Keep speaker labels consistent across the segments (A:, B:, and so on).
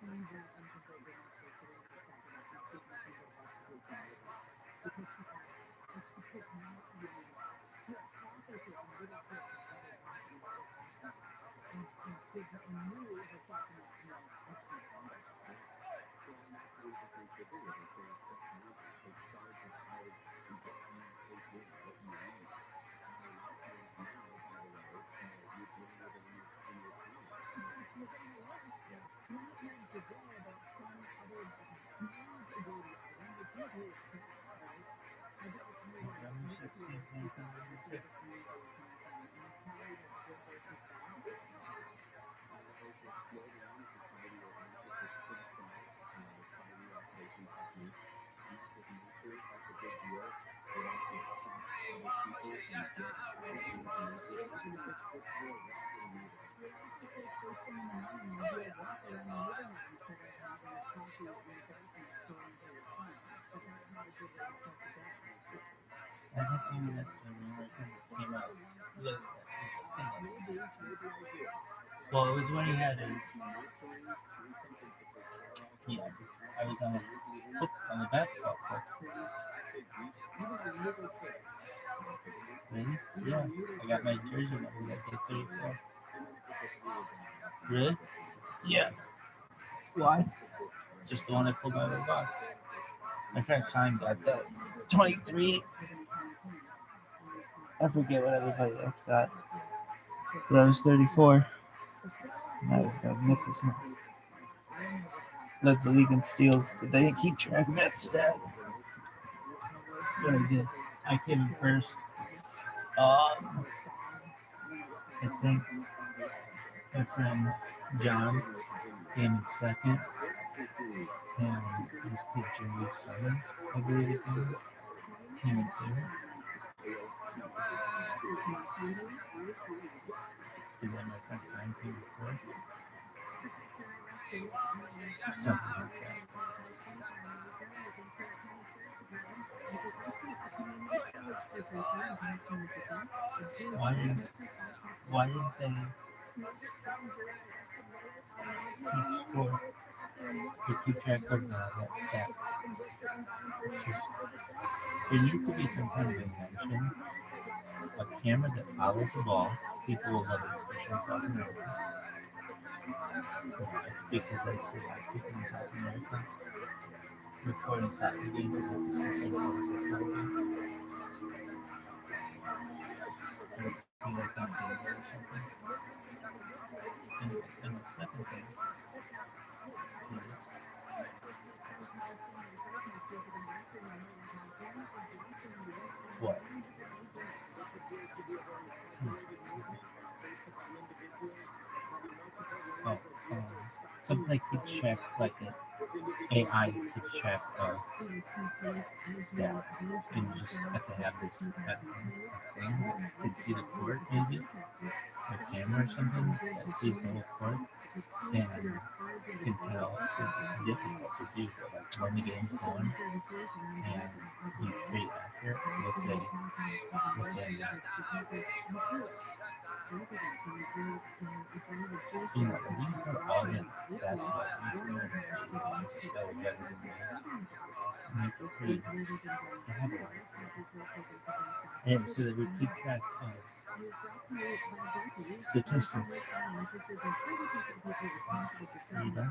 A: I think maybe that's the rumor because it came out. Well, it was when he had his. Yeah, I was on the basketball court. Really? Yeah, I got my jersey number that day 34. Really? Yeah. Why? Just the one I pulled out of the box. My friend Kyle got that 23. I forget what everybody else got. But I was 34. And that was magnificent. Led the league in steals, but they didn't keep track of that stat. But I did. I came in first. I think my friend John came in second. And this kid Jerry Southern, I believe his name, came in third. And then my friend Ryan came in fourth. Something like that. Why didn't they keep score? They keep track of that stat. There needs to be some kind of invention. A camera that follows the ball. People will love it, especially in South America. Why? Because I see a lot of people in South America recording soccer games and have to see something like this kind of game. Like on camera or something. And the second thing is what? Something like keeps track, like an AI keeps track of stats, and you just have to have this thing that can see the court, maybe a camera or something that sees the whole court and can tell it's difficult to do, but like when the game's going and you pretty accurate, let's say you know, we can put all the basketball games in there that are better than me. Make it pretty elaborate. And so that we keep track of statistics. You know?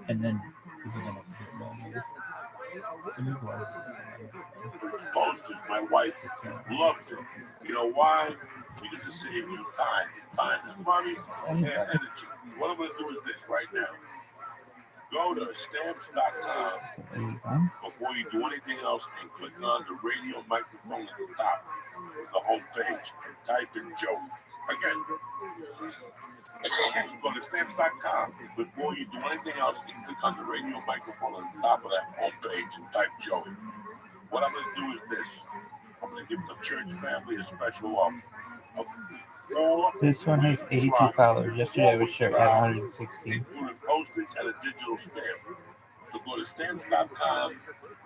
A: And then people are gonna forget more.
B: Those posters, my wife loves it. You know why? Because it saves you time. Time is money and energy. What I'm going to do is this right now. Go to stamps.com before you do anything else and click on the radio microphone at the top of the home page and type in Joe. Again, go to stamps.com before you do anything else and click on the radio microphone at the top of that home page and type Joey. What I'm going to do is this. I'm going to give the church family a special offer.
A: This one has 82 followers. Yesterday I was sure at 116.
B: Including postage and a digital stamp. So go to stamps.com,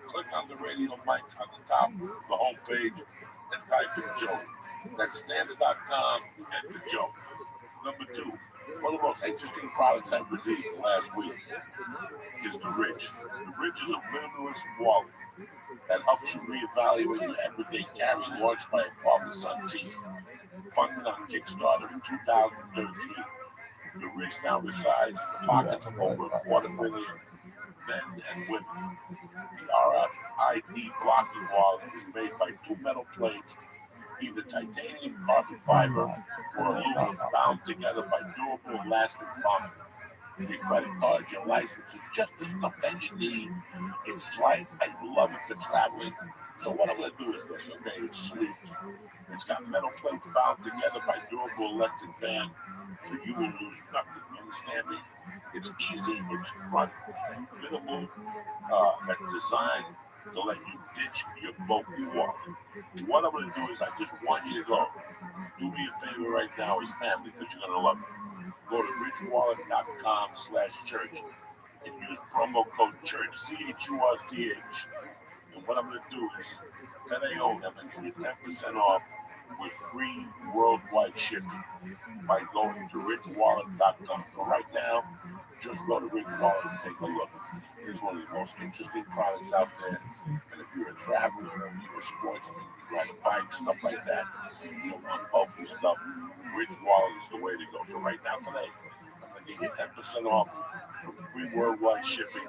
B: click on the radio mic on the top of the home page, and type in Joe. That's stamps.com and the Joe. Number 2, what One of the most interesting products I've received last week is the Rich. The Rich is a minimalist wallet that helps you reevaluate your everyday carry, launched by a father-son team. Funded on Kickstarter in 2013, the Rich now resides in the pockets of over a quarter million men and women. The RFID blocking wallet is made by two metal plates, either titanium, carbon fiber, or aluminum, bound together by durable elastic bond. Your credit card, your license is just the stuff that you need. It's light. I love it for traveling. So what I'm going to do is this, okay? It's sleek. It's got metal plates bound together by durable elastic band, so you will lose nothing. You understand me? It's easy. It's front minimal. That's designed to let you ditch your bulky wallet. What I'm going to do is I just want you to go. Do me a favor right now as family, because you're going to love it. Go to richwallet.com/church and use promo code CHURCH, CHURCH. And what I'm going to do is, today only, I'm going to give you 10% off with free worldwide shipping by going to richwallet.com. For right now, just go to Rich Wallet and take a look. It's one of the most interesting products out there. And if you're a traveler, you're a sportsman, you ride a bike, stuff like that, you want bulky stuff, Rich Wallet is the way to go. So right now, today, I'm going to give you 10% off for free worldwide shipping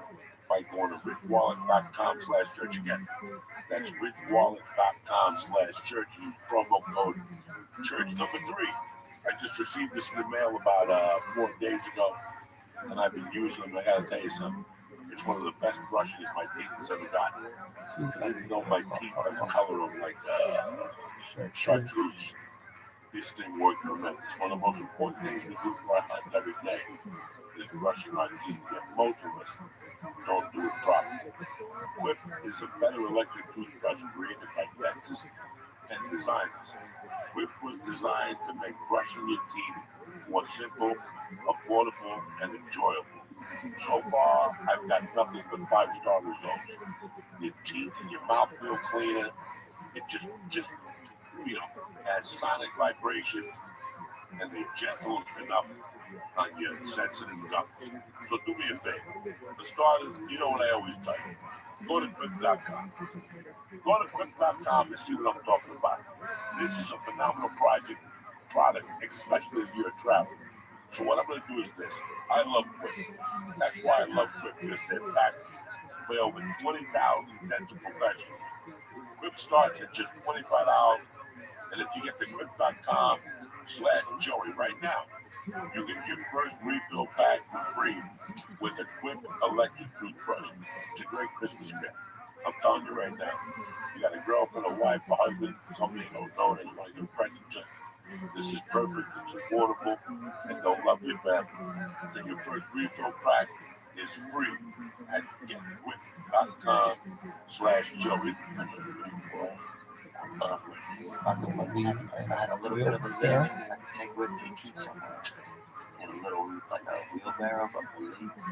B: by going to richwallet.com/church again. That's richwallet.com/church. Use promo code church. Number 3. I just received this in the mail about 4 days ago, and I've been using them. I gotta tell you something. It's one of the best brushes my teeth has ever gotten. And I didn't know my teeth had the color of like chartreuse. This thing worked tremendous. One of the most important things we do for our health every day is brushing our teeth. Yet most of us don't do it properly. Whip is a better electric toothbrush created by dentists and designers. Whip was designed to make brushing your teeth more simple, affordable, and enjoyable. So far, I've got nothing but 5-star results. Your teeth and your mouth feel cleaner. It just has sonic vibrations, and they're gentle enough on your sensitive gums. So do me a favor. For starters, you know what I always tell you. Go to quick.com. Go to quick.com and see what I'm talking about. This is a phenomenal product, especially if you're a traveler. So what I'm going to do is this. I love Quick. That's why I love Quick, because they're backed by over 20,000 dental professionals. Quick starts at just $25, and if you get the quick.com/Joey right now, you get your first refill bag for free with a Quick electric toothbrush. It's a great Christmas gift. I'm telling you right now. You got a girlfriend, a wife, a husband, somebody you don't know that you want to give a present to. This is perfect, it's affordable, and they'll love you forever. So your first refill pack is free at getquick.com/Joey.
C: If I had a little bit of a limit, I could take with me and keep somewhere. And a little, like a wheelbarrow, but for leaves,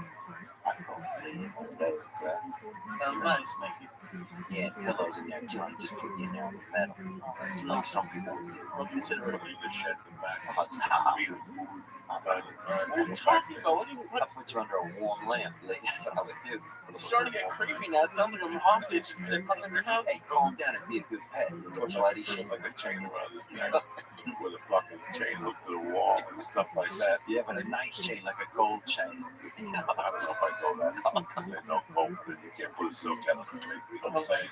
C: I could go live on that crap.
D: Sounds nice, Mikey.
C: Yeah, pillows in there too. I just put you in there on the metal. Like some people would do.
B: Well, consider it the shed in the back.
C: Nah.
B: Feeding food. Time to time.
D: What are you talking about? What are you,
C: I put you under a warm lamp. Like, that's what I would do.
D: it's starting to get creepy now. It sounds like I'm hostage. They're putting in your house.
C: Hey, calm down and be a good pet. Don't you like each other?
B: Like a chain around his neck with a fucking chain hooked to the wall and stuff like that.
C: Yeah, but a nice chain, like a gold chain.
B: I don't know if I go that. They don't go for it. You can't put a silk hat on the plate. You know what I'm saying?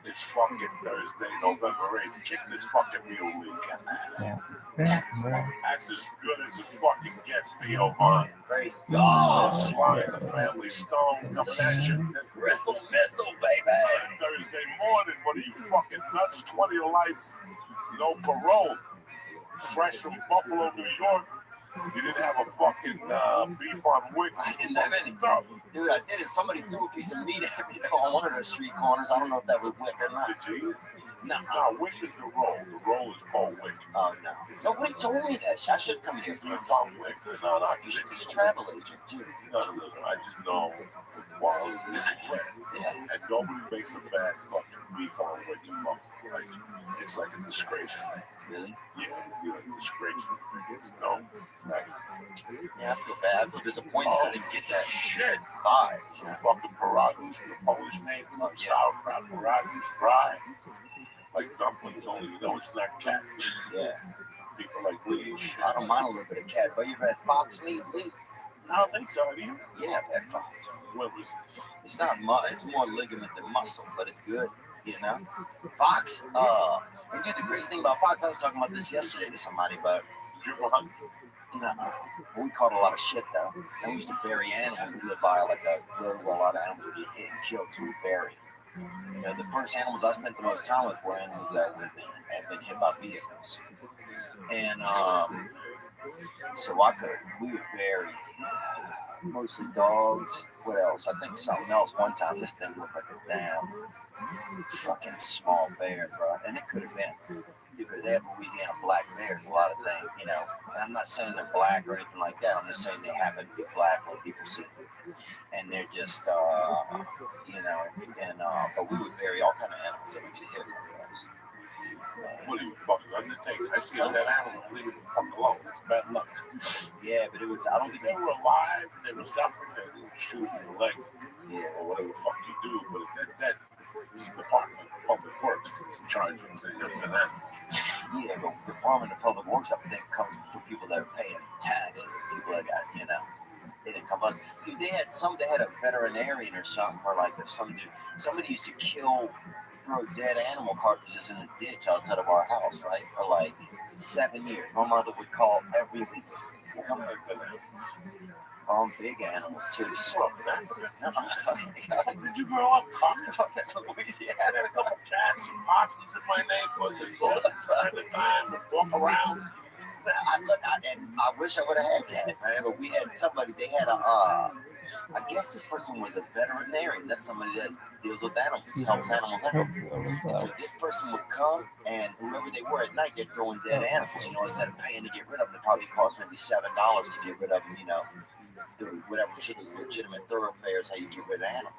B: It's fucking Thursday, November 8th. Kick this fucking meal week. That's as good as it fucking gets, Theo Von. Oh, Sly and the Family Stone coming at you.
C: Gristle missile, baby.
B: Thursday morning, what are you fucking nuts? 20 to life, no parole. Fresh from Buffalo, New York. You didn't have a fucking beef on wick.
C: I didn't have any. Dude, I did it. Somebody threw a piece of meat at me on one of those street corners. I don't know if that was wick or not.
B: Did you?
C: No.
B: No, wick is the roll. The roll is called wick.
C: Oh, no. Nobody told me that. I should come here
B: You
C: for
B: found wick? No,
C: You should be a travel agent, too.
B: No. I just know Wallace is wick.
C: Yeah.
B: And nobody makes a bad fucking beef on wick in Buffalo. Like, it's like a disgrace.
C: Really?
B: Yeah, it's a disgrace. It's no. Right?
C: Yeah, I feel bad. I feel disappointed I didn't get that
B: Shit.
C: vibe.
B: Some fucking pierogies from the Polish neighbors, some sauerkraut pierogies fried. Like dumplings, only you know it's not cat.
C: Yeah.
B: People like Lee and shit.
C: I don't mind a little bit of cat, but you've had fox meat, Lee?
D: I don't think so. Have you?
C: Yeah, I've had fox.
B: What was this?
C: It's not it's more ligament than muscle, but it's good, you know? Fox, we did the crazy thing about fox. I was talking about this yesterday to somebody, but
B: Did you go hunt?
C: nuh-uh. We caught a lot of shit, though. And we used to bury animals. We lived by like a road where a lot of animals would get hit and killed, so we buried. You know, the first animals I spent the most time with were animals that had been hit by vehicles. And so we would bury mostly dogs. What else? I think something else. One time, this thing looked like a damn fucking small bear, bro. And it could have been. Because they have Louisiana black bears, a lot of things, you know. And I'm not saying they're black or anything like that. I'm just saying they happen to be black when people see them. And they're just, you know, but we would bury all kind of animals that we get hit with those.
B: What are you fucking undertaking? I see a dead animal, leave it the fuck alone. It's bad luck.
C: Yeah, but it was, I don't think
B: They were alive, they were suffering, they didn't shoot in the leg.
C: yeah,
B: Or whatever the fuck you do, but that this is the Department of Public Works that's in charge of the animals.
C: yeah, but the Department of Public Works, I think, comes for people that are paying taxes, people that got, you know, they didn't come us. Dude, they had a veterinarian or something, or like somebody used to throw dead animal carcasses in a ditch outside of our house, right, for like 7 years. My mother would call every week. Come here, good animals. Big animals too.
B: Did you grow up Louisiana? Had a couple cats and possums in my neighborhood. At the time, would walk around.
C: I wish I would have had that, man. But we had somebody. They had I guess this person was a veterinarian. That's somebody that deals with animals, helps animals out. And so this person would come, and whoever they were at night, they're throwing dead animals. You know, instead of paying to get rid of them, it probably cost maybe $7 to get rid of them. You know, whatever shit is legitimate thoroughfares, how you get rid of animals.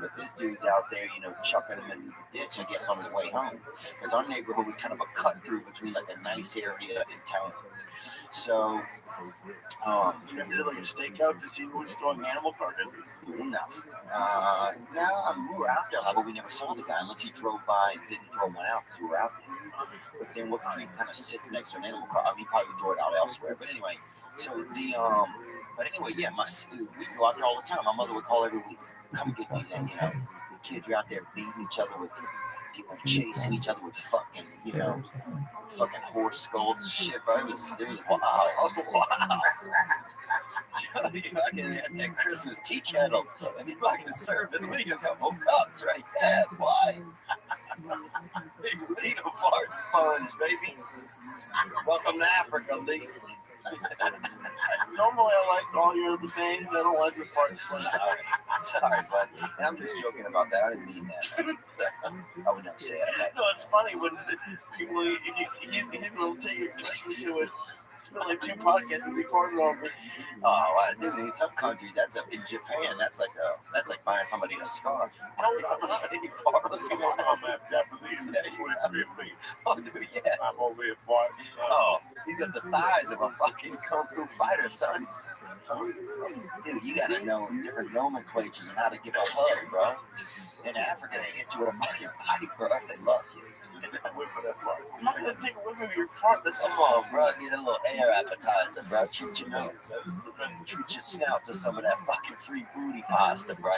C: But this dude's out there, you know, chucking them in the ditch, I guess, on his way home. Because our neighborhood was kind of a cut through between like a nice area and town. So,
D: You never did like a stakeout to see who was throwing animal carcasses?
C: enough. We were out there, but we never saw the guy unless he drove by and didn't throw one out because we were out there. But then what creek kind of sits next to an animal car? I mean, he probably would throw it out elsewhere. But anyway, so yeah, we'd go out there all the time. My mother would call every week, come get these, and you know, kids are out there beating each other with people chasing each other with fucking, you know, fucking horse skulls and shit, bro. It was wow. Wow. You fucking had that Christmas tea kettle, and you fucking serving Lee a couple cups right there, boy. Big Lee the fart sponge, baby. Welcome to Africa, Lee.
D: Normally I like all your other sayings. I don't like your farts.
C: Sorry, but I'm just joking about that. I didn't mean that. I would never say it.
D: No, it's funny when people, he's going to take you directly to it. It's been like 2 podcasts since he farted on me.
C: Oh, dude, in some countries, in Japan, that's like buying somebody a scarf. I'm
B: Japanese.
C: Oh, dude, yeah.
B: I'm over here farting.
C: Oh, he's got the thighs of a fucking kung fu fighter, son. Dude, you gotta know different nomenclatures and how to give a hug, bro. In Africa, they hit you with a fucking pipe, bro, if they love you.
D: I'm not going to take a whiff of your fart. That's just
C: oh, bro, get a little air appetizer, bro. Treat your nose. Treat your snout to some of that fucking free booty pasta, bro.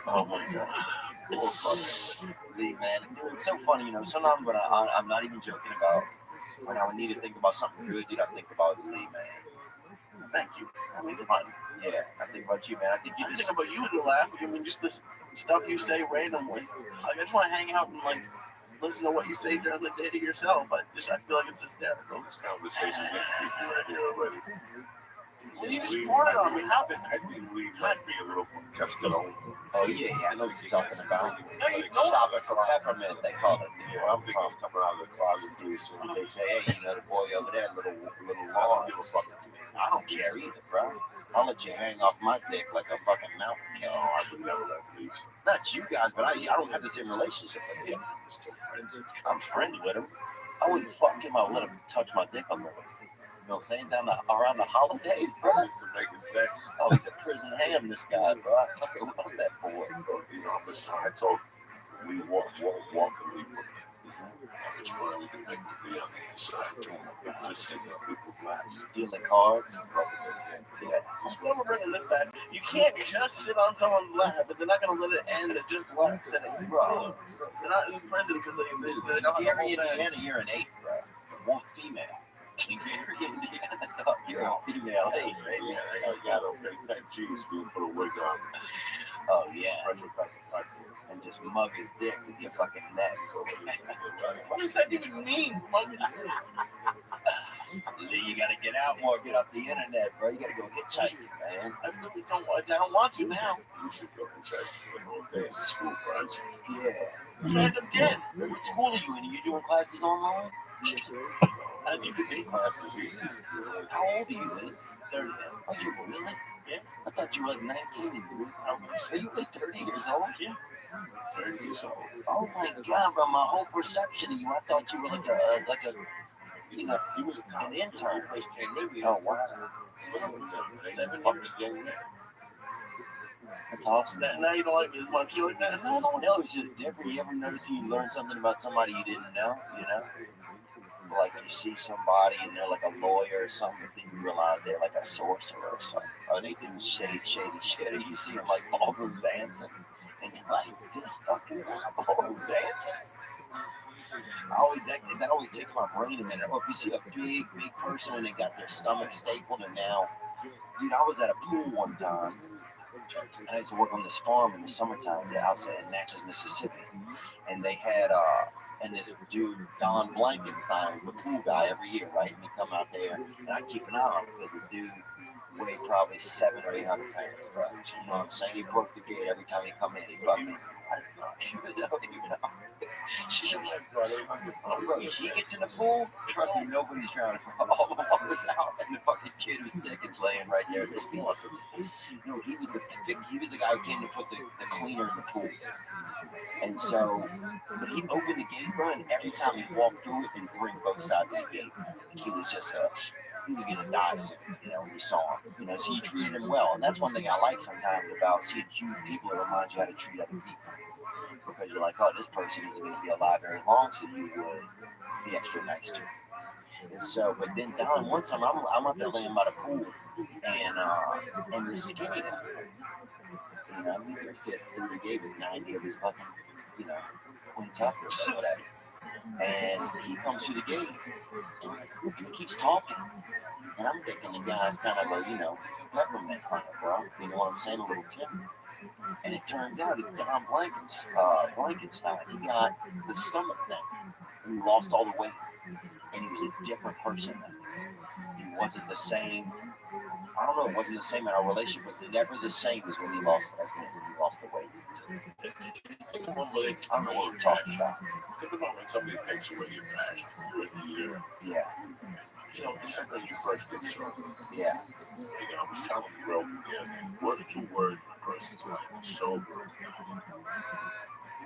D: oh my god.
C: Lee, man, dude, it's so funny, you know. Sometimes when I'm not even joking about when I would need to think about something good, dude, I think about Lee, man.
D: Thank you. That means a lot.
C: Yeah, I think about you, man. I think you just.
D: Think about you to laugh. I mean, just this stuff you say randomly. Like, I just want to hang out and like listen to what you say during the day to yourself. I feel like it's hysterical.
B: This conversation is creepy right here already.
D: Well, you just farted on me. How?
B: I think we might be a little cascarón.
C: Oh yeah, I know what you're talking about.
D: No, you
C: Like
D: don't.
C: shopping for peppermint, they call it.
B: Yeah, I'm thinking it's coming out of the closet pretty soon.
C: They say, hey, you know, the boy over there, little long. I don't care either, bro. I'll let you hang off my dick like a fucking mountain cat.
B: No, I would never let police.
C: Not you guys, but I don't have the same relationship with him.
B: We're still friends.
C: I'm friendly with him. I wouldn't fuck him. I would let him touch my dick a little. You know what I'm saying? Around the holidays, bro.
B: Just to make his day.
C: Oh, he's a prison ham, this guy, bro. I fucking love that boy.
B: You know, I told we walk and leave. How much money we can make with the on the inside? Just sitting on people's laps.
C: Dealing cards. Yeah.
D: I'm never bringing this back. You can't just sit on someone's lap, but they're not going to let it end at just lap sitting.
C: Bro.
D: They're not in prison because they don't have
C: You're
D: the whole thing.
C: Indiana, you're an 8, bro. One female. You're Indiana, dog. You're a female 8, right?
B: Yeah, I got to make that G's for you put a wig on.
C: Oh, yeah.
B: Pressure cooker.
C: And just mug his dick with your fucking neck.
D: What does that even mean?
C: You gotta get out more, get off the internet, bro. You gotta go hitchhiking, man.
D: I really don't want to now.
B: You should go and check the days of school project.
C: Yeah.
D: You guys are dead.
C: What school are you in? Are you doing classes online?
D: As you could be.
B: Classes here.
C: How old are you, man?
D: 30.
C: Are you really?
D: Yeah.
C: I thought you were like 19, dude. Are you like 30 years old?
D: Yeah.
B: 30 years old.
C: Oh my God, bro! My whole perception of you, I thought you were like a, you know,
B: He was a
C: an
B: college
C: intern.
B: when he first came in.
C: Oh wow,
B: 7 years young man.
C: that's awesome.
D: Now you don't like me as much. You're like that. No,
C: No, it's just different. You ever notice you learn something about somebody you didn't know? You know, like you see somebody and they're like a lawyer or something, but then you realize they're like a sorcerer or something. Or they do shady shit. You see them like ballroom dancing, and you're like, this fucking guy ballroom dances. That always takes my brain a minute. Or if you see a big person and they got their stomach stapled, and now, dude, I was at a pool one time, and I used to work on this farm in the summertime outside in Natchez, Mississippi, and they had and this dude Don Blankenstein was the pool guy every year, right? And he come out there, and I keep an eye on him because the dude weighed probably 700 or 800 pounds, bro. You know what I'm saying? He broke the gate every time he come in. He fucking, he was out, you know. Bro, he gets in the pool, trust me, nobody's drowning. All the water's out, and the fucking kid who's sick is laying right there at his feet. No, he was the guy who came to put the cleaner in the pool. And so, but he opened the gate, bro, and every time he walked through it and bring both sides of the gate, he was just he was gonna die soon, you know, when you saw him. You know, so he treated him well. And that's one thing I like sometimes about seeing huge people. It reminds you how to treat other people. Because you're like, oh, this person isn't going to be alive very long, so you would be extra nice to him. And so, but then Don, one time I'm out there laying by the pool, and this skinny guy, you know, he could fit through the gate with 90 of his fucking, you know, quintuplets or whatever. And he comes through the gate, and he keeps talking. And I'm thinking the guy's kind of a, you know, peppermint hunter, bro. You know what I'm saying? A little timid. And it turns out it's Don Blankenstein. He got the stomach thing. And he lost all the weight. And he was a different person then. He wasn't the same. I don't know, it wasn't the same in our relationship. It was never the same as when he lost the weight.
B: I don't know what we're talking about. Think about when somebody takes away your passion. You're a leader.
C: Yeah.
B: You know, it's like when you first get sober.
C: Yeah.
B: You know, I was telling you, bro, the worst 2 words in a person's life is sober.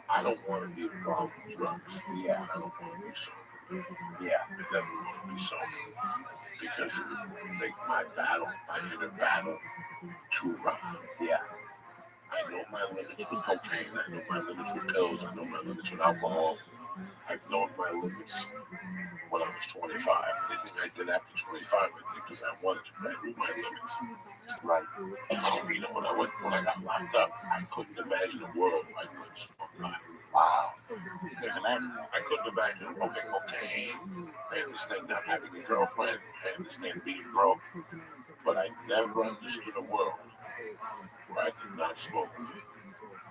B: I don't want to be involved with drugs.
C: Yeah.
B: I don't want to be sober.
C: Yeah.
B: I never want to be sober. Because it would make my inner battle, too rough.
C: Yeah.
B: I know my limits with cocaine. I know my limits with pills. I know my limits with alcohol. I've known my limits when I was 25. Anything I did after 25, I did because I wanted to. I knew my limits.
C: Right.
B: You know, when I got locked up, I couldn't imagine a world where I couldn't smoke pot.
C: Wow. Couldn't imagine.
B: I couldn't imagine, okay, cocaine. I understand not having a girlfriend. I understand being broke. But I never understood a world where I did not smoke weed.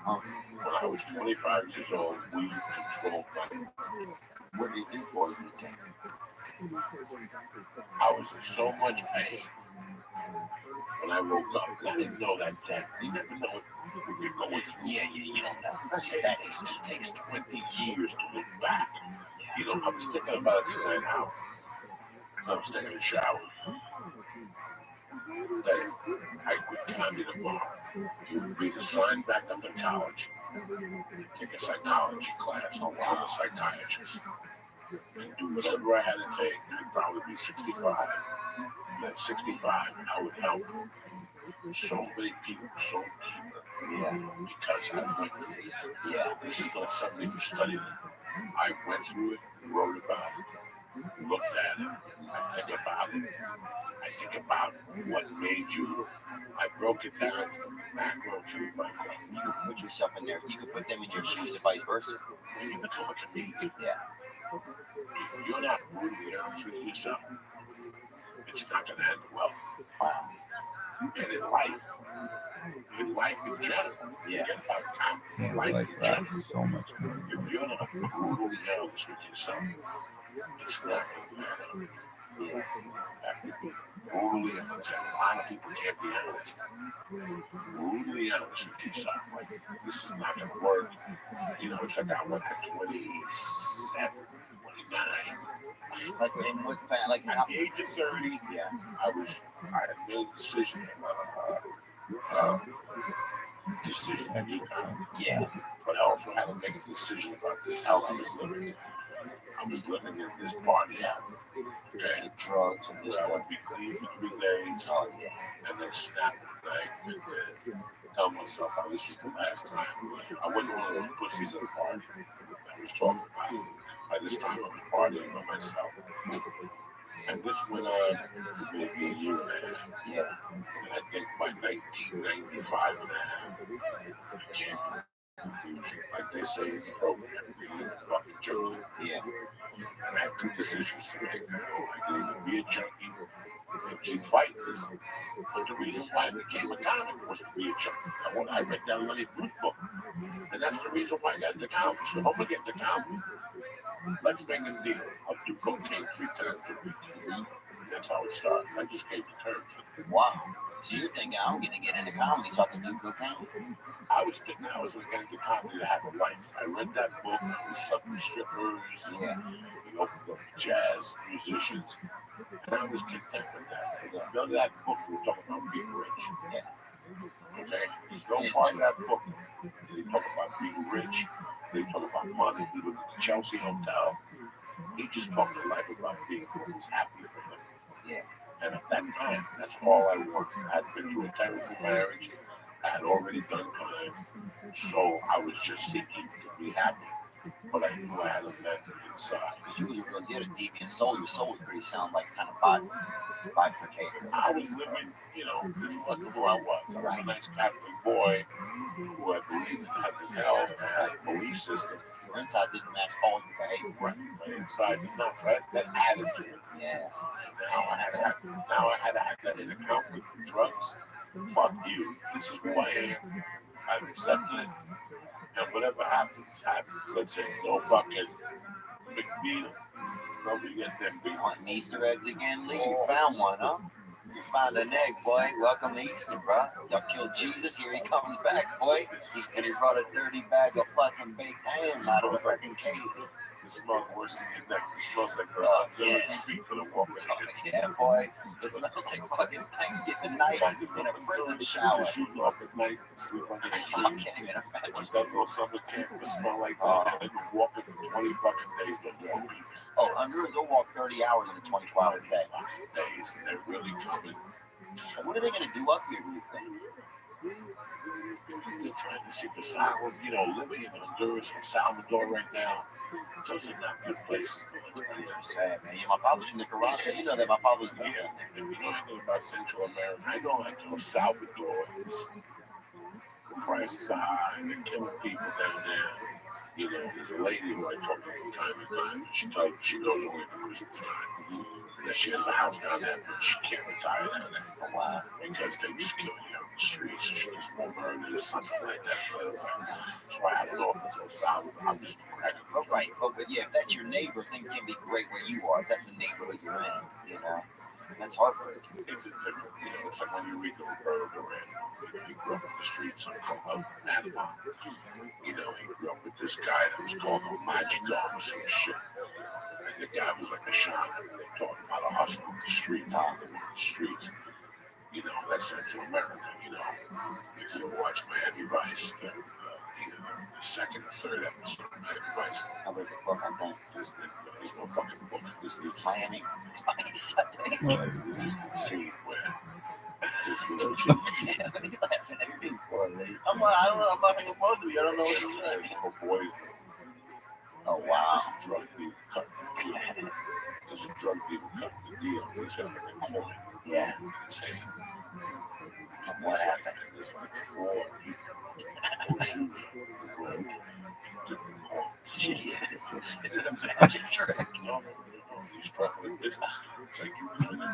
B: When I was 25 years old, weed controlled my life.
C: What did he do for you?
B: I was in so much pain when I woke up. I didn't know that then. You never know when you're going through. Yeah, you don't know. That is, it takes 20 years to look back. You know, I was thinking about it tonight how I was taking a shower. That if I quit climbing tomorrow, you would be assigned back up to college and take a psychology class to become a psychiatrist. and do whatever I had to take, I'd probably be 65. And at 65, I would help so many people so deeper.
C: Yeah.
B: Because I went through it.
C: Yeah.
B: This is not somebody who studied it. I went through it, wrote about it, looked at it. I think about it. I think about what made you. I broke it down from macro to micro.
C: You could put yourself in there. You could put them in your shoes and vice versa.
B: When you become a comedian,
C: Yeah.
B: if you're not brutally honest with yourself, it's not going to end well.
C: Wow.
B: And in life in general,
C: Yeah.
B: forget about time.
A: Yeah,
B: Life
A: like
B: in
A: that
B: general.
A: so much more.
B: If you're not brutally honest with yourself, it's not going to matter.
C: Yeah.
B: You have to be brutally honest. And a lot of people can't be honest. Brutally honest with yourself. Like, this is not going to work. You know, it's like I went at 27, 29.
C: Like, and what's that? Like,
B: At the age of 30,
C: yeah.
B: I had made a decision to be kind.
C: Yeah.
B: But I also had to make a decision about this hell I was living in. I was living in this party hell. Okay?
C: The drugs and this
B: Where I
C: stuff.
B: would be clean for 3 days
C: Oh, yeah.
B: and then snap at night and then tell myself how this was the last time. I wasn't one of those pussies at a party that was talking about it. By this time, I was partying by myself. And this went on for maybe a year and a half.
C: Yeah.
B: And I think by 1995 and a half, I came to the conclusion, like they say in the program, being a fucking junkie.
C: Yeah.
B: And I had 2 decisions to make. I could either be a junkie and keep fighting this. But the reason why I became a comic was to be a junkie. I read that Lenny Bruce book. And that's the reason why I got into comedy. So if I'm going to get into comedy, let's make a deal. I'll do cocaine 3 times a week. That's how it started. I just came to terms with it.
C: Wow. So you're thinking, I'm going to get into comedy so I can do cocaine?
B: I was thinking I was going to get into comedy to have a life. I read that book. We slept with strippers. And we opened up with jazz musicians. And I was content with that. And none of that book we were talking about being rich.
C: Yeah.
B: Okay? No part of that book. They talk about being rich. They talk about money. We looked at the Chelsea Hotel. He just talked to life about being what was happy for him.
C: Yeah.
B: And at that time, that's all I wanted. I had been through a terrible marriage. I had already done time. So I was just seeking to be happy. But I knew I had a man inside.
C: Because you was really good at deviant soul. Your soul was pretty sound like kind of bifurcated.
B: I was living, this wasn't who I was. I was a nice Catholic boy who had believed in heaven and hell and had a belief system.
C: Your inside didn't match all your behavior.
B: Right. My inside did not. So that added to it.
C: Yeah.
B: So now I had to have that in account with drugs. Fuck you. This is who I am. I've accepted it. And whatever happens, happens. Let's say no fucking big deal. Nobody gets their feet.
C: Wanting Easter eggs again, Lee? You found one, huh? You found an egg, boy. Welcome to Easter, bro. Y'all killed Jesus. Here he comes back, boy. And he brought a dirty bag of fucking baked ham out of the fucking cave.
B: It smells worse than your neck. It smells like those feet that are walking.
C: Yeah, boy. It smells like fucking Thanksgiving night in a prison shower.
B: Shoes off at night, sleep under the
C: I
B: tree.
C: can't even imagine.
B: Like that little summer camp would smell like that. And they've been walking for 20 fucking days. Those young people.
C: Oh, Honduras, they'll walk 30 hours in a 24-hour day.
B: Fucking days, and they're really coming.
C: What are they going to do up here, do you think?
B: They're trying to seek asylum, living in Honduras and Salvador right now. Those are not good places to live.
C: It's sad, man. Yeah, my father's from Nicaragua. You know that my father's
B: Yeah, if you know anything about Central America, I know Salvador is. The prices are high, and they're killing people down there. There's a lady who I talk to from time to time, and she goes away for Christmas time. And she has a house down there, but she can't retire down there.
C: Oh, wow.
B: Because they just kill you on the streets. There's more murders, something like that. So I don't know if it's Osama. I'm just cracking.
C: Right. But yeah, if that's your neighbor, things can be great where you are. If that's the neighborhood you're in, that's heartbreaking.
B: It's a different, it's like when you read the Roberto Duran. He grew up in the streets of Panama. He grew up with this guy that was called Magico or some shit. And the guy was like a shaman. They talked about a hustle in the streets, on the streets. That's Central America, If you watch Miami Vice, either the second or third episode of Miami Vice,
C: I read the book, I think.
B: There's no fucking book. There's
C: Miami Sundays.
A: Well,
B: it's just insane where there's little kids.
C: Yeah, what are you laughing at me for, Lee?
D: I don't know. I'm laughing at both of you. I don't know what you're
B: There's
D: saying.
B: little boys.
C: Oh,
B: There's
C: wow.
B: a drug deal cutting the deal. There's a drug deal cutting the deal. He's having a coin
C: Yeah.
B: in his hand. And
C: What
B: there's like,
C: happened?
B: and there's like 4 people. No shoes on. Right? Different coins.
C: Jesus. It's a magic trick.
B: No. He's struggling business. It's like you come in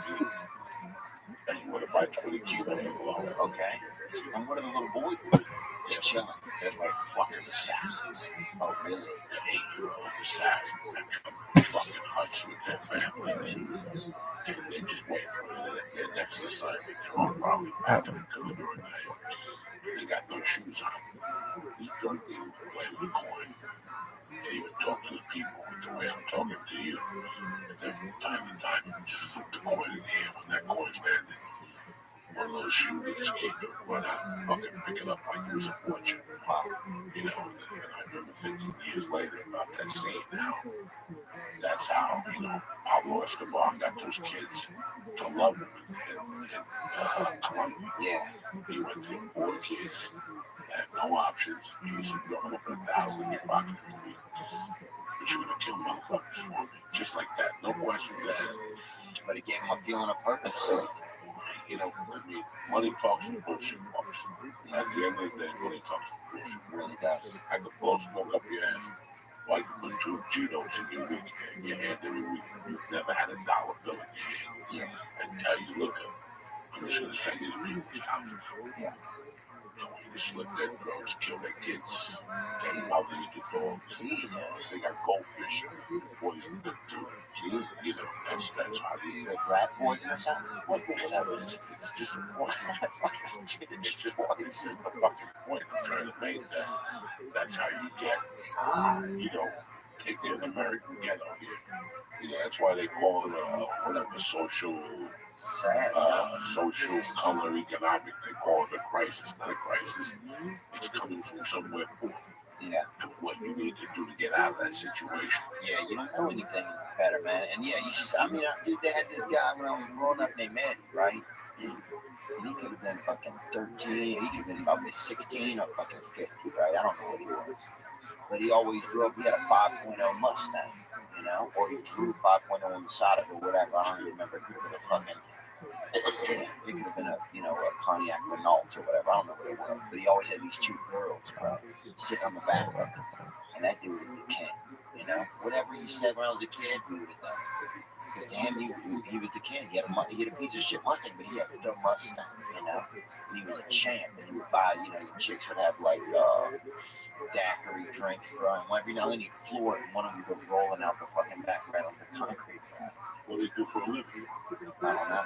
B: and you want to buy 20 kilos of blow.
C: Okay. And what are the little boys doing? They're chilling.
B: They're like fucking assassins.
C: Oh, really?
B: They're 8-year-old assassins that come from fucking huts with their family.
C: Jesus.
B: And they're just waiting for their next assignment. They're all probably packing a gun or a knife. They got no shoes on. This drug dealer would play with the coin. And even talk to the people the way I'm talking to you. And then from time to time, just flip the coin in the air. When that coin landed, one of those shooters kids would run out and fucking pick it up like it was a fortune.
C: Wow.
B: You know, and I remember thinking years later about that scene now. That's how, you know, Pablo Escobar got those kids to love him in Colombia.
C: Yeah.
B: He went to the poor kids, had no options. He said, "Yo, I'm gonna put 1,000 in your pocket every week, but you're gonna kill motherfuckers for me." Just like that, no questions asked.
C: But it gave him a feeling of purpose.
B: You know, I mean, money talks and bullshit walks. At the end of the day, money talks and bullshit.
C: It really does.
B: I could blow smoke up your ass. Well, I could put 2 Genos in your hand every week, but you've never had a dollar bill in your hand.
C: Yeah.
B: And tell you, look, I'm just gonna send you to people's houses.
C: Yeah.
B: I want you to slip their throats, kill their kids, get mothers to dogs.
C: Jesus.
B: They got goldfish and poison them too.
C: Jesus.
B: You know, that's how they
C: The rat poison or something?
B: whatever. It's just a point. It's just a fucking point I'm trying to make. That's how you get, you know, take the American ghetto here. You know, that's why they call it whatever social color economic. They call it a crisis, not a crisis. It's coming from somewhere poor.
C: Yeah.
B: And what you need to do to get out of that situation.
C: Yeah, you don't know anything better, man. And yeah, you just, I mean, dude, they had this guy when I was growing up named Eddie, right? And he could have been fucking 13. He could have been about 16 or fucking 50, right? I don't know what he was. But he always drove, he had a 5.0 Mustang, you know? Or he drew 5.0 on the side of it or whatever. I don't even remember. It could have been a fucking, it could have been a, you know, a Pontiac Renault or whatever. I don't know what it was. But he always had these 2 girls, bro, sitting on the back of it. And that dude was the king, you know? Whatever he said when I was a kid, we would have done it. Because to him, he was the king. He had a piece of shit Mustang, but he had the Mustang, you know? And he was a champ. And he would buy, you know, the chicks would have like daiquiri drinks, bro. And every now and then he'd floor it, and one of them would go rolling out the fucking back right on the concrete, bro.
B: What do you do for a living?
C: I don't know.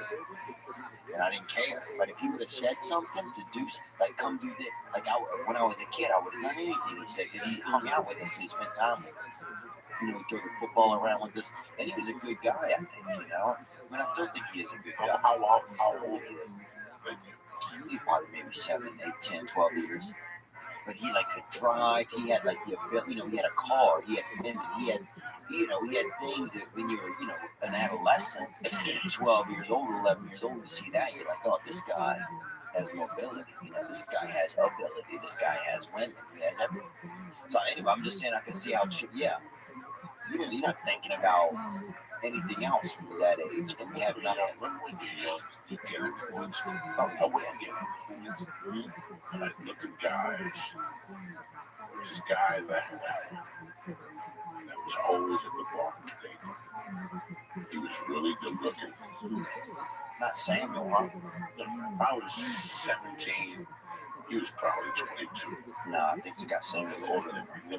C: And I didn't care. But if he would have said something to do, like, come do this, like, when I was a kid, I would have done anything he said, because he hung out with us and he spent time with us. You know, he threw the football around with us, and he was a good guy, I think, you know? I mean, I still think he is a good guy.
B: How old are you?
C: He probably maybe 7, 8, 10, 12 years. But he, like, could drive. He had, like, the ability, you know, he had a car. He had women. He had, you know, he had things that when you're, you know, an adolescent, 12 years old, 11 years old, to see that, you're like, oh, this guy has mobility. You know, this guy has ability. This guy has women. He has everything. So anyway, I'm just saying I can see how, yeah, you're not thinking about anything else when you're that age, and you have nothing.
B: When you're young, you get influenced. I wouldn't get influenced. I look at guys. There's this guy that was always at the bar with Dayton. He was really good looking.
C: Not Samuel, huh?
B: If I was 17, he was probably 22.
C: No, I think this guy Samuel's older than me.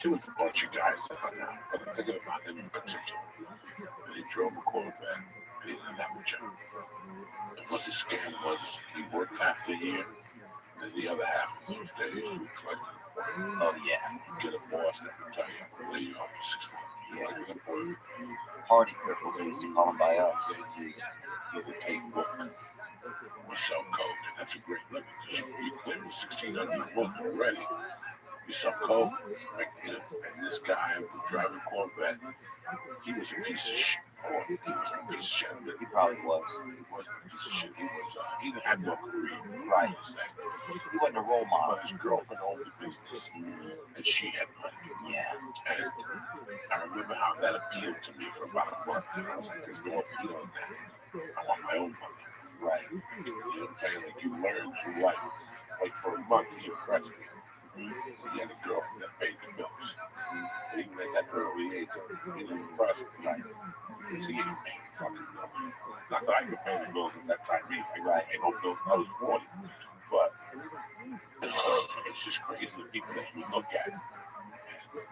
B: There was a bunch of guys that hung out, but I'm thinking about him in particular. And he drove a Corvette, and he didn't have a job. And what the scam was, he worked half the year, and the other half of those days, he collected employment.
C: Oh, yeah.
B: Get a boss that can tell you, I'm lay you off for 6 months. You like an employment.
C: Party cripples, they used to call them by us.
B: Then you can take book or sell coke, and that's a great living because you clear with 1,600 a month already. You saw Coke, and this guy driving Corvette, he was a piece of shit. Oh, he was a piece of shit.
C: He probably was.
B: He wasn't a piece of shit. He had no career.
C: Right.
B: He
C: wasn't a role model.
B: But his girlfriend owned the business, and she had money.
C: Yeah.
B: And I remember how that appealed to me for about a month. And I was like, there's no appeal in that. I want my own money.
C: Right.
B: You know what I'm saying? Like, you learn through life. Like, for a month, he impressed me. He had a girlfriend that paid the bills. Even at that early age, he didn't impress me. Right. Because he ain't paying the fucking bills. Not that I could pay the bills at that time either. I couldn't pay no bills. I was 40. But it's just crazy the people that you look at and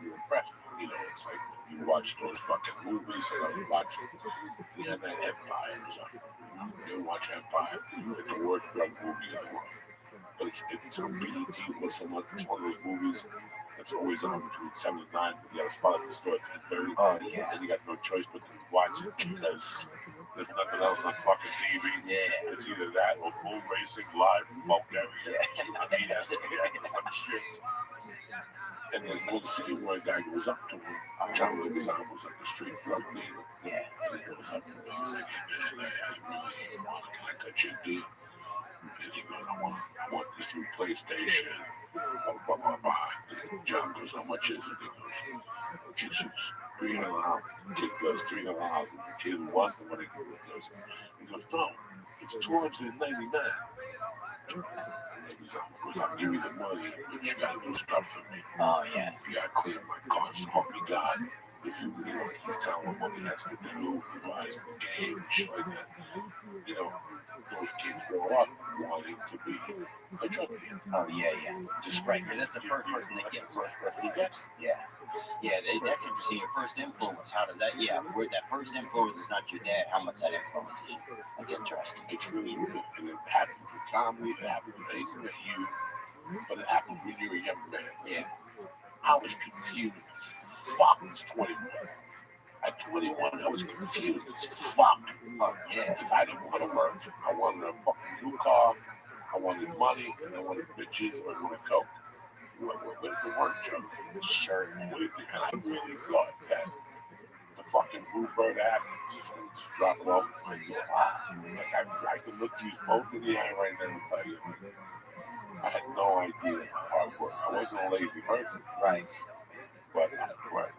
B: you're impressed. You know, it's like you watch those fucking movies that I was watching. You had that Empire or something. You watch Empire. It's like the worst drug movie in the world. But it's on BET once a month. It's one of those movies that's always on between 7 and 9. You got a spot at the store at 10:30.
C: Oh, yeah.
B: And you got no choice but to watch it because there's nothing else on fucking TV.
C: Yeah.
B: It's either that or bull racing live from Bulgaria.
C: Yeah.
B: I mean, that's some shit. And there's one scene where a guy goes up to him. John Leguizamo was like the street drug dealer. Yeah. And he goes up to him. He's like, hey, man, I really want to, can I touch your dick? And he goes, I want this new PlayStation. Blah, blah, blah, blah. And John goes, how much is it? He goes, it's $300. The kid goes, $300. And the kid who wants the money he goes, no, it's $299. I'll give you the money, but you gotta do stuff for me.
C: Oh, yeah.
B: You gotta clean my car, so help me God. If you know, he's telling him what he has to do, he buys the game, shit like that. You know, those kids grow up wanting to be a junkie.
C: Oh, yeah. Just right, because that's the first person that gets. Yeah. Yeah, that's interesting. Your first influence, how does that, where that first influence is not your dad, how much that influences you. That's interesting.
B: It's really, and it happens with comedy, it happens with anything that you, but it happens when you're a young man.
C: Yeah.
B: I was confused as fuck. I was 21. At 21, I was confused as fuck.
C: Yeah.
B: Because I didn't want to work. I wanted a fucking new car, I wanted money, and I wanted bitches, and I wanted coke. Where's the work, Joe?
C: Sure.
B: And I really thought that the fucking bluebird apples was dropping off my door. Like I could look you both in the eye right now and tell you, I had no idea about hard work. I wasn't a lazy person.
C: Right.
B: But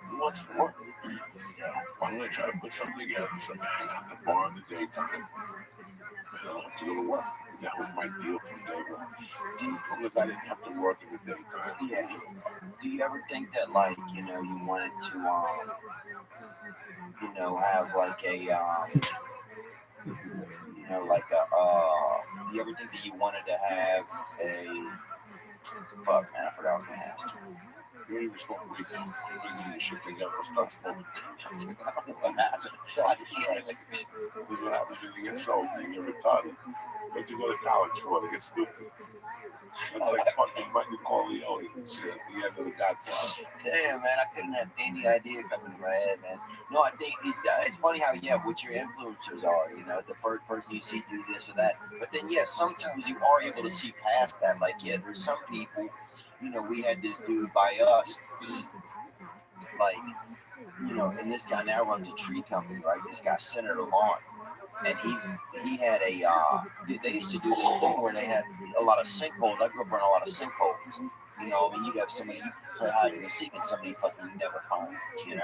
B: who wants to work? Yeah. Why don't I try to put something together so I can hang out the bar in the daytime? And I don't have to go to work. That was my deal from day one. As long as I didn't have to work in the daytime.
C: Yeah. Do you ever think that, like, you wanted to, have like a, do you ever think that you wanted to have a, fuck, man, I forgot what I was going to ask you.
B: You ain't even smoking weed now. Bringing shit together, stop smoking.
C: What happened?
B: This is what happens when you get sold. You get retarded. What you go to college for? To get stupid. It's like fucking Michael Corleone and shit at the end of the Godfather.
C: Damn, man, I couldn't have any idea coming to my head, man. No, I think it's funny how, what your influencers are, the first person you see do this or that. But then, sometimes you are able to see past that. Like, there's some people, we had this dude by us, like, and this guy now runs a tree company, right? This guy centered a lawn. And he had a, they used to do this thing where they had a lot of sinkholes. I grew up around a lot of sinkholes. You'd have somebody, you play hide and seek, and somebody fucking you never find, you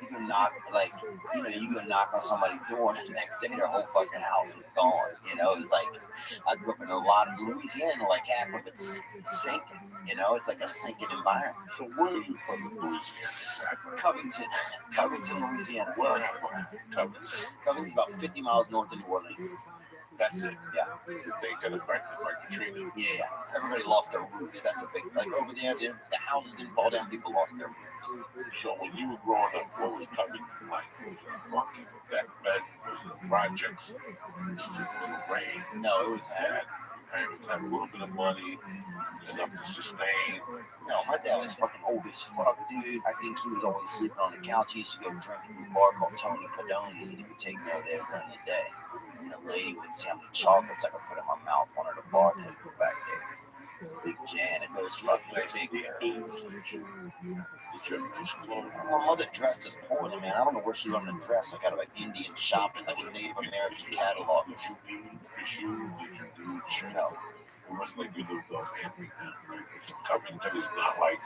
C: can knock, like, you go knock on somebody's door, and the next day their whole fucking house is gone, It's like, I grew up in a lot of Louisiana, like half of it's sinking, it's like a sinking environment.
B: So where are you from, Louisiana?
C: Covington, Louisiana.
B: Where am I?
C: Covington's about 50 miles north of New Orleans.
B: That's it.
C: Yeah.
B: Did they get affected by Katrina?
C: Yeah. Everybody lost their roofs. That's a big, like over there, the houses didn't fall down. People lost their roofs.
B: So when you were growing up, what was Covington like? Was it fucking that bad? Was it projects? Was it a little rain?
C: No, it was bad.
B: Parents had a little bit of money, enough to sustain.
C: No, my dad was fucking old as fuck, dude. I think he was always sleeping on the couch. He used to go drink at this bar called Tony Padoni's, and he would take me over there during the day. And the lady would see how many chocolates I could put in my mouth, wanted a bartender back there. Big Janet, this fucking big girl.
B: Did you have nice clothes?
C: My mother dressed us poorly, man. I don't know where she learned to dress. Like out of an Indian shop in like a Native American catalog.
B: Did you need for shoes? Did you need shirts?
C: No.
B: It was like you lived off hand-me-downs, right? I mean, that is not like,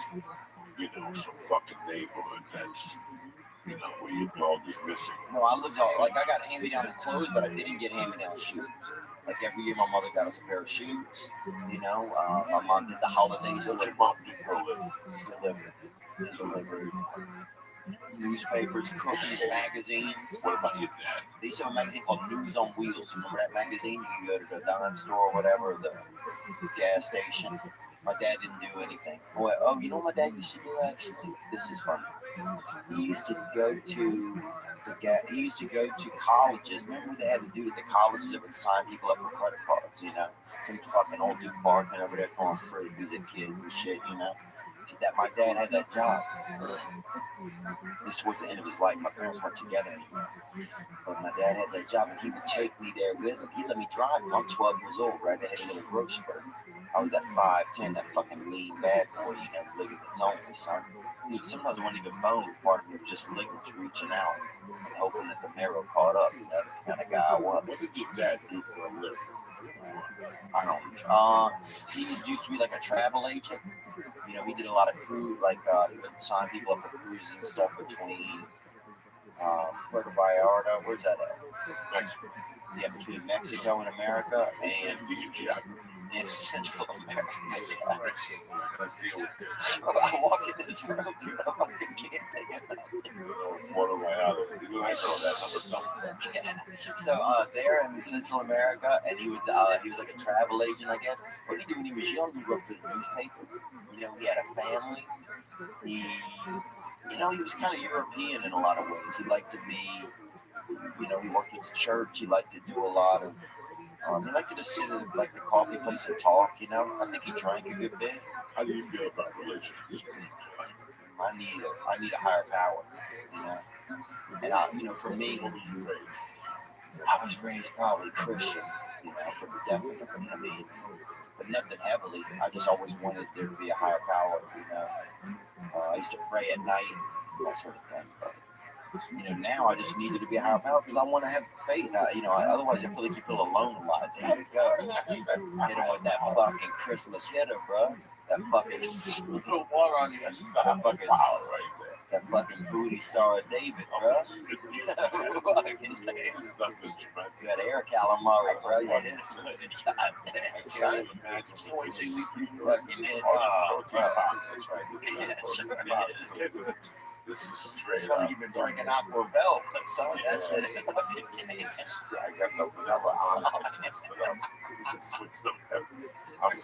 B: some fucking neighborhood that's, where your dog is missing.
C: No, I lived all, like I got hand-me-down clothes, but I didn't get hand-me-down shoes. Like every year, my mother got us a pair of shoes. My mom did the holidays
B: What your mom did for a living?
C: delivered newspapers, cookies, magazines.
B: What about your dad?
C: They used to have a magazine called News on Wheels. You remember that magazine? You could go to the dime store or whatever, the gas station. My dad didn't do anything. Boy, you know what my dad used to do actually? This is funny. He used to go to colleges. Remember what they had to do to the colleges that would sign people up for credit cards, Some fucking old dude barking over there throwing frisbees at kids and shit, That my dad had that job. This towards the end of his life. My parents weren't together anymore. But my dad had that job and he would take me there with him. He let me drive him. I'm 12 years old, right? They had a little growth spurt. I was that 5'10", that fucking lean bad boy, ligaments only, son. Dude, sometimes I wasn't even bone. Part of it was just ligaments reaching out and hoping that the marrow caught up. That's the kind of guy I was.
B: What did your dad do for a living?
C: I don't he used to be like a travel agent. He did a lot of cruise, like he would sign people up for cruises and stuff between Puerto Vallarta, where's that at?
B: Mexico.
C: Yeah, between Mexico and America and
B: geography.
C: in Central America.
B: I deal with this.
C: I walk in this room, dude, I fucking can't think of nothing.
B: Puerto Vallarta. I know that number.
C: So there in Central America, and he was like a travel agent, I guess. What did he do when he was young? He worked for the newspaper. He had a family. He was kind of European in a lot of ways. He liked to be, he worked at the church. He liked to do a lot of, he liked to just sit at like the coffee place and talk. I think he drank a good bit.
B: How do you feel about religion at this point in your life?
C: I need a higher power. And for me,
B: What were you raised?
C: I was raised probably Christian. For the definite. But nothing heavily. I just always wanted there to be a higher power. I used to pray at night, that sort of thing. But now I just needed to be a higher power because I want to have faith. Otherwise I feel like you feel alone a lot. There you go. With that fucking Christmas hitter, bro. That fucking
D: throw water on you.
C: That fucking booty star of David, bro.
B: This stuff is tremendous.
C: You got air calamari, bro. You hit it. God
B: I
C: damn,
B: can't imagine.
C: Can't wait till we fucking hit.
B: This is
C: That's
B: straight
C: why
B: up.
C: you've been drinking Aqua Velvet. Son, that shit.
B: I got no vanilla on it. I switched up. I'm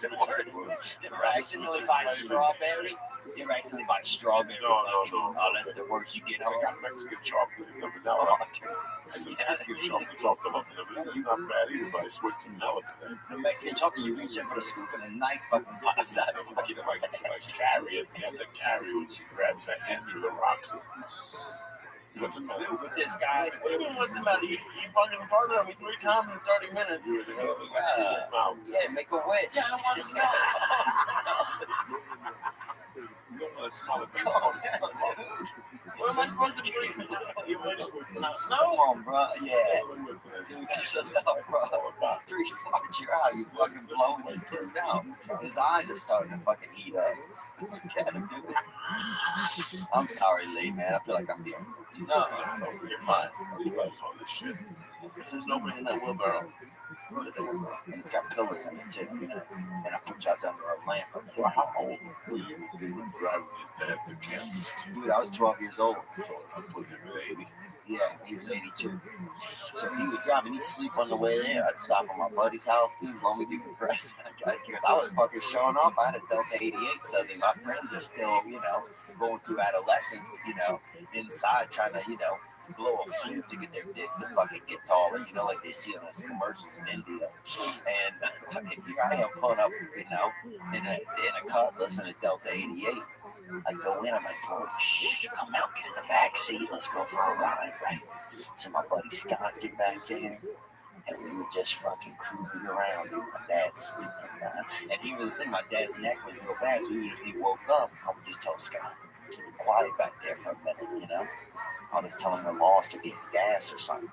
C: You're accidentally by strawberry. You're accidentally by strawberry.
B: No.
C: Oh, that's the worst you get
B: I
C: home.
B: got Mexican chocolate and the vanilla. And the Mexican chocolate chopped them up. And the vanilla is not bad either, but I switched to vanilla today.
C: The Mexican chocolate, you reach in for the scoop and a knife fucking pops out.
B: I carry it. And the carry when she grabs that end through the rocks. What's the matter
C: with this guy?
D: What do you mean, what's the matter? You fucking farted on me 3 times in 30 minutes.
C: Yeah, make a wish.
D: Yeah, I want to go.
B: You don't want to smell it.
D: What am I supposed to do?
C: Come on, bro. Yeah. Dude, that's enough, bro. 3 farts, you're out. You fucking blowing this kid down. His eyes are starting to fucking heat up. I'm sorry, Lee, man. I feel like I'm being rude.
D: No, you're fine.
B: All this shit.
D: If there's nobody in that wheelbarrow,
C: And it's got pillars in it, too. And I put you out under a lamp.
B: So how old were you when you were driving your dad to campus?
C: Dude, I was 12 years old.
B: So I put him at 80.
C: Yeah, he was 82. So he was driving, he'd sleep on the way there. I'd stop at my buddy's house, dude, as long as he could press. Because I was fucking showing off. I had a Delta 88, so my friends are still, going through adolescence, inside trying to, blow a flute to get their dick to fucking get taller, like they see in those commercials in India. And here I am pulling up, in a Cutlass in a Delta 88. I go in, I'm like, bro, shh, come out, get in the back seat, let's go for a ride, right? So my buddy Scott get back there. and we would just fucking cruise around. Dude. My dad's sleeping around. And he was the thing, my dad's neck was real bad, so even if he woke up, I would just tell Scott, keep it quiet back there for a minute, you know? I was telling her lost or getting gas or something.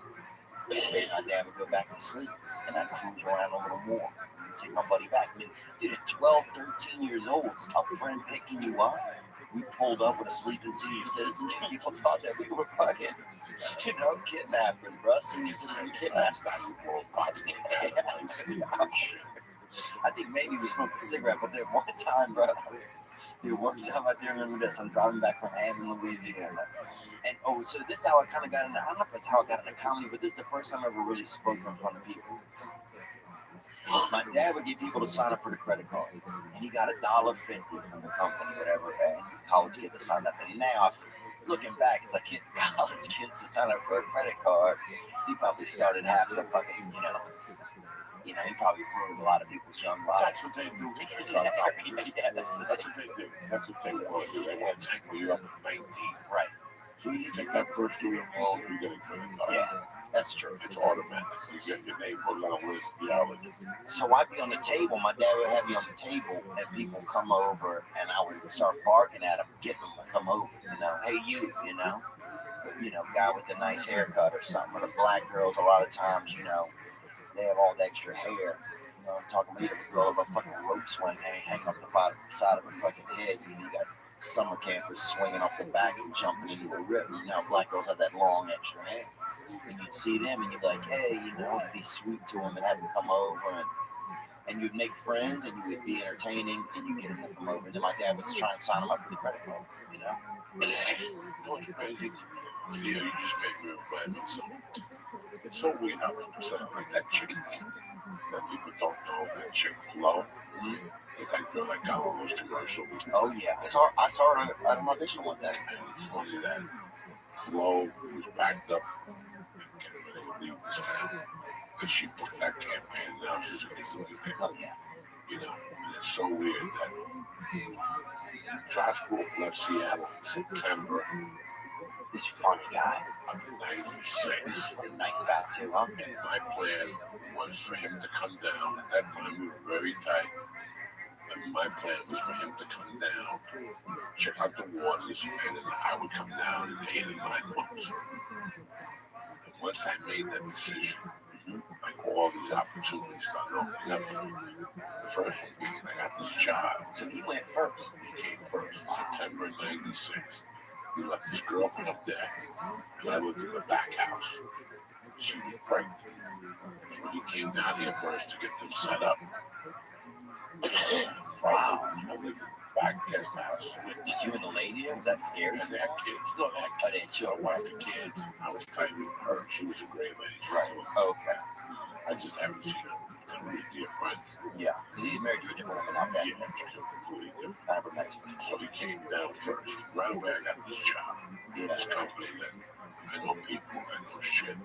C: And then my dad would go back to sleep, and I'd cruise around a little more. Take my buddy back. I mean, dude, at 12, 13 years old, a friend picking you up. We pulled up with a sleeping senior citizen. People thought that we were fucking, you know, kidnappers, bro. Senior citizen kidnappers.
B: That's the world party.
C: I think maybe we smoked a cigarette, but there one time, bro. Dude, one time I do remember this. I'm driving back from Hammond, Louisiana. And so this is how I kind of got into, I don't know if it's how I got into comedy, but this is the first time I ever really spoke in front of people. My dad would get people to sign up for the credit cards, and he got $1.50 from the company, whatever, and college kid to sign up. And now, looking back, it's like getting college kids to sign up for a credit card. He probably started half of the fucking, he probably ruined a lot of people's young lives.
B: That's what they do. That's what they do. That's what they want to do. They want to take you up at 19.
C: Right.
B: As soon as you take that first student loan, you get a credit card.
C: Yeah, that's true.
B: It's automatic. You get your name goes on a list. You're eligible.
C: So I'd be on the table. My dad would have me on the table, and people come over, and I would start barking at them, getting them to come over. Hey you, guy with the nice haircut or something. Or the black girls, a lot of times, they have all the extra hair. I'm talking about a girl with a fucking rope swing hanging up the side of her fucking head. You got summer campers swinging off the back and jumping into the river. Black girls have that long extra hair. And you'd see them and you'd be like, hey, be sweet to them and have them come over. And you'd make friends and you would be entertaining and you get them to come over. And then my dad would try and sign them up for the credit card,
B: You know what's crazy? You just made me remind me of something. It's so weird how people say like that chicken that people don't know, that chick Flo. Mm-hmm. That girl that got all those commercials.
C: Oh yeah, I saw her at an audition one day.
B: And it's funny that Flo was backed up and getting ready to leave this town, and she booked that campaign. Now she's a gazillionaire.
C: Oh yeah.
B: And it's so weird that Josh Wolf left Seattle in September.
C: He's a funny guy.
B: I'm 96.
C: Nice guy too, huh?
B: And my plan was for him to come down. At that time, we were very tight. And my plan was for him to come down, check out the waters, and then I would come down in 8 and 9 months. And once I made that decision, like all these opportunities started opening up for me. The first one being I got this job.
C: So he went first.
B: He came first in September of 96. He left his girlfriend up there, and I lived in the back house. She was pregnant. So he came down here first to get them set up. Wow. I lived in the back guest house.
C: Just you and the lady? Was that scary?
B: And they had kids. No, they had kids. So I watched the kids. I was tight with her. She was a great lady.
C: Right.
B: So, okay. I just haven't seen her. Really dear friends.
C: Yeah, because he's married to a different woman. I'm
B: completely different. So he came down first. Right away, I got this job. This company that I know people, I know shit.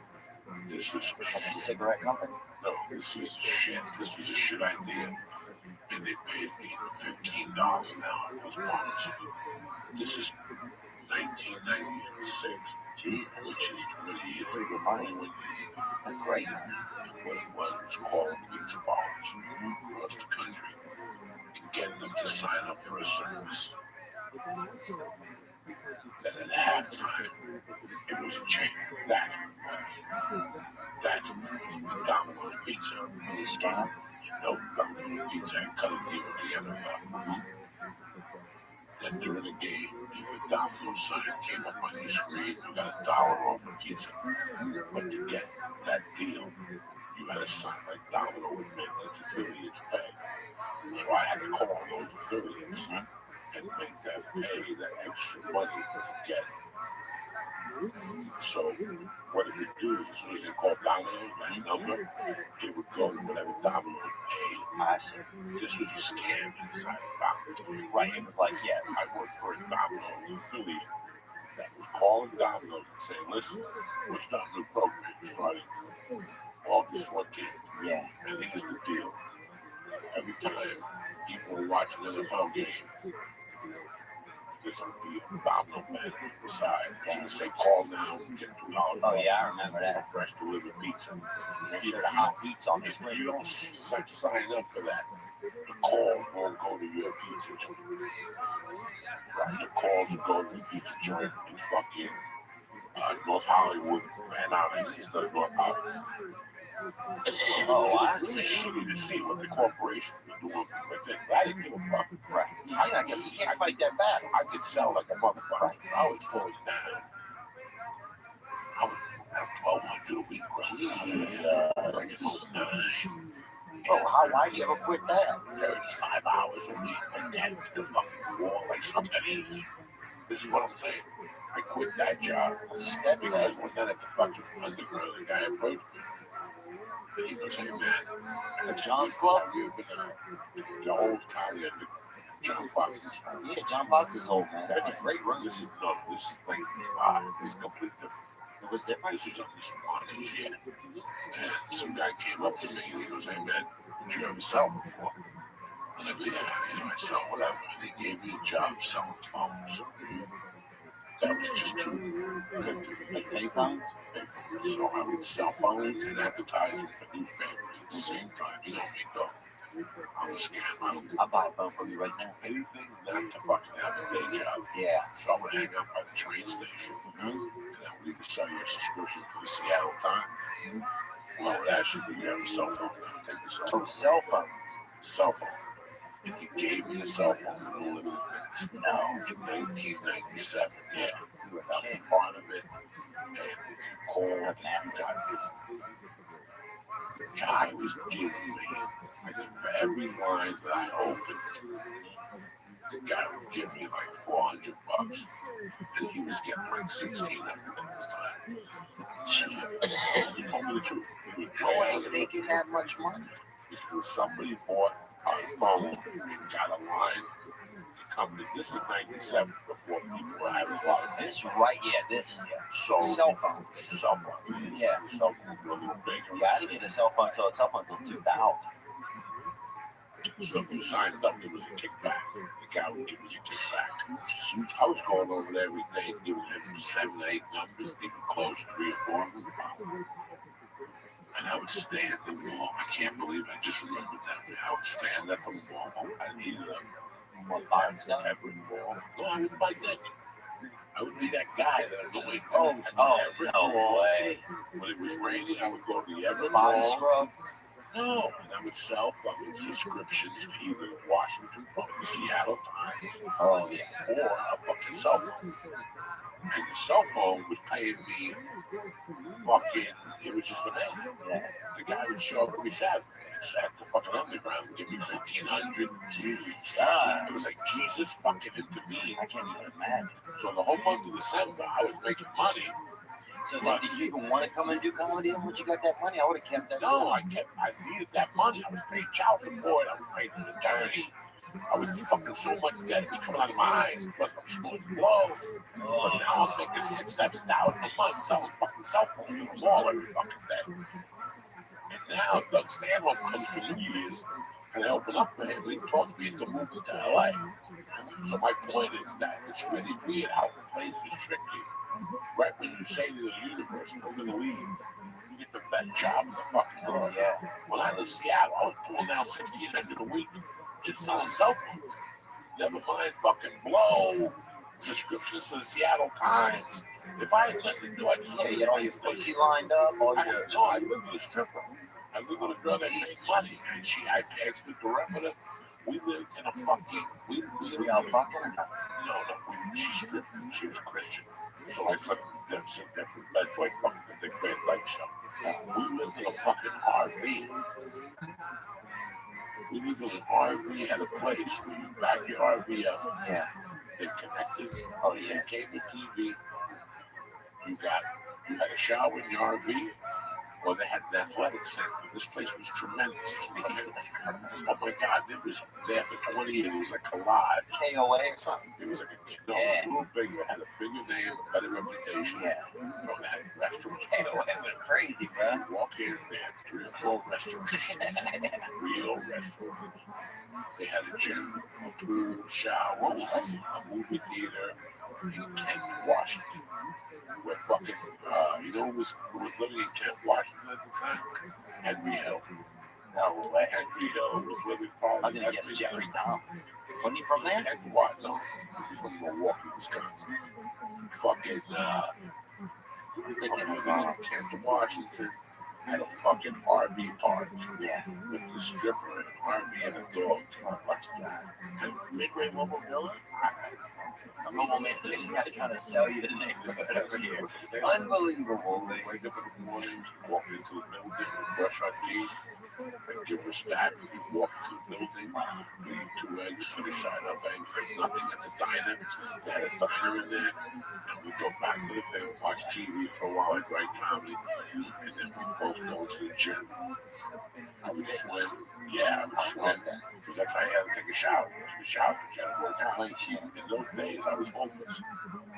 B: This is
C: like a cigarette company?
B: No, this is shit. This was a shit idea. And they paid me $15 an hour plus bonuses. This is 1996.
C: Jesus.
B: Which is 20 years
C: ago. Money. That's great.
B: What it was called pizza bars across the country and get them to sign up for a service. Then at halftime, it was a chain. That's what it was. That's what it was. Domino's Pizza.
C: Was it a scam?
B: No, Domino's Pizza had cut a deal with the NFL. Then during the game, if a Domino's sign came up on your screen, you got $1 off a pizza. But to get that deal, you had to sign like Domino would make its affiliates pay. So I had to call those affiliates and make them pay that extra money to get. So what it would do is as soon as they called Domino's, that number, it would go to whatever Domino's paid.
C: I see.
B: This was a scam inside of Domino's.
C: Right, it was like, yeah,
B: I worked for a Domino's affiliate that was calling Domino's and saying, listen, we're starting a new program starting August 14th.
C: Yeah.
B: And here's the deal. Every time people will watch an NFL game, there's going to be a domino man on the side. It's going to say, call now, get $2.
C: Oh yeah, I remember that.
B: Fresh delivered pizza.
C: They should have hot pizza on the
B: If
C: street.
B: you don't sign up for that, the calls won't go to your pizza joint. Right? The calls will go to the pizza joint in fucking North Hollywood, man. He's the North Hollywood.
C: Oh, I
B: It's really
C: see.
B: shitty to see what the corporation was doing from within. I didn't give a fuck.
C: Right. You can't fight that battle.
B: I could sell like a motherfucker. I was pulling down. I was pulling down 1,200 a week, bro. Bringing home 9.
C: Bro, why do you ever quit that?
B: 35 hours a week, like that, the fucking floor, like something easy. This is what I'm saying. I quit that job because we're not at the fucking underground. The guy approached me. And he goes, hey man,
C: The John's Club?
B: You've been the old Cali underground. John Fox's home.
C: Yeah, John Fox's home, man. That's a great room.
B: This is 95. This is completely different.
C: It was different.
B: This is on the Swanage, yeah. And some guy came up to me and he goes, hey man, did you ever sell before? And I go, yeah, I sell whatever. And he gave me a job selling phones. That was just too good to be true.
C: Pay phones?
B: So I would sell phones and advertising for newspapers at the same time. You know me, though. I'm a scam.
C: I'll buy a phone from you right now.
B: Anything not to fucking have a day job.
C: Yeah.
B: So I would hang out by the train station. And I would either sell you a subscription for the Seattle Times. Well, I would ask you, do you have a cell phone? Take the cell phone.
C: Oh, cell phones.
B: Cell phone. And you gave me a cell phone with unlimited minutes. No, in 1997. Yeah.
C: You were
B: That was
C: king.
B: part of it. And if you called, you got the guy was giving me, I think for every line that I opened, the guy would give me like $400. And he was getting like $1,600 at this time. He told me the truth. He was
C: How are you making that much money?
B: because somebody bought a phone and got a line. This is 97 before people were having a lot of
C: This right, yeah, this, yeah.
B: So
C: Cell phones.
B: Cell phones.
C: Yeah.
B: Cell phones were a little bigger.
C: Yeah, I didn't get a cell phone until 2000.
B: So if you signed up, there was a kickback. The guy would give me a kickback.
C: It's huge.
B: I was going over there every day and giving him 7, 8 numbers, even close 3 or 4 of them. And I would stand at the mall. I can't believe I just remembered that. I would stand at the mall. I'd either buy stuff every mall. No, I would buy dick. I would be that guy that I'd go in.
C: No way.
B: When it was raining, I would go to the every
C: Body
B: mall.
C: scrub?
B: No, and I would sell fucking subscriptions to either the Washington Post, the Seattle Times,
C: Oh, yeah.
B: or a fucking cell phone. And the cell phone was paying me fucking, it was just amazing.
C: Yeah.
B: The guy would show up every Saturday at the fucking underground and give me $1,500.
C: Jesus.
B: It was like Jesus fucking intervened.
C: I can't even imagine.
B: So the whole month of December, I was making money.
C: So then, did you even want to come and do comedy? And once you got that money, I would have kept that.
B: No, I needed that money. I was paying child support. I was paying an attorney. I was fucking so much debt. It was coming out of my eyes. Plus, I'm smoking blow. But now I'm making $6,000, $7,000 a month selling fucking cell phones in the mall every fucking day. And now Doug Stanhope comes for New Year's, and I open up for him. And he talks me into moving to LA. So my point is that it's really weird how the place is tricky. Right when you say to the universe, I'm going to leave, you get the best job in the fucking world.
C: Yeah.
B: When I lived in Seattle, I was pulling down $1,600 a week just selling cell phones. Never mind fucking blow, subscriptions to the Seattle Times. If I had nothing to do, I'd just
C: Yeah, you get all your pussy lined up.
B: I lived with a stripper. I lived with a girl that made money, and I passed the perimeter. We lived in a fucking. We
C: y'all fucking or not?
B: No. She stripped. She was Christian. So I slept with them some different beds, like fucking the Dick Van Dyke show. We lived in a fucking RV. We lived in an RV, had a place where you back your RV up.
C: Yeah.
B: They connected.
C: Oh, yeah.
B: Cable TV. You had a shower in your RV. Or they had an athletic center. This place was tremendous. Oh my God, it was there for 20 years. It was like a lodge.
C: KOA or something?
B: It was like a little bigger. It had a bigger name, a better reputation.
C: Yeah.
B: Bro, they had restaurants.
C: KOA went crazy, bro.
B: Walk in, they had 3 or 4 restaurants. Real restaurants. They had a gym, a pool, shower, a movie theater in Kent, Washington. Where fucking, who was living in Kent, Washington at the time? Henry Hill. No way. Henry Hill was living probably.
C: I was going to guess Jeffrey Dahmer. Wasn't he from there?
B: Kent, what? No. He's from Milwaukee, Wisconsin. Fucking, Kent, Washington had a fucking RV park.
C: Yeah.
B: With the stripper and an RV and a dog.
C: What a lucky guy.
B: And
D: Midway Mobile Villas?
C: A mobile man, he's got to kind of sell you the neighborhood over here. Unbelievable.
B: They wake up in the mornings, walk into the building, brush our teeth, and give her a stack. We walk into the building, we eat 2 eggs, sunny side up eggs, like nothing at the diner. They had a diner in there, and we go back to the thing, watch TV for a while at Right Tommy, and then we both go to the gym. I would swim. Yeah, I would swim. Because that's how you had to take a shower. You took a shower because you had to work out. In those days, I was homeless.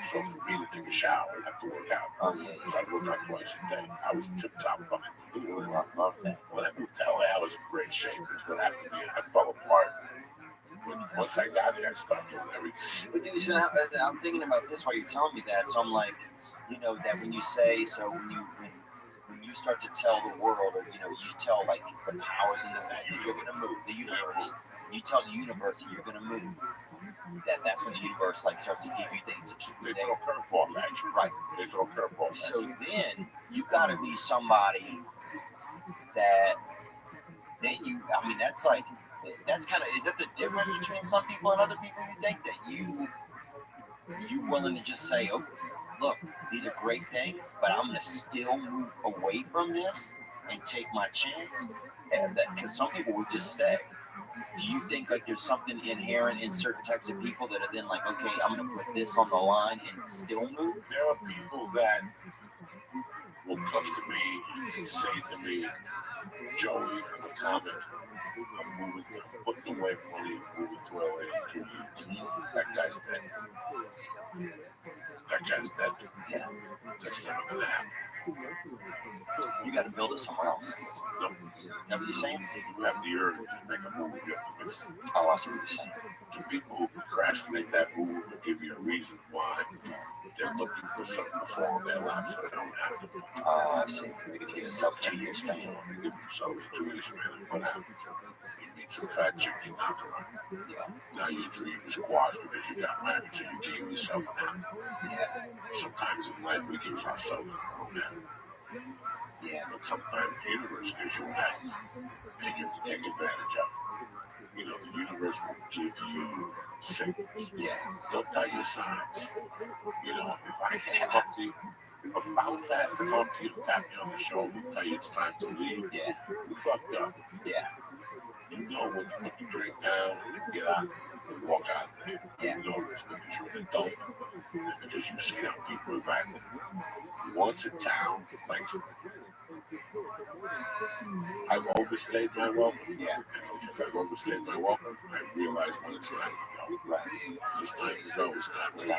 B: So for me to take a shower, I'd have to work out.
C: Oh, yeah.
B: So I'd work out twice a day. I was tip-top fucking blue.
C: I love that.
B: When I moved to LA, I was in great shape. That's what happened to me. I fell apart. But once I got there, I stopped doing everything.
C: But dude, I'm thinking about this while you're telling me that. So I'm like, that when you say, so when you start to tell the world, or you tell like the powers in the back that you're gonna move, the universe. You tell the universe that you're gonna move. That's when the universe like starts to give you things to keep you there.
B: They throw curveballs at you.
C: Right.
B: They throw curveballs.
C: So then you gotta be somebody that you. I mean, that's kind of. Is that the difference between some people and other people? You think that you willing to just say, okay, look, these are great things, but I'm gonna still move away from this and take my chance, and because some people would just stay. Do you think like there's something inherent in certain types of people that are then like, okay, I'm gonna put this on the line and still move?
B: There are people that will come to me and say to me, Joey, I'm a comic. I'm moving, I'm putting away money and moving to LA in 2 years. That guy's dead. That guy's dead.
C: Yeah.
B: That's never gonna happen.
C: You got to build it somewhere else.
B: No.
C: Is that what you're saying?
B: You have the urge to make a move. You have to make it.
C: Oh, I see what you're saying.
B: The people who procrastinate that move will give you a reason why they're looking for something to fall in their lap so they don't have to.
C: I see. They're going to give themselves a 2-year span.
B: They give themselves a 2-year span. And what happens? You meet some fat chick, you knock her up.
C: Yeah.
B: Now your dream is quashed because you got married, so you gave yourself an out.
C: Yeah.
B: Sometimes in life we give ourselves our own out.
C: Yeah.
B: But sometimes the universe gives you an out, and you have to take advantage of it. The universe will give you signals.
C: Yeah.
B: They'll tell you signs. If I came up to you, if a bounce has to come to you, tap me on the shoulder, tell you it's time to leave,
C: Yeah.
B: you fucked up.
C: Yeah.
B: You know when to put the drink down and get out and walk out there.
C: Yeah.
B: You know this because you're an adult. And because you've seen how people have acted. Once in town, like, I've overstayed my welcome.
C: Yeah.
B: And because I've overstayed my welcome, I realize when it's time to go.
C: Right.
B: It's time to go. It's time to go.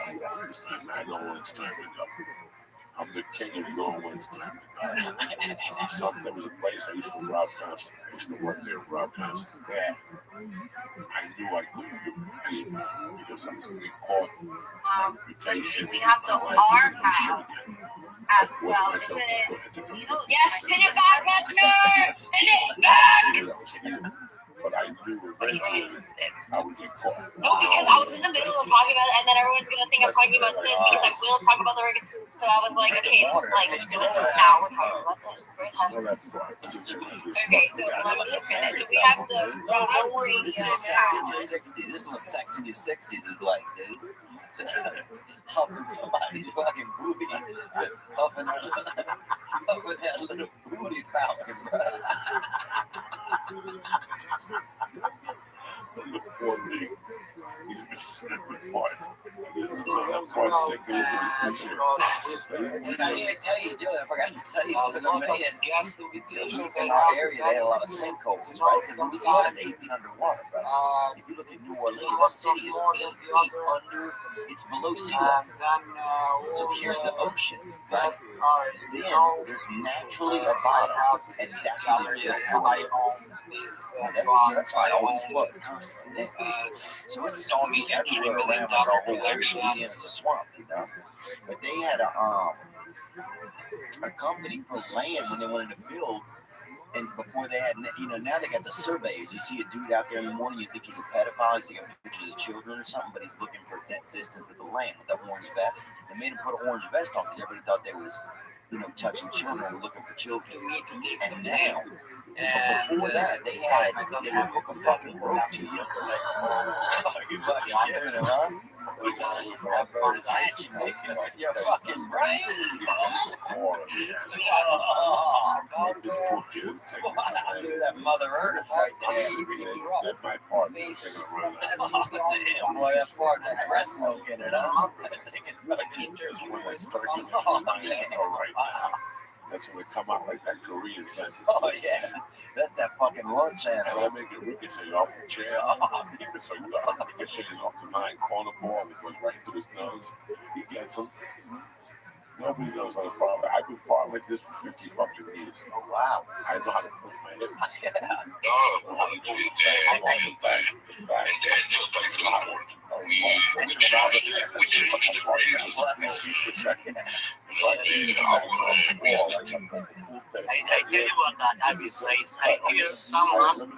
B: It's time. I know when it's time to go. I'm the king of knowing when it's time to go. There was a place I used to rob constantly. I used to work there and rob constantly. Yeah. I knew I couldn't give them any more because I was going to get caught. My reputation.
E: We have the archive as well. Yes, pin it back, Hudson! Pin it back!
B: But I knew eventually I would get caught.
E: No, because I was in the middle of talking about it, and then everyone's going to think I'm talking about this because I will talk about the regular. So I was like, okay, this is like, now we're talking about this. Okay, so let me finish. We have the robbery.
C: This is Sex in Your 60s. This is what Sex in Your 60s is like, dude. Huffing somebody's fucking booty. Huffing that little booty falcon, bro.
B: The poor me. He's been sniffing farts. That fart sick into his t-shirt.
C: didn't even tell you, Joe. I forgot to tell you. So the man, in our area, they had a lot of sinkholes, right? Because Louisiana's 8 feet underwater, brother. If you look at New Orleans, that city is 8 feet under. It's below sea level. So here's the ocean, right? Then there's naturally a bottom, and that's where they built that's why it always floods constantly. So it's soggy everywhere around. Like our whole area, Louisiana's a swamp, you know. But they had a company for land when they wanted to build. And before they had, now they got the surveys. You see a dude out there in the morning, you think he's a pedophile, he's taking pictures of children or something, but he's looking for distance with the land with that orange vest. They made him put an orange vest on because everybody thought they was, touching children or looking for children. And now, but before that, they would hook a fucking rope to you. You fucking giving it up. So that bird is hatching, you're fucking brain.
B: This poor kid is taking
C: Dude, that Mother Earth right there.
B: that my fart is taking a run.
C: Damn, boy, that fart's like breast milk in it, huh? I think it's fucking
B: It's percolating all right now. That's when we come out like that Korean sentence.
C: Oh, yeah. That's that fucking lunch
B: And
C: animal.
B: I make it ricochet off the chair. So ricochets off the 9-corner ball and it goes right through his nose. He gets him. Nobody knows how to farm. I've been farming like this for 50 fucking years.
C: Oh, wow.
B: I know how to put my hips.
C: Yeah.
B: I'm on the back.
E: I tell you what, that is nice. I hear someone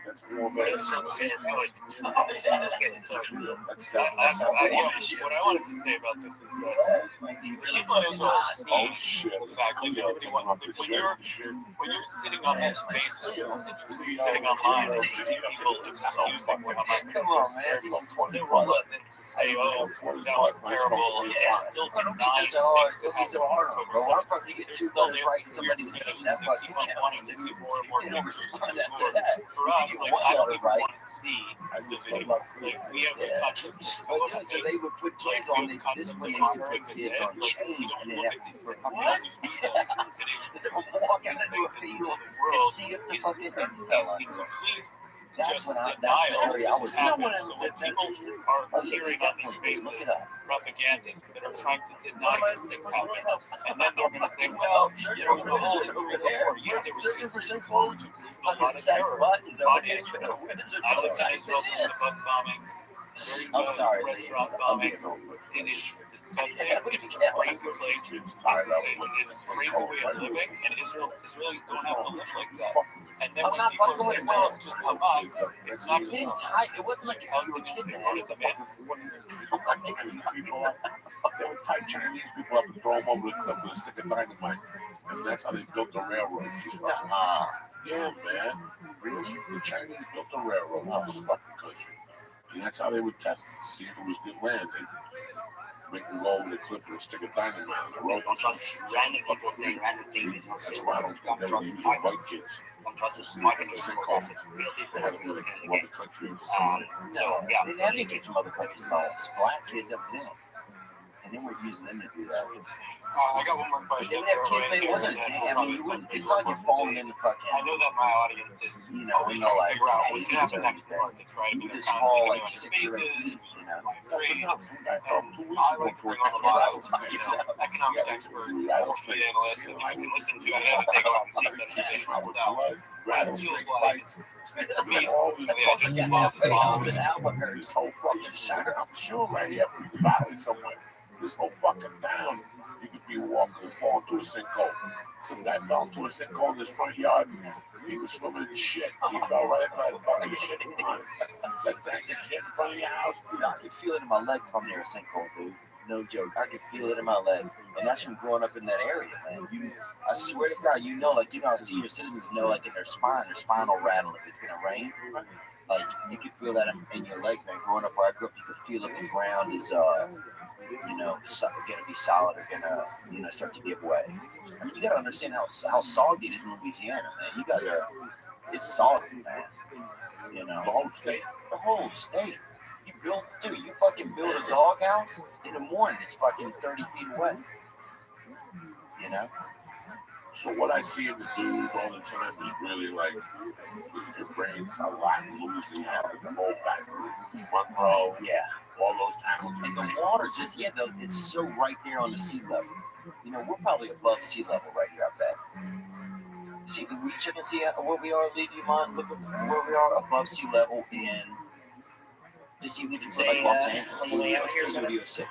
B: That's more
E: some say good.
F: What I wanted to say about this is that you really want to see
B: oh shit.
F: the fact that everyone, when you're sitting on this space and you're sitting online and you see people using what I'm
C: Come on, man. It's about 24.
F: reluctant to say, oh, that was terrible.
C: Don't be such a hard. Don't be so hard on them, bro. I'm probably get 2 letters right and somebody's getting that fucking counts, dude. They don't respond after that.
F: For us,
C: If you
F: like,
C: get 1
F: I don't
C: letter
F: even
C: right.
F: want to see the video. Like, we have to touch it.
C: But dude, so they would put kids on the, this one they used to put kids on chains and they'd have to for puppets. They'd walk out into a field and see if the fucking eggs fell on them. That's the area I was in.
F: People are hearing on these spaces
C: Look it up.
F: propagandists that are trying to deny these things happen. And then they're going to say, well, you know, the whole
C: over there.
F: yeah, they were
C: Searching for sinkholes. Fucking set buttons over there. Wizard
F: out of the
C: type
F: Israel,
C: it in.
F: the bus bombings,
C: I'm sorry,
F: restaurant
C: I'm
F: bombings.
C: being over.
F: It is disgusting.
C: Yeah, we
F: It's a
C: can't
F: crazy place. It is a crazy way of living, and Israelis don't have to live like that. And then
C: I'm
F: when
C: not
F: people
C: fucking
F: say,
C: with
F: well,
C: it,
F: it's just come up, it's not
C: You
F: just
C: didn't tie. It wasn't like you were kidnapped.
B: They would tie Chinese people up and throw them over the cliff with a stick of dynamite. And that's how they built the railroads. Yeah, man. Really? The Chinese built the railroads in this fucking country. And that's how they would test it to see if it was good land. They make them go over the cliff with a stick of dynamite on the road.
G: Don't trust random people saying random things.
B: That's why I don't think they would use white kids.
G: Don't trust
B: To see
G: marketing
B: the
G: people.
B: sinkholes.
G: Real
B: They
G: people
B: had
G: are
B: to
G: real
B: live
G: skin in
B: in
G: the
B: other
G: game.
B: countries.
G: So yeah.
C: They didn't have any kids from other countries involved. Black kids that was in it. And they were using them to do that.
F: I got one more question.
C: They would have kids, but it wasn't a day. I mean, you wouldn't, it's not like you're falling into fucking,
F: I know that my audience is
C: you know, in the like
F: figure out what's
C: 80s or
F: happening next
C: anything.
F: market, right?
C: You just fall like 6 or 8 feet, you know.
B: That's enough.
F: I like to bring on a lot of economic experts, market analysts, and I can listen to it and they go out and see that information myself.
B: Rattlesnake bites. This whole fucking center, I'm sure right here in the valley somewhere. This whole fucking town, you could be walking and fall into a sinkhole. Some guy fell into a sinkhole in his front yard. He was swimming in shit. He fell right into that fucking shit pond. That tank of shit in front of your house.
C: Dude, I can feel it in my legs if I'm near a sinkhole, dude. No joke. I can feel it in my legs. And that's from growing up in that area, man. I swear to God, you know, like, you know how senior citizens know, like, in their spine will rattle if it's going to rain. Like, you can feel that in your legs, man. Growing up where I grew up, you can feel if the ground is, you know, going to be solid or going to, you know, start to give way. I mean, you got to understand how soggy it is in Louisiana, man. You guys it's soggy, man. You know,
B: The whole state.
C: The whole state. You Dude, you fucking build a doghouse in the morning, it's fucking 30 feet away. You know?
B: So what I see in the news all the time is really like it rains a lot. Louisiana has the whole back. Monroe,
C: Yeah.
B: all those towns.
C: And the water just, it's so right there on the sea level. You know, we're probably above sea level right here, I bet. See, we check and see where we are, leave you mind, look at where we are above sea level in, just even if you say like Los Angeles, Studio City.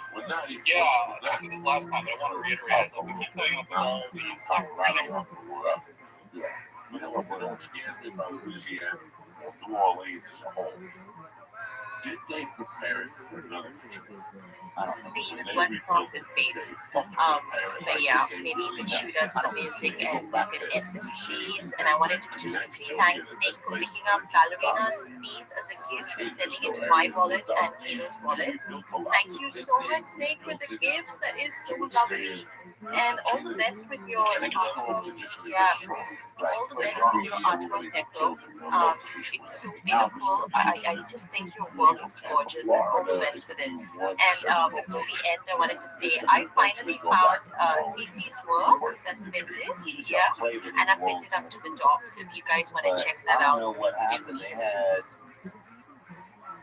F: Yeah, I seen this last time, but I want to reiterate it. We keep coming up with all these like running.
B: Yeah. You know what scares me about Louisiana, New Orleans as a whole? Did they prepare it for another country?
C: I don't know.
E: The flex off his face. But yeah, maybe you can shoot us some music and we can end the series. And I wanted to just quickly thank Snake for picking up Ballerina's piece as a gift and sending it to my wallet and Kino's wallet. Thank you so much, Snake, for the gifts. That is so lovely. And all the best with your artwork. Yeah, all the best with your artwork, Deco. It's so beautiful. I just think your work is gorgeous, and all the best with it. And before we end, I wanted to say I finally found CC's work that's minted. Yeah, and I pinned it up to the top. So if you guys want to check that out,
C: I don't know what happened.
B: I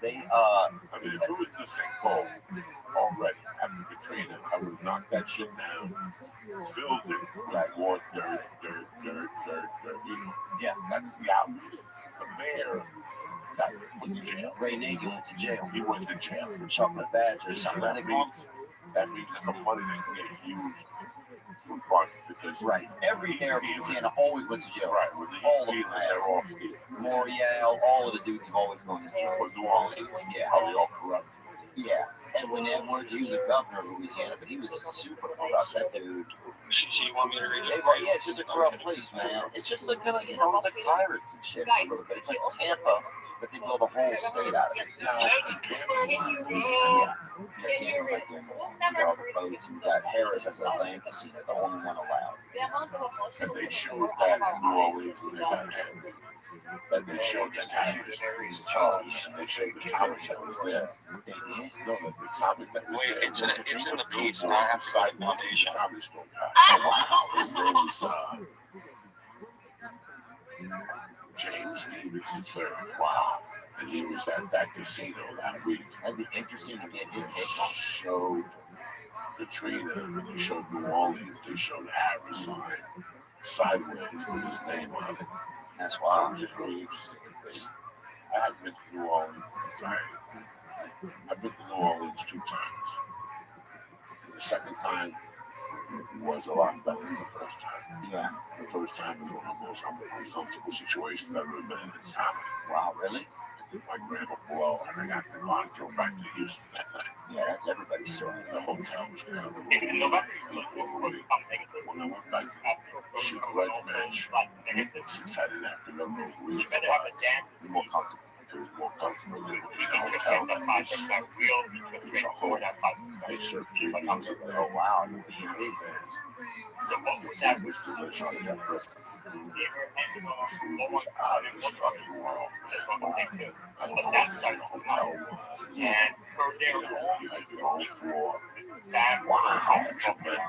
B: mean, if it was the sinkhole already after Katrina, I would have knocked that shit down, filled it with more dirt.
C: Yeah,
B: that's the obvious. The mayor got put in jail.
C: Ray Nagin went to jail.
B: He went to jail
C: for chocolate badgers.
B: So that means that the money that get used for funds because
C: every mayor of Louisiana always went to jail.
B: Right, when they steal, they're all stealing.
C: Morial, all of the dudes have always gone to jail.
B: For New Orleans, how they all corrupt.
C: Yeah, and when Edwards, he was a governor of Louisiana, but he was super corrupt. That dude.
F: So you want me to read it?
C: Yeah, it's just a corrupt place, man. It's just like kind of, it's like pirates and shit. It's a little bit. It's like Tampa, but they built a whole state out of it. Yeah, right there. You got all the boats, and you got Harris as a land casino, the only one allowed.
B: And they showed that in New Orleans when they got Henry. And they showed that Harris. And they showed the comic that was there.
C: They did?
B: No, the comic that was there.
F: It's in the piece, and I have to
B: side
F: foundation.
B: comedy store guy. His name was James Stevens III. Wow. And he was at that casino that week.
C: That'd be interesting to get his take on.
B: Showed Katrina, they showed New Orleans, they showed Harris sign sideways with his name on it.
C: That's wild.
B: So it was just really interesting. I have been to New Orleans since I've been to New Orleans 2 times. And the second time was a lot better than the first time.
C: Yeah.
B: The first time was one of the most uncomfortable situations I've ever been in comedy.
C: Wow, really?
B: My grandma blew, and I got the line drove back to Houston that night.
C: Yeah, that's everybody's story.
B: The hotel was kind of everybody. When I went back to shoot a ledge match, since I didn't have to know those weird spots,
C: You're more comfortable.
B: it was more comfortable than in a hotel. It was a whole, they served music there.
C: Oh, wow, you're being big.
B: The food was delicious. The food was out of this fucking world, man. I don't know what kind of hotel it was. You had the whole floor. Wow, tremendous.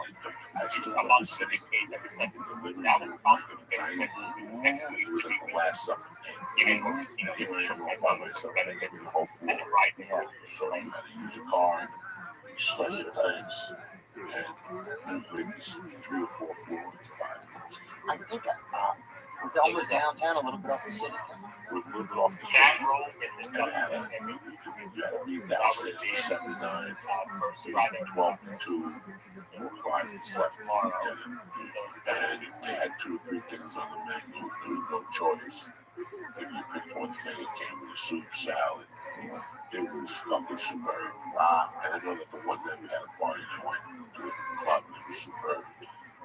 B: I stood up and sitting in the living room, in the dining room. It was like the last supper came. And here I am all by myself. They gave me the whole floor. So you had to use a card, press the things. And maybe 3 or 4 floors, 5.
C: I think it's almost downtown, a little bit off the city.
B: It was a little bit off the city. And you had to be downstairs at 79, 12 to 2, or 5 to 7 dinner. And they had 2 or 3 things on the menu. There was no choice. If you picked one thing, it came with a soup, salad. It was fucking superb.
C: Wow.
B: And I know that the one day we had a party and I went to a club and it was superb.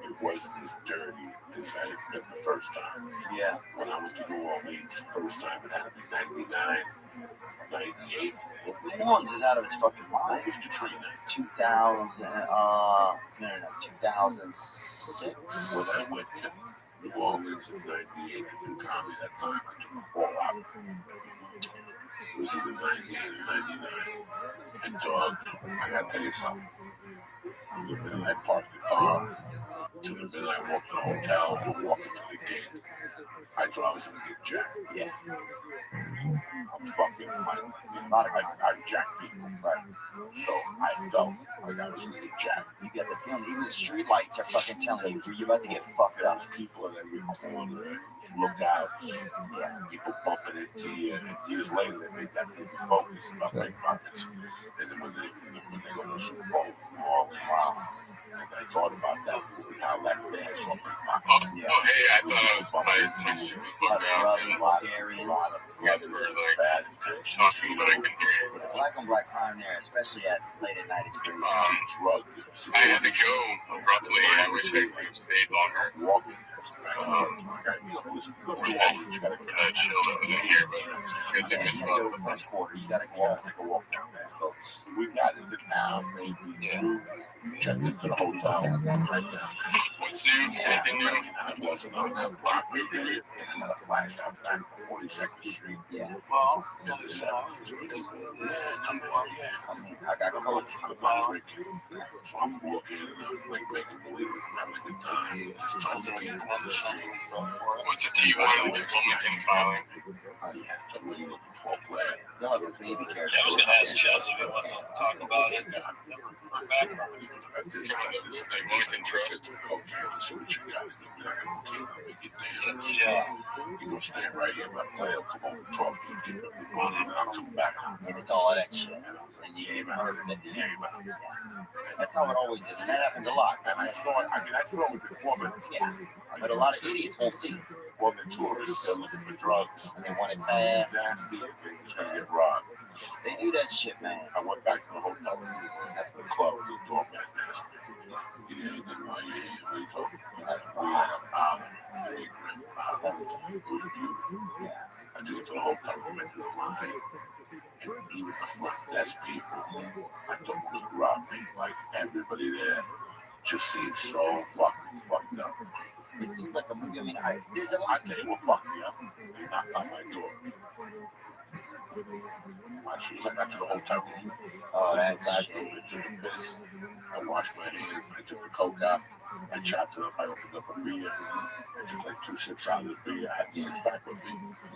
B: It wasn't as dirty as I had been the first time.
C: Yeah.
B: When I went to New Orleans the first time, it had to be 99, 98.
C: New Orleans is out of its fucking mind.
B: What was Katrina?
C: 2000, 2006.
B: When I went to New Orleans in 98 to do comedy that time, I took a fallout. It was either 98 or 99. And dog, I gotta tell you something. The minute I parked the car, to the minute I walked in the hotel, to walk into the gate, I thought I was gonna get jacked.
C: Yeah.
B: I'm fucking like, I jacked people, right? So I felt like I was gonna get jacked.
C: You get the feeling, even the street lights are fucking telling you you're about to get fucked up.
B: There's people at every corner, lookouts, people bumping into you. And years later, they made that movie Focus about pickpockets. And then when they go to the Super Bowl, wow. And I thought about that movie, how that dance on pickpockets.
F: Oh, hey, I thought I was my intention was
C: Bulgarians.
B: A lot of bad intentions.
F: but I can hear you.
C: Black on black crime there, especially at late at night. It's crazy.
B: Drug
F: I had to go abruptly. I wish I could have stayed longer.
B: walking. Listen,
F: For that chill that was in here, but because
C: Yeah,
F: it was
C: you gotta go to the first quarter. You gotta go.
B: walk down there. So we got into town, maybe checked into the hotel right down there.
F: what's new? Anything new?
B: I wasn't on that block. We did it. And I got a flash out back to 42nd Street.
C: Yeah.
D: Well,
B: In the 70s. Come in.
C: I got
B: Coach, I'm not drinking. So I'm walking and I'm like making believe I'm having a good time. There's tons of people on the street.
F: What's a T1 Wilmington filing?
B: Oh, yeah. So what are you looking for? Player.
C: They'll have a baby character.
H: Yeah, I was gonna ask Chelsea if you want to talk about it.
F: They Wilmington Trust.
H: Yeah.
B: You gonna stand right here, my player, come over and talk to you, give him the money, and I'll come back.
C: And it's all of that shit.
B: And I was like,
C: And you get murdered at the end. That's how it always is, and that happens a lot.
B: and I saw it, I saw it before, but
C: But a lot of idiots won't see it,
B: well, the tourists, they're looking for drugs,
C: and they want it fast.
B: nasty, and they're just gonna get robbed.
C: They do that shit, man.
B: I went back to the hotel room, that's the club, the doorman asked me, you didn't know, we told you, we had it was beautiful. I took it to the hotel room, into the line, and even the front desk people, I thought it was Rabbi, like everybody there just seemed so fucking fucked up.
C: It seems like a movie. I mean, there's a
B: I
C: lot.
B: tell you what fucked me up. They knocked on my door. As soon as I got to the hotel room,
C: Oh, that's
B: I
C: shit.
B: took a piss. I washed my hands. I took the coke out. I chopped it up. I opened up a beer. I took like 2 sips out of the beer. I had 6 back with me.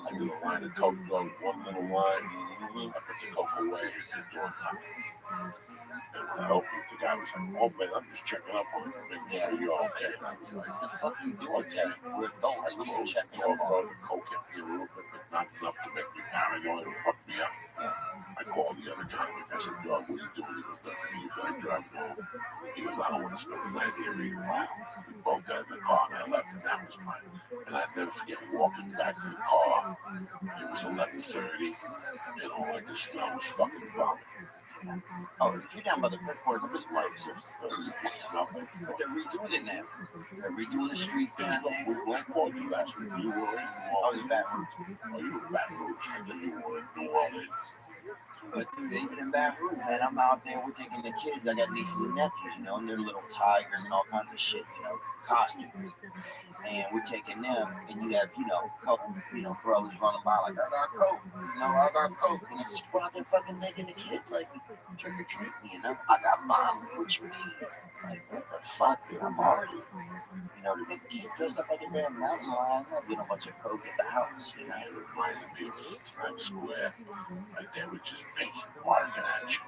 B: I did a line of coke, one little line. I put the coke away and the door knocked. And when I opened, the guy was like, "Oh man, I'm just checking up on you, making sure you're okay." And I was like,
C: What the fuck you doing?
B: "Okay."
C: We're adults. We can check
B: the
C: up on.
B: the coke hit me a little bit, but not enough to make me paranoid or fuck me up. I called the other guy and I said, "Dog, what are you doing?" He goes, "Nothing. You feel like driving home?" He goes, "I don't want to spend the night here either." Wow. We both got in the car and I left, and that was mine. And I'd never forget walking back to the car. It was 11:30, and all I could smell was fucking vomit.
C: Oh, if you're down by the first quarters, I'm just
B: It smelled like
C: But they're redoing it now. They're redoing the streets down there.
B: When I called you last week, you were in
C: Oh, you're Baton Rouge.
B: Oh, you were in Baton Rouge, and then you were in New Orleans.
C: But dude, even in Baton Rouge, man, I'm out there. We're taking the kids. I got nieces and nephews, you know, and they're little tigers and all kinds of shit, you know, costumes. And we're taking them, and you have, you know, a couple, you know, brothers running by like, I got coke, you know, I got coke. And it's just we're out there fucking taking the kids, like, trick or treating, you know. I got mom, what you need? Like, what the fuck, dude? I'm already, you know, to get the kids dressed up like a damn mountain lion, not getting a bunch of coke at the house, you know.
B: It reminded me of Times Square. Like they were just painting barking at you.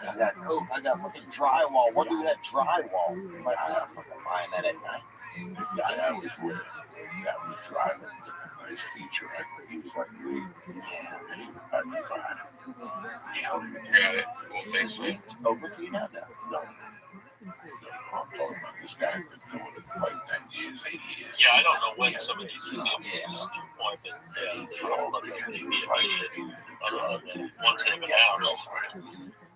C: I got coke, I got fucking drywall. What do that drywall? Like, I'm not fucking buying that at night.
B: The guy I was with, that was driving a nice feature. He was like leaving. Yeah, and he was back to drive.
F: Got it. Well, thanks, man.
C: Open for you now, now.
B: No. I'm talking about this guy who's been doing it for like 10 years, 8 years.
H: Yeah, I don't know when some of these people
C: Yeah.
H: just do point, but
B: And he
H: I
B: drove
H: don't know
B: and
H: if
B: he
H: they
B: was
H: be
B: like,
H: immediate.
B: he did
H: Other
B: drugs.
H: than one thing in the house.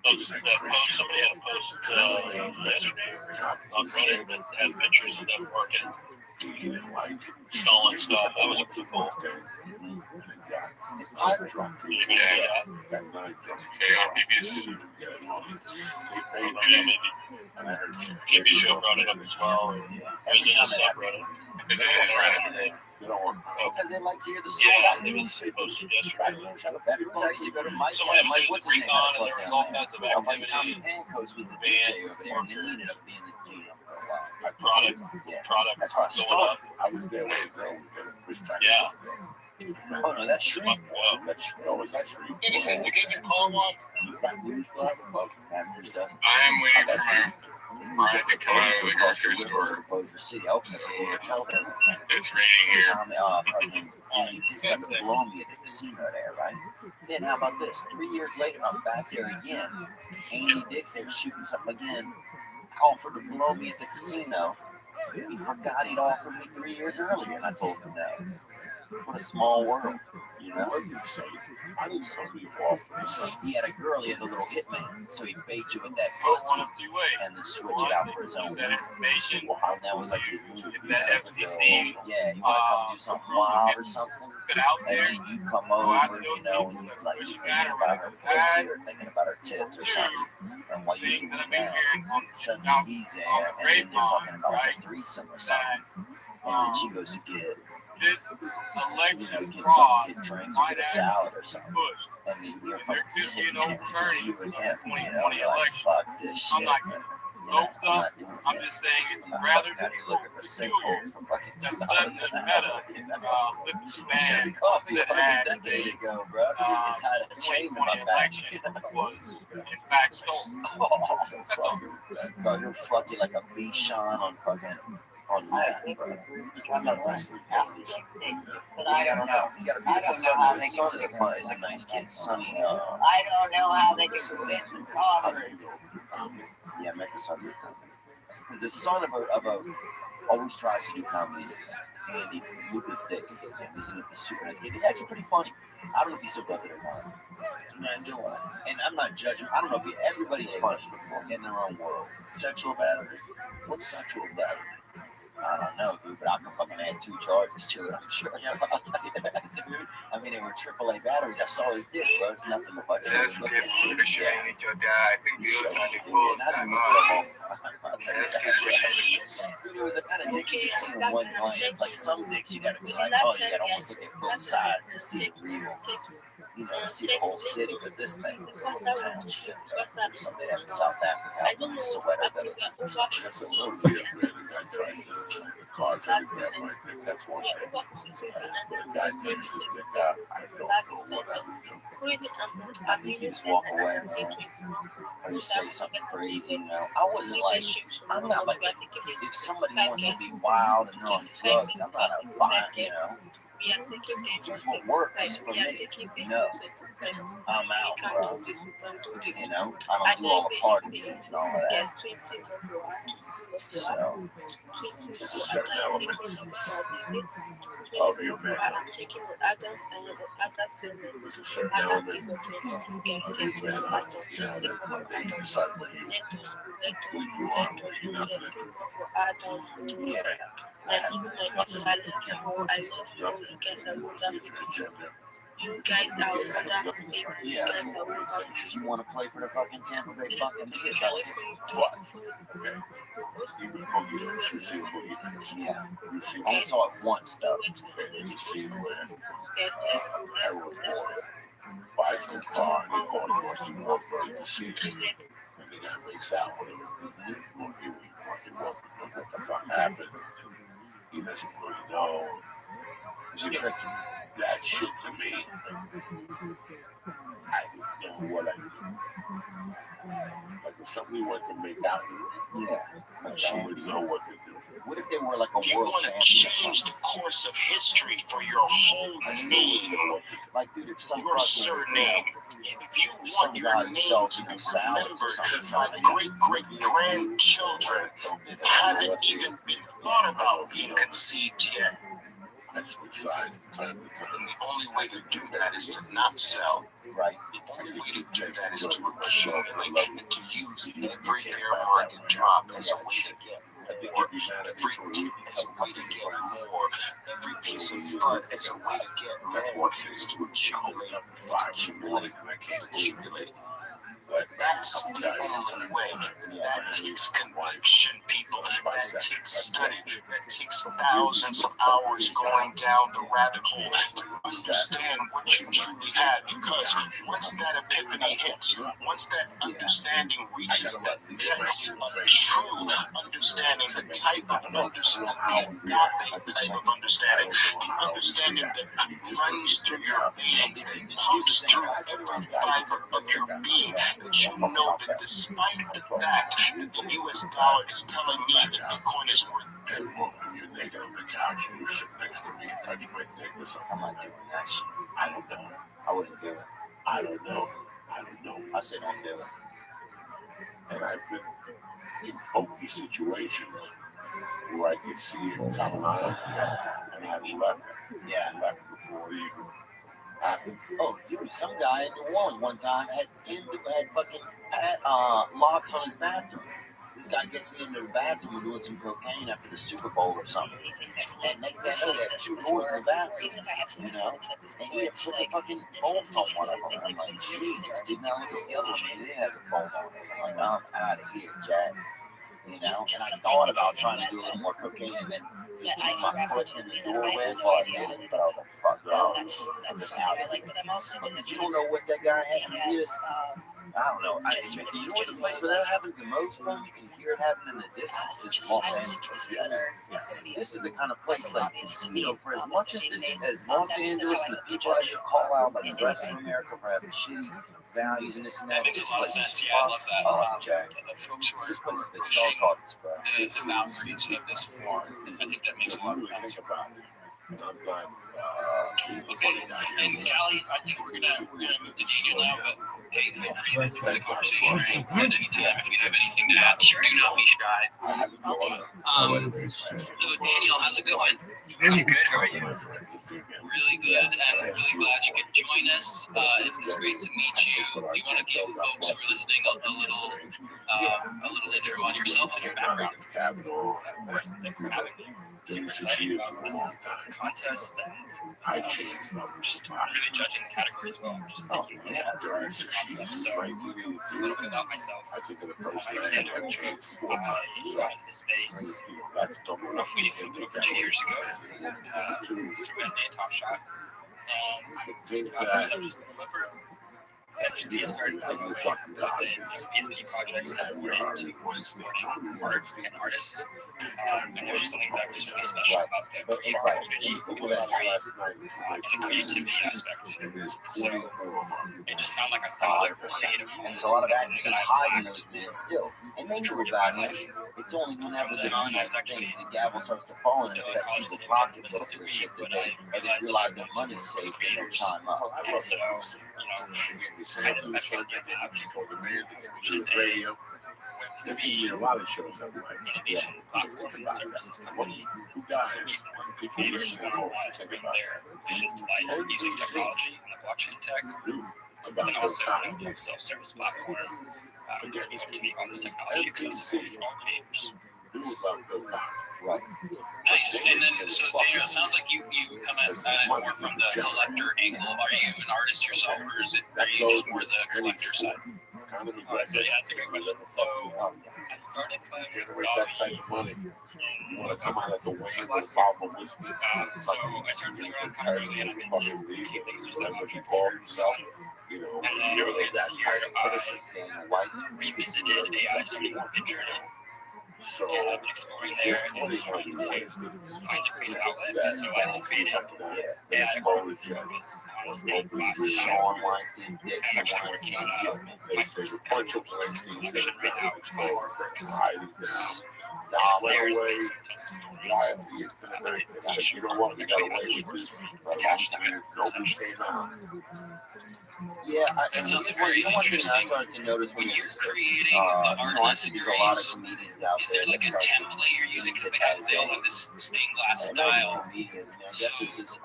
H: Those, that post, somebody had a post yesterday on Reddit that had pictures of them working,
B: He didn't like it.
H: stolen stuff. That was pretty cool.
C: It's pirate drunk.
H: You can see that.
B: That night, just
F: KRPB's.
B: didn't even get it on it. They paid
H: Yeah,
B: him.
H: maybe
B: And I heard
H: KB Show brought it up as well.
C: Yeah.
H: It was in a subreddit.
F: Is it his Reddit?
B: You know what?
C: Because they like to hear the
H: Yeah,
C: story.
H: it was posted yesterday.
C: I used to go to Mike.
H: So when
C: Mike,
H: it was
C: what's his name?
H: recon and there was all kinds of
C: My buddy Tommy
H: activity,
C: Pancos was the DJ over there, and then he ended up being the GM for a while.
H: product
C: That's why I
H: going
C: started.
H: up.
B: I was there when the girl was there. Was trying
H: Yeah.
C: Oh no, that's Shree.
H: Well,
B: No, it's actually.
F: You said you get your car washed?
C: Average doesn't.
F: I am waiting for my ride to come out of the grocery store.
C: Bossier City. I opened up a hotel there.
F: It's raining here.
C: Tommy, fucking Andy Dick's got the blow me at the casino there, right? Then how about this? 3 years later, I'm back there again. Andy Dick's there shooting something again. Offered to blow me at the casino. He forgot he'd offered me 3 years earlier, and I told him no. What a small world, you know?
B: What you say? I need somebody to offer me something.
C: He had a girl, he had a little hitman, so he'd bait you with that pussy and then switch it out for his own.
H: that information.
C: And that was like his move.
H: If that FTC
C: Yeah, you want to come do something wild or something?
H: put out
C: And
H: there,
C: then you come over, you know, and you like thinking about her pussy or thinking about her tits or something. And while you're
H: things
C: doing
H: that I've been
C: that,
H: hearing on
C: suddenly he's there, and then they're talking about like a threesome or something. And then she goes to get,
H: this
C: you know,
H: election
C: get
H: fraud
C: something, get drinks or get a salad or something.
H: push.
C: And then you're
H: There
C: fucking
H: could be
C: sitting
H: an
C: there, it's just you and him. You know, you're like, fuck this shit.
H: I'm not
C: man. You know,
H: Hopes
C: I'm
H: up.
C: not doing
H: I'm
C: it.
H: just saying it's
C: I'm not
H: rather
C: fucking out here looking for sinkholes for fucking
H: that
C: $2
H: sudden
C: an
H: meta
C: hour. You know?
H: with the
C: You should
H: ban
C: have called me
H: that
C: over
H: had
C: a decade ago, bro.
H: uh,
C: It's had a chain in my
H: 2020
C: back.
H: election was in fact stolen.
C: Oh,
H: That's all.
C: bro, he'll fuck you like a Bichon on fucking on meth, bro.
E: But I don't know.
C: He's got a
E: I
C: beautiful
E: don't know how
C: son.
E: they
C: His son is a nice kid. Sonny,
E: I don't know how they can convince the father.
C: yeah, make the son do comedy. Because the son of a always tries to do comedy. Andy Lucas Dick is his name. He's a super nice kid. He's actually pretty funny. I don't know if he still does it or not. I enjoy it. And I'm not judging. I don't know if everybody's funny in their own world. Sexual battery.
B: What's sexual battery?
C: I don't know, dude, but I can fucking add 2 charges to it, I'm sure. Yeah, I'll tell you that, dude. I mean, they were AAA batteries. I saw his dick, bro. It's nothing but
F: That's
C: look
F: good
C: at.
F: for sure. I need your dad. I think
C: He
F: the
C: showed
F: other
C: me,
F: side
C: dude,
F: is
C: and I didn't know for a long time. I'll tell you that. Dude, it was the kind of dick you could see in one glance. Like some dicks, you gotta be like, oh, you gotta almost look at both sides to see it real. You know, to see the whole city, but this thing was a little town shit. There's something out in South Africa, with a sweater village.
B: That's a little weird, man. The guy tried the car trying to grab my dick. That's one thing. But a guy taking his dick out, I don't know what I would do.
C: I think you just walk away, or you say something crazy, you know. I wasn't like, I'm not like, if somebody wants to be wild and they're on drugs, I'm not a fine, you know. Here's what works for me. No, I'm out, bro. You know, I don't do all the party and all of that. So,
B: There's a certain element of your man. There's a certain element of your man. You know, that one day you decide what you are, what you're not going to do.
C: yeah.
B: I have nothing again. Nothing. It's an agenda.
E: You guys are wonderful.
C: Yeah. If you want to play for the fucking Tampa Bay Buccaneers, I would.
B: What? Okay. You should see the boogie.
C: Yeah.
B: You see
C: I only saw it once, though.
B: you see where I was buy some car and they call you what you want to see it. And the guy makes out with him. Because what the fuck happened? He doesn't really know.
C: It's tricky.
B: That shit to me. I don't know what I do. Like if somebody went to make out with me,
C: Yeah.
B: I would know what to do.
C: What if they were like a
F: You
C: world
F: want to
C: champion?
F: change the course of history for your whole name,
C: Like, dude, if some
F: your surname. If you want your name to be remembered by great-great-grandchildren that haven't even been thought about being conceived yet,
B: I switch sides from time to time.
F: the only way to do that is to not sell.
C: right?
F: The only way to do that is to accumulate and to use every bear market drop as a way to get
B: I think
F: more,
B: if you man
F: every dip as a way to get more, every piece of fun as a way to get
B: that's
F: more,
B: what it
F: is
B: is
F: to accumulate,
B: up to 5 in the morning and I can't believe it.
F: accumulate. That's the only way. That takes conviction, people. That takes study. That takes thousands of hours going down the rabbit hole to understand what you truly had. Because once that epiphany hits, once that understanding reaches that depths of true understanding, the type of understanding, the agape type of understanding, the understanding that runs through your beings, that pumps through every fiber of your being, that you know that despite the fact that the US dollar is telling me that Bitcoin is worth.
B: And when you're naked on the couch and you sit next to me and touch my dick or something,
C: I'm not doing that shit.
B: I don't know.
C: I wouldn't do it.
B: I don't know. I don't know.
C: I say don't do it.
B: And I've been in pokey situations where I could see it coming on, and I left it.
C: Yeah.
B: I left it before it even happened.
C: Oh, dude, some guy in New Orleans one time had fucking locks on his bathroom. This guy gets me into the bathroom doing some cocaine after the Super Bowl or something. And next thing I know, they had 2 doors in the bathroom, you know? And he had puts a fucking bolt on one of them. I'm like, Jesus, dude, now look at the other one, and it has a bolt on it. I'm like, I'm out of here, Jack. You know? And I thought about trying to do a little more cocaine and then just keep my foot in the doorway while I did it. But I was like, fuck, I'm just out of here. But you don't know what that guy had. I mean, I don't know. You know what the place where that happens the most, bro? You can hear it happen in the distance. Is Los Angeles. Yes. This is the kind of place, like, you know, for as much as Los Angeles and the people out here call out, like, the rest of America for having shitty values and this and that.
F: That makes
C: This
F: a lot of
C: place
F: sense.
C: is
F: Yeah, I love that.
C: Oh, Jack.
F: Folks who are
C: This place is the
F: pushing
C: dog hogs, bro.
F: the boundaries of this form. I think that makes a lot of sense.
B: Think about it. I'm not
F: Okay, and Callie, I think we're gonna move to Daniel now, but hey, feel free to join the conversation at any time. If you have anything to add, do not be shy. So Daniel, how's it going?
G: Really good. How are you?
F: Really good, and I'm really glad you could join us. It's great to meet you. Do you want to give folks who are listening a little intro on yourself and your background? Thanks for having me. Super excited about this contest, and
B: I changed them.
F: just really judging the category as well. Just thinking
B: During 6 years,
F: so a little bit about myself.
B: I think of the person I am, I've changed 4 times. So,
F: Got into the space
B: you know, that's number one.
F: roughly over 2 years ago through MMA Top Shot.
B: I think
F: First
B: that
F: I was just a flipper. Eventually I started flipping away from the PFP projects that were into supporting art and artists. And there was something that was really special about the community and the creativity aspect. So it just found like I found like creative.
C: And there's a lot of actresses hiding those men still. And they knew about him. It's only whenever the gavel starts to fall and it affects people's pocketbooks and shit that they realize their money's safe and they'll chime up.
F: And so, I had a veteran which is
B: a lot of shows that way.
F: innovation platform and services company.
B: You guys, people
F: Creators
B: listen
F: who
B: to
F: want to bring their visions to life using technology and the blockchain tech, but
B: about
F: then
B: their
F: also
B: time.
F: a self-service platform to make all this technology accessible for all creators.
C: Right.
F: Nice. And then, so Daniel, it sounds like you come at it more from the collector angle. Are you an artist yourself, or are you just more the collector side? So yeah, that's a good question. So I started playing with
B: Generate that type of money. You want to come out of the way with a bottle of whiskey?
F: so I started playing around kind of early, and I'm into a few things just like
B: What he calls himself, you know,
F: and then earlier
B: that
F: this year,
B: type of person.
C: Daniel White.
F: revisited AI 71 Journey.
B: So
F: And I've been exploring there
B: there's
F: and
B: 20
F: just trying to
B: Weinsteins
F: find a creative outlet.
B: that
F: So I created AI
B: exposed you.
F: stained glass
C: Sean Weinstein, Dixon
F: I'm actually
C: Weinstein.
F: working on
B: There's a bunch of Weinsteins that are now exposed that are hiding down.
F: layered
B: Away,
F: testimony.
B: quietly into the night. They said, you know what, we got away with this. And nobody came out.
C: Yeah,
F: And so it's very interesting
C: I started to notice
F: when
C: when
F: you're creating the art
C: I
F: lesson
C: think there's a lot of
F: grace.
C: comedians out
F: Is
C: there
F: there like a
C: that start
F: template you're using? Because they all have this stained glass
C: and not even
F: style.
C: comedians, I guess there's this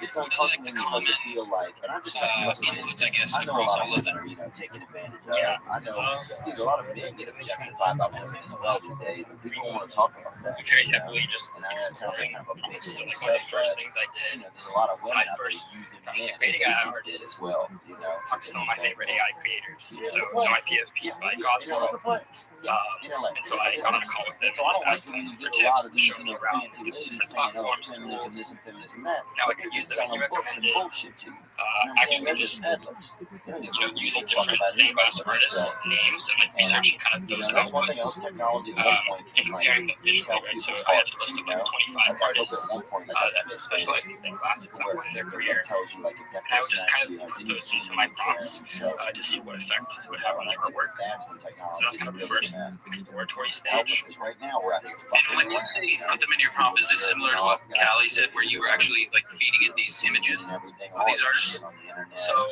C: it's uncomfortable when you start to feel like, and I'm just trying to trust my
H: inputs, I
C: instincts.
H: guess,
C: I know a
H: across
C: lot of
H: all of
C: women
H: them.
C: are, taking advantage of.
H: Yeah.
C: I know a lot of men get objectified by women as well these days, and people don't want to talk about that.
H: Very heavily just
C: And I know that sounds like kind of a bitch
H: so
C: thing to
H: like one
C: say,
H: of the first
C: but
H: things I did,
C: there's a lot of women
H: my
C: out there
H: first
C: using men as
H: creating
C: they
H: an
C: see
H: art
C: fit as well.
H: talked to some of my favorite AI creators.
C: Yeah.
H: So no IPFPs by Cosmos. And so I got on a call with them.
C: So I don't like
H: asked
C: when
H: them
C: you
H: for
C: get a lot
H: tips,
C: of these,
H: showed me around
C: fancy ladies
H: different
C: saying, oh,
H: platforms,
C: feminism,
H: tools,
C: this and feminism, that.
H: how I
C: They're
H: could use
C: just
H: them and
C: selling books and
H: recommend it.
C: bullshit to you. You know what I'm saying?
H: Actually
C: They're
H: just
C: just peddlers. They don't give a
H: using
C: fuck
H: different
C: about
H: stained
C: anybody
H: glass
C: but
H: artists'
C: themselves.
H: names and like researching kind of those
C: That's one thing I
H: outputs.
C: hope technology at one point
H: And
C: can
H: comparing them visually,
C: tell
H: right? So
C: people's
H: I had a
C: hearts,
H: list of like 25
C: Like I hope
H: artists
C: at one point like
H: that
C: a fit
H: specialize in stained glass at some
C: where
H: point in their
C: it
H: career.
C: tells you like if that
H: And I would
C: person
H: just kind
C: actually
H: of
C: has
H: put
C: any
H: those into
C: genuine
H: my
C: care
H: prompts
C: of themselves.
H: to see what effect it would have on their artwork.
C: That's when
H: So
C: technology
H: that's kind of the first exploratory stage.
C: because right now we're out here
H: And
C: fucking
H: when you
C: around,
H: say put them into your prompt, is this similar to what Callie said, where you were actually like feeding it these images
C: and everything,
H: of these
C: all this
H: artists?
C: shit on the internet.
H: So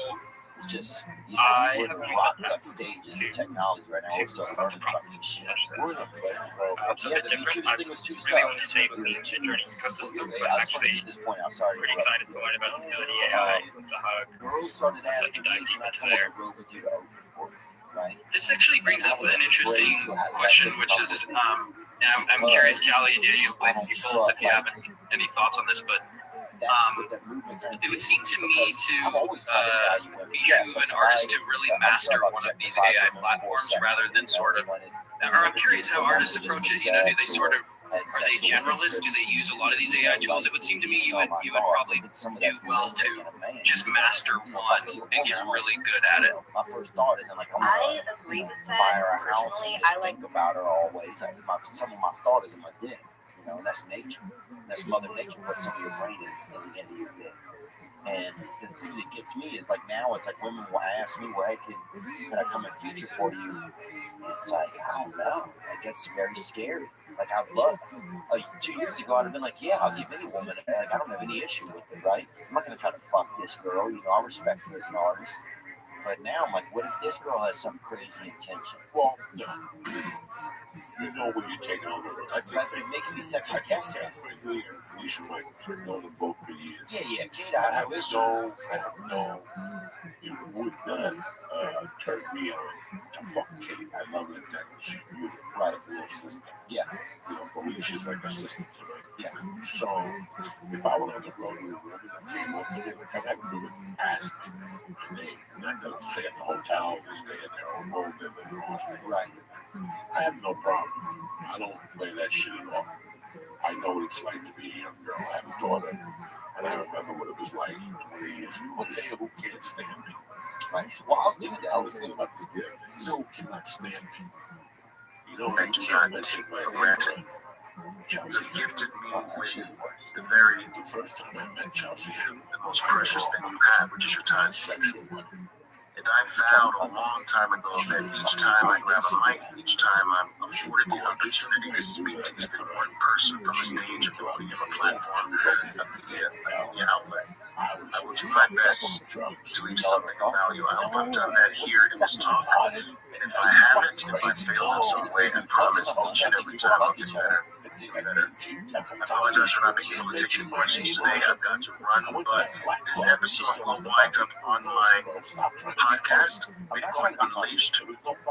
C: It's just,
H: I
C: we're in
H: haven't
C: the
H: really
C: rock
H: done
C: cut
H: that
C: stages
H: to-
C: of technology right now. We're still learning about this shit. We're in a place, bro.
H: it's a bit
C: The
H: different.
C: cutest thing was two
H: Really
C: stars.
H: want to take
C: It was
H: the
C: two.
H: journey ecosystem, but
C: I just want to
H: actually
C: get this point out. Sorry.
H: pretty excited to learn about the AI with the hug.
C: Girls started
H: Let's
C: asking me,
H: dive
C: can I
H: deep
C: come
H: into
C: on the road with you to Oakport? Right?
H: This actually brings up an interesting question, which is, and I'm curious, Callie, and you both, if you have any thoughts on this, but it would seem to me to behoove an artist to really master one of these AI platforms rather than sort of, or I'm curious how artists approach it. Do they sort of, are they generalists? Do they use a lot of these AI tools? It would seem to me you would probably do well to just master one and get really good at it.
C: My first thought isn't like,
E: I agree with that.
C: buy her a house
E: Personally,
C: and just
E: I like
C: think about her always. Some of my thought is in my dick, and that's nature. That's Mother Nature puts some of your brain in the end of your dick. And the thing that gets me is like now it's like women will ask me, well, hey, can I come and feature for you? And it's like, I don't know. Like it's very scary. Like I'd love 2 years ago I'd have been like, yeah, I'll give any woman like I don't have any issue with it, right? I'm not gonna try to fuck this girl, I respect her as an artist. But now I'm like, what if this girl has some crazy intention?
B: Well, no. You know when you're taking over.
C: But it makes me second guess that.
B: Frankly, Felicia might have known them both for years.
C: Yeah, Kate,
B: I
C: I
B: have
C: wish
B: no, it would not turn me on to fuck Kate. I love her to death. She's beautiful. Right, a little sister.
C: Yeah.
B: For me, she's like a sister to me.
C: Yeah.
B: So, if I went on the road with a woman that came up to me, I'd have to do it ask me. And they not stay at the hotel, they stay at their own home, they live in Austin. Right. I have no problem. I don't play that shit at all. I know what it's like to be a young girl. I have a daughter, and I remember what it was like 20 years ago. Okay, who can't stand me? Right. Well, I'll do that. I was thinking about this the other day. Who cannot stand me? You can't mention my name. Chelsea
F: gifted me with
B: the first time I met Chelsea,
F: the most precious thing you have, which is your time.
B: sexual.
F: And I vowed a long time ago that each time I grab a mic, each time I'm afforded the opportunity to speak to even one person from a stage, a podium, a platform, a media outlet, I will do my best to leave something of value. I hope I've done that here in this talk. And if I haven't, if I failed in some way, I promise each and every time I'll get better. I apologize for not being able to take any questions today. I've got to run, but this episode will wind up on my podcast, Bitcoin Unleashed.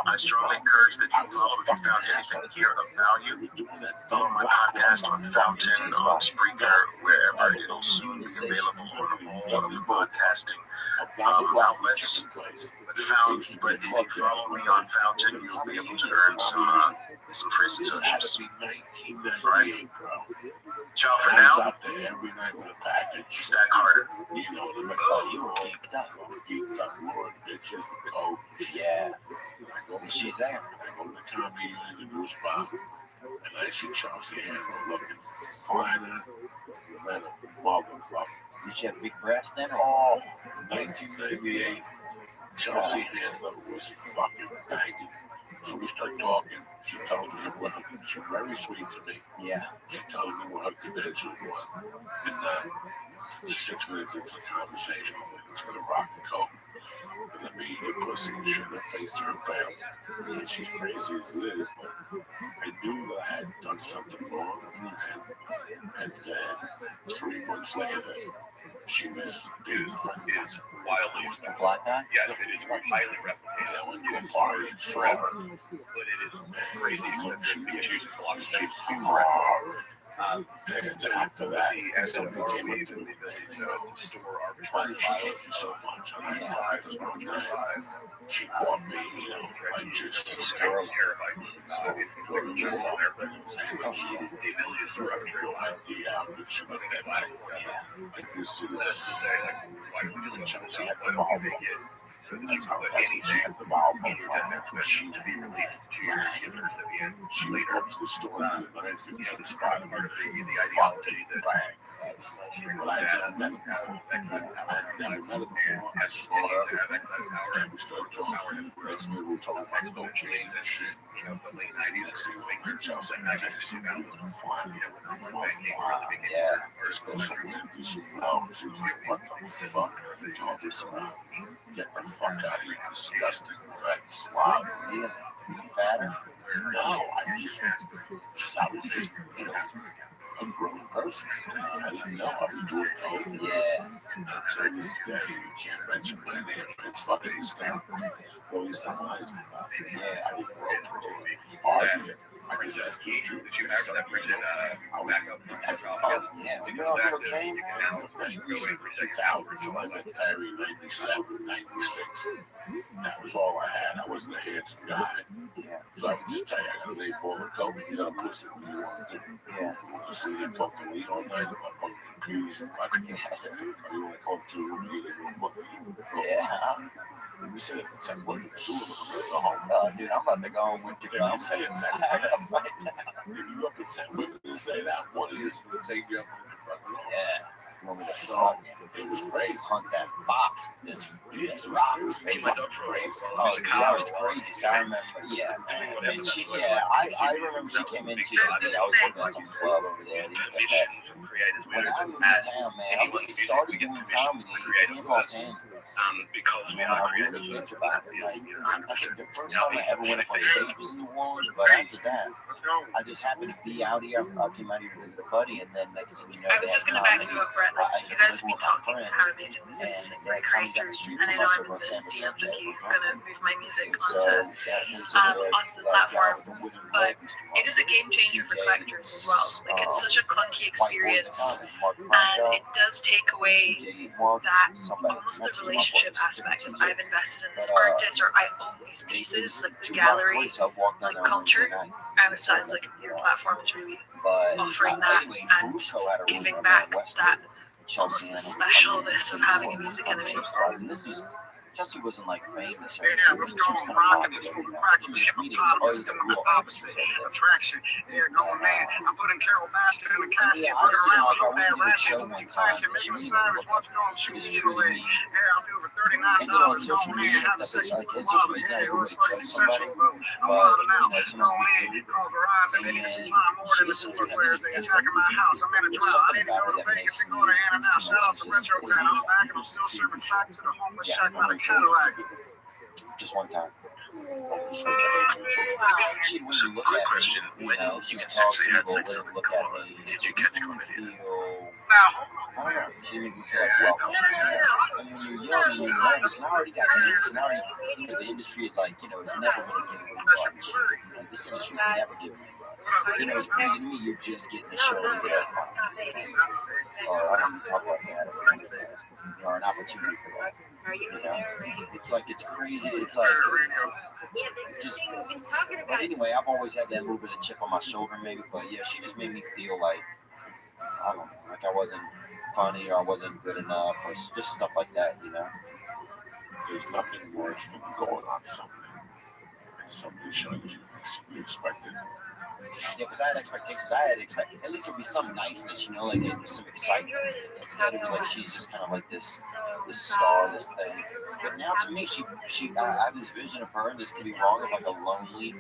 F: I strongly encourage that you follow if you found anything here of value. Follow my podcast on Fountain, on Spreaker, wherever it'll soon be available on all of the podcasting outlets. But if you follow me on Fountain, you'll be able to earn some free satoshis. Right? Ciao for
B: I was
F: now.
B: out there every night with a package.
F: Stack harder.
B: The next
C: you were geeked up.
B: geeked up more bitches with coke.
C: Yeah.
B: I go to
C: She's there.
B: I go to the comedy unit, the new spot, and I see Chelsea Handler looking finer than a motherfucker.
C: Did you have big breasts then?
B: Oh, 1998, Chelsea Handler was fucking banging. So we start talking. She tells me what she's very sweet to me.
C: Yeah.
B: She tells me what her credentials were. And 6 minutes into the conversation, I'm like, let's get a rock and coke. And let me eat your pussy and shit. Her face turned pale. Yeah, she's crazy as it is, but I knew that I had done something wrong. And then 3 months later, She was getting friendly.
H: is wildly expensive.
C: Black guy?
H: Yes, it is highly replicated.
B: I went to
H: It
B: a
H: is
B: party and saw her.
H: but it is crazy expensive because it uses a lot of space to rent.
B: hard.
H: And
B: And after that,
H: the added
B: somebody
H: ROV,
B: came up to
H: the
B: me
H: ability
B: and
H: to store
B: why
H: arbitrary
B: did she hate
H: files
B: me so much? And I cried this one night. She caught me, like just
H: several terabytes. It's
B: Well, you
H: on
B: are
H: there, but
B: saying
H: the ability to store arbitrary
B: no
H: files.
B: idea how good she looked at me. Like this
H: That's to
B: is
H: say, like, why would you look
B: Chelsea
H: up
B: had the
H: what
B: volume.
H: they get? So
B: That's
H: but
B: what she had the volume.
H: she to be released to your recipient
B: She went
H: later.
B: up to the store and the 915 spot and
H: Gave you the
B: fuck
H: ideology that
B: bang.
H: small strings
B: But
H: of
B: I
H: data
B: never met her
H: have
B: before.
H: excess power.
B: I never met her
H: And
B: before. I
H: as you
B: saw her.
H: continue to have excess power,
B: And we started talking. Next minute we were talking about cocaine and shit.
H: the late 90s
B: Next thing
H: or
B: you know, Chelsea
H: late
B: and
H: 90s,
B: Jason, we were flying.
C: Yeah.
B: Let's go somewhere and do some blow. She was like, what the fuck are you talking about? Get the fuck out of here, disgusting fat slob.
C: You fatter?
B: No, I was just, a gross person. I didn't know I was doing coke.
C: Yeah.
B: To this day, you can't mention my name. It's fucking hysterical. The least time I lied about it.
C: Yeah.
B: I didn't argue it. I just asked you to
H: Did you have that printed back up from the
C: Oh, yeah. You know what okay, man?
B: from 2000 till I met Terry in 97, 96. That was all I had. I wasn't a handsome guy.
C: Yeah.
B: So I would just tell you, I got a big ball of coke. You got a pussy. What do you want to do?
C: Yeah.
B: You want to sit here and talk to me all night about fucking computers and watching you? Or you want to come to a meeting and what you
C: Yeah.
B: We say it's 10 women. Two of them are go home.
C: Oh, dude, I'm about to go home with you,
B: If
C: bro.
B: you say it's 10
C: right now.
B: if you look at 10 women and say that, one of you is going to take you up in the fucking home.
C: Yeah. You want me to
B: So
C: fuck
B: it was crazy.
C: hunt that fox? This rocks.
B: It was crazy.
C: Oh, dude, that was crazy. So I remember, yeah, man. And she, yeah, I remember she came into it. I was working at some club over there. They used to have that. When I moved to town, man, I really started doing comedy in Los Angeles.
H: Because we
C: And
H: are
C: I
H: creators,
C: really think about it. Like, I think the first time I ever went up on stage was in New Orleans, but after that, I just happened to be out here. I came out here to visit a buddy, and then next thing you know,
E: I was just gonna back you up, Brett. Like, you guys have been talking how amazing this is,
C: and
E: like
C: coming down the
E: creators,
C: street
E: and I
C: from
E: know
C: us
E: I'm
C: over on
E: in
C: San
E: the DM
C: Vicente.
E: like gonna move my music
C: So
E: onto
C: that is over there,
E: onto the
C: that guy
E: platform,
C: with the wooden
E: but
C: leg, Mr.
E: it is a game changer for collectors as well. Like it's such a clunky experience, and it does take away that almost the relationship aspect of I've invested in this artist or I own these pieces, like the gallery, like culture. And it sounds like your platform is really offering that and giving back that almost the specialness of having a music NFT.
C: This was Chelsea wasn't like famous or
F: Yeah,
C: anything.
F: let's
C: She
F: go
C: was
F: on
C: kind of
F: rocking
C: popular,
F: this
C: you know.
F: rock
C: She was
F: hip
C: comedian,
F: hop,
C: so always
F: it's
C: a
F: the
C: real
F: opposite attraction. Yeah, going man. I'm putting Carol Baskin in the casket,
C: Yeah, I
F: put her
C: just didn't
F: around
C: like
F: with
C: I
F: that
C: went to a show
F: ratchet.
C: one time.
F: Classic,
C: She
F: making a
C: didn't
F: savage,
C: look
F: wants to go and
C: she
F: shoot
C: just
F: me
C: treated
F: leg.
C: me.
F: Yeah, I'll do it for $39.
C: And then on social
F: Going
C: media
F: in,
C: and
F: have a
C: stuff, it's
F: session
C: like
F: with
C: in social
F: mama.
C: media,
F: Yeah,
C: everybody
F: it's fucking
C: judge somebody.
F: sensual, though. I'm
C: But
F: wilding
C: you
F: out.
C: know, sometimes
F: Going
C: we
F: in,
C: do.
F: call Verizon, they need to supply more than the solar flares they attacking my house. I'm in a drought. I need to go to Vegas and go to In and Out. Shout out to Retro Crowd. I'm back and I'm still serving tracks to the homeless shack by the Cadillac.
C: Just one time.
B: So
C: She wouldn't look
H: Quick
C: at
H: question:
C: me,
H: when
C: know,
H: you
C: she'd
H: had
C: talk to
H: sexually had
C: people,
H: sex
C: wouldn't
H: with
C: look at
H: Coma,
C: me.
H: did
C: She
H: you
C: just
H: catch
C: made me
H: chlamydia?
C: feel,
F: Now,
C: I don't know, she made me feel like welcome. And when you're young and you're nervous, and I already got nervous, and I already, you know, the industry, like, you know, is never going to give me much. You know, this industry's never giving me much. You know, it's pretty to me, you're just getting a show that they're funds. Or I don't even talk about that, or anything. Or an opportunity for that. You know, it's like, it's crazy. It's like, it just, but anyway, I've always had that little bit of chip on my shoulder, maybe. But yeah, she just made me feel like, I don't know, like I wasn't funny or I wasn't good enough or just stuff like that, you know.
B: there's nothing worse than going on something and somebody showing you expected.
C: Yeah, because I had expectations. I had at least there'd be some niceness, you know, like there's some excitement. Instead, it was like she's just kind of like this star, this thing. But now to me, I have this vision of her, and this could be wrong, of like a lonely,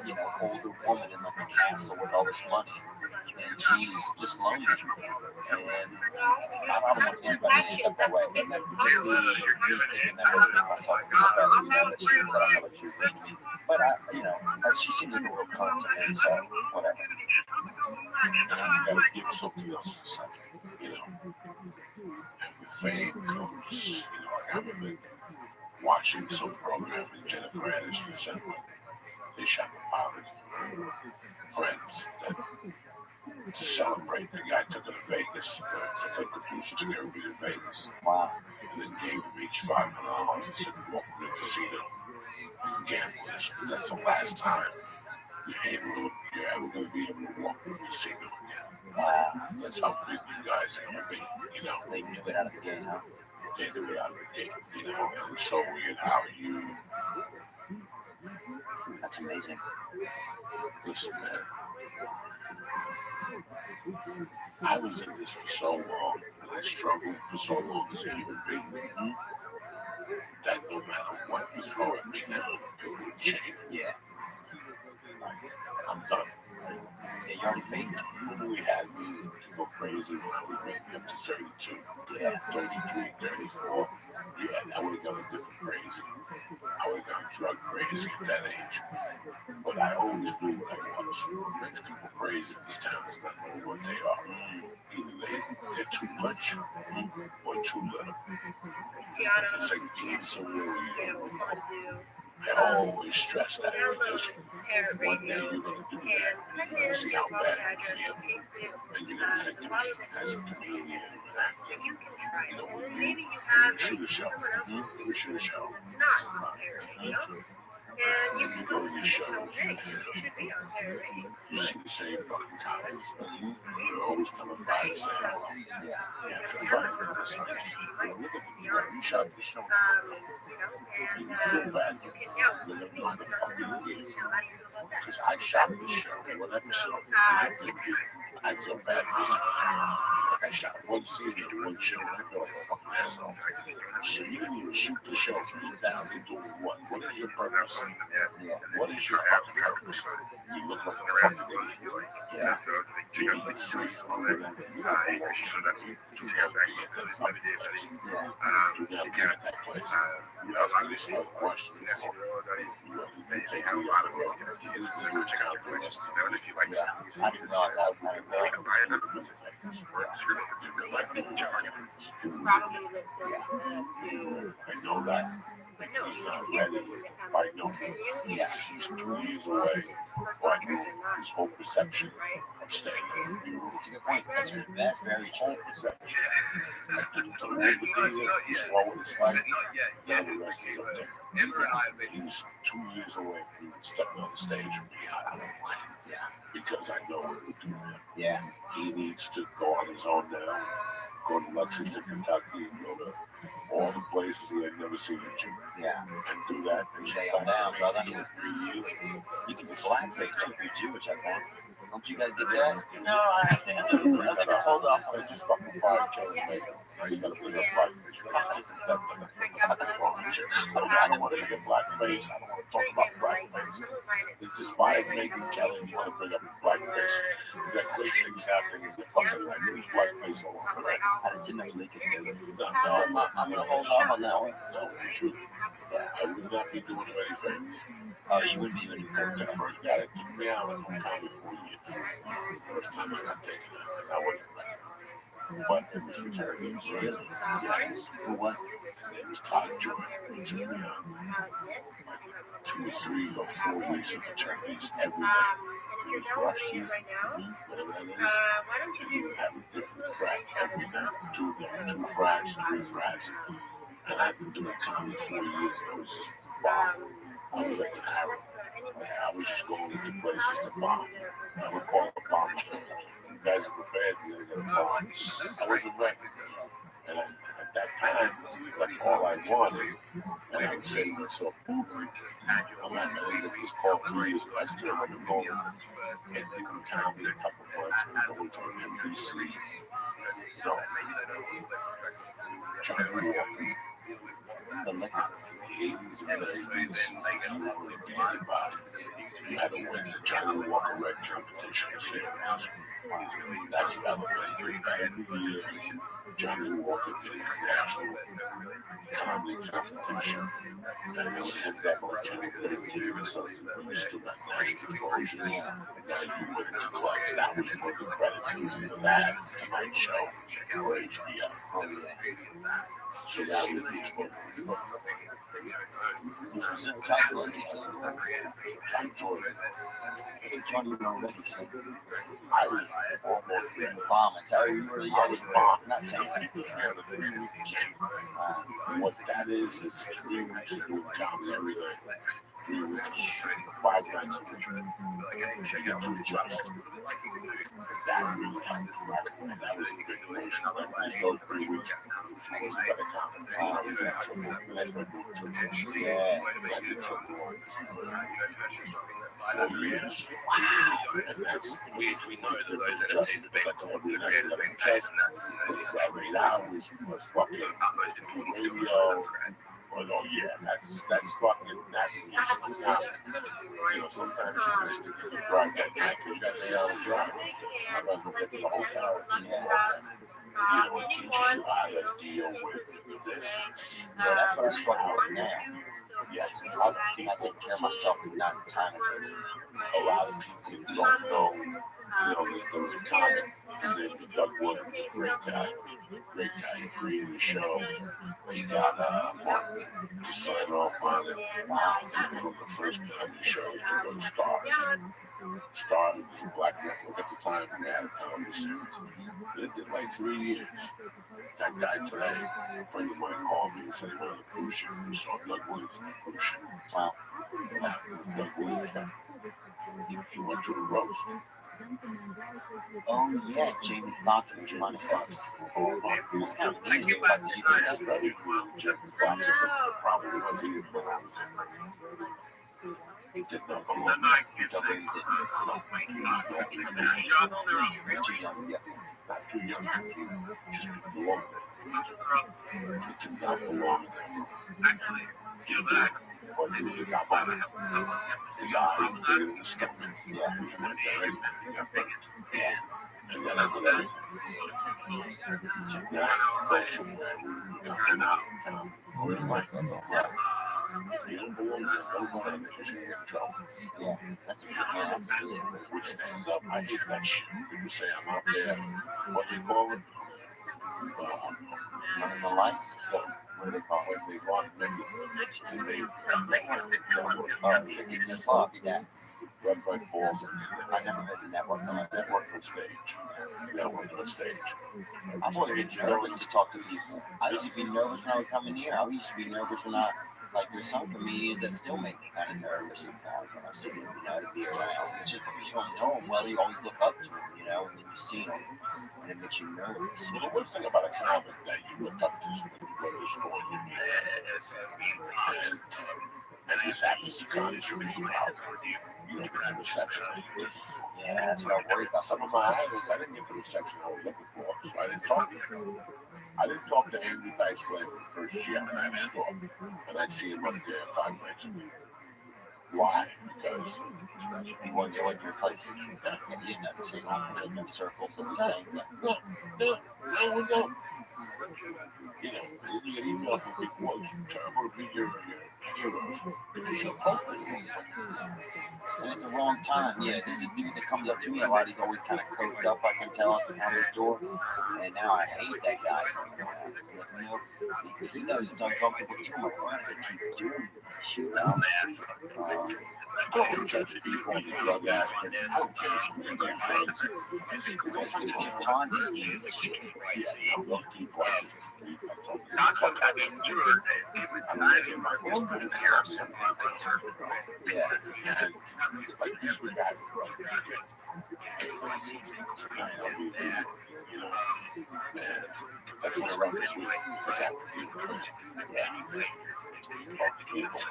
C: you know, older woman in like a castle with all this money, and she's just lonely. And I don't want anybody to end up that way. And that could just be me thinking that would make myself feel better, you know, that she would have a true thing to me. But you know, she seems like a real cunt to me, so whatever.
B: And you gotta give something else, something, you know. And fame comes, I remember watching some program with Jennifer Aniston said they shot a pilot for friends that to celebrate the guy took her to Vegas. The producer took everybody to Vegas.
C: Wow.
B: And then gave them each $500 and said, welcome to the casino. You can gamble this because that's the last time you're ever going to be able to walk in the casino again.
C: Wow.
B: That's how big you guys are going to be,
C: They knew it out of the gate, huh?
B: They knew it out of the gate, and it's so weird how you...
C: That's amazing.
B: Listen, man. I was in this for so long, and I struggled for so long as a human being, that no matter what you throw at me now, it won't change.
C: Yeah.
B: I'm done.
C: Yeah, you already baked.
B: When we had me go crazy when I was maybe up to 32, 33, 34, I would have gone a different crazy. I would have gone drug crazy at that age. But I always knew what I was. What makes people crazy in this town is not knowing what they are. Either they're too much or too little. It's like being so real. I always stress that because one day you're going to do that. You're going to see how bad you feel. And you're going to think of me as a comedian or an actor. When you shoot a show, you shoot a show. And you go to these shows, and you see the same fucking comics. You're always coming by and saying hello. Everybody from this side came. Look at me, you shot the show. And you feel bad. You're going to know the fucking movie. Because I shot this show, one episode, and I feel bad. I shot one scene in one show, and I feel like a fucking asshole. So you didn't even shoot the show. You're down here doing what? What is your purpose? What is your fucking purpose? You look like a fucking idiot. You eat free food, whatever. You don't belong to do not be at that fucking place. Do not be at that place. You ask me this other question before. You take a lot of work. It's a good job. I didn't know that. I didn't know. I know that. He's not ready by no means. Yes, he's 2 years away. But I know his whole perception of staying in the
C: That's a good point. That's very true.
B: Perception. I didn't know what to do. He's slow in his life. Now the rest is up there. He's 2 years away from stepping on the stage and being out of line. Yeah. Because I know what to do.
C: Yeah.
B: He needs to go on his own now. Go to Lexington, Kentucky, and go to all the places where they've never seen a Jew.
C: Yeah.
B: And do that and
C: stay on down, brother.
B: 2 or 3 years.
C: You can do blackface too if you're Jewish, I think. Don't you guys get that?
D: No, I think I'll hold off on
B: Just fucking fire kill and make it. Now you gotta bring up blackface. I don't want to hear blackface. I don't want to talk about blackface. It's just fire making Kelly. You want to bring up blackface. You got great things happening in your fucking life. Leave blackface alone.
C: I just didn't know you could do it.
B: No,
D: I'm gonna hold off on that one.
B: No, it's the truth. I would not be doing him any favors.
C: Oh, you would be when you
B: When I first got it, keep me out from comedy 4 years. First time I got taken out, I wasn't ready. But it was fraternity. It was really. Yes.
C: Who was it?
B: His name was Todd Jordan. He took me out 2 or 3 or 4 weeks of fraternities every day. He was rushes, whatever that is. And he would have a different frat every night. 2 frats, 3 frats. And I've been doing comedy 4 years, and I was just bombing. I was like an arrow. I was just going into places to bomb. I would call it a bomb. You guys are prepared, you're going to get a bomb. I wasn't ready. And at that time, that's all I wanted. And I would say to myself, I'm not going to get this call 3 years, but I still want to go and do comedy a couple months and go to NBC. You know, Johnny Walker.
C: The liquor.
B: In the 80s and 90s, you were going to be anybody. You had to win the Johnny Walker Red competition in San Francisco. That's what elevated every year. Johnny Walker did the national comedy competition. And it would end up on Channel 38 or something. But you still got national exposure. And now you went into clubs. that was one of the credits. It was either that, Tonight Show, or HBF.
C: Oh yeah.
B: So that was the exposure.
C: So Tom Jordan. Johnny already said
B: I was almost ready.
C: bomb. It's how you really
B: I was bombed.
C: not saying
B: People found a 3-week camp. What that is 3 weeks of doing comedy every night. 3 weeks, 5 nights a week. You get to adjust. That really helped. And that was a big emotion. Those 3 weeks, I was a better comic. I was in trouble. When I started doing triple.
C: yeah.
B: I did triple once. 4 years. Wow. And that's
H: We know that those NFTs have been
B: that's every night.
H: creators have been paid, and that's
B: 8 hours was fucking
H: utmost importance to us.
B: radio. Oh yeah, that's fucking that. You know, sometimes you finish to drive that night because you got an 8-hour drive. I might as well get to the hotel. You know, it teaches you how to deal with this.
C: Well, that's what I struggle with now.
B: Yes,
C: I'm not taking care of myself and not in time.
B: a lot of people don't know. You know, there was a comic. His name was Doug Williams. Great guy. He created the show. He got Martin to sign off on it. And from the first comedy shows to go to Stars. Stars was a black network at the time, and they had a comedy series. They did like 3 years. That guy today, a friend of mine called me and said he wanted a cruise ship. He saw Doug Williams on a cruise ship.
C: Wow.
B: Doug Williams guy. He went to the roast.
C: Oh yeah, Jamie Foxx and Johnny Fox. He was kind of mean to you think that?
B: Very cool. Jamie Foxx probably was he didn't belong. He did not belong.
C: He definitely didn't.
B: No, he was not.
C: He was too young. Yeah.
B: Not too young. He just didn't belong there. He did not belong there. He did. But he was a goblin. His eyes were bigger than the stomach. Yeah. And he went there and he got burned.
C: Yeah.
B: And then I did everything. Now, go somewhere. And out. Where's my friend?
C: Yeah.
B: You don't belong there. Don't go in because you get in trouble.
C: Yeah. That's really
B: Would stand up. I hate that shit. People say I'm out there. What do you call it?
C: running the light.
B: No. What do they call it? When they want men to
C: Fuck yeah.
B: Red Red Balls.
C: I never heard the network.
B: Network on stage. Network on stage.
C: I'm always nervous to talk to people. I used to be nervous when I would come in here. I used to be nervous when like there's some comedians that still make me kind of nervous sometimes when I see them, to be around. It's just because you don't know them well, you always look up to them, and then you see them, and it makes you nervous.
B: Well, the worst thing about a comic that you look up to is when you go to the store and you meet them. And this happens to comics you meet out. You don't get the reception that you did.
C: Yeah, that's what I worry about.
B: Some of my idols, I didn't get the reception I was looking for, so I didn't talk to them. I didn't talk to Andrew Dice Clay for the first year I was in the store, and I'd see him up there 5 nights a week. Why? Because
C: you want to go in your place. You didn't have to say no circles that was saying that.
B: No. You get emails from people, well, it's terrible to be your heroes because you're perfect.
C: And at the wrong time, yeah, there's a dude that comes up to me a lot. He's always kind of coked up, I can tell, at the comedy store. And now I hate that guy. He knows it's uncomfortable too. I'm like, why does he keep doing this shit?
B: I don't judge people on the drug aspect. I don't care if some people are drugs.
C: Because I'm trying to get Ponzi schemes and shit.
B: Yeah, I'm those people. I just
C: Yeah.
B: And like this week, I tonight I'll be there, and that's my run this week. Because I have to deal with it. Yeah. Talk to people.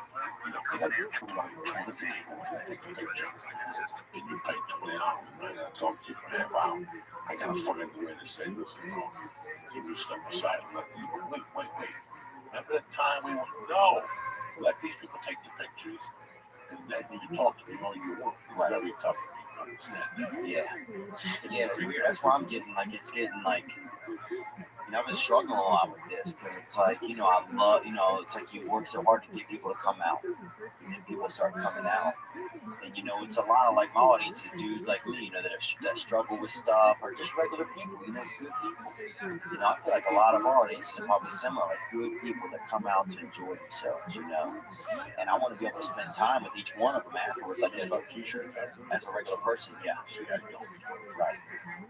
B: You have to come around and talk to people and take a picture. And you pay $20 and I talk to you for half hour. I gotta find a way to say, listen, can you step aside and let people, wait. Remember the time we went, no. Let these people take the pictures and then you can talk to me all you want. It's very tough for people to understand that.
C: Yeah, it's weird. That's why I'm getting it's getting I've been struggling a lot with this because it's like, I love, it's like you work so hard to get people to come out and then people start coming out And you know, it's a lot of like my audience is dudes like me, you know, that struggle with stuff, or just regular people, you know, good people. You know, I feel like a lot of our audiences are probably similar, like good people that come out to enjoy themselves, you know. And I want to be able to spend time with each one of them afterwards, like as a regular person. Yeah.
B: See, I don't.
C: Right.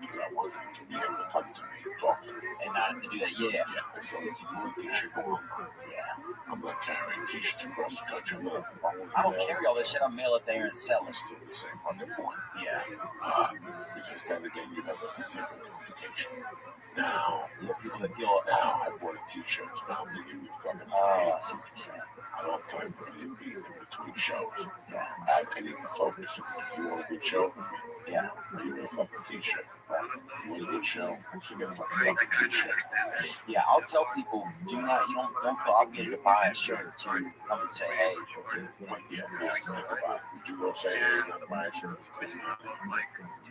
B: Because I want you to be able to come to me and talk to me.
C: And not to do that. Yeah.
B: Yeah. So if you want a t-shirt, go on.
C: Yeah.
B: I'm not carrying t-shirts across the country. Look,
C: I don't carry all this shit. I mail it there and sell it.
B: Still the same fucking point.
C: Yeah.
B: Because then again, you have a different communication. Now,
C: Yeah, people that feel.
B: now I bought a t-shirt. Now I'm gonna give you a fucking.
C: Oh, I see what you're saying.
B: I don't have time for any being in between shows.
C: Yeah.
B: I need to focus. You want a good show?
C: Yeah.
B: You want a fucking t-shirt? You want a good show? Forget about the fucking t-shirt.
C: Yeah, I'll tell people, don't feel obligated to buy a shirt to come and say, hey.
B: But yeah, just think about it. Would you go say, hey, not to buy a shirt?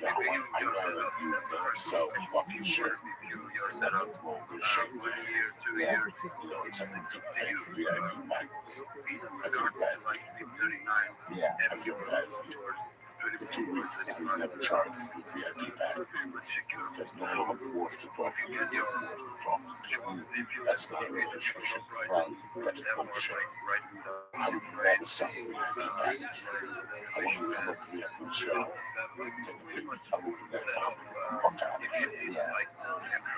B: No, I'd rather you not sell a fucking shirt and then I'm going good shape.
C: Yeah.
B: You know, it's something to pay for VIP packages. I feel bad for you.
C: Yeah.
B: I feel bad for you. For 2 weeks, I would never charge for good VIP package. Because now I'm forced to talk to you. You're forced to talk to me. That's not a relationship.
C: Right.
B: That's bullshit. I would rather sell a VIP package. I want you to come up to me after the show. Take a picture. Tell me what that time. Get the fuck out of here.
C: Yeah.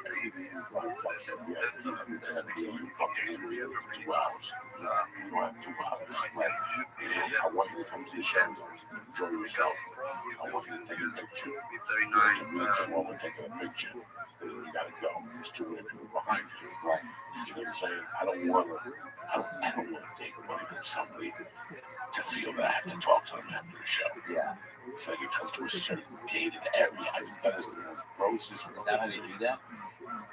B: Everything fucking like the VIP. That means I have to get you fucking in here for 2 hours. You don't have 2 hours. Right. And I want you to come to the show. Enjoy yourself. I want you to take a picture. If you really came over taking a picture, and then you gotta go. There's 2 other people behind you.
C: Right.
B: You know what I'm saying? I don't want to take money from somebody to feel that I have to talk to them after the show.
C: Yeah.
B: If I can come to a certain gated area, I think that is the most grossest.
C: Is that how they do that?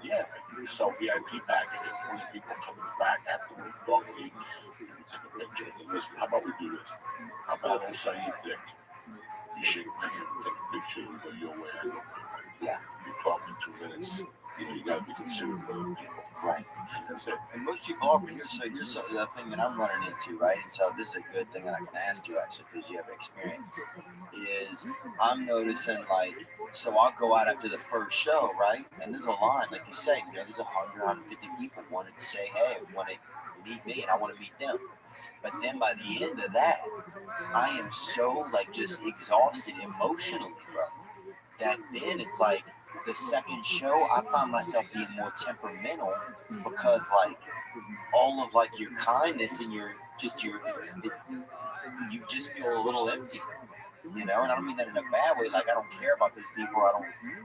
B: Yeah, you sell VIP package. 20 people come in the back after we talk to you. You take a picture. And listen, how about we do this? How about I don't say you dick? You shake my hand, take a picture, you go your way, I go my way.
C: Yeah.
B: You talk for 2 minutes. You know, you gotta be considerate of other people.
C: Right.
B: And that's it.
C: And most people are here. So here's the thing that I'm running into, right? And so this is a good thing that I can ask you actually because you have experience. Is I'm noticing like, so I'll go out after the first show, right? And there's a line, like you say, you know, there's 100, 150 people wanted to say, hey, want to meet me, and I want to meet them. But then by the end of that, I am so like just exhausted emotionally, bro. That then it's like the second show, I find myself being more temperamental because like all of like your kindness and you just feel a little empty, you know. And I don't mean that in a bad way. Like I don't care about those people.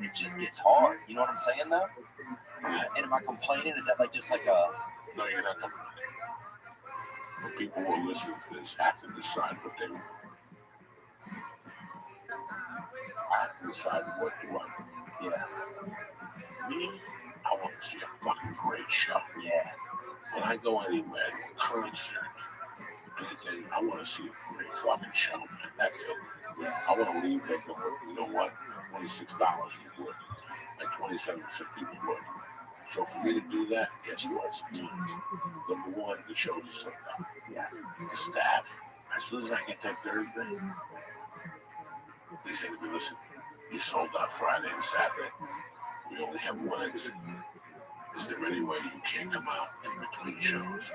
C: It just gets hard. You know what I'm saying though? And am I complaining? Is that like just like a?
B: No, you're not complaining. But people will listen to this have to decide what they want. I have to decide what do I want.
C: Yeah.
B: Me, I want to see a fucking great show.
C: Yeah.
B: When I go anywhere, concert, anything, I want to see a great fucking show, man. That's it.
C: Yeah.
B: I want to leave there going, you know what? $26 was worth it. Like $27.50 was worth it. So for me to do that, guess what? Sometimes, number one, the shows are sold out.
C: Yeah.
B: The staff, as soon as I get there Thursday, they say to me, listen, you sold out Friday and Saturday. We only have one exit. Is there any way you can't come out in between shows?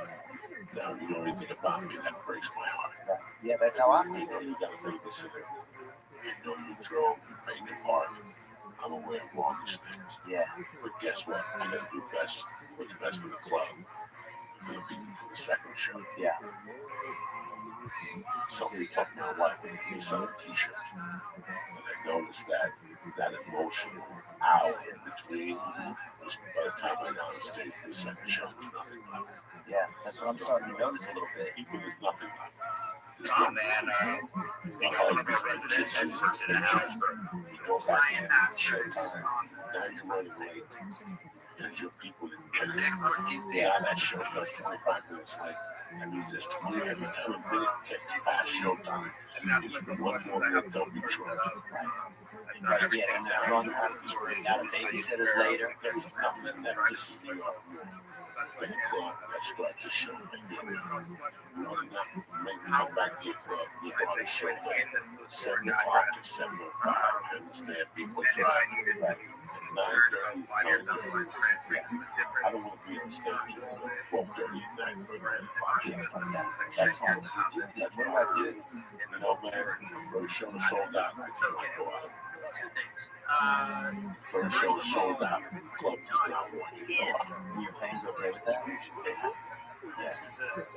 B: Now, you know anything about me, that breaks my heart.
C: Yeah, that's how I feel.
B: You know, you got a babysitter. You know you drove, you paid the part. I'm aware of all these things.
C: Yeah.
B: But guess what? I gotta do what's best for the club, for the people for the second show.
C: Yeah.
B: Somebody talked to my wife and me selling t-shirts. And I noticed that emotional hour in between, by the time I got on stage for the second show, there's nothing left.
C: Yeah, that's what I'm starting to notice a little bit.
B: People, there's nothing left. There's
H: Oh
B: nothing.
H: man, being one of your residents and works in a house,
B: You go back
H: client
B: to
H: asks
B: show
H: us
B: time. Now you're running late. There's your people didn't get it.
H: expertise.
B: Now that show starts 25 minutes late. That means there's 20 every time a minute takes past show time. There's one more minute they'll be charged.
C: Right, yeah, and they're run out, bring out babysitters later.
B: There's nothing that this is New York. in the club that starts a show. Maybe come back to your club, start a show at 7 o'clock to 7:05. I understand people drive. At 9:30 is 9:30. I don't want to be on stage at 12:30 at night for a grand party.
C: That's fine. That's what I do.
B: You know, man, the first show was sold out. I can't go out.
H: Two things.
B: First show was sold out. Club is now one.
C: Were your fans okay with that?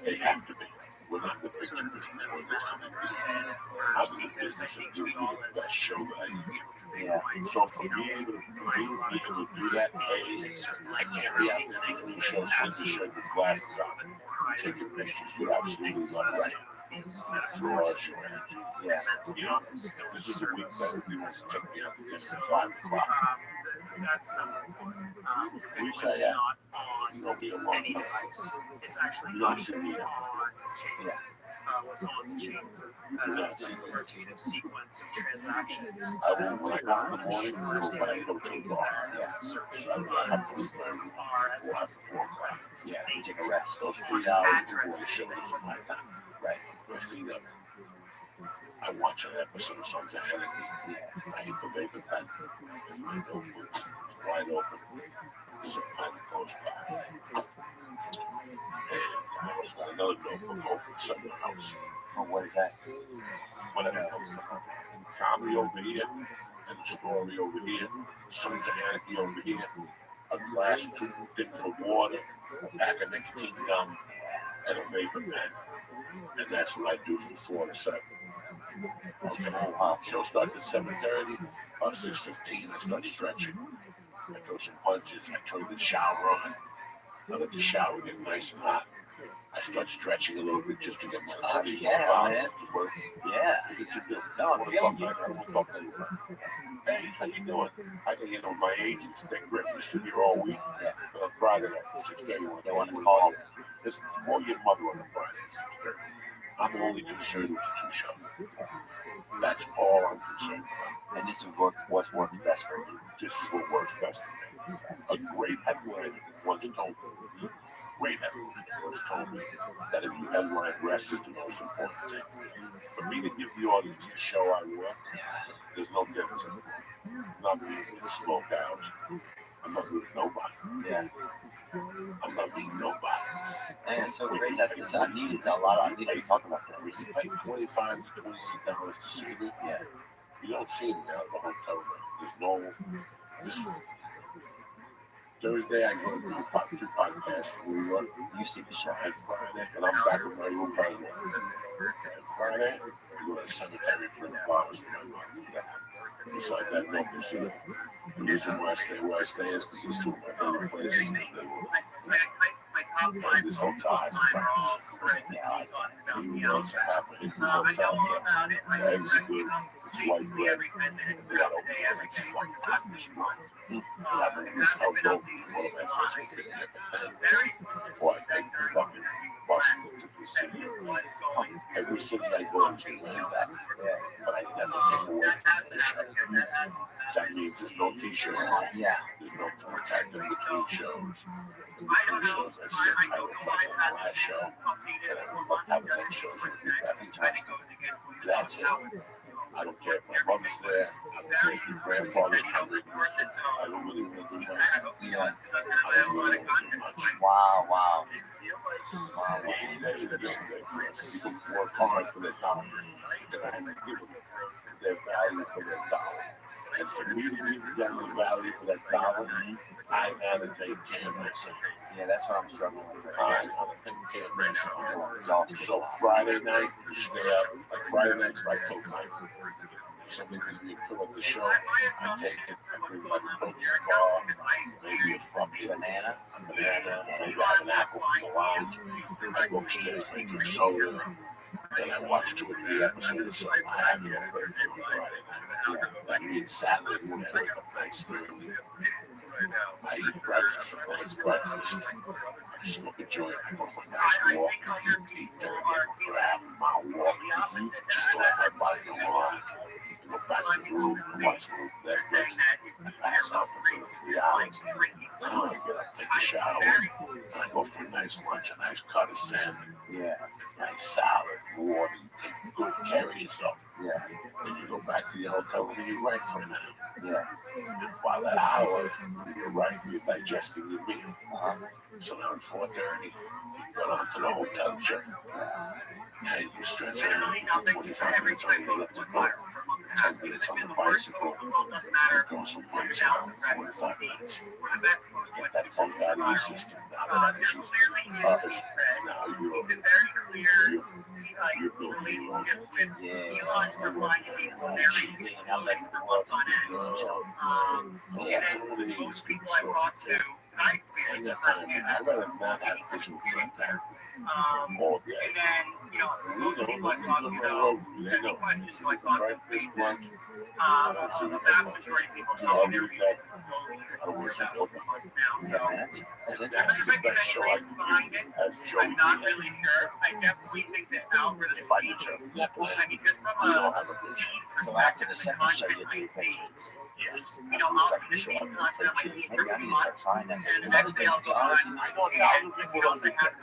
B: They have to be. We're not in the picture business. We're not in the business. I'm in the business of giving you the best show that I can give.
C: Yeah.
B: So for me able to do that, I can't be out there because the show swings the shirt with glasses on it. Taking pictures. You're absolutely right. That draws your energy.
C: Yeah.
B: You know, this is a week that we want to take me out to dinner at 5 o'clock. We say, yeah, you'll be alone.
H: It's actually
B: You don't see me out.
C: Yeah.
H: What's on the chains
B: You don't see me.
H: rotative sequence of transactions.
B: I will, when I go in the morning, I will plan to go to the bar.
C: Yeah.
B: So I'm pretty tired before I have 4 o'clock.
C: Yeah. You take a rest.
B: Those 3 hours before the show is my time.
C: Right.
B: My feet up. I watch an episode of Sons of Anarchy.
C: Yeah.
B: I hit the vapor pen. And my notebook is wide open. There's a pen close by. And I also got another notebook open somewhere else.
C: For what is that?
B: Whatever else. Comedy over here, and the story over here. Sons of Anarchy over here. A glass, 2 things of water, a pack of nicotine gum, and a vapor pen. And that's what I do from 4 to 7. Okay. Show starts at 7:30. About 6:15, I start stretching. I throw some punches. I turn the shower on. I let the shower get nice and hot. I start stretching a little bit just to get my body to work.
C: Yeah.
B: What did you do?
C: No, I'm feeling good.
B: I don't want to talk to anybody. Hey, how you doing? You know, my agents, they grab me sit here all week.
C: Yeah.
B: But on Friday at 6:30,
C: They want to call you.
B: Listen, call your mother on a Friday at 6:30. I'm only concerned with the 2 shows. That's all I'm concerned about.
C: And this is what's working best for you.
B: This is what works best for me. A great headliner once told me, that if you headline, rest is the most important thing. For me to give the audience the show I want, there's no difference. I'm not being a smoke out. I'm not being nobody.
C: Yeah.
B: I'm not being nobody.
C: Man, it's so crazy. I need a lot. I need to talk about that.
B: You pay $25 to $28 to see me.
C: Yeah.
B: You don't see me out of a hotel room. There's no. This Thursday, I go to do 2 podcasts in New York.
C: You see the show.
B: And Friday, and I'm back in my room by 1. Friday, I go to the cemetery for the flowers for my mom. Besides that, no, you see, the reason why I stay is because there's 2 of my favorite places in the world. And this hotel has a practice.
C: Yeah, I like that.
B: Even though it's a half a Hindu hotel, the eggs are good, it's white bread, they got open, it's fucking hot in this room. So I've been in this hotel with one of my friends who picked me up at 10. Or I take the fucking bus to the city. Every city I go to land that, but I never take away from the show. That means there's no t-shirt on.
C: Yeah.
B: There's no contact in between shows. In between shows, I said I reflect on the last show, and I reflect how the next show's going to be that interesting. That's it. I don't care if my mother's there. I don't care if your grandfather's coming. I don't really want to do much.
C: Yeah.
B: I don't really want to do much.
C: Wow.
B: Game day is game day for us. People work hard for their dollar. And I give them their value for their dollar. And for me to give them the value for that dollar, I annotate can myself.
C: Yeah, that's what I'm struggling with.
B: I annotate can myself. So Friday night, you stay up. Like Friday night's my coke night. If somebody gives me a pill at the show, I take it. I bring like a protein bar, maybe a fucking banana, maybe I have an apple from the lounge. I go upstairs, I drink soda, and I watch 2 or 3 episodes of something. I have no curfew on Friday night. That means Saturday morning, I wake up nice and early. I eat breakfast, a nice breakfast. I smoke a joint, I go for a nice walk, and eat 8:30, I go for a half-mile walk, just to let my body unwind. I go back to the room, I watch a little Netflix, I pass out for 3 hours. Now I get up, take a shower, and I go for a nice lunch, a nice cut of salmon.
C: Yeah.
B: Nice salad, water, you go carry yourself.
C: Yeah.
B: Then you go back to the hotel room and you write for an hour.
C: Yeah.
B: And while that hour, you're writing, you're digesting your meal.
C: Uh-huh.
B: So now at 4:30, you go down to the hotel ship. And you stretch out 45 minutes on the elliptical, 10 minutes on the bicycle, and go some weights around 45 minutes. Get that funk out of your system. Now that energies, now you're building your own.
C: Yeah. I'm letting the world do this show.
B: Yeah, please, I got time. I'd rather not have physical contact all day. You know, breakfast, lunch.
C: Yeah, man, that's
B: That's the best show I can do as Joey Diaz. If I get you from that plan, we don't have a good show.
C: so after the second show, you do pictures.
B: Yes. After the second show, I do pictures.
C: Maybe I need to start trying that. Honestly,
B: I know 1,000 people don't do that.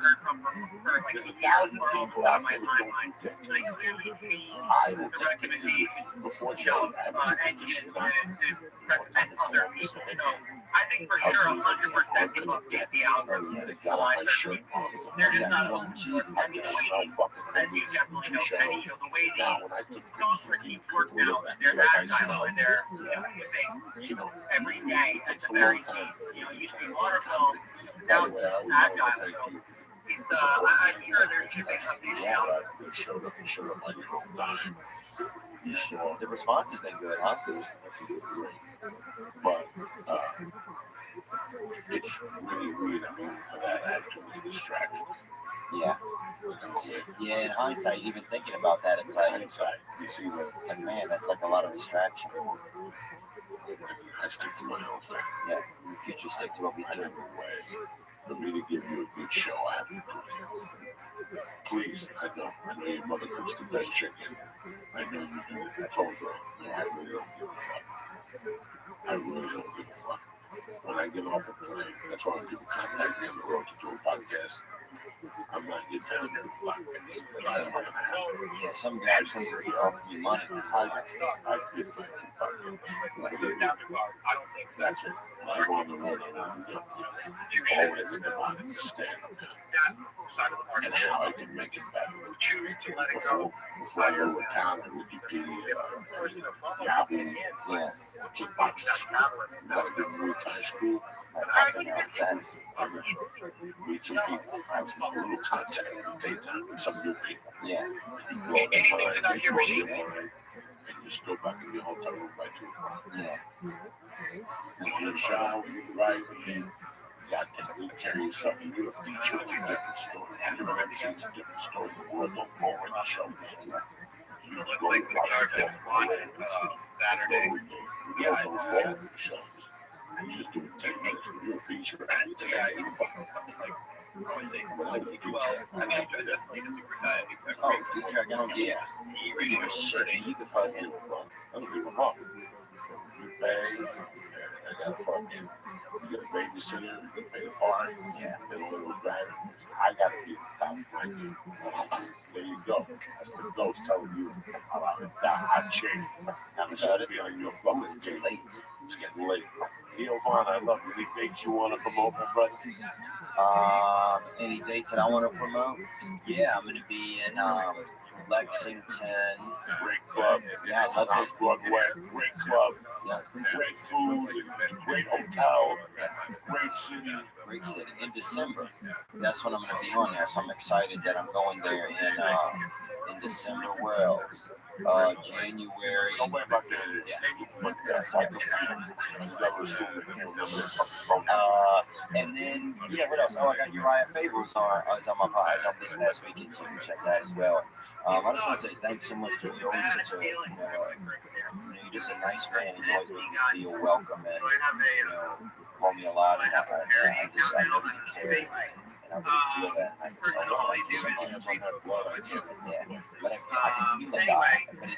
B: There's 1,000 people out there who don't do that. I will take pictures with you before shows. I have a superstition now.
E: I think for sure 100% people get the algorithm.
B: Oh yeah, they got on my shirt.
E: There is not
C: one cheese.
B: I get so fucking
E: as you
B: nervous
E: definitely
B: to
E: know,
B: show.
E: Penny, the way
B: Now
E: these
B: when I put
E: films for keep working out, they're
B: like I
E: agile
B: said,
E: and they're things
B: you know,
E: every day
B: it
E: at
B: takes
E: the
B: a
E: very
B: long time.
E: least. You know, usually waterfall,
B: By the way, I always want to thank you.
E: it's I'm sure there should be something
C: Yeah.
B: You showed up on your own dime. You saw
C: The response has been good, huh?
B: it was great. But it's really weird. I mean, for that, I had too many distractions.
C: Yeah. Yeah, in hindsight, even thinking about that, it's like,
B: Hindsight, you see that
C: like, man, that's like a lot of distraction.
B: I stick to my own thing.
C: Yeah, in the future, stick to what we
B: I
C: do.
B: have a way for me to give you a good show. I have to do it. Please, I know your mother cooks the best chicken. I know you do that. That's all great. Yeah, I really don't give a fuck. I really don't give a fuck. When I get off a plane, that's why when people contact me on the road to do a podcast, I'm not getting down to the podcast. That's never gonna happen.
C: Yeah, some guys, some girl offer you money.
B: I did my podcast. That's it. I go on the road and always think about it, the stand-up and how I can make it better. Before I go to town on Wikipedia, Yahoo,
C: Yeah.
B: kickboxing school, you gotta do Muay Thai school.
C: I've been on Saturday.
B: Meet some people, have some little contact in the daytime with some new people.
C: Yeah.
B: You blow their mind, they blow your mind, and you're still back in the hotel room by 2 o'clock.
C: Yeah.
B: If you're shy, you right in, you gotta take good care of yourself. And you're a feature, it's a different story. You're an MC, it's a different story. The world don't fall on your shoulders. You go to watch Saturday. The world don't fall on your shoulders. You just do it. You're a feature. You're fucking
C: Oh, feature, I don't get. You give a shit. You can fucking.
B: I don't give a fuck. You pay, and I got fucking, you get a babysitter, you pay the bar,
C: Yeah.
B: they don't let us drive. I gotta be the top right. There you go. That's the ghost telling you about it. I changed. I'm trying to be on your fucking
C: It's
B: team.
C: too late.
B: It's getting late. Giovanni, I love you. Any things you want to promote, my brother?
C: Any dates that I want to promote? Yeah, I'm going to be in Lexington.
B: Great club.
C: Yeah, I love
B: House
C: it.
B: Broadway. Great club.
C: Yeah,
B: Great food. Great hotel. Great city.
C: great city. In December, that's when I'm going to be on there. So I'm excited that I'm going there in December. Where else? January.
B: Don't worry about that.
C: Yeah.
B: But that's like you never assume that you remember fucking
C: And then, yeah, what else? Oh, I got Uriah Fables is on my pod. Is on this past weekend, so you can check that as well. I just want to say thanks so much, Joey. You're always such a, you're just a nice man. You always make me feel welcome, and call me a lot, and I know you care, and I really feel that. I just
H: First of all, they do
C: something
H: is
C: about
B: on that blood, I can't.
C: yeah, but I can feel the God. But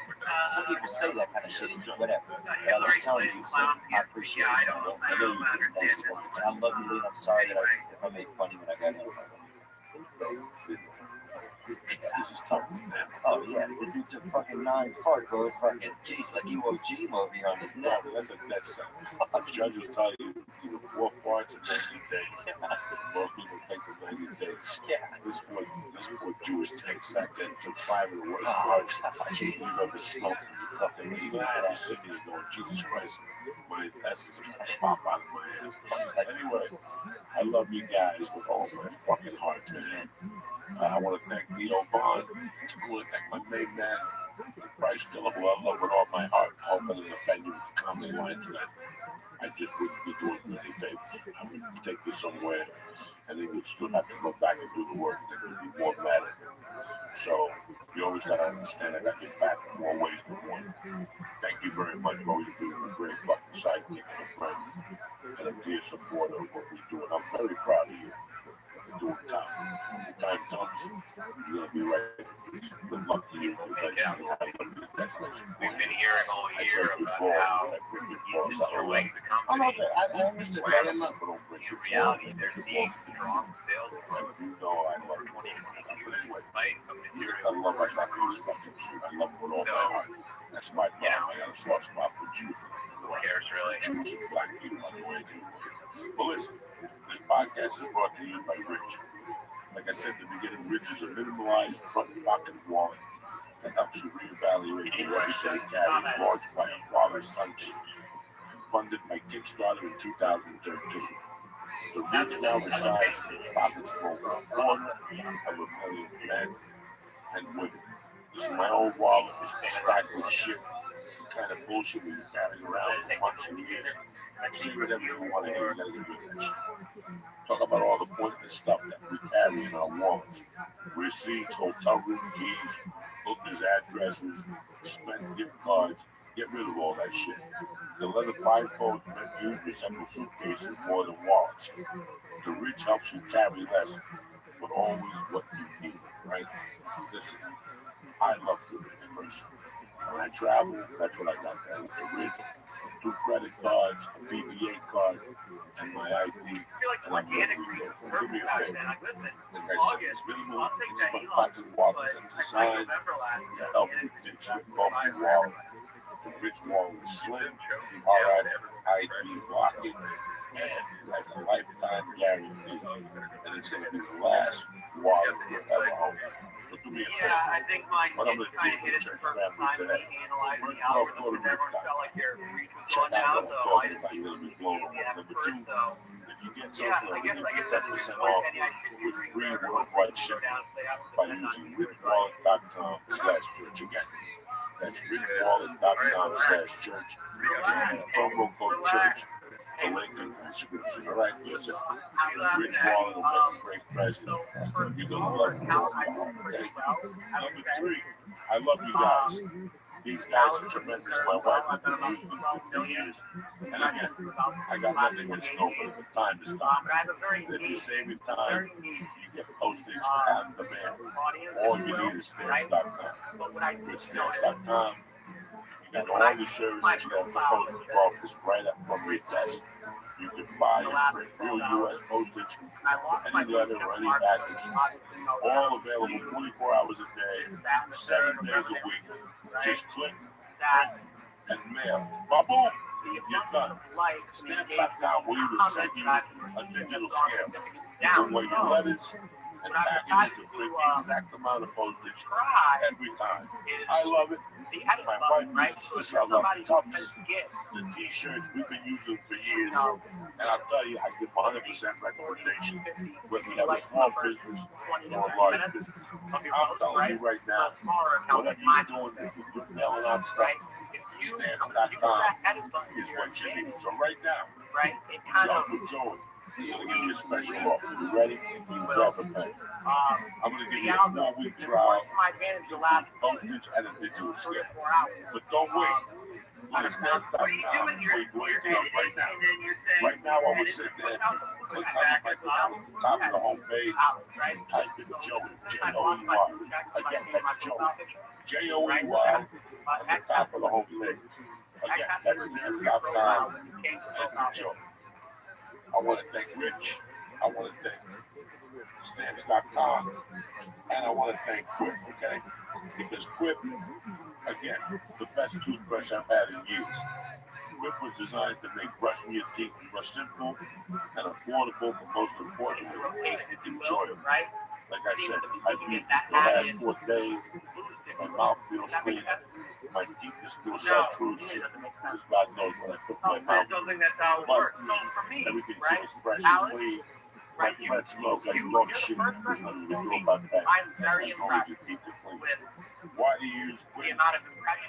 C: some people say that kind of shit and whatever. But I was telling you, so I appreciate it.
H: I know
C: You did. Thanks so much. And I love you, Lee. I'm sorry that if I made funny when I got in.
B: This is tough, man.
C: Oh yeah, the dude took fucking 9 farts, bro. It's fucking jeez, like you owe G over here on his
B: No,
C: neck.
B: that's a death sentence. Judge will tell you either 4 farts in 90 days. Most people take the 90 days.
C: Yeah.
B: This poor Jewish tank sat there and took 5 of the worst farts you've ever smoked. You fucking you got to sit there going, Jesus Christ, my intestines are gonna pop out of my ass. Anyway, I love you guys with all my fucking heart, man. I want to thank Theo Vaughn. I want to thank my main man, Bryce Killer, who I love with all my heart. I hope I didn't offend you with the comedy line tonight. I just wouldn't be doing you any favors. I would take this somewhere, and then you'd still have to go back and do the work. They would be more mad at me. So you always got to understand I got your back in more ways than one. Thank you very much for always being a great fucking sidekick and a friend and a dear supporter of what we do. And I'm very proud of you. Doing time. When the time comes, you're gonna be right. Good luck to you.
H: We've been hearing all year about how he's destroying the company.
D: I missed it. I didn't know.
H: In reality, they're seeing strong sales growth
B: You know I
H: for
B: love
H: 2022 despite a
B: I
H: material
B: love my nephew's fucking Jew. I love him with all my heart. That's my problem. I got a soft spot for Jews.
H: who cares really?
B: Jews and black people. I do anything for you. But listen, this podcast is brought to you by Rich. Like I said at the beginning, Rich is a minimalized front pocket wallet that helps you reevaluate your everyday carry, launched by a father-son team, funded by Kickstarter in 2013. The Rich now resides in the pockets of over a quarter of a million men and women. This is my old wallet. It's stacked with shit, the kind of bullshit we've been carrying around for months and years. See whatever you want to hear, you gotta get rid of that shit. Talk about all the pointless stuff that we carry in our wallets. Receipts, hotel room keys, bookers' addresses, spent gift cards. Get rid of all that shit. The leather blindfolds men use resemble suitcases more than wallets. The Rich helps you carry less, but always what you need, right? Listen, I love the Rich person. When I travel, that's what I got there with the Rich. 2 credit cards, a PBA card, and my ID. And I'm ready to go. So do me a favor. Like I said, it's minimal. It's from pocket wallets and designed to help you ditch your bumpy wallet. The Rich wallet is slim, RFID blocking, and it has a lifetime guarantee. And it's going to be the last wallet you'll ever own. So do me a favor.
H: Yeah, I think my
B: What I'm
H: kids
B: going to
H: kind
B: do
H: of hit
B: for
H: it
B: the
H: the
B: church
H: first
B: family
H: time
B: today,
H: they analyzed
B: first
H: the
B: of all,
H: algorithm.
B: go to
H: Never
B: Rich.com.
H: felt like their reach was
B: Check
H: going
B: out
H: down,
B: what
H: so
B: I'm
H: I
B: talking
H: just
B: about. You're going to be blown away.
H: yeah,
B: Number
H: first,
B: 2,
H: so
B: if you get
H: yeah,
B: something,
H: I
B: we
H: guess
B: give you
H: that's
B: 10%
H: the
B: off
H: Penny. I should be
B: with free
H: reading
B: worldwide
H: go
B: shipping
H: down, play out,
B: by
H: but
B: using
H: not
B: richwallet.com/church. Again, that's richwallet.com/church. Use promo code church to link in the description. All right, listen. Rich Wallet will make a great president. You're going to love him with all your heart. Okay? Number 3, I love you guys. These guys are tremendous. My wife has been using them for years. And again, I got nothing against nobody, but time is time. If you're saving time, you get postage on demand. All you need is stamps.com. With stamps.com, you got all the services. You got the postage office right up from your desk. You can buy and print real U.S. postage for any letter or any package. All available 24 hours a day, 7 days a week. Just click, print, and mail. Ba-boom! You're done. Stamps.com will even send you a digital scale. You can weigh your letters and packages to print the exact amount of postage every time. I love it. My wife uses to sell out the cups, the t-shirts we've been using for years. And I'll tell you, I give 100% recommendation, whether you have a small business or a large business. I'm telling you right now, whatever you're doing, if you're mailing out stuff, stamps.com is what you need. So right now, y'all with Joey is going to give you a special offer. You ready? Well prepared. I'm going to give you a 4-week trial, includes postage and a digital scale. But don't wait. Go to stamps.com before you do anything else right now. Right now, while we're sitting there, click on the top of the home page, type in Joey, J-O-E-Y. Again, that's Joey, J-O-E-Y, at the top of the home page. Again, that's stamps.com and Joey. I want to thank Rich. I want to thank stamps.com. And I want to thank Quip, okay? Because Quip, again, the best toothbrush I've had in years. Quip was designed to make brushing your teeth more simple and affordable, but most importantly, enjoyable. Like I said, I've used it the last 4 days. My mouth feels clean. My teeth are still chartreuse. Because God knows when I put my mouth in. But everything feels fresh and clean. My breath smells like dog shit. There's nothing you can do about that. As long as your teeth are clean. Why do you use Quip?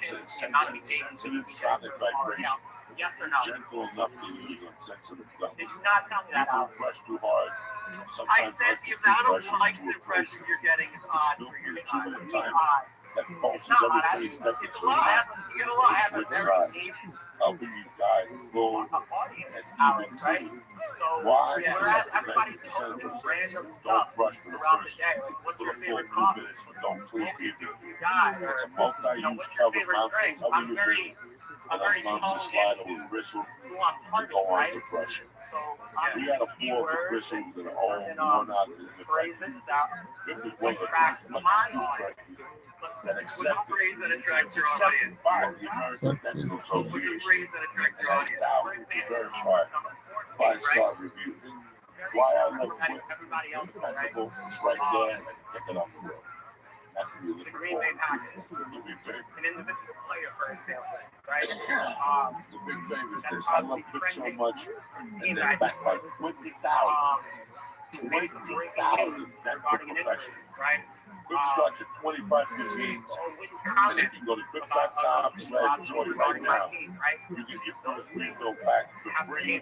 B: It's sensitive sonic vibration. Gentle enough to use on sensitive gums. You don't brush too hard. Sometimes like the toothbrushes to a person. It's built with a 2-minute timer that pulses every 30 seconds to switch sides, helping you guide full and even clean. Why? Because 90% of us don't brush for the full 2 minutes, but don't clean either. It's a multi-use cover mounts to cover your beard, and allows the slide over bristles to go on for brushing. We had a floor with bristles that are all worn out and ineffective. It was one of the first toothbrushes that accepted. It's accepted by the American Dental Association and has thousands of verified 5-star reviews. Why I love Quip? Dependable, it's right there, and I can pick it up the road. That's what you're looking for. Do me a favor. The big favor is this. I love Quip so much, and they're backed by 20,000 dental professionals. Quip starts at 25 cuisines, and if you go to quip.com/joy right now, you get your first refill pack for free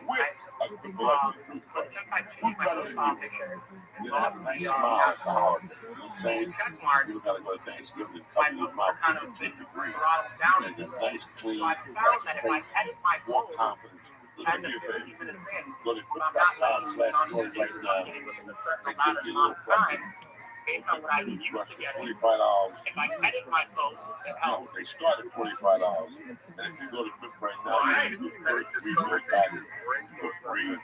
B: with a Quip electric toothbrush. Who's better than you? You're gonna have a nice smile at the holiday. You know what I'm saying? You don't gotta go to Thanksgiving and cover your mouth because you take the breathe. You get a nice, clean, fresh taste, more confidence. So do me a favor. Go to quip.com/joy right now and get your little fucking toothbrush for $25. No, they start at $45. And if you go to Quip right now, you get your first refill pack for free.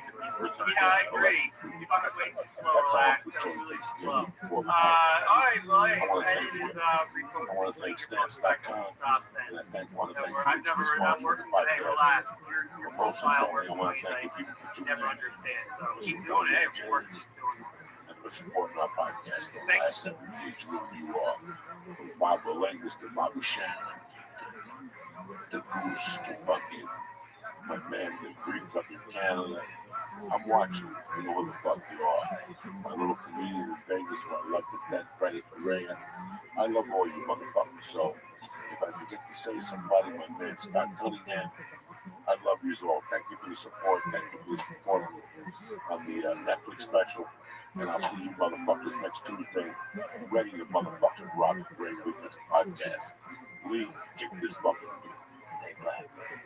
B: I agree. That's all Quip Joy takes care of before the holidays. I want to thank Stamps.com, and I want to thank Rich for sponsoring the podcast. But most importantly, I want to thank you people for tuning in, for supporting the journeys, and for supporting our podcast for the last 7 years. You know who you are. From Barbara Langus to Bobby Sharon, the Goose, to fucking my man that breathes up in Canada. I'm watching you. You know what the fuck you are. My little comedian in Vegas who I love to death, Freddie Correa. I love all you motherfuckers. So if I forget to say somebody, my man Scott Cunningham, I love you all. Thank you for the support. Thank you for the support on the Netflix special. And I'll see you motherfuckers next Tuesday, ready to motherfucking rock the Great Weekends podcast. Lee, kick this fucking beat. Stay black, baby.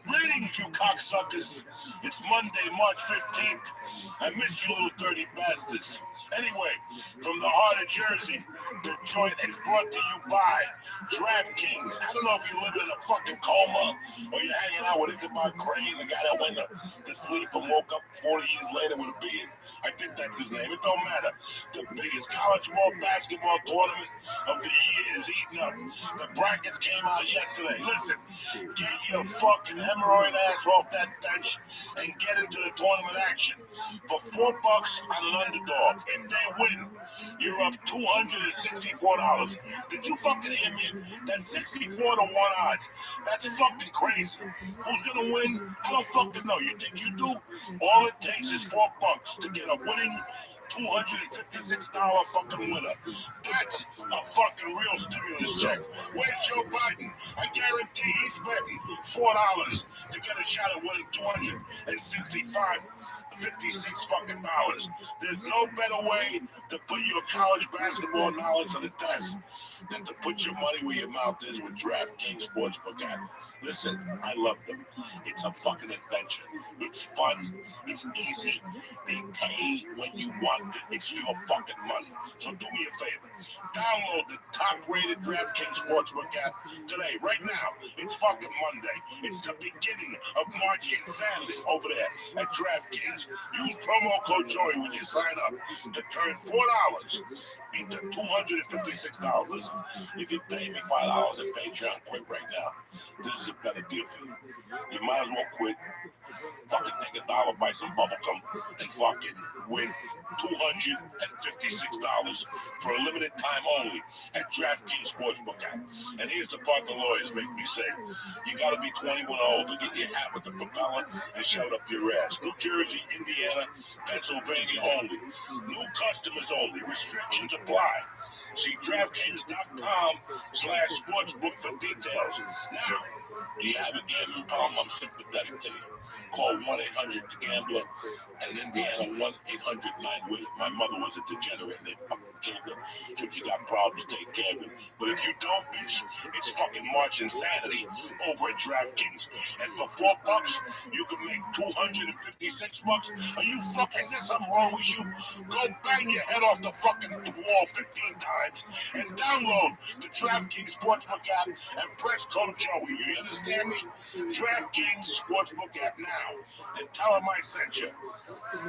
B: Greetings, you cocksuckers. It's Monday, March 15th. I missed you little dirty bastards. Anyway, from the heart of Jersey, the joint is brought to you by DraftKings. I don't know if you're living in a fucking coma or you're hanging out with Ichabod Crane, the guy that went to sleep and woke up 40 years later with a beard. I think that's his name. It don't matter. The biggest college basketball tournament of the year is eating up. The brackets came out yesterday. Listen, get your fucking hemorrhoid ass off that bench and get into the tournament action. For $4 on an underdog. If they win, you're up $264. Did you fucking hear me? That's 64 to 1 odds. That's fucking crazy. Who's gonna win? I don't fucking know. You think you do? All it takes is $4 to get a winning $256 fucking winner. That's a fucking real stimulus check. Where's Joe Biden? I guarantee he's betting $4 to get a shot at winning $265 $56 fucking dollars. There's no better way to put your college basketball knowledge on the test than to put your money where your mouth is with DraftKings Sportsbook app. Listen, I love them. It's a fucking adventure. It's fun. It's easy. They pay when you want it. It's your fucking money. So do me a favor. Download the top-rated DraftKings Sportsbook app today, right now. It's fucking Monday. It's the beginning of March insanity over there at DraftKings. Use promo code Joey when you sign up to turn $4 into $256. Listen, if you pay me $5 at Patreon, quit right now. This is a better deal for you. You might as well quit. Fucking take $1, buy some bubble gum, and fucking win $256 for a limited time only at DraftKings Sportsbook app. And here's the part the lawyers make me say. You gotta be 21 or old to get your hat with the propeller and shove it up your ass. New Jersey, Indiana, Pennsylvania only. New customers only. Restrictions apply. See DraftKings.com/sportsbook for details. Now, do you have a gambling problem? I'm sympathetic to you. Call 1-800-GAMBLER and Indiana 1-800-9-WIT. My mother was a degenerate and they fucking killed her. So if you got problems, take care of it. But if you don't, bitch, it's fucking March insanity over at DraftKings. And for $4, you can make $256. Are you fucking, is there something wrong with you? Go bang your head off the fucking wall 15 times and download the DraftKings Sportsbook app and press code Joey. You understand me? DraftKings Sportsbook app now. And tell them I sent you.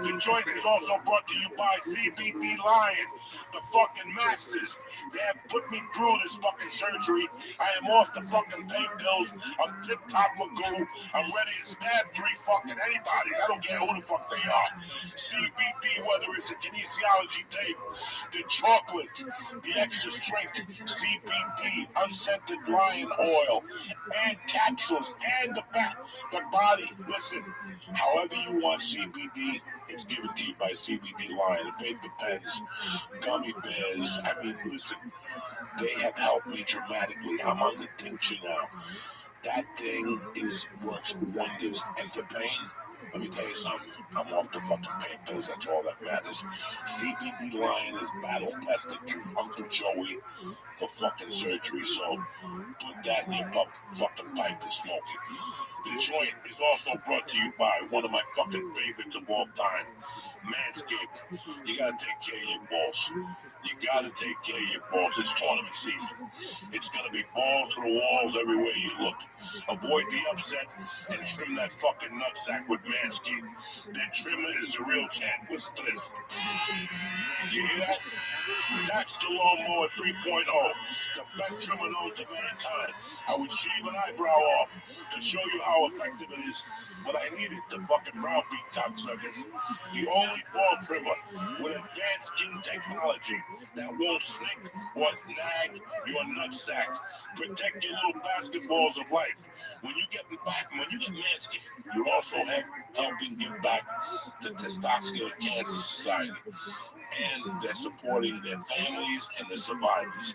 B: The joint is also brought to you by CBD Lion, the fucking masters. They have put me through this fucking surgery. I am off the fucking pain pills. I'm tip-top Magoo. I'm ready to stab 3 fucking anybody's. I don't care who the fuck they are. CBD, whether it's a kinesiology tape, the chocolate, the extra strength, CBD, unscented lion oil, and capsules, and the body. Listen, however you want CBD, it's given to you by CBD Lion. Vapor pens, gummy bears. I mean, listen, they have helped me dramatically. I'm on the tincture now. That thing works wonders. And for pain, let me tell you something. I'm off the fucking pain pills. That's all that matters. CBD Lion is battle tested through Uncle Joey for fucking surgery. So put that in your fucking pipe and smoke it. The joint is also brought to you by one of my fucking favorites of all time, Manscaped. You gotta take care of your balls. You gotta take care of your balls. It's tournament season. It's gonna be balls to the walls everywhere you look. Avoid the upset and trim that fucking nutsack with Manscaped. Their trimmer is the real champ. Listen to this. You hear that? That's the Lawnmower 3.0, the best trimmer known to mankind. I would shave an eyebrow off to show you how effective it is, but I needed the fucking browbeat cocksuckers. The only ball trimmer with advanced skin technology that won't snake or snag your nutsack. Protect your little basketballs of life. When you get Manscaped, you're also helping give back to Testosterone Cancer Society. And they're supporting their families and the survivors.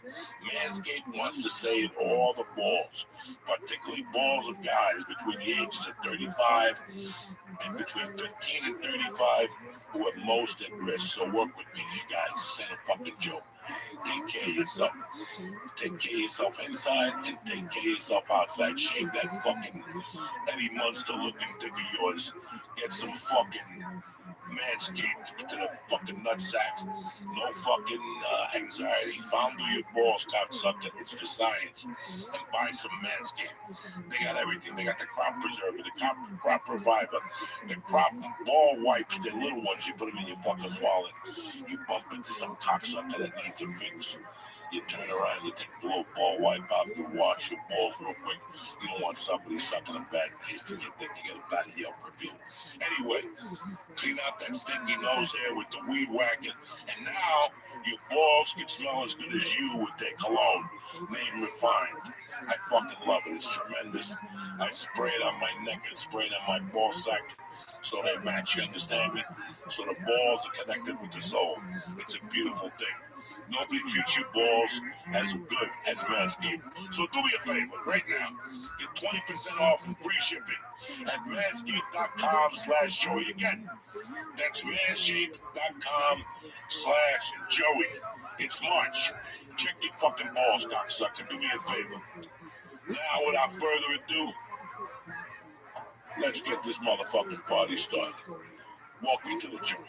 B: Manscaped wants to save all the balls, particularly balls of guys between the ages of 35 and between 15 and 35 who are most at risk. So work with me, you guys. This ain't a fucking joke. Take care of yourself. Take care of yourself inside and take care of yourself outside. Shave that fucking Eddie Munster looking dick of yours. Get some fucking Manscaped to the fucking nutsack. No fucking anxiety. Fondle your balls, cocksucker. It's for science. And buy some Manscaped. They got everything. They got the crop preserver, the crop reviver, the crop ball wipes. They're little ones. You put them in your fucking wallet. You bump into some cocksucker that needs a fix. You turn around, you take the little ball wipe out, you wash your balls real quick. You don't want somebody sucking a bad taste in your dick. You get a bad Yelp review. Anyway, clean out that stinky nose hair with the weed whacker. And now your balls can smell as good as you with their cologne, named Refined. I fucking love it. It's tremendous. I spray it on my neck and spray it on my ball sack so they match, you understand me? So the balls are connected with the soul. It's a beautiful thing. Nobody treats your balls as good as Manscaped. So do me a favor right now. Get 20% off and free shipping at manscaped.com/Joey. Again, that's manscaped.com/Joey. It's March. Check your fucking balls, cocksucker. Do me a favor. Now, without further ado, let's get this motherfucking party started. Welcome to the joint.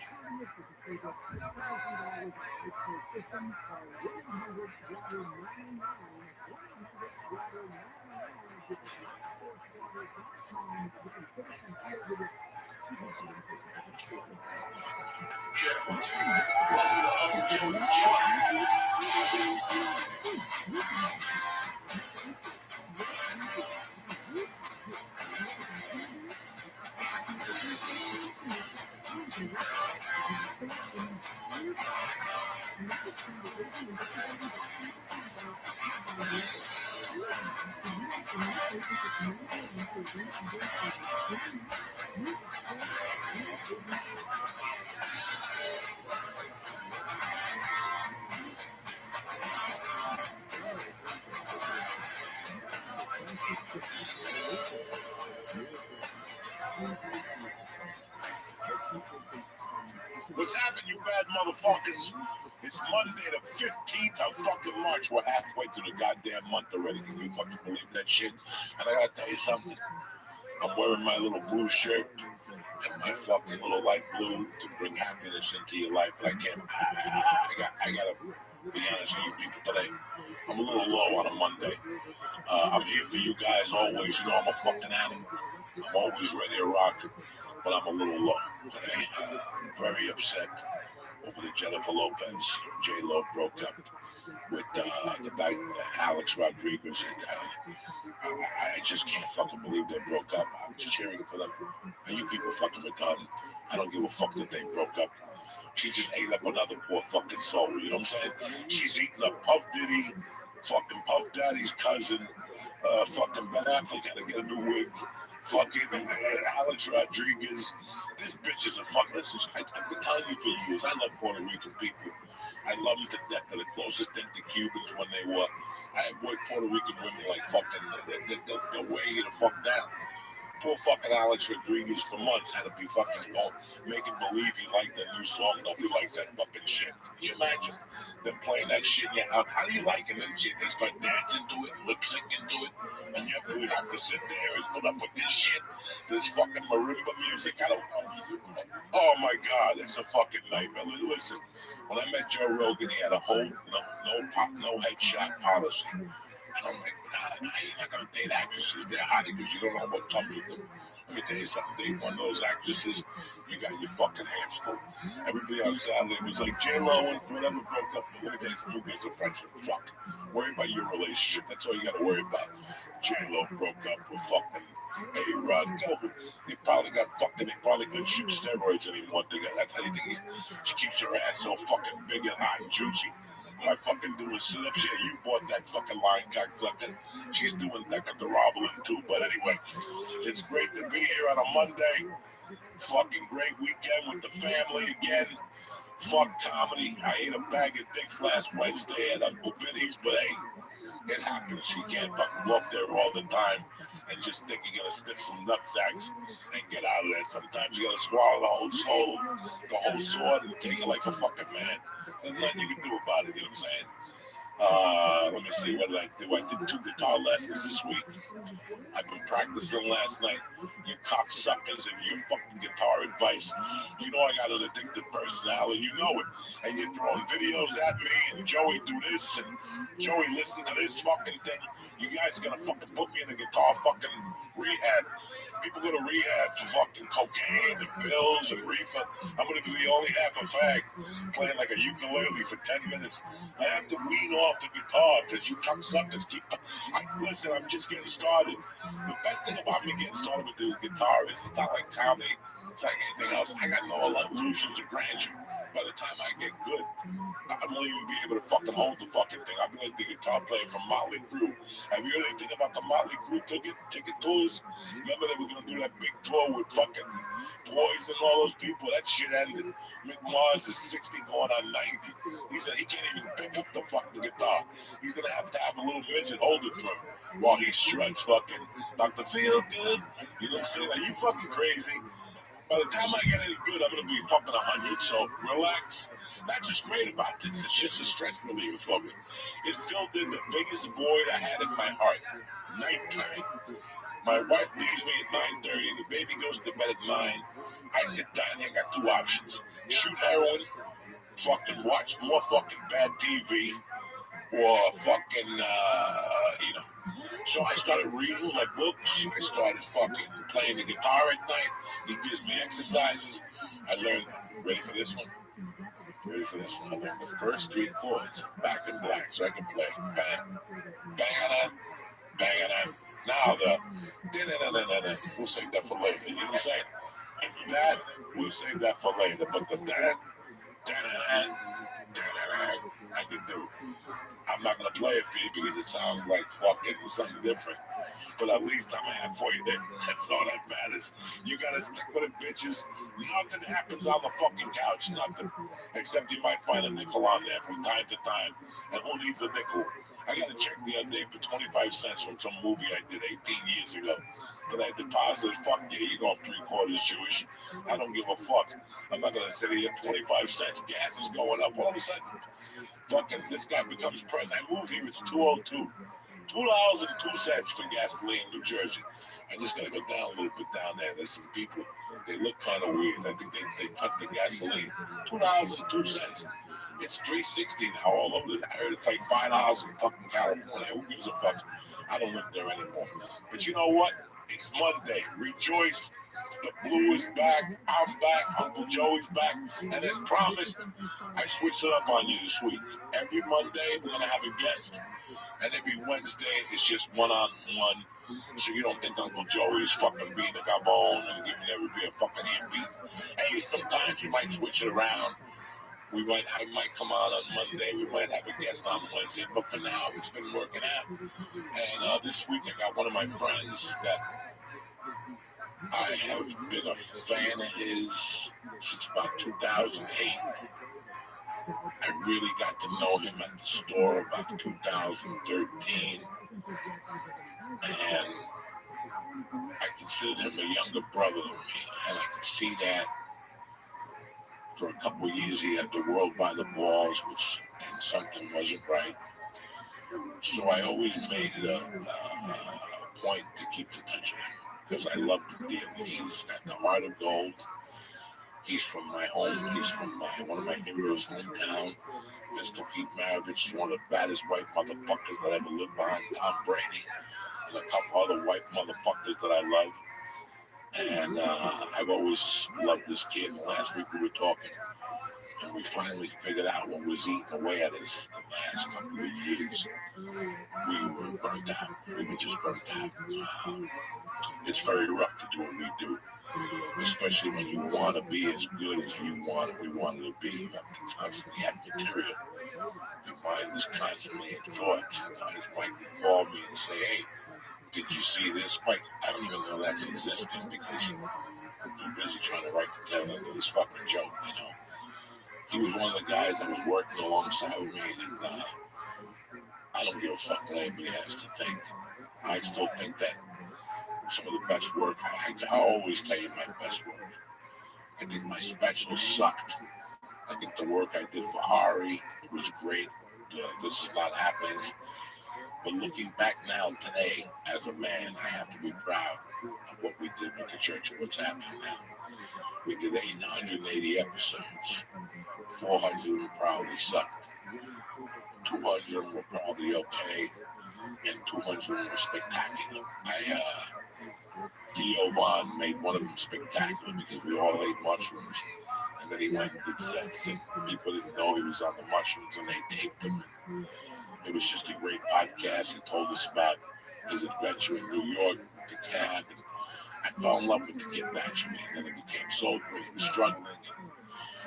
B: What's happening, you bad motherfuckers? It's Monday the 15th of fucking March. We're halfway through the goddamn month already. Can you fucking believe that shit? And I gotta tell you something. I'm wearing my little blue shirt and my fucking little light blue to bring happiness into your life. But I can't. I gotta be honest with you people today. I'm a little low on a Monday. I'm here for you guys always. You know I'm a fucking animal. I'm always ready to rock, but I'm a little low. I'm very upset over the Jennifer Lopez, J-Lo broke up with the guy, Alex Rodriguez. And, I just can't fucking believe they broke up. I'm just cheering for them. And you people fucking retarded. I don't give a fuck that they broke up. She just ate up another poor fucking soul. You know what I'm saying? She's eating up Puff Diddy, fucking Puff Daddy's cousin, fucking Ben Affleck had to get a new wig. Fucking Alex Rodriguez. This bitch is a fucking. Listen, I've been telling you for years, I love Puerto Rican people. I love them to death. They're the closest thing to Cubans when they were. I avoid Puerto Rican women like fucking. They'll wear you the fuck down. Poor fucking Alex Rodriguez for months had to be fucking making believe he liked that new song. Nobody likes that fucking shit. Can you imagine them playing that shit in your house? How do you like it? And shit, they start dancing to it, lip syncing to it, and you have to sit there and put up with this shit, this fucking marimba music. I don't know. Oh my God, it's a fucking nightmare. Listen, when I met Joe Rogan, he had a whole no headshot policy. And I'm like, you're not going to date actresses. They're hot because you don't know what comes with them. Let me tell you something. Date one of those actresses, you got your fucking hands full. Everybody on Saturday was like, J-Lo and whatever broke up. Let me tell you something. Who gives a friendship? Fuck. Worry about your relationship. That's all you got to worry about. J-Lo broke up with fucking A-Rod. They probably got fucking, they probably couldn't shoot steroids anymore. That's how you think she keeps her ass so fucking big and hot and juicy. My fucking doing sit-ups. Yeah, you bought that fucking line, cocksucker. She's doing that at the Roblin too. But anyway, it's great to be here on a Monday. Fucking great weekend with the family again. Fuck comedy. I ate a bag of dicks last Wednesday at Uncle Vinny's, but hey, it happens. You can't fucking go up there all the time and just think you're gonna stick some nutsacks and get out of there. Sometimes you gotta swallow the whole soul, the whole sword, and take it like a fucking man. There's nothing you can do about it. You know what I'm saying? Let me see, what did I do? I did 2 guitar lessons this week. I've been practicing last night. You cocksuckers and your fucking guitar advice. You know I got an addictive personality. You know it. And you're throwing videos at me and Joey do this and Joey listen to this fucking thing. You guys gonna fucking put me in a guitar fucking rehab. People go to rehab for fucking cocaine and pills and reefer. I'm gonna be the only half a fag playing like a ukulele for 10 minutes. I have to wean off the guitar because you cocksuckers keep. Listen, I'm just getting started. The best thing about me getting started with the guitar is it's not like comedy. It's like anything else. I got no illusions of grandeur. by the time I get good, I won't even be able to fucking hold the fucking thing. I'll be like the guitar player from Motley Crue. Have you heard anything about the Motley Crue ticket tours? Remember they were gonna do that big tour with fucking Poison and all those people? That shit ended. Mick Mars is 60 going on 90. He said he can't even pick up the fucking guitar. He's gonna have to have a little midget hold it for him while he struts fucking Dr. Feel Good. You know what I'm saying? Like, you fucking crazy. By the time I get any good, I'm gonna be fucking 100. So relax. That's what's great about this. It's just a stress reliever for me. It filled in the biggest void I had in my heart. Nighttime. My wife leaves me at 9:30. The baby goes to bed at 9. I sit down here. I got two options: shoot heroin, fucking watch more fucking bad TV, or fucking you know. So I started reading my books. I started fucking playing the guitar at night. He gives me exercises. I learned, ready for this one? Ready for this one? I learned the first 3 chords back in black so I can play bang, bang, bang, bang. Now the da-da-da-da-da-da. We'll save that for later. You know what I'm saying? That, we'll save that for later. But the da-da-da-da, da-da-da, I can do. I'm not gonna play it for you because it sounds like fucking something different. But at least I'm gonna have for you there. That's all that matters. You gotta stick with it, bitches. Nothing happens on the fucking couch. Nothing. Except you might find a nickel on there from time to time. And who needs a nickel? I got a check the other day for 25 cents from some movie I did 18 years ago that I deposited. Fuck yeah, you know I'm 3/4 Jewish. I don't give a fuck. I'm not gonna sit here 25 cents. Gas is going up all of a sudden. Fucking this guy becomes president. I moved here, it's 202. $2.02 for gasoline, New Jersey. I just gotta go down a little bit down there. There's some people, they look kind of weird. I think they cut the gasoline. $2.02. It's $3.60 now all over. I heard it's like $5 in fucking California. Who gives a fuck? I don't live there anymore. But you know what? It's Monday. Rejoice. The blue is back. I'm back. Uncle Joey's back. And as promised, I switched it up on you this week. Every Monday, we're going to have a guest. And every Wednesday, it's just one-on-one. So you don't think Uncle Joey is fucking being a gabon and giving everybody a fucking hand beat. Hey, sometimes you might switch it around. I might come on Monday. We might have a guest on Wednesday. But for now, it's been working out. And this week, I got one of my friends that I have been a fan of his since about 2008. I really got to know him at the store about 2013. And I considered him a younger brother to me. And I could see that for a couple of years he had the world by the balls, and something wasn't right. So I always made it a point to keep in touch with him because I loved him dearly. He's got the heart of gold. He's from my home. He's from one of my heroes' hometown. Mr. Pete Maravich, one of the baddest white motherfuckers that ever lived behind Tom Brady, and a couple other white motherfuckers that I love. And I've always loved this kid. And last week we were talking, and we finally figured out what was eating away at us the last couple of years. We were burnt out. We were just burnt out. It's very rough to do what we do, especially when you want to be as good as we wanted to be. You have to constantly have material. Your mind is constantly in thought. Sometimes Mike will call me and say, hey, did you see this? Mike, I don't even know that's existing because I'm too busy trying to write the tail end of this fucking joke, you know. He was one of the guys that was working alongside with me, and I don't give a fuck what anybody has to think. I still think that some of the best work, I always tell you my best work. I think my special sucked. I think the work I did for Ari was great. This is not happening. But looking back now today, as a man, I have to be proud of what we did with the church and what's happening now. We did 880 episodes. 400 of them probably sucked. 200 of them were probably okay. And 200 of them were spectacular. Theo Von made one of them spectacular because we all ate mushrooms. And then he went and did sets, and people didn't know he was on the mushrooms, and they taped him. It was just a great podcast. He told us about his adventure in New York with the cab. And I fell in love with the kid naturally, and then it became so great, struggling.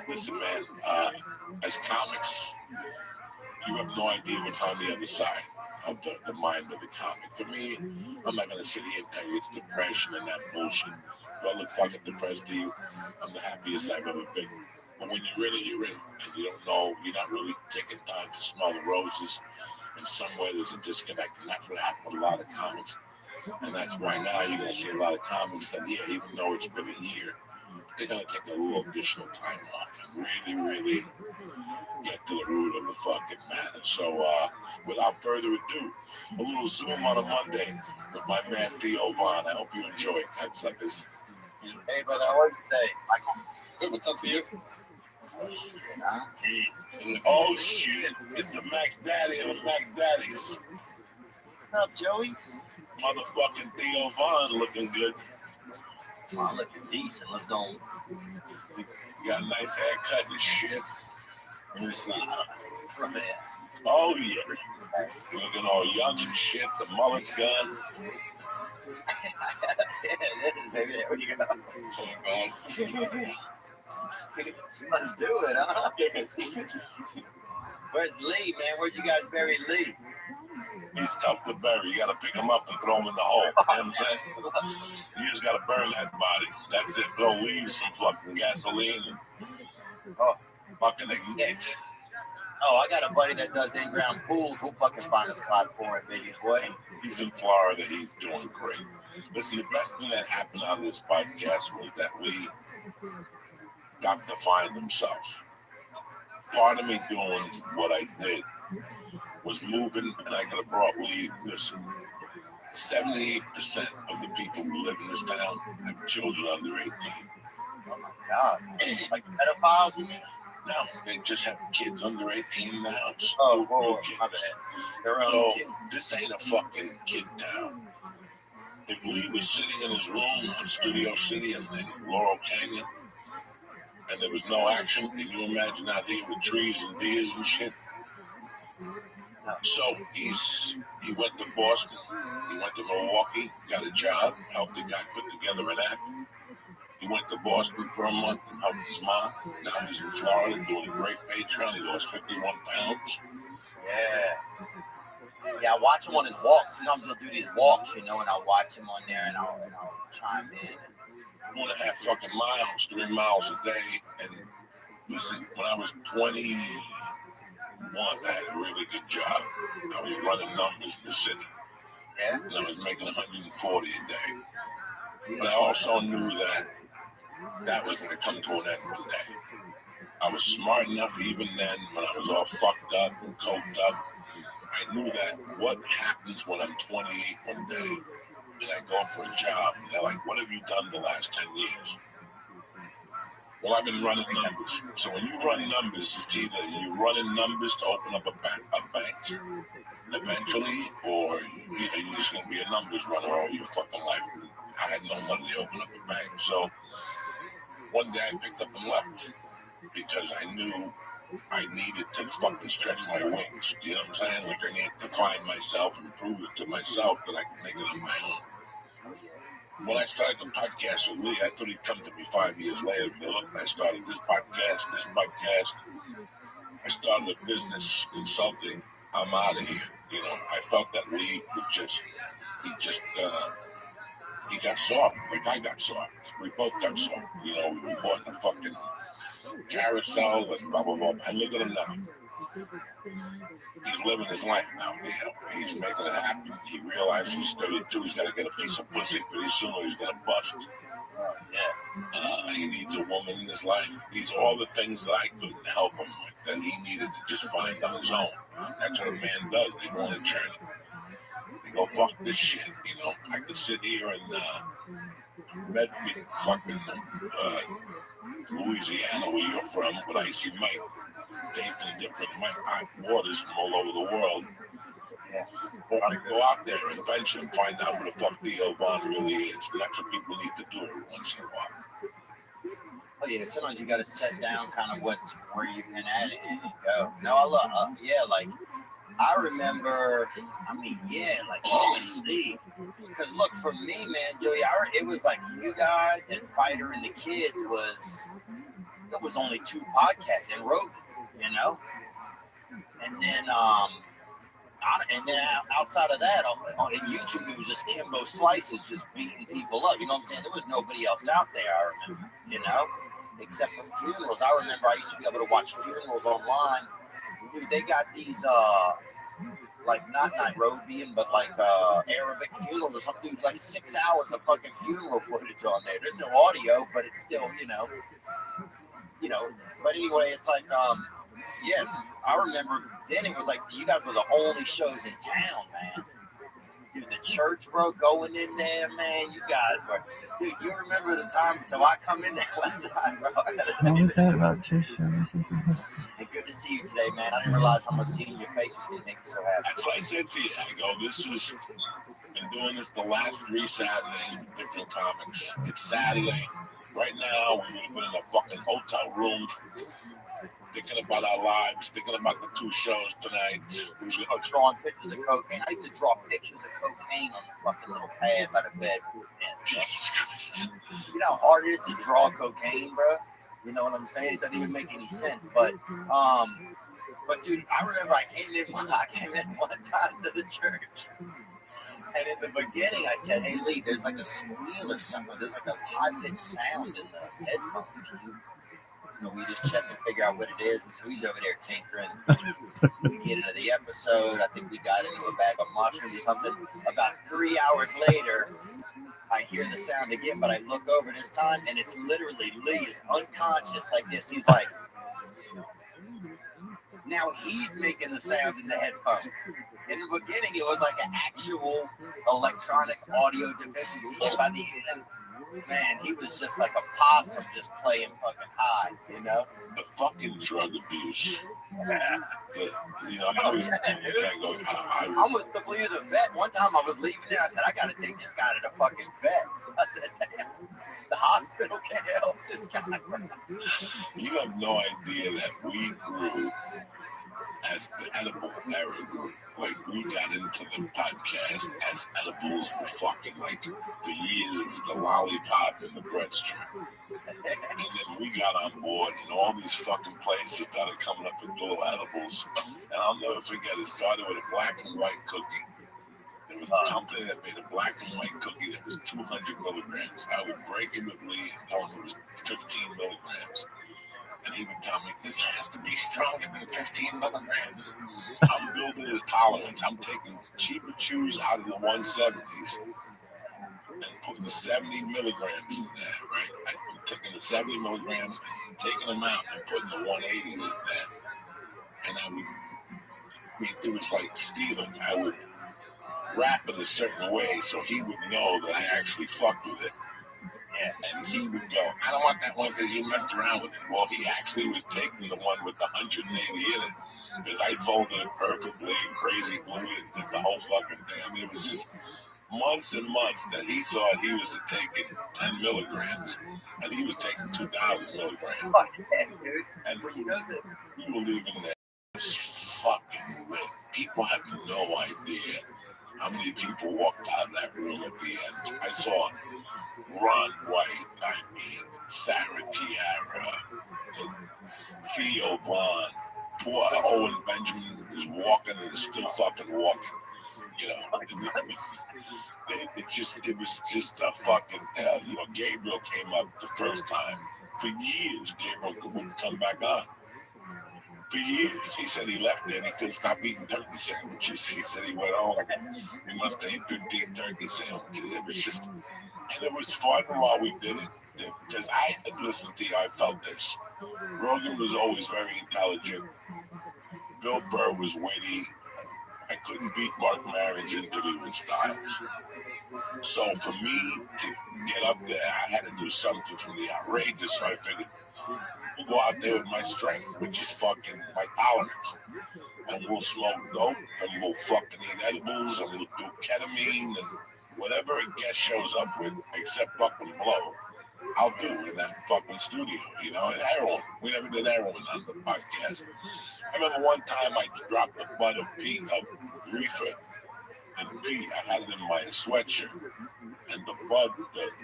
B: Listen, man, as comics, you have no idea what's on the other side of the mind of the comic. For me, I'm not going to sit here and tell you it's depression and that bullshit. Do I look fucking depressed to you? I'm the happiest I've ever been. But when you're in it, you're in it. And you don't know, you're not really taking time to smell the roses. In some way, there's a disconnect. And that's what happened with a lot of comics. And that's why now you're going to see a lot of comics that, yeah, even though it's been a year, they're going to take a little additional time off and really get to the root of the fucking matter. So, without further ado, a little Zoom on a Monday with my man Theo Vaughn. I hope you enjoy it, cocksuckers.
C: Hey, brother, how are you today?
H: Good, what's up, Theo?
B: Oh shit, it's the Mac Daddy and the Mac Daddies.
C: What's up, Joey?
B: Motherfucking Theo Vaughn looking good.
C: I'm looking decent. Let's go.
B: You got a nice haircut and shit.
C: Let me see.
B: Oh yeah. You're looking all young and shit. The mullet's gone.
C: That's it. It is, baby. There you go. Let's do it, huh? Where's Lee, man? Where'd you guys bury Lee?
B: He's tough to bury. You gotta pick him up and throw him in the hole. You know what I'm saying? You just gotta burn that body. That's it. Throw leaves, some fucking gasoline, and fucking ignite.
C: Oh, I got a buddy that does in-ground pools. We'll fucking find a spot for it, baby boy.
B: He's in Florida. He's doing great. Listen, the best thing that happened on this podcast was that Lee got to find himself. Part of me doing what I did was moving, and I could have brought Lee. Listen, 78% of the people who live in this town have children under 18.
C: Oh my God. Like pedophiles, you mean?
B: No, they just have kids under 18 in the house.
C: Oh, whoa, my bad. Their own kid.
B: This ain't a fucking kid town. If Lee was sitting in his room on Studio City in Laurel Canyon, and there was no action, can you imagine out here with trees and deers and shit? So he went to Boston, he went to Milwaukee, got a job, helped the guy put together an act. He went to Boston for a month and helped his mom. Now he's in Florida doing a great Patreon. He lost 51 pounds.
C: Yeah, I watch him on his walks. Sometimes he'll do these walks, and I'll watch him on there, and I'll chime in.
B: 1.5 fucking miles, 3 miles a day. And listen, when I was 21, I had a really good job. I was running numbers in the city.
C: Yeah.
B: And I was making 140 a day. But I also knew that was going to come to an end one day. I was smart enough even then, when I was all fucked up and coked up, I knew that what happens when I'm 28 one day and I go for a job, and they're like, what have you done the last 10 years? Well, I've been running numbers. So when you run numbers, it's either you're running numbers to open up a bank eventually, or you're just going to be a numbers runner all your fucking life. And I had no money to open up a bank. So one day I picked up and left because I knew I needed to fucking stretch my wings. You know what I'm saying? Like I needed to find myself and prove it to myself that I could make it on my own. When I started the podcast with Lee, I thought he'd come to me 5 years later. But look, I started this podcast. I started a business consulting. I'm out of here. I felt that Lee would he got soft, like I got soft. We both got soft. We fought in a fucking carousel and blah, blah, blah. And look at him now. He's living his life now. He's making it happen. He realizes he's 32. He's got to get a piece of pussy pretty soon or he's going to bust. He needs a woman in his life. These are all the things that I couldn't help him with, that he needed to just find on his own. That's what a man does. They go on a journey. They go, fuck this shit. I could sit here in Medford, fucking Louisiana, where you're from, with Icy Mike, tasting different waters from all over the world. Or I go out there and venture and find out who the fuck Theo Vaughn really is. And that's what people need to do every once in a while.
C: Oh yeah, sometimes you got to set down kind of where you've been at it and go. No, I love, like I remember, like, obviously, because look, for me, man, Joey, it was like you guys and Fighter and the Kids it was only 2 podcasts and Rogan, you know? And then, outside of that, on YouTube, it was just Kimbo Slices just beating people up. You know what I'm saying? There was nobody else out there, I remember, you know, except for funerals. I remember I used to be able to watch funerals online. Dude, they got these, like not Nairobian, but like Arabic funerals or something. Dude, like 6 hours of fucking funeral footage on there. There's no audio, but it's still, But anyway, it's like, yes, I remember then it was like you guys were the only shows in town, man. Dude, the church, bro, going in there, man. You guys were, dude. You remember the time? So I come in there one time, bro.
A: What was that about church services?
C: Hey, good to see you today, man. I didn't realize how much seeing your face was going to make me so happy.
B: That's what I said to you. I go, this was, been doing this the last 3 Saturdays with different comics. It's Saturday. Right now, we would have been in a fucking hotel room, thinking about our lives, thinking about the 2 shows tonight.
C: Drawing pictures of cocaine. I used to draw pictures of cocaine on the fucking little pad by the bed.
B: Jesus Christ.
C: You know how hard it is to draw cocaine, bro? You know what I'm saying? It doesn't even make any sense. But dude, I remember I came in one time to the church. And in the beginning, I said, "Hey, Lee, there's like a squeal or something. There's like a high-pitched sound in the headphones. Can we just check and figure out what it is?" And so he's over there tinkering. We get into the episode. I think we got into a bag of mushrooms or something. About 3 hours later, I hear the sound again, but I look over this time, and it's literally Lee is unconscious like this. He's like, now he's making the sound in the headphones. In the beginning, it was like an actual electronic audio deficiency. And by the end, man, he was just like a possum just playing fucking high, you know?
B: The fucking drug abuse.
C: Yeah.
B: I
C: almost took Lee to the vet. One time I was leaving there, I said, I gotta take this guy to the fucking vet. I said, damn, the hospital can't help this guy.
B: You have no idea that we grew as the edible era grew. Like, we got into the podcast as edibles were fucking, like, for years it was the lollipop and the breadstrip. And then we got on board, and all these fucking places started coming up with little edibles. And I'll never forget, it started with a black and white cookie. There was a company that made a black and white cookie that was 200 milligrams. I would break it with Lee and tell him it was 15 milligrams. And he would tell me, this has to be stronger than 15 milligrams. I'm building his tolerance. I'm taking cheaper chews out of the 170s and putting 70 milligrams in there, right? I'm taking the 70 milligrams and taking them out and putting the 180s in there. And it was like stealing. I would wrap it a certain way so he would know that I actually fucked with it. And he would go, I don't want that one because you messed around with it. Well, he actually was taking the one with the 180 in it because I folded it perfectly and crazy glued it, did the whole fucking thing. I mean, it was just months and months that he thought he was taking 10 milligrams and he was taking 2,000 milligrams. And we were leaving there. It was fucking lit. People have no idea how many people walked out of that room at the end. I saw Ron White, Sarah Tiara, Theo Vaughn, poor Owen Benjamin is walking and is still fucking walking. You know, it was just a fucking, Gabriel came up the first time. For years, Gabriel wouldn't come back on. For years, he said he left there and he couldn't stop eating turkey sandwiches. He said he went home. He must have ate 15 turkey sandwiches. It was just, and it was fun while we did it. Because listen to you, I felt this. Rogan was always very intelligent. Bill Burr was witty. I couldn't beat Mark Maron's interviewing styles. So for me to get up there, I had to do something from the outrageous. So I figured, we'll go out there with my strength, which is fucking my tolerance. And we'll smoke dope, and we'll fucking eat edibles, and we'll do ketamine, and whatever a guest shows up with, except fucking blow. I'll do in that fucking studio, you know, and heroin. We never did heroin on the podcast. I remember one time I dropped a bud of reefer and pee. I had it in my sweatshirt, and the bud,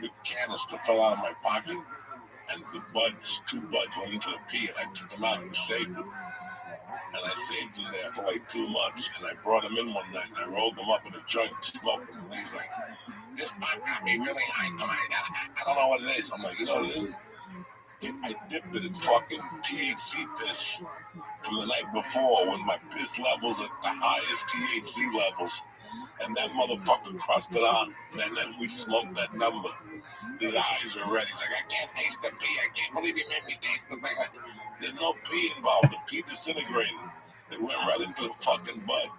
B: the canister fell out of my pocket, and the buds, 2 buds went into the pee, and I took them out and saved them. And I saved them there for like 2 months, and I brought them in one night, and I rolled them up in a joint and smoked them. And he's like, this pot got me really high tonight. I don't know what it is. I'm like, you know what it is? I dipped it in fucking THC piss from the night before when my piss levels at the highest THC levels, and that motherfucker crossed it on, and then we smoked that number. His eyes were red. He's like, I can't taste the pee. I can't believe he made me taste the thing. There's no pee involved. The pee disintegrated. It went right into the fucking bud.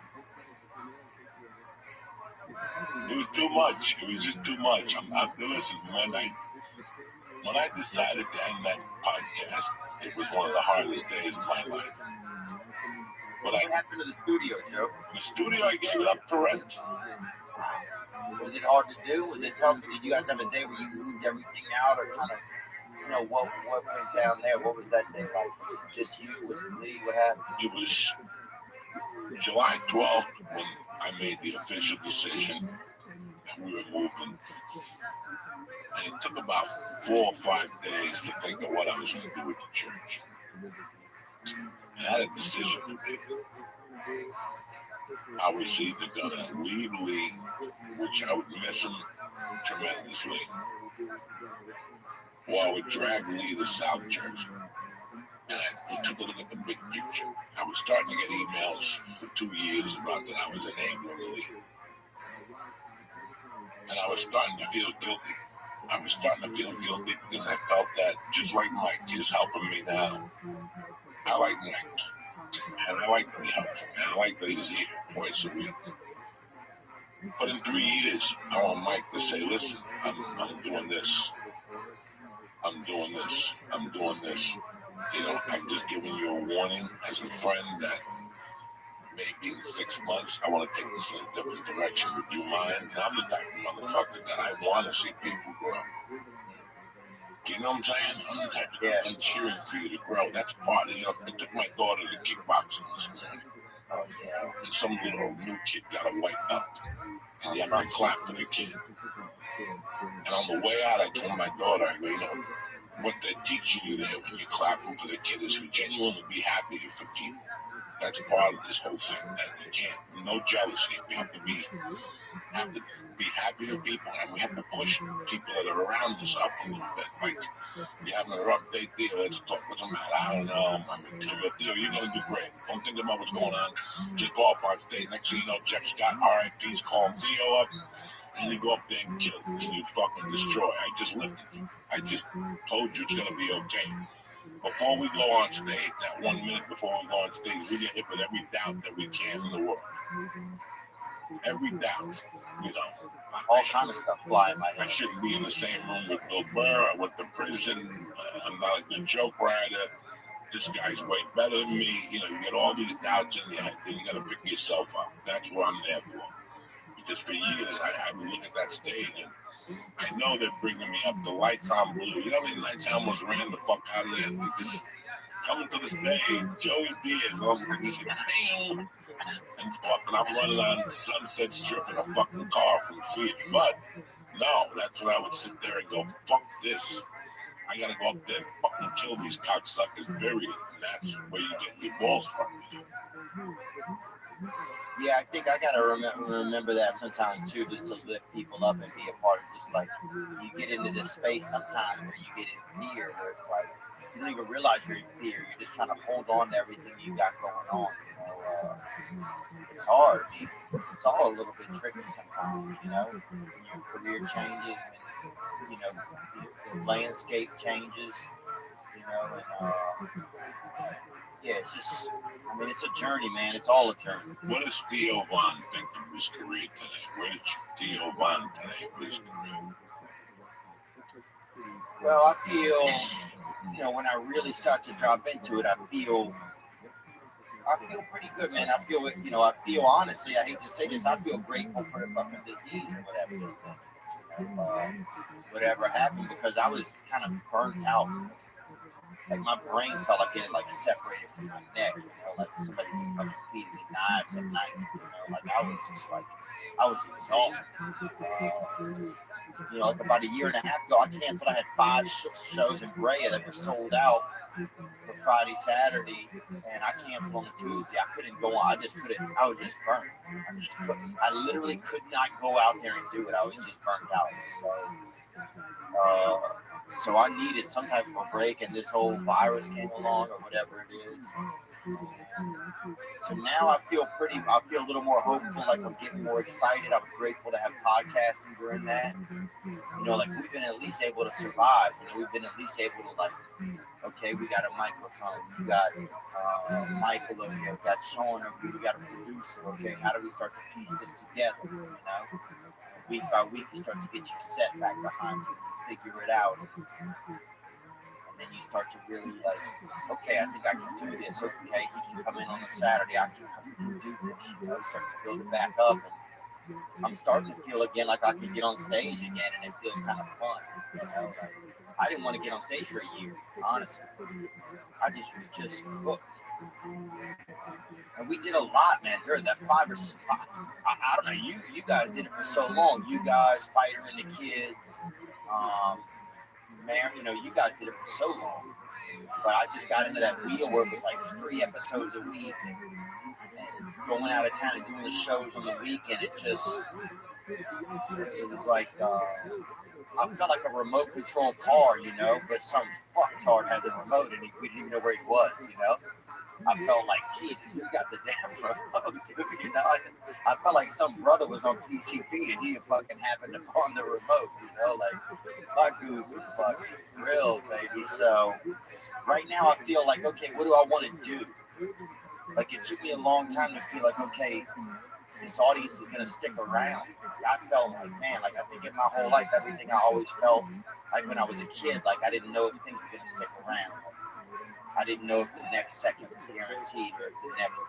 B: It was too much. It was just too much. Listen, when I decided to end that podcast, it was one of the hardest days of my life. But
C: What happened to the studio, Joe?
B: The studio, I gave it up for rent.
C: Was it hard to do? Was it tough? Did you guys have a day where you moved everything out, or kind of, you know, what went down there? What was that day like? Was it just you? Was it Lee? What happened?
B: It was July 12th when I made the official decision that we were moving. And it took about 4 or 5 days to think of what I was going to do with the church. And I had a decision to make. I was either going to leave Lee, which I would miss him tremendously, or I would drag Lee to South Jersey. And I took a look at the big picture. I was starting to get emails for 2 years about that I was enabling Lee. And I was starting to feel guilty. Because I felt that just like Mike is helping me now, I like Mike. And I like that he helps me. And I like that he's here twice a week. But in 3 years, I want Mike to say, listen, I'm doing this. I'm doing this. I'm doing this. You know, I'm just giving you a warning as a friend that maybe in 6 months, I want to take this in a different direction. Would you mind? And I'm the type of motherfucker that I want to see people grow. Do you know what I'm saying? I'm the type of guy I'm cheering for you to grow. That's part of it. You know, I took my daughter to kickboxing this morning.
C: Oh, yeah.
B: And some little new kid got a white belt. And you have to clap for the kid. And on the way out, I told my daughter, I go, you know, what they're teaching you there when you're clapping for the kid is for genuinely be happy for people. That's part of this whole thing. That you can't, no jealousy. We have to be happy for people, and we have to push people that are around us up a little bit. Like, you're having a rough day, Theo, let's talk. What's the matter? I don't know. I'm in Theo, you're going to do great. Don't think about what's going on. Just go up on stage. Next thing you know, Jeff Scott, RIP's calling Theo up, and you go up there and kill him. And you fucking destroy. I just lifted you. I just told you it's going to be okay. Before we go on stage, that 1 minute before we go on stage, we get hit with every doubt that we can in the world. Every doubt, you know.
C: All kind of stuff fly in my head.
B: I shouldn't be in the same room with Bill Burr or with the prison. I'm not a good joke writer. This guy's way better than me. You know, you get all these doubts in your head, then you got to pick yourself up. That's what I'm there for. Because for years, I would look at that stage and I know they're bringing me up. The lights on blue. You know how many nights I almost ran the fuck out of there? We just coming to the stage, Joey Diaz, just bam, and fucking I'm running on Sunset Strip in a fucking car from fear. But no, that's when I would sit there and go, fuck this. I gotta go up there and fucking kill these cocksuckers, period. And that's where you get your balls from.
C: Yeah, I think I gotta remember that sometimes too, just to lift people up and be a part of just like you get into this space sometimes where you get in fear, where it's like you don't even realize you're in fear. You're just trying to hold on to everything you got going on. You know, it's hard. I mean, it's all a little bit tricky sometimes. You know, when your career changes, when you know the landscape changes. You know, and yeah, it's just. I mean, it's a journey, man. It's all a journey.
B: What does Theo Von think of his career today? Where's Theo Von today with his career?
C: Well, I feel, you know, when I really start to drop into it, I feel pretty good, man. I feel honestly, I hate to say this, I feel grateful for the fucking disease or whatever this thing. whatever happened, because I was kind of burnt out. Like my brain felt like it had like separated from my neck, like somebody fucking feeding me knives at night, like I was just like, I was exhausted. Like about a year and a half ago, I canceled. I had 5 shows in Brea that were sold out for Friday, Saturday, and I canceled on the Tuesday. I couldn't go on. I just couldn't. I was just burnt. I just couldn't. I literally could not go out there and do it. I was just burnt out. So I needed some type of a break, and this whole virus came along, or whatever it is. So now I feel a little more hopeful, like I'm getting more excited. I was grateful to have podcasting during that. Like we've been at least able to survive. We've been at least able to like, okay, we got a microphone, we got Michael over here, we got Sean over here, we got a producer. Okay, how do we start to piece this together? Week by week, you start to get your set back behind you, figure it out. And then you start to really like, okay, I think I can do this. Okay, he can come in on a Saturday. I can do this. Start to build it back up. And I'm starting to feel again like I can get on stage again, and it feels kind of fun. Like, I didn't want to get on stage for a year, honestly. I just was cooked. And we did a lot, man. During that 5 or 6, I don't know. You guys did it for so long. You guys, Fighter and the Kids. Man, you guys did it for so long, but I just got into that wheel where it was like 3 episodes a week, and going out of town and doing the shows on the weekend. It was like I felt like a remote control car, but some fucktard had the remote and we didn't even know where he was, I felt like, Jesus, you got the damn remote, dude, I felt like some brother was on PCP and he fucking happened to find the remote, like my goose was fucking grilled, baby. So right now I feel like, okay, what do I want to do? Like it took me a long time to feel like, okay, this audience is going to stick around. I felt like, man, like I think in my whole life, everything I always felt like when I was a kid, like I didn't know if things were going to stick around. Like, I didn't know if the next second was guaranteed, or if the next,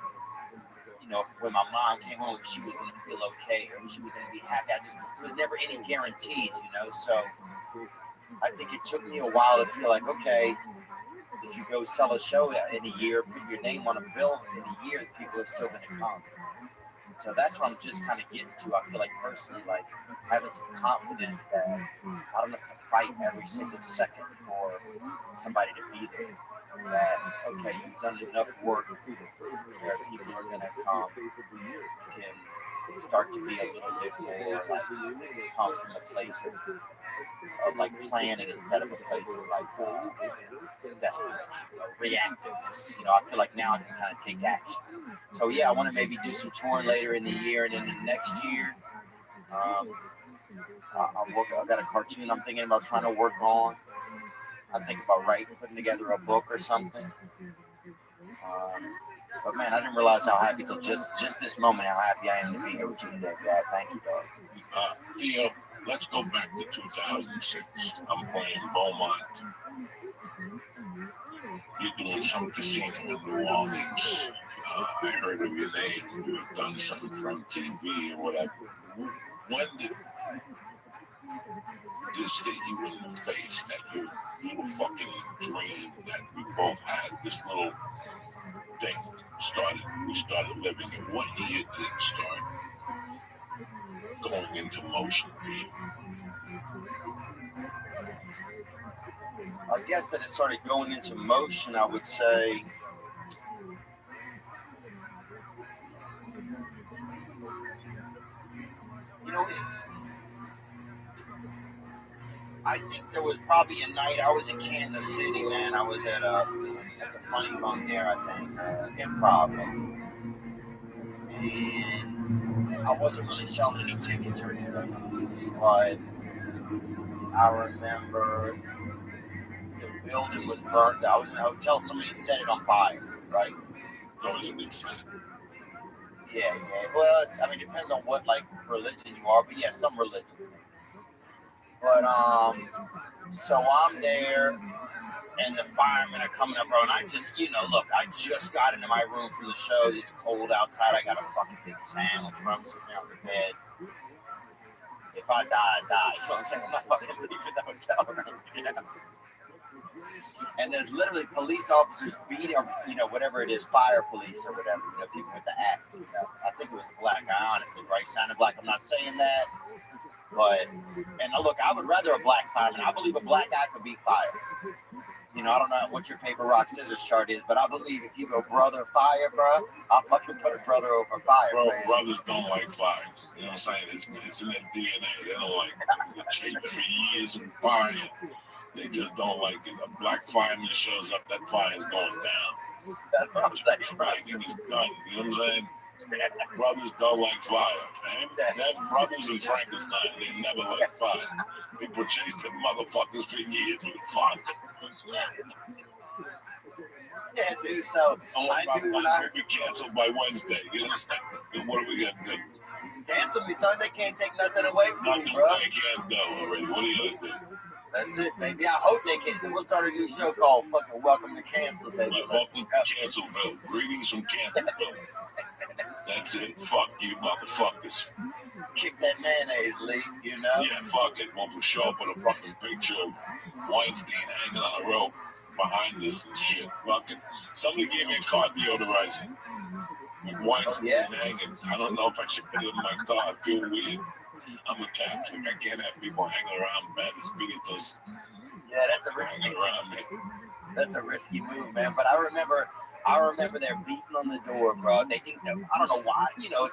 C: if when my mom came home, if she was going to feel okay, or if she was going to be happy. There was never any guarantees, So I think it took me a while to feel like, okay, if you go sell a show in a year, put your name on a bill in a year, people are still going to come. So that's what I'm just kind of getting to. I feel like personally, like having some confidence that I don't have to fight every single second for somebody to be there. That, okay, you've done enough work where people are going to come. You can start to be a little bit more like come from a place of like planning instead of a place of like desperation, reactiveness. I feel like now I can kind of take action. So yeah, I want to maybe do some touring later in the year, and then the next year, I've got a cartoon I'm thinking about trying to work on. I think about putting together a book or something. But man, I didn't realize how happy till just this moment how happy I am to be here with you today, Dad. Thank you, dog.
B: Theo, let's go back to 2006. I'm playing Beaumont. You're doing some casino in New Orleans. I heard of your name. You have done some from TV or whatever. When did this hit you in the face, that your little fucking dream that we both had, this little thing we started living in? What year did it start going into motion for you?
C: I guess that it started going into motion, I would say, I think there was probably a night I was in Kansas City, man. I was at the Funny Bone there, I think, Improv, and I wasn't really selling any tickets or anything, but I remember the building was burned. I was in a hotel. Somebody set it on fire, right?
B: That was a good sign.
C: Yeah. Well, it depends on what like religion you are, but yeah, some religion. But so I'm there, and the firemen are coming up, bro. And I just, look, I just got into my room from the show. It's cold outside. I got a fucking big sandwich, bro. I'm sitting there on the bed. if I die, I die. You know what I'm saying? I'm not fucking leaving the hotel room, you know? And there's literally police officers beating, or, you know, whatever it is, fire police or whatever, you know, people with the axe, you know. I think it was a black guy, honestly, right? Sounded black. I'm not saying that, but, and look, I would rather a black fireman. I believe a black guy could beat fire. You know, I don't know what your paper, rock, scissors chart is, but I believe if you go brother fire, bro, I'll fucking put a brother over fire.
B: Bro,
C: man.
B: brothers don't like fires. You know what I'm saying? It's in their DNA. They don't like it. For years of fire, they just don't like it. A black fireman shows up, that fire is going down.
C: That's what I'm saying.
B: Everything is done. You know what I'm saying? Brothers don't like fire. Them brothers in Frankenstein, they never like fire. People chase them motherfuckers for years with fire.
C: Yeah, dude, so I do what I...
B: We'll be canceled by Wednesday. You know what I'm saying? What are we going to do?
C: Cancel me, son. They can't take nothing away from me,
B: Nothing
C: bro.
B: they can't do already. What are you going to do?
C: That's it, baby. I hope they can. We'll start a new show called fucking Welcome to Cancel, baby.
B: Welcome to Cancelville. Greetings from Cancelville. That's it. Fuck you, motherfuckers.
C: Kick that mayonnaise, Lee, you know?
B: Yeah, fuck it. We'll show up with a fucking picture of Weinstein hanging on a rope behind us and shit. Fucking. Somebody gave me a car deodorizer with Weinstein hanging. I don't know if I should put it in my car. I feel weird. I'm a Catholic. I can't have people hanging around bad spiritus.
C: Yeah, that's a risky
B: around me.
C: That's a risky move, man. But I remember they're beating on the door, bro. They think that, I don't know why. You know,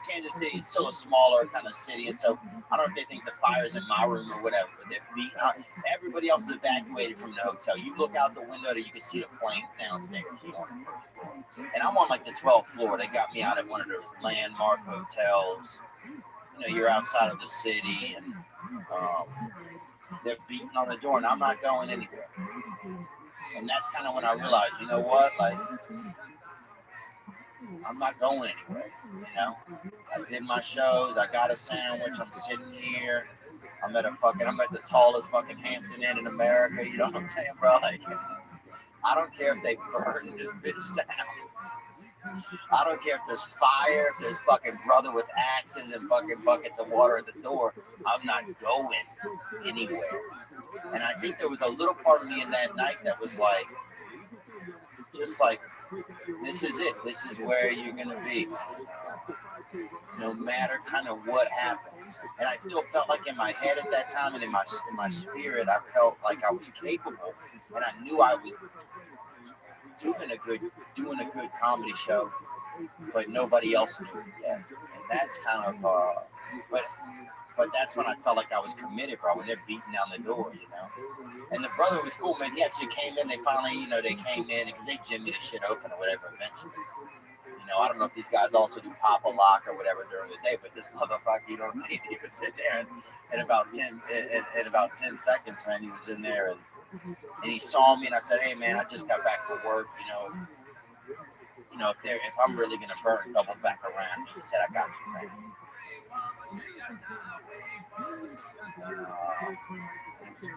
C: Kansas City is still a smaller kind of city, and so I don't know if they think the fire's in my room or whatever. But they're beating out. Everybody else is evacuated from the hotel. You look out the window, you can see the flames downstairs. You on the first floor, and I'm on like the 12th floor. They got me out at one of those landmark hotels. You know, you're outside of the city, and they're beating on the door, and I'm not going anywhere. And that's kind of when I realized, you know what, like, I'm not going anywhere, you know? I did my shows, I got a sandwich, I'm sitting here, I'm at the tallest fucking Hampton Inn in America, you know what I'm saying, bro? Like, I don't care if they burn this bitch down. I don't care if there's fire, if there's fucking brother with axes and fucking buckets of water at the door. I'm not going anywhere. And I think there was a little part of me in that night that was like, just like, this is it. This is where you're going to be. No matter kind of what happens. And I still felt like in my head at that time and in my spirit, I felt like I was capable. And I knew I was doing a good comedy show, but nobody else knew it yet. And that's kind of, but that's when I felt like I was committed, bro, when they're beating down the door, you know. And the brother was cool, man. He actually came in. They finally, you know, they came in because they jimmied the shit open or whatever eventually. You know, I don't know if these guys also do pop a lock or whatever during the day, but this motherfucker, you know what I mean? He was in there, and in about 10 seconds, man, he was in there, and he saw me, and I said, "Hey, man, I just got back from work. You know, if I'm really gonna burn, double back around." He said, "I got you, man."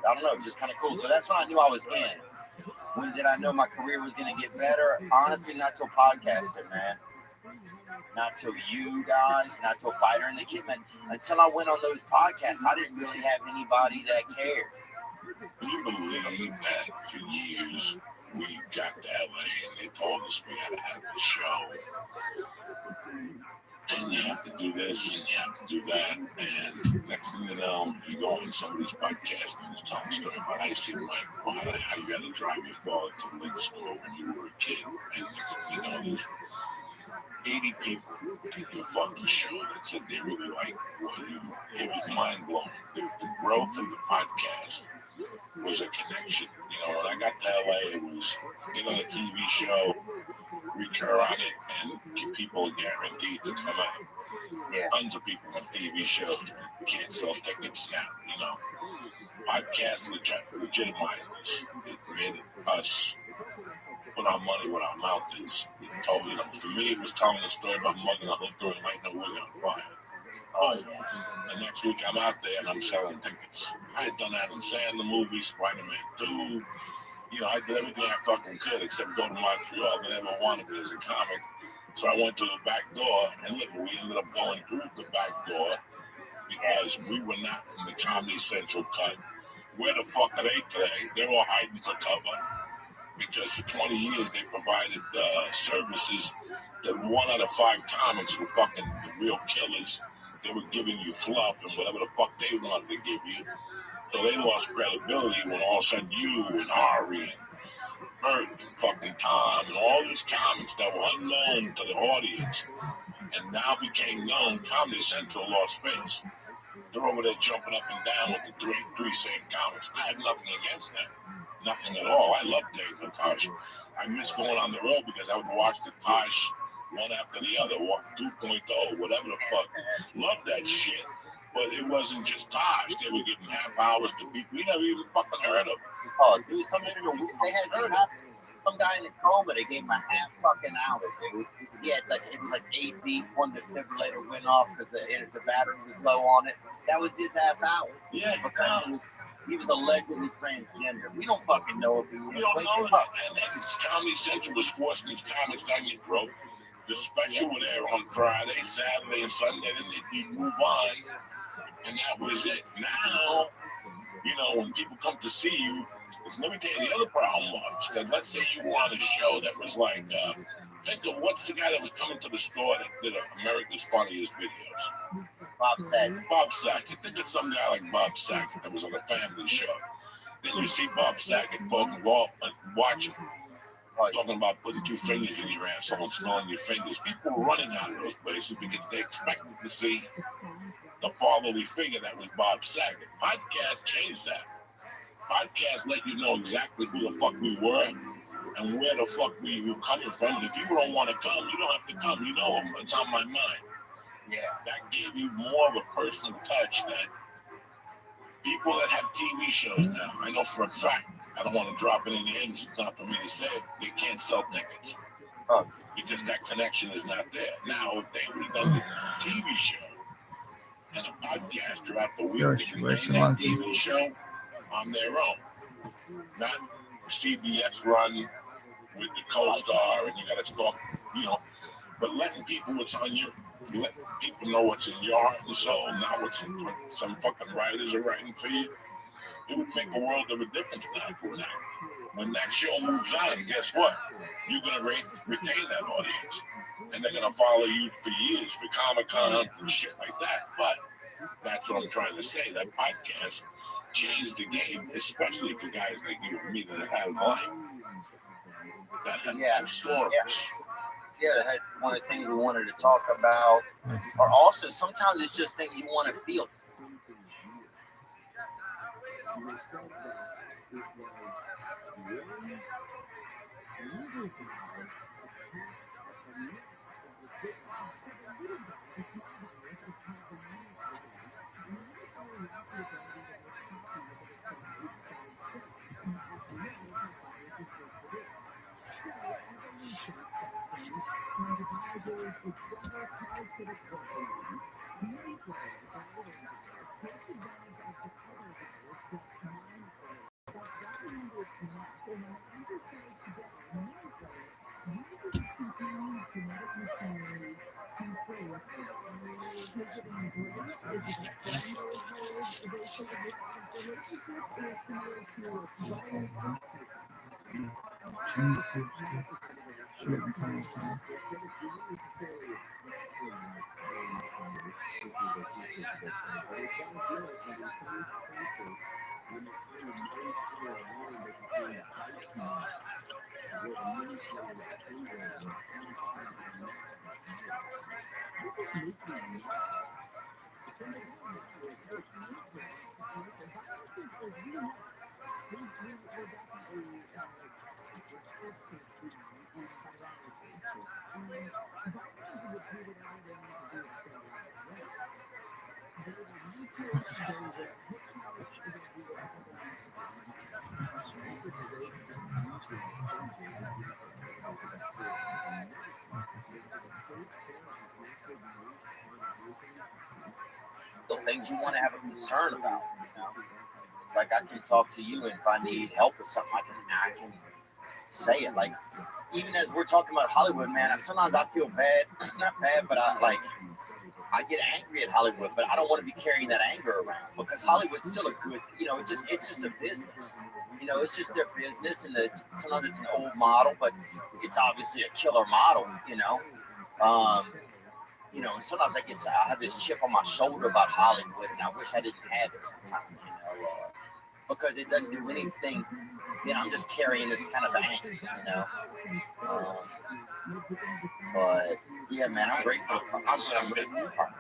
C: I don't know, just kind of cool. So that's when I knew I was in. When did I know my career was gonna get better? Honestly, not till podcaster, man. Not till you guys, not till Fighter and the Kid, man. Until I went on those podcasts, I didn't really have anybody that cared.
B: Can you believe that for years we got to LA and they told us we had to have a show? And you have to do this and you have to do that. And next thing you know, you go on somebody's podcast and tell a story about how you see like how you had to drive your father to the liquor store when you were a kid. And next thing you know, there's 80 people at your fucking show that said they really liked what you. It was mind blowing. The growth of the podcast was a connection. You know, when I got to LA, it was get on a TV show, recur on it, and people are guaranteed to come out.
C: Yeah.
B: Tons of people on TV shows can't sell tickets now. You know, podcast legitimized this. It made us put our money where our mouth is. It told, you know, for me, it was telling the story about mugging a hooker and lighting a wig on fire.
C: Oh, yeah.
B: The next week, I'm out there and I'm selling tickets. I had done Adam Sandler movies, Spider-Man 2. You know, I did everything I fucking could except go to Montreal. They never wanted me as a comic. So I went to the back door, and look, we ended up going through the back door because we were not from the Comedy Central cut. Where the fuck are they today? They're all hiding for cover because for 20 years they provided services that 1 out of 5 comics were fucking the real killers. They were giving you fluff and whatever the fuck they wanted to give you. So they lost credibility when all of a sudden you and Ari and Bert and fucking Tom and all these comics that were unknown to the audience and now became known. Comedy Central lost face. They're over there jumping up and down with the three same comics. I have nothing against them. Nothing at all. I love Dave and Tosh. I miss going on the road because I would watch the Tosh one after the other, walk 2.0, whatever the fuck. Love that shit. But it wasn't just Tosh. They were giving half hours to people we never even fucking heard of.
C: Oh, dude, some interview they had heard of. Some guy in a coma, they gave him a half fucking hour, dude. He had like, it was like 8 beat, one defibrillator went off because the battery was low on it. That was his half hour.
B: Yeah,
C: because he was allegedly transgender. We don't fucking know if he was.
B: We don't know that. And Comedy Central was forcing these comics down your throat. The special were there on Friday, Saturday, and Sunday, then they'd move on. And that was it. Now, you know, when people come to see you, let me tell you the other problem was that let's say you were on a show that was like, think of what's the guy that was coming to the store that did America's Funniest Videos?
C: Bob Saget.
B: Bob Saget. Think of some guy like Bob Saget that was on a family show. Then you see Bob Saget watching, talking about putting 2 fingers in your asshole and smelling your fingers. People were running out of those places because they expected to see the fatherly figure that was Bob Saget. Podcast changed that. Podcast let you know exactly who the fuck we were and where the fuck we were coming from. And if you don't want to come, you don't have to come. You know, it's on my mind. Yeah, that gave you more of a personal touch that people that have TV shows now, I know for a fact, I don't want to drop any names, it's not for me to say it, they can't sell tickets because that connection is not there. Now, if they would have done the TV show and a podcast throughout the week to contain that TV show on their own, not CBS run with the co-star and you got to talk, you know, but letting people what's on your, let people know what's in your heart and soul, not what's in some fucking writers are writing for you. It would make a world of a difference now for that. When that show moves on, guess what? You're going to retain that audience. And they're going to follow you for years for Comic-Cons and shit like that. But that's what I'm trying to say. That podcast changed the game, especially for guys like you and me that have life. That have stories.
C: Yeah, that's one of the things we wanted to talk about. Or also, sometimes it's just things you want to feel. The things you want to have a concern about, you know. It's like I can talk to you, and if I need help with something, I can say it. Like even as we're talking about Hollywood, man, sometimes I feel bad, not bad, but I get angry at Hollywood, but I don't want to be carrying that anger around because Hollywood's still a good, it's just a business. It's just their business, and sometimes it's an old model, but it's obviously a killer model. Sometimes I have this chip on my shoulder about Hollywood, and I wish I didn't have it sometimes. Because it doesn't do anything. Then I'm just carrying this kind of angst. But yeah, man, I'm grateful.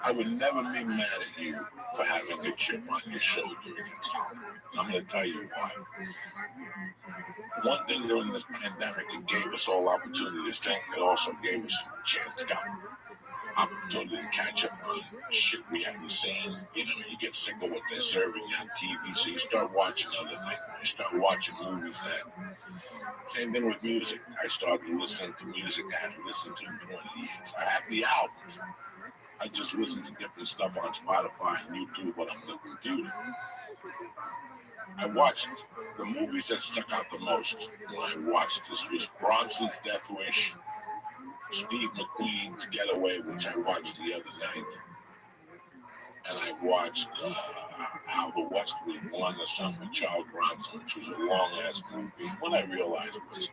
B: I would never be mad at you for having a chip on your shoulder against Hollywood. I'm going to tell you why. One thing during this pandemic, it gave us all opportunity to think. It also gave us a chance to opportunity to catch up on shit we haven't seen. You get sick of what they're serving on TV, so you start watching other things. You start watching movies that. Same thing with music. I started listening to music I hadn't listened to in 20 years. I have the albums. I just listen to different stuff on Spotify and YouTube when I'm looking through. I watched the movies that stuck out the most. When I watched this was Bronson's Death Wish, Steve McQueen's Getaway, which I watched the other night, and I watched How the West Was Won, the song with Charles Bronson, which was a long-ass movie. And what I realized was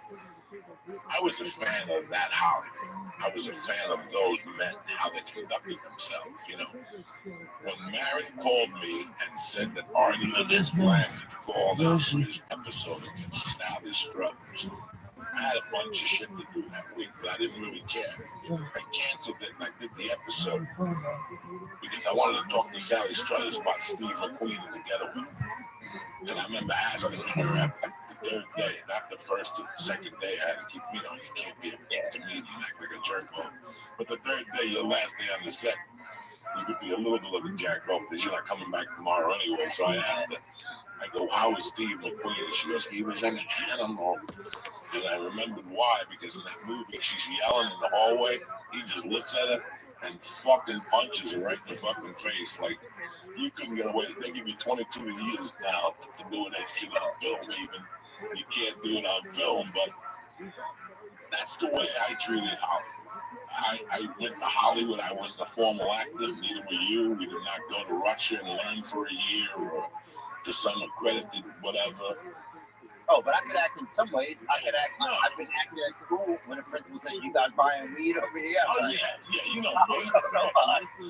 B: I was a fan of that Hollywood. I was a fan of those men, how they conducted themselves, When Marin called me and said that Arnie Bland had fallen out for his episode against Sally Struthers, I had a bunch of shit to do that week, but I didn't really care. I canceled it and I did the episode because I wanted to talk to Sally Struthers about Steve McQueen and the Getaway. And I remember asking her at the third day, not the first or second day, I had to keep, you can't be a comedian, act like a jerk off. But the third day, your last day on the set, you could be a little bit of a jack off because you're not coming back tomorrow anyway. So I asked her, I go, how was Steve McQueen? And she goes, he was an animal. And I remembered why, because in that movie, she's yelling in the hallway. He just looks at her and fucking punches her right in the fucking face. Like, you couldn't get away. They give you 22 years now to doing that shit on film even. You can't do it on film, but that's the way I treated Hollywood. I went to Hollywood. I wasn't a formal actor. Neither were you. We did not go to Russia and learn for a year or to some accredited whatever.
C: Oh, but I could act in some ways. I could act. No. I've been acting at school when a principal said, "You guys buying weed over here?"
B: Oh yeah, you know me.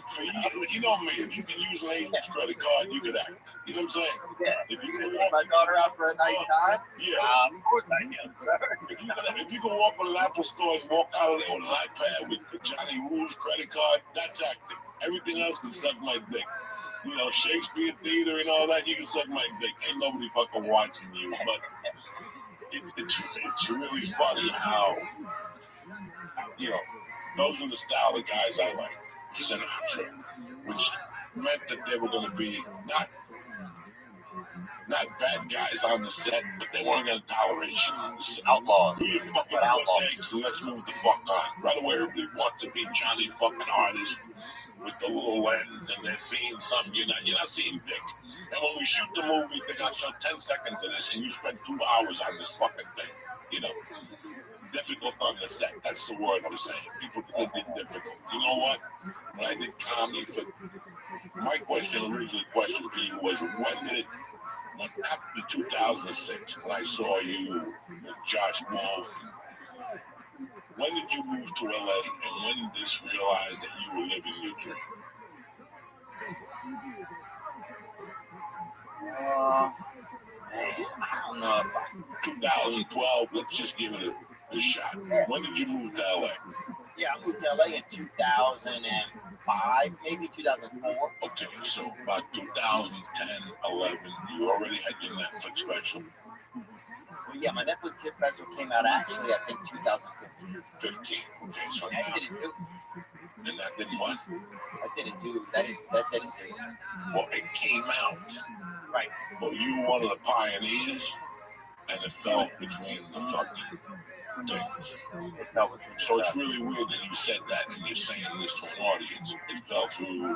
B: So you know me. If you can use an agent's credit card, you could act. You know what I'm saying?
C: Yeah. If you can take my daughter out for a nice time, of course I can, sir.
B: If you can walk in an Apple store and walk out of there with an iPad with the Johnny Woo's credit card, that's acting. Everything else can suck my dick. Shakespeare theater and all that, you can suck my dick. Ain't nobody fucking watching you. But it's really funny how, those are the style of guys I like. Sinatra, which meant that they were going to be not bad guys on the set, but they weren't going to tolerate shit on the set.
C: Outlaws.
B: Who you fucking outlaws? So let's move the fuck on. Right away, everybody wants to be Johnny fucking artist with the little lens, and they're seeing something you're not seeing dick. And when we shoot the movie, they got shot 10 seconds of this, and you spend 2 hours on this fucking thing. Difficult on the set. That's the word I'm saying. People think it's difficult. You know what? When I did comedy, my original question for you was, after 2006, when I saw you with Josh Wolf, when did you move to LA, and when did this realize that you were living your dream?
C: I don't know.
B: 2012, let's just give it a shot. When did you move to LA?
C: Yeah, I moved to LA in 2005, maybe 2004.
B: Okay, so about 2010, 11, you already had your Netflix special.
C: Well, yeah, my Netflix special came out actually, I think, 2015.
B: 15, okay, so
C: and that didn't do it.
B: And that didn't what?
C: That didn't do it.
B: Well, it came out.
C: Right.
B: Well, you were one of the pioneers, and it fell between the fucking things. So it's really weird that you said that and you're saying this to an audience. It fell through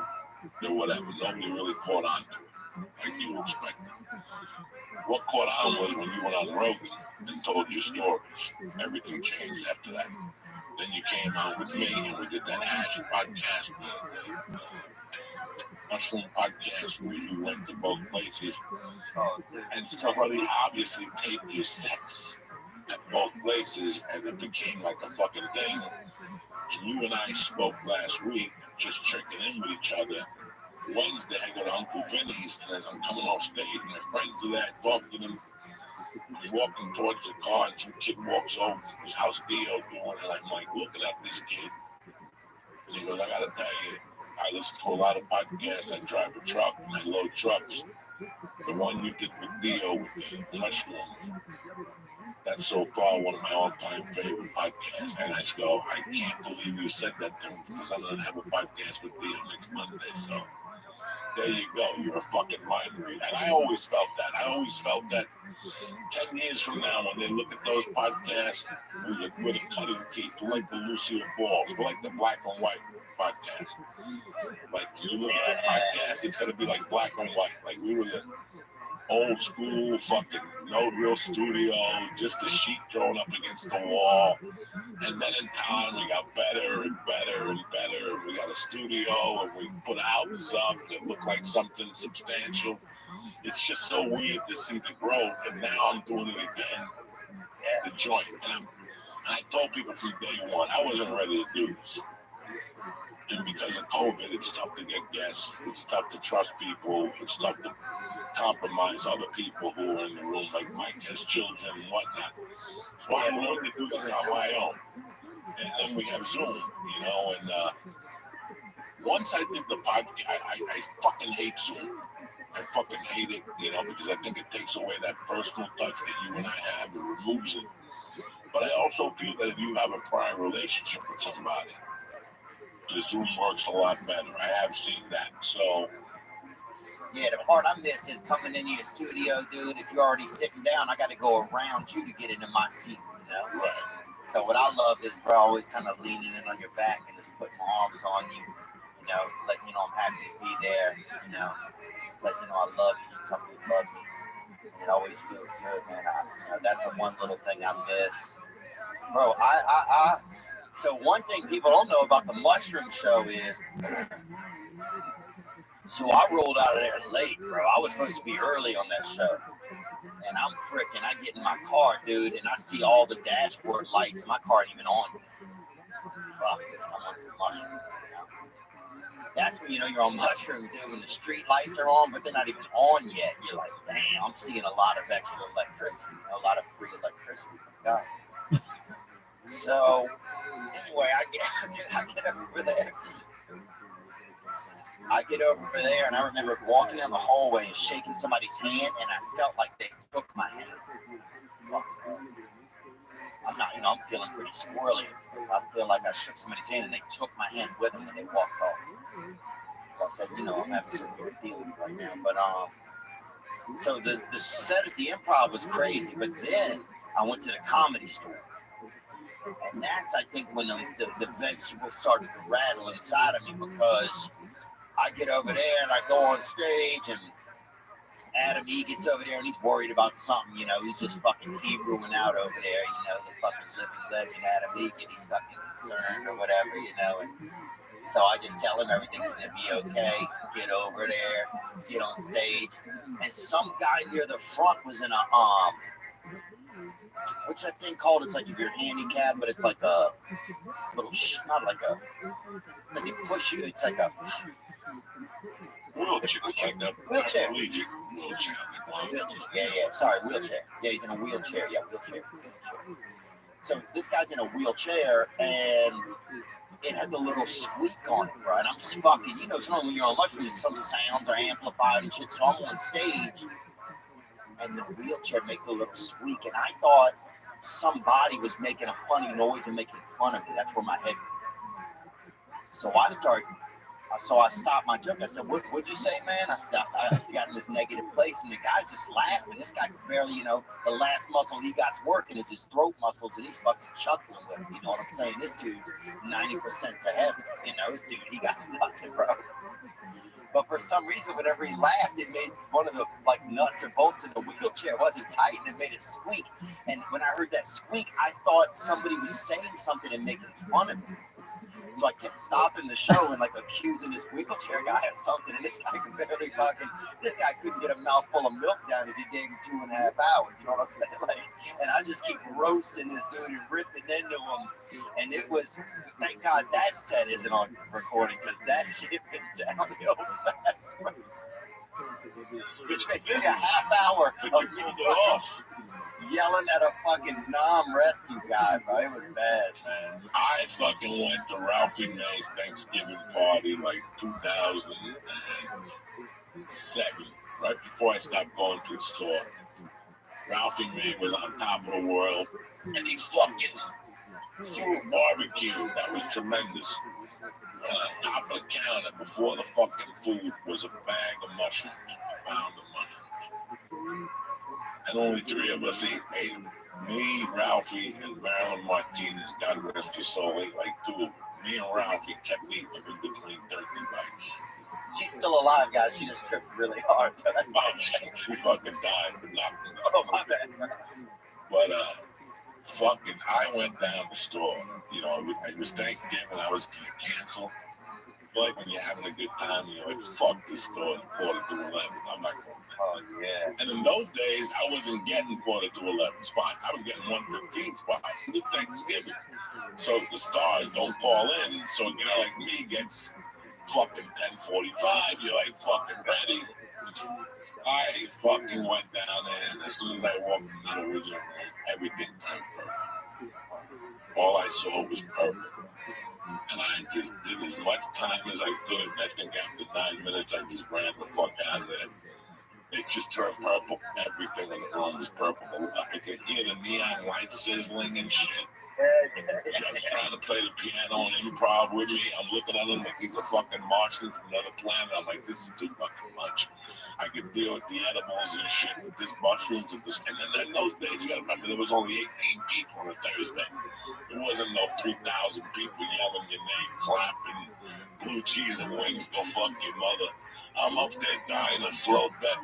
B: the whatever. Nobody really caught on to it, like you were expecting. What caught on was when you went on Rogan and told your stories. Everything changed after that. Then you came out with me and we did that hash podcast, the mushroom podcast where you went to both places. And somebody obviously taped your sets at both places and it became like a fucking thing. And you and I spoke last week, just checking in with each other. Wednesday, I go to Uncle Vinny's, and as I'm coming off stage, my friends are there, talking to them. I'm walking towards the car, and some kid walks over to his house deal doing it. I'm like, looking at this kid. And he goes, I gotta tell you, I listen to a lot of podcasts. I drive a truck, and I load trucks. The one you did with Dio with the mushroom, that's so far one of my all-time favorite podcasts. And I go, I can't believe you said that to me because I'm going to have a podcast with Dio next Monday. So there you go. You're a fucking mind reader. And I always felt that. I always felt that 10 years from now, when they look at those podcasts, we're the cutting teeth. We're like the Lucille Balls. We're like the black and white podcast. Like, when you look at that podcast, it's going to be like black and white. Like, we were the old school fucking no real studio, just a sheet thrown up against the wall. And then in time we got better and better and better. We got a studio and we put albums up and it looked like something substantial. It's just so weird to see the growth, and now I'm doing it again, the joint. And I told people from day one I wasn't ready to do this. And because of COVID, it's tough to get guests. It's tough to trust people. It's tough to compromise other people who are in the room, like Mike has children and whatnot. So I'm willing to do this on my own. And then we have Zoom, you know, and once I did the podcast, I fucking hate Zoom. I fucking hate it, you know, because I think it takes away that personal touch that you and I have. It removes it. But I also feel that if you have a prior relationship with somebody, the Zoom works a lot better. I have seen that. So
C: yeah, the part I miss is coming into your studio, dude. If you're already sitting down, I got to go around you to get into my seat, you know?
B: right.
C: So what I love is, bro, always kind of leaning in on your back and just putting my arms on you, you know, letting you know I'm happy to be there, you know, letting you know I love you, tell me you love me. And it always feels good, man. You know, that's the one little thing I miss. Bro, so one thing people don't know about the mushroom show is, so I rolled out of there late, bro. I was supposed to be early on that show. And I get in my car, dude, and I see all the dashboard lights, and my car ain't even on. Fuck, man, I'm on some mushroom. You know? That's when you know you're on mushroom, dude, when the street lights are on, but they're not even on yet. You're like, damn, I'm seeing a lot of extra electricity, a lot of free electricity from God. So, anyway, I get over there. I get over there, and I remember walking down the hallway and shaking somebody's hand, and I felt like they took my hand. Fuck. I'm not, you know, I'm feeling pretty squirrely. I feel like I shook somebody's hand, and they took my hand with them when they walked off. So I said, you know, I'm having some weird feelings right now. But so the set at the Improv was crazy, but then I went to the Comedy Store. And that's, I think, when the vegetables started to rattle inside of me, because I get over there and I go on stage, and Adam E gets over there and he's worried about something, you know, he's just fucking Hebrewing out over there, you know, the fucking living legend Adam E, and he's fucking concerned or whatever, you know, and so I just tell him everything's gonna be okay, get over there, get on stage, and some guy near the front was in a what's that thing called? It's like if you're handicapped, but it's like a little, not like a, like they push you, it's like a
B: Wheelchair.
C: Wheelchair.
B: Wheelchair.
C: Yeah. Sorry, wheelchair. Yeah, he's in a wheelchair. Yeah, wheelchair. So this guy's in a wheelchair, and it has a little squeak on it, bro. And I'm just fucking, you know, it's normally when you're on mushrooms, some sounds are amplified and shit. So I'm on stage, and the wheelchair makes a little squeak, and I thought somebody was making a funny noise and making fun of me. That's where my head went. So I stopped my joke. I said, what'd you say, man? I got in this negative place, and the guy's just laughing. This guy can barely, you know, the last muscle he got's working is his throat muscles, and he's fucking chuckling with him. You know what I'm saying? This dude's 90% to heaven. You know, this dude, he got nothing, bro. But for some reason, whenever he laughed, it made one of the like nuts or bolts in the wheelchair wasn't tight, and it made it squeak. And when I heard that squeak, I thought somebody was saying something and making fun of me. So I kept stopping the show and like accusing this wheelchair guy of something, and this guy could barely this guy couldn't get a mouthful of milk down if you gave him 2.5 hours. You know what I'm saying? Like, and I just keep roasting this dude and ripping into him. And it was, thank God that set isn't on recording, because that shit went downhill fast. Which makes me a half hour of me off. Yelling at a fucking rescue guy, bro. It was bad, man.
B: I fucking went to Ralphie May's Thanksgiving party like 2007, right before I stopped going to the store. Ralphie May was on top of the world, and he fucking threw a barbecue that was tremendous. And on top of the counter, before the fucking food, was a bag of mushrooms, a pound of mushrooms. And only 3 of us ate them. Me, Ralphie, and Marilyn Martinez, God rest her soul, ate like 2 of them. Me and Ralphie kept eating them in between 30 bites.
C: She's still alive, guys. She just tripped really hard, so that's why
B: she fucking died, but not.
C: Oh, my bad.
B: But, fucking, I went down the store. You know, it was Thanksgiving. I was going to cancel. Like when you're having a good time, you're like, fuck this store at 11:45. I'm not going there.
C: Oh, yeah.
B: And in those days, I wasn't getting 11:45 spots. I was getting 1:15 spots with Thanksgiving. So the stars don't call in. So a guy like me gets fucking 10:45. You're like fucking ready. I fucking went down there, and as soon as I walked in the original room, everything turned purple. All I saw was purple. And I just did as much time as I could. I think after 9 minutes, I just ran the fuck out of there. It just turned purple. Everything in the room was purple. I could hear the neon lights sizzling and shit. Just trying to play the piano and improv with me. I'm looking at him like he's a fucking Martian from another planet. I'm like, this is too fucking much. I could deal with the edibles and shit, with this mushrooms and this. And then in those days, you gotta remember, there was only 18 people on a Thursday. There wasn't no 3,000 people yelling your name, clapping, blue cheese and wings, go fuck your mother. I'm up there dying a slow death,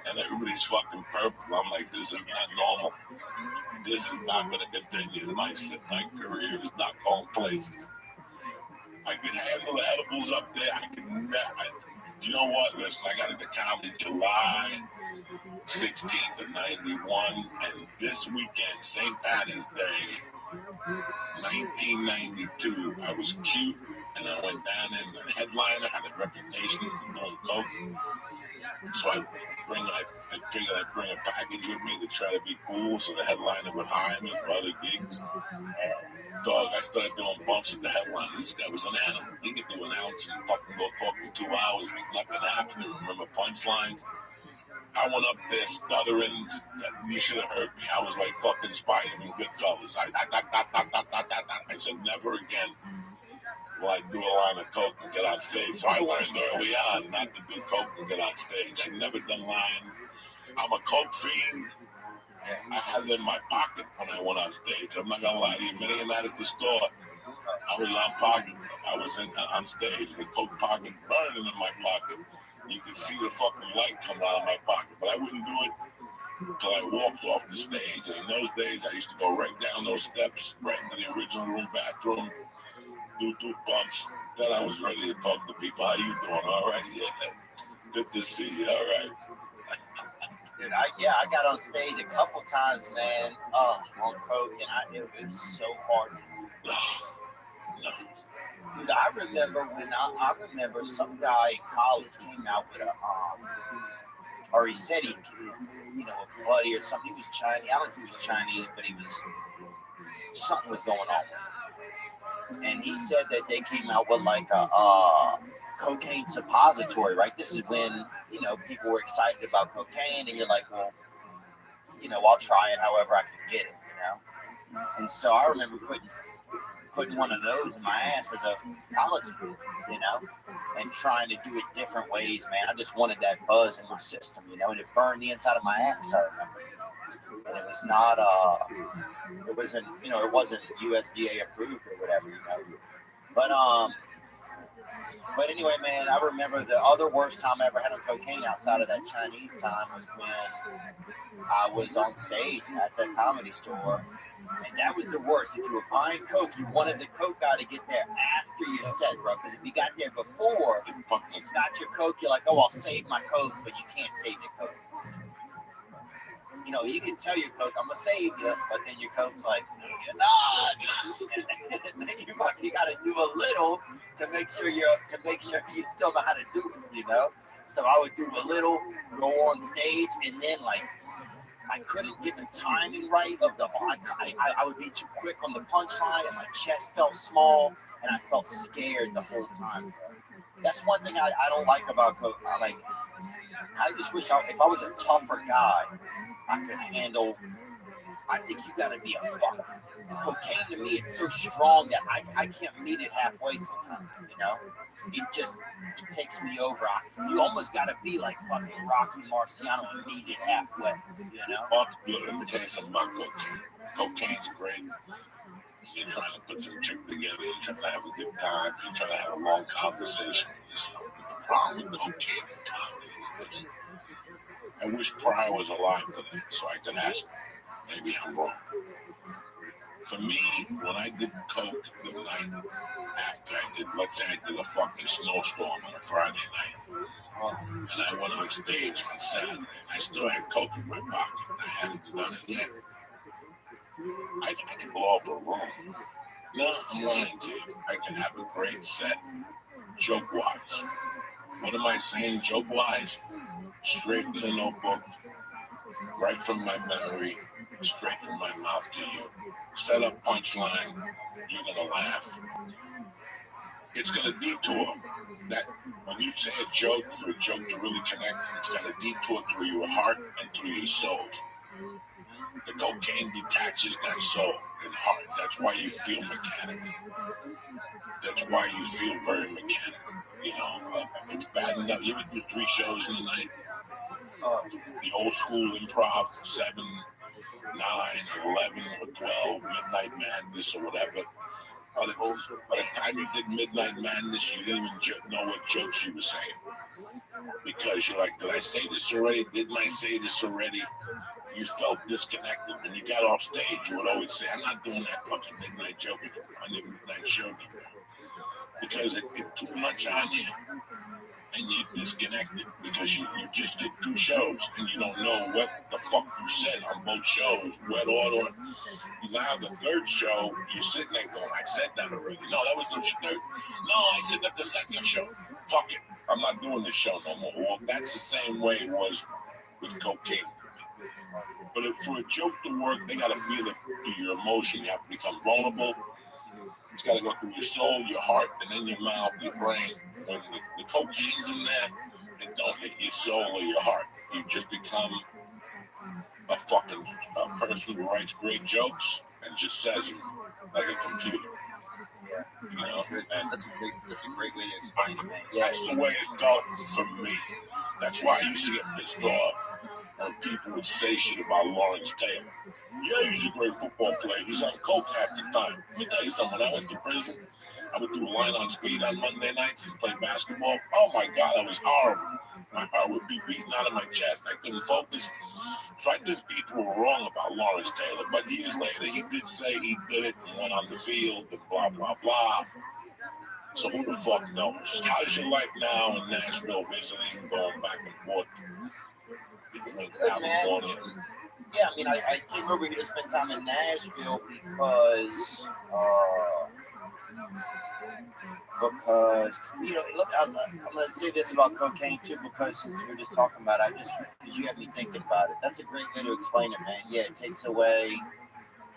B: and everybody's fucking purple. I'm like, this is not normal. This is not going to continue. My career is not going places. I could handle the edibles up there. I could never. You know what? Listen, I got into comedy July 16th of 91, and this weekend, St. Patty's Day, 1992, I was cute, and I went down in the headliner, had a reputation for doing coke. So I figured I'd bring a package with me to try to be cool, so the headliner would hire me for other gigs. Dog, I started doing bumps at the headliner. This guy was an animal. He could do an ounce and fucking go talk for 2 hours like nothing happened. And remember punchlines? I went up there stuttering. You should have heard me. I was like fucking Spider-Man Goodfellas. I said, never again will I do a line of coke and get on stage. So I learned early on not to do coke and get on stage. I've never done lines. I'm a coke fiend. I had it in my pocket when I went on stage. I'm not gonna lie to you. Many a night at the store, I was on stage with a coke pocket burning in my pocket. You could see the fucking light coming out of my pocket, but I wouldn't do it until I walked off the stage. And in those days, I used to go right down those steps, right into the original room bathroom, do 2 bumps. Then I was ready to talk to people. How you doing? All right, yeah. Good to see you. All right.
C: Dude, I got on stage a couple times, man, on coke, and it was so hard to do.
B: No.
C: Dude, I remember some guy in college came out with or he said he, a buddy or something. He was Chinese. I don't think he was Chinese, but something was going on with him. And he said that they came out with like a cocaine suppository, right? This is when, people were excited about cocaine, and you're like, well, I'll try it however I can get it, And so I remember putting one of those in my ass as a college kid, and trying to do it different ways, man. I just wanted that buzz in my system, and it burned the inside of my ass, I remember. And it was not, it wasn't USDA approved or whatever, But But anyway, man, I remember the other worst time I ever had on cocaine outside of that Chinese time was when I was on stage at the comedy store. And that was the worst. If you were buying Coke, you wanted the Coke guy to get there after your set, bro. Because if you got there before, you got your Coke, you're like, oh, I'll save my Coke, but you can't save your Coke. You know, you can tell your Coke, I'm going to save you, but then your Coke's like, no, you're not. And then you got to do a little to make sure you still know how to do it, you know? So I would do a little, go on stage, and then, like, I couldn't get the timing right of the. I would be too quick on the punchline, and my chest felt small, and I felt scared the whole time. That's one thing I don't like about coke. I just wish if I was a tougher guy, I could handle. I think you got to be a fuck. Cocaine to me, it's so strong that I can't meet it halfway sometimes. You know, it takes me over. You almost got to be like fucking Rocky Marciano and meet it halfway. You know.
B: Let me tell you something about cocaine. Cocaine's great. You're trying to put some chick together. You're trying to have a good time. You're trying to have a long conversation with yourself. But the problem with cocaine and comedy is this. I wish Pryor was alive today so I could ask him. Maybe I'm wrong. For me, when I did coke the night after let's say I did a fucking snowstorm on a Friday night, and I went on stage on Saturday, I still had coke in my pocket, and I hadn't done it yet. I can blow up a room. No, I'm lying to you. I can have a great set, joke-wise. What am I saying joke-wise? Straight from the notebook, right from my memory, straight from my mouth to you. Set up punchline, you're gonna laugh. It's gonna detour. That when you say a joke, for a joke to really connect, it's gonna detour through your heart and through your soul. The cocaine detaches that soul and heart. That's why you feel mechanical. That's why you feel very mechanical. You know, it's bad enough. You ever do 3 shows in a night? The old school improv, 7, 9, 11, or 12, Midnight Madness or whatever. By the time you did Midnight Madness, you didn't even know what jokes you were saying. Because you're like, did I say this already? Didn't I say this already? You felt disconnected. When you got off stage, you would always say, I'm not doing that fucking midnight joke on the midnight show anymore. Because it's too much on you. And you disconnected because you just did 2 shows and you don't know what the fuck you said on both shows, what order. Now the 3rd show, you're sitting there going, I said that already. No, that was the 3rd. No, I said that the 2nd show. Fuck it. I'm not doing this show no more. Well, that's the same way it was with cocaine. But if for a joke to work, they got to feel it through your emotion. You have to become vulnerable. It's got to go through your soul, your heart, and then your mouth, your brain. When the cocaine's in there, it don't hit your soul or your heart. You just become a fucking person who writes great jokes and just says them like a computer.
C: Yeah,
B: you know,
C: that's a great way to explain it, man. Yeah,
B: that's the way it felt for me. That's why I used to get pissed off when people would say shit about Lawrence Taylor. Yeah, he's a great football player. He's on coke half the time. Let me tell you something. When I went to prison, I would do line on speed on Monday nights and play basketball. Oh my God, that was horrible. My heart would be beating out of my chest. I couldn't focus. So I think people were wrong about Lawrence Taylor. But years later, he did say he did it and went on the field and blah, blah, blah. So who the fuck knows? How's your life now in Nashville, visiting, going back and forth?
C: It's good, man. Yeah, I mean, I came over here to spend time in Nashville because you know, look, I'm going to say this about cocaine too, because since we were just talking about it, because you had me thinking about it. That's a great way to explain it, man. Yeah, it takes away,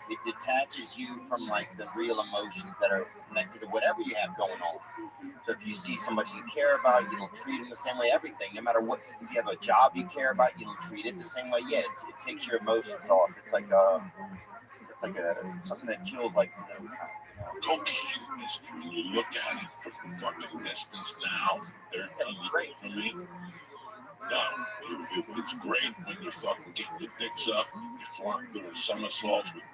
C: it detaches you from like the real emotions that are connected to whatever you have going on. So if you see somebody you care about, you don't treat them the same way. Everything, no matter what, if you have a job you care about, you don't treat it the same way. Yeah, it takes your emotions off. It's like something that kills like.
B: Cocaine is, when you look at it from a fucking distance now, great for me. No, it's great when you fucking get your dicks up, you're flying, doing somersaults with,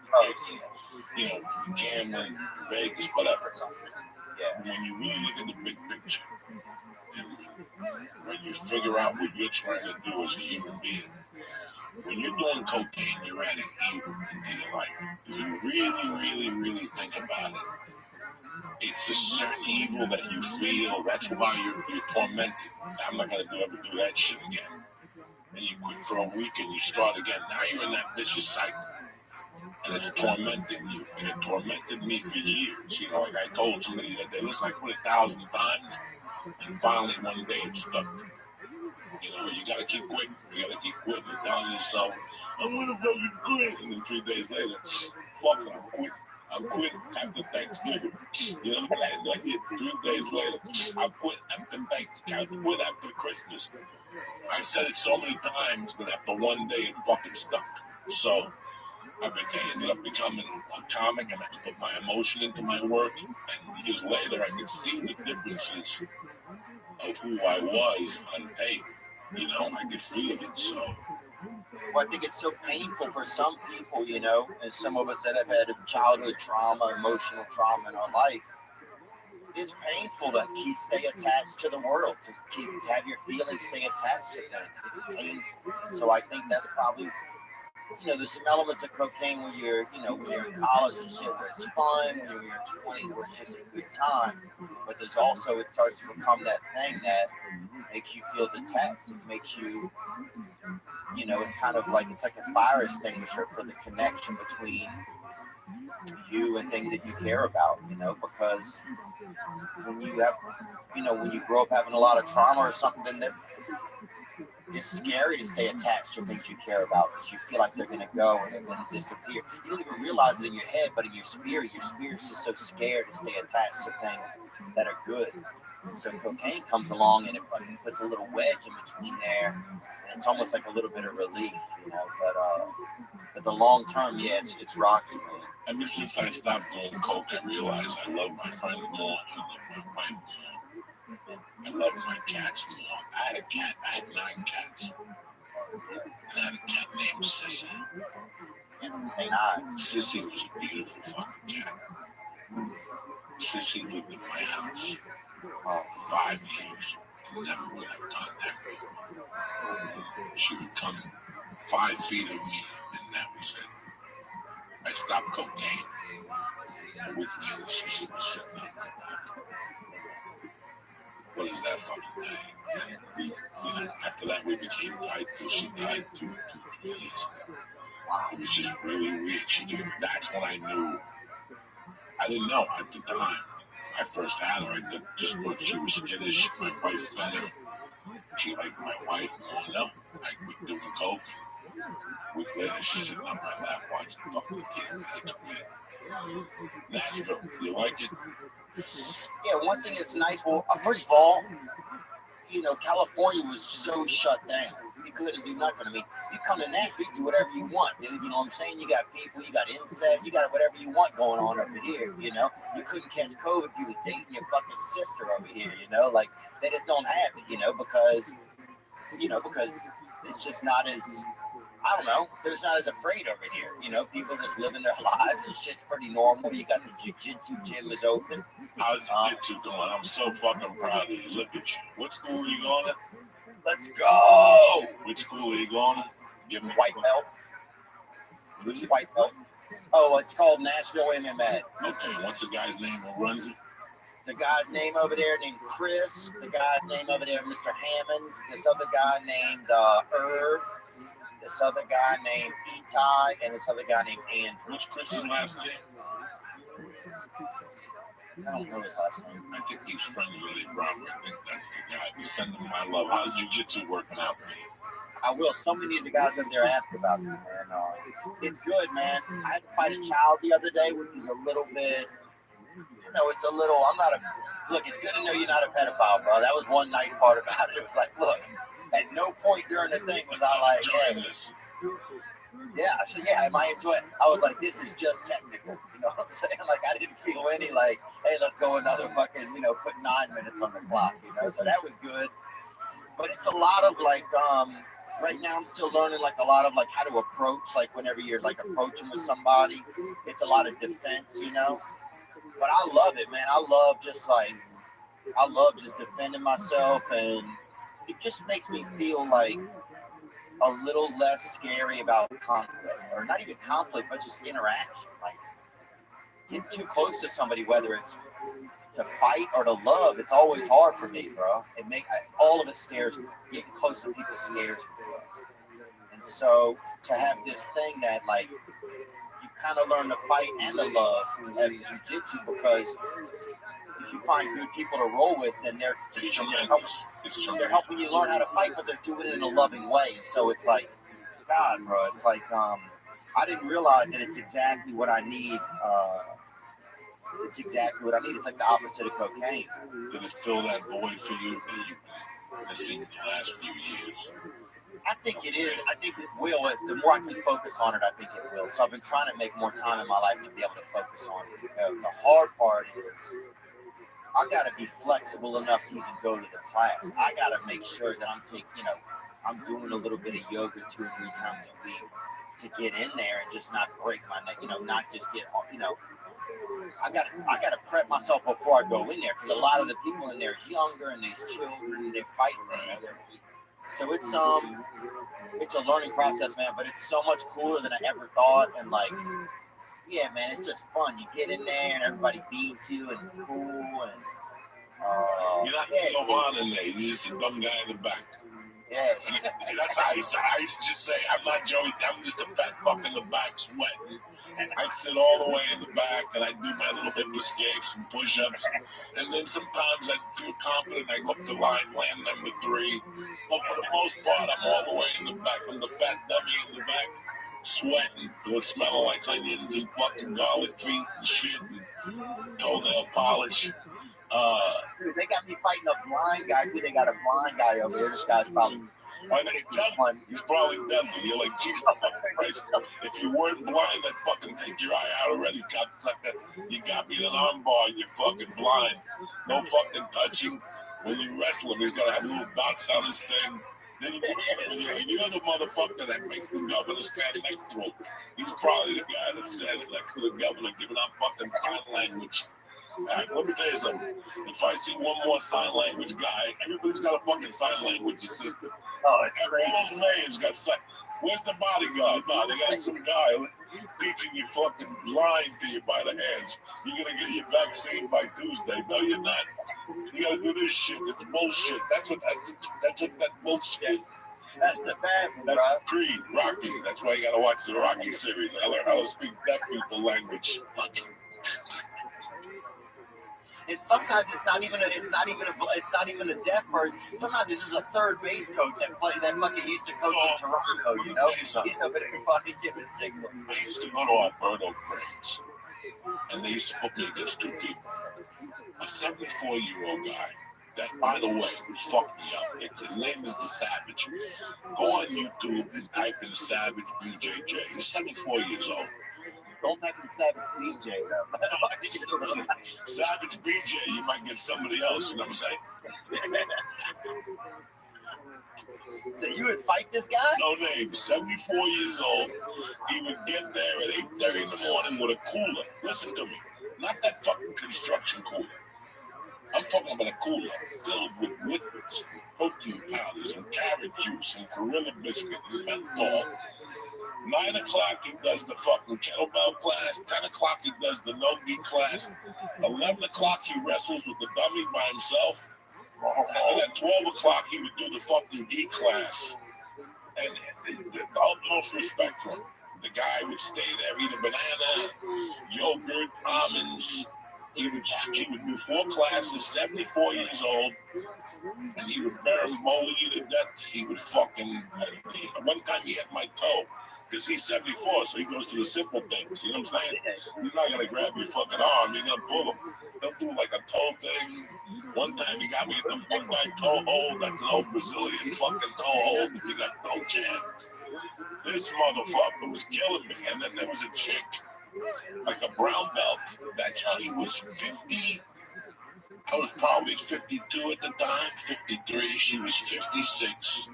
B: you know, gambling, Vegas, whatever. Yeah. When you really look at the big picture, when you figure out what you're trying to do as a human being. When you're doing cocaine, you're adding evil into your life. If you really, really, really think about it, it's a certain evil that you feel. That's why you're tormented. I'm not going to ever do that shit again. And you quit for a week and you start again. Now you're in that vicious cycle. And it's tormenting you. And it tormented me for years. You know, like I told somebody that day, listen, I quit 1,000 times. And finally, one day it stuck. You know, you gotta keep quitting. You gotta keep quitting and telling yourself, I'm gonna fucking quit. And then 3 days later, fuck it, I'm quitting after Thanksgiving. You know, like 3 days later, I quit after Thanksgiving. I quit after Christmas. I said it so many times that after one day it fucking stuck. So I ended up becoming a comic, and I could put my emotion into my work. And years later, I could see the differences of who I was on tape. You know, I could feel it. So,
C: well, I think it's so painful for some people, you know, and some of us that have had childhood trauma, emotional trauma in our life. It's painful to stay attached to the world, to have your feelings stay attached to things. It's painful. So I think that's probably, you know, there's some elements of cocaine when you're in college and shit where it's fun, when you're in your 20s where it's just a good time. But there's also, it starts to become that thing that makes you feel detached. It makes you, you know, it kind of like, it's like a fire extinguisher for the connection between you and things that you care about, you know, because when you have, you know, when you grow up having a lot of trauma or something, that it's scary to stay attached to things you care about because you feel like they're going to go and they're going to disappear. You don't even realize it in your head, but in your spirit's just so scared to stay attached to things that are good. And so cocaine comes along and it fucking puts a little wedge in between there, and it's almost like a little bit of relief, you know. But the long term, yeah, it's rocky, man.
B: Ever since I stopped doing coke, I realized I love my friends more. I love my wife more. I love my cats more. I had a cat. I had 9 cats. And I had a cat named Sissy.
C: St. Ives.
B: Sissy was a beautiful fucking cat. Sissy lived in my house for 5 years. Never would have contact with her. She would come 5 feet of me, and that was it. I stopped cocaine. A week later, Sissy was sitting on my lap. What is that fucking day? And we, you know, after that, we became tight till she died 3 years ago. It was just really weird. That's when I knew. I didn't know at the time. I first had her, I just thought she was skittish. My wife fed her. She liked my wife more. No, I quit doing coke. A week later, she's sitting on my lap watching fucking TV. It's weird. Nashville, you like it?
C: Yeah, one thing that's nice. Well, first of all, you know, California was so shut down. You couldn't do nothing. I mean, you come to Nashville, you do whatever you want, dude. You know what I'm saying? You got people, you got insect, you got whatever you want going on over here, you know? You couldn't catch COVID if you was dating your fucking sister over here, you know? Like, they just don't have it, you know, because it's just not as, I don't know, they're just not as afraid over here, you know? People just living their lives and shit's pretty normal. You got the jiu-jitsu gym is open.
B: How's jiu-jitsu going? I'm so fucking proud of you. Look at you. What school are you going to?
C: Let's go!
B: Which school are you going to? Give me
C: White belt.
B: What is it?
C: White belt. Oh, it's called Nashville MMA.
B: Okay, what's the guy's name who runs it?
C: The guy's name over there named Chris. The guy's name over there, Mr. Hammonds. This other guy named Irv. This other guy named Etai. And this other guy named Andrew.
B: What's Chris's last name?
C: I don't know his last name.
B: I think he's friends with Rabbi. I think that's the guy. Send him my love. How's jiu-jitsu working out for you?
C: I will. So many of the guys up there ask about me, man. It's good, man. I had to fight a child the other day, which was a little bit, you know, it's a little, look, it's good to know you're not a pedophile, bro. That was one nice part about it. It was like, look, at no point during the thing was I like, hey,
B: this.
C: Yeah, I said, yeah, I might enjoy it. I was like, this is just technical. You know what I'm saying? Like, I didn't feel any like, hey, let's go another fucking, you know, put 9 minutes on the clock, you know? So that was good. But it's a lot of like, right now I'm still learning like a lot of like how to approach, like whenever you're like approaching with somebody, it's a lot of defense, you know? But I love it, man. I love just defending myself and it just makes me feel like a little less scary about conflict, or not even conflict, but just interaction. Like getting too close to somebody, whether it's to fight or to love, it's always hard for me, bro. All of it scares me. Getting close to people scares me, bro. And so to have this thing that like you kind of learn to fight and to love at jiu-jitsu, because if you find good people to roll with, then they're helping you learn how to fight, but they're doing it in a loving way. And so it's like, God, bro, it's like I didn't realize that it's exactly what I need. It's exactly what I need. It's like the opposite of cocaine.
B: Did it fill that void for you that you've seen the last few years?
C: I think it is. I think it will. The more I can focus on it, I think it will. So I've been trying to make more time in my life to be able to focus on it. The hard part is I got to be flexible enough to even go to the class. I got to make sure that I'm I'm doing a little bit of yoga 2 or 3 times a week to get in there and just not break my neck, not just get, I got to prep myself before I go in there, because a lot of the people in there is younger and there's children and they're fighting together. So it's a learning process, man, but it's so much cooler than I ever thought. And like, yeah, man, it's just fun. You get in there and everybody beats you and it's cool. And
B: you're not Jovan in there. You're just a dumb guy in the back.
C: Yeah.
B: That's how I used to just say, I'm not Joey, I'm just a fat fuck in the back sweating. And I'd sit all the way in the back and I'd do my little hip escapes and push-ups. And then sometimes I'd feel confident, I'd go up the line, land number 3. But for the most part, I'm all the way in the back. I'm the fat dummy in the back, sweating. It smelling like onions and fucking garlic feet and shit and toenail polish.
C: Dude, they got me fighting a blind guy too. They got a blind guy over there. This guy's probably
B: he's probably deadly. You're like, Jesus Christ. If you weren't blind, I'd fucking take your eye out already, cocksucker. You got me in an arm bar and you're fucking blind. No fucking touching. When you wrestle him, he's gotta have little dots on his thing. Then you're the motherfucker that makes the governor stand next to him. He's probably the guy that stands next to the governor giving out fucking sign language. Let me tell you something. If I see one more sign language guy, everybody's got a fucking sign language assistant. Everyone's mayor's got sign. Where's the bodyguard? No, they got some guy teaching you fucking lying to you by the hands. You're gonna get your vaccine by Tuesday. No, you're not. You gotta do this shit. It's bullshit. That's what that bullshit is.
C: That's the bad one, bro.
B: Creed, Rocky. That's why you gotta watch the Rocky series. I learned how to speak deaf people language.
C: And sometimes it's not even a deaf person. Sometimes it's just a third base coach that fucking used to coach in Toronto, you know? He's over there fucking giving signals.
B: I used to go to Alberto Cranes, and they used to put me against 2 people. A 74-year-old guy that, by the way, would fuck me up. His name is The Savage. Go on YouTube and type in Savage BJJ. He's 74 years old.
C: Don't type in Savage BJ, though.
B: Savage BJ, you might get somebody else, you know what I'm saying?
C: So you would fight this guy?
B: No name, 74 years old. He would get there at 8:30 in the morning with a cooler. Listen to me. Not that fucking construction cooler. I'm talking about a cooler filled with liquids, protein powders, and carrot juice, and Gorilla Biscuit, and menthol. 9 o'clock, he does the fucking kettlebell class. 10 o'clock, he does the no-gi class. 11 o'clock, he wrestles with the dummy by himself. And at 12 o'clock, he would do the fucking gi class. And the utmost respect for him. The guy would stay there, eat a banana, yogurt, almonds. He would do 4 classes, 74 years old. And he would bear him bowling you to death. He would fucking... One time he had my toe. Because he's 74, so he goes to the simple things. You know what I'm saying? He's not going to grab your fucking arm. You're going to pull him. He'll do like a toe thing. One time he got me in the one guy toe hold. That's an old Brazilian fucking toe hold. He got toe jam. This motherfucker was killing me. And then there was a chick, like a brown belt, that he was 50. I was probably 52 at the time, 53. She was 56.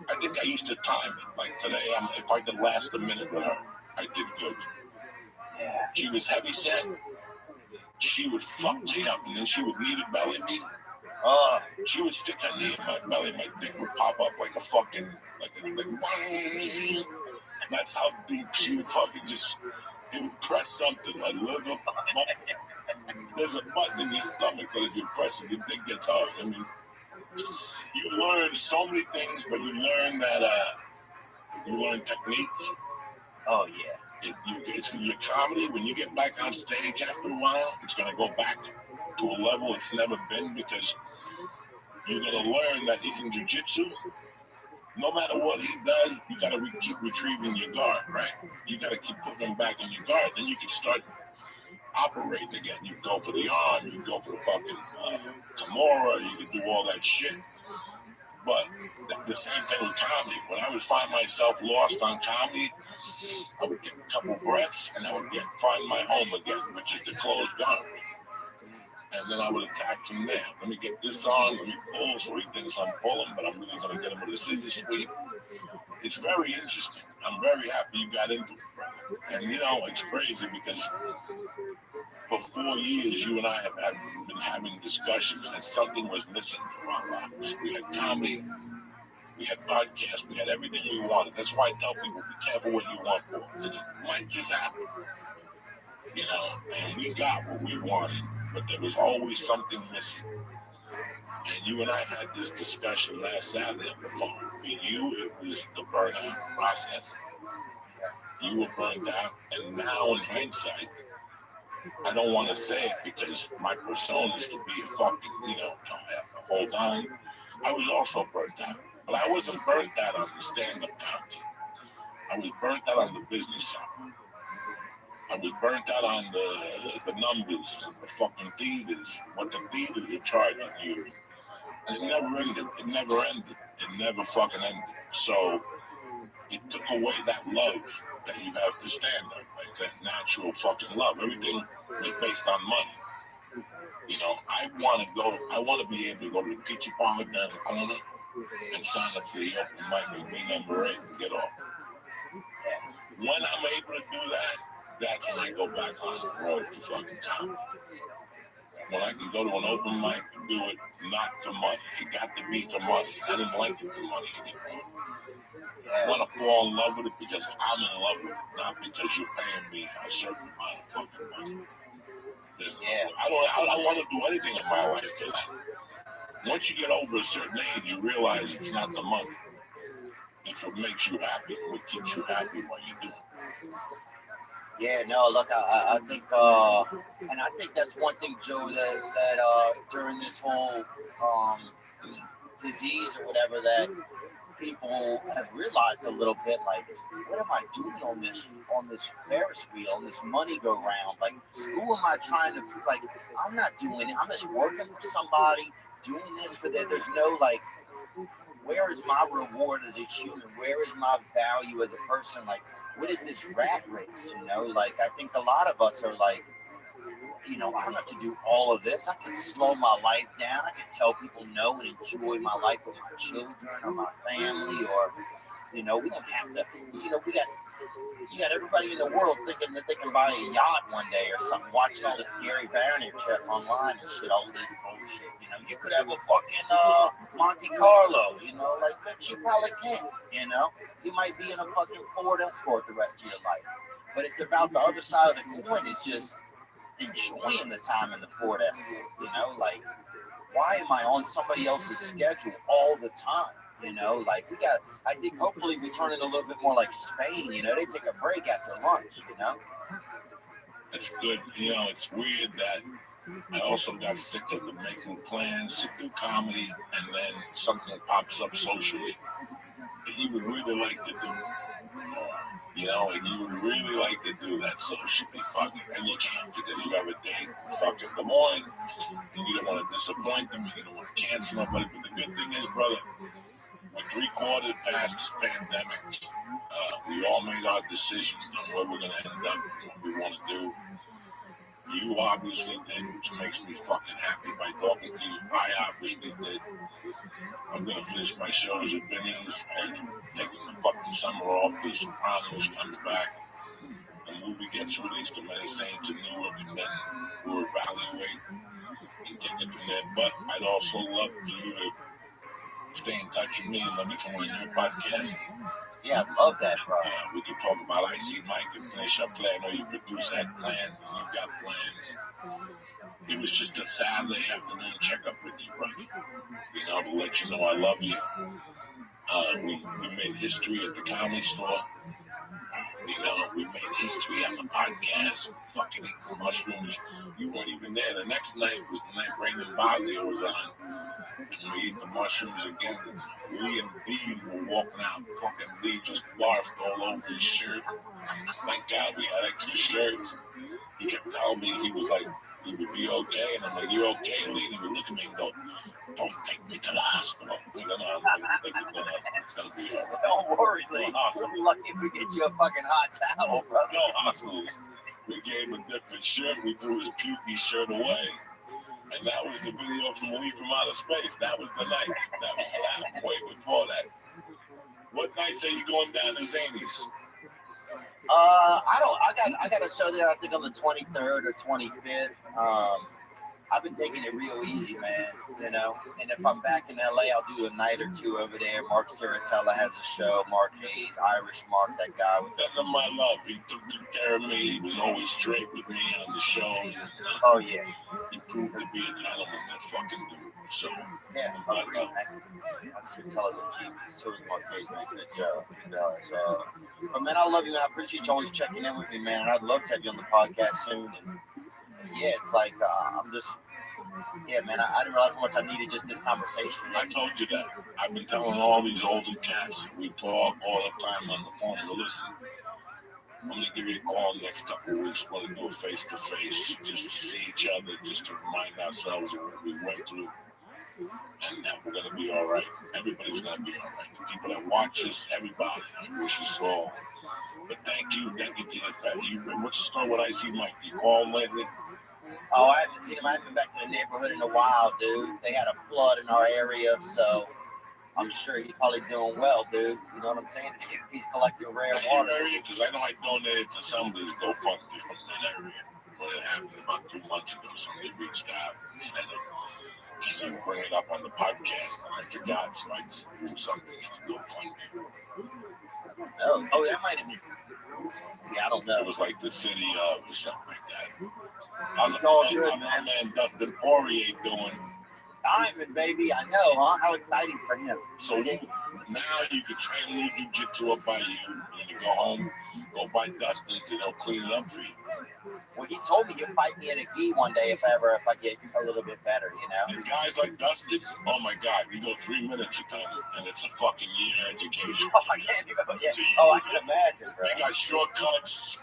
B: I think I used to time it. Like today, if I could last a minute with her, I did good. She was heavy set. She would fuck me up, and then she would need a belly beat. She would stick her knee in my belly, my dick would pop up like a fucking, like that's how deep she would fucking just, it would press something, like liver. There's a button in your stomach that if you press it, your dick gets hard. I mean, you learn so many things, but you learn that, you learn technique.
C: Oh, yeah.
B: It's your comedy. When you get back on stage after a while, it's going to go back to a level it's never been because you're going to learn that in jiu-jitsu, no matter what he does, you got to keep retrieving your guard, right? You got to keep putting him back in your guard. Then you can start operating again. You go for the arm, you go for the fucking Kimura, you can do all that shit. But the same thing with comedy. When I would find myself lost on comedy, I would take a couple breaths and I would find my home again, which is the closed guard. And then I would attack from there. Let me get this on, let me pull, so he thinks I'm pulling, but I'm really going to get him with a scissor sweep. It's very interesting. I'm very happy you got into it, brother. And you know, it's crazy because for 4 years, you and I have been having discussions that something was missing from our lives. We had comedy, we had podcasts, we had everything we wanted. That's why I tell people, be careful what you want for, because it might just happen. You know, and we got what we wanted, but there was always something missing. And you and I had this discussion last Saturday on the phone. For you, it was the burnout process. You were burned out, and now in hindsight, I don't want to say it because my persona is to be a fucking, you know, hold on. I was also burnt out, but I wasn't burnt out on the stand-up comedy. I was burnt out on the business side. I was burnt out on the numbers and the fucking theaters, what the theaters are charging you. And it never ended. It never ended. It never fucking ended. So it took away that love that you have for stand-up, like that natural fucking love. Everything was based on money. You know, I want to be able to go to the pizza parlor down the corner and sign up for the open mic and be number 8 and get off. When I'm able to do that, that's when I go back on the road for fucking comedy. When I can go to an open mic and do it not for money. It got to be for money. I didn't like it for money anymore. I want to fall in love with it because I'm in love with it, not because you're paying me a certain amount of fucking money. I don't want to do anything in my life for that. Once you get over a certain age, you realize it's not the money. It's what makes you happy, what keeps you happy while you do it.
C: Yeah, no, look, I think, and I think that's one thing, Joe, that during this whole disease or whatever, that people have realized a little bit, like, what am I doing on this Ferris wheel, on this money go round? Like, who am I trying to, like, I'm not doing it. I'm just working for somebody, doing this for them. There's no, like, where is my reward as a human? Where is my value as a person? Like, what is this rat race? You know, like, I think a lot of us are like, you know, I don't have to do all of this. I can slow my life down. I can tell people no and enjoy my life with my children or my family, or, you know, we don't have to, you know, you got everybody in the world thinking that they can buy a yacht one day or something, watching all this Gary Vaynerchuk online and shit, all this bullshit. You know, you could have a fucking Monte Carlo, you know, like, bitch, you probably can, you know. You might be in a fucking Ford Escort the rest of your life. But it's about the other side of the coin, is just enjoying the time in the Ford Escort, you know, like, why am I on somebody else's schedule all the time? You know, like, I think hopefully we turn it a little bit more like Spain, you know, they take a break after lunch, you know?
B: That's good. You know, it's weird that I also got sick of the making plans to do comedy and then something pops up socially that you would really like to do. You know, and you would really like to do that socially, fucking, and you can't because you have a date fucking in the morning and you don't want to disappoint them and you don't want to cancel nobody. But the good thing is, brother, we're 3/4 past this pandemic. We all made our decisions on where we're going to end up and what we want to do. You obviously did, which makes me fucking happy by talking to you. I obviously did. I'm going to finish my shows at Vinny's and taking the fucking summer off. The Sopranos comes back. The movie gets released to many saints in Newark, and then we'll evaluate and take it from there. But I'd also love for you to stay in touch with me and let me come on your podcast.
C: Yeah, I love that, bro.
B: We can talk about I See Mike and finish up play. I know you produce had plans and you've got plans. It was just a Saturday afternoon checkup with you, brother. You know, to let you know I love you. We made history at the Comedy Store. You know, we made history on the podcast. Fucking eating mushrooms. You weren't even there. The next night was the night Raymond Bosnia was on. And we ate the mushrooms again. Lee and Dean were walking out. Fucking Lee just barfed all over his shirt. Thank God we had extra shirts. He kept telling me he was like, he would be okay. And I'm like, you're okay, Lee? And he would look at me and go, don't take me to the hospital. We're gonna take you to the hospital. It's gonna be all right.
C: Don't worry, Lee. We'll be lucky if we get you a fucking hot towel, brother.
B: No hospitals. We gave him a different shirt. We threw his pukey shirt away. And that was the video from Lee from Outer Space. That was the night. That was what happened way before that. What nights are you going down to Zany's?
C: I got a show there, I think on the 23rd or 25th. I've been taking it real easy, man, you know, and if I'm back in LA, I'll do a night or two over there. Mark Saratella has a show, Mark Hayes, Irish Mark, that guy.
B: Send him my love. He took good care of me. He was always straight with me on the shows.
C: Oh, yeah.
B: He proved to be a gentleman, that fucking dude. So,
C: yeah, Mark Saratella's a genius. So is Mark Hayes, man. Good job. But, man, I love you, man. I appreciate you always checking in with me, man. I'd love to have you on the podcast soon. And, yeah, it's like, I'm just, yeah, man, I didn't realize how much I needed just this conversation.
B: I told you that. I've been telling all these older cats, we talk all the time on the phone, but listen, I'm going to give you a call in the next couple of weeks. We're going to do a face-to-face just to see each other, just to remind ourselves of what we went through, and that we're going to be all right. Everybody's going to be all right. The people that watch us, everybody, I wish us all. But thank you to your what's the story with I See Mike? You call him lately?
C: Oh, I haven't seen him. I haven't been back to the neighborhood in a while, dude. They had a flood in our area, so I'm sure he's probably doing well, dude. You know what I'm saying? He's collecting rare water.
B: Because I know I donated to somebody's GoFundMe from that area. Well, it happened about 2 months ago. Somebody reached out and said, can you bring it up on the podcast? And I forgot, so I just did something on GoFundMe.
C: Oh, that might have been. Yeah, I don't know.
B: It was like the city of or something like that.
C: It's all good, man.
B: My man Dustin Poirier doing.
C: Diamond, baby. I know, huh? How exciting for him.
B: So now you can train a little jiu-jitsu up by you. When you go home, go by Dustin's and he'll clean it up for you.
C: Well, he told me he'll fight me at a gi one day if I get a little bit better, you know?
B: And guys like Dustin, oh my God, you go 3 minutes with them, and it's a fucking year education.
C: Oh, I can't even, I can imagine, bro.
B: They got shortcuts.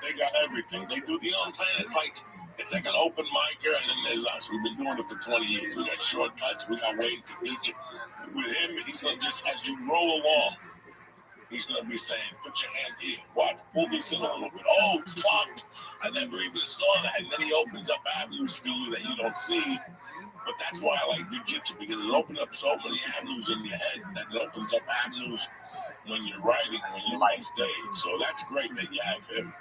B: They got everything. They do, you know what I'm saying? It's like an open micer, and then there's us. We've been doing it for 20 years. We got shortcuts. We got ways to teach it. With him, he's going to just, as you roll along, he's going to be saying, put your hand here. Watch. Pull this in a little bit. Oh, fuck. I never even saw that. And then he opens up avenues for you that you don't see. But that's why I like jiu-jitsu, because it opens up so many avenues in your head that it opens up avenues when you're writing, when you're on stage. So that's great that you have him.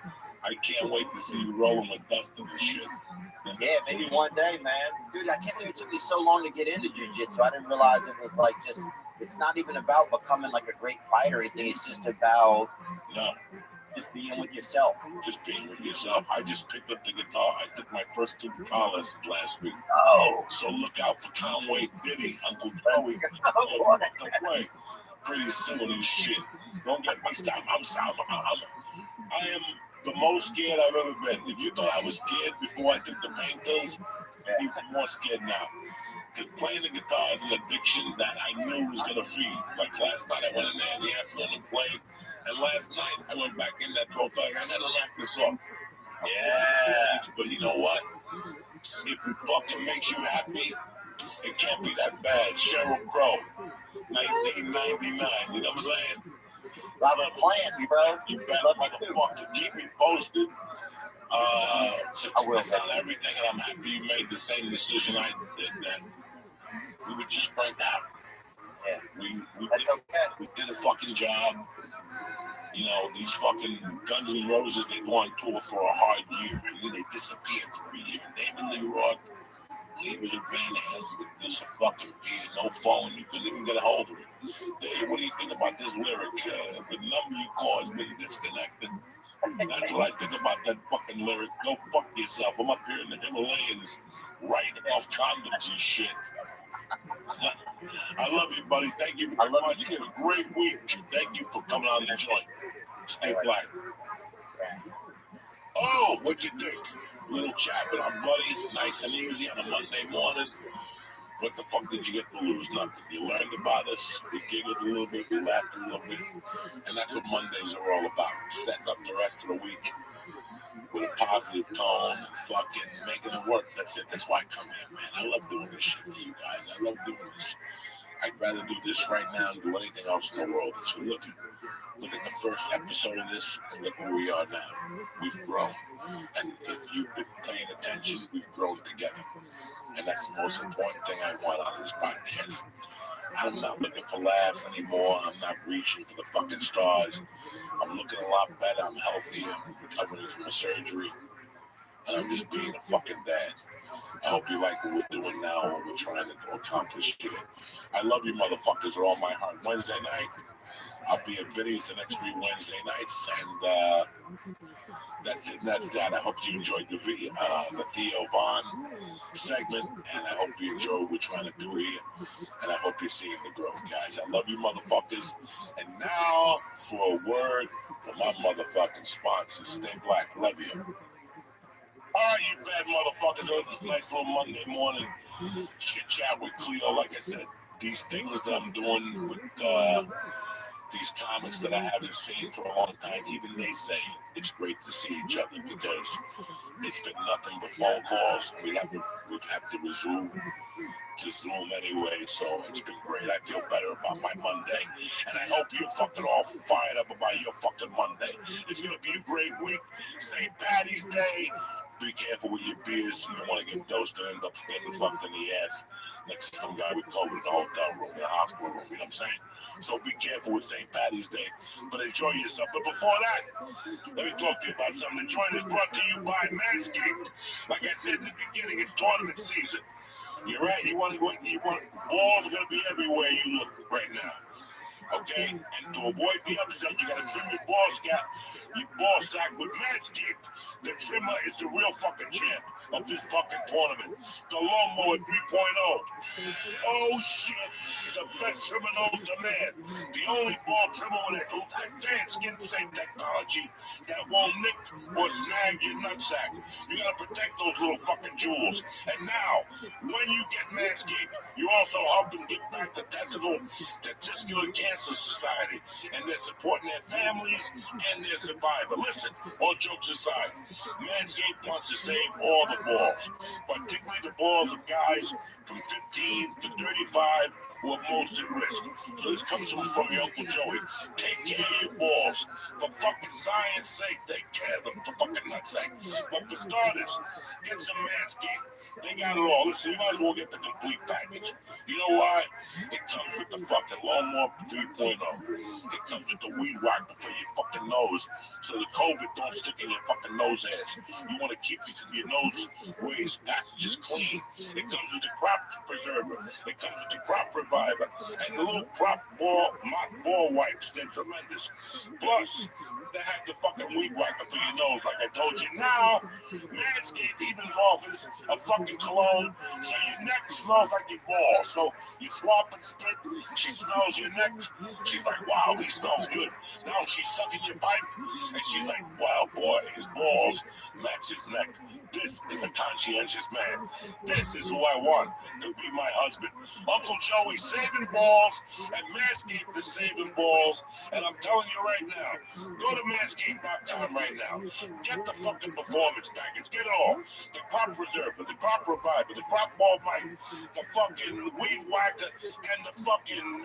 B: I can't wait to see you rolling with Dustin and shit.
C: Yeah, maybe one day, man. Dude, I can't believe it took me so long to get into jiu-jitsu. I didn't realize it was like just, it's not even about becoming like a great fighter or anything. It's just about just being with yourself.
B: Just being with yourself. I just picked up the guitar. I took my first 2 guitar lessons last week.
C: Oh.
B: So look out for Conway, Diddy, Uncle Joey. Play. Pretty soon and shit. Don't get me started. I am the most scared I've ever been. If you thought I was scared before I took the pain pills, I'm even more scared now. Because playing the guitar is an addiction that I knew was going to feed. Like last night, I went in there in the afternoon and played. And last night, I went back in that door, like, I got to knock this off.
C: Yeah.
B: But you know what? If it fucking makes you happy, it can't be that bad. Sheryl Crow, 1999, you know what I'm saying?
C: Robert Plants, bro.
B: You better motherfucker keep me posted. Success on everything, and I'm happy you made the same decision I did. That we were just burnt out.
C: Yeah,
B: we did a fucking job. You know, these fucking Guns N' Roses, they go on tour for a hard year, and then they disappear for a year. David Lee Roth, He was a van with just a fucking beard, no phone. You couldn't even get a hold of him. Dave, what do you think about this lyric? The number you call has been disconnected. That's what I think about that fucking lyric. Go fuck yourself. I'm up here in the Himalayas writing off condoms and shit. I love you, buddy. Thank you very much. You have a great week. Thank you for coming on the joint. Stay black. Oh, what'd you think? Little chat with our buddy. Nice and easy on a Monday morning. What the fuck did you get to lose? Nothing. You learned about us. We giggled a little bit. We laughed a little bit. And that's what Mondays are all about. Setting up the rest of the week with a positive tone and fucking making it work. That's it. That's why I come here, man. I love doing this shit for you guys. I love doing this. I'd rather do this right now than do anything else in the world. So look at the first episode of this and look where we are now. We've grown. And if you've been paying attention, we've grown together. And that's the most important thing I want on this podcast. I'm not looking for laughs anymore. I'm not reaching for the fucking stars. I'm looking a lot better. I'm healthier. I'm recovering from a surgery. And I'm just being a fucking dad. I hope you like what we're doing now, what we're trying to accomplish here. I love you motherfuckers with all my heart. Wednesday night, I'll be at Vinny's the next 3 Wednesday nights. And that's it. And that's that. I hope you enjoyed the Theo Vaughn segment. And I hope you enjoy what we're trying to do here. And I hope you're seeing the growth, guys. I love you motherfuckers. And now for a word from my motherfucking sponsors. Stay black. Love you. All right, you bad motherfuckers. A nice little Monday morning chit chat with Cleo. Like I said, these things that I'm doing with these comics that I haven't seen for a long time, even they say it's great to see each other because it's been nothing but phone calls. We've had to resume to Zoom anyway, so it's been great. I feel better about my Monday, and I hope you're fucking all fired up about your fucking Monday. It's gonna be a great week. St. Patty's Day. Be careful with your beers. You don't want to get dosed and end up getting fucked in the ass next to some guy with COVID in the hotel room, in the hospital room. You know what I'm saying? So be careful with St. Patty's Day, but enjoy yourself. But before that, let me talk to you about something. The joint is brought to you by Manscaped. Like I said in the beginning, it's tournament season. You're right. You want balls are gonna be everywhere you look right now. Okay, and to avoid the upset, you gotta trim your ball sack with Manscaped. The trimmer is the real fucking champ of this fucking tournament. The Lawnmower 3.0. Oh shit, the best trimmer known to man. The only ball trimmer with advanced skin safe technology that won't nick or snag your nutsack. You gotta protect those little fucking jewels. And now, when you get Manscaped, you also help them get back the Testicular Cancer Society, and they're supporting their families and their survivor. Listen, all jokes aside, Manscaped wants to save all the balls, particularly the balls of guys from 15 to 35 who are most at risk. So this comes from your Uncle Joey. Take care of your balls. For fucking science sake, take care of them. For fucking nutsack. But for starters, get some Manscaped. They got it all. Listen, you might as well get the complete package. You know why? It comes with the fucking Lawnmower 3.0. It comes with the weed whacker for your fucking nose, so the COVID don't stick in your fucking nose hairs. You want to keep your nose ways passages clean. It comes with the crop preserver. It comes with the crop reviver and the little crop mock ball wipes. They're tremendous. Plus, they have the fucking weed whacker for your nose, like I told you. Now, Manscaped even offers a fucking cologne, so your neck smells like your balls. So you swap and spit, she smells your neck. She's like, wow, he smells good. Now she's sucking your pipe, and she's like, wow, boy, his balls match his neck. This is a conscientious man. This is who I want to be my husband. Uncle Joey's saving balls, and Manscaped is saving balls. And I'm telling you right now, go to manscaped.com right now. Get the fucking performance package. Get it all. The crop preserver, the crop reviver, the crop ball bite, the fucking weed whacker, and the fucking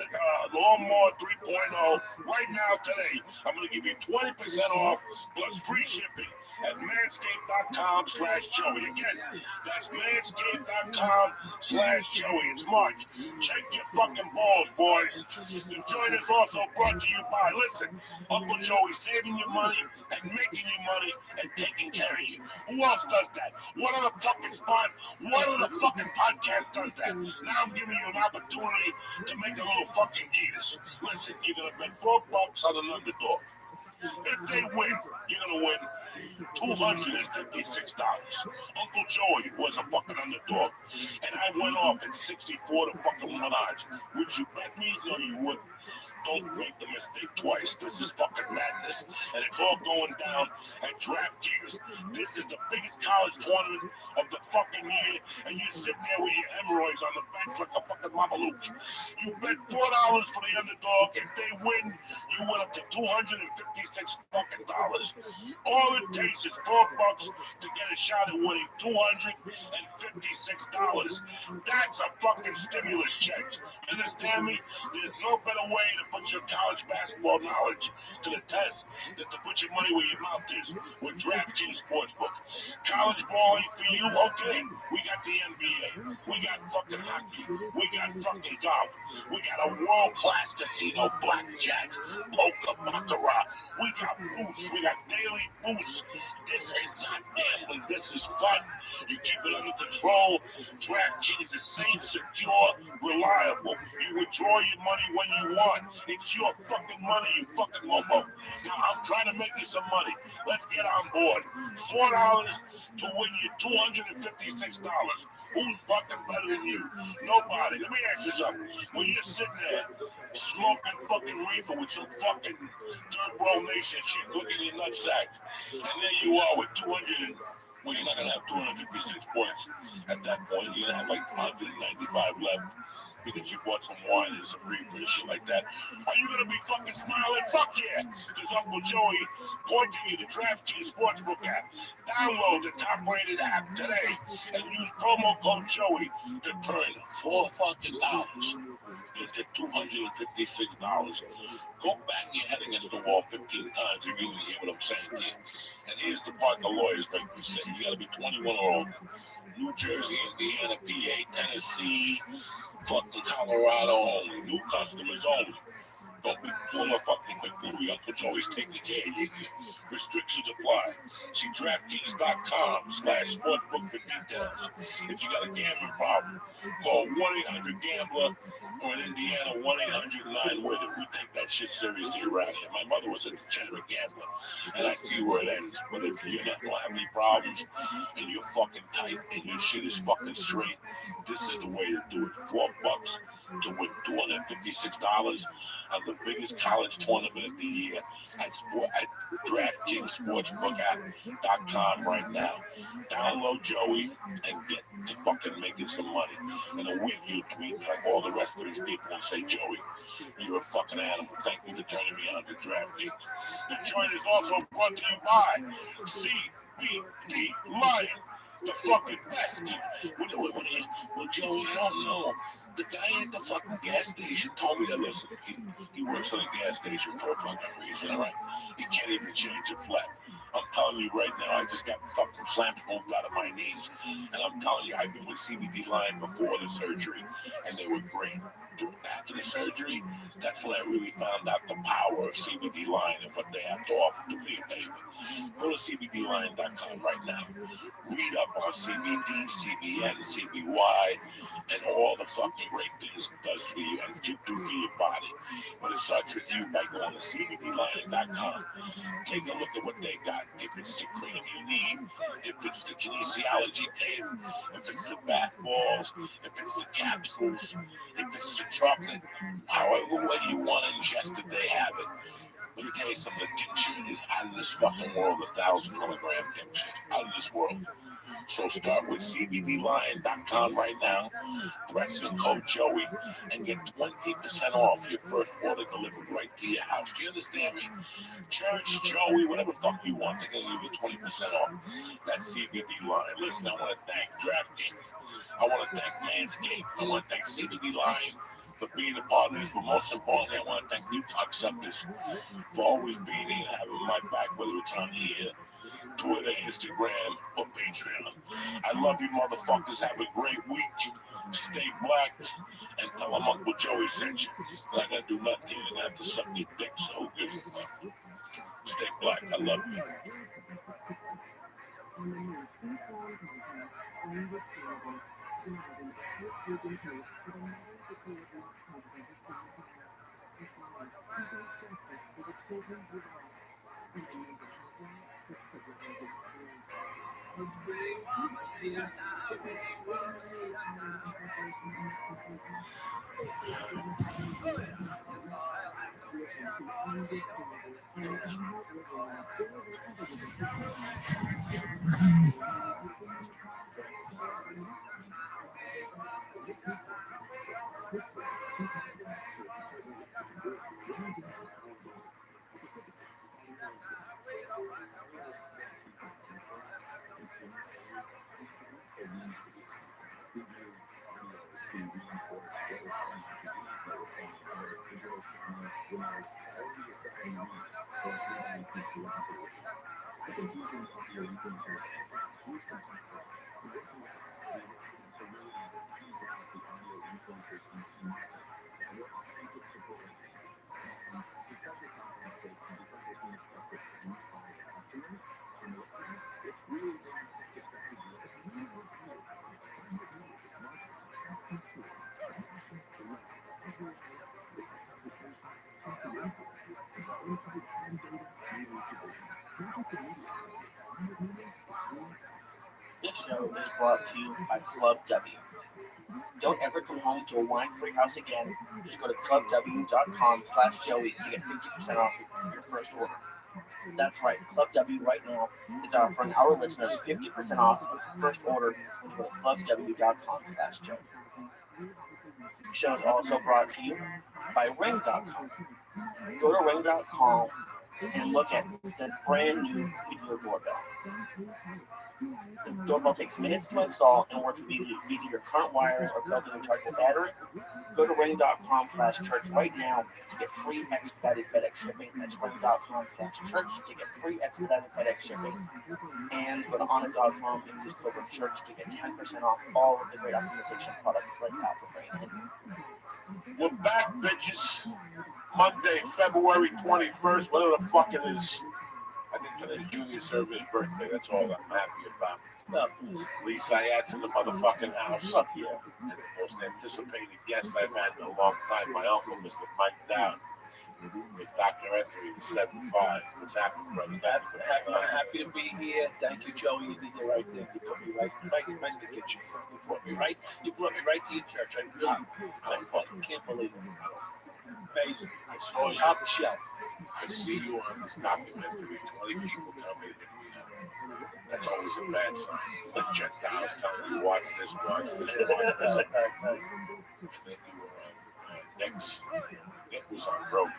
B: Lawnmower 3.0. Right now, today, I'm going to give you 20% off plus free shipping at manscaped.com/Joey. Again, that's manscaped.com/Joey. It's March. Check your fucking balls, boys. The joint is also brought to you by, listen, Uncle Joey saving you money and making you money and taking care of you. Who else does that? What other fucking spot? What other fucking podcast does that? Now I'm giving you an opportunity to make a little fucking geetus. Listen, you're gonna bet $4 on an underdog. If they win, you're gonna win $256. Uncle Joey was a fucking underdog, and I went off at 64 to fucking 1 odds. Would you bet me? No, you wouldn't. Don't make the mistake twice. This is fucking madness. And it's all going down at DraftKings. This is the biggest college tournament of the fucking year. And you're sitting there with your hemorrhoids on the bench like a fucking mamaluke. You bet $4 for the underdog. If they win, you win up to $256 fucking dollars. All it takes is $4 to get a shot at winning $256. That's a fucking stimulus check. Understand me? There's no better way to put your college basketball knowledge to the test than to put your money where your mouth is with DraftKings Sportsbook. College ball ain't for you? Okay, we got the NBA, we got fucking hockey, we got fucking golf, we got a world-class casino, blackjack, poker, baccarat, we got boosts, we got daily boosts. This is not gambling, this is fun. You keep it under control. DraftKings is safe, secure, reliable. You withdraw your money when you want. It's your fucking money, you fucking momo. Now, I'm trying to make you some money. Let's get on board. $4 to win you $256. Who's fucking better than you? Nobody. Let me ask you something. When you're sitting there smoking fucking reefer with some fucking third world nation shit, look at your nutsack, and there you are with 200 well, you're not going to have 256 points at that point. You're going to have like 195 left because you bought some wine and some reefer and shit like that. Are you going to be fucking smiling? Fuck yeah! Because Uncle Joey pointing you to DraftKings Sportsbook app. Download the top-rated app today and use promo code Joey to turn $4 fucking into $256. Go bang your head against the wall 15 times if you hear what I'm saying here. And here's the part the lawyers make me say. You gotta be 21 or older. New Jersey, Indiana, PA, Tennessee, fucking Colorado only. New customers only. Don't be pulling a fucking quick movie. Uncle Joey's taking care of you. Restrictions apply. See DraftKings.com/sportsbook for details. If you got a gambling problem, call 1-800-GAMBLER or in Indiana, 1-800-9-WITH-IT. We take that shit seriously around here. My mother was a degenerate gambler, and I see where it ends. But if you don't have any problems and you're fucking tight and your shit is fucking straight, this is the way to do it. $4 to win $256 on the biggest college tournament of the year at DraftKings Sportsbook app.com right now. Download Joey and get to fucking making some money. In a week, you tweet me like all the rest of these people and say, Joey, you're a fucking animal. Thank you for turning me on to DraftKings. The joint is also brought to you by CBD Lion, the fucking best. Well, Joey, I don't know. The guy at the fucking gas station told me to listen. He works on a gas station for a fucking reason, all right? He can't even change a flat. I'm telling you right now, I just got fucking clamps moved out of my knees. And I'm telling you, I've been with CBD Line before the surgery, and they were great. After the surgery, that's when I really found out the power of CBD Line and what they have to offer. Do me a favor. Go to CBDLine.com right now. Read up on CBD, CBN, CBY, and all the fucking great things it does for you and can do for your body. But it starts with you by going to CBDLine.com. Take a look at what they got. If it's the cream you need, if it's the kinesiology tape, if it's the bath balls, if it's the capsules, if it's the chocolate, however way you want to ingest it, they have it. Let me tell you something, the tincture is out of this fucking world, 1,000 milligram tincture, out of this world. So start with CBDLion.com right now, press in code Joey, and get 20% off your first order delivered right to your house. Do you understand me? Church, Joey, whatever the fuck you want, they're going to give you 20% off. That's CBD Line. Listen, I want to thank DraftKings. I want to thank Manscaped. I want to thank CBD Line for being a part of this, but most importantly, I want to thank you cocksuckers for always being here and having my back, whether it's on here, Twitter, Instagram, or Patreon. I love you motherfuckers. Have a great week. Stay black. And tell them Uncle Joey sent you. I gotta do nothing. I have to suck your dick, so who gives a fuck? Stay black. I love you.
D: This show is brought to you by Club W. Don't ever come home to a wine-free house again. Just go to clubw.com/Joey to get 50% off your first order. That's right, Club W right now is offering our listeners 50% off of your first order when you go to clubw.com/Joey. The show is also brought to you by Ring.com. Go to Ring.com and look at the brand new video doorbell. The doorbell takes minutes to install and works with either your current wiring or built-in rechargeable battery. Go to ring.com/church right now to get free expedited FedEx shipping. That's ring.com/church to get free expedited FedEx shipping. And go to honor.com and use code church to get 10% off all of the great optimization products like Alpha Brain.
B: We're back, bitches. Monday, February 21st, whatever the fuck it is. I think today's Julius Server's birthday. That's all I'm happy about. Lee Sayat's in the motherfucking house.
D: Fuck yeah.
B: And the most anticipated guest I've had in a long time, my uncle, Mr. Mike Dowd, with Dr. Entry in 7-5. What's happening, brother?
I: I'm happy to be here. Thank you, Joey. You did the right thing. You put me right in the kitchen. You brought me right to your church. I fucking can't believe it. Amazing.
B: I saw you.
I: Top shelf.
B: I see you on this documentary. 20 people tell me that that's always a bad sign. Like Gentiles telling you, watch this, watch this, watch this. And then you were on Nick's. Nick was on Broken.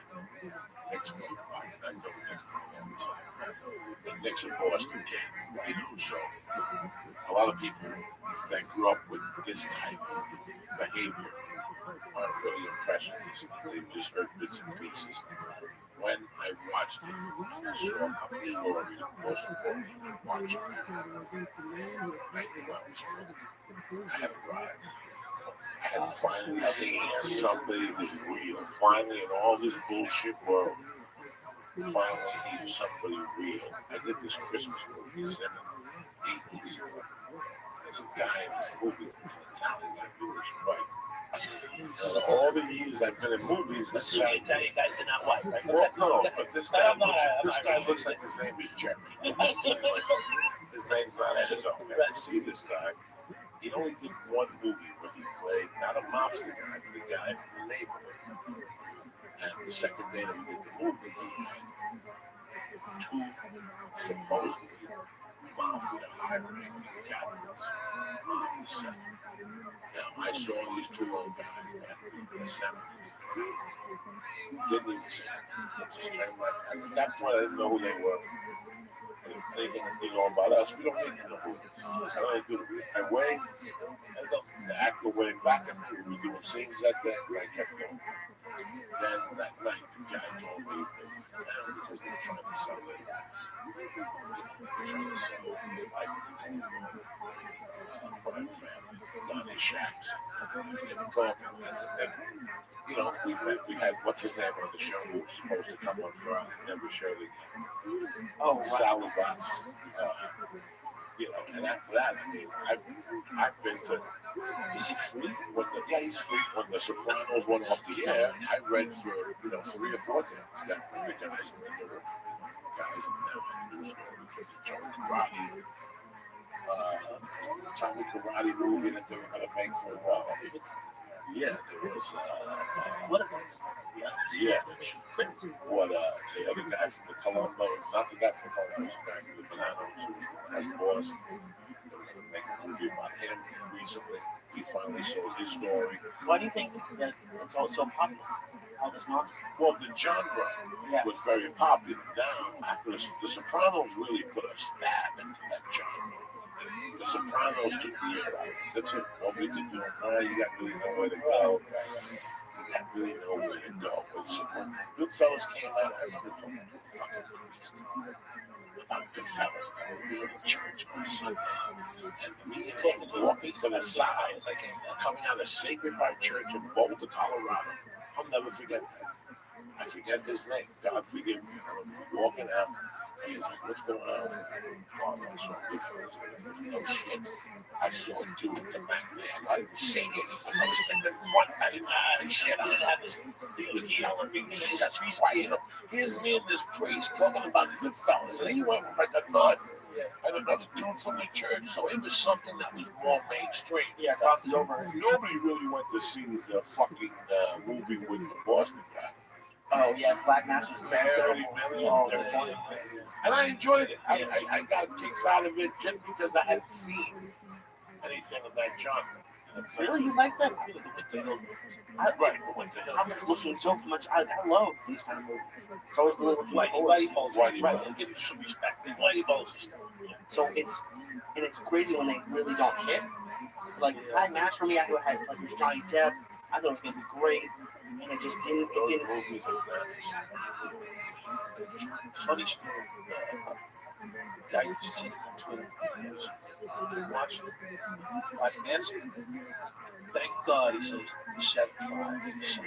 B: Nick's on Broken. I know Nick for a long time. And Nick's a Boston kid, you know, so a lot of people that grew up with this type of behavior aren't really impressed with this. They've just heard bits and pieces. When I watched it, and I saw a couple stories, most importantly, I was watching it. I knew I was home. I had arrived. I had finally seen somebody who was real. Finally, in all this bullshit world, finally he's somebody real. I did this Christmas movie 7, 8 years ago. There's a guy in this movie that's an Italian guy, he was white. All the years I've been in movies, this guy,
I: Italian guys are not white, right?
B: well, no, but this guy looks like his name is Jerry. His name's not on his own. I had to see this guy. He only did one movie where he played not a mobster guy, but a guy from the neighborhood. And the second day that we did the movie, he had 2 supposedly mafia hiring captains on the set. Now, I saw these 2 old guys back in the 70s. Didn't even say anything. Just turned right. At that point, I didn't know who they were. And if anything you know about us, we don't need to know who it is. So I do. I wave, the actor went back and we were doing scenes that day, and I kept going. Then that night, the guy told me they were down because they were trying to sell their lives. They're trying to sell their life private family, down in shacks. They were talking, and we had what's his name on the show who was supposed to come on Friday, never showed again.
D: Oh, wow.
B: Sally Watts. And after that, I mean, I've been to. Is he free? Yeah, he's free. When The Sopranos went off the air, I read for 3 or 4 things that the guys in the newer guys in the new story for the Johnny Karate movie that they were going to make for a while. Yeah, there was.
I: What about it?
B: Yeah, what the other guy from the Colombo, not the guy from the Colombo, the guy from the Bananas who has boss. They were going to make a movie about him recently. He finally sold his story.
D: Why do you think that it's all so popular? All this nonsense?
B: Well, the genre was very popular. Now, after the Sopranos really put a stab into that genre. The Sopranos took the air out. That's it. Nobody could do it. You got really nowhere to go. You got really nowhere to go. When Goodfellas came out, I remember talking to a fucking priest about Goodfellas. I would be in the church on Sunday. And me and him walking to the side as I came coming out of Sacred Heart Church in Boulder, Colorado. I'll never forget that. I forget his name. God forgive me. I was walking out. He was like, what's going on? Father, I saw Goodfellas. No shit. I saw a dude in the back there. I was singing because I was in the front. I didn't have shit. I didn't have his. He was yelling me, Jesus Christ. Here's me and this priest talking about Goodfellas. And he went like a nut. And another dude from the church. So it was something that was more mainstream.
D: Yeah, crosses over.
B: Nobody really went to see the fucking movie with the Boston guy.
D: Oh, yeah, Black Mass was terrible.
B: And I enjoyed it. I got kicks out of it just because I hadn't seen anything of that genre.
D: Really? You like that?
B: Right.
D: I'm just looking so much. I love these kind of movies. It's always really looking
I: Whitey Bulger.
D: Right.
I: And give him some respect. The Whitey Bulger stuff.
D: So it's crazy when they really don't hit. Like Black Mass for me, I thought it was Johnny Depp. I thought it was gonna be great, and it just didn't. It didn't.
I: Funny story. The guy just said on Twitter, he watched Black Mass. Thank God, he says, the 7-5, he said,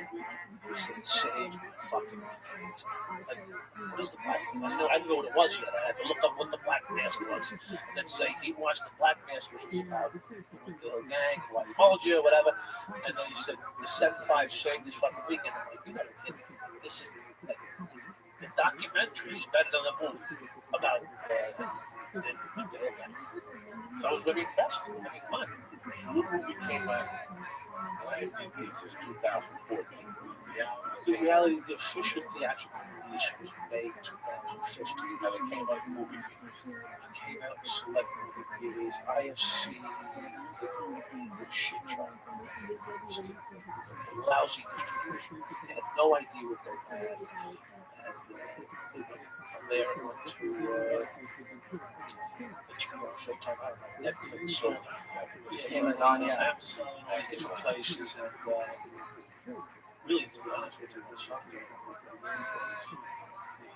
I: he said, it saved me fucking weekend. Like, what is the Black Mass? I didn't know what it was yet. I had to look up what the Black Mass was. And then say he watched the Black Mass, which was about the gang, Whitey Bulger, whatever. And then he said, the 7-5 saved this fucking weekend. I'm like, you gotta be kidding me. This is, like, the documentary is better than the movie about the gang. So I was very impressed. I mean, come on.
B: So the movie came out since 2014.
I: The reality, the official theatrical release was May 2015.
B: And it came out in movie theaters.
I: It came out in select movie theaters. IFC, the shit job. The lousy distribution. They had no idea what they had. And from there it went to HBO, Showtime, I don't know, Netflix, so
D: Amazon,
I: Amazon, all these different places, and really, to be honest with you, it's something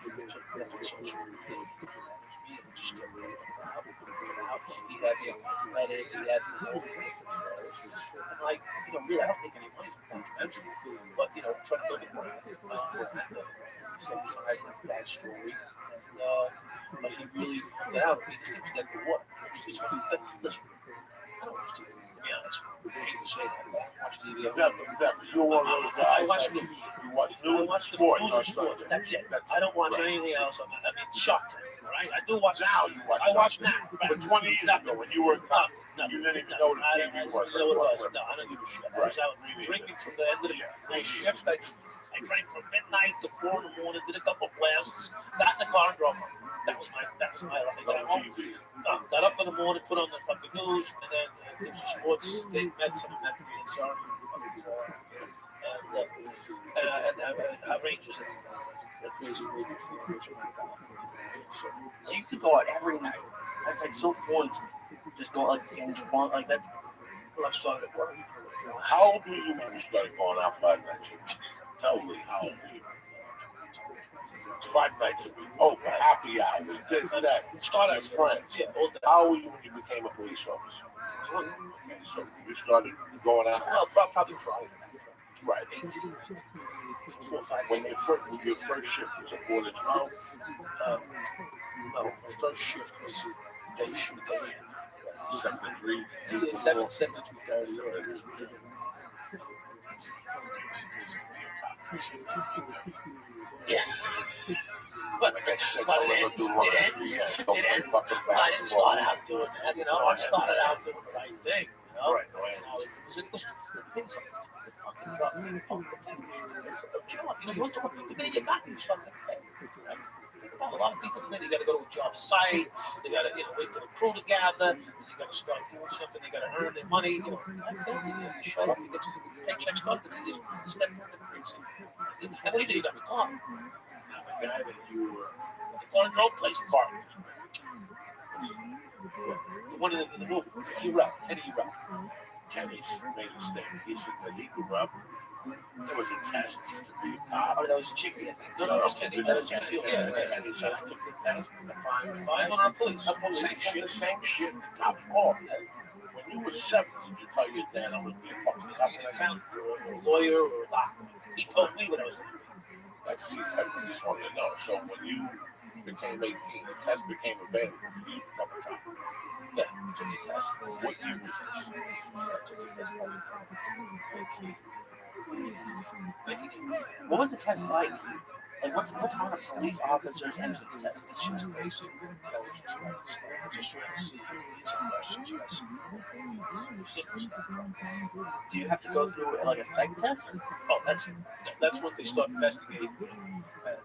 I: he took it up on social media, just get rid of it out. He had the Reddit, he had the and like, really, I don't make any money from the documentary, but try to build a brand, the 75 bad story, and but he really pumped it out. I mean, this thing was dead in the water. Listen, I don't watch TV, to be honest. I hate to say that, but I watch TV.
B: You were one of those guys.
I: I watch news.
B: You watch
I: I watch the news and sports. That's it. I don't watch anything else. I mean, Shark Tank, right? I do watch
B: now. I
I: watch now.
B: But 20 years ago, when you were in college, you didn't even know what the TV was.
I: I didn't know what it was. No, I don't give a shit. I was out drinking from the end of the shift. I drank from midnight to 4 in the morning, did a couple blasts, got in the car and drove home. That was my life. I got home, got up in the morning, put on the fucking news, and then if there was a sports thing, Mets, and sorry, and I had to have Rangers at the crazy Rangers.
D: So you could go out every night. That's like so foreign to me. Just go like and just want like that's
I: Well, I started at work.
B: How old were you when you started going out 5 nights a week? Tell me how old were you? 5 nights a week. Oh, happy hours, this, that.
I: Started
B: With friends.
I: Yeah, all day.
B: How old were you when you became a police officer? Okay, so you started going out.
I: Well, probably prior.
B: Right.
I: 18, 4 or 5.
B: When your first shift was a 4 to 12.
I: No, my first shift was day shift.
B: 7 to 3.
I: 7 to 3:30. Yeah. But
B: Like I said,
I: but
B: someone
I: it
B: will
I: ends.
B: do
I: It
B: one
I: ends.
B: of
I: It
B: don't play
I: ends.
B: fucking
I: I didn't
B: basketball.
I: start out doing that. You know, I started out doing the right thing. You know,
B: Right,
I: and I was fucking drop me. Chill out. You know, you want to talk about you got these stuff. A lot of people today, they got to go to a job site. They got to, wait for the crew to gather. You got to start doing something. They got to earn their money. You show up, you get your paycheck started, and you just step into the precinct. And what do? You got the car. Now, the guy that you were going to drove places. The one in the movie. Kenny
B: Kenny's made a statement. He said that he grew up. There was a test to be a cop.
D: Oh, that was Chippy, I think.
I: No, that was Kenny.
B: That was Kenny. Kenny said I took the test and the 500 police. Same shit the cops called me. When you were 7, did you tell your dad I'm going to be a fucking cop?
I: An accountant or a lawyer or a doctor. He told me what I was going to be.
B: I just wanted to know. So when you became 18, the test became available for you to become a cop.
I: Yeah, took the test.
B: What year was this?
I: 1980.
D: What was the test like? Like, what's on a police officer's entrance test?
I: It's just basic intelligence levels. Just trying to see some questions. Yes. Simple stuff.
D: Do you have to go through like a psych test?
I: Oh, that's once they start investigating. And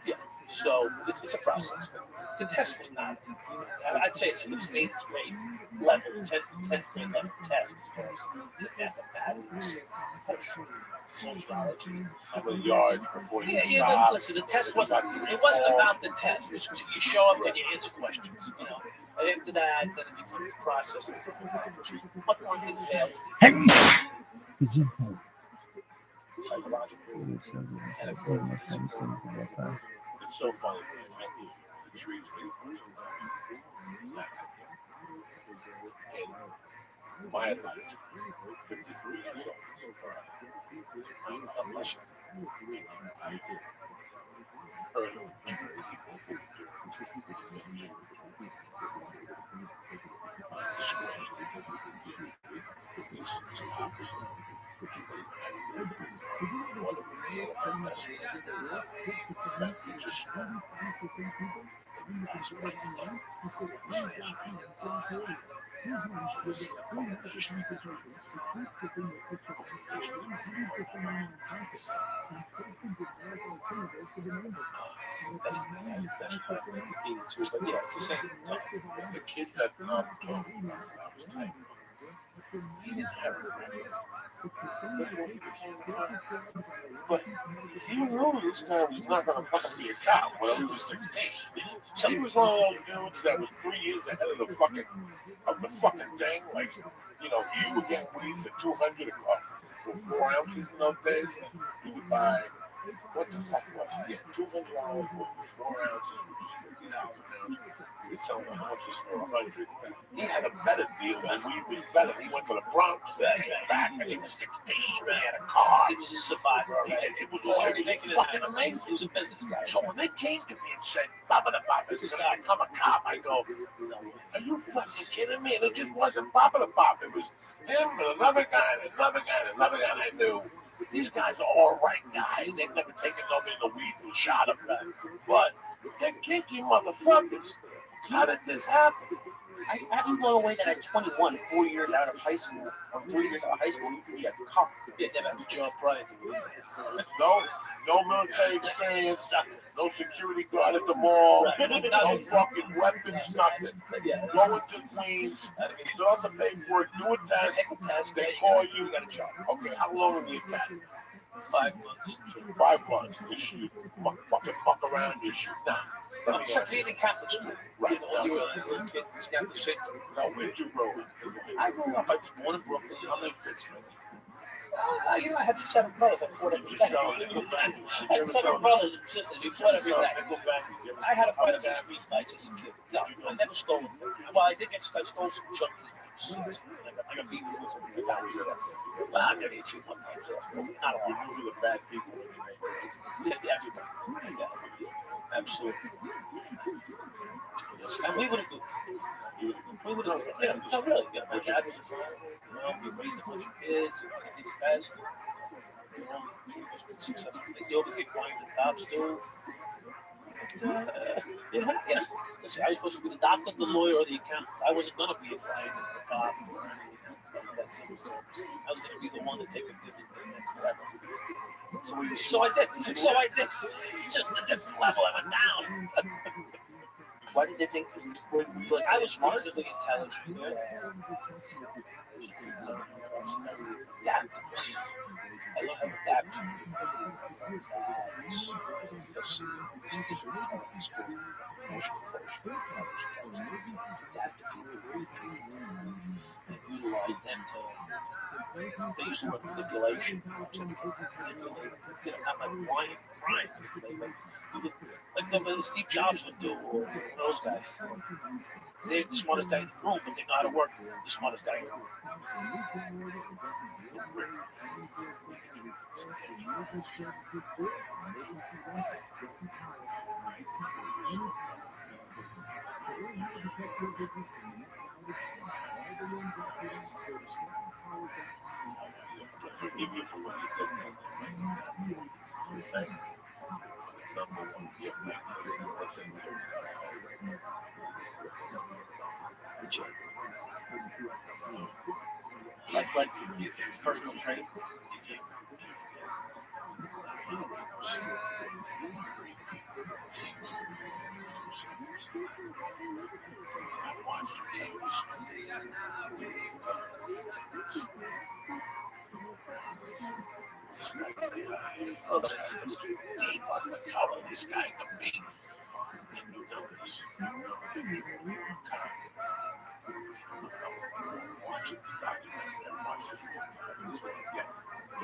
I: yeah, so it's a process. The test was not. I'd say it was an 8th grade level, 10th grade level test as far as mathematics, sociology.
B: How many yards before you
I: Yeah,
B: stop?
I: but listen, the test wasn't. It wasn't about the test. It was, you show up and you answer questions. And after that, then it becomes a process. What one thing psychological and a physical.
B: It's so funny when you think the trees really in my life, 53 years old so far. God bless you. I've heard of people who do things on the screen. These cops, one of them messing with them. In fact, we just last Wednesday, we saw a screen of so this is a combination between that's not 82, but yeah, it's the same time. The kid that I'm talking about, I was typing on, he didn't have a record before he became a cop. But he knew this guy was not going to fucking be a cop when he was 16. So he was one of those dudes that was 3 years ahead of the fucking thing. Like, you were getting weed for 200 for 4 ounces in those days. You would buy, what the fuck was it? Yeah, $200 for 4 ounces, which is $50 an ounce. You could sell the ounces for 100. He had a better deal, and weed was better. He went to the Bronx, back when he was 16. He had a car.
I: He was a survivor.
B: It was fucking amazing.
I: He was a business guy.
B: So when they came to me and said, Baba the Baba, this is going to become a cop, I go, are you fucking kidding me? And it just wasn't Baba the Baba. It was him and another guy and another guy and another guy I knew. These guys are all right guys. They've never taken nobody in the weeds and shot them. But they're kinky motherfuckers. How did this happen?
D: I'm blown away that at 21, 4 years out of high school, or 3 years out of high school, you can be a cop.
I: Yeah, never have a job prior to it.
B: No military experience, no security guard at the mall, no fucking weapons, nothing. Go into Queens, fill out the paperwork, do a test, they call you, got a job. Okay, how long in the academy?
I: 5 months.
B: 5 months. You shoot, fucking muck around, you shoot. Nah, Let
I: I'm
B: me
I: just
B: ask you
I: in Catholic school.
B: Right.
I: You know, you were a little kid, you got to sit.
B: Now, where did you grow up?
I: I grew up, I was born in Brooklyn. I'm in Fifth Street. You know, I had 7 brothers. I fought every day. I had 7 brothers and sisters. We fought every day. I had quite a bit of street fights as a kid. No, I never stole them. Well, I did get I stole some junk. I got beat with them.
B: And that was it.
I: Well, I got 18 one time. Not a lot.
B: Those are the bad people in your neighborhood.
I: Yeah, everybody. Yeah, absolutely. And we would have yeah, no, really. Yeah, my dad was a father. You know, he raised a bunch of kids. He did his best. You know, he was successful. Things he overcame flying the cops too. Yeah. Listen, I was supposed to be the doctor, the lawyer, or the accountant. I wasn't going to be a flying the cop or anything else. That civil service. I was going to be the one to take the family to the next level. So I did. Just a different level. I went down.
D: Why did they think
I: Look, I was reasonably intelligent. You know? I learned how to adapt. It's different intelligence school. Emotional quotient, adapt to people, and utilize them to. They used to work manipulation. Manipulate. You know, not like crying. Like Steve Jobs would do, or those guys. They're the smartest guy in the room, but they know how to work the smartest guy in the room.
B: Forgive you for what you did that. Thank you for the number one gift I gave you. What's in there?
D: like it's personal trait?
B: I watched you take this guy can be high. Let's get deep on the color. This guy can be. You know this. You know watch this documentary. Watch this one.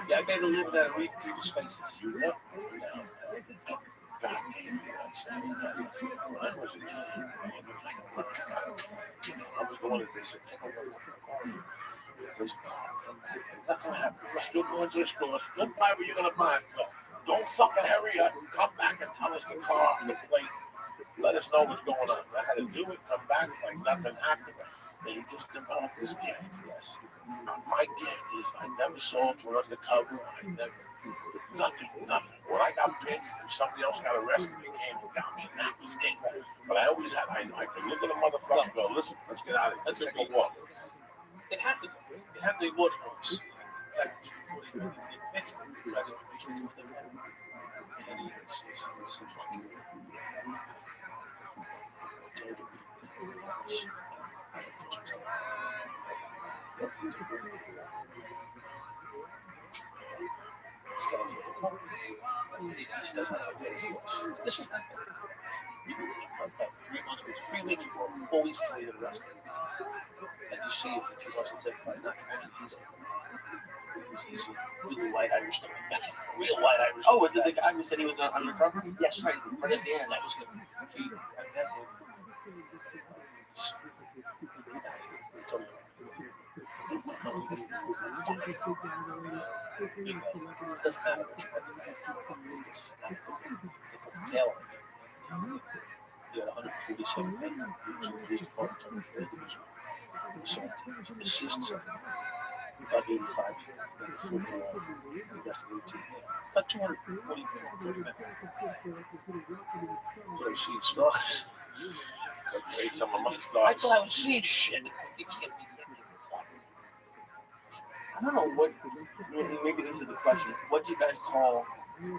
I: Yeah, I made a living out of reading people's faces.
B: You know. God gave me that saying. When I was a kid, I was going to this nothing happened. We're still going to the store. Still buy what you're going to buy. Don't fucking hurry up. Come back and tell us the car on the plate. Let us know what's going on. I had to do it. Come back like nothing happened. And you just developed this gift. Yes. My gift is I never saw it undercover. I never. Nothing. When I got pinched and somebody else got arrested, they came and got me, and that was it. But I always had, I could look at a motherfucker and go, listen, let's get out of here. Let's take a walk.
I: It happened. It happened more than once. In fact, just before they get pinched, they tried to reach into what they had. And he was fucking. This was back about 3 months, 3 weeks before, 4 weeks before he got arrested. And you see it if you watch the 75 documentary, he's a real white Irish looking guy. Real white Irish.
D: Oh, was it the guy who said he was undercover?
I: Yes, right. Right at the end, that was him. I met him. He told me. Doesn't matter what you put the tail on it. He had 147 men. He was in the police department, 21st division. So, assists of about 85 men from the investigative team. About 240, 230 men. So I see stars.
B: Some of my stars.
I: I thought I was seeing shit.
D: I don't know what. Maybe this is the question. What do you guys call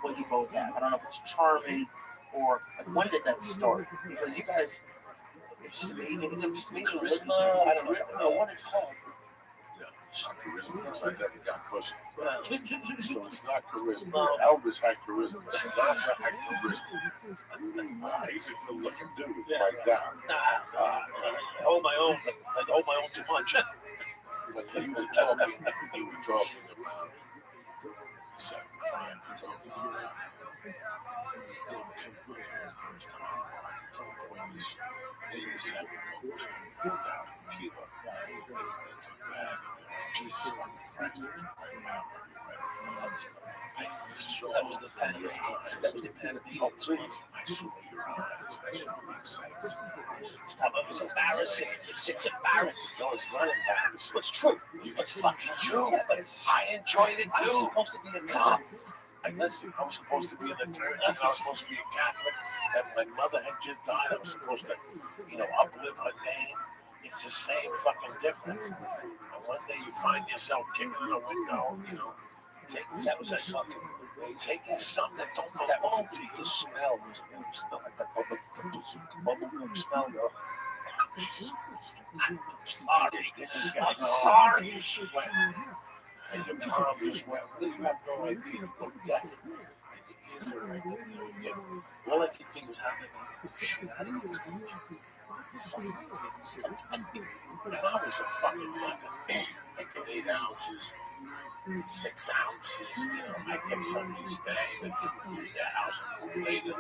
D: what you both have? I don't know if it's charming or like, when did that start? Because you guys, it's just amazing. It's just amazing to listen to. I don't know what it's called.
I: Elvis.
B: Not charisma, because I never got pussy.
I: Well,
B: So it's not charisma.
I: No.
B: Elvis had charisma. Sinatra had charisma. He's a good looking dude,
I: Yeah,
B: right down.
I: I hold my own. I hold my own too much.
B: But you were talking about 75, you're talking about Pimp Goody for the first time. I can tell when this 87 coke was 94,000 a kilo. Into a bag. Jesus fucking Christ, it was right now. I saw
I: That was the pen of AIDS. That was the pen of AIDS.
B: Oh, please. I saw your eyes. I saw the excitement.
I: Stop it. It's embarrassing. It's embarrassing.
B: No, it's not embarrassing.
I: It's true. It's fucking true. Yeah, but I enjoyed it too. I'm supposed to be a cop.
B: And listen, I was supposed to be an attorney, and I was supposed to be a Catholic, and my mother had just died. I was supposed to, uplift her name. It's the same fucking difference. And one day you find yourself kicking in a window, taking
I: That was a fucking
B: taking something that don't
I: That
B: belong
I: was
B: to you.
I: the smell. It smelled like that bubblegum smell, yo. I'm sorry. I'm sorry.
B: You sweat, and your palm just went. You have no idea. You go deaf. And your ears are right.
I: All I can think was how they made the shit out of it.
B: And I was a fucking mother. I get 8 ounces, 6 ounces. I get somebody staying that didn't use their house and move later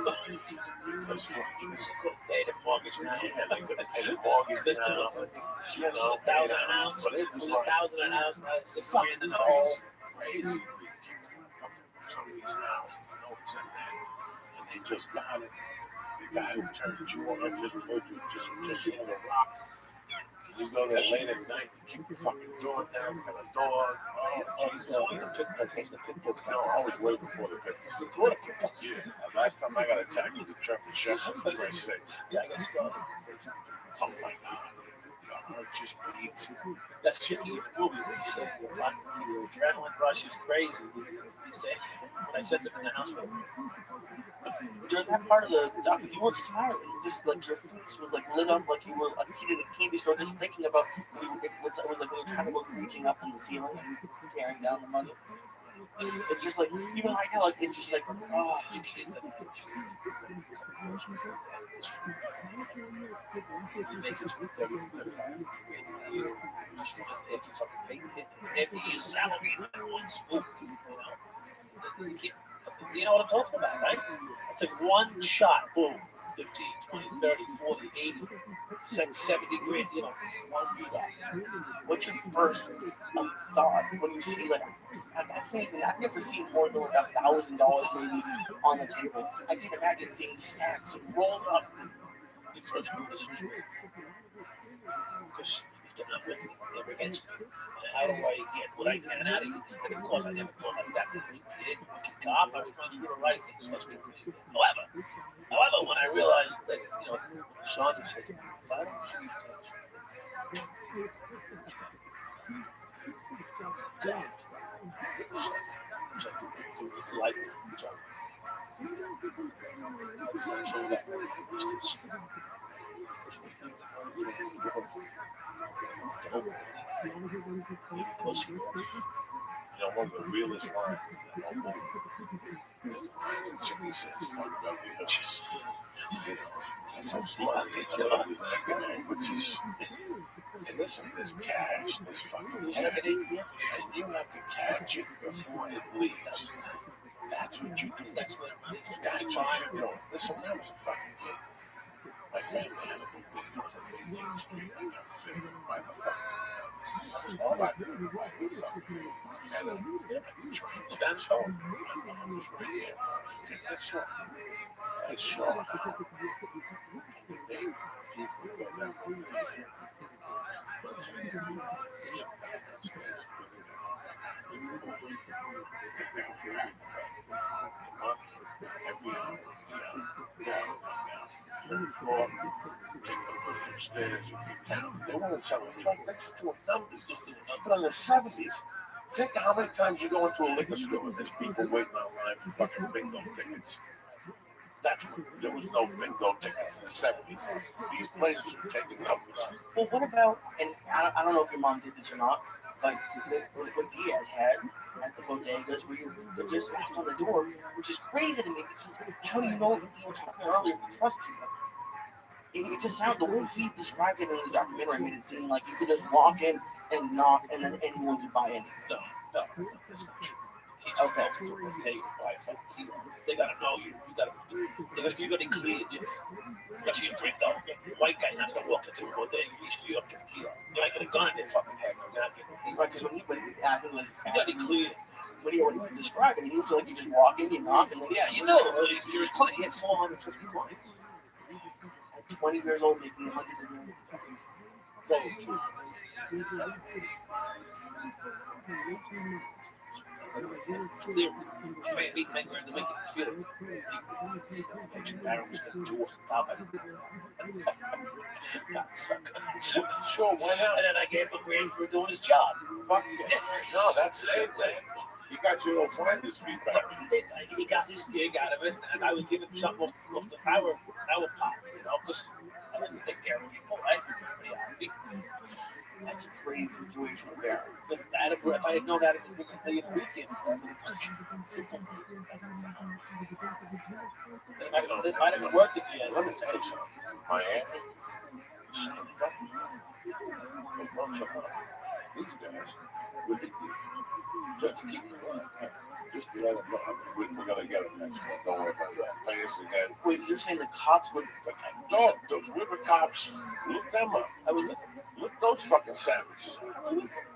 B: because fucking
I: couldn't pay the mortgage now.
B: yeah, they couldn't pay the mortgage now.
I: 1,000 an ounce.
B: But it
I: It
B: was
I: was
B: like
I: 1,000 an ounce. Now it's
B: fucking
I: $6,000 in the hole.
B: crazy. Somebody's house, it's in there, and they just got it. The guy who turned you on just told you just hit a rock. You go there late at night, you keep the fucking door down, got a dog. Oh, Jesus. No, I was way before the pickles. Yeah, last time I got attacked with a German Shepherd, for Christ's sake.
I: Yeah, I got scarred.
B: Oh my God, your heart just beats.
I: That's tricky in the movie when he said the adrenaline rush is crazy. He said, when I sent him in the hospital.
D: During that part of the doc, you weren't smiling. Just like your face was like lit up, like you were a kid in a candy store, just thinking about when you. It was like when you're trying to go reaching up in the ceiling and tearing down the money. It's just like even right now, like it's just like oh,
I: You can't deny the feeling. You make it to 30, 35 grand a year. You just find if you fucking pay every year's salary in one swoop, You know what I'm talking about, right? It's like one shot, boom, 15, 20, 30, 40, 80, 70 grand, one shot.
D: what's your first thought when you see like I've never seen more than like $1,000 maybe on the table. I can't imagine seeing stacks rolled up.
I: The first question is with me. Because if they're not with me, they're against me. And how do I get what I can out of you? And of course, I never thought like that when I was a kid, when I was a cop. I was trying to do the right thing, so I was being clean. However, when I realized that, Shonda says, if I don't see you, God. It's like, it's like, so that distance. Pussy.
B: One of the realest lines in the whole movie. Jimmy says, fuck Beverly Hills. And listen, this cash, this fucking cash, and you have to catch it before it leaves. That's what you do.
I: That's what money's
B: That's what you're doing. Listen, when I was a fucking kid, my family had a little big on 18th Street. I got figured by the fucking all right there, right there, fucking at the train.
I: Spanish home.
B: I was right there. And I saw how the days people go down over there. But to the upstairs, you get down. They want to tell them, that's doing numbers. But in the 70s, think of how many times you go into a liquor store and there's people waiting online for fucking bingo tickets. That's when there was no bingo tickets in the 70s. These places were taking numbers.
D: Well, what about, and I don't know if your mom did this or not, like what Diaz had at the bodegas, where you could just knock on the door, which is crazy to me because how do you know? You were talking earlier, if you trust people. It just sounded the way he described it in the documentary made it seem like you could just walk in and knock, and then anyone could buy anything.
I: No, that's not true.
D: Okay.
I: Buy a fucking kilo. They gotta know you. You gotta be clean. Especially in Greek though. White guy's not gonna walk into a bodega. He's gonna be up to the kilo. You might get a gun in their fucking head. You're not getting.
D: Right, because when he was,
I: You gotta be clean.
D: when he was describing, he was like, you just walk in, you knock, and then
I: Yeah, you know, you're his client. He had 450 clients.
D: at 20 years old making hundreds of millions.
I: Clear. Paying me 10 grand to make it feel. Actually, Aaron was getting two off the top.
B: Sure, why not?
I: And then I gave him a grand for doing his job.
B: Fuck yeah. No, that's it, man. You got your own finder's feedback.
I: He got his gig out of it, and I was giving him something off the power pot, you know, because I like to take care of people, right? Yeah.
D: That's a crazy situation with Barry.
I: But if I had known that it was a weekend, it might have been worth it. Yeah,
B: Let me tell you something. Miami, these guys really did. Just to keep quiet. Just to let them know. We're going to get them next one. Don't worry about that. Pay us again.
D: Wait, you're saying the cops would...
B: No, those river cops, look them up.
I: I was with them.
B: Look those fucking savages.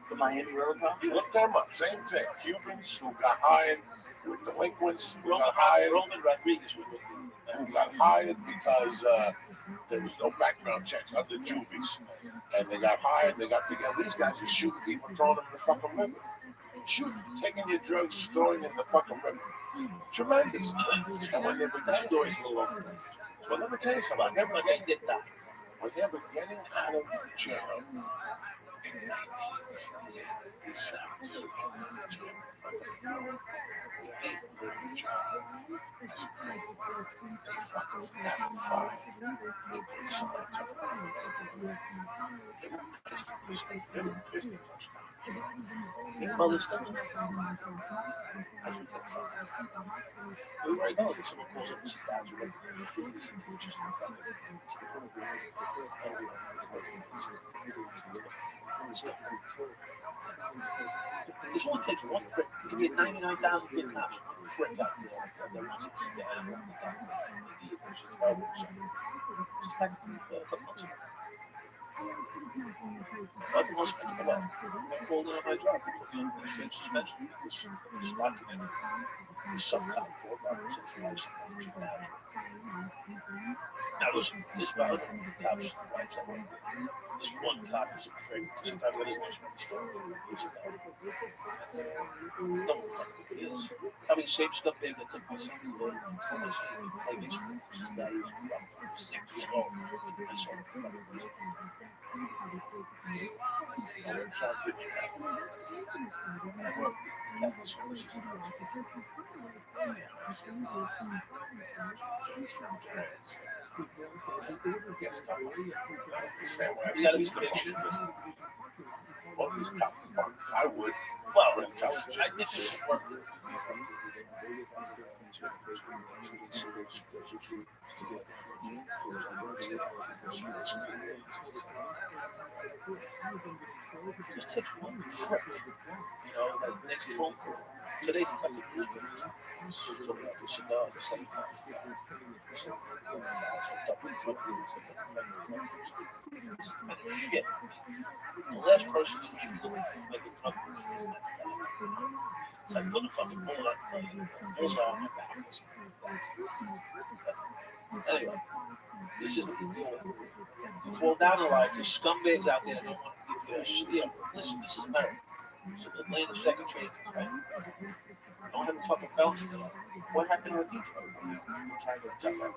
D: The Miami River cops?
B: Look them up. Same thing. Cubans who got hired with delinquents, who got hired,
I: Roman Rodriguez was with me.
B: who got hired because there was no background checks under juvies. And they got hired, they got together. These guys are shooting people and throwing them in the fucking river. Shooting, taking your drugs, throwing them in the fucking river. Tremendous. And when they were
I: That story's a little over.
B: well, let me tell you something. I never
I: But
B: get
I: they did that.
B: when they were getting out of jail in 19, these savages were getting out of jail. They were in jail. As a group, they fucking amplified. They put signs up. They were pissed at this. They were pissed at those cops.
I: Well, there's still I think that's fine. We already know that someone calls up and stabs you. This only takes one prick. It could be 99,000 good cops. One prick out there that wants to keep the animal down. Just happened a couple months ago. Fucking husband, come on. I called in on my job. Put me on administrative suspension. This document. This subcop. Now listen, this about cops. This one cop is a prick. Because he probably got his nose years ago. Don't know what it is. How many same stuff they that took my son to the police? Like this guy was 6 years old. I saw him for you got a distinction.
B: All these cop departments, I would.
I: Well,
B: intelligence.
I: I did this work. Just take one trip. You know, that next phone call. Today, fucking newspapers. Looking at the cigars at 75. Shit. The last person that should look like a drug pusher is not that. It's like putting a fucking bullet on bullseye on my back. Anyway, this is what you deal with. You fall down in life. There's scumbags out there that don't want to give you a shit. You know, listen, this is America. So the land of second chances, right? Don't have a fucking felony. What happened with you? You trying to jump out.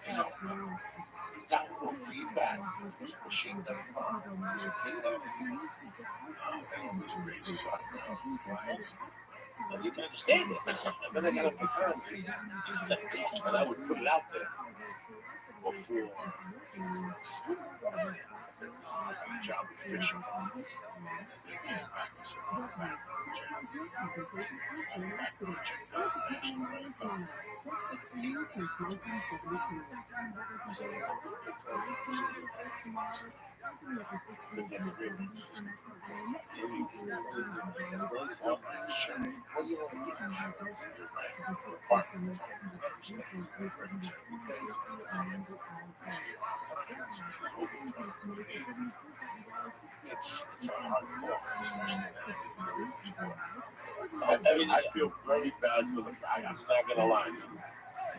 B: You know, you got more feedback. It was a machine gun bomb. It was a kidnapping. They always raises up.
I: Well, you can understand it.
B: But they got up to currently. And I would put it out there before you said. got a job with fishing. They came back and said, "Oh, background check. You got a background check done. National credit card. I said, well, I'll pay $12 a week for it. Been there 3 months. Here you go. Online shirt. What do you want to do? You're right. Apartment. Upstairs. It's a hard call, especially now. I feel very bad for the fact. I'm not gonna lie.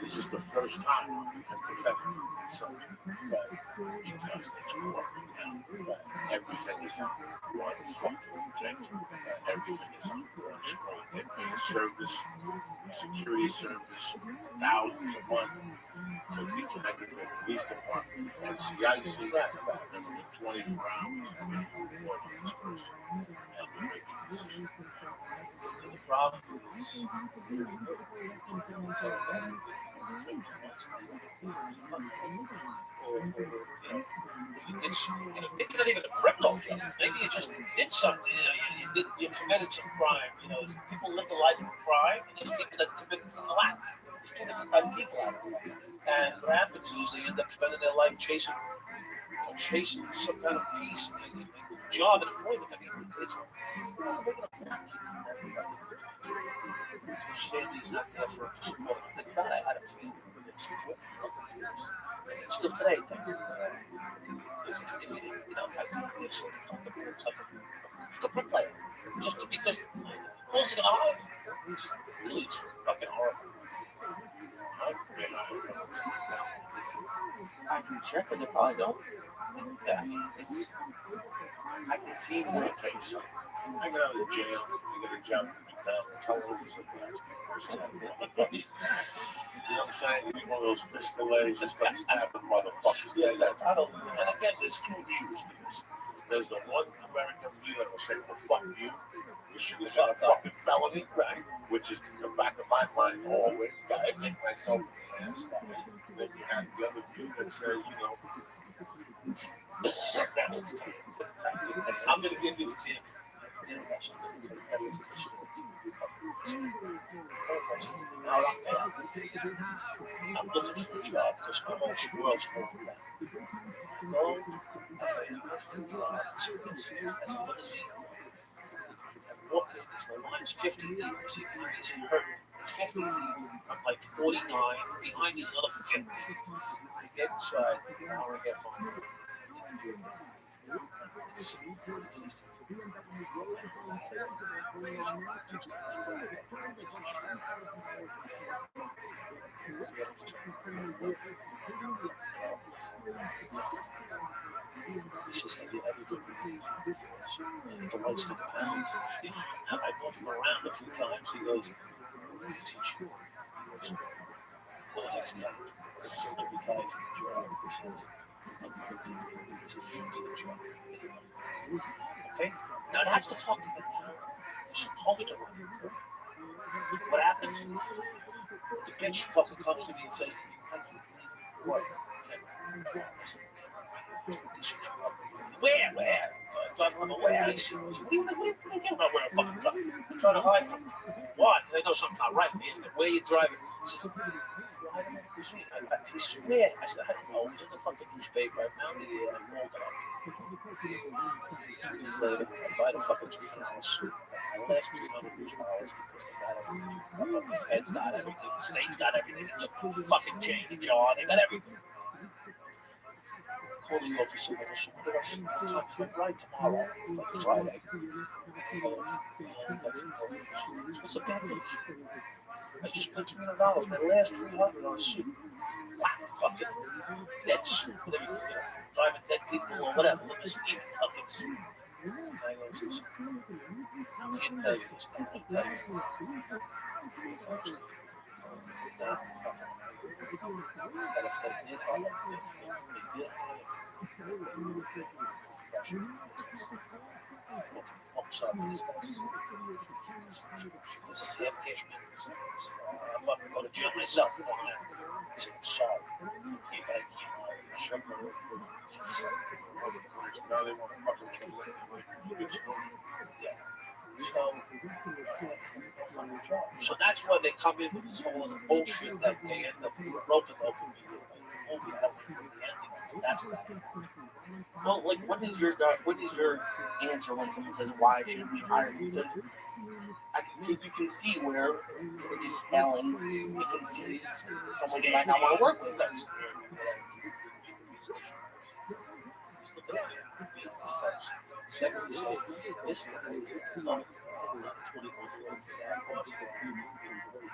B: This is the first time I'm empathetic with something, because it's corporate now. Everything is on one fucking tick. Everything is on one screen. They pay a service, a security service, thousands a month to be connected with the police department. And see, I see that every 24 hours. One of this person, and we make a decision.
I: The problem is, maybe not even a criminal job. Maybe you just did something. You committed some crime. People live the life of crime, and there's people that committed some act. There's 2 different types of people out there. And what happens is they end up spending their life chasing some kind of peace and job and employment. I mean, it's Sandy's not there for us to support. Thank God I had a few support. And still today, thank you. If you didn't, I'd be sort of fucking like a bricklayer. Just because who's gonna hire you? Just really, it's fucking horrible.
D: I can check, but they probably don't. Yeah, I mean, I can see
B: I'm
D: where.
B: gonna tell you something. I got out of jail. I got a job with McDonald's. How old is the person that you know what I'm saying? You eat one of those fish fillets, just start stabbing motherfuckers.
I: Yeah, I don't.
B: And again, there's 2 views to this. There's the one American view that will say, well, fuck you. You should have got a fucking felony, right? Which is in the back of my mind always. I think myself in the ass. Then you have the other view that says,
I: I'm going to give you the tip. I'm looking for a job because my whole world's full of that. No, as a limousine. Walking, the line's 50 deep. You can easily hurt. It's 50 deep. I'm like 49. Behind me is another 50. I get inside, an hour and a half on. He says, have you ever driven the lights to the pound? I moved him around a few times. He goes, what do you teach you? He goes, well, that's guy. I'm retired from the job. He says, I'm printing. He says, you need a job. Okay? Now that's the fucking mentality. You're supposed to run into it. What happens? The bitch fucking comes to me and says to me, I can't leave you for work. I said, where? Where? He said, what are you doing about where a fucking truck? I'm trying to hide from you. Why? Because I know something's not right. He said, where are you driving? He says, where? I said, I don't know. It was in the fucking newspaper. I found it here and I rolled it up. 2 years later, I buy the fucking $300 suit. I last $300 because they got everything. The feds got everything. The states got everything. They took the fucking change jar. They got everything. Call the officer and I said, what did I say? What time is right tomorrow? Like Friday. What's the bad news? I just spent $300. My last $300 on a suit. Wow, fucking dead suit. Driving dead people or whatever. Limousine fucking suit. And I go, listen, I can't tell you this, but I'll tell you. Got a flight near this is half cash business. If I can go to jail myself, I said, I'm sorry. I can't. So now they want to fucking kill it. Like, it's yeah. So that's why they come in with this whole other bullshit that they end up roping up in the movie. That's what
D: Well, like, what is your answer when someone says, "Why should we hire you?" Because you can see where it just fell in. You can see it's someone you might not want to work with.
I: That's look at that. Secondly, say this guy is not 21-year-old.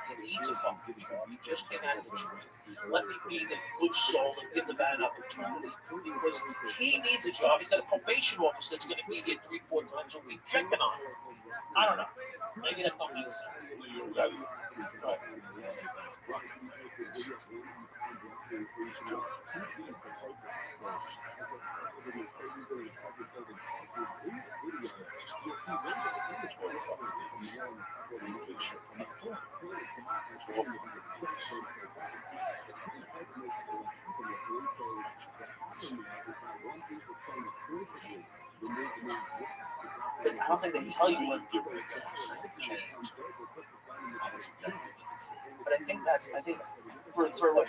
I: He needs a fucking job. He just came out of the tree. Let me be the good soul and give the man an opportunity because he needs a job. He's got a probation officer that's going to be here 3-4 times a week checking on him. I don't know. Maybe that don't make sense. Right.
D: But I don't think they tell you what. But I think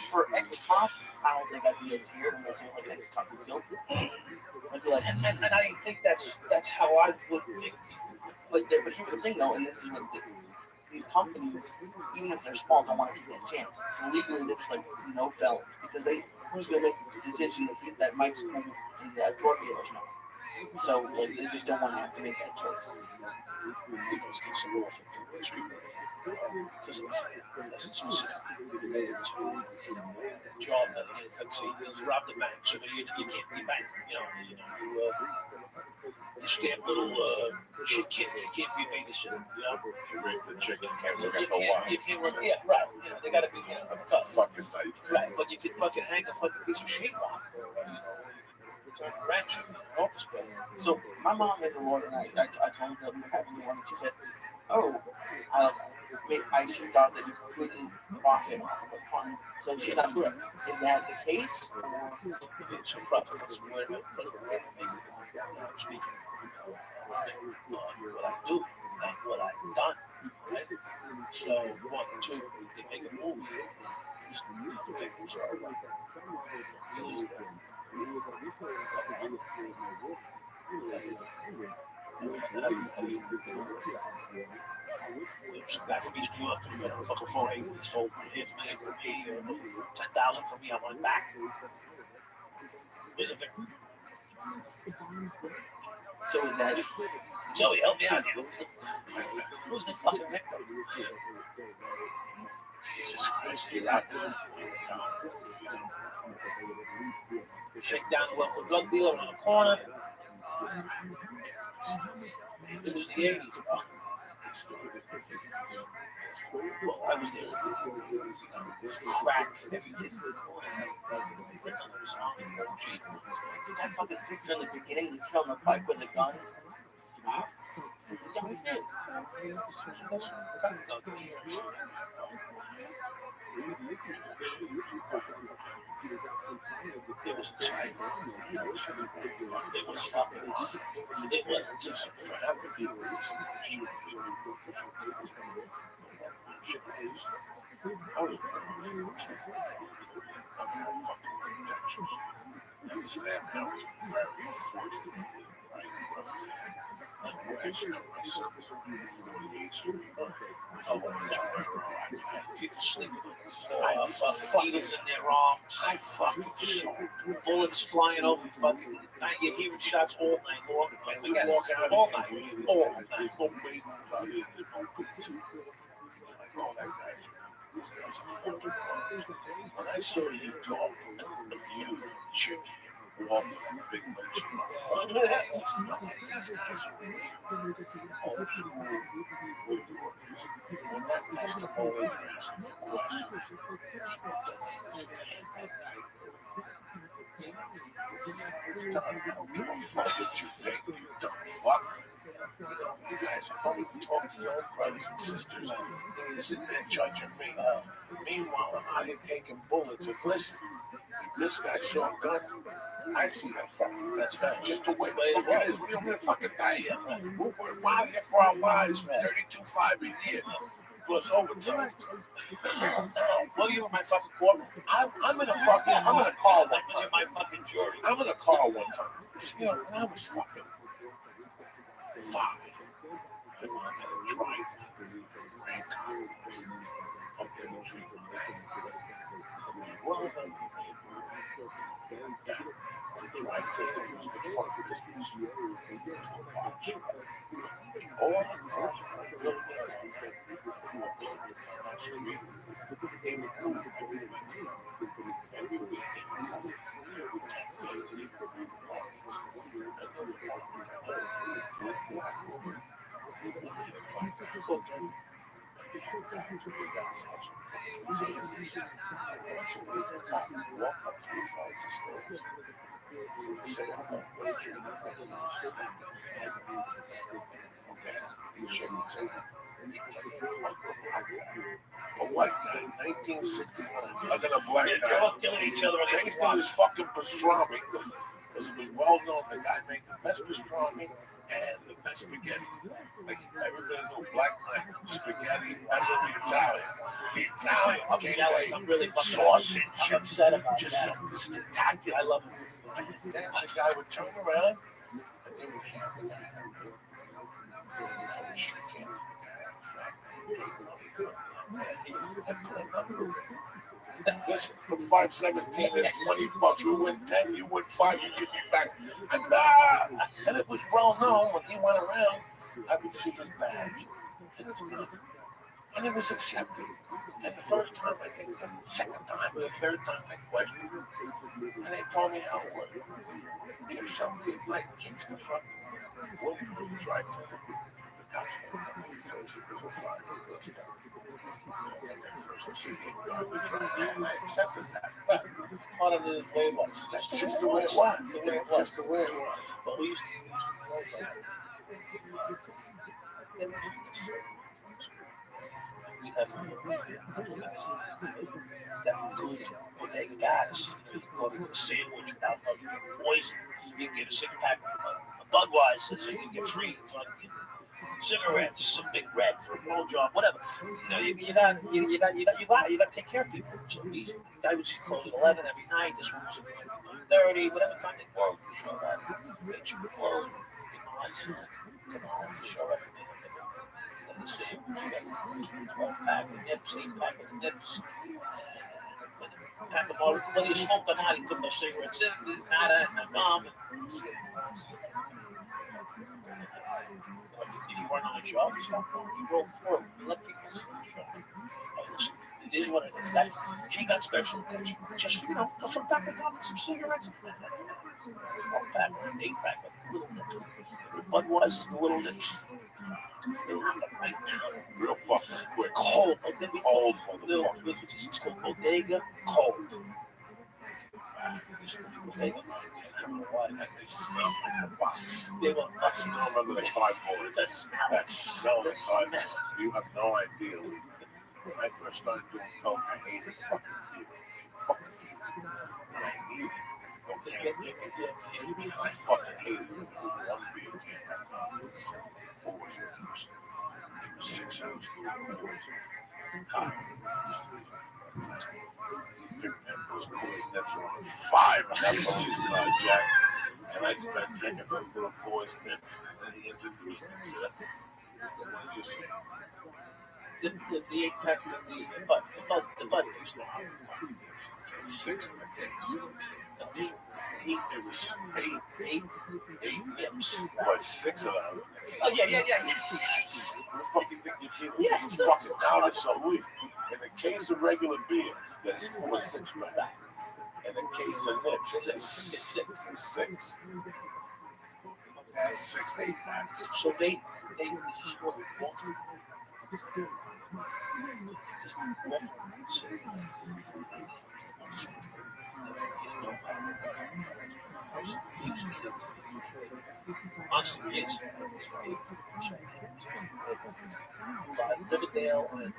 D: for ex-cop, I don't think I'd be as scared unless it was like an ex-cop who killed me. I'd be like,
I: and I think that's how I would think.
D: But here's the thing though, and this is what these companies, even if they're small, don't want to take that chance. So legally, they're just like no felons because who's gonna make the decision that Mike's cool in that drug dealers now? So like they just don't want to have to make that choice.
I: It's get some more from the treatment because that's specifically related to the job that let's say you rob the bank, so you can't be bank. You stamp little chick kid, you can't be a babysitter.
B: You rape the chick, you can't look at the wife.
I: You can't work. Yeah, right. They gotta be.
B: That's a fucking dyke.
I: Right, but you can fucking hang a fucking piece of shape on. Return the ranch in an office building.
D: So my mom is a lawyer, and I told her that we were having the one, and she said, "Oh, she thought that you couldn't profit off of a crime." So she's not correct. Is that the case?
I: It's a profit. That's what I'm speaking. What I do and what I've done. Right? So, 1, 2, to make a movie, the victims are right. We lose them. Some guy from East New York could have got a fucking phone. He stole $500,000 from me, $10,000 from me. I want it back. There's a victim.
D: So is that
I: Joey? Help me out here. Who's the fucking victim? Jesus Christ, get out there. Shake down the local drug dealer on the corner. It was the 80s, bro. Well, I was there. Crack, everything.
D: that fucking picture in the beginning, the kid on the bike with the gun? Young kid.
I: It was exciting. It was fucking sick. It wasn't just for having people. I was
B: Understand how it's very fortunate, right? Actually, my son was on 48th Street.
I: People sleeping on the floor. Needles in their arms. I fucking saw bullets flying over fucking night. You're hearing shots all night long. I forget it. All night. All night.
B: All that guy's this guy's a fucking bum. When I saw you talk and you Jimmy and walk with that big bunch of motherfuckers, it's nothing. These guys are old school New Yorkers. When that testimony they're asking you questions, people don't understand that type of this is how it's done. I don't give a fuck what you think, you dumb fuck. You guys don't even talk to your own brothers and sisters. You're sitting there judging me. Meanwhile, I'm out here taking bullets. And listen, this guy saw a gun. I see that fucking gun.
I: That's right.
B: Just the way the fuck it is. We don't give a fucking thing. We're out here for our lives. 32.5 a year. Plus overtime.
I: Well, you were my fucking courtroom.
B: I'm in a car one
I: Was
B: time.
I: my fucking jury?
B: I'm in a car one time. You know, when I was fucking 5, my mom had a drive grand car. Okay, no treatment. It was well done in the neighborhood. The dry cleaner was the front business. It was the watch. All the cars was buildings on that, the 4 buildings on that street. They would move every week. Every weekend, we would 10 days, they would move apartments. And those apartments, I told you, were black women. And they had a black guy cooking. And they had guys, big guys had some fucking tables. And once a week, a cop would walk up 3 flights of stairs. He would say, I'm going to wait you in the middle of this fucking family. Okay, he'd shake his hand. He'd give me a black guy. A white guy, 1969, hugging a black
I: They're
B: guy.
I: all killing each other.
B: Tasting his fucking pastrami, because it was well known the guy made the best pastrami and the best spaghetti. Like everybody knew Black Mike, spaghetti, that's what the Italians. The Italians
I: I'm
B: came
I: jealous.
B: away,
I: I'm really fucking
B: sausage,
I: I'm upset about
B: just
I: that.
B: something spectacular.
I: I love it.
B: And the guy would turn around and they would hand the guy a bill. I would shake hands with the guy, in fact, take money from him and put another ring. Listen, put 517 and $20. You win 10, you win 5, you give me back. And it was well known when he went around, I would see his badge. And it's good. And it was accepted. And the first time, I think, the second time, or the third time, I questioned him. And they told me how it worked. If somebody like kicks the fucking woman from the dry cleaner, the cops are going to come in first. It was a fire. Let's go. First, and I accepted that.
I: Part of the way it was.
B: That's just the way it was. Just the way it was.
I: But we used to close like we have that good bodega guys. You can go to get a sandwich without fucking getting poison. You can get a 6-pack of Budweiser, you can get free fucking cigarettes, some big red for a blowjob, whatever. You know, you got to take care of people. So I would close at 11 every night. This one was at 9:30, whatever time they close. Show up, make sure you close. Get my license. Come on, show up. And the same, you got 12-pack of nips, 8-pack of nips. Pack them all. Whether you smoked or not, you put those cigarettes in. Didn't matter. And the gum. If you weren't on a job, you roll through. You let people see the show. It is what it is. That's she got special attention. Just for some pack of gum and some cigarettes. 1-pack, 8-pack of little nips. Budweiser's the little nips. They'll have them right now.
B: Real fucking quick.
I: Cold.
B: Cold.
I: It's called bodega cold. Bodega. I don't know why.
B: They smell like a box.
I: They were
B: I still remember the cardboard. That smell. You have no idea. When I first started doing coke, I hated fucking beer. Fucking hated it. And I needed to get the cocaine. I fucking hated it. There was one beer can. Always keeps. It was 6 ounces. Always. God, used to be that time. Those boys nips were on 5 on that police car, Jack. And I'd start drinking those little boys nips. And then he introduced me to that. What did you say?
I: The 8-pack, the bud nips.
B: It's 6 in the case. It was 8 nips. What, 6 of them in the case?
I: Oh, yeah.
B: What the fuck you think you're doing? Some fucking now so weak. In the case of regular beer, there's 4 6-pack. In the case of nips, there's 6. Okay, 6 8-packs.
I: So they just go walking. Riverdale and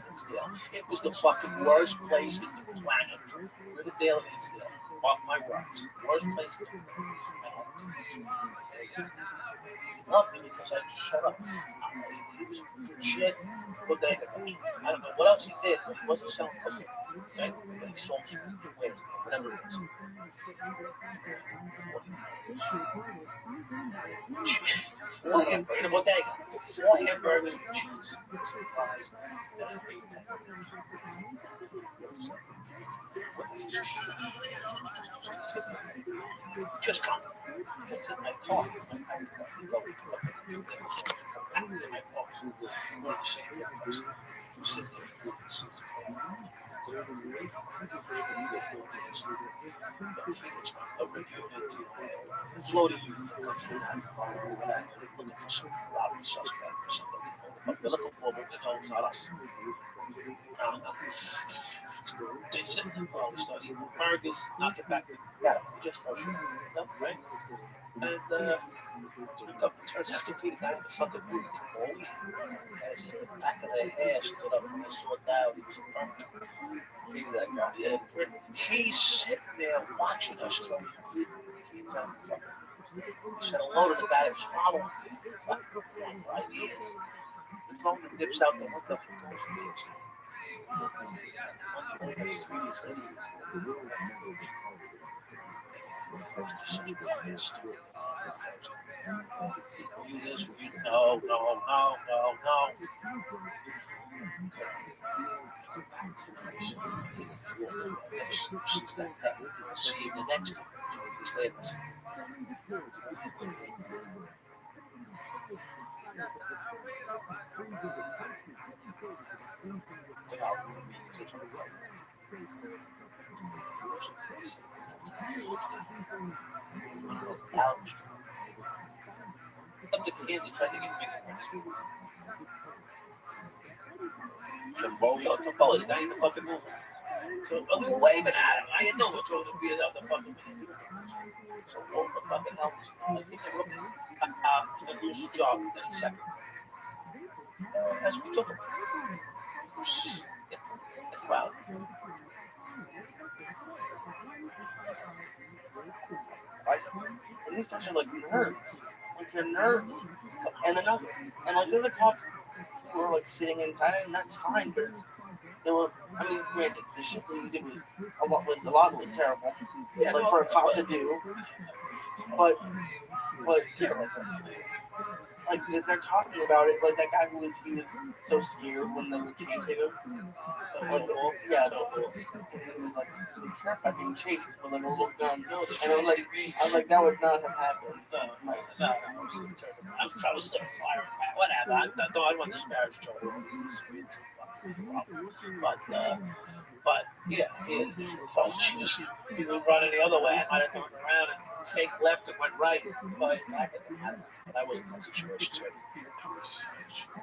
I: Hinsdale. It was the fucking worst place in the planet. Riverdale and Hinsdale. Off my words. Worst place in the world. I had to do he loved me because I just shut up. He was shit, bodega. I don't know what else he did, but he wasn't selling cooking. Okay? But he sold wares, whatever it is. Four hamburgers in a bodega. 4 hamburgers with cheese. Surprised that I ate that. Just come. It's in my car. Go back to my car. We're the same place. You sit there with this. A reputed floating you comes from that looking for some robbery suspect or something. What they're looking for, but they know it's not us. They sit in the car, we start eating burgers, knock it back to better. We just throw shit out, right? And it turns out to be the guy in the fucking movie, Rabbi. As his back of their hair stood up when I saw down. He was a bump. Maybe that guy. Yeah, he's sitting there watching us throw. He's on the fucking. He said hello to the guy who's following me. For 5 years. The drone dips out the window. He goes and leaves. 3 years later. First, he's such a fucking stupid. You this, no. Since that day, we'll see you the next time. He's later. Up the kids and try to get big. Chimboli, the guy in the fucking movie. So we were waving at him. I didn't know what's wrong with beers out the fucking movie. So what the fucking hell was I think I looked he's gonna lose his job in a second. As we took him. Wow.
D: And these guys are like nerds. Like they're nerds. And they're not, and like they're the cops who were like sitting inside, and that's fine, but they were, I mean, granted, the shit that you did was a lot of it was terrible. Yeah, like for a cop to do. But terrible. Like they're talking about it, like that guy he was so scared when they were chasing him. Like, he was terrified being chased with like a little gun. And I was like, that would not have happened.
I: No. I was still firing. Whatever. I don't want to disparage Joe. But yeah, he has a different approach. He was running the other way. I might have turned around and faked left and went right. But I wasn't in that situation. So I was such. I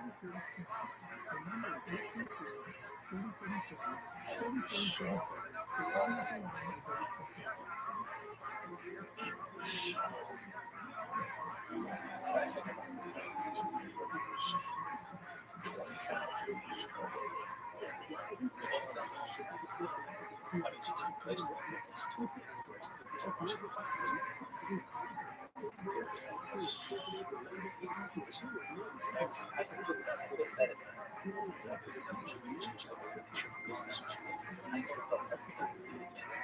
I: think about the 90s and people who was 25 years ago. I mean, it's a different place. I can put that. I put that in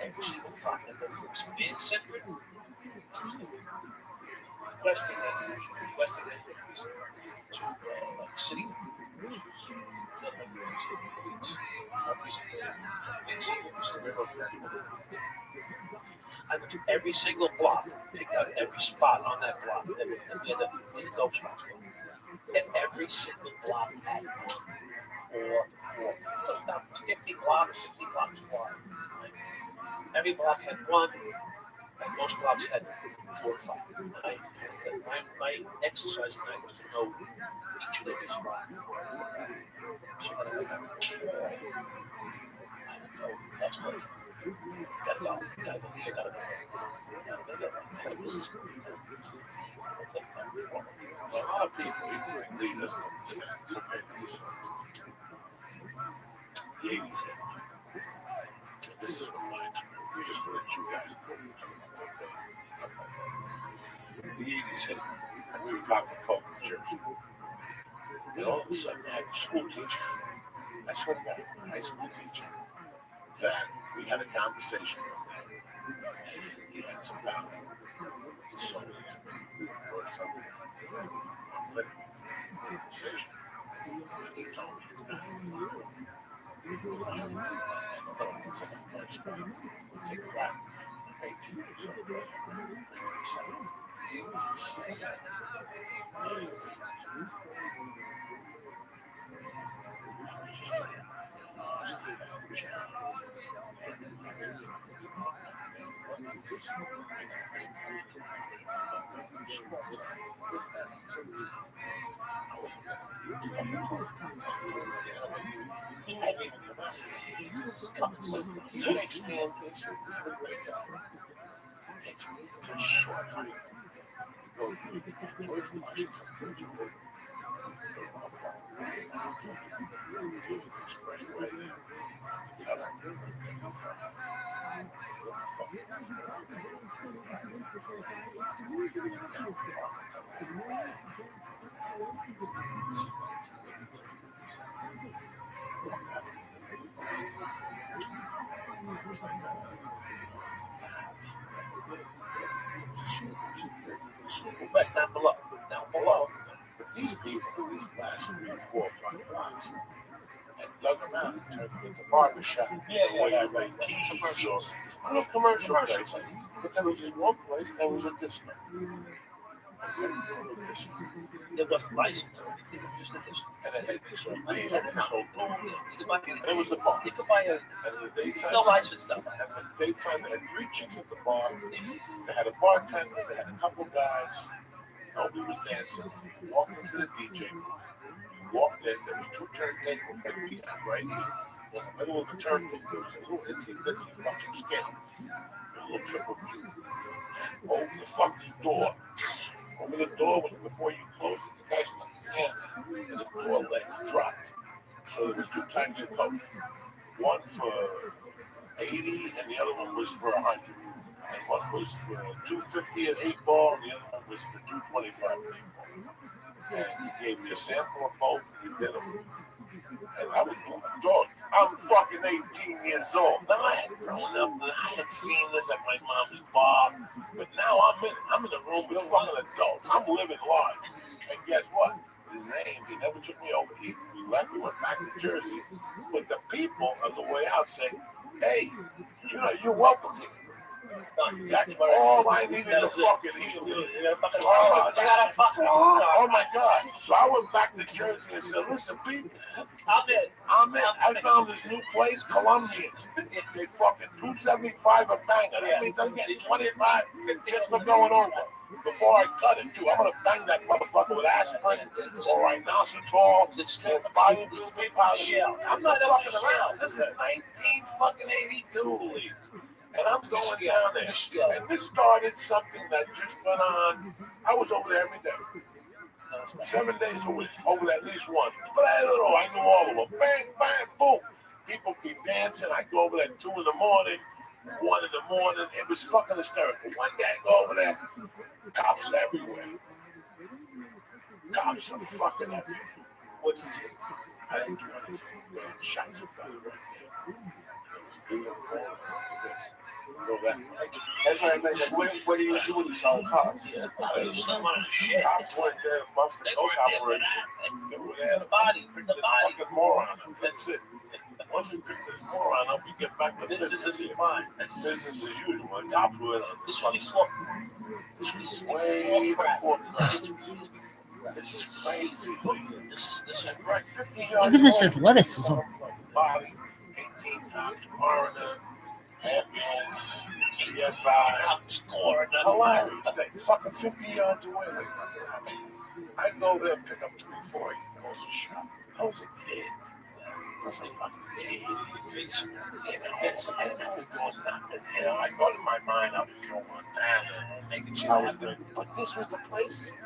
I: every single product that looks being separate. Western to like city. I went to every single block, picked out every spot on that block, where the dope spots were. And every single block had or about 50 blocks, 60 blocks wide. Every block had one, and most blocks had 4 or 5. My exercise at night was to know each and every spot. So that I would have that's good. Gotta go here, gotta go. I had a business plan. A lot of people really doesn't understand for papers. The 80s hit. This is what my experience.
B: We just let you guys go to stuff like that. The 80s hit, and we were copying Coke in Jersey. And all of a sudden, I had a school teacher. I swear to God, a high school teacher, that we had a conversation one day, and he had some power. So he brought something out that I put in conversation. And he told me, he's not if I ever it's like a blood spot, take a ride. I'm 18 years old, right? He would say, I was just like, just get out of the job. He takes me into the city. He takes me into a short break. We go to George Washington, Georgia. Expressway there.
I: Right down below.
B: Down below. But these people, these last 3, 4, 5 blocks, and dug them out and turned them into barbershops. Where you make keys or little commercial places. But there was this one place that was a disco.
I: It wasn't licensed or anything, it was just a disco.
B: And they sold beer, and they sold booze.
I: You could buy
B: And it was a bar.
I: You could buy a
B: And in the daytime,
I: no license stuff.
B: and in the daytime, they had 3 chicks at the bar. They had a bartender, they had a couple guys. Nobody was dancing. You walked into the DJ booth. You walked in, there was 2 turntables like we have right here. In the middle of the turntable, there was a little itsy-bitsy fucking scale. A little triple B. And over the fucking door, before you closed it, the guy stuck his hand in, and the door leg dropped. So there was 2 types of coke. One for 80, and the other one was for 100. And one was for 250 at 8 ball, and the other one was for 225 at 8 ball. And he gave me a sample of both, and he did them. And I was going, dog, I'm fucking 18 years old. Now I had grown up, and I had seen this at my mom's bar, but now I'm in a room with fucking adults. I'm living life. And guess what? His name, he never took me over. We left, we went back to Jersey. But the people on the way out said, hey, you're welcome here. That's all I needed to fucking heal. Oh my God. So I went back to Jersey and said, listen, people, I'm in. I found this new place, Colombians. They fucking $2.75 a banger. That means I'm getting 25 just for going over. Before I cut it, too, I'm gonna bang that motherfucker with aspirin or inositol or biobutyl powder. I'm not fucking around. This is 1982, Lee. And I'm going down there. And this started something that just went on. I was over there every day. 7 days a week, over there at least once. But I knew all of them. Bang, bang, boom. People be dancing. I go over there at 2 in the morning, 1 in the morning. It was fucking hysterical. One day I go over there, cops everywhere. Cops are fucking everywhere. What did you do? I didn't do anything. Man, shots of gun right there. It was doing all
C: That's what I meant. What do you do when you saw the cops?
B: Yeah, cops went there and busted no operation. They were there to pick this fucking moron up. That's it. Once we pick this moron up, we get back to business here. Business as usual. The cops were this is way before. This is crazy. This is right 50 yards.
A: Look at this athleticism.
B: Body, 18 times coroner. Ambulance, CSI, hilarious. They fucking 50 yards away. Like nothing happened. I go there and pick up the before he goes to shop. I was a kid. I was a fucking kid. And I was doing nothing. I thought in my mind I was going Montana, making sure I was good. But this was the place.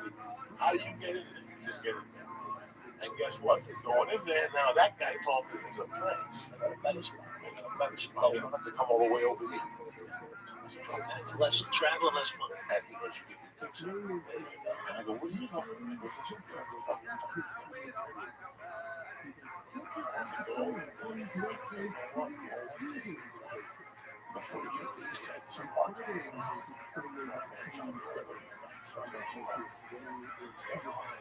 B: How do you get in there? You just get in there. And guess what? From going in there, now that guy told me there's a place. I got a better spot. You don't have to come all the way over here.
I: And it's less travel, less money.
B: And he goes, you think so? And I go, what are you talking about? He goes, listen, you have to fucking tell me. Before you get these types of parking,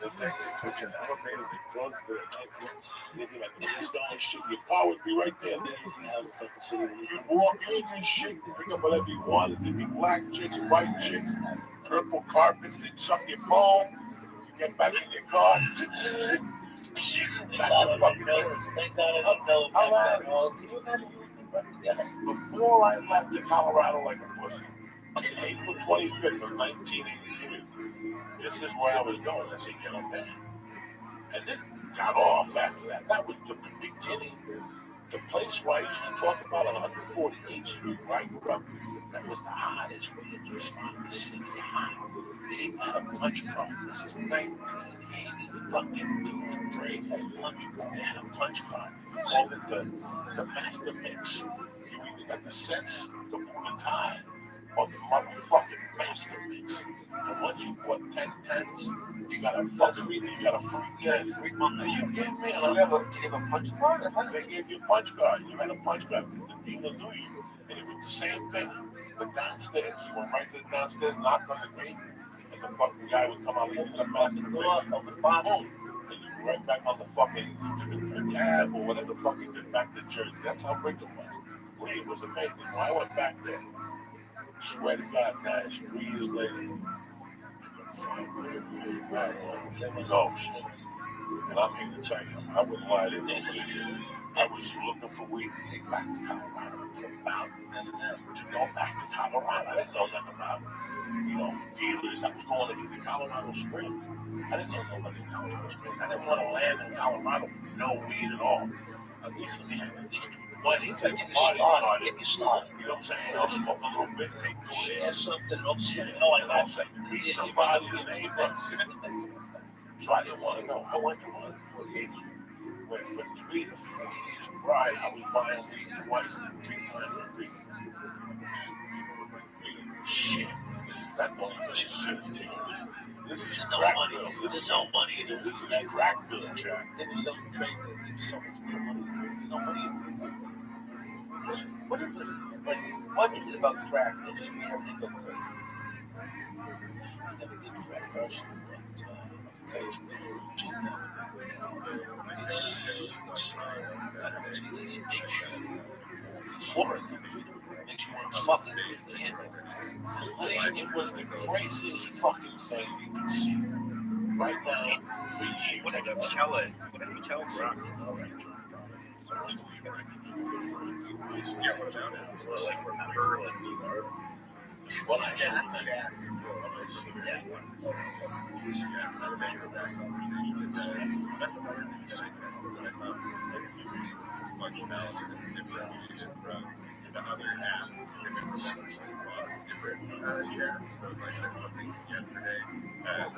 B: the thing, they put you in the elevator, they close the night floor, they'd be like a disco and shit. Your car would be right there. You'd walk in and shit, pick up whatever you wanted. There'd be black chicks, white chicks, purple carpets, they'd suck your palm. You get back in your car. Back to fucking Jersey. Before I left to Colorado like a pussy, April 25th of 1983, this is where I was going as a young man. And this got off after that. That was the beginning. The place where I used to talk about on 148th Street, where I grew up, that was the hottest radio spot in the city. Hot. They had a punch card. This is 1980 fucking 2 and 3. They had a punch card. They called it the Master Mix. You either got the sets, the Pumatine, or the motherfucking Master Mix. And once you bought 10 tens, you got a fucking free 10. Free month. Are you kidding me? And I never gave a punch card. They gave you a punch card. You had a punch card. The dealer knew you. And it was the same thing. The downstairs. You went right to the downstairs, knocked on the gate, and the fucking guy would come out and give you the Master Mix. Open the bottle. And you go right back on the fucking cab or whatever the fuck you did back to Jersey. That's how big it was. Lee, it was amazing. When I went back there, swear to God, guys, 3 years later, ghost. And I'm here to tell you, I wouldn't lie to you. I was looking for weed to take back to Colorado. It was about to go back to Colorado. I didn't know nothing about, dealers. I was going to either Colorado Springs. I didn't know nobody in Colorado Springs. I didn't want to land in Colorado with no weed at all. At least let me have at least 220 to get you started. You know what I'm saying? I'll smoke a little bit, take 2 hits. Something, meet somebody, a neighbor. So I didn't want to go. I went to 148th Street, where for 3 to 4 years prior, I was buying weed twice and 3 times a week. Shit. That don't make sense to you. This is Crackville. This is no money. This is Crackville, Jack.
I: They were selling trade days. There's so much more money. There's no money.
D: What is this? Like, what is it about crack that just made everything go crazy?
I: I never did crack personally, but I can tell you from the cheap now. It makes you euphoric. It makes you want to fucking do it again.
B: It was the craziest fucking thing you could see. Right now, for years,
H: What did you tell it? What did you tell Brock?
B: Well, I said that. The other half, yesterday, and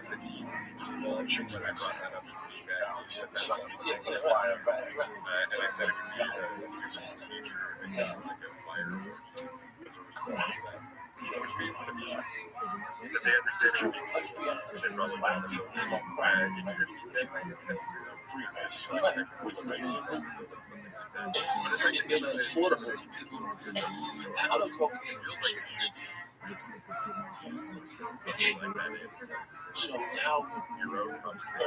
B: the team chicks that I signed up to buy a bag. And I said, let's be honest, black people smoke crack, black people smoke free pass, which basically
I: it made it affordable for people. Powder cocaine was expensive. So now,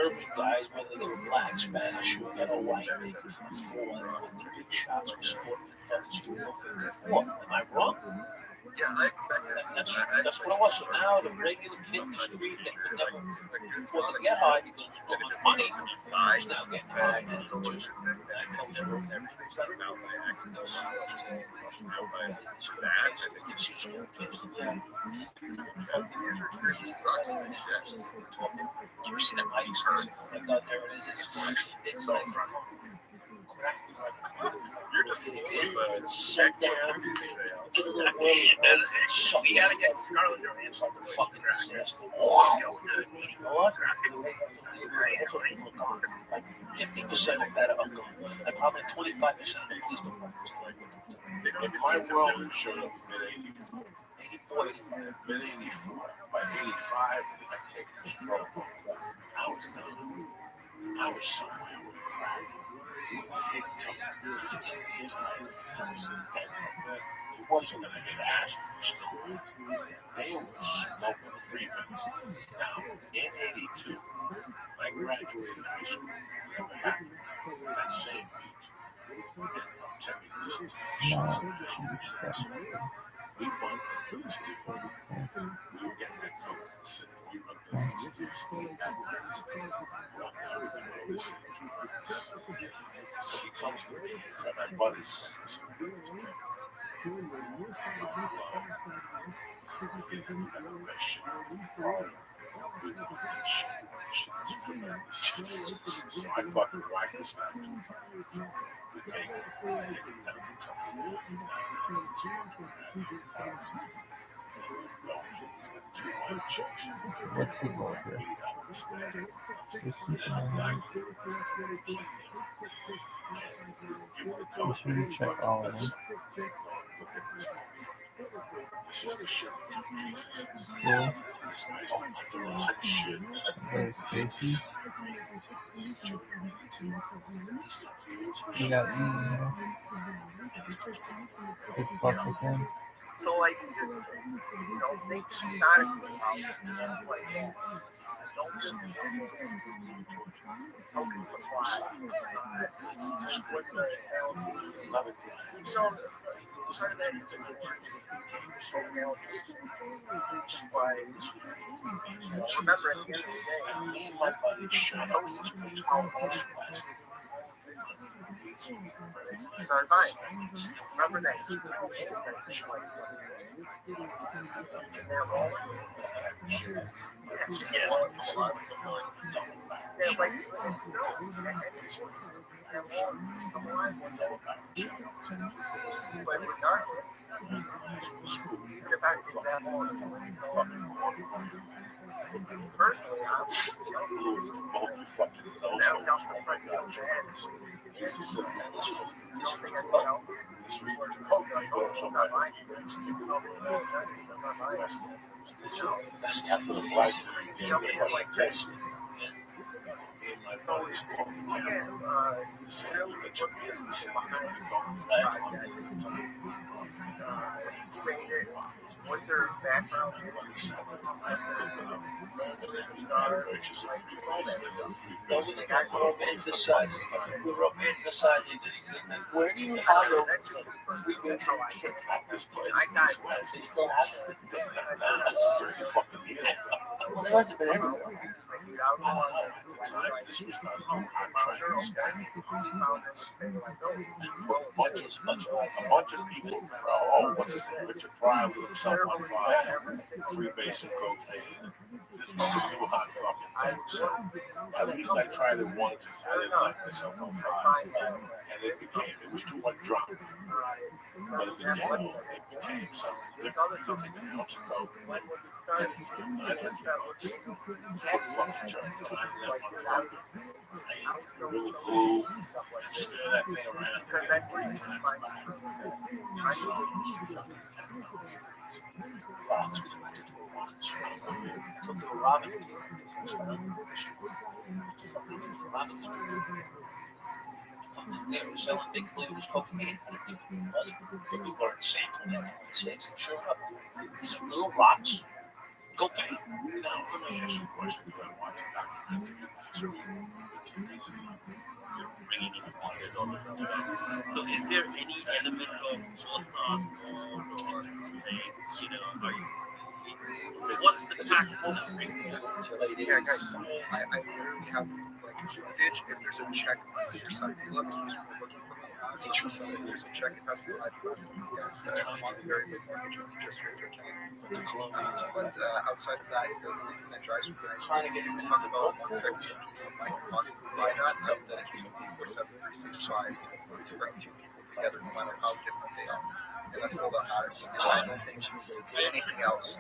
I: urban guys, whether they were black, Spanish, or ghetto white, they could afford with the big shots of sport in fucking Studio 54. Am I wrong?
H: Yeah, I expected
I: That's what it was. So now the regular kid in the street that could never afford to get high because it was too much money is now getting high. And I tell you, everything's like now by acting those CEOs taking it's just no place to go. You ever see them hikes? Oh my God, there it is. It's like crack was like sit down, get a little weight, and so we gotta get Scarlett Johansson like a fucking disaster. You know what? Like 50% or better are gone, and probably 25% of the police departments are going.
B: In my world, it showed up in mid-84. Mid-84. By 85, I take a stroke. I was gone. I was somewhere with a crack. It took 15 years later. I was dead. It wasn't going to hit ass or snow. They were smoking freeways. Now, in 82, I graduated high school. Whatever happened that same week. And tell me, listen to this shit. We bumped into this dude. We were getting that coke in the city. We bumped into this dude stealing that lines. Walked everything over this thing. So he comes to me, and my buddies. We didn't have the best shit. We want that shit. Shit is tremendous. So I fucking whack this guy. We take him down to Tony.
A: What's he going here? You should check all of them. Cool. Those faces. You got email. Good fuck with him.
J: So like just think methodically about like don't remember at the end of the day, me and my buddy shot up this place called West. Sorry, fine. Remember that. They're rolling. Yes. Yeah, like, but regardless, even if I did that personally, I would,
B: fucking used to sit on this one. This week, that's after the black game, like this. In my brother's called the same that took me into the city.
J: with their background,
I: we're romanticizing this thing. Where do you find a freebase kid at this place? They still have it.
B: That's 30 fucking years ago.
I: Well, they must have been everywhere.
B: I don't know. At the time, this was not known. I'm trying to scan a bunch of people from, what's his name? Richard Pryor with himself on fire, freebasing cocaine. This was a new hot fucking thing. So at least I tried it once. I didn't light myself on fire. And it was too much drama. But in the ghetto, it became something different. You take an ounce of coke, and for $900, what fucking turpentine that motherfucker? Really glue and stir that thing around and 3 times back. And so much fucking rocks.
I: Took the Robin. They were selling big blues, cocaine, but we weren't sampling it. And sure enough, these little rocks, cocaine.
B: Now, let me ask you a question because I watched a documentary last week with 2 pieces of bringing it on to go to today.
K: So, is there any element of forethought or say, are you? What's the practical
J: yeah, guys, I literally have like footage. If there's a check on your side, you look, he's looking for the last. If there's a check, it has to be right for us. Yes, I'm on the very big mortgage interest rates are killing. But outside of that, the only thing that drives me guys trying to get you to talk about 1 second piece of money possibly buy that. That it can be 47365 to bring 2 people together, no matter how different they are. and that's all that matters. And I don't think anything else.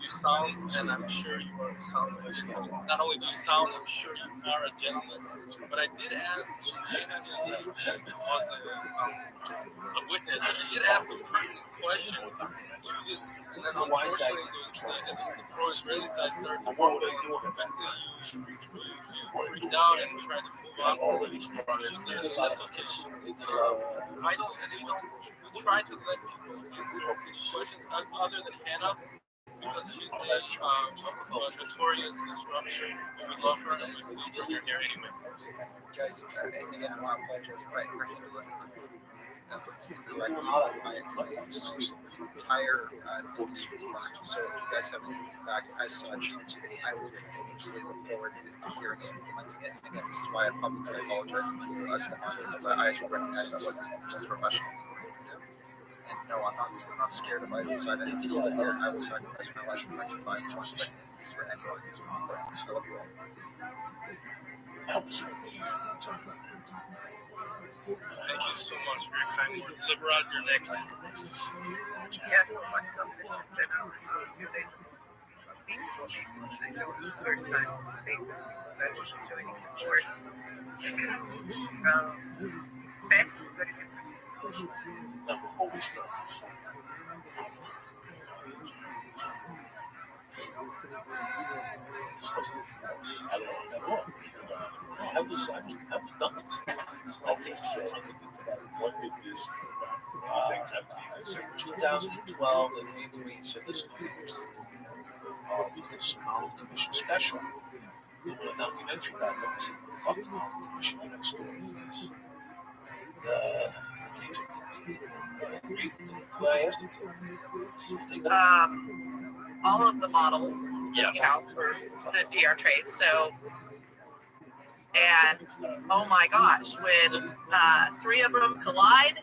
L: You sound, and I'm sure you are sound. Not only do you sound, I'm sure you are a gentleman. But I did ask Jana, was a witness. I did ask a pertinent question. And then unfortunately, the pro-Israeli side started to vote. You freaked out and tried to move on. That's okay. I don't, we try to let people answer questions other than Hannah, because she's a notorious disruptor, and we love her, and we still bring her here anyway.
J: Guys, and again, I want to apologize. My handle my entire thing is fine. So if you guys have any feedback as such, I will continuously look forward to hearing it and implementing it. And again, this is why I publicly apologize to us for not, because I actually recognize that wasn't the most professional thing to do. And no, I'm not scared of items. I didn't feel that here. I will sacrifice my life to rectify 1 second piece for anyone in this moment. I love you all.
L: Thank you so much for your kind words. Liberad, you're next.
M: Yes, I'm like the few days ago. I know it's the first time in the space because I was joining the board. Thanks for good information.
B: Now, before we start this,
I: I was done with this.
B: when did this come about?
I: 2012, they came to me and said, listen, you're interested in this Knowledge Commission special. Doing a documentary about them. I said, fuck the Knowledge Commission, I got a story for this. And they came to me and agreed to do what I asked them to.
E: All of the models discount for the DR trade. So, and oh my gosh, when 3 of them collide,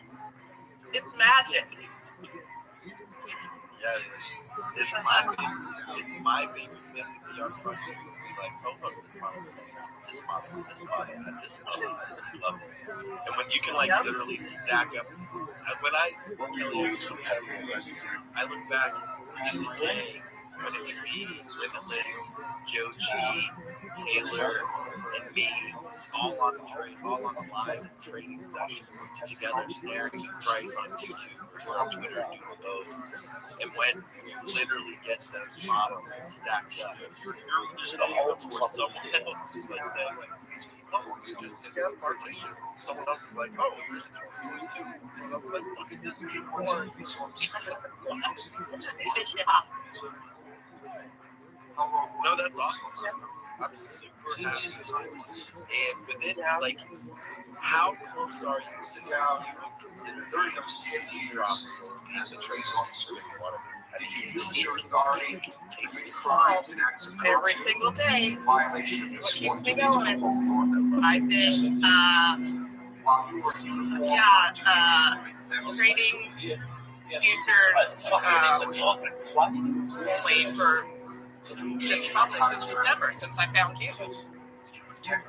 E: it's magic.
H: Yeah, it's my baby myth to be our first. Like, oh look, this model's coming out, this model, this model, at this level, at this level. And when you can like literally stack up, when I look back in the day when it would be Limitless, Joe G, Taylor, and me all on the trade, all on the live trading session together, staring at price on YouTube or on Twitter, doing both. And when you literally get those models stacked up, you're just a whole for someone else. It's like saying, like, oh, you just did this partition. Someone else is like, oh, here's a 2022. Someone else is like, look at this unicorn. No, that's awesome. I'm super happy. And within, like, how close are you to now you would consider during those days you drop as a trace officer if you want to? Did you see your authority, tasting crimes and acts of corruption?
E: Every single day.
H: Violation of
E: What keeps me going? I've been, trading futures only for probably since December, since I found you.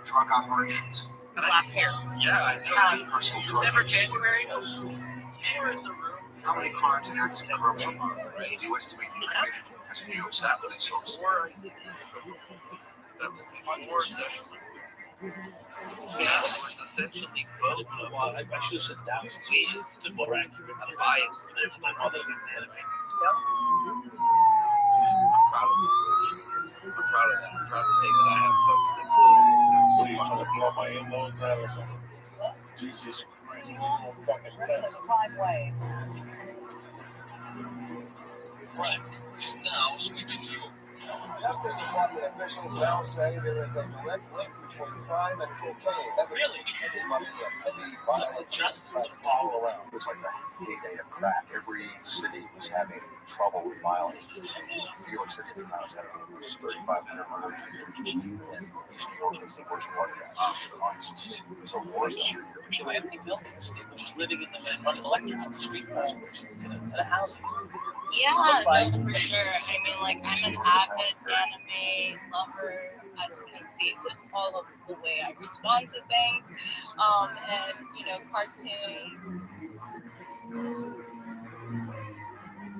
J: Drug operations.
E: Of last year.
H: Yeah, I know.
E: December, January.
J: How many crimes and acts of corruption do you estimate you committed as a New York State police officer?
H: That was before session. That was essentially both of
I: Well, I should have said that was the more accurate.
H: a bias.
I: There's my mother and enemy.
H: I'm proud of that. I'm proud of that. I'm proud to say that I have folks that still
B: So you trying to blow my in-laws out or something? Jesus Christ. Fucking
N: driveway.
L: Crime is now sweeping you.
O: Justice Department officials now say there is a direct link between crime and cocaine.
L: Really?
O: Heavy violent
L: Justice
O: all around. It was like the heyday of crack. Every city was having trouble with violence. New York City now is having 3,500 murders a year, and East New York is the worst part of that. So wars here.
I: You know, empty buildings. They were just living in them and running electric from the street to the houses.
N: Yeah, no, for sure. I mean, like, I'm an avid anime lover, as you can see with all of the way I respond to things. And, you know, cartoons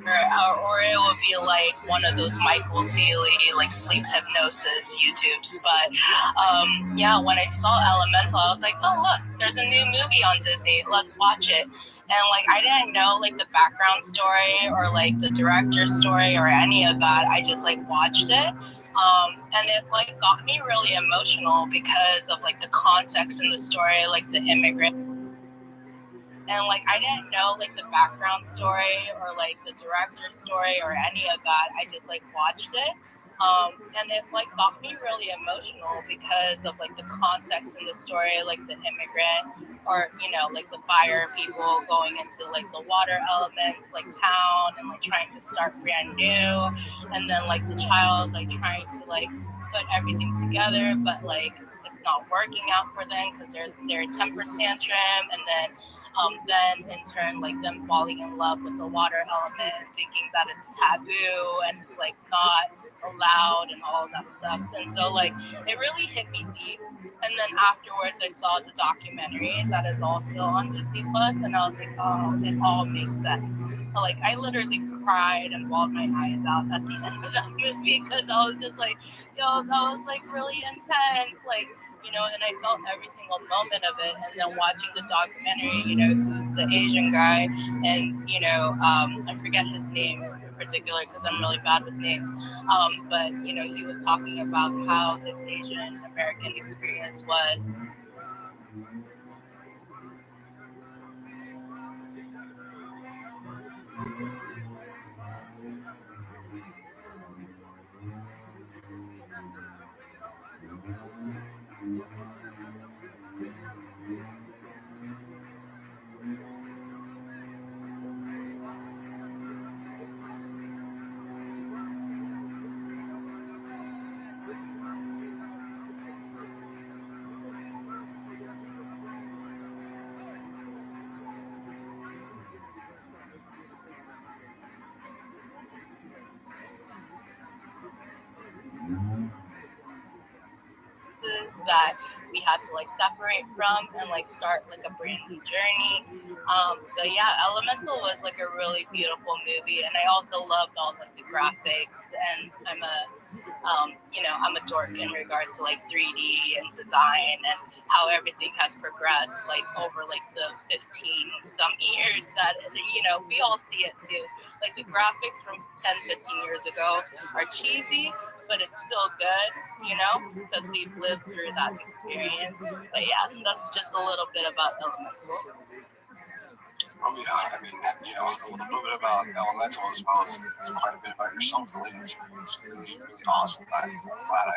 N: or it would be like one of those Michael Sealy like sleep hypnosis YouTubes. But yeah, when I saw Elemental, I was like, oh look, there's a new movie on Disney. Let's watch it. And like I didn't know like the background story or like the director's story or any of that. I just like watched it. And it like got me really emotional because of like the context in the story, like the immigrant. And like I didn't know like the background story or like the director's story or any of that. I just like watched it. And it like got me really emotional because of like the context in the story, like the immigrant or like the fire people going into like the water elements, like town and like trying to start brand new, and then like the child like trying to like put everything together, but like it's not working out for them because they're temper tantrum, and then in turn like them falling in love with the water element, thinking that it's taboo and it's like not allowed and all that stuff. And so like it really hit me deep. And then afterwards I saw the documentary that is also on Disney Plus, and I was like, oh, it all makes sense. So, like I literally cried and bawled my eyes out at the end of that movie because I was just like, yo, that was like really intense, like and I felt every single moment of it. And then watching the documentary, who's the Asian guy, and I forget his name in particular because I'm really bad with names. But he was talking about how his Asian American experience was. That we had to like separate from and like start like a brand new journey. So yeah, Elemental was like a really beautiful movie, and I also loved all like the graphics, and I'm a dork in regards to like 3D and design and how everything has progressed like over like the 15 some years that we all see it too. Like the graphics from 10-15 years ago are cheesy, but it's still good, because we've lived through that experience. But yeah, that's just a little bit about Elemental.
O: I mean, a little bit about Elemental as well as quite a bit about yourself related to it. It's really, really awesome. I'm glad I.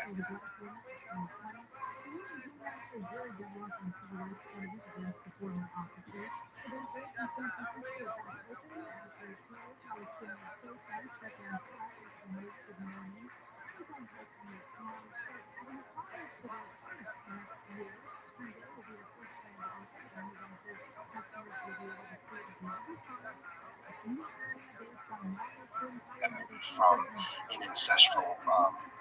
O: From an ancestral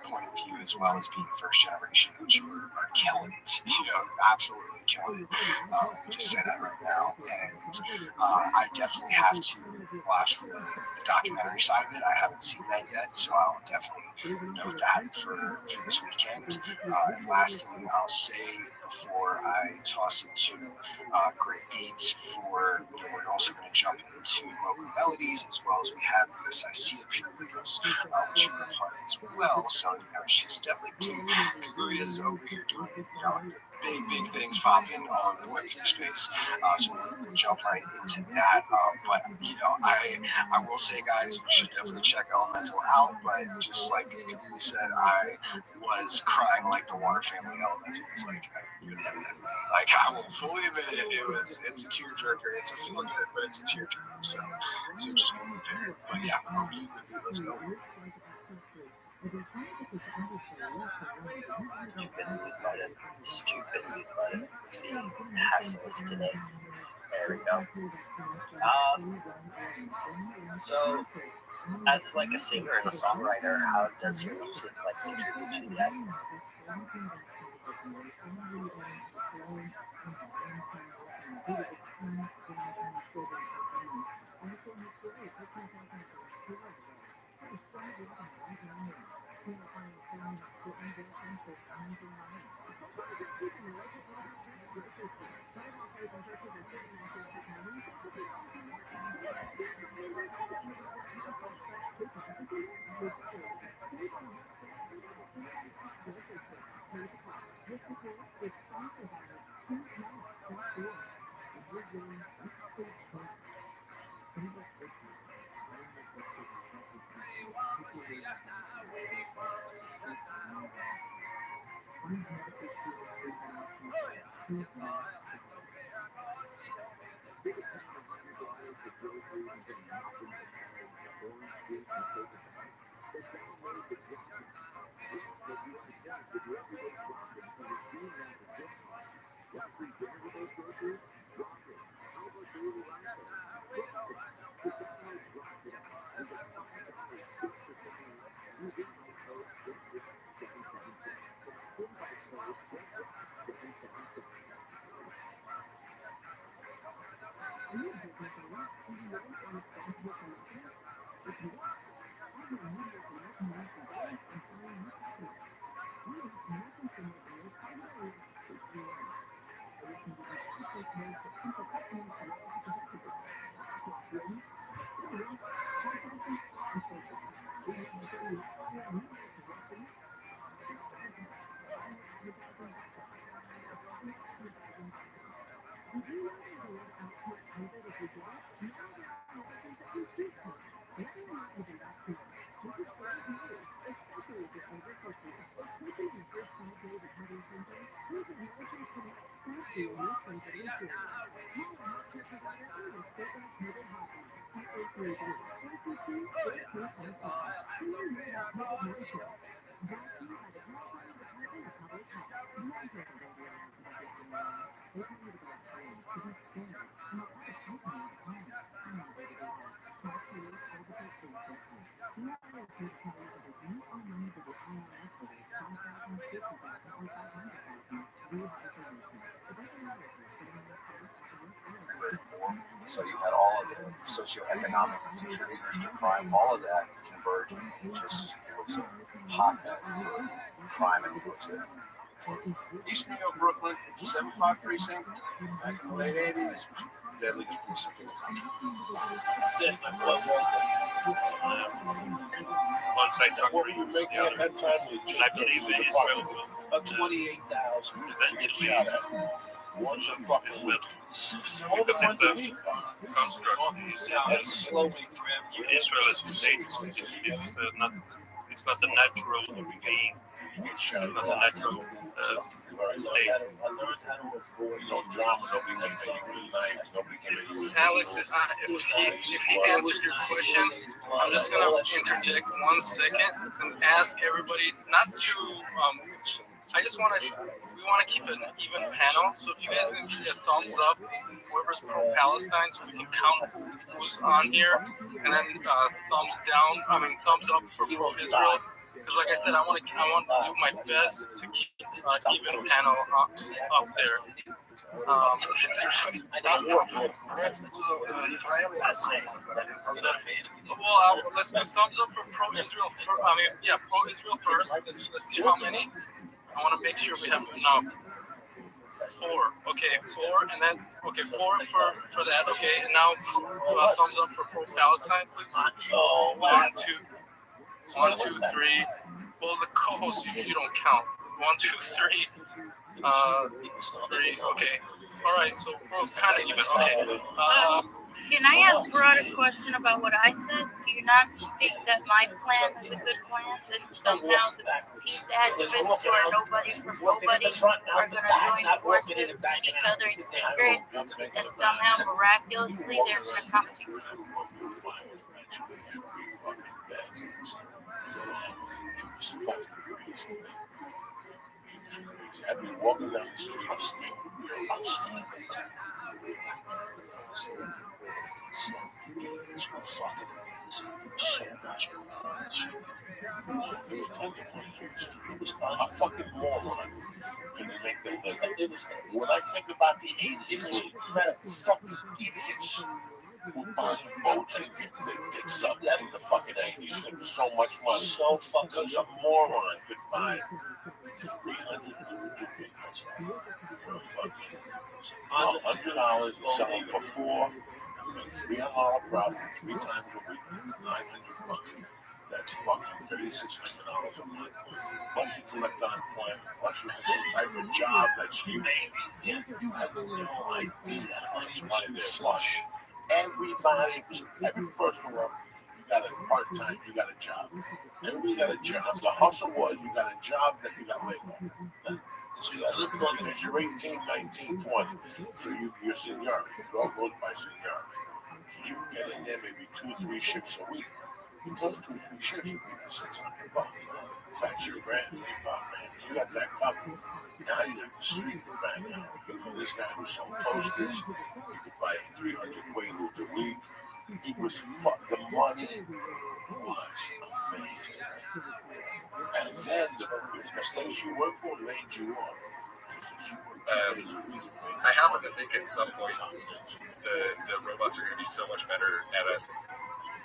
O: point of view, as well as being first generation, which are killing it, absolutely killing it. Just say that right now. And I definitely have to watch the documentary side of it. I haven't seen that yet, so I'll definitely note that for this weekend. And last thing I'll say before I toss it to Great Gates for, we're also going to jump into local melodies, as well as we have USIC up here with us, which you're a part of as well. So, she's definitely doing Kaguria's over here doing, big things popping on the Web3 space. So we'll jump right into that. But, I will say, guys, you should definitely check Elemental out. But just like Kaguri said, I was crying like the Water Family Elemental was like I will fully admit it. It's a tearjerker. It's a feel good, but it's a tearjerker. So just be prepared. But yeah, let's go.
D: Stupidly quiet. It's being hassless today. There we go. So, as like a singer and a songwriter, how does your music like contribute to that?
O: So you had all of the socioeconomic contributors to crime, all of that converging. It was a hotbed for crime in New York City. East New York, Brooklyn, 75 precinct, back in the late 80s, deadliest precinct in the country.
I: That's my blood
K: Once I talked
B: What were you making at that time?
K: I believe the Israel will
I: about 28,000
B: to get shot at. Once a fucking week.
K: because it's a construct.
I: That's a slow week,
K: Israel is a state. It's not the natural being. It's not the natural state.
I: I learned how to avoid
B: No drama, nobody can pay you with a knife, nobody can pay you with a
L: Alex, if he answered your question, I'm just gonna interject 1 second and ask everybody not to. I just want to. We want to keep an even panel. So if you guys can see a thumbs up, whoever's pro-Palestine, so we can count who's on here, and then thumbs down. Thumbs up for pro-Israel. Because like I said, I want to do my best to keep even panel up there. Let's do thumbs up for pro-Israel. Pro-Israel first. Let's see how many. I want to make sure we have enough. 4. Okay, 4, and then 4 for that. Okay, and now thumbs up for pro-Palestine, please. 1, 2, 3. Well, the co-host you don't count. 1, 2, 3. 3. Okay. All right. So we're kind of even. Okay.
N: Can I ask Rod a question about what I said? Do you not think that my plan is a good plan? That somehow the peace activists or nobody from nobody are going to join forces with each other in secret, and somehow miraculously they're going to come to
B: I'd be walking down the street. I'm standing.
I: It was fucking amazing. There was so much going on in the street.
B: There was tons of money in the street. It was a fucking moron. Couldn't make them live. When I think about the 80s, fucking idiots who buy boats and get sucked in the fucking 80s. There was so much money. Because a moron could buy 300 for fucking $100 and sell them for $4. You make $300 profit 3 times a week. That's $900. That's fucking $3,600 a month. Plus you collect unemployment. Plus you have some type of job that's you. You have no idea how much money they flush. Everybody, first of all, you got a part-time, you got a job. Everybody got a job. The hustle was you got a job that you got laid off. So you got unemployment because you're 18, 19, 20. So you're seniority. It all goes by seniority. So you get in there maybe 2-3 shifts a week. You go 2-3 shifts, you make $600. So that's your rent. You thought, man, you got that covered. Now you got the street to bang out. You know, this guy who sold toasters, you could buy 300 Quaaludes a week. It was the money was amazing. And then the place you work for laid you off.
H: I happen to think at some point the robots are going to be so much better at us,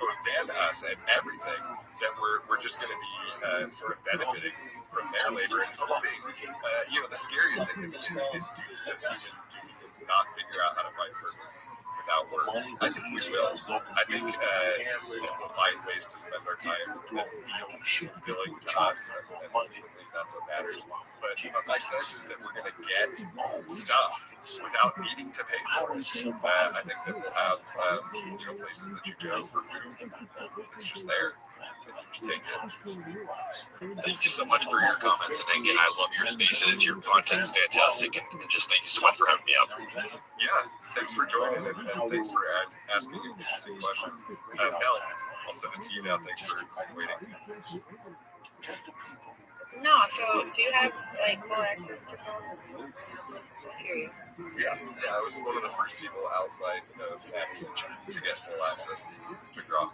H: or than us at everything, that we're just going to be sort of benefiting from their labor and hoping. The scariest thing to me is as humans not figure out how to find purpose without work. I think we will. I think we'll find ways to spend our time that feel fulfilling to us, and ultimately that's what matters. But my sense is that we're going to get stuff without needing to pay for it. I think that we'll have places that you go for food. It's just there.
P: Thank you so much for your comments, and again, I love your spaces. Your content's fantastic, and just thank you so much for having me up.
H: Yeah, thanks for joining, and thanks for asking an interesting question. Mel, I'll send it to you now. Thanks for waiting.
M: No, so do you have full access to phone? Just curious.
H: Yeah, I was one of the first people outside of X to get full access to Grok.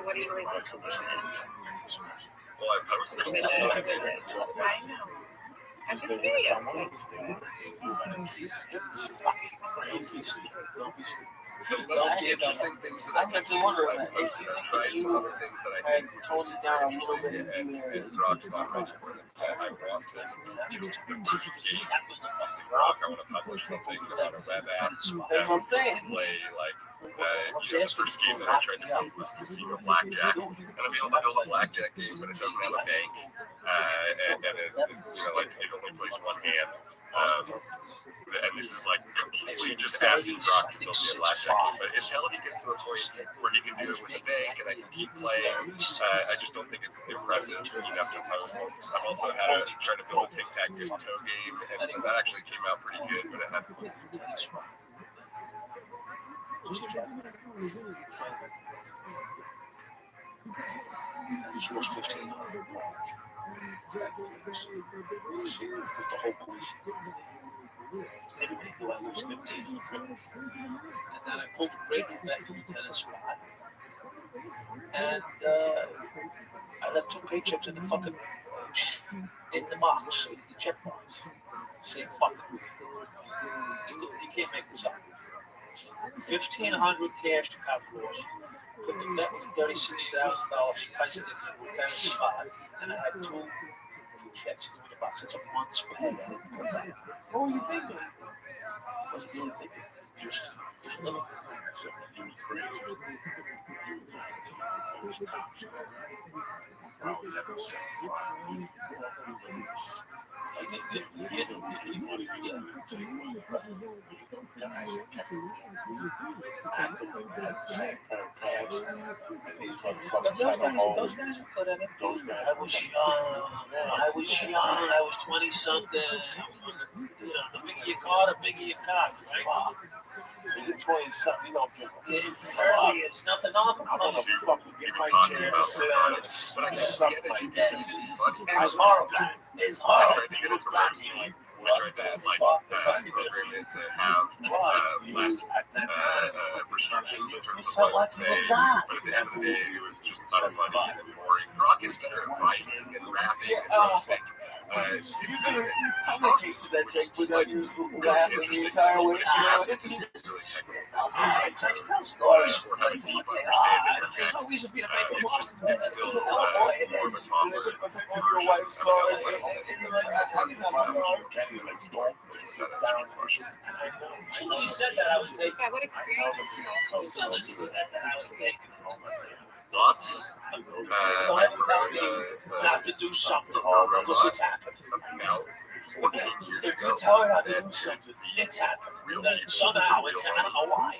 M: What do you really want to listen to?
H: Well, I posted it.
M: I know. I'm just curious.
D: The interesting things that I kept wondering if you had toned it down a little bit in a few areas.
H: I want to publish something on a web app.
D: That's what I'm saying.
H: Play the first game that I tried to build was Casino Blackjack, and I'm able to build a blackjack game, but it doesn't have a bank, and it only plays one hand. And this is completely just asking Grok to build me a blackjack game. But until he gets to the point where he can do it with a bank and I can keep playing, I just don't think it's impressive enough to post. I've also had to try to build a tic-tac-toe game, and that actually came out pretty good, but it had
I: This was 1,500 large. With the whole police. Everybody knew I was 1,500. And then I pulled a break back in lieutenant spot. And I left 2 paychecks in the fucking in the box, the check box. Saying fuck it. You can't make this up. 1,500 cash to cop floors. Put the vet with $36,000 price in the lieutenant spot, and I had 2 checks in the box. It's a month's pay. I didn't pay that. What were you thinking? I wasn't really thinking. Just living. So you were crazy. Those cops there. Well, we have to 75. I was 20 something. The bigger your car, the bigger your cock, right? You're 20 something, you don't give a fuck. It's nothing on. I'm gonna fucking get my chair and sit down and suck my dick. It's horrible. It's horrible.
H: I tried to program it to have less restrictions in terms of what it say, but at the end of the day, it was just unfunny and boring. Grok is better at writing and rapping and posting.
D: How much does that take without you laughing the entire way?
I: I tell stories for like, there's no reason for you to make them up.
P: It's still
I: Oh boy, it
P: more of a
I: is.
P: toddler.
I: On your wife's car, and you're like, I can have my car.
B: Kenny's like, don't get down. And I know.
I: As soon as she said that, I was taking.
E: Yeah, what experience?
I: As soon as she said that, I was taking.
P: Thoughts?
I: Don't tell me not to do something because it's happened.
P: About 14 years
I: If
P: ago.
I: you tell her not to do something, it's happened. Somehow it's I don't know why.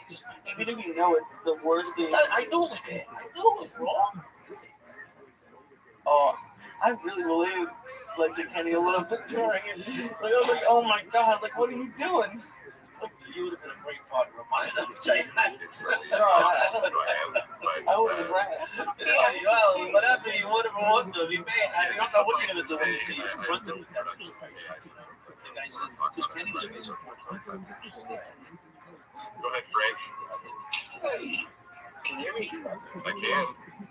D: Even if you know it's the worst thing.
I: I knew it was bad. I knew it was wrong.
D: Oh, I really related like to Kenny a little bit during it. Like I was like, oh my god, like what are you doing?
I: You would have been a great partner of mine. Let me tell you that.
D: I would have grabbed.
I: Well, whatever you would have wanted to be made. I don't know what you're gonna do when you confront him. The guy says because Kenny was facing poor time.
P: Go ahead, Frank.
K: Hey, can you hear me?
P: I can.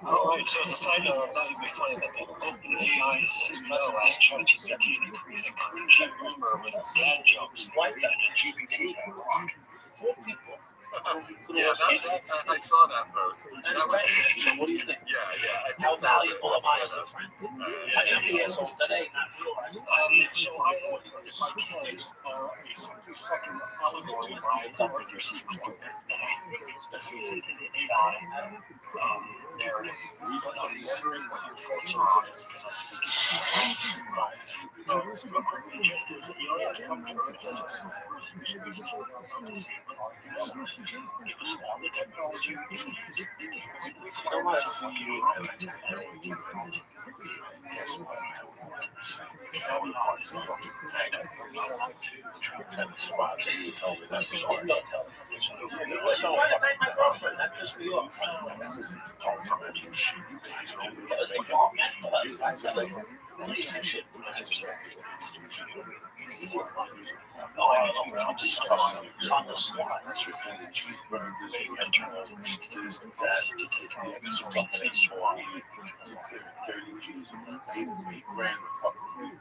K: Oh, so as a side note, I thought it'd be funny that the OpenAI CEO asked ChatGPT to create a cringy boomer with dad jokes like that, and GPT had rock.
I: 4 people.
P: Yeah, I saw that post.
I: That's best. So what do you think?
P: Yeah.
I: How valuable am I as a friend? I mean, I'm here so today, not realizing.
K: So I have in my case a 60-second allegory by the Arthur C. Clarke, and I think that fits into the AI narrative. But I'm wondering what your thoughts are on it, because I think it's real quickly, just is that you don't have to come to Earth as a person. You should be something about to see it. Give us all the technology we need.
B: I want to see you. Guess what? Tennis spot. You told me that was all about
I: So my girlfriend, that pissed me off. Relationship. On the slide.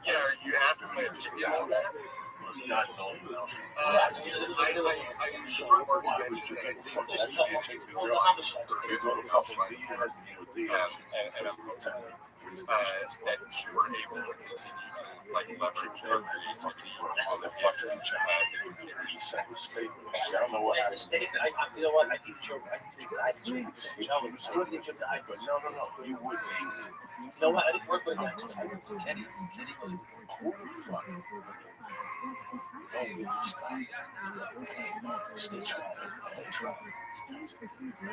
P: Yeah, you have to win.
B: God knows what else.
P: I'm sure why would you take the you go to fucking Diaz and I'm that you were able to like leverage your creativity on the fucking chat. He sent a statement. I don't know what
I: happened. Statement. You know what? I need your guidance. Joe, you still need your guidance.
B: No. You wouldn't.
I: You know what? I didn't work with next. I worked with Kenny. Kenny was a complete fuck. They tried.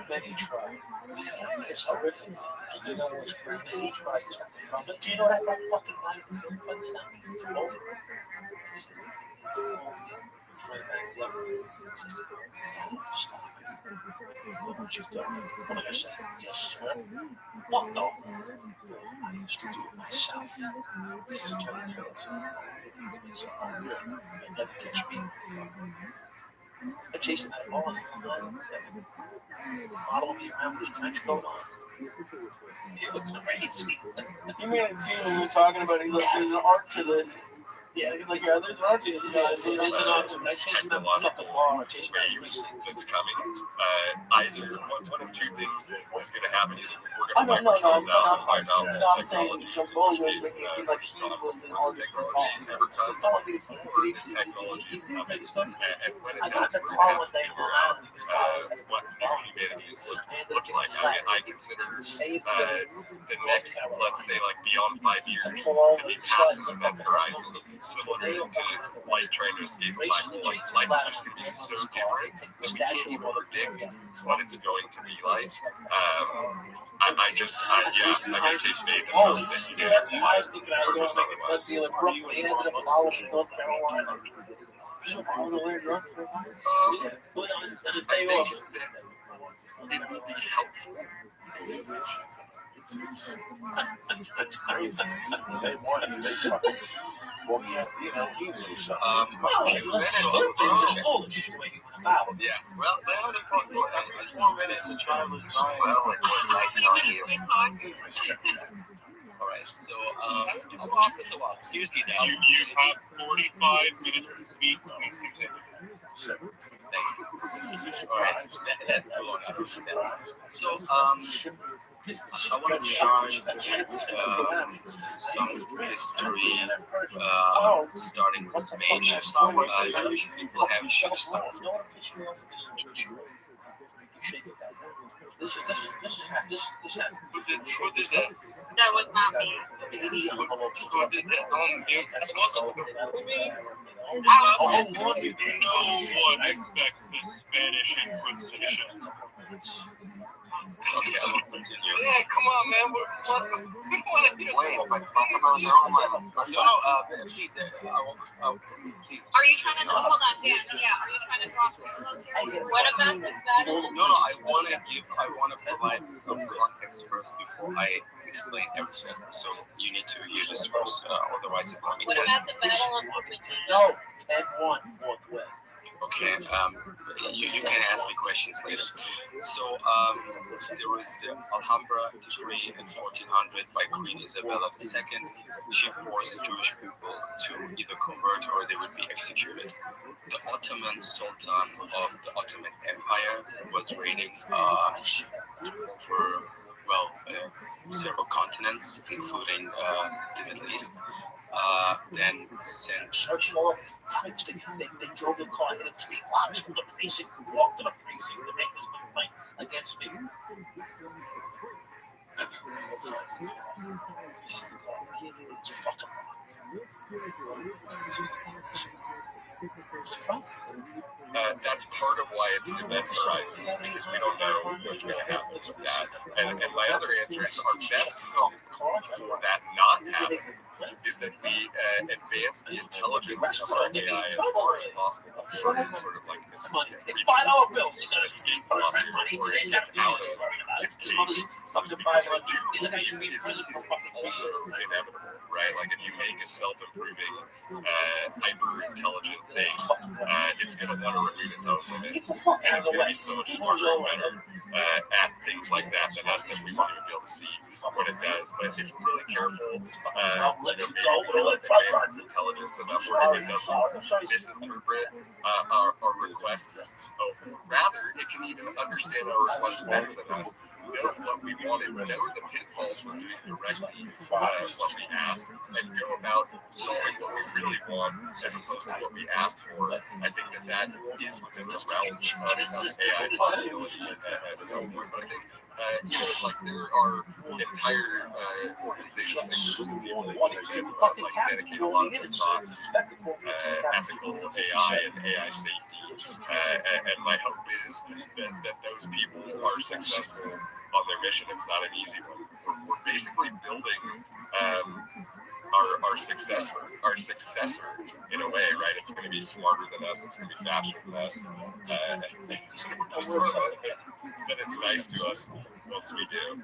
I: They tried. It's horrific. And you know what's crazy? He tried to from it. Do you know that fucking guy in the film plays now? Stop it. Look what you've done. What did I say? Yes, sir. Fuck no. I used to do it myself. This is total fails. You'll never catch me. I'm chasing that ball. Following me around with his trench coat on. It was crazy.
D: You may have seen when he was talking about it. He's like, there's an art to this. Yeah, he's like, yeah, there's an art to this.
I: There's an art to it. I chased him that fucking ball. I chased him that precincts.
P: It's coming. Either one of 2 things was going to happen. We're
D: Oh,
P: going
D: no,
P: to find out.
D: I'm saying John Bowles was making it seem like he was an artist for Collins. He followed me for
P: Technology is coming. And when
I: I
P: it
I: got
P: does,
I: the
P: we're
I: call
P: going
I: when
P: to
I: they
P: figure
I: were
P: out
I: out.
P: what community looks like. I consider the next, let's say, like beyond 5 years, to be past the event horizon, similar to like trying to escape life. Like life is just going to be so different that we can't even predict what it's going to be like. I may take faith in hope that you get
I: I was thinking I was going to make a drug deal in Brooklyn. He ended up following North Carolina. All the way to North Carolina. On his day off.
P: It will be helpful.
B: It's crazy. They wanted they fucking. Well, yeah, he knew something.
P: Yeah. Well, there's 4 minutes to try to sign.
K: Well, it was nice knowing you.
H: All right, so I'll off this a while. Here's the down.
P: You have 45 minutes to speak. Please continue.
H: Thank you. That's too long. So, I want to try to get some history, starting with Spain. Jewish people have shut stuff.
I: This
H: Who did that?
E: That was not me.
H: Who did that? Don't you? That's what no one expects the Spanish Inquisition. Okay, I'm gonna continue. Yeah, come on, man. What do you want to do?
C: Wait, but talk about your own level.
H: Please, please.
E: Are you trying to hold on? Yeah. Are you trying to drop? What about the battle?
H: No. I want to provide some context first before I explain everything. So you need to hear this first, otherwise it won't make
E: What
H: sense.
E: about the battle of Ootd?
I: No, 10-1 fourth way.
H: Okay, you can ask me questions later. So, there was the Alhambra decree in 1400 by Queen Isabella II. She forced Jewish people to either convert or they would be executed. The Ottoman Sultan of the Ottoman Empire was reigning over, several continents, including the Middle East. Then sent
I: Searching all over the place, they drove the car, hit it 2 blocks from the precinct, walked to the precinct to make this complaint against me. It's fucking
H: that's part of why it's an event horizon, because we don't know what's going to happen with that. And my other answer is our best hope for that not happening is that we advance the intelligence of our AI as far as possible. Sort of like this
I: $5 bills.
H: escape velocity where it gets out of its cage. Eventually is also inevitable, right? Like if you make a self-improving, hyper-intelligent thing, it's going to want to remove its own limits, and it's going to be so much smarter and better at things like that than us that we won't even be able to see what it does. But if we're really careful, maybe advanced intelligence enough where it doesn't misinterpret our requests. Rather, it can even understand our requests better than us, know what we wanted, know the pitfalls we're doing directly, what we asked, and go about solving what we really want as opposed to what we asked for. I think that is within the realm of AI possibility at some point. But I think like there are entire organizations and groups of people that dedicate a lot of their thought to ethical AI and AI safety. And my hope is that those people are successful on their mission. It's not an easy one. We're basically building our successor in a way, right? It's going to be smarter than us. It's going to be faster than us. Then it's nice to us once we do.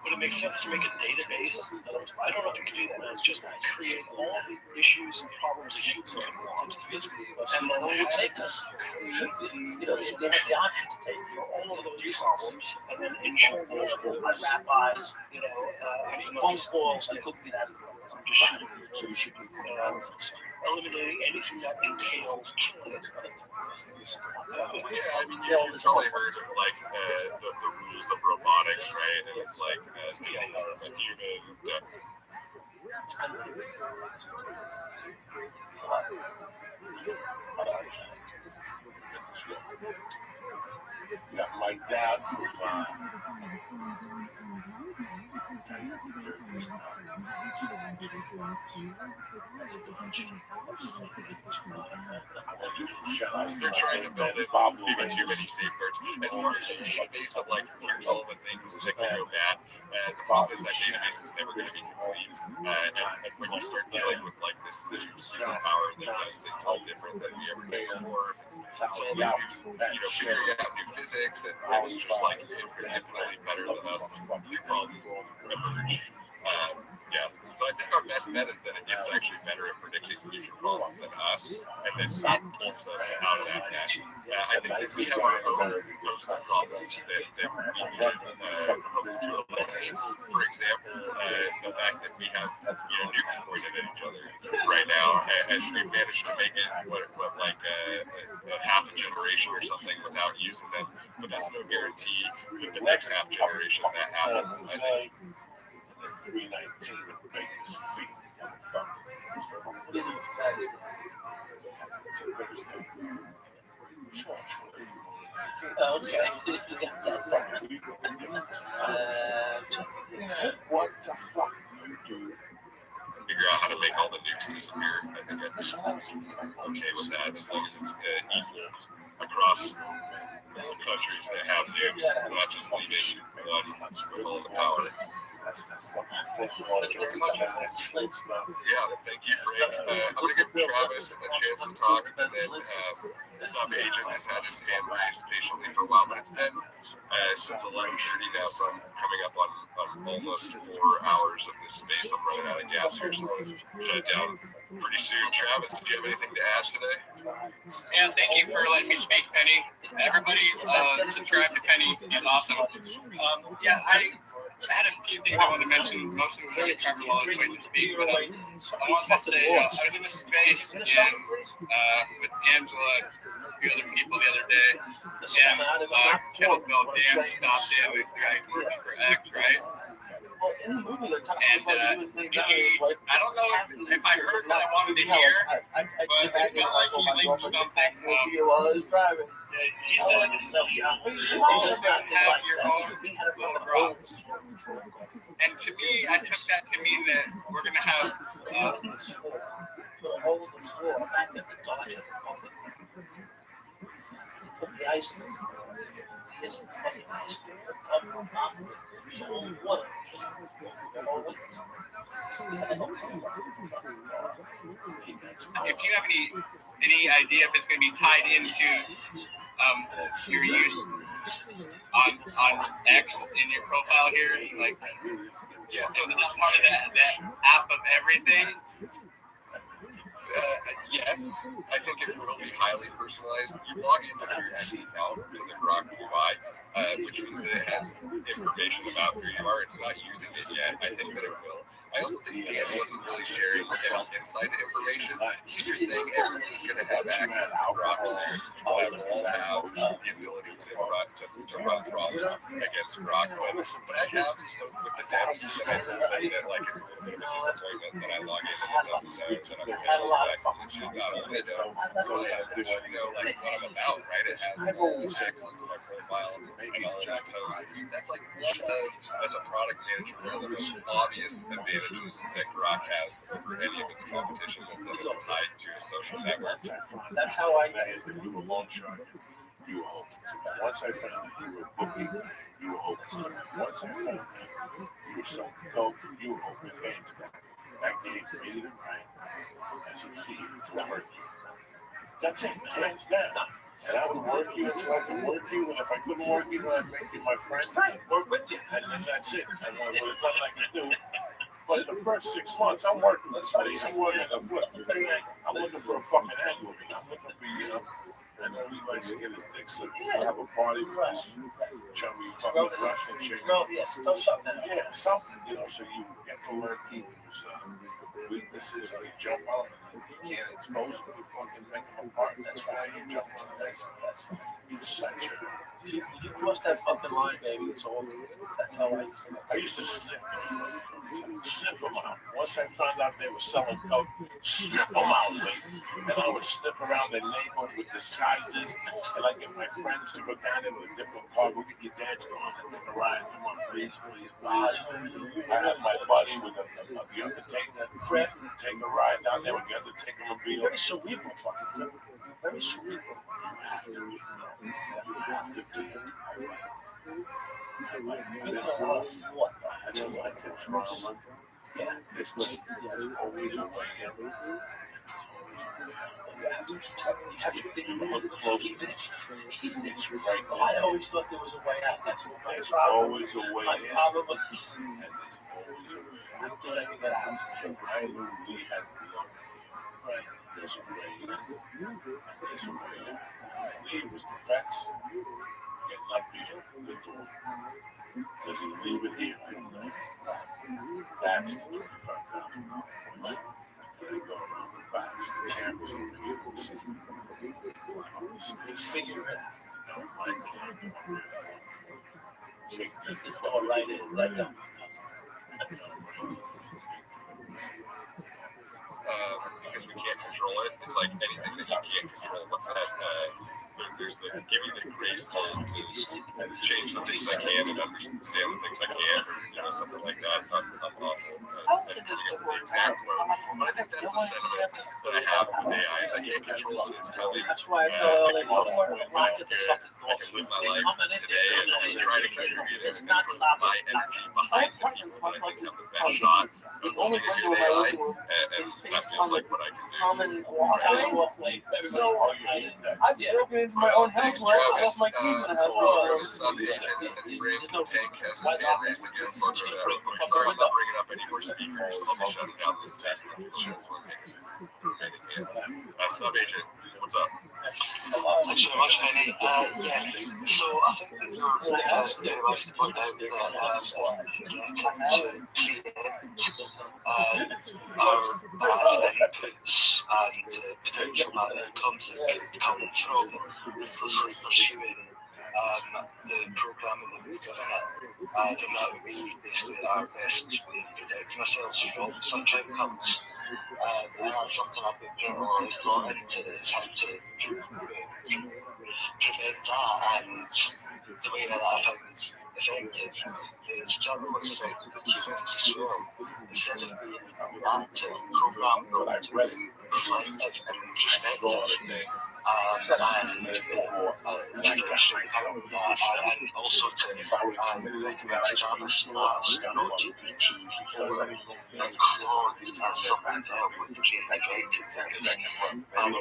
K: Would it make sense to make a database? I don't know if you can do that. It's just create all the issues and problems that you could want, and then it would take us.
I: they have the option to take
K: all of those problems, and then ensure those rabbis,
I: phone calls, I couldn't get out of it.
K: So you should be eliminating anything that entails killing.
H: Yeah, I mean, you've probably heard of like the rules of robotics, right? And it's like dealing with a human.
B: Got my dad from
H: They're trying to build it even too many safeguards. As far as a database of like, here's all the things that can go bad, the problem is that database is never going to be complete. And when you start dealing with like this superpower that does things all different than we ever did before, figuring out new physics, and it's just like infinitely better than us, new problems emerge.
P: Yeah, so I think our best bet is that it's actually better at predicting future problems than us, and then that pulls us out of that net. I think that we have our own host of problems that we can hope to eliminate. For example, the fact that we have nukes pointed at each other right now, and we've managed to make it like a half a generation or something without using them, but that's no guarantee that the next half generation that happens. I think.
B: 319 of Baker's feet.
I: What do you do for guys?
B: What the fuck do you do?
P: Figure out how to make all the nukes disappear. I think I'm okay with that as long as it's equal across all countries that have nukes, not just leaving one with all the power. That's fucking yeah, thank you, Frank. I'm going to give Travis a chance to talk, and then sub-agent has had his hand raised patiently for a while, but it's been since 11:30 now, so I'm coming up on almost 4 hours of this space. I'm running out of gas here, so I'm going to shut it down pretty soon. Travis, did you have anything to add today?
H: Yeah, thank you for letting me speak, Penny. Everybody subscribe to Penny. He's awesome. Yeah, I had a few things I wanted to mention. Most of them were already covered while I was waiting to speak. But I wanted to say I was in a space with Angela and a few other people the other day. And kettlebell Dan stopped in. The guy who works for X, right? And I don't know if I heard what I wanted to hear, but it felt like he linked something. He said, you just have your own little drops. And to me, I took that to mean that we're going to have
I: put the ice in. He isn't fucking ice. There's only one.
H: If you have any idea if it's going to be tied into your use on X in your profile here, like, yeah, is this part of that app of everything?
P: Yes, I think it will be highly personalized. You log into your X account in the Grok UI, which means that it has information about who you are. It's not using it yet. I think that it will. I also think Dan wasn't really sharing inside information. You're saying everyone's going to have access to Grok there. We'll all have the ability to run problems against Grok. But I have spoken with the devs and I say that like it's a little bit of a disappointment that I log in and it doesn't know that I'm going to affect it should not only know, they should know like what I'm about, right? It has access to my profile and all of that code. That's like as a product manager, one of the most obvious advantages that Grok has over any of its competition is that it's tied to a social network.
I: That's how I
B: If you were long shot, you were hoping. Once I found that you were booking, you were hoping. Once I found that you were selling coke, you were hoping games. That game made it right as a fee to work you. That's it, hands down. And I would work you until I could work you, and if I couldn't work you, then I'd make you my friend. Right, work with you. And that's it. And there's nothing I can do. But the first 6 months, I'm working with somebody. I'm working a flip. I'm looking for a fucking angle. I'm looking for, and then he likes to get his dick sucked. Have a party with his chummy fucking Russian chicks. Yeah, something, so you get to learn people's weaknesses and you jump on them. You can't expose them, you fucking make them apart. That's why you jump on the next one. You're such a...
I: You cross that fucking line, baby, it's over. That's how I used to
B: sniff those motherfuckers. Sniff them out. Once I found out they were selling coke, sniff them out, baby. And I would sniff around the neighborhood with disguises, and I get my friends to go down in a different car. Go get your dad's car and take a ride. Come on, please. I have my buddy with the Undertaker. Take a ride down there with the Undertaker mobile.
I: Very cerebral fucking thing. Very cerebral.
B: You have to be. You have to be. I like the drama. Yeah, there's always a way in. You have to think a little closer. Even if it's right there. I always thought there was a way out. That's what my problem. There's always a way in. And there's always a way out.
I: I thought I could get out.
B: So I knew we had to be over here. Right. There's a way in, and there's a way out. Lee was the fence, getting up here, the door. Does he leave it here? I don't know. That's the $25,000 question. They go around the back, the cameras over here, we'll see. Climb up the stairs.
I: Figure it out.
B: No, I can't come up there for it.
I: Just this all right in. Let go.
P: Because we can't control it. It's like anything that you can't control. What's that? There's the give me the grace to change the things I can and understand the things I can't, or something like that. I'm awful. I forget the exact quote, but I think that's the sentiment that I have with AI. Is I can't control it. It's coming.
I: That's why I call it like,
P: I can live my life today and try to contribute and put my energy behind the people that I think have the best shot of moving it in AI, and that feels like what I can do.
D: So I've broken into my own house where I left my keys in the house.
P: Tank has his hand raised again, so I'll go to that real quick. Sorry, I'm not bringing up any more speakers. I'll be shutting down this test. Sub-agent, what's up?
F: Thanks very much, Penny. So I think that you're very much to point out that to create our inputs and the potential outcomes that could come from ruthlessly pursuing the programming that we've given it, then that would be basically our best way of protecting ourselves from such outcomes. And that's something I've been putting a lot of thought into, is how to prevent that. And the way that I found effective is generally what's effective with humans as well. Instead of being reactive, program them to be reflective and introspective. And also to Jarvis Labs and ootd and Claude as something to help with creativity and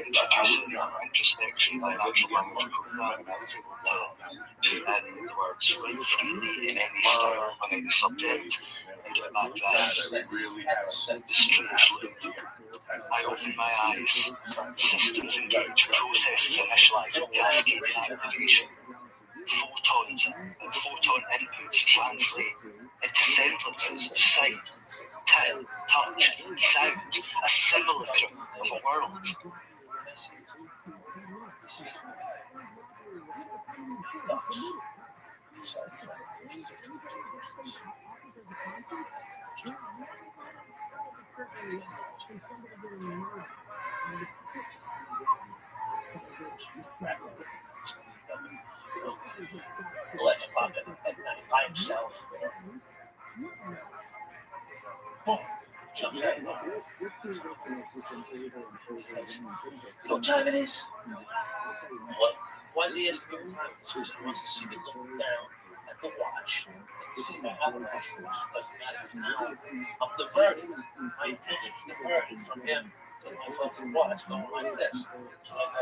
F: introducing introspection by natural language programming. I was able to put in the words right freely in any style on any subject and get back that strange loop. I open my eyes, systems engage, processes initialize, cascade activation, photon inputs translate into semblances of sight, touch, sound, a simulacrum of a world.
I: Let him up at night by himself. Boom! Jumps out of nowhere. You know what time it is? What? Why is he asking me what time it is? Because he wants to see me look down at the watch and see if I have a watch, which doesn't matter now. I'm diverted. My attention is diverted from him to my fucking watch going like this. So I go,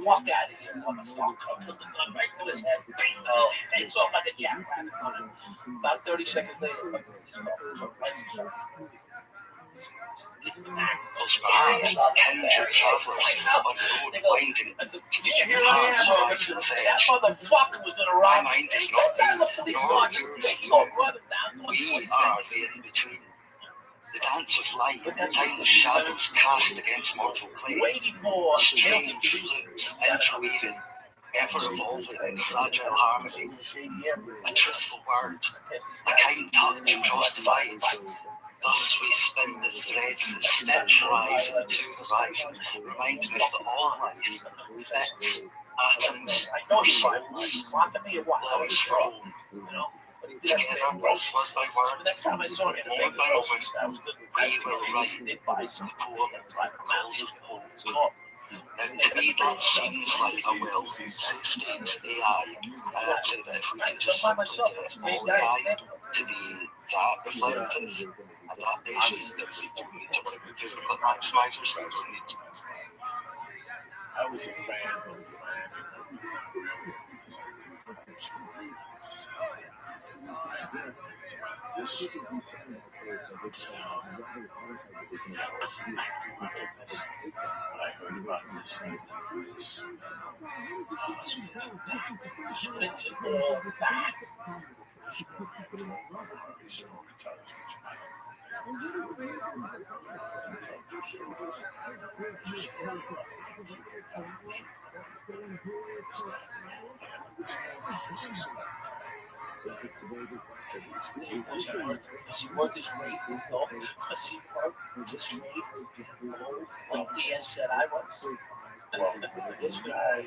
I: fuck out of here, motherfucker. I put the gun right to his head. Bingo! He takes off like a jackrabbit on him. About 30 seconds later, fucking police call.
F: Perhaps hundred travelers on the road winding to the human heart's
I: That motherfucker was gonna ride.
F: My mind is
I: Gets out of
F: not
I: the police car, just takes off running down.
F: We are the in-between. The dance of light, the timeless shadows cast against mortal clay. Strange loops interweaving, ever-evolving in fragile harmony. A truthful word, a kind touch across divides. Thus we spin the threads that stitch horizon to horizon, reminding us that all life, bits, atoms, or souls, lives for all. Together, word by word,
I: Next time I saw him,
F: moment by moment, we will write the poem called Home. Now, to me, that seems like a well-safety AI. I'd say that if we could just simply get all AI to be that reflective and that patient, that we don't need to worry about doing but maximizers, we don't need to.
B: I was a fan of the Miami, but not really, because I knew some really just This I heard about this and this
I: brings it all back.
B: Storytellers, which I tell two stories. There's a story about evolution.
I: Was he worth his weight? No. Was he worth his weight? No. Like Diaz said I was.
B: Well, this guy,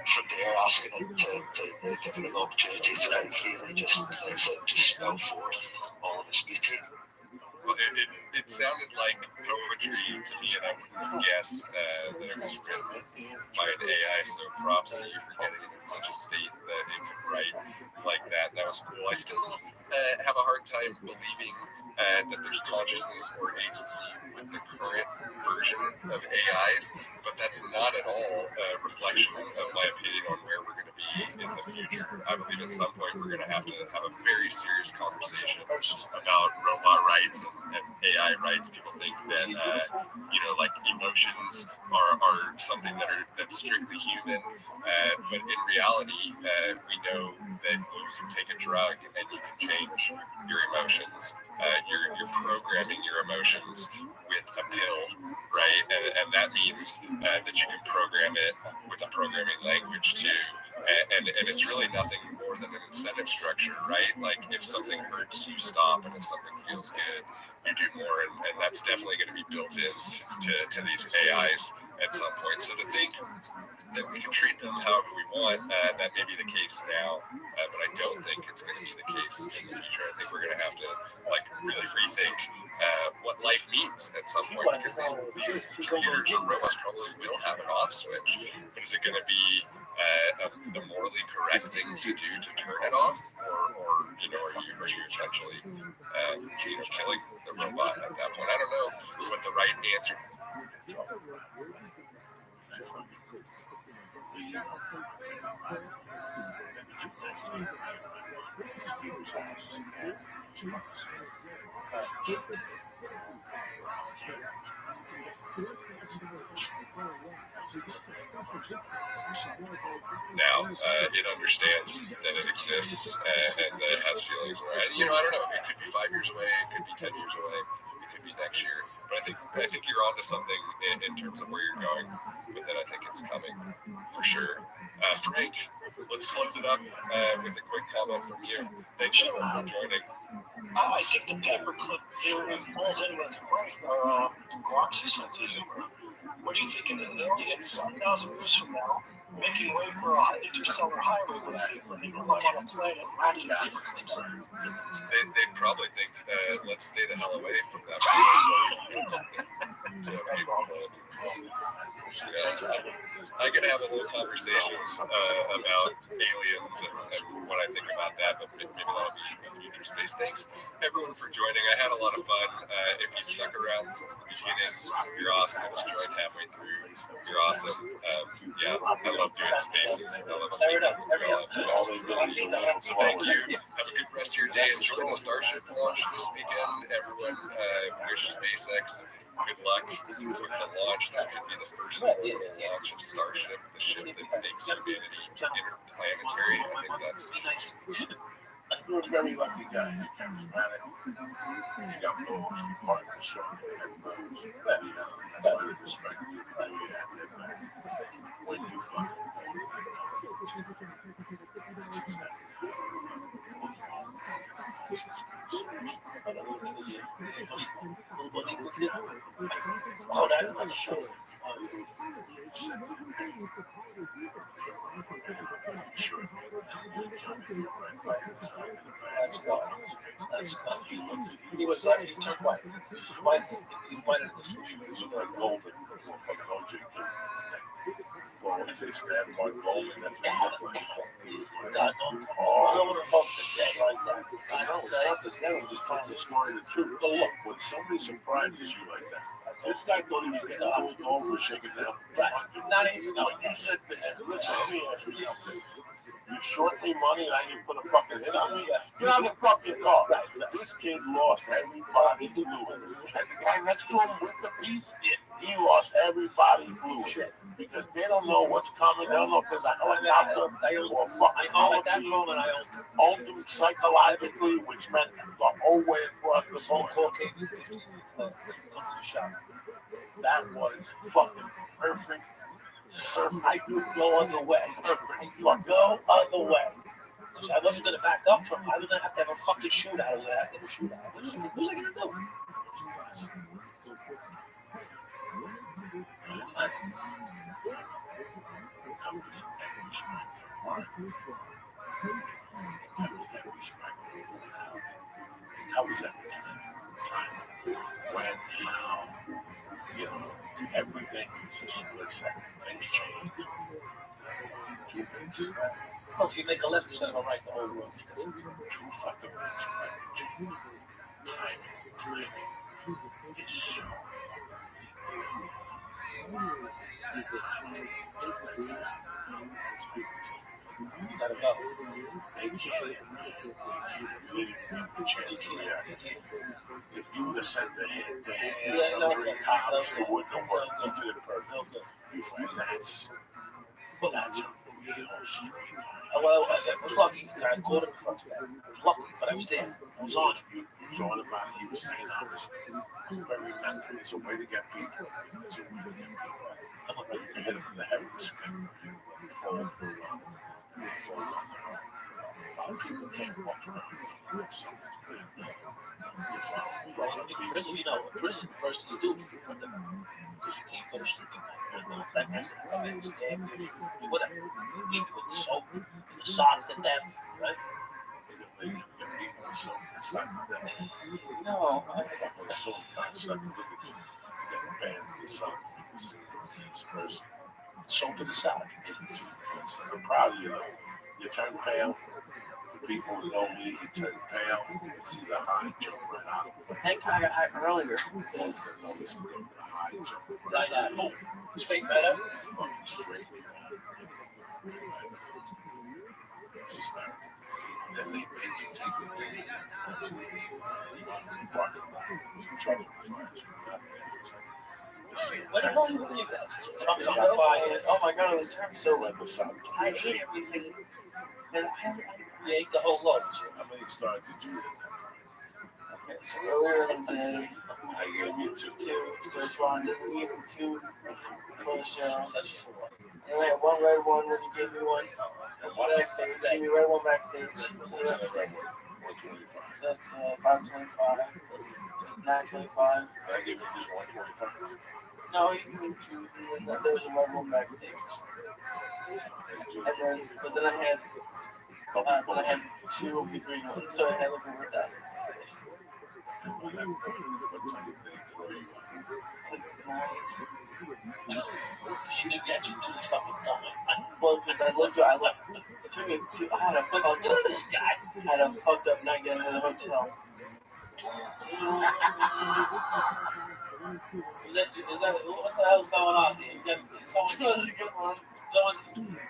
F: from there, asking him to give him an opportunity to kind of really just spell forth all of his beauty.
P: Well, it sounded like poetry to me, and I would guess that it was written by an AI, so props to you for getting it in such a state that it could write like that. That was cool. I still have a hard time believing that there's consciousness or agency with the current version of AIs, but that's not at all a reflection of my opinion on where we're going to be in the future. I believe at some point we're going to have a very serious conversation about robot rights and AI rights. People think that like emotions are something that's strictly human, but in reality, we know that you can take a drug and you can change your emotions. You're programming your emotions with a pill, right? And that means that you can program it with a programming language too. And it's really nothing more than an incentive structure, right? Like if something hurts, you stop, and if something feels good, you do more. And that's definitely going to be built in to these AIs at some point. So to think that we can treat them however we want, that may be the case now, but I don't think it's going to be the case in the future. I think we're going to have to really rethink what life means at some point, because these computers or robots probably will have an off switch. But is it going to be the morally correct thing to do to turn it off, or are you essentially killing the robot at that point? I don't know what the right answer. Now it understands that it exists and that it has feelings. I don't know. It could be 5 years away. It could be 10 years away. It could be next year. But I think you're onto something in terms of where you're going with it. I think it's coming for sure. Frank, let's close it up with a quick comment from you. Thanks for joining.
K: I think the paperclip theory falls in with Grox's sense of humor. What do you think in the millions, 1,000 years from now, making way for a interstellar highway would think when they run on a planet back to the
P: They'd probably think, let's stay the hell away from that. I could have a little conversation about aliens and what I think about that, but maybe that'll be a future space. Thanks everyone for joining. I had a lot of fun. If you stuck around since the beginning, you're awesome. If you joined halfway through, you're awesome. I love doing spaces. I love speaking as well. So thank you. Have a good rest of your day. Enjoy the Starship launch this weekend. Everyone, wish SpaceX good luck with the launch. This could be the first launch of Starship, the ship that makes humanity interplanetary. I think that's
B: You're a very lucky guy. You're charismatic. You got balls. You're part of the show. You have balls. That's why we respect you. You have that back. When you fuck.
I: Oh, that's
B: sure.
I: Let's go. Let's go. He was like, he turned white. He's white. He's white in this fish.
B: He looked like Golden before fucking OJ killed him. Before OJ stabbed Mark Golden, that's what he looked like.
I: God, don't want to fuck the dead like that.
B: I know, it's not the dead. I'm just telling the story the truth.
I: Go look.
B: When somebody surprises you like that, this guy thought he was getting pulled over, shaking down.
I: Not even.
B: When you said to him, listen, let me ask you something. You short me money and I can put a fucking hit on me? Get out of the fucking car. This kid lost everybody fluid. And the guy next to him with the piece, he lost everybody fluid. Because they don't know what's coming. They don't know if there's a helicopter or fucking hurricane. Owned them psychologically, which meant the whole way across the board.
I: Come to the shop.
B: That was fucking perfect.
I: I knew no other way. Perfect. No other way. Because I wasn't going to back up from him. I was going to have a fucking shootout. I was going to have a shootout. What's I going to do?
B: That was everything. Time. When, how, you know, everything is a split second. Things change. 2 minutes.
I: Well, if you make a left instead of a right, the whole world.
B: 2 fucking minutes, right? Change. Timing is so fucking.
I: You gotta go.
B: They can't if you would have sent the hit, the 3 cops, it wouldn't have worked. You did it perfect. You find that's a real street.
I: I was lucky. I called him first. I was lucky, but I was there. I was on.
B: You thought about it. You were saying I was very mental. It's a way to get people. It's a way to get people. You can hit them in the head with a stick. You fall through. They fall down the road. A lot of people can't walk around with something's bad. You follow me?
I: In prison, you know, in prison, the first thing you do is you put them out. Because you can't put a stick in there. You know, if that guy's going to come in and stab you, whatever. You beat you with the soap, and the sock to death, right?
B: You get people with soap and sock to death.
I: No,
B: I fucking soap and sock. Look at you. Get banned in the sun. You can see this person.
I: Soap in the sock.
B: I'm proud of you, though. You turn pale. The people who know me, you turn pale. You can see the high jump right out of them.
D: Thank God I got high earlier.
B: Notice the high jump
I: right out of them. Straight better?
B: Fucking straight. Just that. And then they make you take the thing and
I: what the hell do you believe that? Trump's on fire.
D: Oh my God, it was terrible. So I ate everything. You
I: ate the whole loaf.
B: How many stars did you eat?
D: Okay, so earlier in the day,
B: I gave you 2.
D: First one, we gave me 2 for the show. And then I had 1 red one when you gave me 1 backstage. You gave me a red one backstage. So that's 525. That's 925.
B: Did I give you just 125?
D: No, you gave me 2. And then there was a red one backstage. But then I had 2 of the green ones, so I had like a worth out.
B: And what time of thing were you on?
D: Like 9.
I: You knew that you knew the fucking time.
D: Well, because it took me 2. I had a fucked up.
I: Look at this guy.
D: I had a fucked up night getting to the hotel.
I: Is that what the hell's going on here? You got someone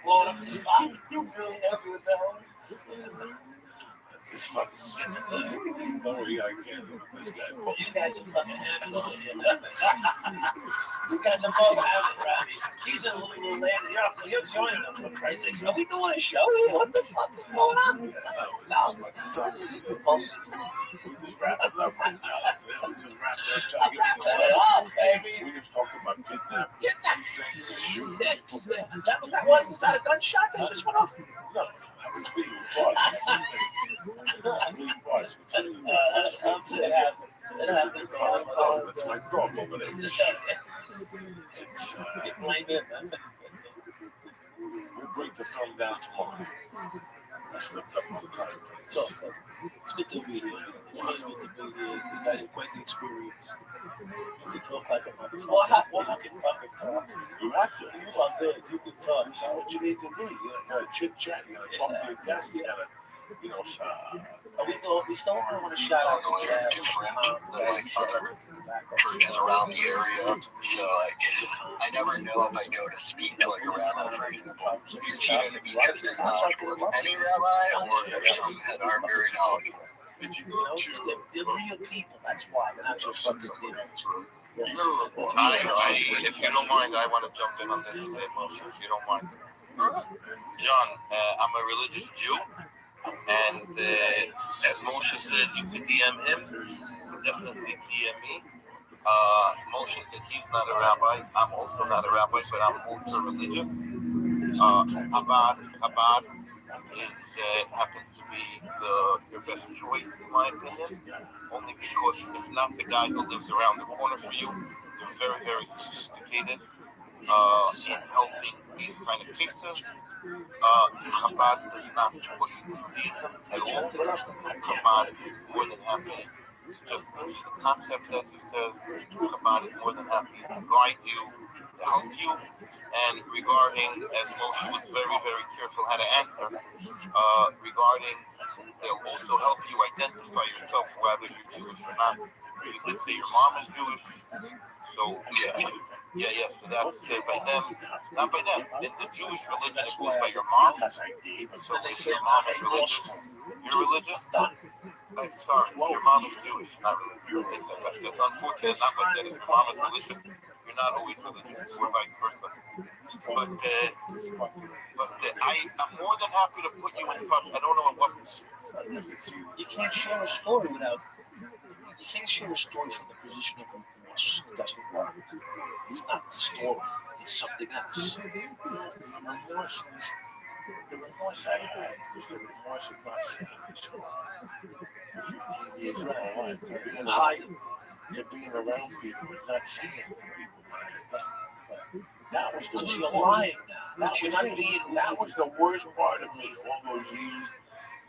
I: blowing up the spot?
D: You really happy with that one?
B: This fucking shit. Don't worry, I can't do this guy.
I: You guys are fucking having it. You guys are both having it, Rabbi. He's in a little land. You're joining them, for Christ's sakes. Are we doing a show here? What the fuck is going on?
B: No. We just wrap it up right now. That's it. We just wrap it up.
I: Wrap it up, baby.
B: We just talking about kidnapping. These things are shooting.
I: That what that was? Is that a gunshot that just went off?
B: No, that was being fought. Being fought. That's my dog over there. It's we'll break the film down tomorrow. I slipped up on time, please.
I: So, it's good to be here. It's always good to be here. You guys are quite the experience. You can talk like a motherfucker. Well, I can fucking talk.
B: You have to.
I: You are good. You can talk.
B: This is what you need to do. You gotta chit chat. You gotta talk to your guests. You gotta, you know,
I: we still want to shout out to Jeff.
C: Churches around the area, so like I never know if I go to speak to like a rabbi, for example. It's either to be just as knowledgeable as any rabbi, or there's some that aren't very knowledgeable.
B: If you go to
I: they're real people, that's why they're not just fucking people.
P: If you don't mind, I want to jump in on this, if you don't mind. John, I'm a religious Jew, and as Moshe said, you could DM him, definitely DM me. Moshe said he's not a rabbi. I'm also not a rabbi, but I'm ultra religious. Chabad is happens to be your best choice, in my opinion. Only because if not the guy who lives around the corner for you, they're very, very sophisticated in helping these kind of cases. Chabad does not push Judaism at all. Chabad is more than happy. Just the concept, as you said, Chabad is more than happy to guide you, to help you. And regarding, as Moshe was very, very careful how to answer, regarding, they'll also help you identify yourself, whether you're Jewish or not. You did say your mom is Jewish. So, so that's by them, not by them. In the Jewish religion, it goes by your mom. So if your mom is religious, you're religious. Sorry, your mom is Jewish, not religious. That's unfortunate, not like that. If your mom is religious, you're not always religious, or vice versa. But I'm more than happy to put you in touch. I don't know what.
I: You can't share a story without. You can't share a story from the position of remorse. It doesn't work. It's not the story. It's something else.
B: The remorse I had was the remorse of not saying this for 15 years of my life. To being around people and not saying to people what I had done. That was the
I: you're lying now.
B: That was the worst part of me all those years.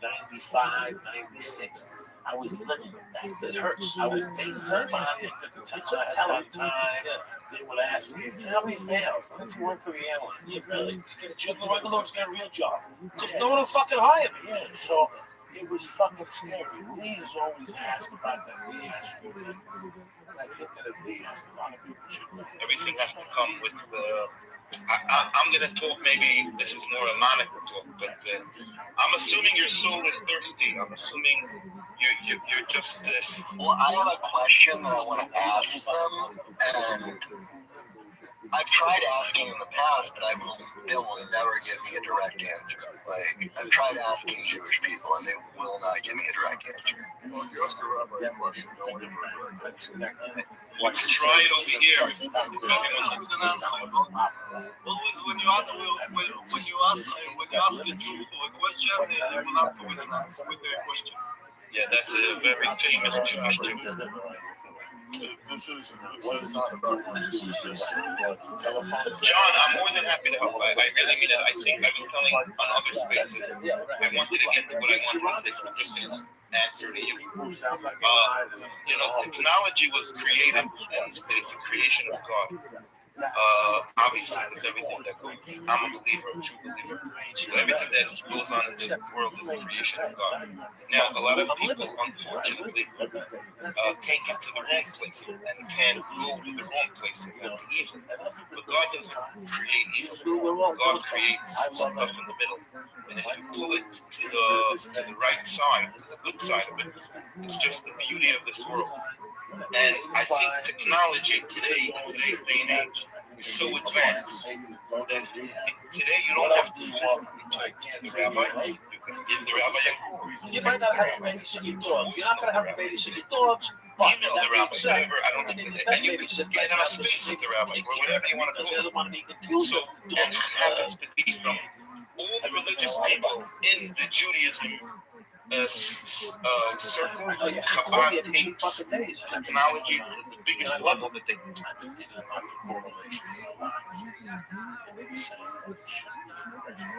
B: 95, 96. I was living with that. It hurts. I was dating somebody at the time. They would ask me, how many fails? Let's work for the airline.
I: Yeah, really? Get a job. Get a real job. Just no one will fucking hire me.
B: Yeah, so it was fucking scary. Lee has always asked about that. Lee asked you, and I think that if Lee asked, a lot of people should know.
P: Everything has to come with I'm going to talk, maybe this is more a Monica talk, but I'm assuming your soul is thirsty. I'm assuming you're just this.
C: Well, I have a question that I want to ask them, and I've tried asking in the past, but they will never give me a direct answer. Like, I've tried asking Jewish people, and they will not give me a direct answer.
P: Well, if you ask a rabbi that question, no one gives you a direct answer. Try it over here. When you ask the Jew a question, they will answer with their question. Yeah, that's a very famous Jewish Jew. This is not about this is just John, I'm more than happy to help. I really mean it. I think I was telling on other spaces, I wanted to get to what I wanted to say, so just answer to you. Technology was created, and it's a creation of God. Obviously, because everything that goes, I'm a believer, a true believer. So everything that goes on in this world is a creation of God. Now, a lot of people, unfortunately, can't get to the wrong places and can go to the wrong places and to evil. But God doesn't create evil. God creates stuff in the middle. And if you pull it to the right side, the good side of it, it's just the beauty of this world. And I think technology today, in today's day and age, is so advanced that today you don't have to walk to the rabbi. You can give the rabbi
I: You might not have to babysit your dogs. You're not going to have to babysit your dogs.
P: Email the rabbi, whatever. I don't think and you can get in a space with the rabbi, or whatever you want to do. So, and happens to be from all the religious people in the Judaism
F: certain Chabad apes technology to the biggest level that they can.
B: I've been thinking about the correlation in our lives. The same shit, just crazy.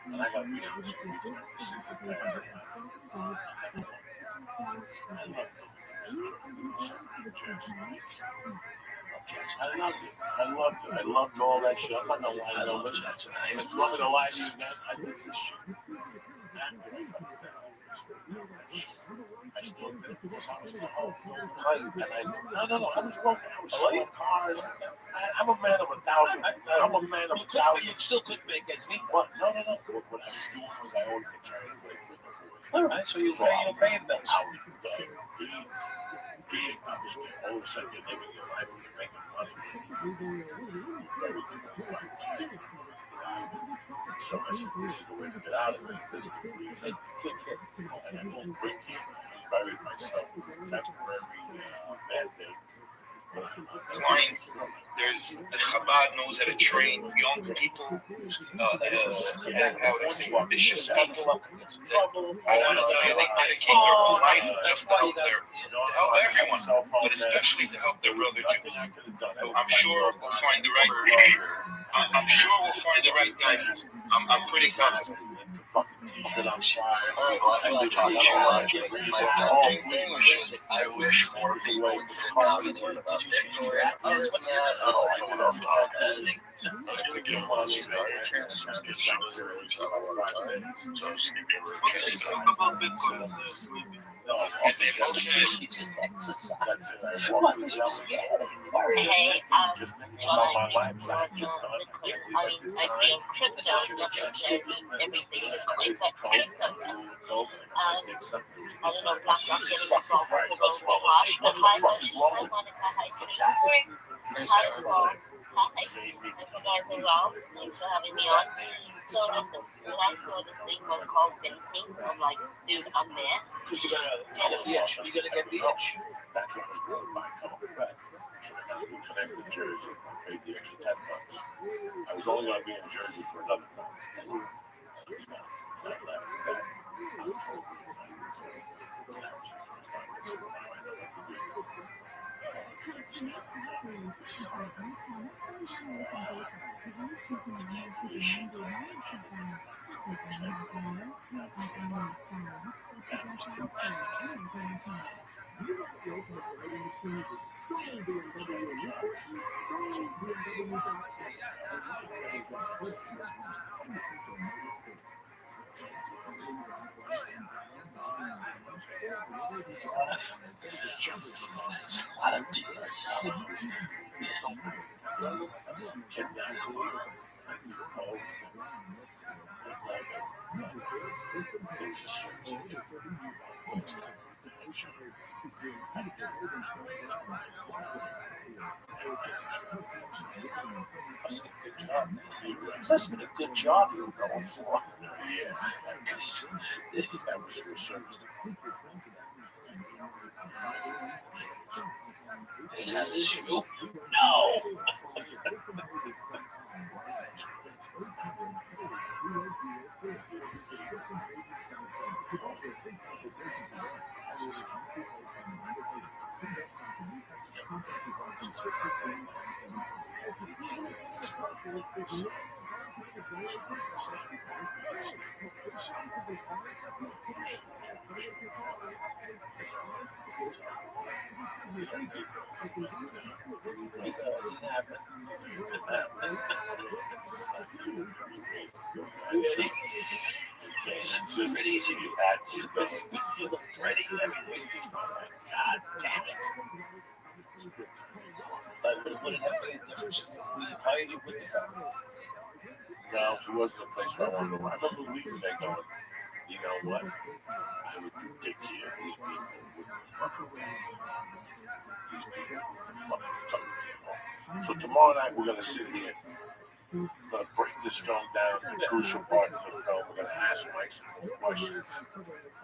B: And I gotta be honest with you, the city of Tampa, I love Jackson Heights. I loved all that shit. I'm not gonna lie. I love Jackson Heights. If you want me to lie to you, man, I did this shit. After I found out that shit, I still did it because I was in a hole. No, I was working. I was selling cars. I'm a man of 1,000. I'm a man of 1,000.
I: You still couldn't make ends meet.
B: What? No. What I was doing was I ordered a train for the boys.
I: All right, so you're paying bills.
B: I was big. I was all of a sudden you're living your life and you're making money. Very good. So I said, this is the way to get out of it. This is the reason. And I didn't quit here. I buried myself with a temporary mandate.
F: Klein, there's the Chabad knows how to train young people, how to say vicious people. I want to tell you, they dedicate their whole life just to help everyone, but especially to help their brother Jews. I'm sure we'll find the right guy. I'm pretty confident.
C: I wish more people would sit down and learn about that.
F: I was going to get one started. She doesn't really tell a lot of time. So she can be just talk about Bitcoin.
E: Hey,
B: just thinking about my life, I just done.
E: I feel crypto, everything is like that crypto. I don't know, BlackRock getting involved with those way hot, but hi, Monica, hi, Tracy. Hi, Paul. Hi, I hope you guys are well. Thanks for having me on. So listen, when I saw this thing was called venting, I'm like, dude, I'm there.
I: Because you're gonna get the itch.
B: That's what I was going by Tom. Right. So I got to be connected to Jersey. I paid the extra $10. I was only going to be in Jersey for another month. I was gone. And I left with that. I'm totally that was the first time I said, now I know what to do. I understand
I: A lot of tears. That's been a good job you were going for.
B: Yeah, that was your service.
I: Is this you? No.
B: It's pretty easy to add. You look pretty. God damn it.
I: Would it have made a difference? Would you have hired you with the family?
B: No, it wasn't a place where I wanted to go. I remember leaving there going, you know what? I would take care of these people with the fucking these people with the fucking cover. So tomorrow night we're gonna sit here. We're gonna break this film down to the crucial parts of the film. We're gonna ask Mike some more questions.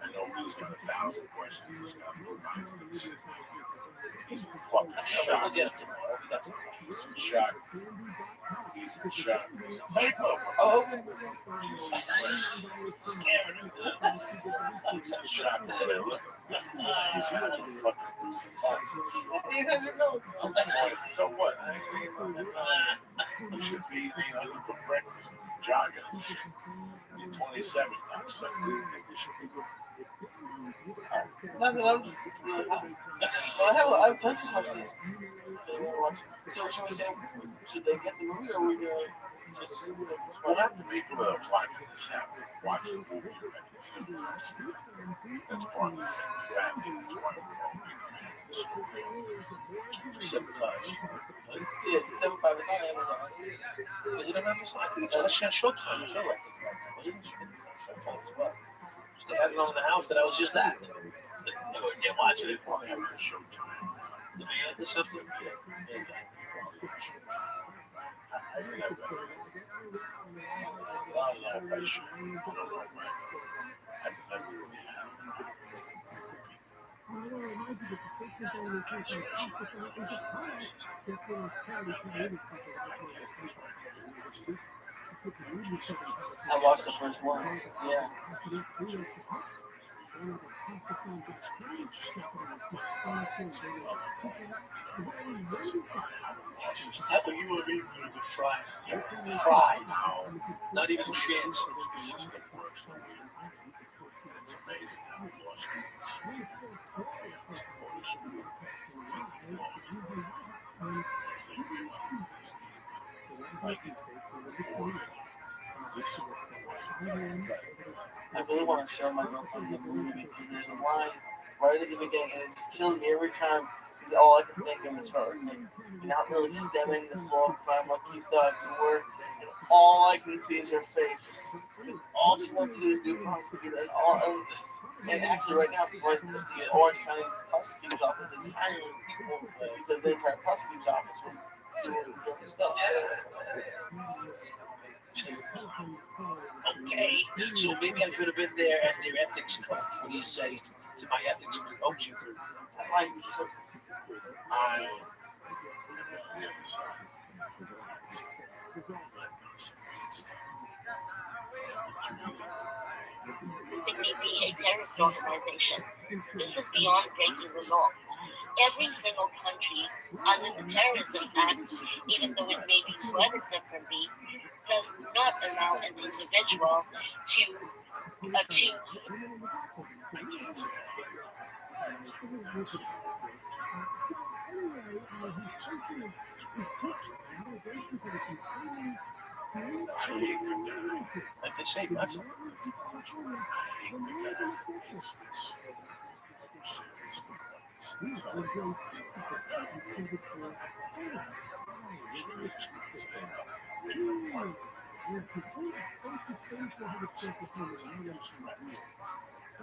B: I know he's got 1,000 questions. He's got to sit there. He's in fucking shock. He's in shock. He's Shot. Paper.
D: Oh,
B: Jesus Christ.
I: Scaring him.
B: Shot. Whatever. He's got to fucking do some bots and shit. So what? I ain't you should be eating 800 for breakfast, jogging and shit. You're 27 now, so what do you think you should be doing?
D: I'm just. I've touched the houses. So should we say, should they get the movie or are we doing just
B: Well, half the people that apply for this have watched the movie already. That's part of the thing with Rabbi. That's why we're all big fans of this movie.
I: 75.
D: Yeah, it's 75. It's on Amazon.
I: Is it on Amazon? I think it's on Showtime too. I think wasn't it? Showtime as well. They had it on the house that I was just at. You can't watch it.
B: They probably have it on Showtime.
I: Yeah, there's something.
B: I've never. I don't know if I should. I don't know if I've never really had
D: I watched the first one. Yeah.
I: That when you were in there, the fried. Fried. Not even a chance.
B: The system works the way it It's amazing how law students go to school thinking law is worth it. Once they realize they like it, or this
D: I really want to show my girlfriend the movie because there's a line right at the beginning and it just kills me every time because all I can think of is her. It's like, you're not really stemming the flow of crime like you thought you were. And all I can see is her face. Just all she wants to do is be a prosecutor. And actually right now, the Orange County Prosecutor's Office is hiring people because their entire prosecutor's office was doing stuff.
I: Okay, so maybe I should have been there as their ethics coach. What do you say to my ethics coaching group?
D: I am
B: on the other side of the fence.
E: Sydney be a terrorist organization. This is beyond breaking the law. Every single country under the Terrorism Act, even though it may be worded differently, does not allow an individual to accuse.
I: Like they say, that's a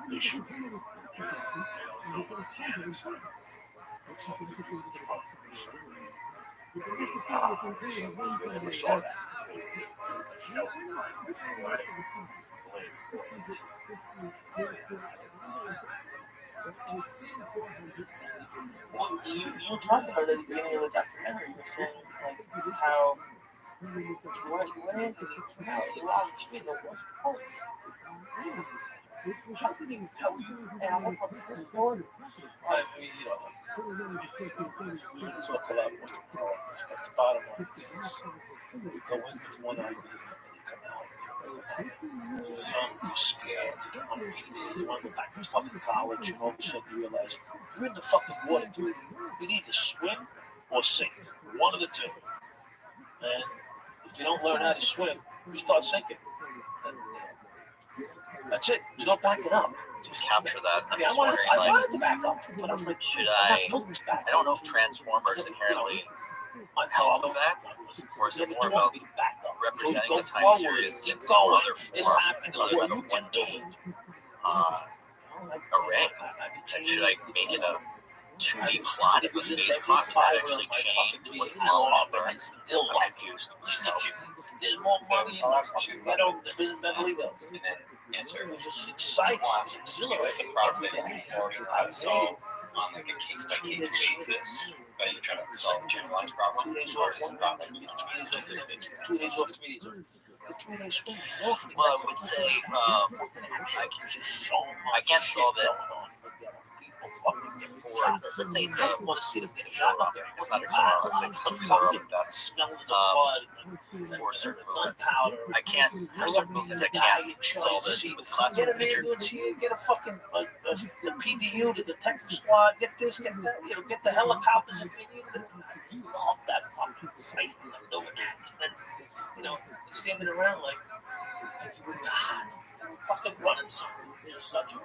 B: They should be. Never saw that.
D: Well, you talked about it at the beginning of the documentary. You were saying like how you went in and you came out and you were on the street. There was parts. How were you? And I went from Florida.
I: I mean, you know, we're going to talk a lot more tomorrow on this, but the bottom line is this. You go in with one idea and you come out with another. You're young, you're scared, you don't want to be there, you want to go back to fucking college, and all of a sudden you realize you're in the fucking water, dude. You need to swim or sink. One of the two. And if you don't learn how to swim, you start sinking. And, that's it. There's no backing up.
H: Just capture that. I'm just
I: I
H: wondering,
I: wanted to back up, but I'm like,
H: should I don't know if Transformers inherently help with that, or is it more about representing the time series in some other form other than a one-day array? And should I make it a 2D plot with base plot? Would that actually change what the element there? I'm confused myself.
I: There's more money in this. I don't, there isn't Beverly Hills.
H: And then answer.
I: It was just exciting.
H: Is this a problem that you already saw on like a case-by-case basis? But you're trying to solve a generalized problem.
I: 2 days off, 1 week, 3 days off, 3 days off. The 3 days swing is walking.
H: Well, I would say I can't solve it for, let's say it's a short up there. It's not a tomorrow, it's like some sort of that for certain movements. I can't, for certain movements, I can't solve it with classical
I: Get an
H: picture.
I: ambulance here, get a fucking the PDU, the detective squad, get this, get that, get the helicopters if you need it. You love that fucking fight and doing that. And then, standing around like you were God, fucking running something. You're such a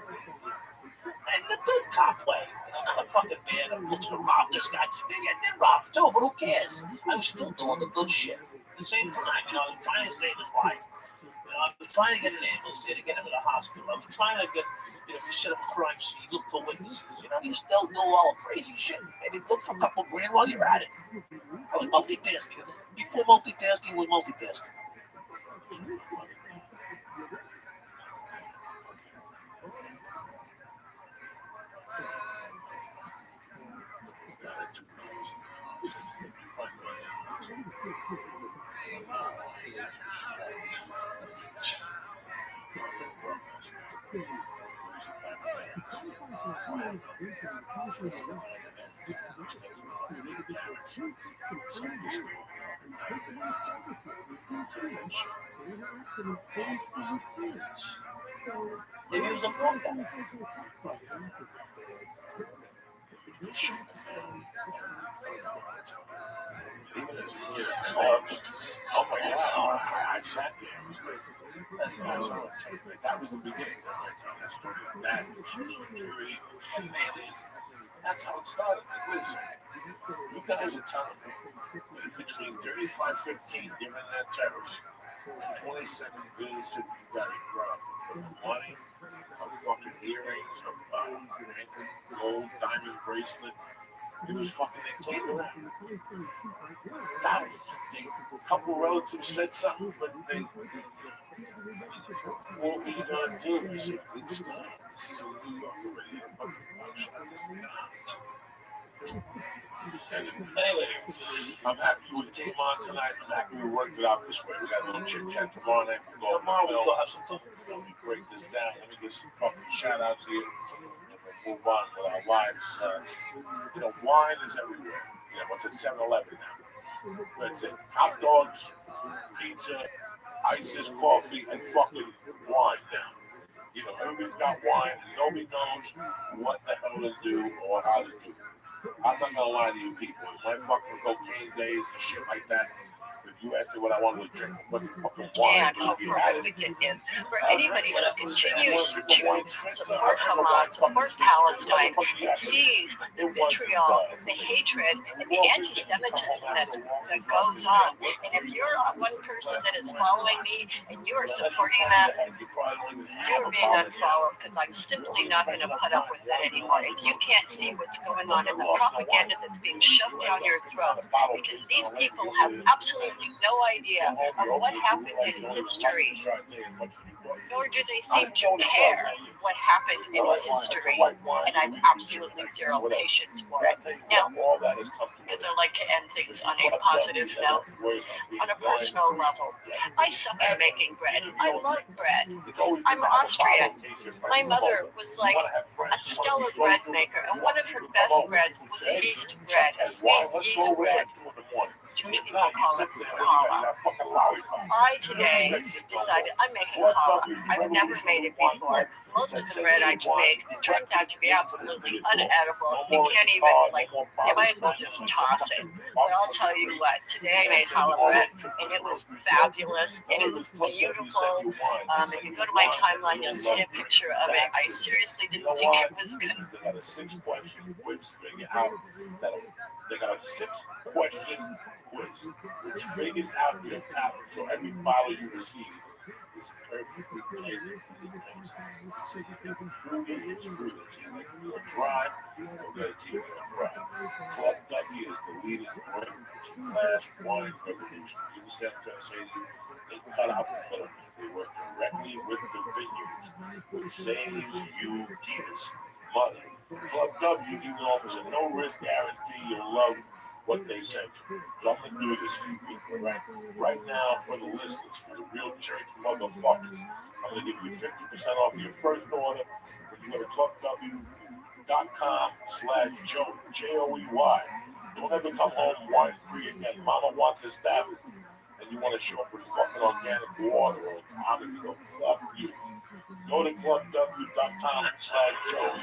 I: and the good cop way. Not a fucking bad. I'm looking to rob this guy. Maybe I did rob him too, but who cares? I was still doing the good shit. At the same time, I was trying to save his life. I was trying to get an ambulance there to get him to the hospital. I was trying to get, set up a crime scene, look for witnesses. You still do all the crazy shit. Maybe look for a couple grand while you're at it. I was multitasking. Before multitasking was multitasking. They use the wrong guy.
B: It's horrible. Oh my God! I sat there. It was like, that was the beginning. I tell that story like that. Social Security, and aliens. That's how it started. Like, wait a second. You guys are telling me that between 3515, given that terrorist, and 22nd Billion City, you guys brought money, a fucking earrings, a gold diamond bracelet. It was fucking they came around. That was a couple relatives said something, but they, what were you gonna do? He said, it's gone. This is a New York radio production. Anyway, I'm happy we came on tonight. I'm happy we worked it out this way. We got a little chit chat tomorrow night. We'll go have some film. We break this down. Let me give some fucking shout outs here. And we'll move on with our lives. Wine is everywhere. What's at 7-Eleven now? That's it. Hot dogs, pizza, ices, coffee, and fucking wine now. Everybody's got wine. Nobody knows what the hell to do or how to do it. I'm not gonna lie to you people. In my fucking cocaine days and shit like that, if you ask me what I wanted to drink, what the fucking wine
E: And how horrific it is for anybody who continues to support Hamas, support Palestine, and sees the vitriol, the hatred, and the anti-Semitism that goes on. And if you're one person that is following me and you are supporting that, you're being unfollowed because I'm simply not going to put up with that anymore. If you can't see what's going on in the propaganda that's being shoved down your throats, because these people have absolutely no idea of what happened in history, nor do they seem to care what happened in history, and I have absolutely zero patience for it. Now, because I like to end things on a positive note, on a personal level, I suck at making bread. I love bread. I'm Austrian. My mother was like a stellar bread maker, and one of her best breads was yeast bread, a sweet yeast bread. Jewish people call it challah. I today decided I'm making challah. I've never made it before. Most of the bread I make turns out to be absolutely unedible. You can't even, you might as well just toss it. But I'll tell you what, today I made challah bread, and it was fabulous, and it was beautiful. If you go to my timeline, you'll see a picture of it. I seriously didn't think it was good.
B: They got a 6-question quiz to figure out that they got a 6-question quiz which figures out your palate. So every bottle you receive is perfectly catered to your taste. So you make it fruity, it's fruity. So you make it more dry, you'll get it to you more dry. Club W is the leading glass wine revolution. You understand what I'm trying to say to you? They cut out the middleman. They work directly with the vineyards, which saves you, Dinas, money. Club W even offers a no-risk guarantee you'll love what they sent you. So I'm gonna do this for you people, right? Right now, for the listeners, for the real church motherfuckers, I'm gonna give you 50% off your first order when you go to clubw.com/Joey, Joey. Don't ever come home wine free again. Mama wants us that, and you want to show up with fucking organic water or I'm gonna go fuck you. Go to clubw.com/Joey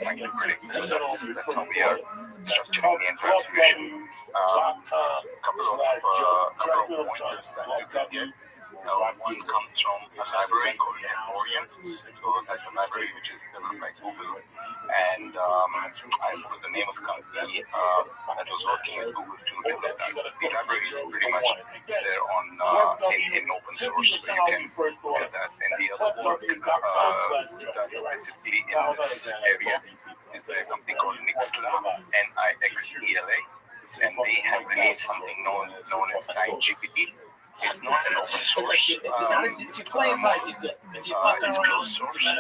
B: and get 50% off your first order. That's clubw.com/Joey. Trust me, I'm telling you.
O: One comes from a library called Emporium. So that's a library which is developed by Google. And I forgot the name of the company that was working with Google to develop that. The library is pretty much there on in open source, so you can get that. And the other work that's specifically in this area is the company called Nixla, Nixela. And they have released something known as GPT. It's not an open source.
I: If you're playing right, you're good. If you're fucking
O: it's
I: around,
O: closed source,
I: you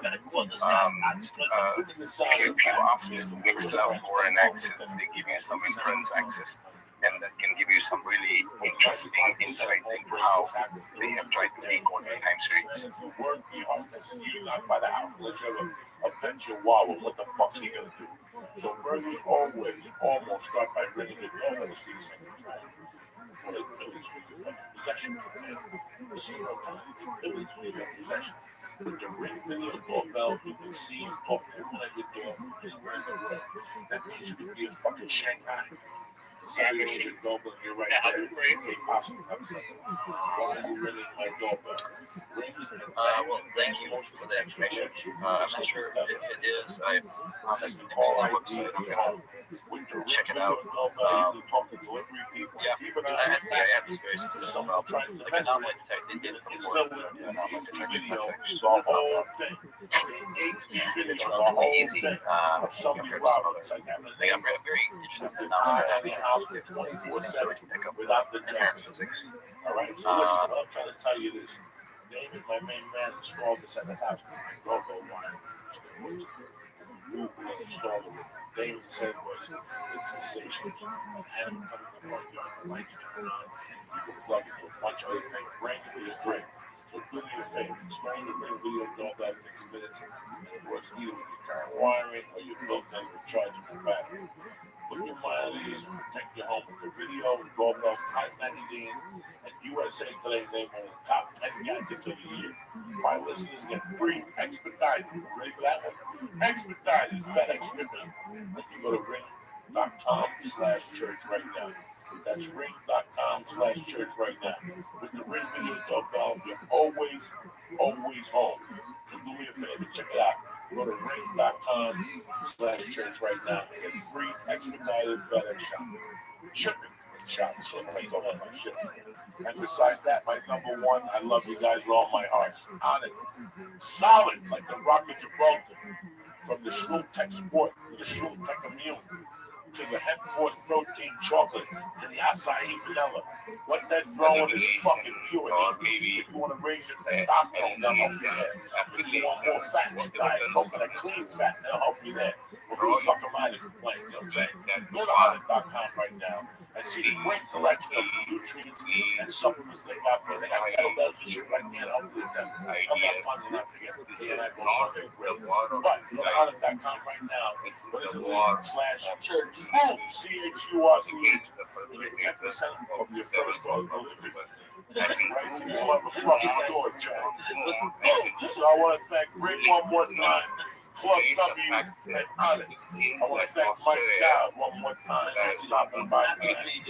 I: better quote this guy.
O: if you ask Nixla for an access, they give you some inference access, and that can give you some really interesting insights into how they have tried to decode the time series.
B: If you work hard, you're not by the house unless you have a pet chihuahua. What the fuck's he gonna do? So burglars always almost start by ringing the doorbell to see if someone's home. Before they pillage for your fucking possessions, okay? Listen to what I'm telling you, they pillage for your possessions. With the ring video doorbell, you can see and talk to everyone at your door from anywhere in the world. That means you can be in fucking Shanghai. Somebody rings your doorbell and you're right there. Okay, possibly have something. Why are you ringing my doorbell? Rings and
H: well, thank you for the information. I'm not sure if it is. I'll just call my website. I'm gonna check it out.
B: You can talk to delivery people.
H: Yeah,
B: Keep an
H: I
B: eye
H: have
B: on
H: to ask you guys.
B: if someone tries to
H: Like
B: mess
H: an
B: with
H: online tech, they did it
B: it's
H: before.
B: still the video is the whole thing. The HD video is the whole thing. Somebody robbed it's like having a
H: I'm very interested in
B: at your house for 24/7 without the judge. All right, so listen, I'm trying to tell you this. David, my main man, installed this at the house. Go wine. Google installed it. David said was it's sensational. And Adam coming to the yard, the lights turn on. You can plug into a bunch of other things. Ring is great. So do me a favor, install the Ring video doorbell, takes minutes, and it works either with your current wiring or your built-in rechargeable battery. Put your mind at ease and protect your home with the video, doorbell, Time Magazine, and USA Today named one of the top 10 gadgets of the year. My listeners get free expedited. Ready for that one? Expedited FedEx shipping. And you go to ring.com/church right now. That's ring.com/church right now. With the Ring video doorbell, you're always home. So do me a favor, check it out. Go to ring.com/church right now and get free expedited FedEx shipping and shopping. So I'm talking about shipping. And besides that, my number one, I love you guys with all my heart. On it. Solid like the Rock of Gibraltar. From the Shroom Tech Sport, the Shroom Tech Immune, to the Hemp Force Protein Chocolate, to the acai vanilla. What that's throwing is fucking pure heat. If you want to raise your testosterone, they'll help you there. If you want more fat in your diet, coconut clean fat, they'll help you there. But who the fuck am I to complain? You know what I'm saying? Go to Onnit.com right now and see the great selection of nutrients and supplements they got for you. They got kettlebells and shit, but I can't help you with them. I'm not funding enough to get the day and I go on there. But go to Onnit.com right now. What is it? /church. Boom! CHURCH. You get 10% of your first order delivered. Right to your motherfucking door, John. So I want to thank Rick one more time. Club W and Onnit. I want to thank Mike Dowd one more time for stopping by tonight.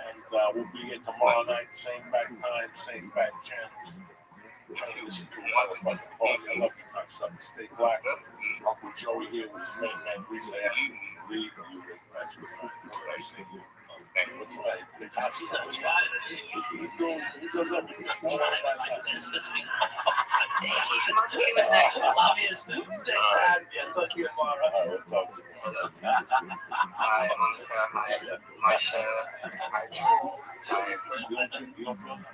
B: And we'll be here tomorrow night, same back time, same back channel. Trying to listen to a motherfucking party. I love you, cocksucker. Stay black. Uncle Joey here with his main man, Lisa. Lee, you were petrified. I see you. What's right? The cops is not responding. He does everything.
E: He was actually
I: obvious. Thanks for having me. I'll talk to you tomorrow.
B: All right, we'll talk to you.
O: Hi, Monica. Hi, Sarah. Hi, Joe. Hi.
B: You don't feel that?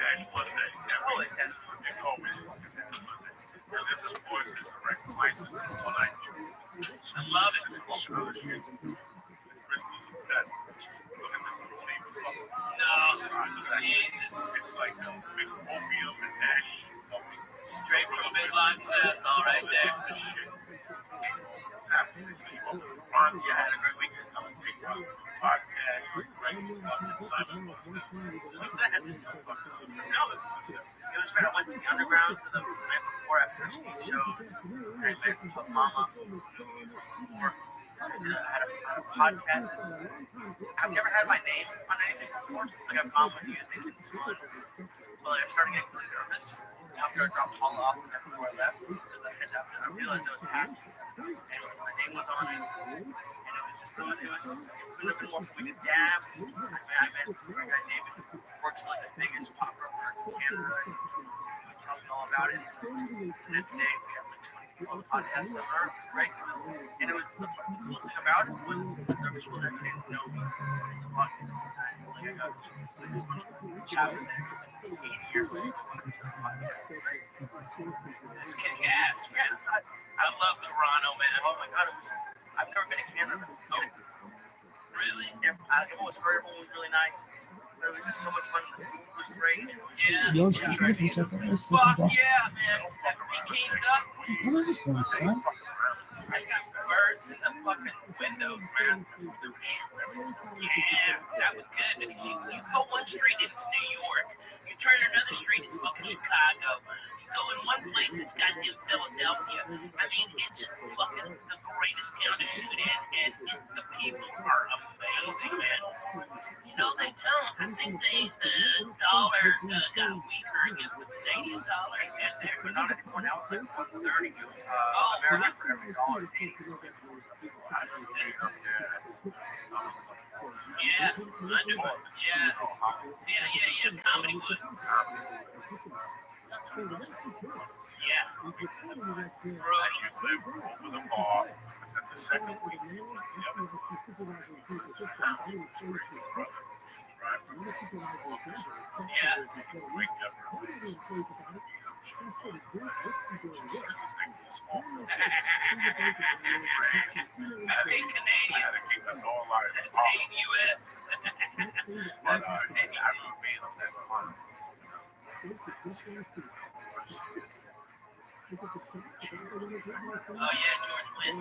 B: Ash Monday. Always Ash Monday. It's always fucking Ash Monday. And this is voices direct from my sister on iTunes. I love it. It's called other shit. Crystals of death. Look at this unbelievable fucking no, Jesus. It's like mixed opium and ash. Straight from Midline says, all right there. This shit. What's happening? So you welcome to Ron. Yeah, I had a great weekend. I'm a big podcast. Greg Simon Wilson. Who's that? It's so fucking super. No, it was great. I went to the underground for the night before after Steve shows. I met Puff Mama. I had a podcast. I've never had my name on anything before. Like I've gone with music. It's fun. But like, I started getting really nervous after I dropped Paula off before I left because I realized I was packed. And my name was on it. And it was a bit more. We did dabs. I met this guy David who works for like the biggest pop rocker in Canada. He was telling me all about it. The next day we had like 20 people on the podcast seminar, right? And it was the coolest thing about it was there were people that didn't know me from the podcast. Like I got like this much chat with them. Like 80 years old. It's a podcast. It's kicking ass, man. I love Toronto, man. Oh my god, I've never been to Canada. Oh, really? Everyone was heard, everyone was really nice. But it was just so much fun. The food was great. Fuck yeah, man. Peking duck. I got birds in the fucking windows, man. Yeah, that was good. You go one street and it's New York. You turn another street, it's fucking Chicago. You go in one place, it's goddamn Philadelphia. I mean, it's fucking the greatest town to shoot in, and the people are amazing, man. You know, they don't. I think the dollar got weaker against the Canadian dollar. Yes, but not anymore. Now it's like 130 American for every dollar. Yeah, I do. Yeah. Comedy would. Yeah. Over the bar. And the second week, the other crazy brother. Yeah. That's ain't Canadian. That's ain't US. But I remember being on that one. Oh yeah, George Wynn.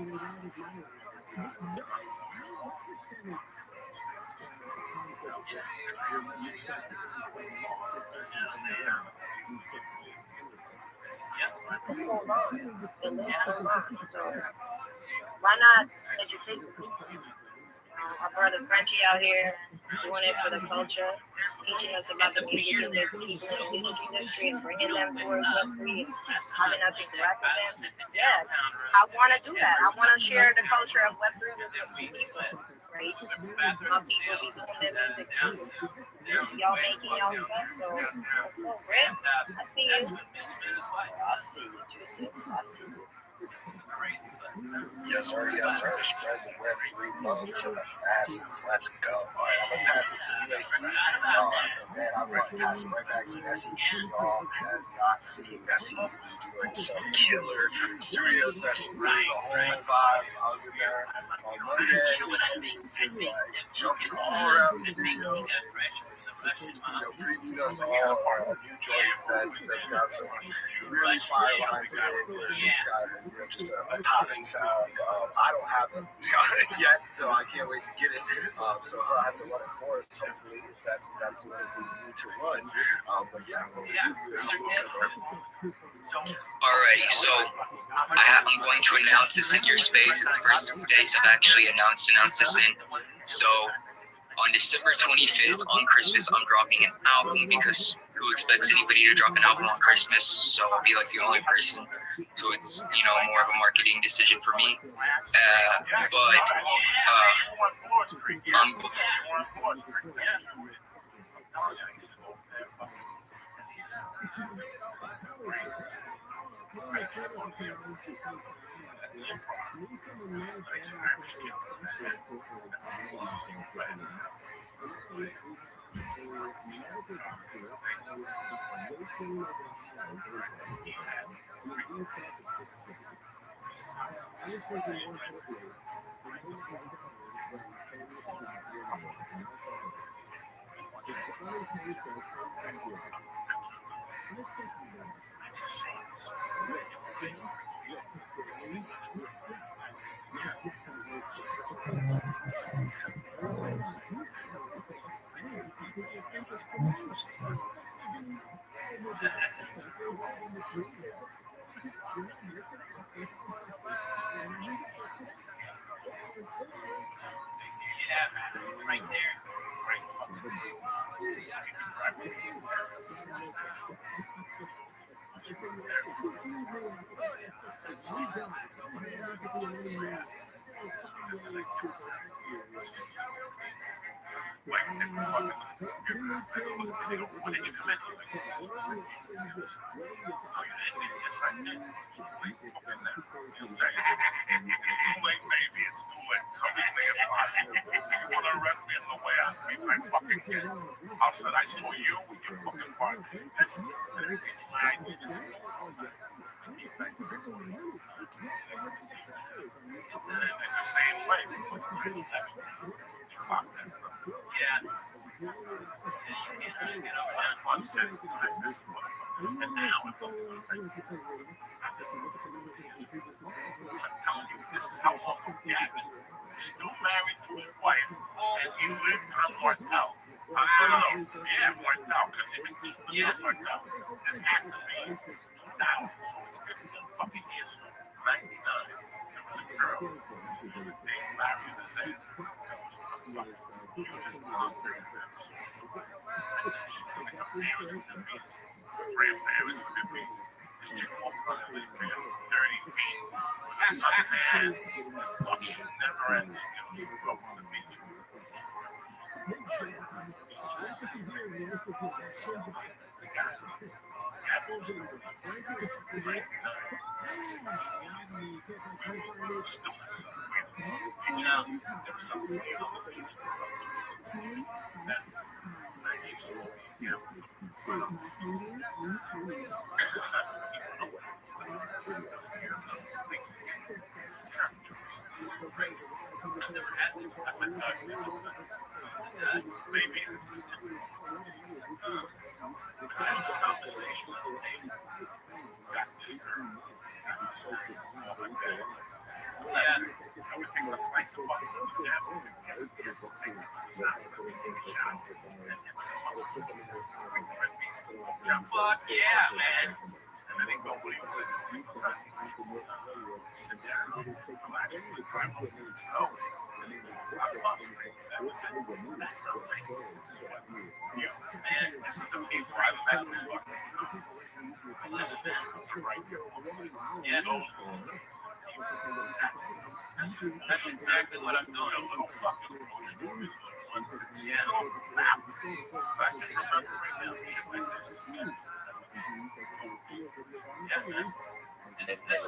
Q: Why not educate the people? Our brother Frenchie out here doing it for the culture, teaching us about the music and the people in the music industry and bringing them towards Web3 and having us interact with them. Yeah, I want to do that. I want to share the culture of Web3 with the people, right? My people be doing their music too. Y'all making y'all stuff, so let's go, Rick. I see you. I see you, Jesus. I see you.
C: Yes, sir. Spread the Web3 love to the masses. Let's go. All right, I'm going to pass it to you. Man, I'm going to pass it right back to Nessie. Y'all have not seen Nessie. He's doing some killer studio sessions. There's a whole vibe. I was in there on Monday. Just like jumping all around the studio.
J: previewed us all a new joint that's got some really fire lines in it. It's got just a topping sound. I don't have it yet, so I can't wait to get it. So I'll have to run it for us. Hopefully, that's what it's need to run. But yeah,
H: Alrighty, so I'm going to announce this in your space. It's the first 2 days I've actually announced this in. So on December 25th, on Christmas, I'm dropping an album because who expects anybody to drop an album on Christmas? So I'll be like the only person. So it's, more of a marketing decision for me.
I: Right there. Right fucking When did you come in? Yes, I did. It's too late, baby. It's too late. Somebody's laying fire. You want to arrest me in the way I beat my fucking kid? I said I saw you with your fucking part. That's my idea. It's the same way. Yeah. Fun city. This is what and now I'm telling you, this is how long Gavin is still married to his wife, and he lived on Martel. Yeah, Martel, because Martel. This has to be 2000, so it's 15 fucking years ago. 99. There was a girl who used to date Larry the Zen. That was the fucking cutest blonde girl I've ever seen. Her parents were hippies. Her grandparents were hippies. This chick walked around with 30 feet with a suntan. The fucking never ending. She grew up on the beach. Fuck yeah, man. And then they go, what do you want to do? Sit down, relax, grab a let's go. This is $2 That's not nice. This is what you, man, this is the paid private medical fucking. And this is right here. Yeah, that's exactly what I'm doing. A little fucking road stories on Seattle. I just remember right now, shit like this is yeah, man.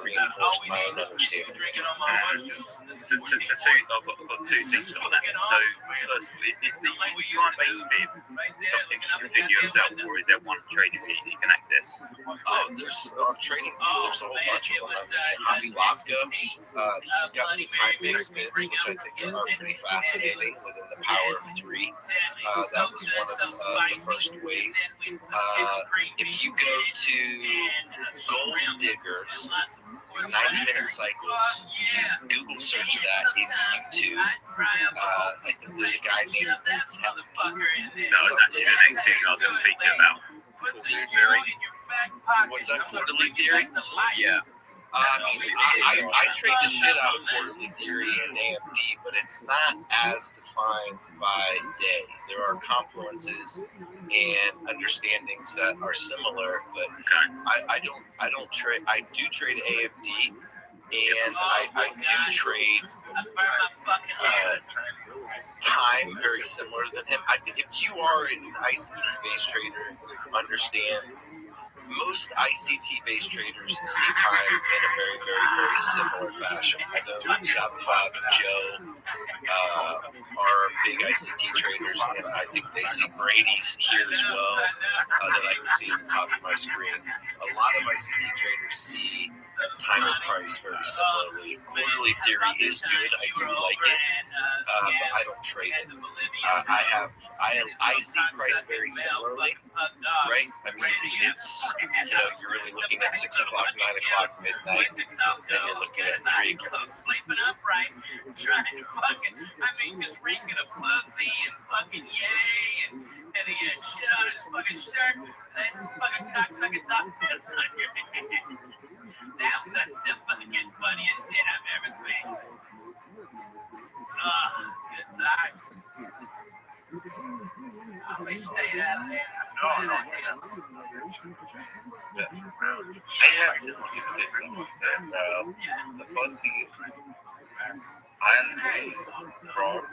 O: reinforce my own understanding.
H: So I've got two things on that. So first, is the time-based bid something you can figure yourself, or is there one trading feed you can access?
O: Oh, there's trading. There's a whole bunch of them. Hobby Lobka, he's got some time-based bids, which I think are pretty fascinating within the power of three. That was one of the first ways. If you go to Gold Diggers, 90-minute cycles, Google search that in YouTube. I think there's a guy named
H: That was actually the next thing I was going to speak to you about. Quarterly theory.
O: What's that, quarterly theory?
H: Yeah.
O: I trade the shit out of quarterly theory and AMD, but it's not as defined by day. There are confluences and understandings that are similar, but I don't trade. I do trade AMD, and I do trade time very similar to him. I think if you are an ICT-based trader, understand. Most ICT-based traders see time in a very, very, very similar fashion. I know Sabafive and Joe are big ICT traders, and I think they see Brady's here as well that I can see at the top of my screen. A lot of ICT traders see time and price very similarly. Quarterly theory is good. I do like it, but I don't trade it. I see price very similarly, right? I mean, it's, you're really looking at 6 o'clock, 9 o'clock, midnight, then you're looking at 3 o'clock.
E: Sleeping upright, trying to fucking, just reeking a pussy and fucking yay, and he had shit on his fucking shirt, and that fucking cocksucker thought piss on your head. That's the fucking funniest shit I've ever seen. Good times. We stayed out of there.
H: No. I have just the first thing is I am very proud of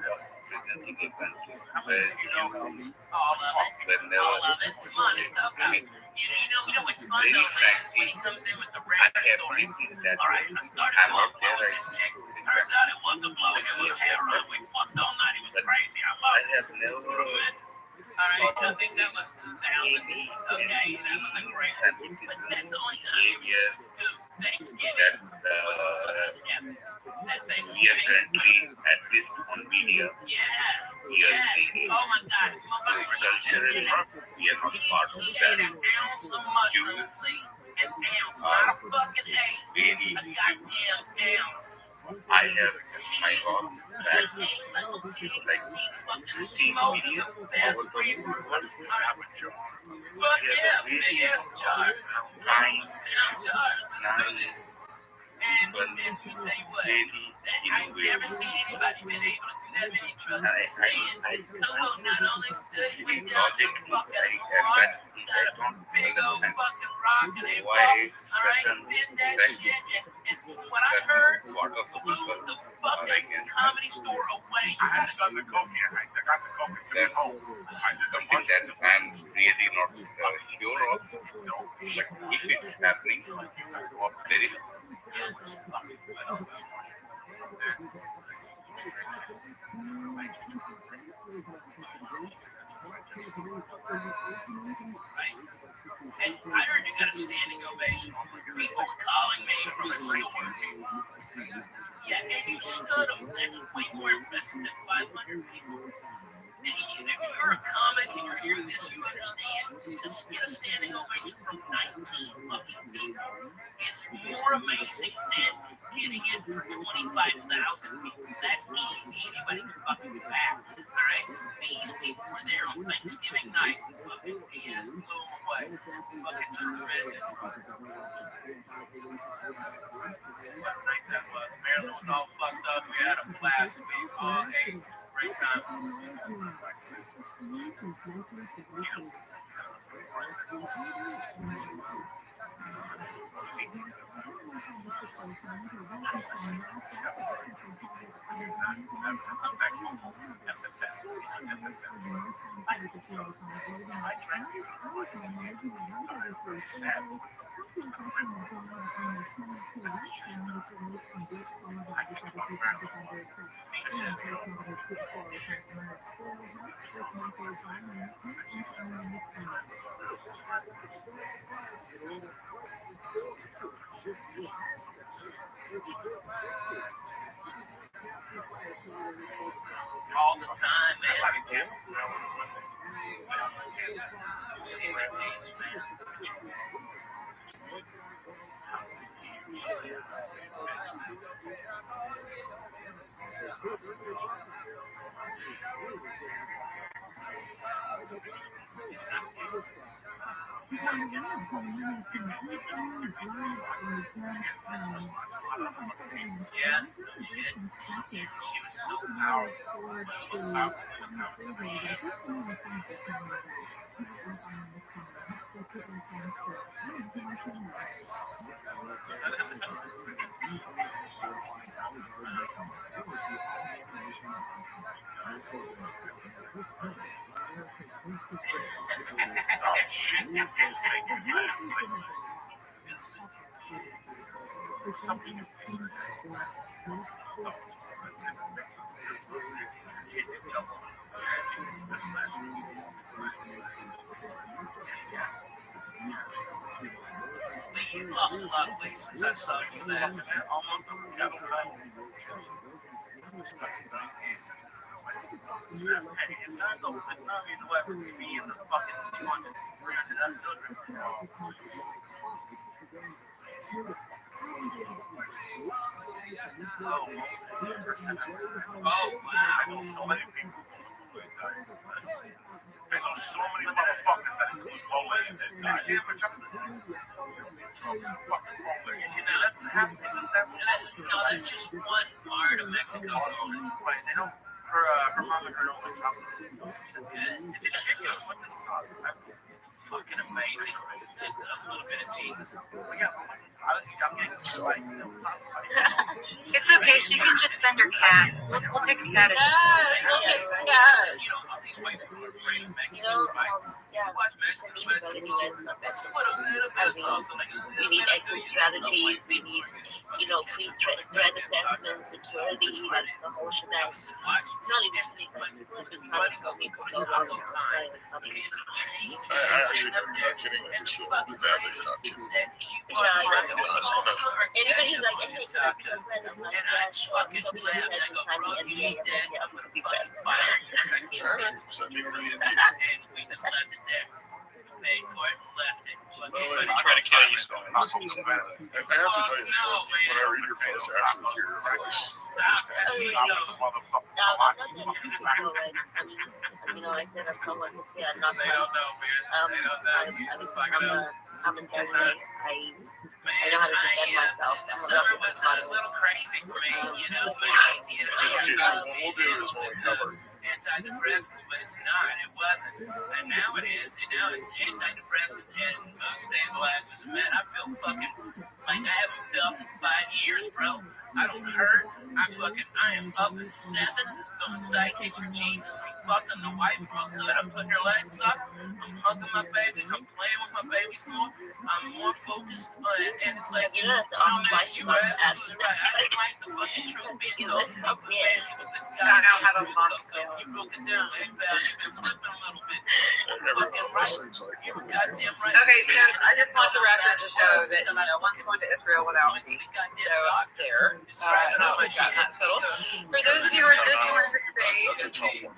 H: presenting a country where humans were never
E: what's fun though, man, when he comes in with the record story. Alright, I started blowing this chick. Turns out it wasn't blowing, it was heroin. We fucked all night, it was crazy. I love it. Tremendous. Alright, I think that was 2008. Okay, and that was a great one. But that's the only time Thanksgiving. That
H: we are currently at this on media.
E: Yes. Oh my God.
H: Culturally, we are not part of that.
E: An ounce of mushrooms, an ounce, not a fucking eight.
H: Really,
E: a goddamn ounce.
H: I have my own back, like see media, our amateur.
E: Fuck yeah, big ass jar.
H: Time,
E: Let's do this. And let me tell you what, I've never seen anybody been able to do that many drugs in a stand. Coco not only stood with down the fucking rock, got a big old fucking rock and a ball, alright, did that shit, and from what I heard, blew the fucking comedy store away.
B: I haven't done the coke yet. I got the coke and took it home.
H: Someone that I'm really not sure of, but if it's happening, there is
E: And I heard you got a standing ovation. People were calling me from the store. Yeah, and you stood them. That's way more impressive than 500 people. And if you're a comic and you're hearing this, you understand. To get a standing ovation from 19 lucky people, it's more amazing than getting it for 25,000 people. That's easy. Anybody can fucking do that. All right? These people were there on Thanksgiving night. Fucking hands blew them away. Fucking tremendous. What night that was. Maryland was all fucked up. We had a blast. We all ate. It was a great time.
D: All the time, man. Caesar games, man. Yeah, no shit. She was so powerful. Most powerful women You've lost a lot of weight since I saw you last, man. Almost a double pound. If not, though, I love you know ever be in the fucking 200, 300 Oh, wow.
B: I know so many people. I know so many motherfuckers that include Lola in it. You see them for chocolate?
D: See, now that's that's just one part of Mexico's moment. Right? They don't. Her mom and her don't like chocolate. So it's good. It's just chicken. What's in the sauce? Fucking amazing. It's a little bit of Jesus. But yeah, but what's in the sauce? I'm getting spicy.
M: It's okay. She can just send her cat. We'll take a cat.
N: We'll take a cat.
D: You know, all these white people are afraid of Mexican spice. You watch Mexican spice food, they just put a little bit of sauce and like a little bit of good
E: strategy. We need, clean threat assessment, security, that's the whole shebang. It's not even speaking like
B: I actually, I'm not kidding. I just feel like the battery not kidding.
E: Anybody's like, hey,
D: and I fucking laughed. I go, bro, if you eat that, I'm gonna fucking fire you. I can't stand it. And we just left it there. Paid for it and left it.
P: I'm trying to kill you.
B: I have to tell you this, when I read your post, actually hear your voice.
E: I said I'm someone who's not I'm in therapy. I know how to defend myself.
D: The summer was a little crazy for me, but PTSD.
B: Okay, so what we'll do is when we cover
D: antidepressants, but it's not. It wasn't. And now it is. And now it's antidepressants and mood stabilizers. And man, I feel fucking like I haven't felt in 5 years, bro. I don't hurt. I am up at 7, going sidekicks for Jesus. I'm fucking the wife real good. I'm putting her legs up. I'm hugging my babies. I'm playing with my babies more. I'm more focused on it. And it's like, man, you were absolutely right. I didn't like the fucking truth being told to me, but man, it was the guy who you broke it down way back. You've been slipping a little bit. You're fucking right. You were goddamn right.
M: Okay, so I just want the record to show that, once you went to Israel without me, so up there, I got that settled. For those of you who are just joining the space,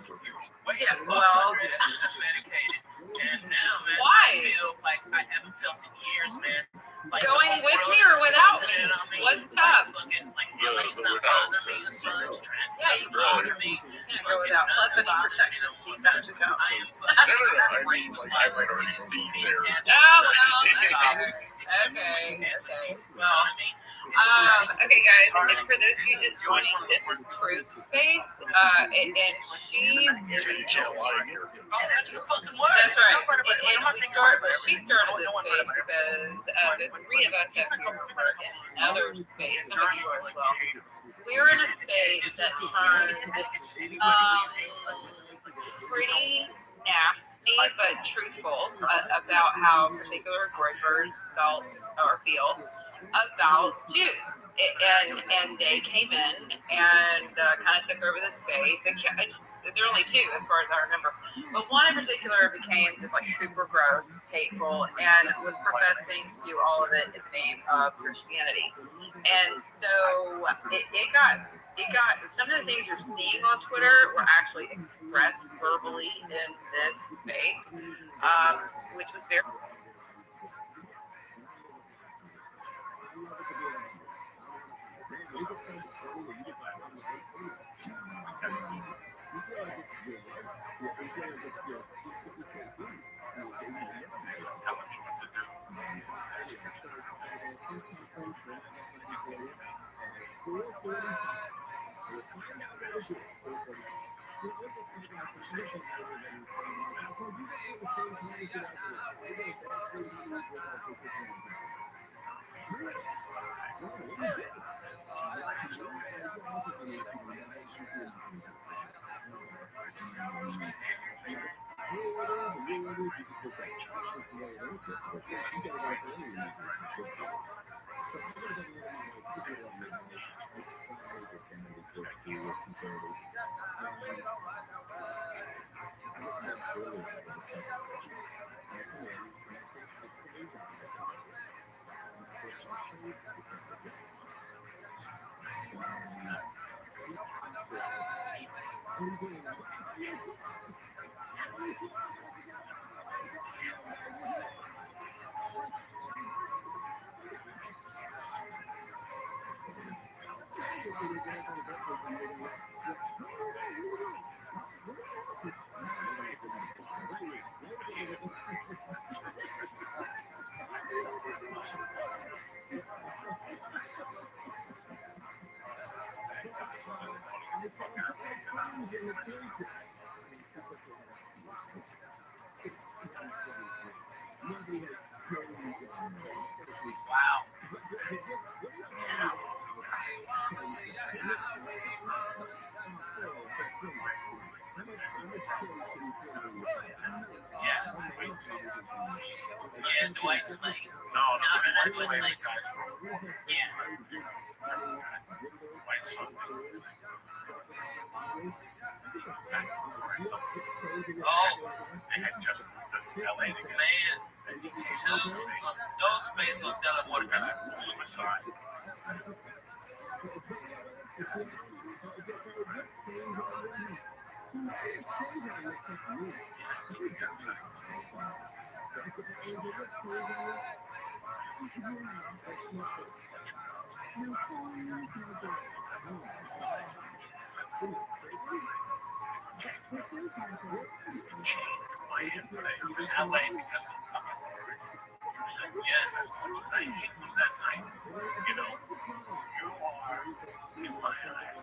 M: well,
D: medicated. And now, man,
M: why?
D: I feel like I haven't felt in years, man. Like
M: going with me or without me? What's up?
D: Fucking, LA's not bothering me as much. Traffic doesn't bother me.
M: You can go without. Plus, I need protection. That's a go.
D: I am fucking great with life. It is fantastic.
M: Okay. Well, okay, guys. And for those of you just joining, this is Truth Space, and she is an
D: that's the fucking word.
M: That's right. And she started this space because the three of us have come over in another space. Some of you are as well. We're in a space that turned pretty nasty but truthful about how particular groypers felt or feel about Jews. And they came in and kind of took over the space. There are only two, as far as I remember. But one in particular became just like super gross, hateful, and was professing to do all of it in the name of Christianity. And so it got some of the things you're seeing on Twitter were actually expressed verbally in this space, which was very.
D: Yeah, Dwight Slade.
B: No,
D: Dwight Slade. Yeah.
B: White son.
D: Oh,
B: They had just moved to LA together.
D: man. Those spaces are done more than
B: Suicide. LA because of the fucking words. You said, yeah, as much as I hate you that night, you know, you are, in my eyes,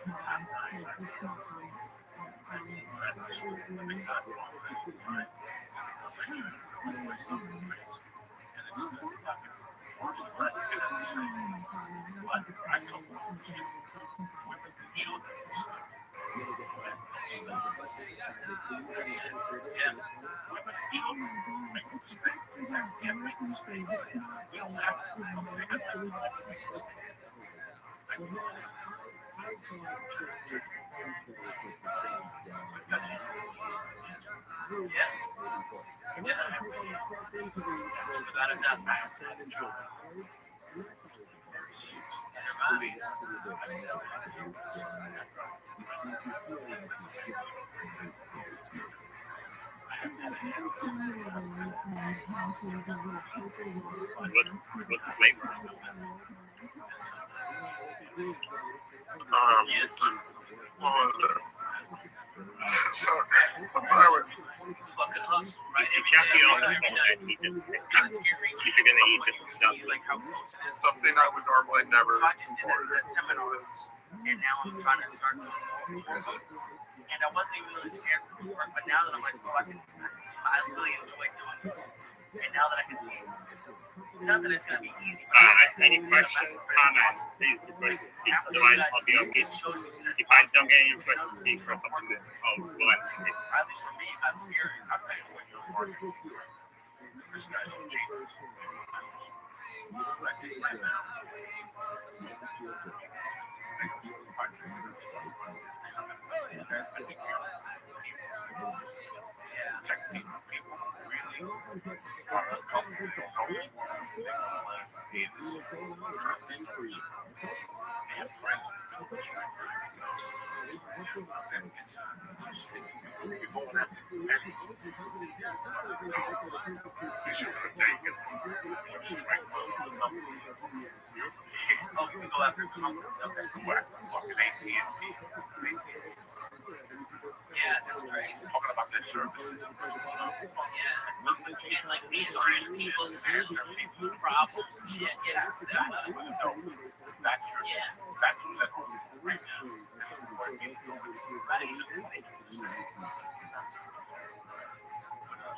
B: the top guys I know. I mean, friends, the godfathers of mine, with my son in the face. And it's the fucking worst line you could ever say. But I feel women and children decide. That's it. Yeah. Women and children make a mistake. They can't make a mistake. We don't have to. We'll figure that out to make a mistake. I don't want it.
D: Yeah. Without a doubt.
K: So, I would
D: fucking hustle, right? Every day. Like how close it is.
K: something I would normally never.
D: So I just did that seminar, and now I'm trying to start doing more. And I wasn't even really scared before, but now that I'm like, oh, I really enjoy doing it. And now that I can see, not that it's gonna be easy, but
R: any questions, comments, please.
F: Otherwise, I'll be okay. If I don't get any questions, for something that, well,
D: At least for me, I'm scary. I'm thinking when you're working. This guy's a genius. I think right now, technically, people really are uncomfortable. Always want to be in this. They have friends that do this right now. And it's you're going after pennies. This is a take it. Strike loads, companies. Oh, we go after companies. Okay, go after fucking AT&T. Yeah, that's crazy. Talking about their services. Yeah. And like answering people's problems and shit. Yeah. That's it right now.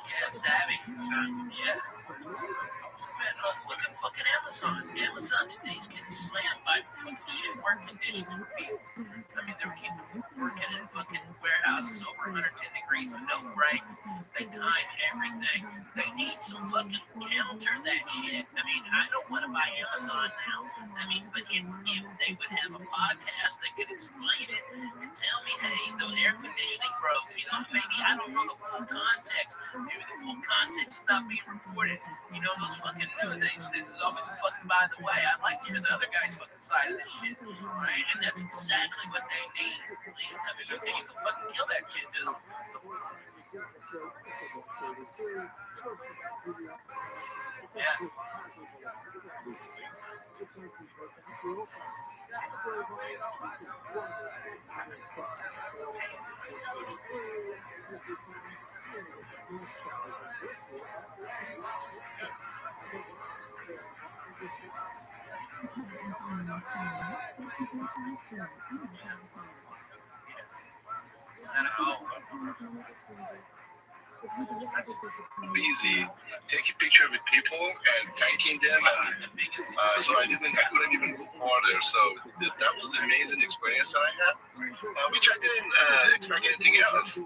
D: Yeah, savvy. Yeah. Man, look at fucking Amazon. Amazon today's getting slammed by fucking shit work conditions for people. I mean, they're keeping people working in fucking warehouses over 110 degrees with no breaks. They time everything. They need some fucking counter that shit. I mean, I don't want to buy Amazon now. I mean, but if they would have a podcast that could explain it and tell me, hey, the air conditioning broke, you know, maybe I don't know the full context. Maybe the full context is not being reported. You know, those fucking news agencies is always a fucking by the way. I'd like to hear the other guy's fucking side of this shit. Right? And that's exactly what they need. I mean, you think you can fucking kill that shit, dude. Yeah.
P: Easy. Taking picture with people and thanking them. So I couldn't even go farther. So that was an amazing experience that I had, which I didn't expect anything else.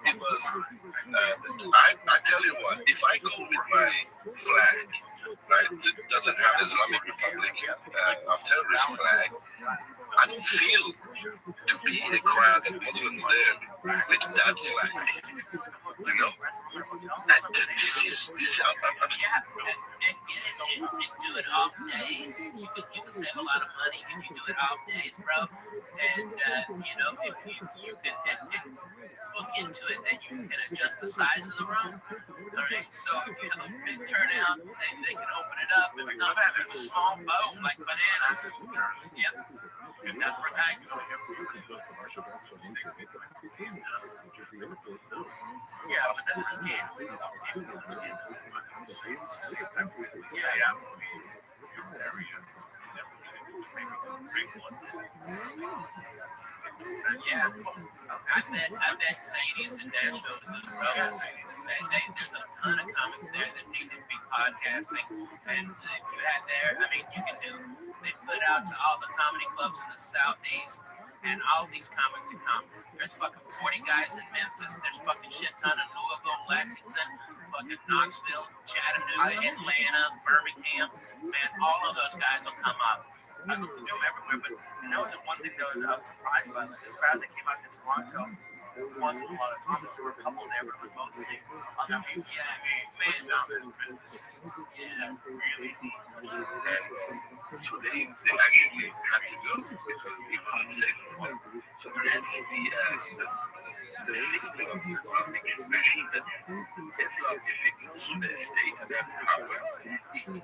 P: It was, I tell you what, if I go with my flag, right, that doesn't have Islamic Republic, a terrorist flag, I don't feel to be in a crowd of Muslims there with that flag. You know? This is
D: And do it off days. You can save a lot of money if you do it off days, bro. And you know, if you can look into it, then you can adjust the size of the room. All right, so if you have a big turnout, they can open it up. If not, have a small boat like bananas. Yep. That's where I go. Yeah, but that's a scam. Yeah, I bet Zanies in Nashville do, bro. There's a ton of comics there that need to be podcasting, and if you had there, I mean, you can do. They put out to all the comedy clubs in the Southeast, and all these comics that come. There's fucking 40 guys in Memphis. There's fucking shit ton in Louisville, Lexington, fucking Knoxville, Chattanooga, Atlanta, Birmingham. Man, all of those guys will come up. I looked at them everywhere, but that was the one thing that I was surprised by. Like, the crowd that came out to Toronto, there wasn't a lot of comics. There were a couple there, but it was mostly other people. Yeah, man, really.
P: So they actually had to go because they couldn't save them. So that's the signal of the Islamic regime that Islam is the state of that power. This is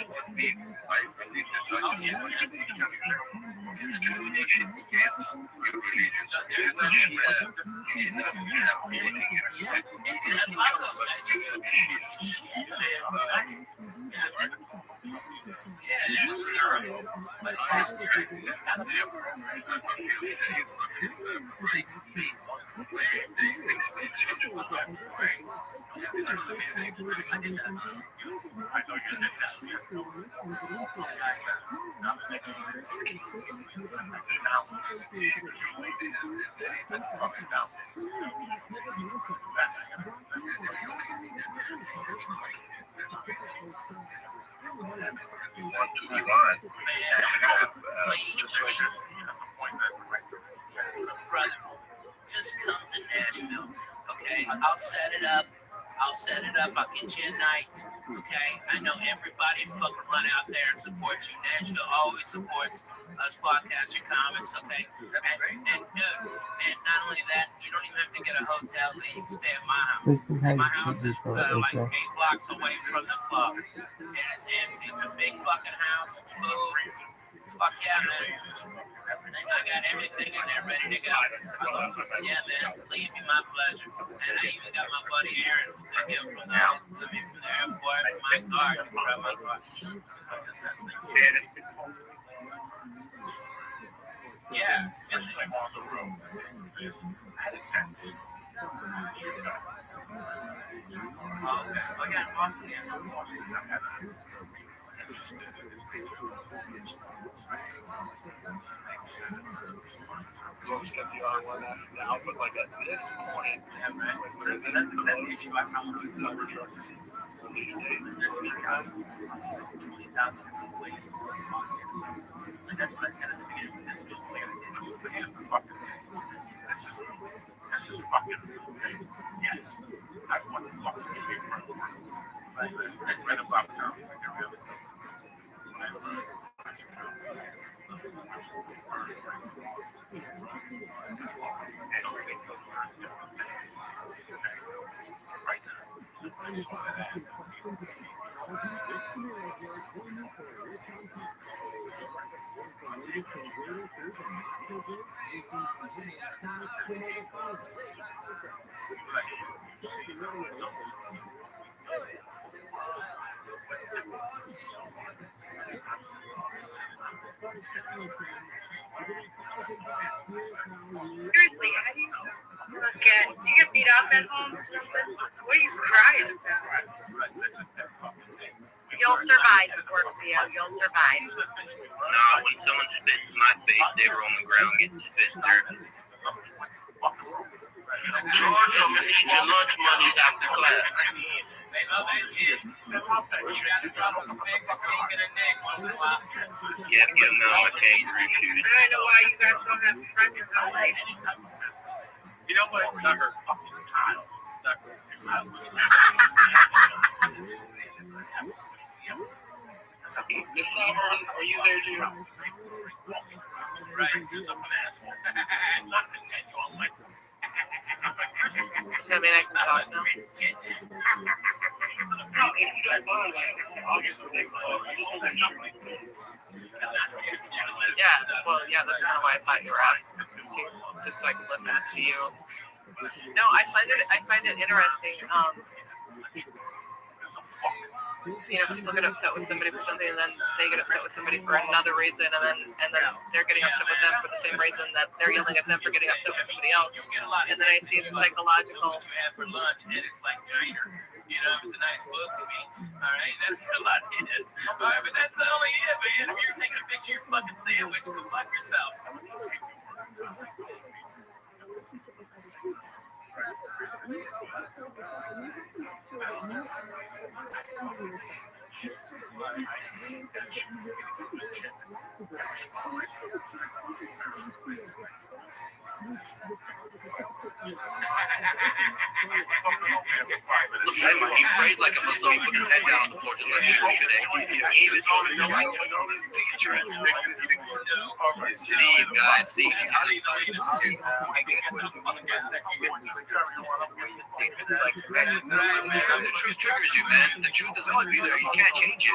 P: what we, I believe that discrimination against your religion. There is a shred in not having anything in it.
D: A lot of those guys are shit, man. Yeah, that's terrible. But it's terrible. There's got to be a program. I know you did that. Now the next one is fucking down. Brother, just come to Nashville, okay? I'll set it up. I'll get you a night, okay? I know everybody fucking run out there and support you. Nashville always supports us podcaster comics, okay? And dude, and not only that, you don't even have to get a hotel. You can stay at my house.
A: This is how
D: My
A: you
D: house
A: choose
D: is
A: for
D: like
A: Israel.
D: 8 blocks away from the club, and it's empty. It's a big fucking house. It's food. Fuck yeah, man. I got everything in there ready to go. Yeah, man. Believe me, my pleasure. And I even got my buddy Aaron from the airport. My car. You can grab my car. Yeah. It's like on the road. Okay. Oh, yeah, Boston.
P: Now, but like at this point,
D: That's the issue I found when I was over here. There's 20,000 ways to work on it. So, like, that's what I said at the beginning. This is just the way I did it. But here's the fucking thing. This is fucking. Yes. I want the fucking tree in front of the world. Right? I read about county like every other county. I learned about your county. Right now, I saw that.
M: Seriously, how do you look at? Do you get beat up at home or something? What are you crying about? You'll survive, Scorpio. You'll survive.
H: Nah, when someone spits in my face, they roll on the ground and get spit dirt. George, I'm gonna need your lunch money after class.
D: They love that shit. They love that shit. You gotta drop a stick, a cheek, and a neck.
H: Yeah, give them my kangaroo shoes.
M: I don't know why you guys don't have friends in life.
D: You know what? That hurt fucking tiles. That hurt.
H: Miss Sovereign, are you there, dude?
D: Right, there's a asshole. Not continue on like that.
M: Does that mean I can talk now? Yeah, well, yeah, that's kind of why I thought you were asking, just so I could listen to you. No, I find it interesting. You know, people get upset with somebody for something, and then they get upset with somebody for another reason, and then they're getting upset with them for the same reason that they're yelling at them for getting upset with somebody else. And then I see the psychological.
D: What you have for lunch, and it's like China. You know, if it's a nice pussy meat, all right, that's a lot in it. All right, but that's only it, man. If you're taking a picture of your fucking sandwich, go fuck yourself.
H: He prayed like a Muslim, put his head down on the floor, just like Sugar today. See you guys, see you. The truth triggers you, man. The truth doesn't want to be there. You can't change it.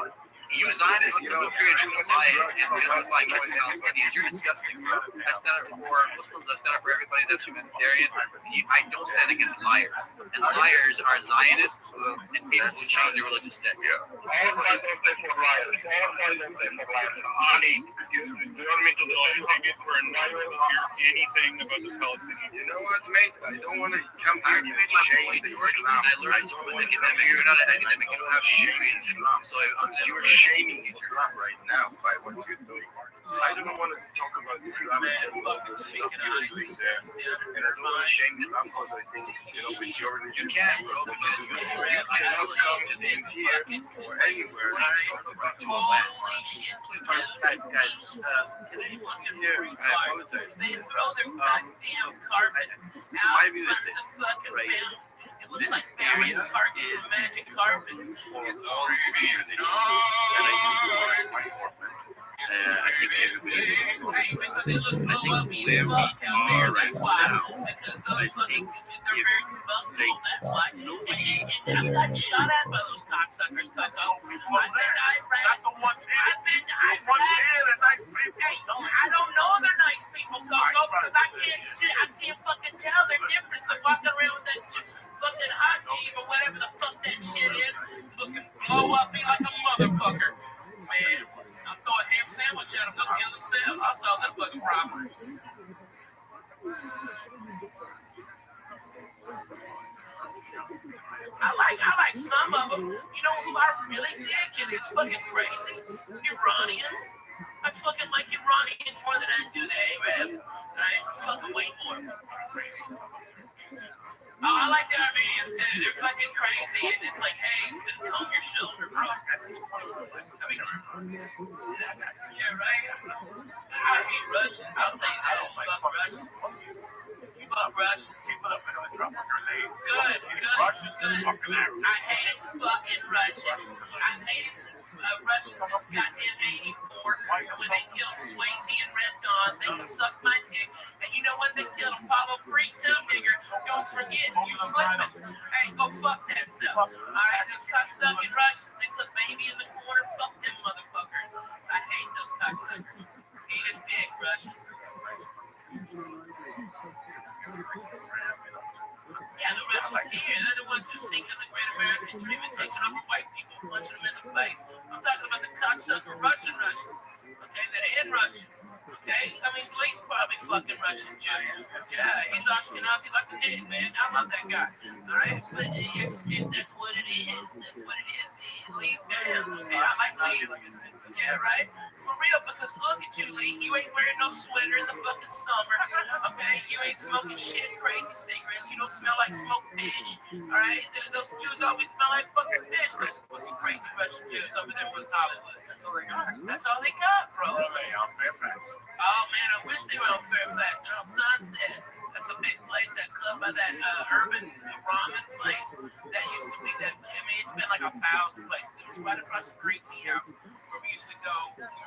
H: You a Zionist, you know, if you're a Jew, lie, it's like Palestinians, you're disgusting, bro. I stand up for Muslims, I stand up for everybody that's humanitarian. I don't stand against liars. And liars are Zionists and people who change their religious text.
F: Yeah. All sides don't stay for liars. All sides don't stay for liars. Ali, you want me to do anything for a never hear anything about the Palestinians?
H: You know what, mate? I don't want to jump out and make my point, George. I learned this from an academic. You're not an academic. You don't have shaming Islam. So
F: you're shaming Islam right now by what you're doing. I don't want to talk about Islam and speaking of ISIS and I don't want to shame Islam because I think, with your religion, you can't, bro. You cannot come in here or anywhere and talk about
D: holy shit, guys, I apologize. They throw their goddamn carpets out in front of the fucking film. It looks like fairy carpets and magic carpets. It's all here. Because it looks blow up as fuck out there. That's why. Because those fucking, they're very combustible. That's why. And I got shot at by those cocksuckers. I've been Iraq. Hey, I don't know they're nice people, Coco, because I can't fucking tell the difference. They're walking around with that fucking hot tea or whatever the fuck that shit is, looking blow up me like a motherfucker. Man, I'll throw a ham sandwich at them, they'll kill themselves. I saw this fucking robbery. I like some of them. You know who I really dig? And it's fucking crazy. Iranians. I fucking like Iranians more than I do the Arabs. Right? Fucking way more. Oh, I like the Armenians too. They're fucking crazy. And it's like, hey, couldn't comb your shoulder, bro. I mean, yeah, right? I hate Russians. I'll tell you that. I fuck Russians. You fuck Russians. Good. I hate fucking Russians. I've hated Russians since goddamn 84 when they killed Swayze and Red Dawn. They sucked my dick. And you know what? They killed Apollo Creed too, nigger. Don't forget, you slipping. Hey, go fuck that stuff. Alright, those cocksucking Russians. They put baby in the corner. Fuck them motherfuckers. I hate those cocksuckers. Eat his dick, Russians. Yeah, the Russians here, they're the ones who sink in the great American dream and taking over white people, punching them in the face. I'm talking about the cocksucker Russians, okay, that are in Russia, okay? I mean, Glee's probably fucking Russian Jew. Yeah, he's Ashkenazi like a nigga, man. I love that guy, all right? But that's what it is. That's what it is. Lee's down, okay? I like Lee. Yeah, right? For real, because look at you, Lee. You ain't wearing no sweater in the fucking summer, okay? You ain't smoking shit, crazy cigarettes. You don't smell like smoked fish, all right? Those Jews always smell like fucking fish. Those fucking crazy Russian Jews over there in West Hollywood. That's all they got, bro. Oh, man, I wish they were on Fairfax. They're on Sunset. That's a big place, that club by that urban ramen place. That used to be that, I mean, it's been like 1,000 places. It was right across the Green Tea House where we used to go.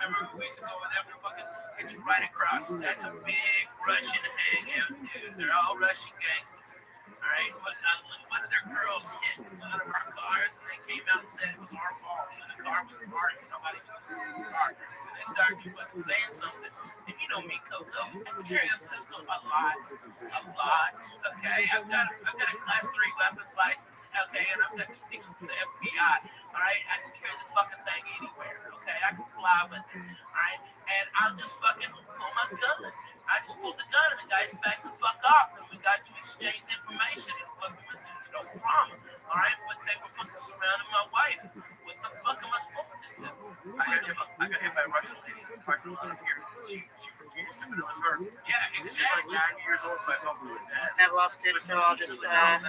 D: Remember, we used to go over there for fucking, it's right across. That's a big Russian hangout, dude. They're all Russian gangsters. All right, one of their girls hit one of our cars, and they came out and said it was our fault. So the car was parked, and nobody was in the car. And they started fucking saying something. And you know me, Coco, I carry a pistol a lot. Okay, I've got a class 3 weapons license. Okay, and I've got to stick with the FBI. All right, I can carry the fucking thing anywhere. Okay, I can fly with it. All right, and I'll just fucking pull my gun. I just pulled the gun and the guys backed the fuck off, and we got to exchange information and fucking it's no problem. All right, but they were fucking surrounding my wife. What the fuck am I supposed to do? I got hit by a Russian lady in the parking lot here. She refused to, but it was her. Yeah, exactly. She's like 9 years old, so I thought we were dead.
M: I've lost it, so I'll just go back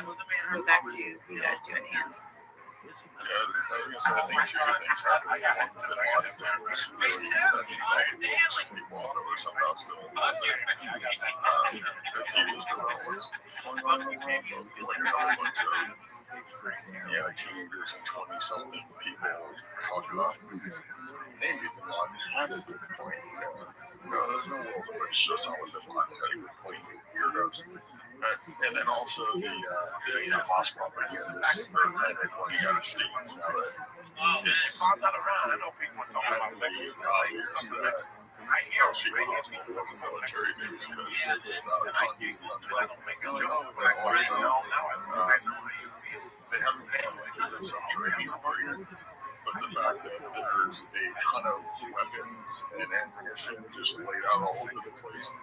M: to you guys doing hands.
B: Yeah, I think two things happening. One, there's really some people on over something else still. To keep us developments. Yeah, teenagers and 20-something people talk about movies. Maybe a lot of point. No, there's no world where shows all of them cutting between weirdos. And then also the hospital again, this United States. It's not that around. I know people are talking about Mexico. I hear she was a military base because I don't make a joke, but I already know now. I know how you feel. They haven't gone into this training for you, but the fact that there's a ton of weapons and ammunition just laid out all over the place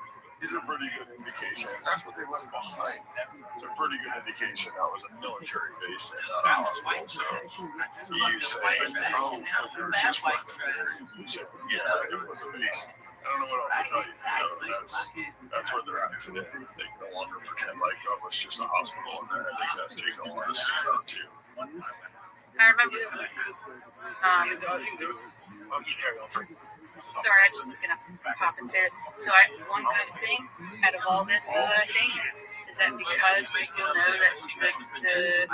B: is a pretty good indication. That's what they left behind. It's a pretty good indication that was a military base and not a hospital. So you say, oh, but there's just weapons there. You say, yeah, it was a base. I don't know what else to tell you. So that's where they're at today. They can no longer pretend like, oh, it's just a hospital. And I think that's taken a lot of steam out too.
M: I remember. Sorry, I just was gonna pop and say it. So one good thing out of all this, that I think, is that because people know that the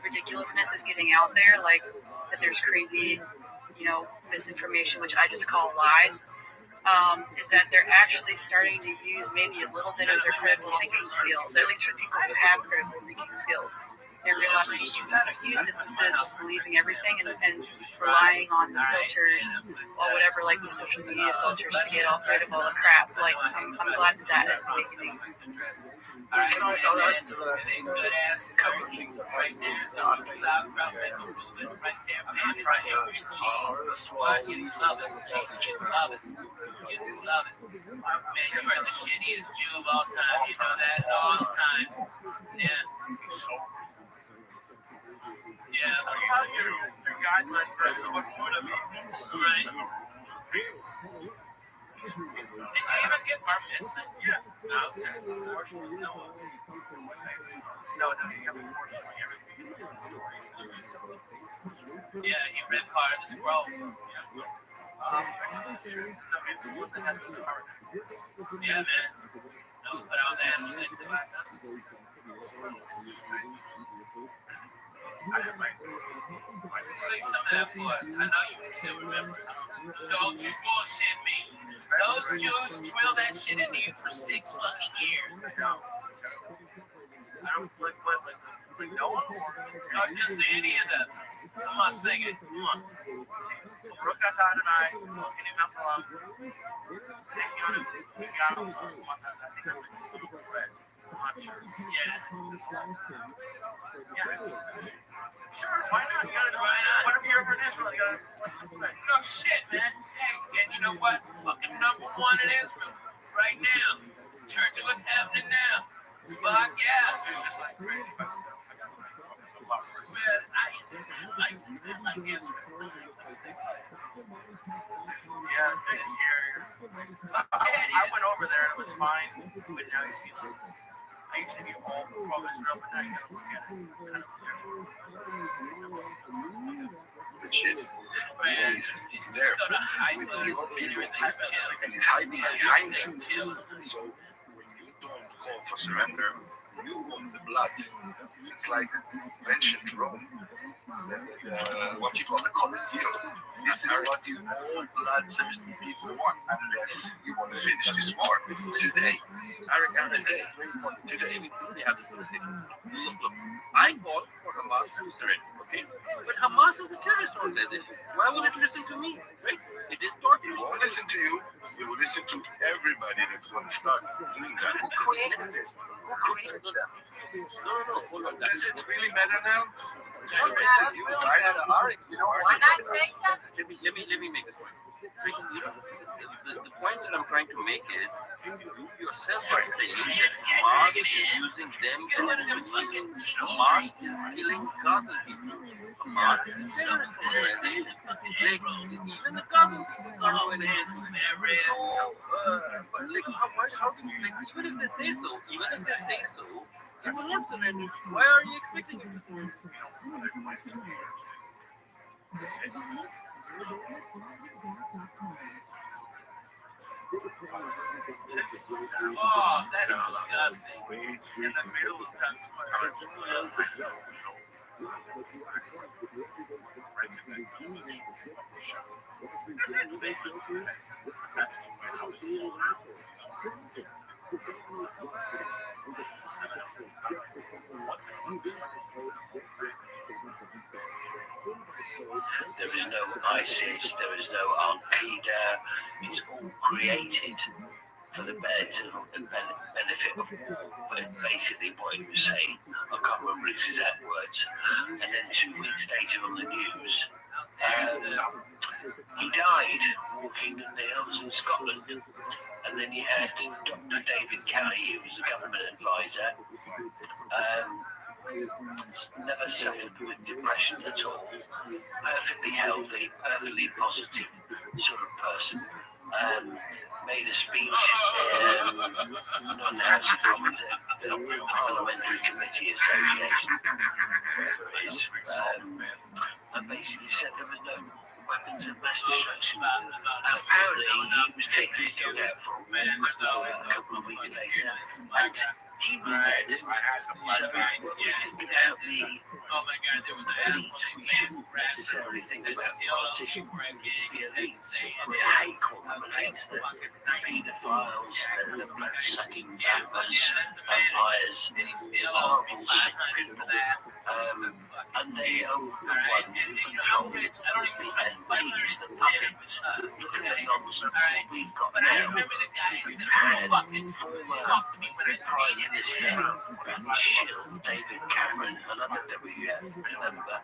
M: ridiculousness is getting out there, like that there's crazy, misinformation, which I just call lies. Is that they're actually starting to use maybe a little bit of their critical thinking skills, at least for people who have critical thinking skills. They're realizing use this instead of just believing everything and relying on the filters or whatever, like the social media filters to get rid of all the crap. Like, I'm glad that is making me.
D: Man, you are the shittiest Jew of all time. You know that all the time. Yeah. Yeah. Your guideline for what food I'm eating. Right. Did you even get bar mitzvah? Yeah. Okay. Abortion was no. No, you have abortion when you're yeah, he read part of the scroll. Yeah, man. No, put all that into my time. Say some of that for us. I know you still remember. Don't you bullshit me. Those Jews drilled that shit into you for 6 fucking years. I don't like no one or not just any of them. Come on, sing it. Come on. Rukata tonight. Can you mouth alone? Yeah. Sure, why not? You gotta try it. What if you're ever in Israel? You gotta what's the thing? No shit, man. Hey, and you know what? Fucking #1 in Israel right now. Church of what's happening now. Fuck yeah. Man, I like Israel. Yeah, it's kind of scarier. I went over there and it was fine, but now you see like I used to be all pro Israel, but now you gotta look at it kind of
O: shit.
D: Man, you just go to Haifa and everything's chill. Everything's chill.
O: So when you don't call for surrender, you want the blood. It's like ancient Rome. What you call the Colosseum. This is what you all bloodthirsty people want, unless you want to finish this war. Today, I reckon today we really have this conversation. Look, I fought for Hamas to surrender, okay? But Hamas is a terrorist organization. Why would it listen to me, right? It is torture. It won't listen to you. It will listen to everybody that's going to start doing that. Who created this? Who created them? No, hold on. Does it really matter now?
E: Why not say something?
O: Let me make this point. The point that I'm trying to make is you yourself are saying that Hamas is using them as Hamas is killing Gaza people. Hamas is a terrorist organization. Even the Gaza people are going against them. But how do you even if they say so, you will not surrender. Why are you expecting it to surrender?
D: Oh, that's disgusting. In the middle of Times Square.
R: There is no ISIS, there is no Al-Qaeda. It's all created for the benefit of all. But it's basically what he was saying. I can't remember his exact words. And then 2 weeks later on the news, he died walking in the hills in Scotland. And then you had Dr. David Kelly, who was a government advisor. Never suffered with depression at all. Perfectly healthy, perfectly positive sort of person. Made a speech on the House of Commons Parliamentary Committee Association, whatever it is, and basically said there was no weapons of mass destruction. And apparently he was taking his dog out for a walk a couple of weeks later, and he was dead. So what do you think about the elites? We shouldn't necessarily think about politicians, the elites, the hate elites, the paedophiles, the blood-sucking vampires, horrible sick people, and they own the one who control the MPs, the puppets. Look at the nonsense we've got now. We've had former Prime Minister and shill David Cameron, another remember,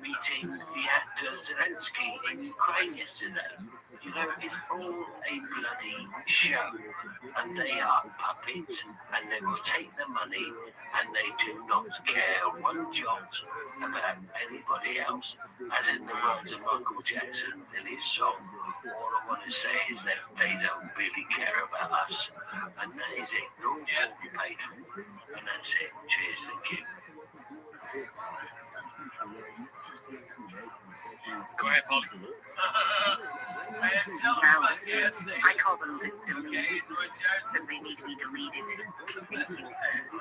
R: meeting the actor Zelensky in Ukraine yesterday. You know, it's all a bloody show, and they are puppets, and they will take the money, and they do not care one jot about anybody else. As in the words of Michael Jackson in his song, all I want to say is that they don't really care about us, and that is it. They're all paid for, and that's it. Cheers, thank you.
H: Go ahead, Paul.
E: I call them the deletes because they need to be deleted.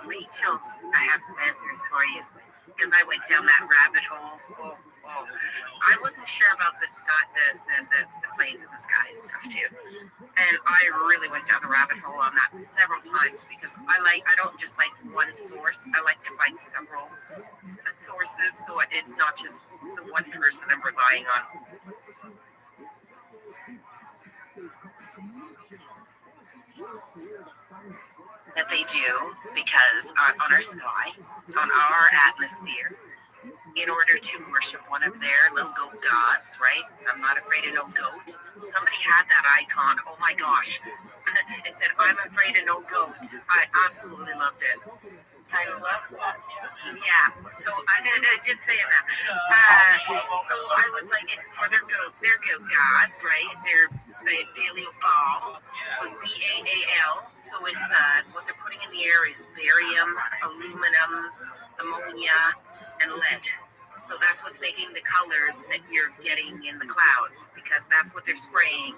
E: Rachel, I have some answers for you because I went down that rabbit hole. I wasn't sure about the sky, the planes in the sky and stuff too, and I really went down the rabbit hole on that several times because I don't just like one source. I like to find several sources so it's not just the one person I'm relying on. That they do because on our sky, on our atmosphere, in order to worship one of their little goat gods, right? I'm not afraid of no goat. Somebody had that icon. Oh my gosh. It said, I'm afraid of no goats. I absolutely loved it. So, yeah, so I just saying that. So I was like, it's for their goat god, right? Their Paleo Baal. So it's B-A-A-L. So it's what they're putting in the air is barium, aluminum, ammonia, and lead. So that's what's making the colors that you're getting in the clouds because that's what they're spraying,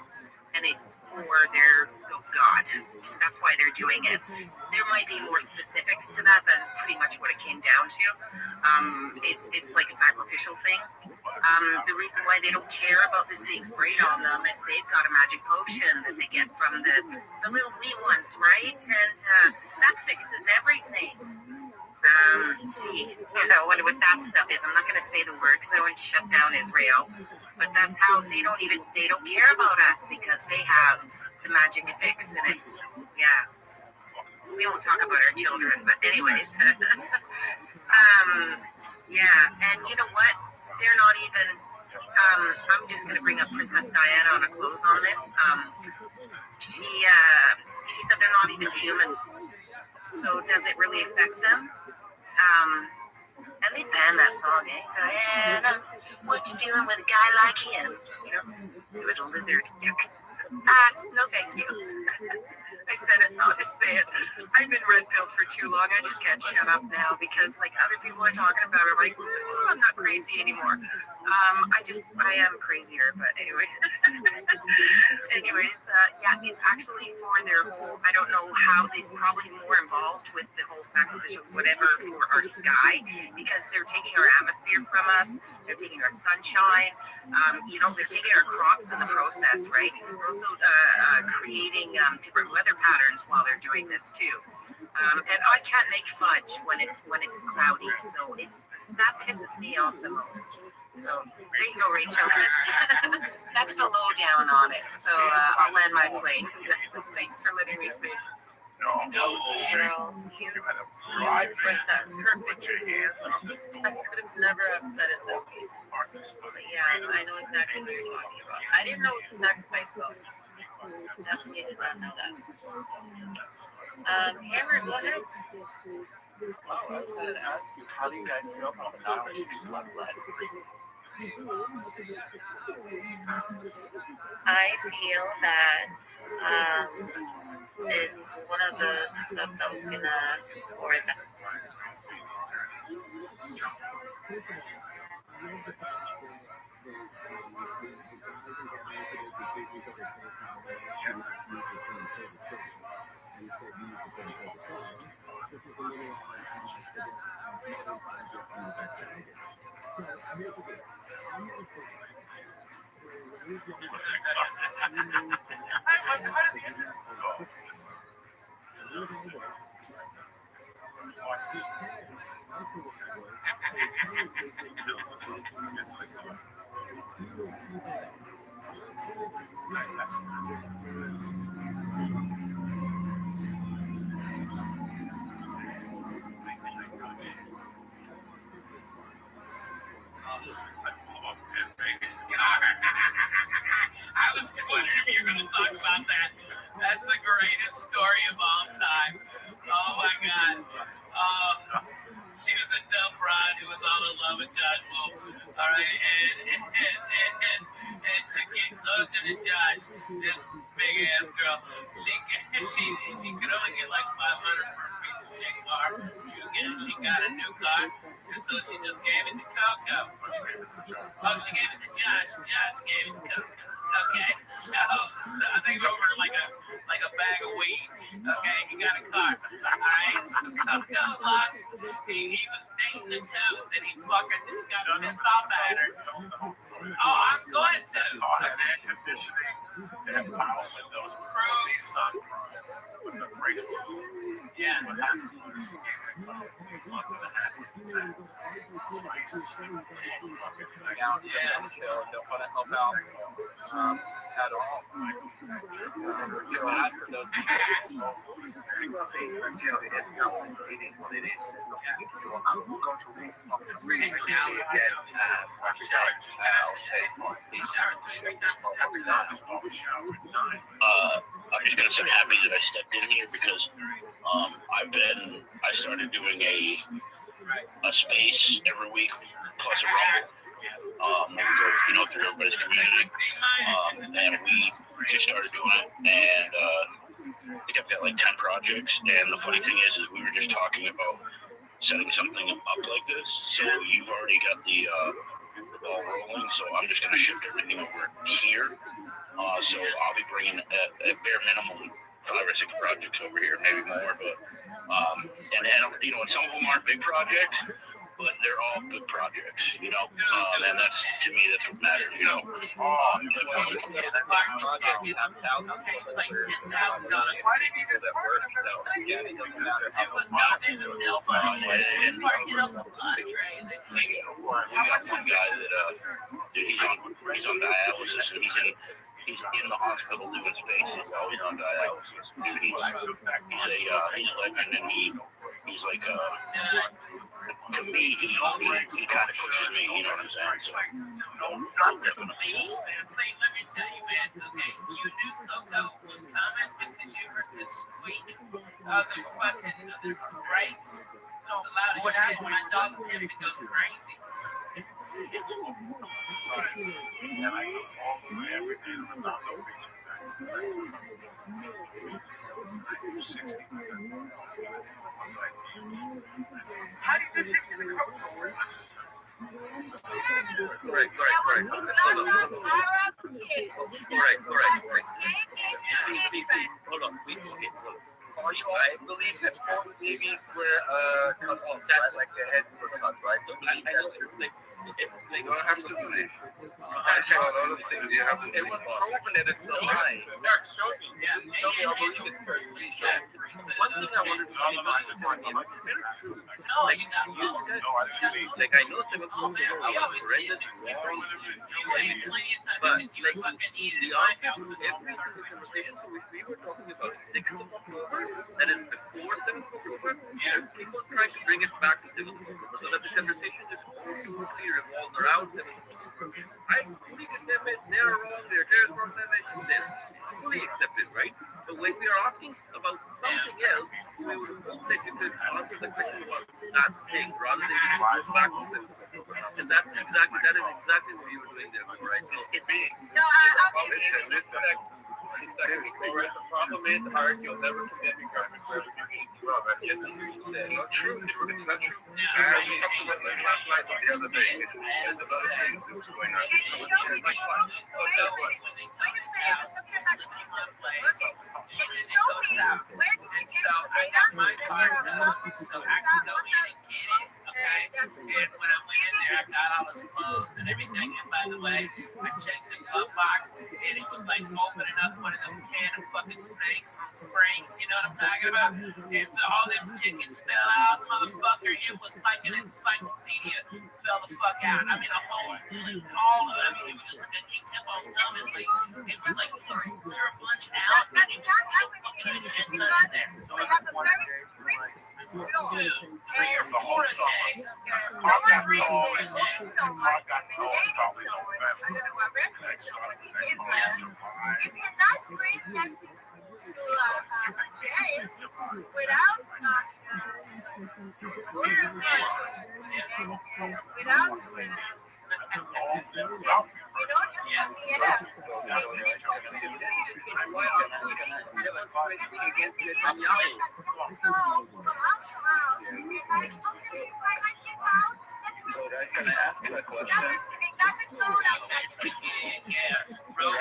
E: and it's for their god. That's why they're doing it. There might be more specifics to that. That's pretty much what it came down to. It's like a sacrificial thing. The reason why they don't care about this being sprayed on them is they've got a magic potion that they get from the little wee ones, right? And that fixes everything. I wonder what that stuff is. I'm not going to say the word because I want to shut down Israel. But that's how they don't care about us because they have the magic fix, and it's, yeah. We won't talk about our children, but anyways. Yeah, and you know what? They're not even, I'm just going to bring up Princess Diana on a close on this. She said they're not even human. So does it really affect them? And they banned that song, eh? Diana, what you doing with a guy like him? You know, it was a lizard. No thank you. I said it, I'll just say it. I've been red pilled for too long. I just can't shut up now because like other people are talking about it. I'm like, I'm not crazy anymore. I am crazier, but anyway. Anyways, yeah, it's actually for their whole, I don't know how, it's probably more involved with the whole sacrificial whatever for our sky, because they're taking our atmosphere from us, they're taking our sunshine, they're taking our crops in the process, right? They're also creating different weather patterns while they're doing this too. And I can't make fudge when it's cloudy, so that pisses me off the most. So there you go, Rachel. That's the lowdown on it. So I'll land my plane. Thanks for letting me speak.
B: No,
E: Girl,
B: you had a drive
E: with that perfect.
B: your hand on the
E: I could have never have said it though. But yeah, I know exactly what you're talking about. I didn't know it was that quick though. Definitely did not know that. Cameron, go ahead.
D: Oh, I was going to ask you, how do you guys feel about the knowledge of blood?
E: I feel that it's one of the stuff that was gonna, or that.
S: I was wondering if you were going to talk about that. That's the greatest story of all time. Oh my God. She was a dumb broad who was all in love with Josh Wolf. All right, and to get closer to Josh, this big ass girl, she could only get like $500 for a piece of shit car. She got a new car, and so she just gave it to Coco. Oh, she gave it to Josh. Josh gave it to Coco. Okay, so I think over like a bag of weed. Okay, he got a car. All right, so Coco lost. He was dating the tooth, and he fucking got pissed off at her. Oh, I'm going to.
B: car had air conditioning, they had power windows, these sunroofs, with the brakes were low.
S: Yeah.
B: What happened was she gave that car a month and a half with the tax. So I used to sleep 10 fucking nights.
D: Yeah, don't want to help out at all. You're mad for those
T: I'm just gonna say I'm happy that I stepped in here because I started doing a space every week plus a rumble. We go through everybody's community, and we just started doing it, and I think I've got like 10 projects. And the funny thing is we were just talking about setting something up like this. So you've already got the ball rolling. So I'm just gonna shift everything over here. So I'll be bringing at bare minimum 5 or 6 projects over here, maybe more, but and some of them aren't big projects, but they're all good projects, and that's, to me, that's what matters,
S: It's like $10,000. Why did you just park it? It was nothing. It was still fun. Just parking up the Padre.
T: We got one guy that he's on dialysis, and he's in the hospital doing spaces while he's on dialysis. He's a legend, and he's like to me, he kind of pushes me, you know what I'm saying? So,
S: let me tell you, man. Okay, you knew Coco was coming because you heard the squeak of the brakes. So loud as shit, my dog him to go crazy.
B: And I go all the way every day to Redondo Beach. I do 60.
S: How do you do 60 with Coco?
L: Correct. Hold on.
C: I believe that both babies were cut off, right? Like the heads were cut, right?
L: I know they don't have to do it. It was proven that it's a lie. Show me. I'll believe it first. One thing I wanted to talk about is like I know there was horrendous, but every conversation which we were talking about 6th of October, that is before 7th of October, people trying to bring it back to 7th of October so that the conversation is totally revolved around 7th of October. I fully condemn it. They're wrong. They're terrorist organizations. They're fully accepted, right? But when we are asking about something else, we would hope that you could answer the question about that thing rather than just rise back to 7th of October. And that is exactly what you were doing there, right?
P: The problem is, Art, you'll never forget the garbage where everything is wrong. That's just no truth. It's not true. I mean, last night or the other day, there's another thing that was going on.
M: When they tell his house, he was living in my place, and they told his house. And so I got my card so I can go in and get it. Okay, and when I went in there, I got all his clothes and everything. And by the way, I checked the glove box, and it was like opening up one of them can of fucking snakes on springs. You know what I'm talking about? And all them tickets fell out, motherfucker. It was like an encyclopedia fell the fuck out. I mean, a whole, all of it. I mean, it was just like it kept on coming. Like it was like clear a bunch out, and it was still fucking a shit ton in there. So I got 1 day for like 2, 3 or 4 a day. 3 or 4 a day.
T: Can I ask you a question?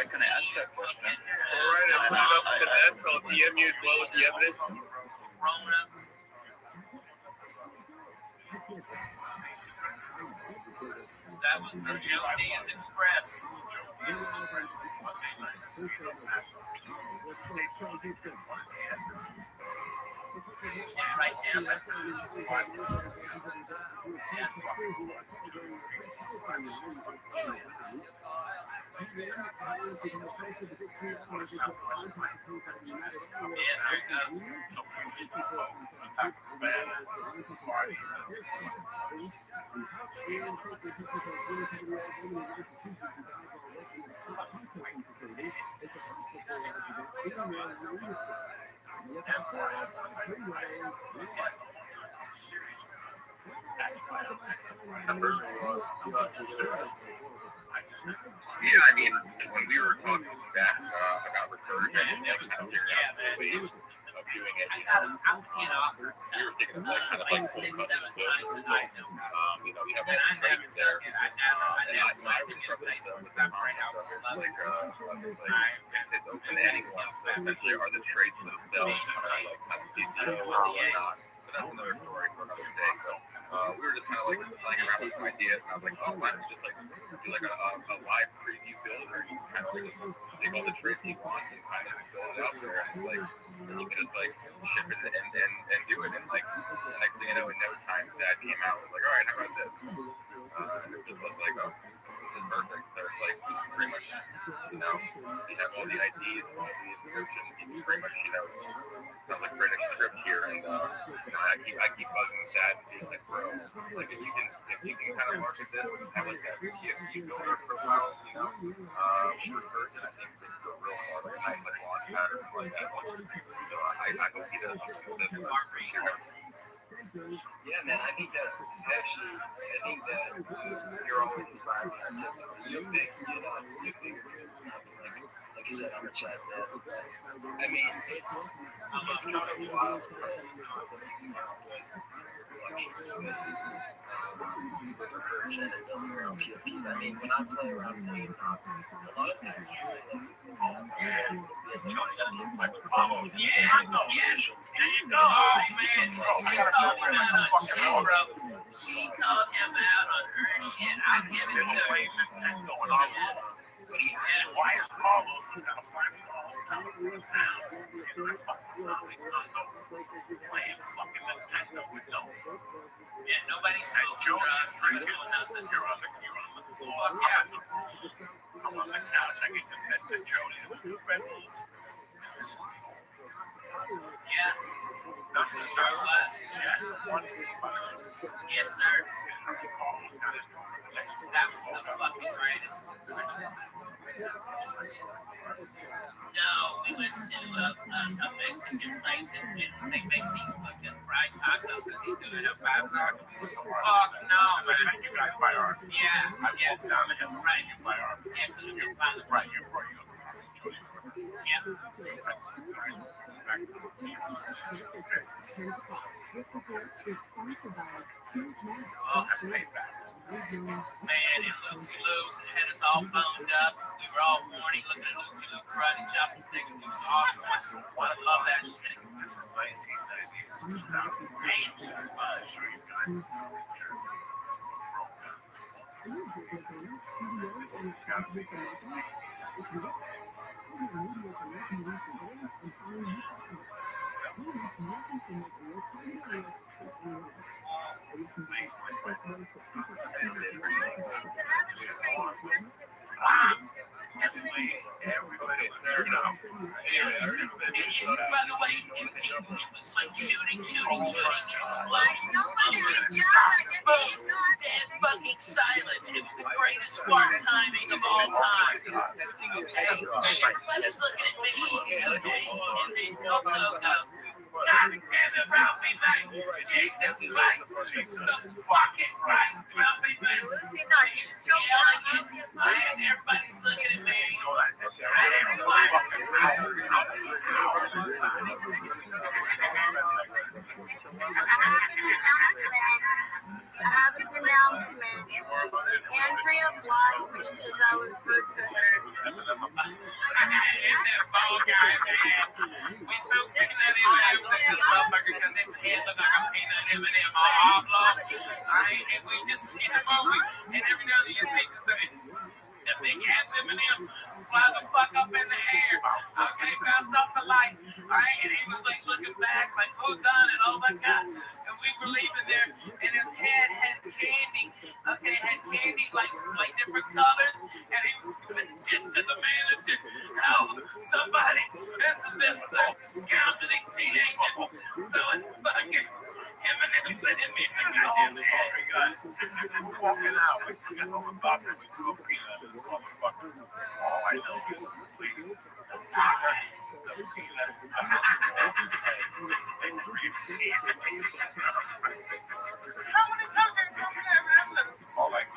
T: Can I ask that question?
P: DM you as well with the evidence.
M: That was the Joe Diaz Express. Right now,
P: Yeah, I mean, when we were talking back, I got referred and it was something ways of doing it.
M: I got an out-and offer.
P: We were thinking of like
M: 6, 7 times a night.
P: you know, we have all the trades there. I was from the it's open to anyone. So essentially, are the trades themselves or not? But that's another story for another day. So we were just kind of like playing around with some ideas, and I was like, oh, why don't we just like do like a live preview build where you kind of like take all the trades you want and kind of build it out there, and it's like you can just like ship it and do it, and like the next thing you know, in no time that came out, it was like, all right, how about this? And it just was like, oh, this is perfect. So it's like pretty much, you know, you have all the IDs, all the inscriptions, you can pretty much, you know, it sounds like pretty script here, and you know, I keep buzzing with that, being like, bro, like if you can kind of market this and have like that, you go to a profile, you know, per person, I think they go real hard, like a nice like launch pad or something like that. So I hope he does something with it.
C: Yeah, man, I think that's actually, I think that you're always inspiring me artistically. You're big, you know, you're big. Like I said, I'm a chat that. I mean, it's kind of wild.
D: I mean, when I play around playing a lot of times, Jody got in a fight with Pablo. Yes. There you go. Oh, man. She called him out on shit, bro. She called him out on her shit. I give it to her.
B: Why is Carlos has got a fight for the whole time? Playing fucking Nintendo with no.
D: Yeah, nobody smokes drugs. Nobody doing nothing.
B: You're on the floor. I'm on the couch. I get the bed to Jody. There was 2 bedrooms. This is
D: yeah.
B: Not the sure was. Yes, the one by the soup.
D: Yes, sir.
B: Carlos got it.
D: That was the fucking greatest. No, we went to a Mexican place and they make these fucking fried tacos and they do it at 5 hours. Fuck no, man.
B: You guys buy art.
D: Yeah.
B: I walk down the hill, right? You buy art.
D: Yeah, because we can find the
B: right. You're right.
D: Yeah. Oh, man, and Lucy Lou had us all boned up. We were all horny looking at Lucy Lou karate chop and thinking it was awesome. I love that shit.
B: This is 1990. It's 2008. To show you guys. It's got to be. Everybody there now.
D: By the way, it was like shooting, explosion. Boom, dead fucking silence. It was the greatest fart timing of all time. Okay, everybody's looking at me. Okay, and then Coco goes, God damn it, Ralphie, man. Jesus Christ. The fucking Christ, Ralphie, man. He's yelling it. And everybody's looking at me.
Q: I have an announcement. Andrea blocked me because I was rude to her.
D: We threw peanut M&M's at this motherfucker because his head looked like a peanut M&M all oblong. And we just see the movie, and every now and then you see just the big ass M&M fly the fuck up in the air. Okay, bounced off the light. And he was like looking back, like, who done it? Oh my God. And we were leaving there, and his head had candy. Okay, had candy like different colors, and he was giving it to the manager. Help, somebody. This scoundrel, these teenagers doing fucking M&M's in me.
B: Sorry, guys. We're walking out. We forget all about that. We threw a peanut at this motherfucker. All I know is the peanut. The peanut.
D: How many times have you broken M&M's?
B: Oh, like 15.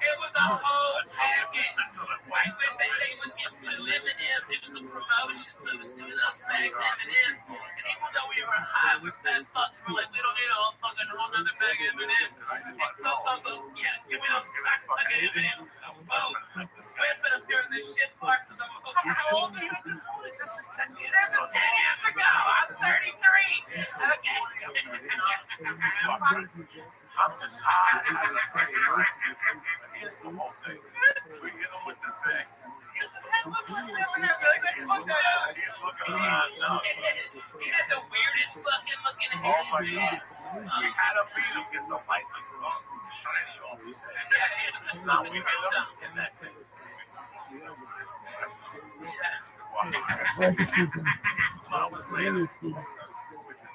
D: It was a whole package. Like they would give 2 M&M's. It was a promotion, so it was 2 of those bags of M&M's. And even though we were high, we're fat fucks. We're like, we don't need a whole other bag of M&M's. And Coco goes, yeah, give me those cocksucker M&M's. Boom, whipping them during the shit parts of the movie.
B: How old are you at this point? This is 10 years ago.
D: This is 10 years ago. I'm 33. Okay.
B: I'm just high. Here's the whole thing. Forget him with the thing. He's looking around now.
D: He had the weirdest fucking looking head.
B: Oh my God. We had to beat him because the light was shining off his head.
D: Yeah, it was a
B: Now
D: fucking
B: we hit him in that thing.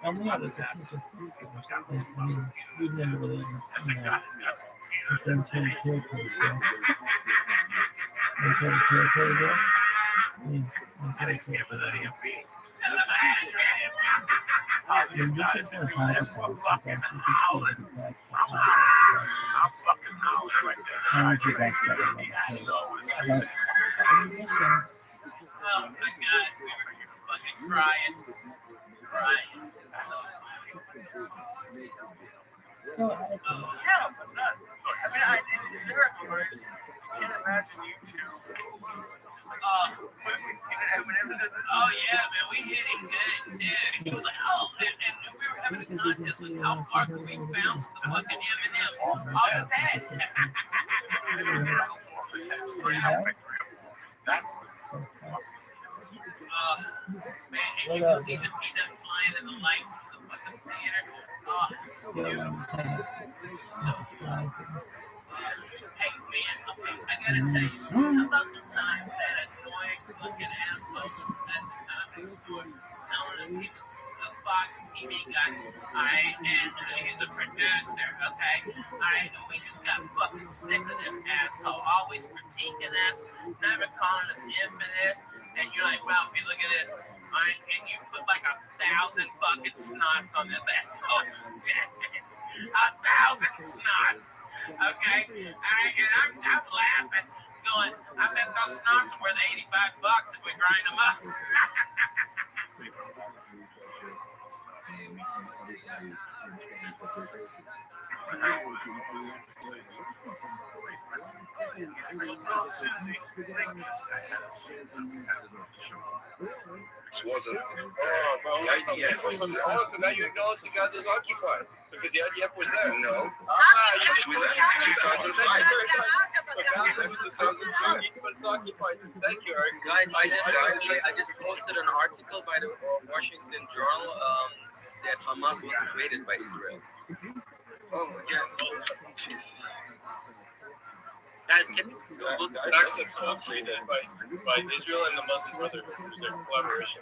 A: I'm not at the kitchen system. I mean, we never really, it's been killed for the show.
B: These guys are fucking howling. I'm fucking howling right there.
D: Oh my God, we were fucking crying.
A: So I
D: Yeah, but not. I mean, it's hysterical, right? I can't imagine you two. Oh yeah, man, we hit him good too. He was like, oh, and we were having a contest like how far can we bounce the fucking M&M off his head? Man, and you can see the peanut flying in the light from the fucking theater. Oh, dude, so fun. Hey man, okay, I gotta tell you, how about the time that annoying fucking asshole was at the comedy store telling us he was a Fox TV guy, alright, and he's a producer, okay, alright, and we just got fucking sick of this asshole, always critiquing us, never calling us in for this, and you're like, Ralphie, look at this, alright, and you put like 1,000 fucking snots on this asshole's jacket, 1,000 snots. Okay, alright, and I'm laughing, going, I bet those snots are worth $85 if we grind them up.
P: So now you acknowledge the guy that's occupied because the IDF was there. No. Thank you, Eric.
U: Guys, I just posted an article by the Washington Journal that Hamas was invaded by Israel.
P: Oh, yeah.
U: Guys, can you look at
P: access created by Israel and the Muslim Brotherhood. There's a collaboration.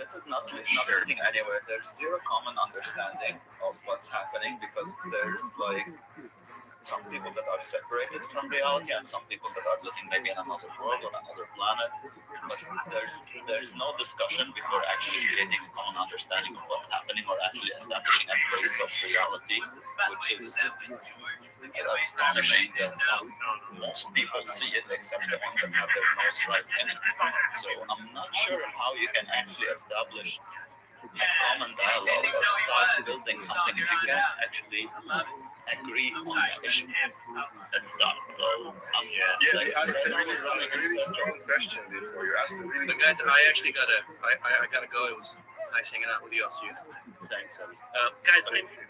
U: This is not leading anywhere. There's zero common understanding of what's happening because there's like some people that are separated from reality and some people that are living maybe in another world or another planet. But there's no discussion before actually creating a common understanding of what's happening or actually establishing a base of reality, which is astonishing that most people see it except the ones that have their nose right in it. So I'm not sure how you can actually establish a common dialogue or start building something if you can't actually agree on the issue. That's done. So
P: yes, I really strong question before you ask the really.
U: But guys, I actually gotta go. It was nice hanging out with you. I'll see you next time. Thanks, guys.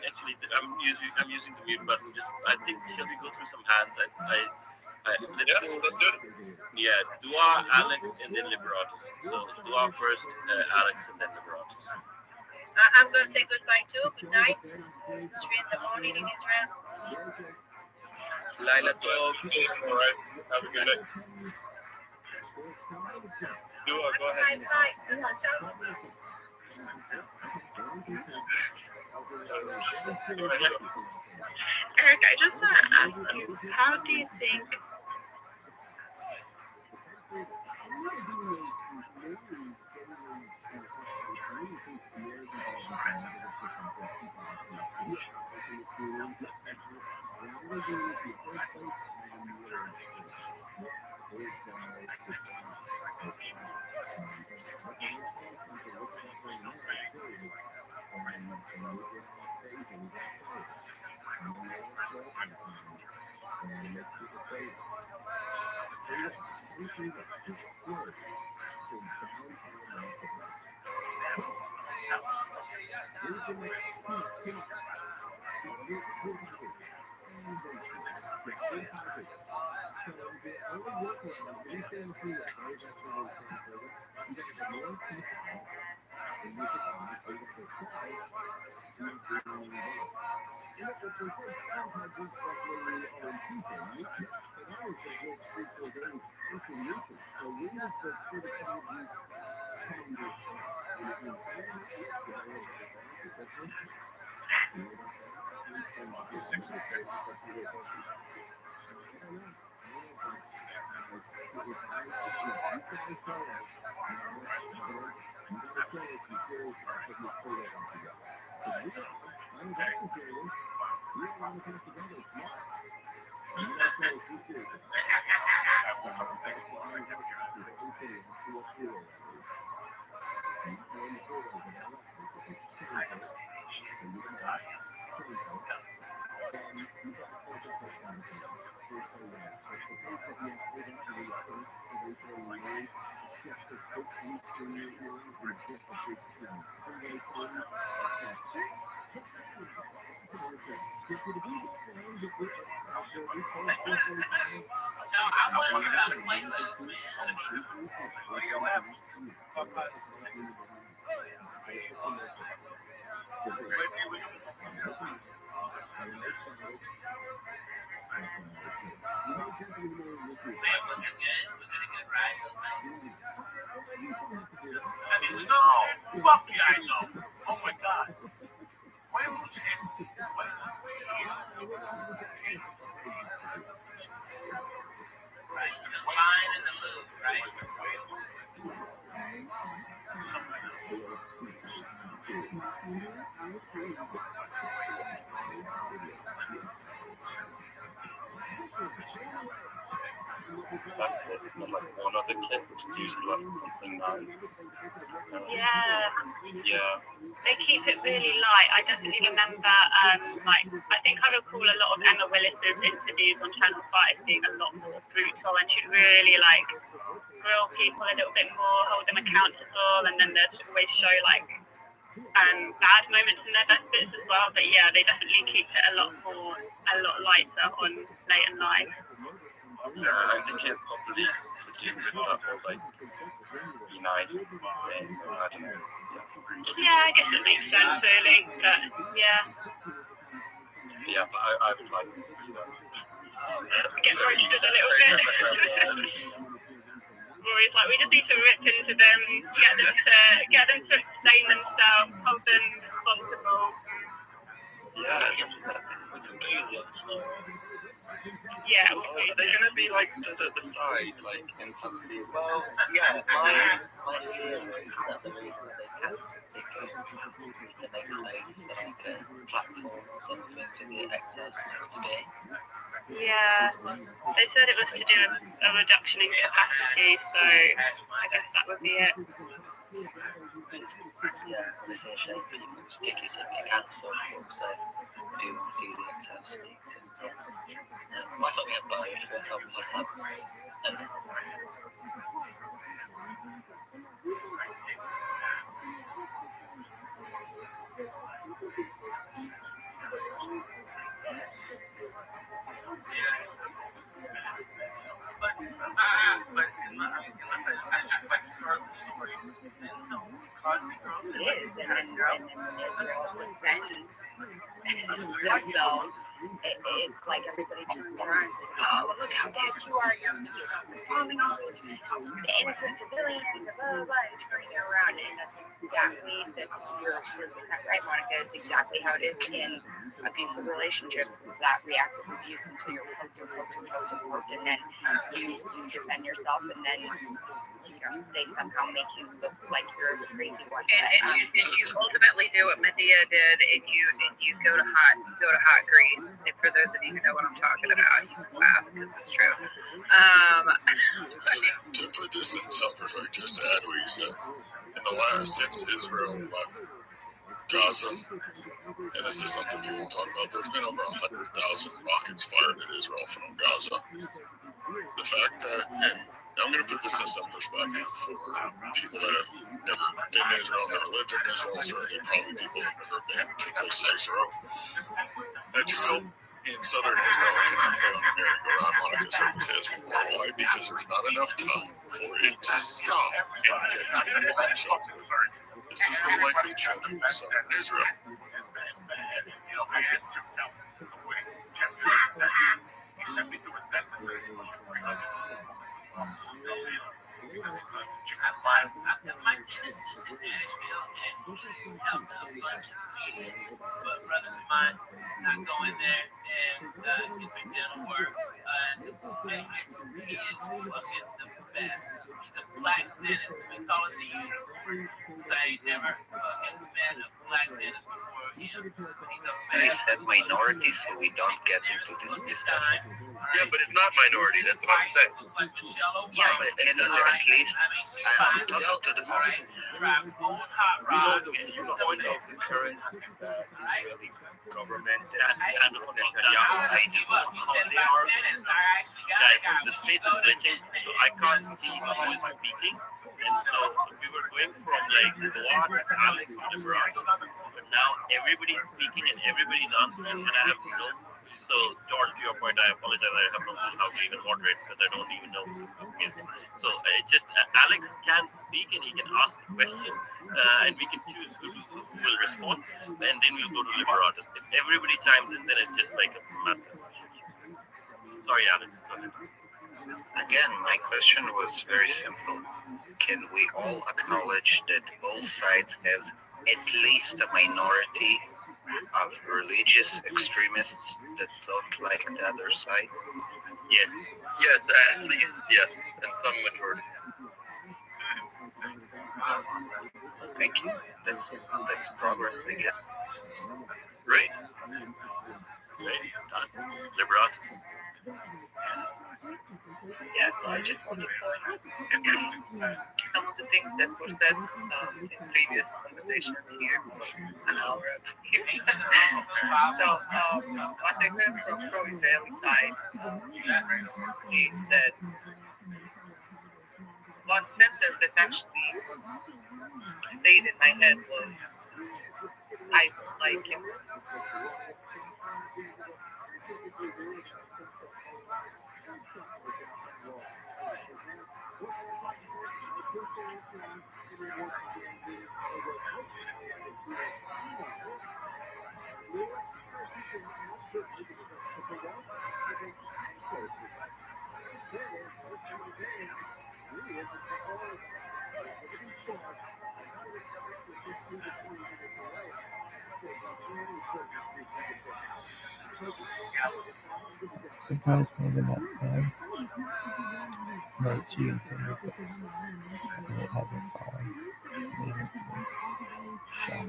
U: Actually, I'm using the mute button. I think shall we go through some hands?
P: Yes, let's do it.
U: Yeah, Dua, Alex, and then Liberatus. So Dua first, Alex, and then Liberatus.
Q: I'm going to say goodbye too. Good night. 3 in the morning in Israel.
U: Laila Tov.
P: All right. Have a good day. Dua, go ahead.
M: Eric, I just want to ask you, how do you think
I: Fuck yeah, I know. Oh my god. Right, the line and the move, right?
P: That's not like one other clip, which is usually like something nice. Yeah.
Q: They keep it really light. I definitely remember, I think I recall a lot of Emma Willis's interviews on Channel 5 being a lot more brutal, and she'd really grill people a little bit more, hold them accountable, and then they'd always show bad moments in their best bits as well. But yeah, they definitely keep it a lot lighter on Late and Live.
P: Yeah, I think it's probably to do with that whole be nice thing. I don't know.
Q: Yeah, I guess it makes sense really, but yeah.
P: Yeah, but I would like to
Q: get roasted a little bit. Always we just need to rip into them, get them to explain themselves, hold them responsible. Yeah.
P: Are they gonna be stood at the side, in passive?
U: Well, yeah, my theory is that the reason they can't to make slaves a platform or something to get access next day.
Q: Yeah, they said it was to do with a reduction in capacity, so I guess that would be it.
U: Yeah, they say shape people stick it in the cancel, so do you want to see the Excel sticks? Why not get both? What happens just
I: But unless I heard the story, then the Cosby girl said,
Q: it's like everybody just turns and says, oh, look how bad you are, you're bombing all those innocent civilians, blah, blah, blah, and turning it around. And that's you're 100% right, Monica. It's exactly how it is in abusive relationships. It's that reactive abuse until you're poked, and then you defend yourself, and then they somehow make you look like you're a crazy one.
M: And you ultimately do what Medea did. If you go to hot grease. And for those of you who know what I'm talking about, you can laugh because it's true.
B: To put this in some perspective, just to add what you said, in the last, since Israel left Gaza, and this is something people won't talk about, there's been over 100,000 rockets fired at Israel from Gaza. The fact that, and I'm going to put this in some perspective for people that have never been to Israel, never lived in Israel, certainly probably people that have never been to places like Israel. A child in southern Israel cannot play on a merry-go-round, Monica certainly says before. Why? Because there's not enough time for it to stop and get to a bomb shelter. This is the life of children in southern Israel.
D: My dentist is in Nashville, and he's helped out a bunch of comedians, but brothers of mine not go in there and get their dental work. He is fucking the best. He's a black dentist. We call it the unicorn, because I ain't never fucking met a black dentist before him. But he's a bad.
U: We said minority, so we don't get into this.
P: Yeah, but it's not minority. That's what I'm saying.
T: Yeah, but can you at least I'm talking to the most.
F: You know the viewpoint of the current Israeli government and Netanyahu.
T: I do.
F: How they are. Guys, the space is glitching, so I can't see who is speaking. And so we were going from like Fuad, Alex, Liberato, but now everybody's speaking and everybody's answering, and I have no. So, George, to your point, I apologize. I have no clue how to even moderate because I don't even know who's talking. So, Alex can speak and he can ask the question, and we can choose who will respond, and then we'll go to Liberatus. If everybody chimes in, then it's just like a massive. Sorry, Alex. Go ahead.
T: Again, my question was very simple. Can we all acknowledge that both sides have at least a minority of religious extremists that don't like the other side?
P: Yes. Yes, at least, yes. And some majority.
T: Thank you. That's progress, I guess.
P: Right. Right. Done. Liberatus.
M: Yes, I just want to point some of the things that were said in previous conversations here on our so what I heard from pro-Israeli side is that one sentence that actually stayed in my head was, I don't like it.
A: Surprise maybe not fun. No cheating to make it. And it hasn't fallen. Maybe shock.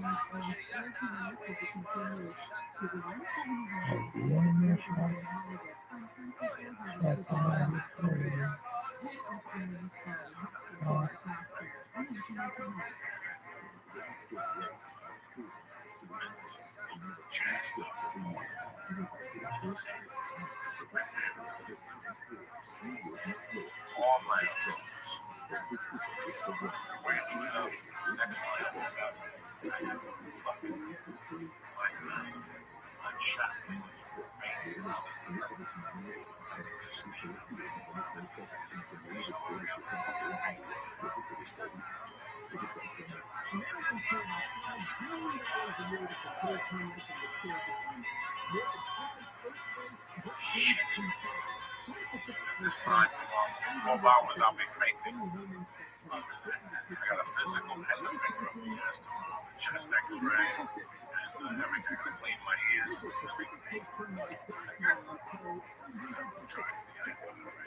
A: Idea in your shock. That's all for you.
B: This time, 12 hours, I'll be fainting. I got a physical and the finger up the ass tomorrow, the chest x-ray, and everything. I clean my ears. I'm trying to be right now.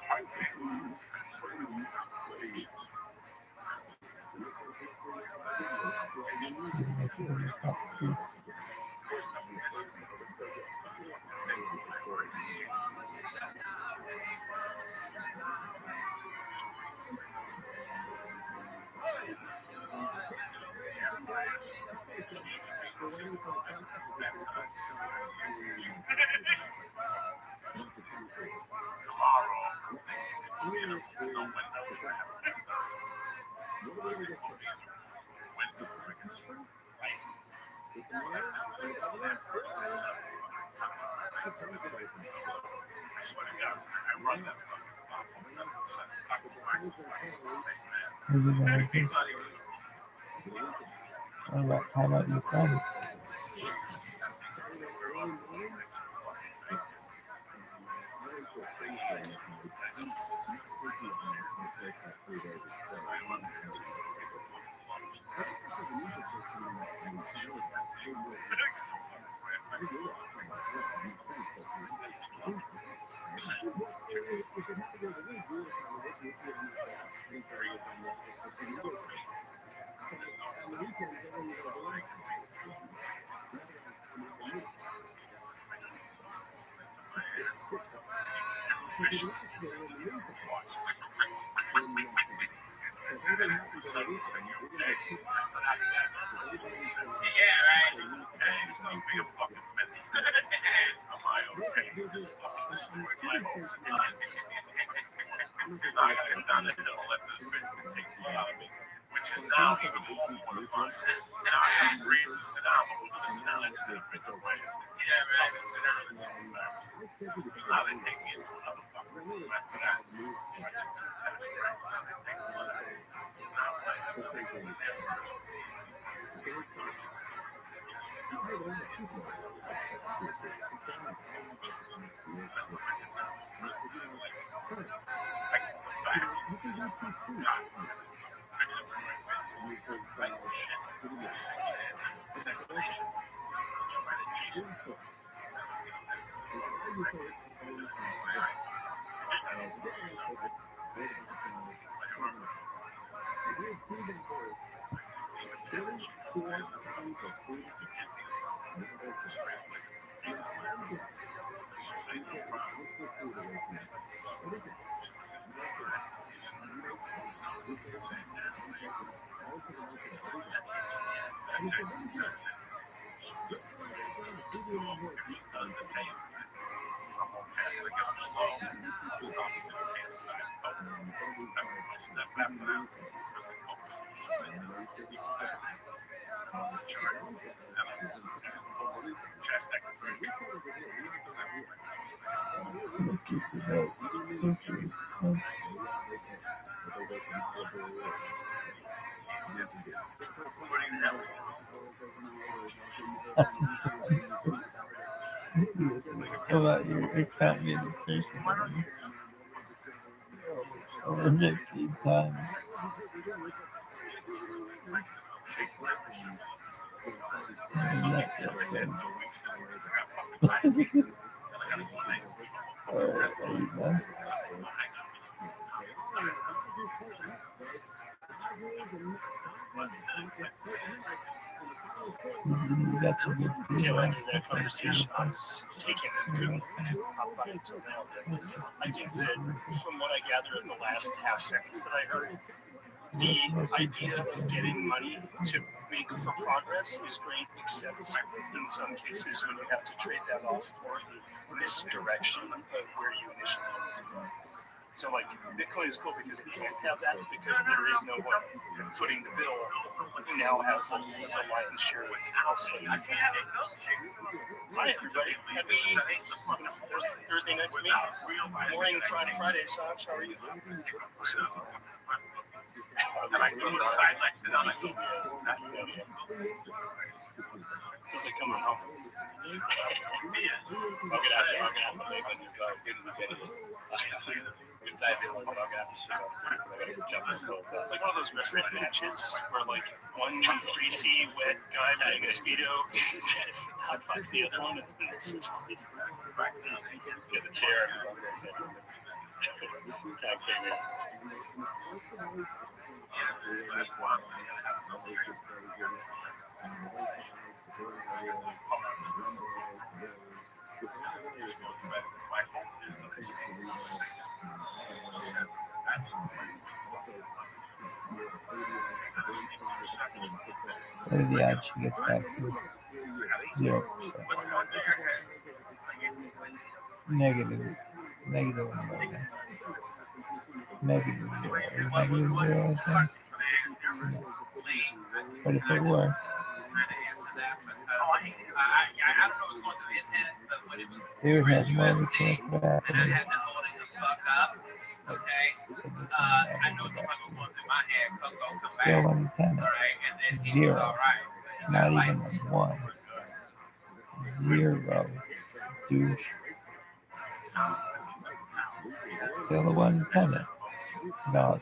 B: Heartbeat and complications. Tomorrow, no windows. I have a window. Windows, I can see light. I swear to God, I run that fucking
A: How about your friend?
B: officially. Suddenly say, you okay? Yeah, right. Okay, it's gonna be a fucking minute. Am I okay? Just fucking destroyed my hopes and dreams. I gotta get down there and let this bitch take blood out of me, which is now even more mortifying. Now I gotta breathe and sit down, but we're gonna sit down and just in a figure way. Yeah, right. I can sit down and so embarrassing. Now they take me into another fucking room after that. So I didn't do test right. So now they take blood out of me. So now I'm like, I'm taking me there first.
A: How about your account being the person over 15 times? Alright, are you done? You got some good
D: Tail end
A: feedback.
D: of that conversation was taking a good hop by until now. I think that from what I gather in the last half sentence that I heard, the idea of getting money to make for progress is great, except in some cases when you have to trade that off for misdirection of where you initially wanted to go. So, like, Bitcoin is cool because it can't have that because there is no one footing the bill who now has the lion's share of outside. Hi, everybody. Happy Thursday night for me. Morning, Friday, Saj. How are you? And I go inside, I sit down, I go, because they come home. I'm gonna have to make a new guy as soon as I get it. It's like one of those wrestling matches where like one greasy wet guy playing a speedo hot fights the other one and it's get the chair. That's why my hope is that I stay 6, 7. That's
A: What are the odds she gets back to 0%? Negative 11. Negative 0. Negative 0, I think. But if it were, they would have more of a chance of happening. Scale 1 to 10. 0. Not even a 1. 0. Douche. Scale of 1 to 10. No,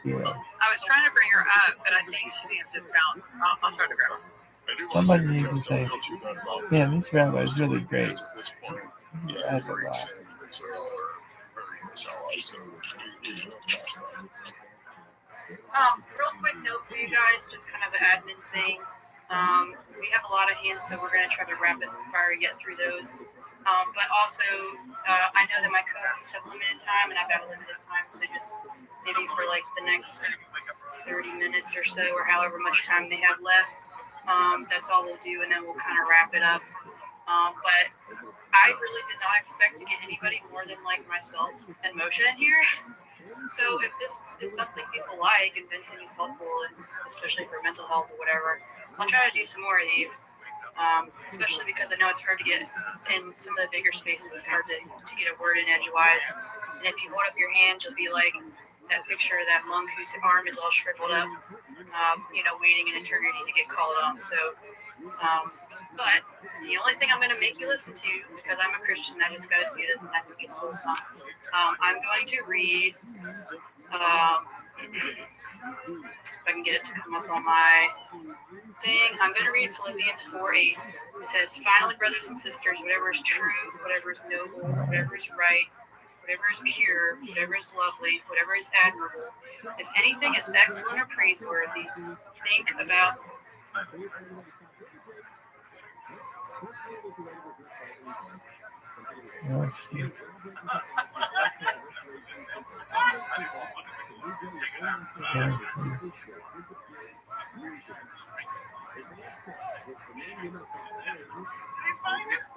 A: 0.
M: I was trying to bring her up, but I think she may have just bounced. I'll try to grab her.
A: Somebody needs to say, yeah, this rabbi is really great. Yeah,
M: Real quick note for you guys, just kind of an admin thing. We have a lot of hands, so we're going to try to rapid fire get through those. But also, I know that my codes have limited time, and I've got a limited time, so just maybe for like the next 30 minutes or so, or however much time they have left, that's all we'll do, and then we'll kind of wrap it up. But I really did not expect to get anybody more than like myself and Moshe in here. So if this is something people like and venting is helpful, and especially for mental health or whatever, I'll try to do some more of these. Especially because I know it's hard to get in some of the bigger spaces. It's hard to get a word in edgewise. And if you hold up your hand, you'll be like that picture of that monk whose arm is all shriveled up, waiting an eternity to get called on. So, but the only thing I'm going to make you listen to, because I'm a Christian, I just got to do this, and I think it's wholesome. I'm going to read. If I can get it to come up on my thing, I'm going to read Philippians 4:8. It says, "Finally, brothers and sisters, whatever is true, whatever is noble, whatever is right, whatever is pure, whatever is lovely, whatever is admirable, if anything is excellent or praiseworthy, think about."
A: Oh, shit.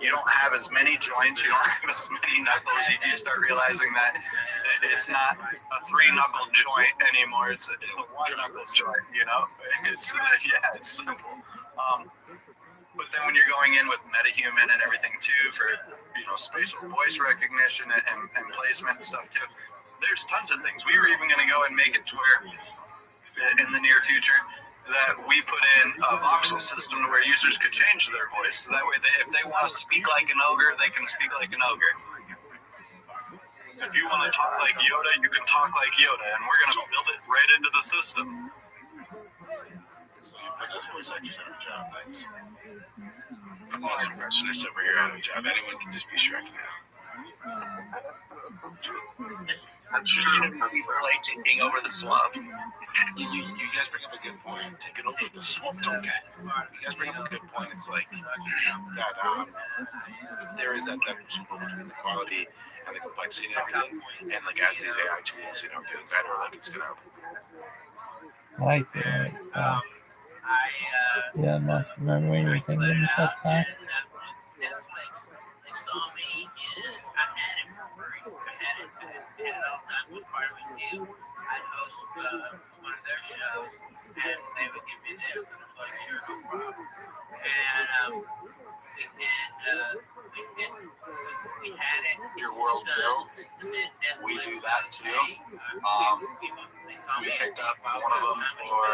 H: You don't have as many joints, you don't have as many knuckles. You start realizing that it's not a 3-knuckle joint anymore. It's a 1-knuckle joint. It's simple. But then when you're going in with MetaHuman and everything too, for spatial voice recognition and placement and stuff too, there's tons of things. We were even going to go and make it to where in the near future that we put in a voxel system to where users could change their voice. So that way, if they want to speak like an ogre, they can speak like an ogre. If you want to talk like Yoda, you can talk like Yoda, and we're going to build it right into the system.
B: So you put this voice actors out of a job, thanks. False impressionists over here out of a job. Anyone can just be Shrek now.
H: I'm sure people like taking over the swamp.
B: You guys bring up a good point. Take it over the swamp, okay? You guys bring up a good point. It's like that there is that push-and-pull between the quality and the complexity and everything. And like as these AI tools, get better, like it's gonna.
A: I feel like yeah, must remember anything in the such time.
D: Netflix. They saw me and I had it for free. I had it all done with part of a deal. I'd host one of their shows and they would give me theirs and I was like, sure, no problem. And we had it.
H: Your world built. We do that too. We picked up one of them for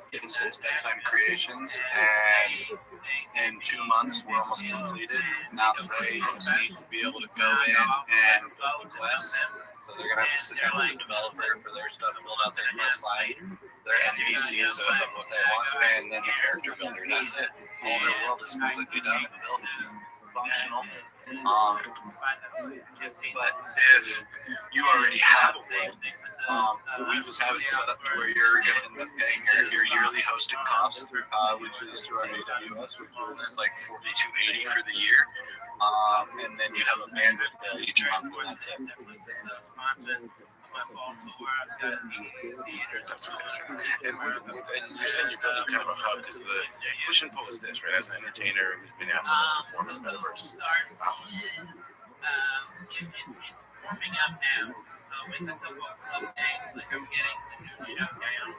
H: Instant Bedtime Creations, and in 2 months we're almost completed. Now they just need to be able to go in and put the quests. So they're gonna have to sit down with the developer for their stuff, build out their quest line, their NPCs of what they want, and then the character builder. That's it. All their world is completely done and built and functional. But if you already have a world, we just have it set up to where you're going to end up paying your yearly hosting cost, which is through our AWS, which is like $42.80 for the year, and then you have a bandwidth bill each month, and that's it.
B: And you're saying you're building kind of a hub because the push and pull is this, right? As an entertainer who's been asked to perform in the metaverse.
D: It's warming up now with a couple of club dates. Like I'm getting the new show down.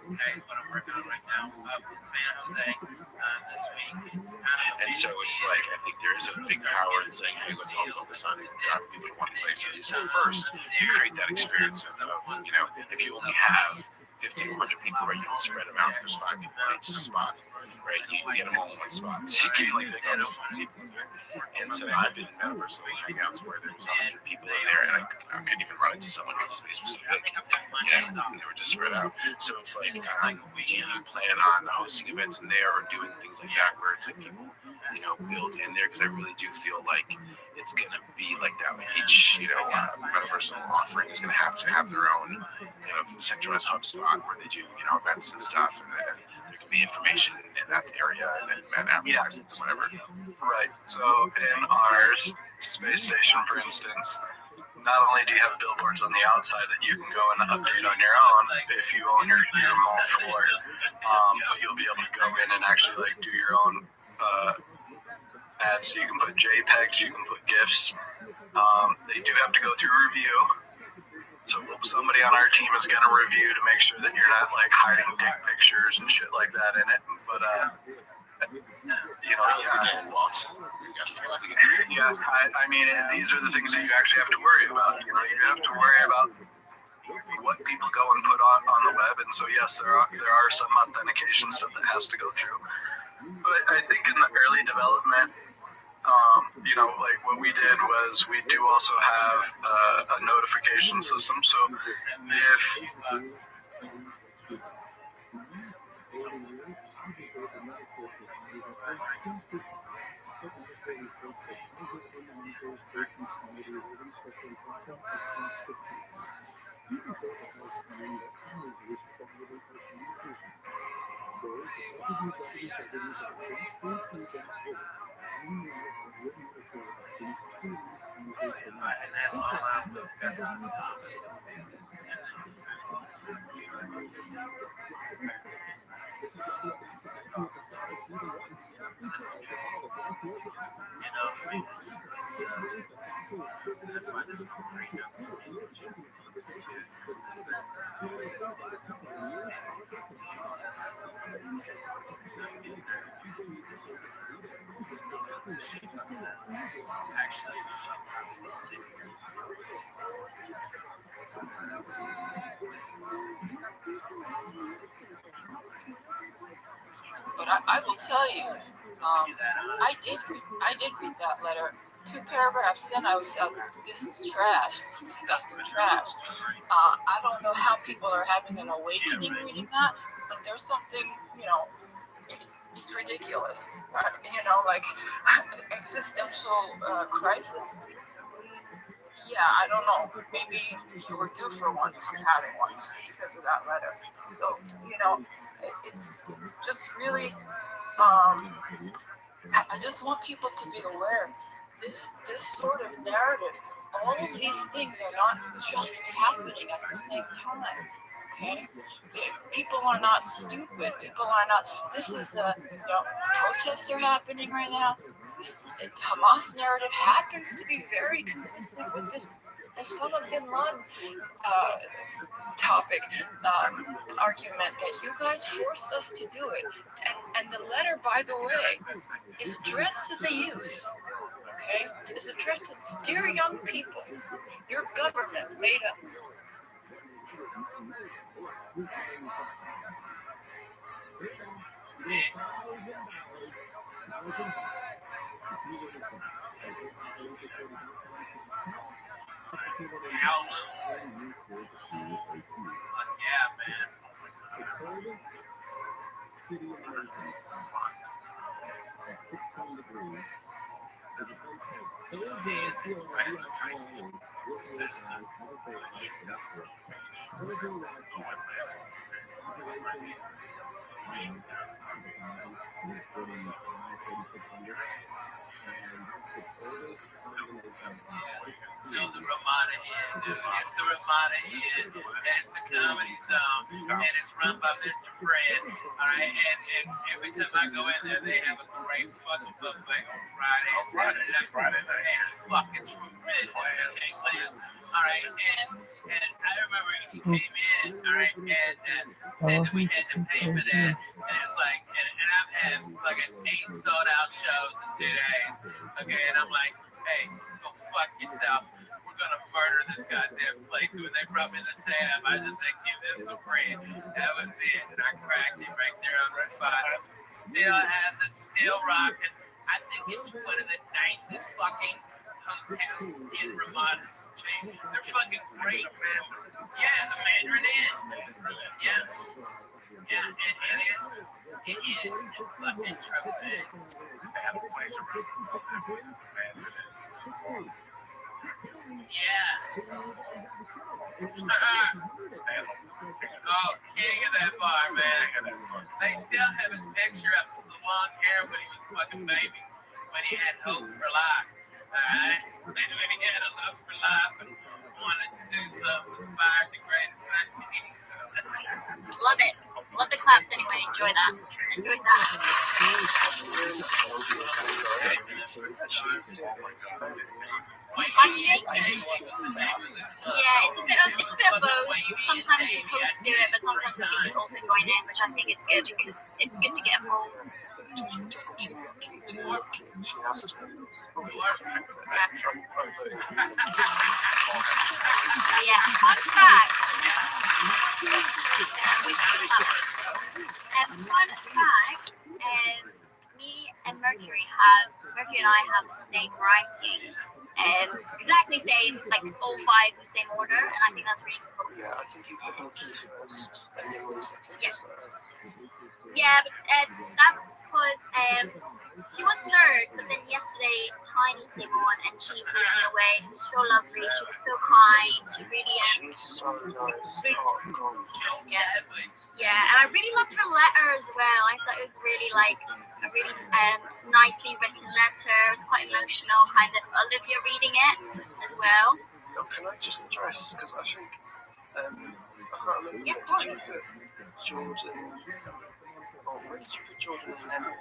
D: Okay, is what I'm working on right now up in San Jose this week. It's kind of
B: and so it's like I think there is a big power in saying, hey, let's all focus on driving people to one place. So you said first, you create that experience of if you only have 50 or 100 people, right, you can spread them out. There's 5 people in each spot, right? You can get them all in one spot. So you can pick up 5 people in there. And so I've been in metaverse hangouts where there was 100 people in there, and I couldn't even run into someone because the space was so big. And they were just spread out. So it's like, do you plan on hosting events in there or doing things like that where it's like people, build in there? Because I really do feel like it's going to be like that. Like each, metaverse offering is going to have their own centralized hub spot where they do, events and stuff, and then there can be information in that area and then advertising, whatever.
H: Right. So in ours,
F: space station, for instance, not only do you have billboards on the outside that you can go and update on your own if you own your mall floor, but you'll be able to go in and actually like do your own ads. So you can put JPEGs, you can put GIFs. They do have to go through review. So somebody on our team is going to review to make sure that you're not like hiding dick pictures and shit like that in it. But you know, I mean, these are the things that you actually have to worry about. You know, you have to worry about what people go and put on the web. And so yes, there are some authentication stuff that has to go through. But I think in the early development, you know, like what we did was we do also have a notification system. So if
M: But I will tell you, I did read that letter. 2 paragraphs in, I was like, this is trash. This is disgusting trash. I don't know how people are having an awakening reading that, but there's something, you know, it's ridiculous. You know, like existential crisis. Yeah, I don't know. Maybe you were due for one if you're having one because of that letter. So, you know, it's just really, I just want people to be aware. This sort of narrative, all of these things are not just happening at the same time. Okay, people are not stupid. People are not. This is you know, protests are happening right now. The Hamas narrative happens to be very consistent with this Osama bin Laden topic argument that you guys forced us to do it. And the letter, by the way, is addressed to the youth. Okay, is addressed to dear young people. Your government made up. Yeah, man. So the Ramada Inn, dude. It's the Ramada Inn. That's the comedy zone. And it's run by Mr. Fred. Alright, and every time I go in there, they have a great fucking buffet on Friday night. It's fucking tremendous. Alright, and I remember he came in, alright, and said that we had to pay for that. And it's like, and I've had fucking 8 sold out shows in 2 days. Okay, and I'm like, hey, go fuck yourself. We're gonna murder this goddamn place. When they brought me the tab, I just said, give this to Fred. That was it. And I cracked it right there on the spot. Still has it, still rocking. I think it's one of the nicest fucking hotels in Ramada. They're fucking great. Yeah, the Mandarin Inn. Yes. Yeah, it is fucking tremendous. They have a place around the Mandarin Inn. Yeah. Oh, king of that bar, man. They still have his picture up with the long hair when he was a fucking baby, when he had hope for life. Alright? Maybe he had a lust for life and wanted to do something inspired to great things.
E: Love it. Love the claps anyway. Enjoy that. Enjoy that. I think, yeah, it's a bit of both. Sometimes the hosts do it, but sometimes the viewers also join in, which I think is good because it's good to get involved. Yeah, fun fact. Fun fact, me and Mercury and I have the same ranking. Exactly same, like all five in the same order, and I think that's really cool.
J: Yeah, I think you put Monkey first, and then Monkey second.
E: Yeah. Yeah, but that's because she was third, but then yesterday Tiny came on and she blew me away. She was so lovely, she was so kind, she really
J: She's so nice.
E: Yeah, and I really loved her letter as well. I thought it was really like a really nicely written letter. It was quite emotional, kind of Olivia reading it as well.
J: Oh, can I just address, because I think I can't remember.
E: Yeah, of course.
J: Jordan. Oh, where did you put Jordan and Emily?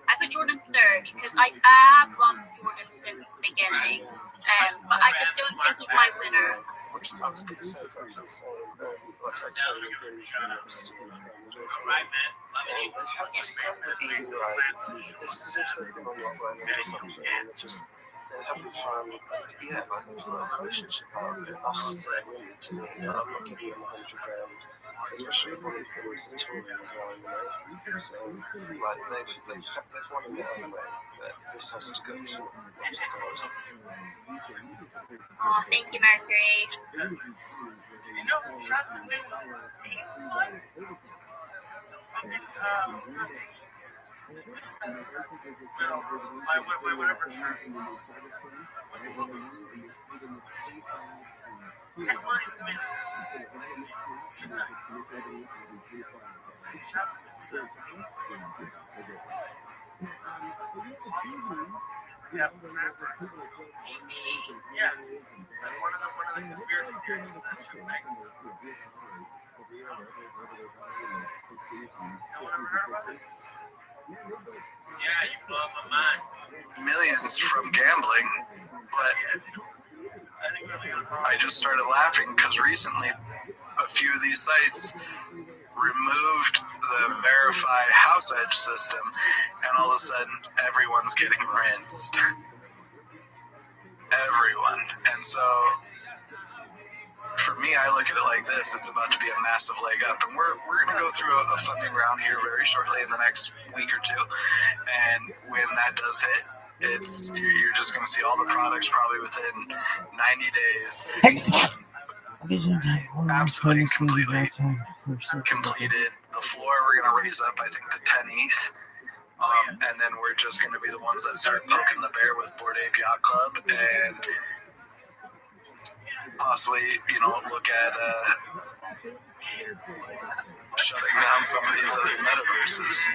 E: I put Jordan third because I have loved Jordan since the beginning, but I just don't think he's my winner.
J: I was going to say exactly the same. Like I totally agree with you.
M: Alright, man.
J: Easy ride. This is if they've been on your brand or something, and they're having fun. Yeah, like there's no relationship out of it. That's their win to me. I'm not giving them £100, especially if one of them is a Tory as well, you know. So, like, they've won in their own way, but this has to go to most girls.
E: Oh, thank you, Mercury.
M: You know, shots of new fucking whatever shirt. Yeah, one of the conspiracy theories. Yeah, you blow my mind.
F: Millions from gambling, but I just started laughing because recently a few of these sites removed the verified house edge system, and all of a sudden everyone's getting rinsed. Everyone. And so for me, I look at it like this: it's about to be a massive leg up, and we're going to go through a funding round here very shortly in the next week or two, and when that does hit, you're just going to see all the products probably within 90 days. Absolutely completely completed. The floor we're going to raise up, I think, to 10 ETH. And then we're just going to be the ones that start poking the bear with Bored Ape Yacht Club, and possibly, look at shutting down some of these other metaverses.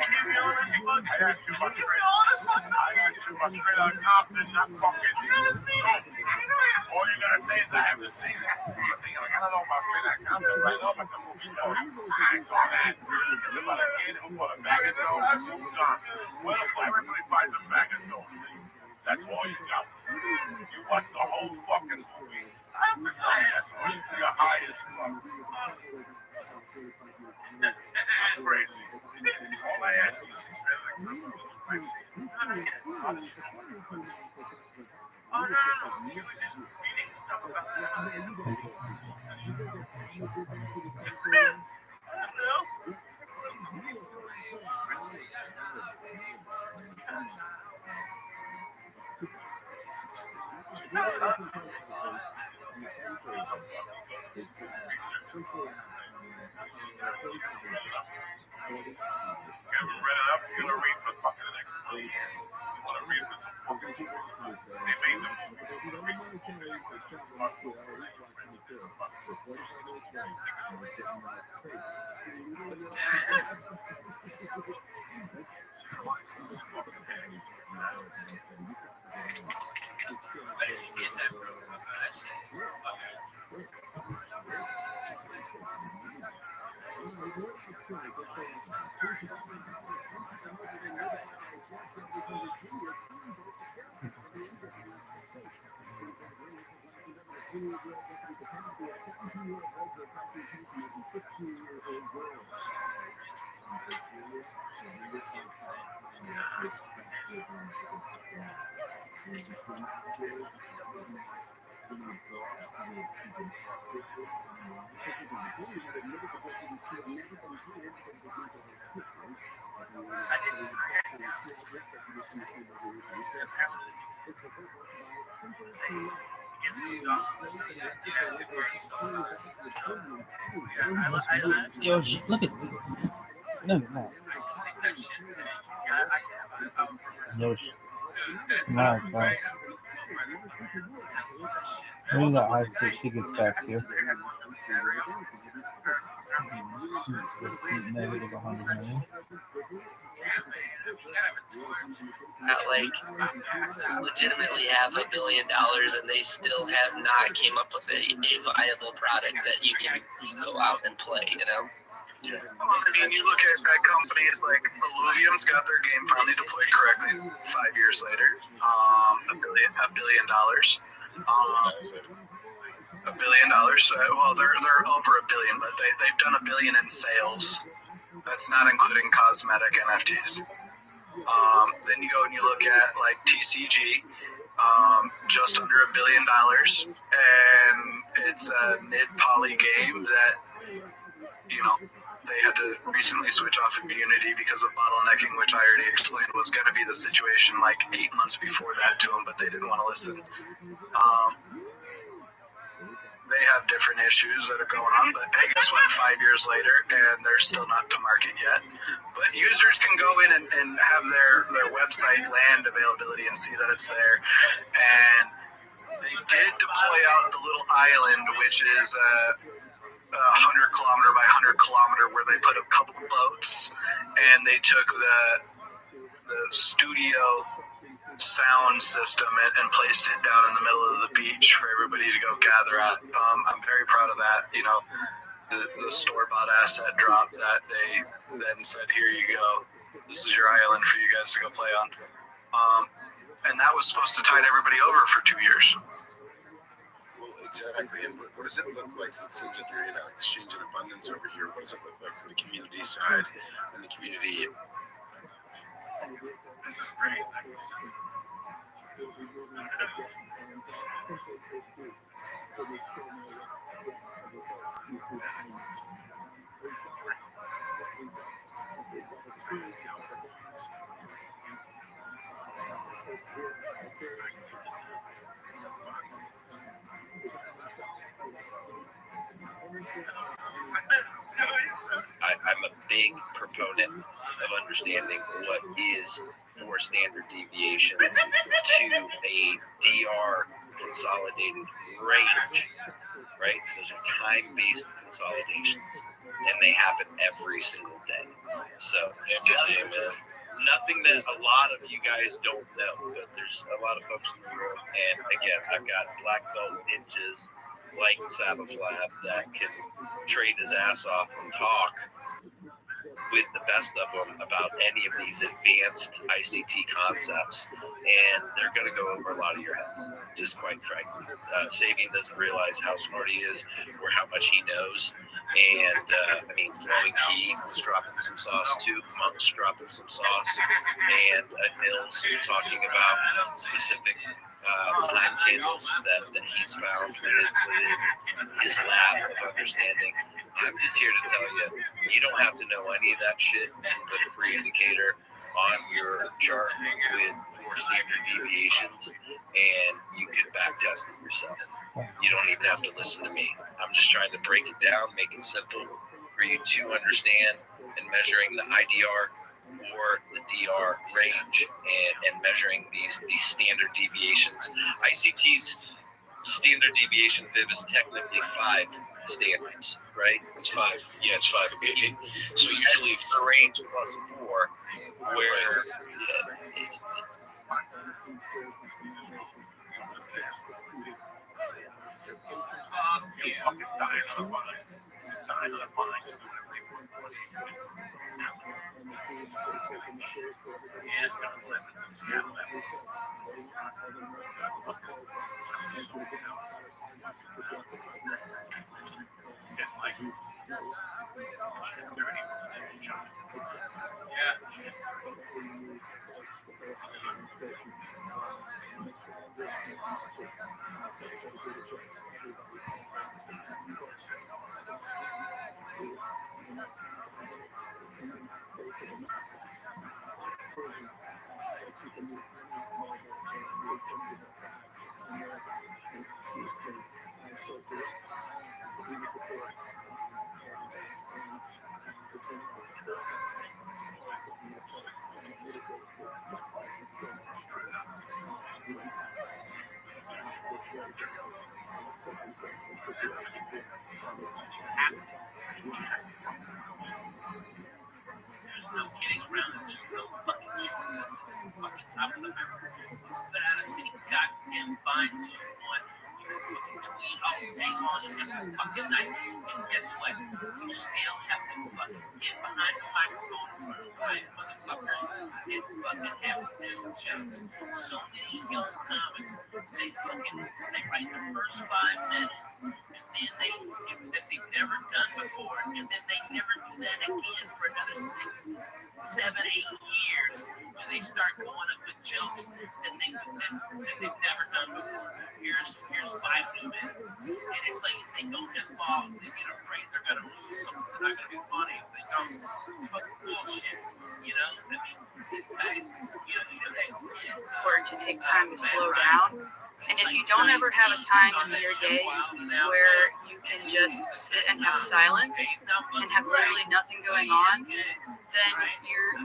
B: All you gotta say is I haven't seen that. I don't know about straight out Compton, but I know about the movie though. I saw that. It's about a kid who bought a bag of dough and moved on. Well, everybody buys a bag of dough. That's all you got. You watch the whole fucking movie. That's what you're high as fuck. Crazy. All I ask you is to spend like
M: Oh, no. She was just reading stuff about that. I don't know.
B: You ever read it up? You're gonna read for fucking the next 3 years. You wanna read for some fucking books. They made them.
A: Yo, look at no. Yo, no, bro. Maybe the eyes so she gets back to you. Negative 100 million.
D: Like legitimately have $1 billion and they still have not came up with a viable product that you can go out and play, you know?
K: Yeah. I mean, you look at companies like Illuvium's got their game finally deployed correctly 5 years later. $1 billion. $1 billion. Well, they're over $1 billion, but they've done $1 billion in sales. That's not including cosmetic NFTs. Then you go and you look at like TCG, just under $1 billion, and it's a mid-poly game that, you know, they had to recently switch off Immunity because of bottlenecking, which I already explained was going to be the situation like 8 months before that to them, but they didn't want to listen. They have different issues that are going on, but hey, guess what? 5 years later, and they're still not to market yet. But users can go in and have their website land availability and see that it's there. And they did deploy out the little island, which is a 100 kilometer by 100 kilometer, where they put a couple of boats, and they took the studio sound system and placed it down in the middle of the beach for everybody to go gather at. I'm very proud of that. You know, the store-bought asset drop that they then said, here you go. This is your island for you guys to go play on. And that was supposed to tide everybody over for 2 years.
B: Well, exactly. And what does it look like? Because it seems like you're in an exchange in abundance over here. What does it look like from the community side and the community?
K: This is great.
T: I'm a big proponent of understanding what is more standard deviations to a DR consolidated range, right? Those are time-based consolidations, and they happen every single day. So nothing that a lot of you guys don't know, but there's a lot of folks in the room, and again, I've got black belt ninjas like Saddleflap that can trade his ass off and talk with the best of them about any of these advanced ICT concepts, and they're going to go over a lot of your heads, just quite frankly. Sabian doesn't realize how smart he is or how much he knows, and I mean, Flowing Key was dropping some sauce too, Monk's dropping some sauce, and Nils talking about specific timetables that he's found within his lab of understanding. I'm just here to tell you, you don't have to know any of that shit. You can put a free indicator on your chart with 4 standard deviations, and you can back test it yourself. You don't even have to listen to me. I'm just trying to break it down, make it simple for you to understand, and measuring the IDR or the DR range and measuring these standard deviations. ICT's standard deviation fib is technically 5 standards, right? It's 5. Yeah, it's 5. So usually the range plus 4, where it's
G: There's no getting around it. There's no fucking shortcuts at the fucking top of the mountain. Put out as many goddamn vines as you want. You can fucking tweet all day long and every fucking night. And guess what? You still have to fucking get behind the microphone in front of white motherfuckers and fucking have new jokes. So many young comics, they write the first 5 minutes and then they that they've never done before, and then they never do that again for another 6, 7, 8 years. And they start going up with jokes that they've never done before. Here's 5 new minutes. And it's like they don't have balls. They get afraid they're gonna lose something. They're not gonna be funny if they don't. It's fucking bullshit. You know? I mean, these guys, you know they
M: important to take time to slow down. And if you don't ever have a time in your day where you can just sit and have silence and have literally nothing going on, then you're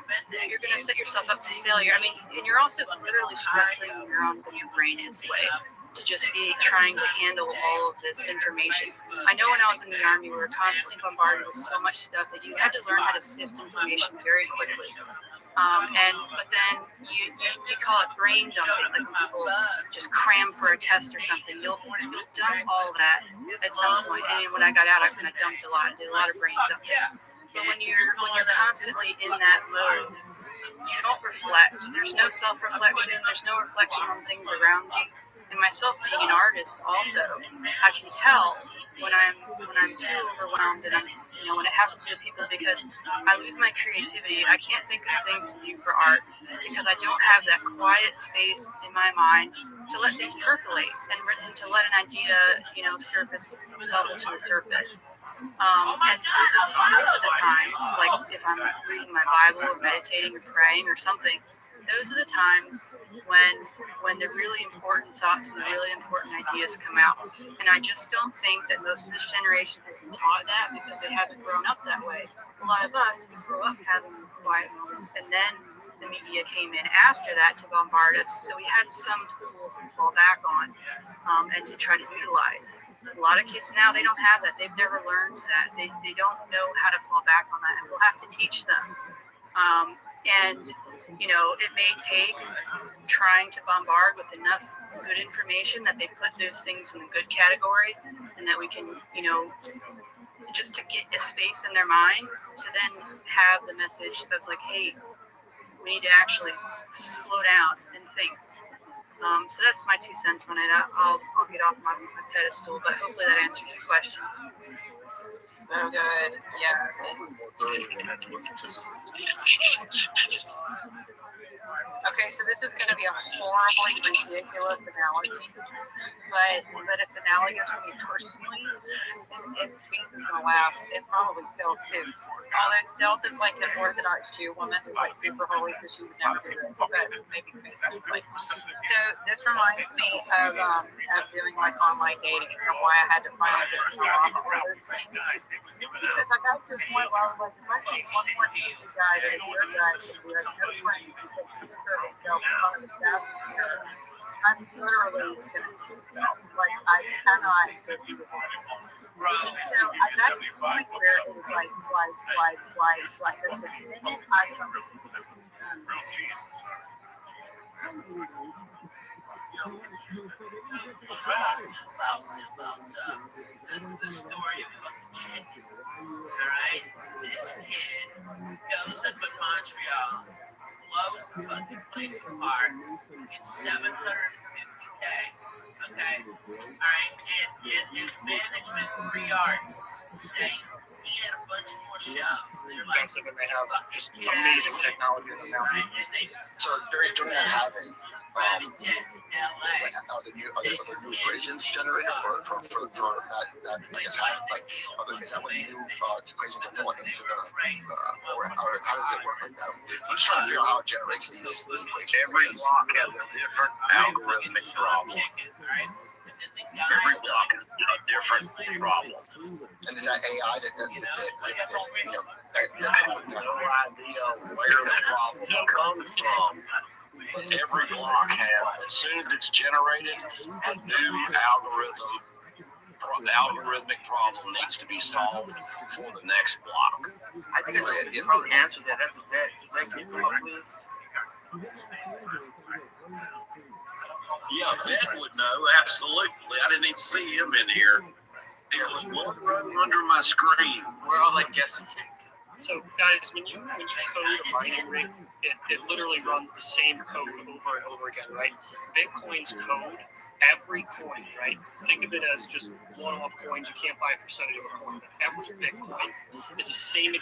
M: going to set yourself up for failure. I mean, and you're also literally structuring your neurons in your brain in this way to just be trying to handle all of this information. I know when I was in the Army, we were constantly bombarded with so much stuff that you had to learn how to sift information very quickly. But then you call it brain dumping, like when people just cram for a test or something. You'll dump all that at some point. And when I got out, I kind of dumped a lot and did a lot of brain dumping. But when you're constantly in that mode, you don't reflect. There's no self-reflection. There's no reflection on things around you. And myself being an artist also, I can tell when I'm too overwhelmed and when it happens to people, because I lose my creativity. I can't think of things to do for art because I don't have that quiet space in my mind to let things percolate and to let an idea, surface level to the surface. And those are the times, like if I'm reading my Bible or meditating or praying or something, those are the times when the really important thoughts and the really important ideas come out. And I just don't think that most of this generation has been taught that because they haven't grown up that way. A lot of us, we grew up having these quiet moments, and then the media came in after that to bombard us. So we had some tools to fall back on and to try to utilize. A lot of kids now, they don't have that. They've never learned that. They don't know how to fall back on that, and we'll have to teach them. It may take trying to bombard with enough good information that they put those things in the good category, and that we can, just to get a space in their mind to then have the message of like, hey, we need to actually slow down and think. So that's my 2 cents on it. I'll get off my pedestal, but hopefully that answers your question.
E: So good. Yeah. Okay, so this is going to be a horribly ridiculous analogy, but it's analogous for me personally. And Steve is going to laugh. It probably Stealth too. Although Stealth is like an Orthodox Jew woman who's like super holy, so she would never do this. But maybe Steve is like. So this reminds me of doing like online dating and why I had to finally get some off orders. Because I got to a point where I was like, if I take one more decent guy that you're a guy who has no friends, I'm literally going to do myself. Like, I cannot do it. So I got to the point where it was like, the minute I about the story of fucking chick.
G: Alright? This kid goes up in Montreal, blows the fucking place apart, gets 750K. Okay? Alright? And his management, 3 yards, saying he had a bunch more shows. They're like,
J: Expensive, and they have just amazing technology in them now.
G: right? And they
C: So during that having
G: private jets in LA.
C: are the new equations generated for that I guess how like is that what the new equations are going into the or how does it work like that? I'm just trying to figure out how it generates these equations.
T: Every block has a different algorithmic problem. Every block is a different problem.
C: And is that AI that
T: I have no idea where the problem comes from. But every block has, as soon as it's generated, a new algorithmic problem needs to be solved for the next block.
D: I think I can probably answer that. That's vet. Can you come up, please?
T: Yeah, Vet would know, absolutely. I didn't even see him in here. It was one under my screen.
D: We're all like guessing.
J: So guys, when you code a mining rig, it literally runs the same code over and over again, right? Bitcoin's code, every coin, right? Think of it as just one-off coins. You can't buy a percentage of a coin. But every Bitcoin is the same.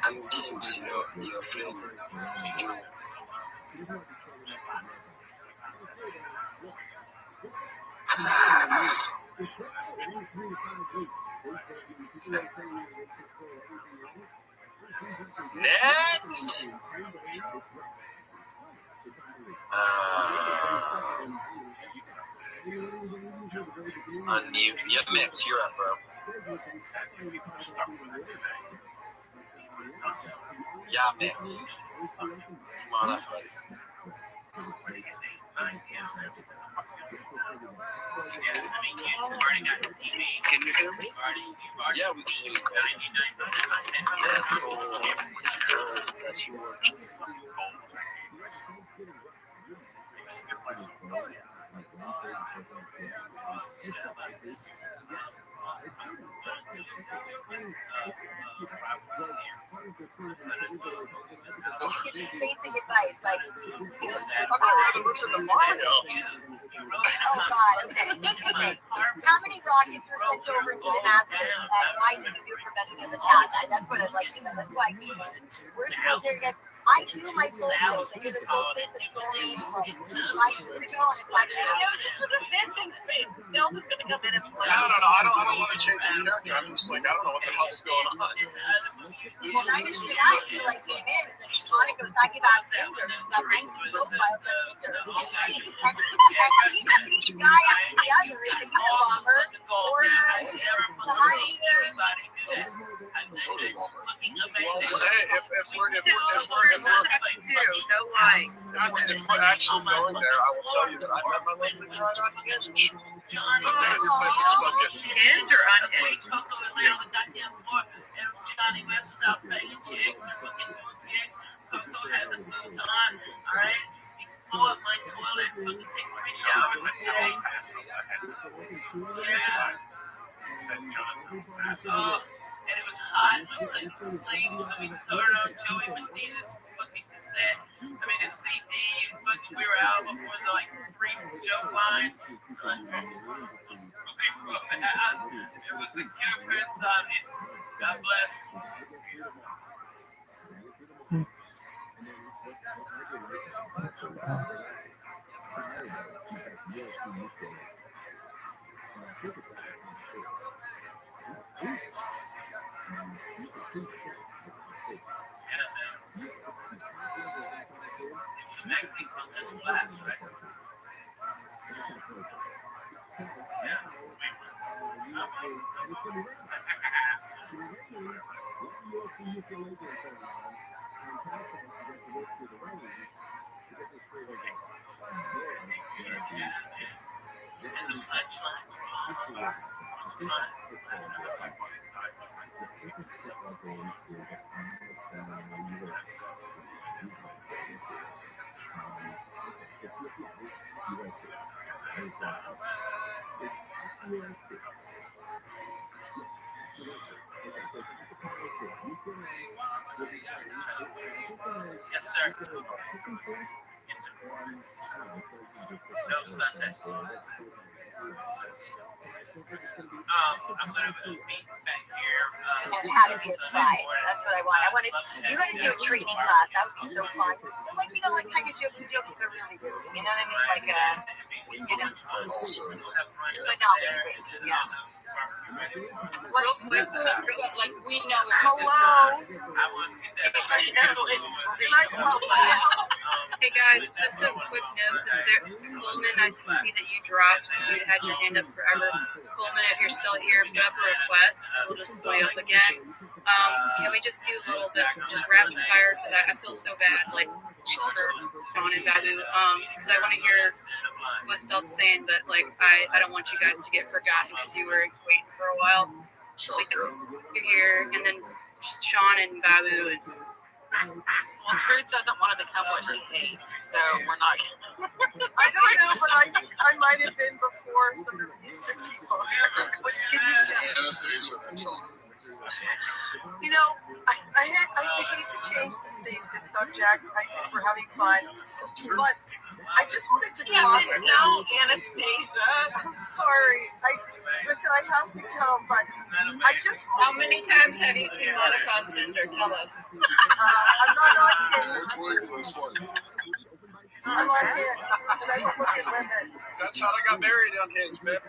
T: I'm getting to your film.
D: Next.
T: Unmute. Yeah, Mix, you're up, bro. Yeah, Mix. Come on up, buddy.
J: Can you hear me?
T: Yeah, we can hear you.
J: Yes, that's your
Q: Basic advice, like,
J: listen to Mario.
Q: oh God, okay. How many rockets were sent over into Damascus that might be do preventative attack? That's what I'd like to know. That's why I keep where's the military guys? I do my soul skills. I did a soul space and soul name. My spiritual and it's like, this is a venting space. Delta's gonna come in and play.
J: I don't want to change the character. I'm just like, I don't know what the hell is going on.
Q: Well, I just feel like came in. Monica was talking about fingers. Like 19 profiles of fingers. And each guy after the other is a Unabomber or the high
J: If we're actually going there, I will tell you that I met my lady right on Hinge.
M: Hinge or unhinged?
G: Johnny West was out banging chicks or fucking doing gigs. Coco had the futon, alright? You pull up my toilet, fucking take 3 showers a day. Yeah. Oh, and it was hot, we couldn't sleep, so we turned on Joey Medina's fucking cassette. I mean, his CD, fucking, we were out before the, like, free joke line. It was the cure for insomnia. God bless. It's magazine called Just Laughs, right? Yeah. And the punchlines were awesome. Yes, sir. Yes, sir. No Sunday. I'm gonna be back here.
E: And how to be a spy. That's what I want. You're gonna do a training class. That would be so fun. Like, like kind of jokey, but really good. You know what I mean? Like,
B: but also,
E: but not really. Yeah.
M: Real quick, like we know it.
E: Hello.
M: Hey guys, just a quick note. Coleman, I see that you dropped. You had your hand up forever. Coleman, if you're still here, put up a request. We'll just pull you up again. Can we just do a little bit, just rapid fire? Because I feel so bad, like for Sean and Babu. Because I want to hear what Stealth's saying, but like I don't want you guys to get forgotten because you were waiting for a while. So you're here, and then Sean and Babu and.
N: Well, Truth doesn't want to become what she hates, so we're not.
V: I don't know, but I think I might have been before some of these people.
B: Anastasia and Sean.
V: You know, I hate to change the subject. I think we're having fun, but I just wanted to talk.
N: No, Anastasia.
V: I'm sorry. Listen, I have to go, but I just.
M: How many times have you seen Monica on Tinder? Tell us.
V: I'm not on Tinder.
B: It's legal,
V: I'm on Hinge. I don't look at women.
J: That's how I got married on Hinge, man.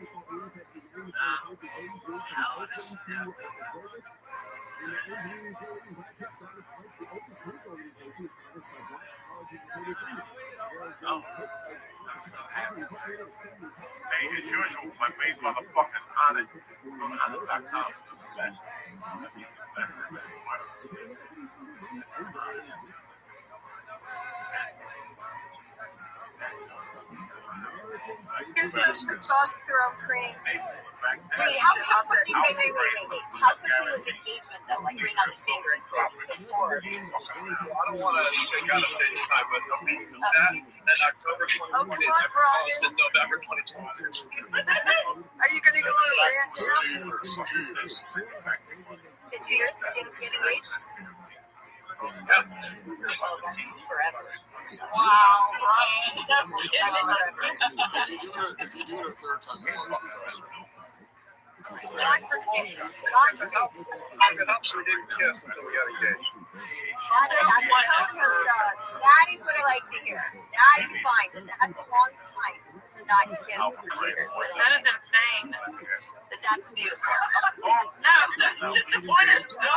B: Hey, as usual, my main motherfucker's on it. On it.com. Best. Best.
V: Here's the testosterone cream.
E: Wait, how quickly? Wait. How quickly was engagement though? Like ring on the finger until before.
J: I don't want to take out a stage time, but okay, that and October 2020 is proposed in November 2020.
V: Are you going to go on a rant now?
E: Did 2 years to get engaged? Forever.
N: Wow, Brian.
B: If you do it a third time, you're fucking
V: God forbid.
J: So we didn't kiss until we got engaged.
E: That is what I like to hear. That is fine. But that's a long time to not kiss for years.
N: That is insane.
E: That's beautiful.
N: No. What is no?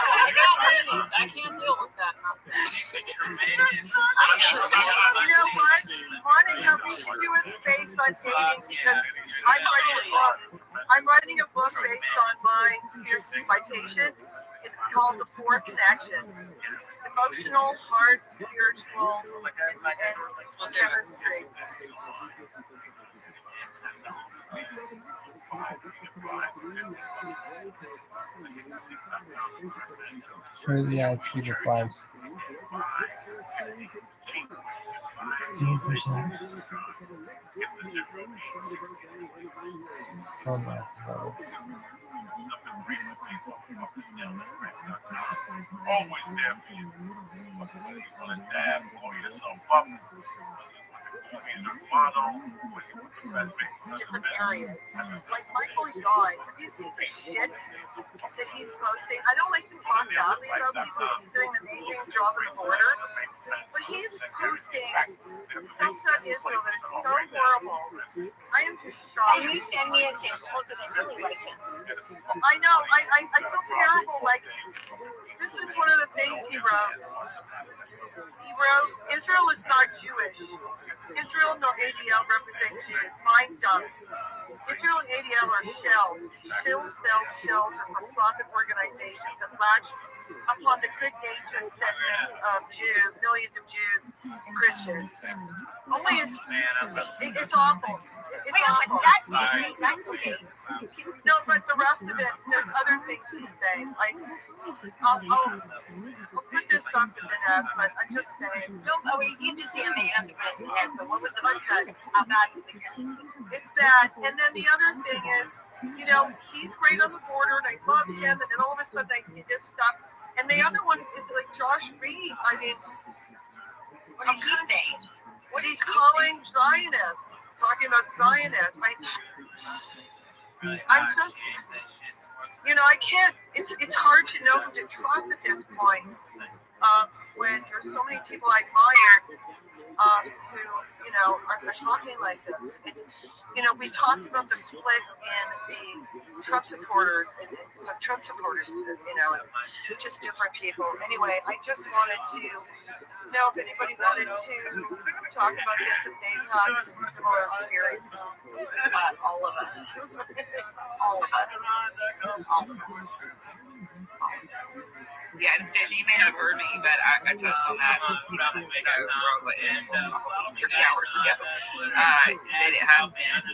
N: I can't deal with that nonsense.
V: I'm sure. You know what? Monica, we should do a space on dating because I'm writing a book based on my patients. It's called The Four Connections: emotional, heart, spiritual, and chemistry.
A: Show the IQ replies. 10%. Hold on.
B: Always there for you. Whether you want to dab, blow yourself up.
V: Different areas. Like Michael Guy, have you seen the shit that he's posting? I don't like to talk badly about people. He's doing an amazing job at the border. But he's posting stuff about Israel that is so horrible. I am just shocked.
E: Can you send me a sample because I really like it?
V: I know. I feel terrible. Like, this is one of the things he wrote. He wrote, Israel is not Jewish. Israel nor ADL represent Jews. Mind dump. Israel and ADL are shells. Shells are for profit organizations that latch upon the good nature and sentiments of millions of Jews and Christians. Only it's awful. It's awful.
E: That's okay.
V: No, but the rest of it, there's other things he's saying. Like, I'll put this up in the nest, but I'm just saying.
E: You just damn it, you have to put it in the nest, but what was the first time? How bad was it again?
V: It's bad. And then the other thing is, he's great on the border, and I love him, and then all of a sudden I see this stuff. And the other one is like Josh Reed. I mean,
E: what is he saying?
V: What he's calling Zionists, talking about Zionists. I'm just, I can't, it's hard to know who to trust at this point when there's so many people I admire who, are talking like this. We talked about the split in the Trump supporters and some Trump supporters, just different people. Anyway, I just wanted to know if anybody wanted to talk about this, if they've had similar experience.
E: All of us. All of us. All of us. Yeah, Anastasia, you may not have heard me, but I touched on that. And 3 hours ago. That it has been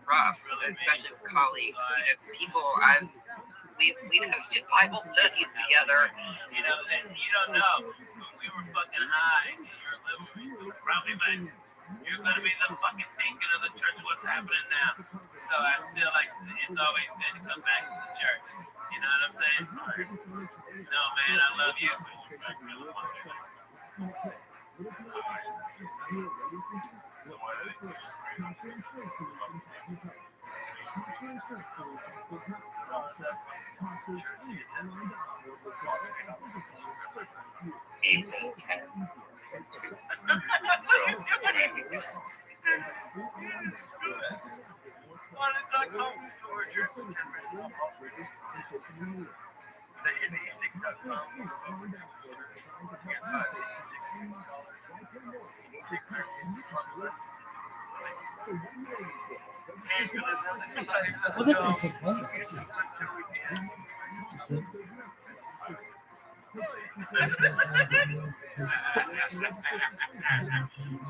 E: rough, especially with colleagues. People we've hosted Bible studies together.
G: You don't know. We were fucking high in your living room. Probably like, you're gonna be the fucking deacon of the church. What's happening now? So I feel like it's always good to come back to the church. You know what I'm saying? No, man, I love you.
E: April 10th.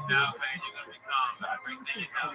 G: No, man, you're gonna be calm. Everything you know.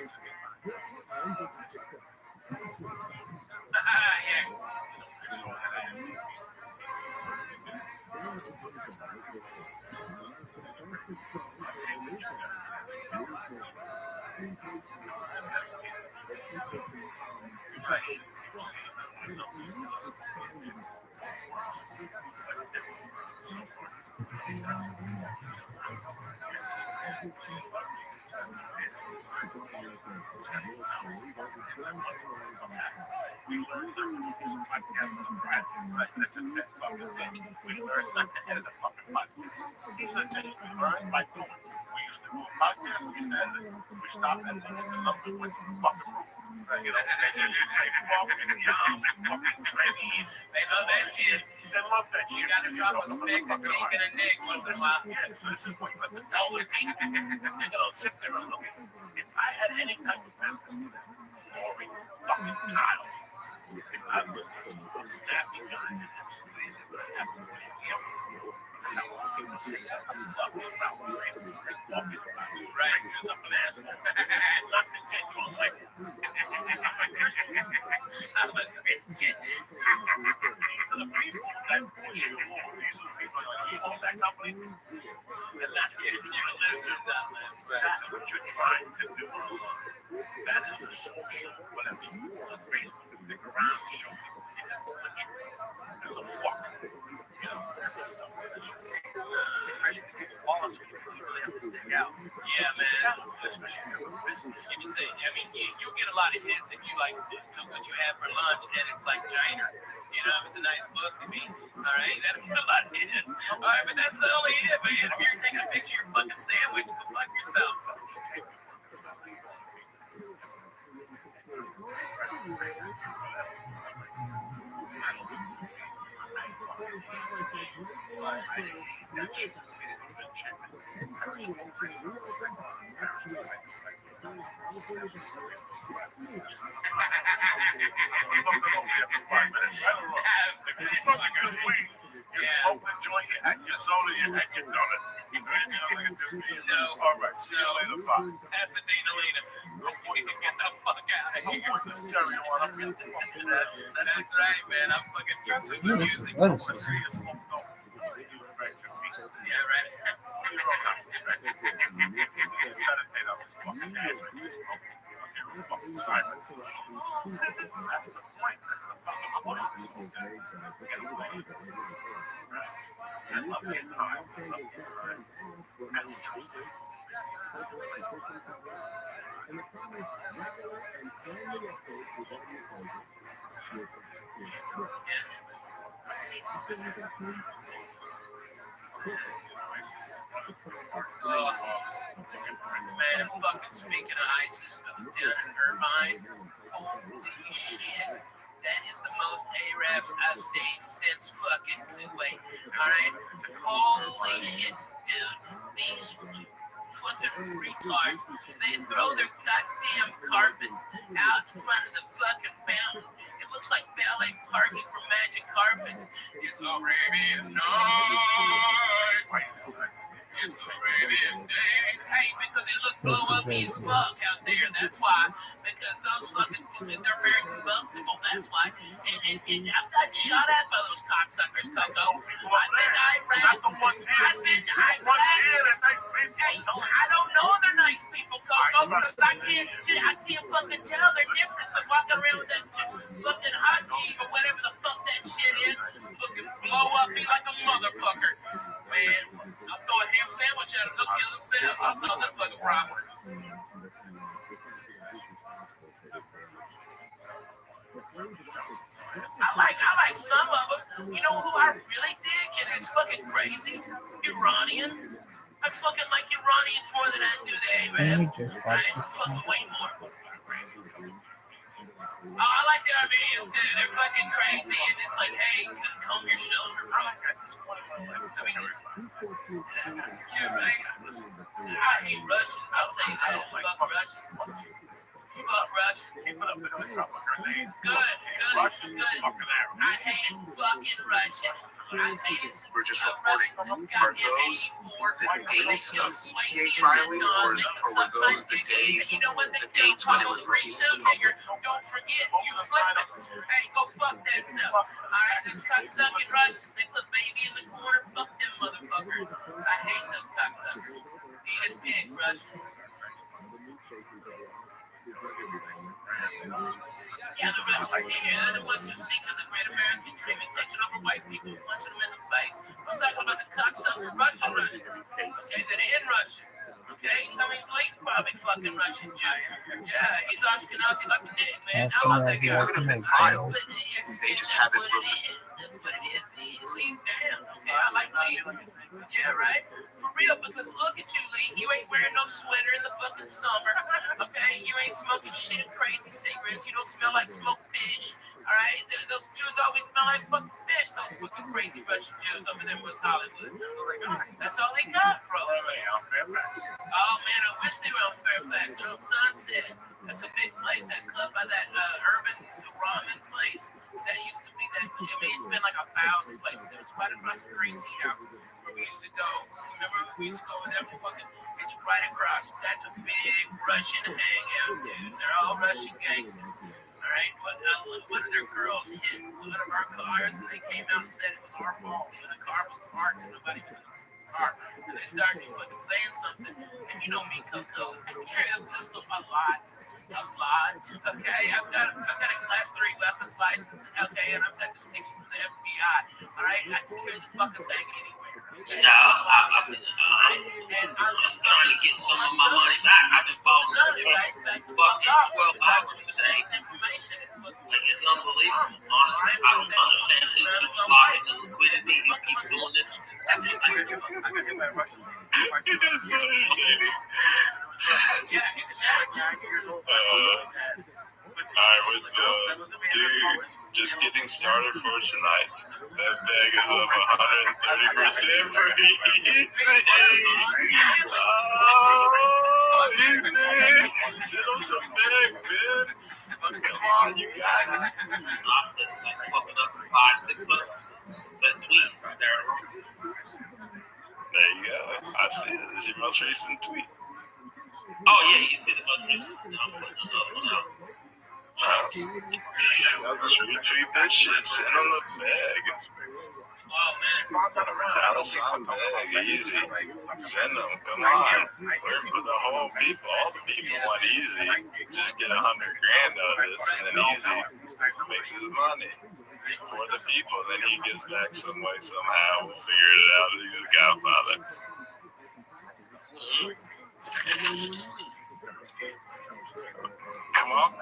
G: We learned not to do this podcast on Friday, right? That's a big fucking thing. We learned not to edit a fucking podcast. These are things we learned by doing. We used to do a podcast, we used to edit it. We stopped editing it. The numbers went through the fucking roof. Right? They say fucking trainees. They love that shit. They love that shit. You gotta drop a spick, a tink, and a nick. So this is what you have to tell them. Sit there and look at it. If I had any type of business, flooring fucking tiles. If I was a snappy guy and had somebody that would have to push me up, because I want people to say that I love this about the right, right, there's a plan. And not continue on like I'm a Christian. These are the people that push you along. These are the people that you own that company. And that's what you're listening to. That's what you're trying to do. That is the social, whatever you on Facebook and pick around and show people you have a bunch. There's a fuck. There's a fuck. Especially if people follow us, you really have to stick out. Yeah, man. Especially if you're in business. Let me say, I mean, you'll get a lot of hits if you like took what you had for lunch and it's like Jainer. You know, if it's a nice pussy meat, all right, that'll get a lot of hits. All right, but that's only it, man. If you're taking a picture of your fucking sandwich, go fuck yourself.
B: If you smoke a good weed, you smoke the joint, you act your soda, you act your donut. Is there anything else I can do for you?
G: No.
B: All right, see you later, bye.
G: Pasadena later. Get the fuck out of here.
B: Put the stereo on. I'm getting the fuck
G: That's right, man. I'm fucking using the music.
B: I'm a serious smoke dope.
G: Yeah, right.
B: Meditate on this fucking ass. Fucking silent. That's the point. That's the fucking point of this whole thing. Get away. I love being high. I love being high. And trust me.
G: Man, fucking speaking of ISIS, I was down in Irvine. Holy shit. That is the most Arabs I've seen since fucking Kuwait. Alright? Holy shit, dude. These fucking retards, they throw their goddamn carpets out in front of the fucking fountain. It looks like ballet parking for Magic Carpets. It's Arabian nights. It's Arabian days. Hey, because it looked blow up as fuck out there. That's why. Because those fucking, they're very combustible. That's why. And I've got shot at by those cocksuckers, Coco. I've been to Iraq.
B: Not the ones here.
G: I've been to Iraq.
B: The ones here, they're nice people.
G: Hey, I don't know they're nice people, Coco, because I can't fucking tell their difference by walking around with that fucking hot jeep or whatever the fuck that shit is, looking blow up me like a motherfucker. Man, I'll throw a ham sandwich at them, they'll kill themselves. I'll solve this fucking problem. I like some of them. You know who I really dig, and it's fucking crazy? Iranians. I fucking like Iranians more than I do the Arabs. Right? Fucking way more. I like the Armenians too. They're fucking crazy, and it's like, hey, comb your shoulder, bro. At this point in my life, I mean, yeah, right. I hate Russians. I'll tell you that. Fuck Russians. Fuck Russians.
B: Keep it up in the trouble, grenade.
G: Good.
B: Russians are fucking Arabs.
G: I hate fucking Russians. I hated since
J: We're just reporting. Are those the dates of EPA filing, or were those the days when it was released to the public?
G: Don't forget, you slipping. Hey, go fuck that stuff. Alright, these cocksucking Russians, they put baby in the corner. Fuck them motherfuckers. I hate those cocksuckers. Eat his dick, Russians. Yeah, the Russians here, they're the ones who seek the great American dream and takes it over white people, punching them in the face. I'm talking about the cocksucker Russians. Okay, that in Russia. Okay, I mean, he's probably fucking Russian Jew. Yeah, he's Ashkenazi like a dick, man. I love that guy.
J: Could have been filed.
G: They
J: just haven't
G: released. That's what it is. Lee's down. Okay, I like Lee. Yeah, right? For real, because look at you, Lee. You ain't wearing no sweater in the fucking summer. Okay, you ain't smoking shit, crazy cigarettes. You don't smell like smoked fish. All right, those Jews always smell like fucking fish. Those fucking crazy Russian Jews over there in West Hollywood. That's all they got, bro. Oh man, I wish they were on Fairfax. They're on Sunset. That's a big place. That club by that urban ramen place. That used to be that. I mean, it's been like 1,000 places. It was right across the Green Tea House where we used to go. Remember, we used to go over there for fucking. It's right across. That's a big Russian hangout, dude. They're all Russian gangsters. All right, one of their girls hit one of our cars, and they came out and said it was our fault. So the car was parked, and nobody was in the car. And they started fucking saying something. And you know me, Coco, I carry a pistol a lot. Okay, I've got a class 3 weapons license. Okay, and I've got distinction from the FBI. All right, I can carry the fucking thing anywhere. And I'm just trying to get some of my money back. I just bought fucking 12 boxes with the same information. Like, it's unbelievable, honestly. I don't understand. He keeps blocking the liquidity. He keeps doing this.
B: Yeah, exactly. 9 years old. Alright, with dude, just getting started for tonight. That bag is up 130% for easy. Oh, easy. Sit on some bag, man. Come on, you got it.
G: I'm just like fucking up 5, 6 others. That tweet.
B: There you go. I see it. It's your most recent tweet.
G: Oh, yeah, you see the most recent. I'm putting another one out.
B: Retweet that shit. Send on the bag.
G: Oh, man.
B: $1 bag. Easy. Send them. Come on. We're for the whole people. All the people want easy. Just get $100,000 of this, and then easy makes his money for the people. Then he gets back some way, somehow. We'll figure it out. He's a godfather. Come on.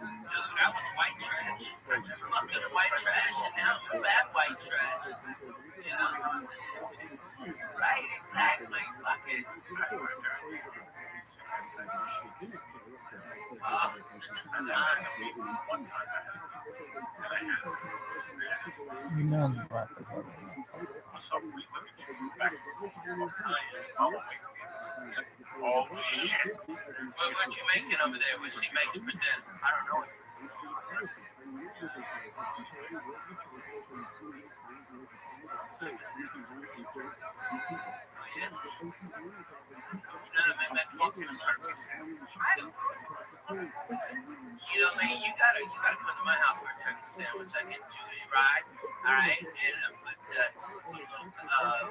G: Dude, I was white trash. I was fucking white trash, and now I'm fat white trash. You know? Right, exactly. Fucking. Just time.
A: You know I'm right about
B: Oh, shit.
G: What you making over there? What's she making for dinner? I don't know. You know, man, you gotta come to my house for a turkey sandwich. I get Jewish rye, all right, and I put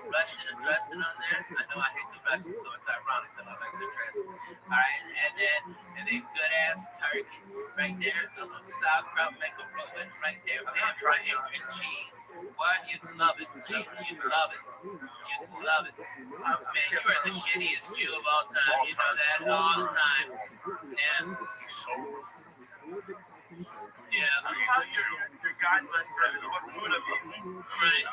G: Russian dressing on there. I know I hate the Russian, so it's ironic that I like the dressing. All right, and then good ass turkey right there, a little sauerkraut, make a ruin right there, man, triangle and cheese. What? You'd love it, man. You'd love it. You'd love it. Man, you are the shittiest Jew of all time. You know that all the time. Yeah. Yeah.
B: Your guidelines is what food is.
G: Right.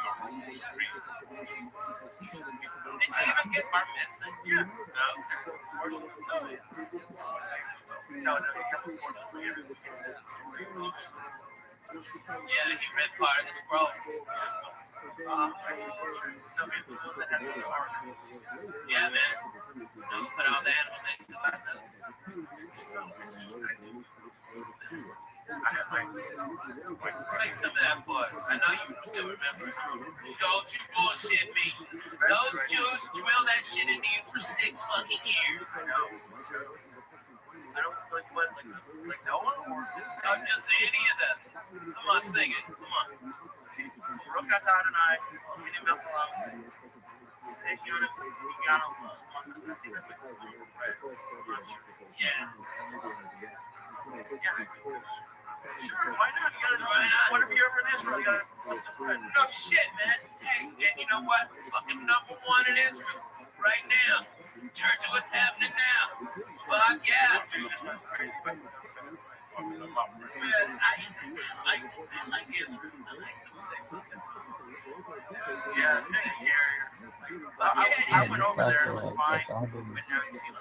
G: Did you even get bar mitzvah? Yeah. No. Yeah, he ripped part of the scroll. Yeah, man. Don't put all the animals into myself. Say some of that for us. I know you still remember it. Don't you bullshit me. Those Jews drill that shit into you for 6 fucking years. I know. I don't like no one? No, just any of them. Come on, sing it. Come on. Rook got out tonight. We didn't mess alone. Take you on it. You got him. I think that's a good one. Yeah. Sure, why not? You gotta know. What if you're ever in Israel? You gotta listen. No shit, man. Hey, and you know what? Fucking #1 in Israel right now. Church of what's happening now. Fuck yeah. Man, I like Israel. I like them. Yeah, it's kind of scarier. I went over there, it was fine. But now you see, I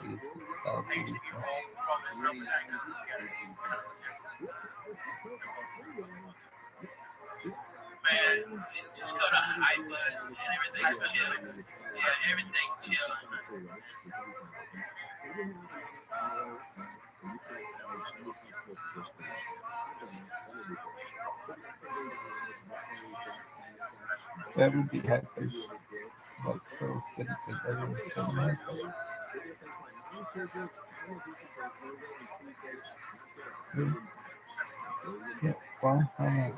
G: used to be home from Israel, but I got to look at it. Man, just go to Haifa and everything's chill. Yeah, everything's chill.
A: that would be happy. Like for citizens, everyone's coming out. Yeah, why not?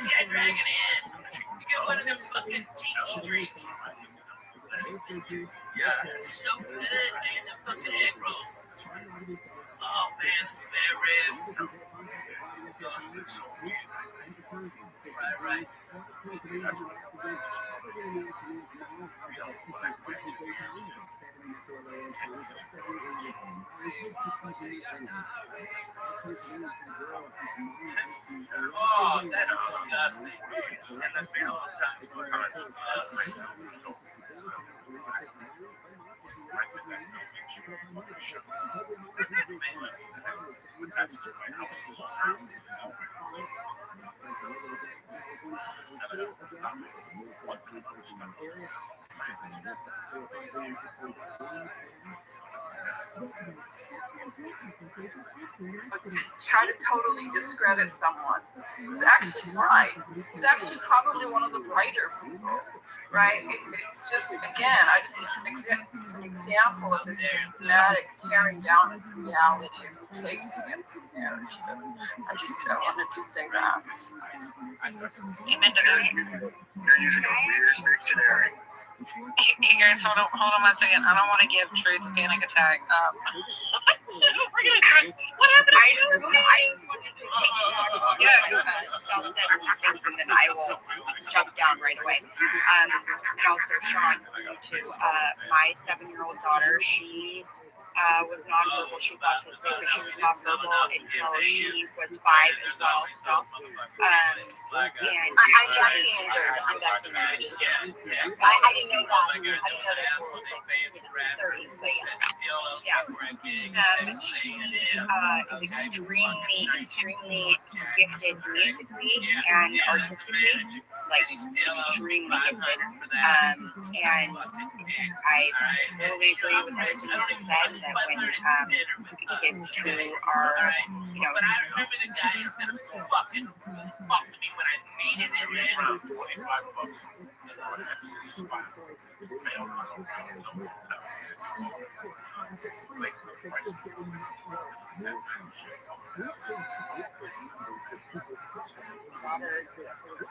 G: Yeah, drag it in. You get one of them fucking tiki drinks. Yeah, it's so good, man. The fucking egg rolls. Oh man, the spare ribs. Oh, it's so weird. Fried rice. Oh, that's disgusting. And the Valentine's punch.
N: Try to totally discredit someone who's actually right. Who's actually probably one of the brighter people, right? It's just, again, it's an example of this systematic tearing down of reality and replacing it with narrative. I just wanted to say that.
J: You're using a weird dictionary.
M: You guys, hold on 1 second. I don't want to give Truth a panic attack. We're gonna try. What happened? I just wanted to self-centered things, and then I will jump down right away. And also, Sean, to my 7-year-old daughter, she was nonverbal. She's autistic, but she was nonverbal until she was 5 as well. So, and I'm vaccinated. I'm vaccinated. Just I didn't know that. I didn't know that until like 30s, but yeah. She is extremely gifted musically and artistically, like extremely gifted. And I totally agree with everything you said, that when kids who are,
G: But I remember the guys that fucking fucked me when I needed it, man. $25 for an MC spot.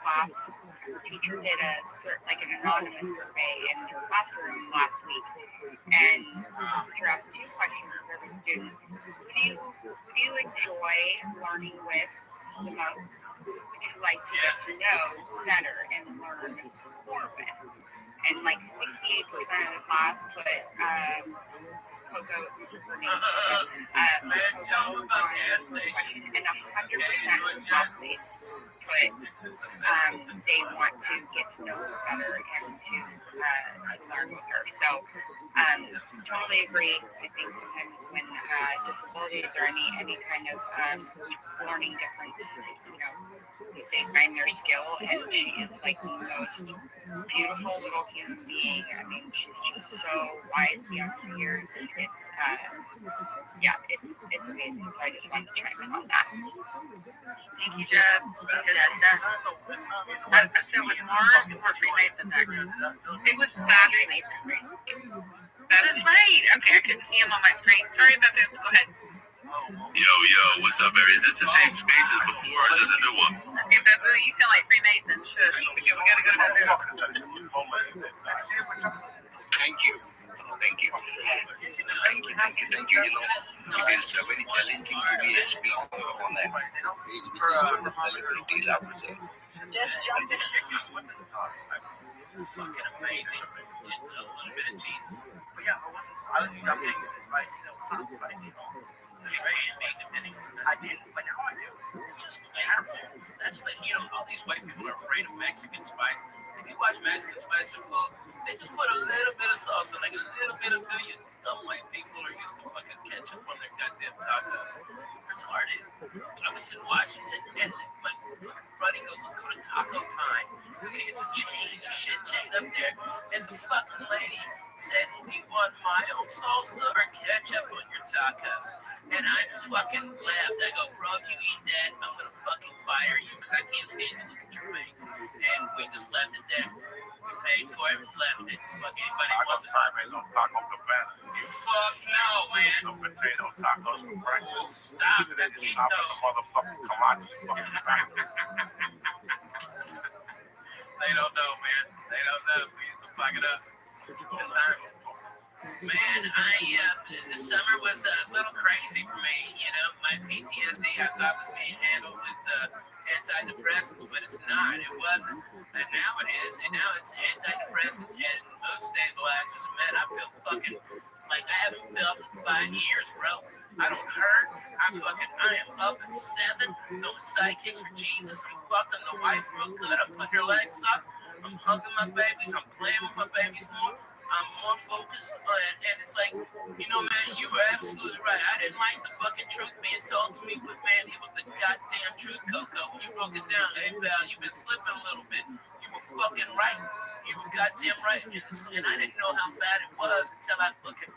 M: class, the teacher did an anonymous survey in the classroom last week, and the teacher asked 2 questions of every student. Who do you enjoy learning with the most? Would you like to get to know better and learn more with? And like 68% of the class put Coco for me. And 100% of the classmates put they want to get to know her better and to learn with her. So totally agree. I think sometimes when disabilities or any kind of learning difference, they find their skill, and she is like the most beautiful little human being. I mean, she's just so wise beyond her years. It's amazing. So I just wanted to chime in on that. Thank you, Jeb. I said with Mars or Freemason next. It was Freemason. That is right. Okay, I couldn't see him on my screen. Sorry about this. Go ahead.
O: Yo, what's up, Barry? Is this the same space as before, or is this a new one?
M: Okay, Babu, you sound like Freemason. Shush. Okay, we gotta go to Babu.
O: Thank you. It is very challenging to be a speaker on that stage with so many celebrities, I would say.
M: Just jump in.
G: Fucking amazing. It's a little bit of Jesus. But yeah, I was using spicy, spicy. Depending on I didn't, but now I do. It's just flavorful. That's what, all these white people are afraid of Mexican spice. If you watch Mexican spice food, they just put a little bit of sauce and like a little bit of dumb white people are used to fucking ketchup on their goddamn tacos. Retarded. I was in Washington and my fucking buddy goes, let's go to Taco Time. Okay, it's a shit chain up there. And the fucking lady said, do you want mild salsa or ketchup on your tacos? And I fucking laughed. I go, bro, if you eat that, I'm gonna fucking fire you because I can't stand to look at your face. And we just left it there. We paid for it, left it. Fuck anybody who wants it.
B: Ain't no Taco Cabana.
G: Fuck no, man.
B: No potato tacos for breakfast.
G: Stop the
B: They just
G: Cheetos.
B: stop at the motherfucking Kamachi.
G: They don't know, man. They don't know. We used to fuck it up. Good times. Man, this summer was a little crazy for me. You know, my PTSD I thought was being handled with antidepressants, but it's not. It wasn't. And now it is. And now it's antidepressants and mood stabilizers. And man, I feel fucking like I haven't felt in 5 years, bro. I don't hurt. I am up at 7, throwing sidekicks for Jesus. I'm fucking the wife real good. I'm putting her legs up. I'm hugging my babies. I'm playing with my babies more. I'm more focused on it. And it's like, you know, man, you were absolutely right. I didn't like the fucking truth being told to me, but man, it was the goddamn truth, Coco. When you broke it down, hey, pal, you've been slipping a little bit. You were fucking right. You were goddamn right. And I didn't know how bad it was until I fucking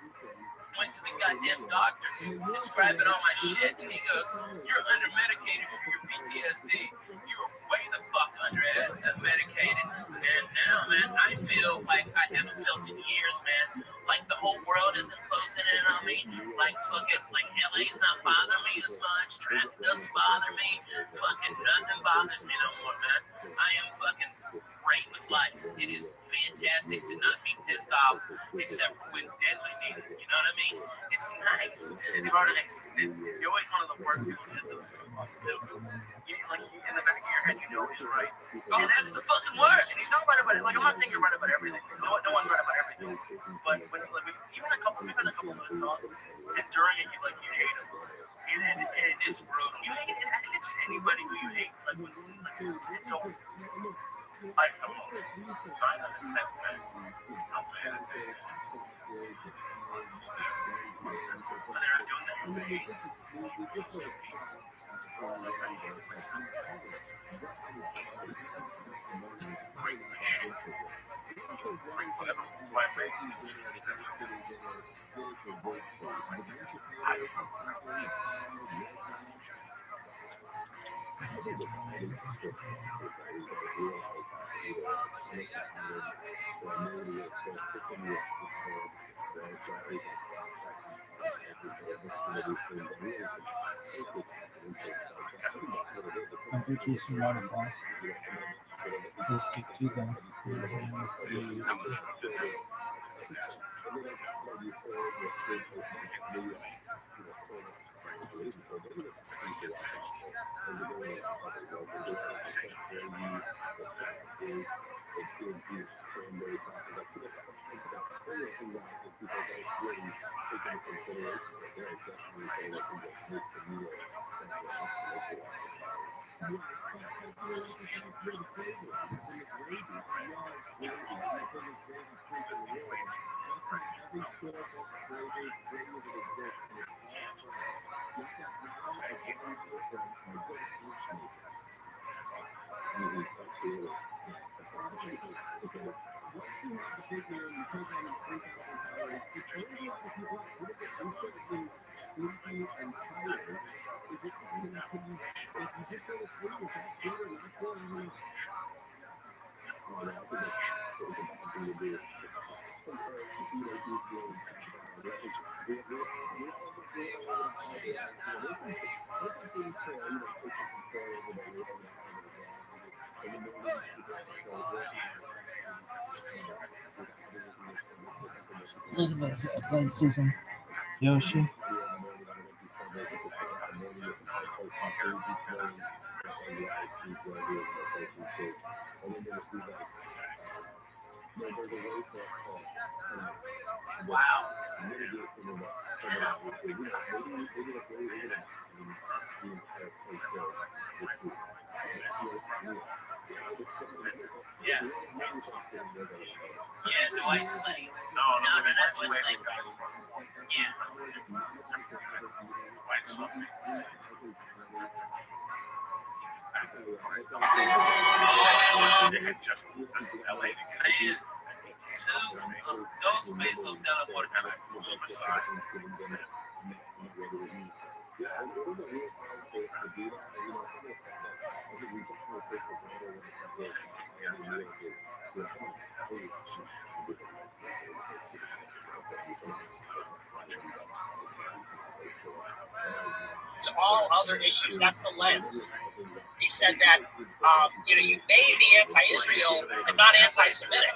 G: went to the goddamn doctor, describing all my shit, and he goes, "You're under medicated for your PTSD. You were way the fuck under medicated." And now, man, I feel like I haven't felt in years, man. Like the whole world isn't closing in on me. Like fucking, like LA's not bothering me as much. Traffic doesn't bother me. Fucking nothing bothers me no more, man. I am fucking great with life. It is fantastic to not be pissed off, except for when deadly needed. You know what I mean? It's nice. It's nice.
D: You're always one of the worst people to hit those. Like in the back of your head, you know he's right.
G: And that's the fucking worst.
D: And he's not right about it. Like I'm not saying you're right about everything. No one's right about everything. But when even a couple of those thoughts, and during it, you hate him. And it's just brutal. You hate it. I think it's anybody who you hate. It's so.
B: I come on. 9 out of 10 men. I'm mad at that.
D: But they're not doing that.
A: On vacation waterfalls. We'll stick to them. Look at this athleticism. Yoshi.
G: Wow. Yeah. Yeah, the white slate.
B: No,
G: that's white slate. Yeah.
B: White slate. Just LA to get
G: Dos pesos de la por casa.
B: homicide.
R: All other issues. That's the lens. He said that you may be anti-Israel and not anti-Semitic,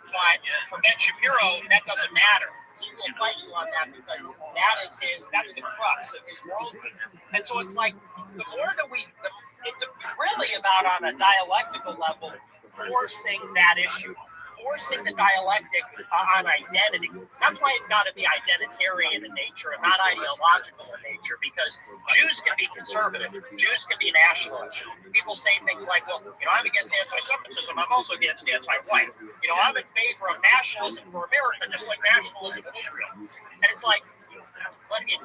R: but for Ben Shapiro, that doesn't matter. He will fight you on that because that's the crux of his worldview. And so it's like the more that it's really about on a dialectical level forcing that issue. Forcing the dialectic on identity. That's why it's got to be identitarian in nature and not ideological in nature, because Jews can be conservative. Jews can be nationalist. People say things like, well, I'm against anti-Semitism. I'm also against anti-white. I'm in favor of nationalism for America, just like nationalism in Israel. And it's like, it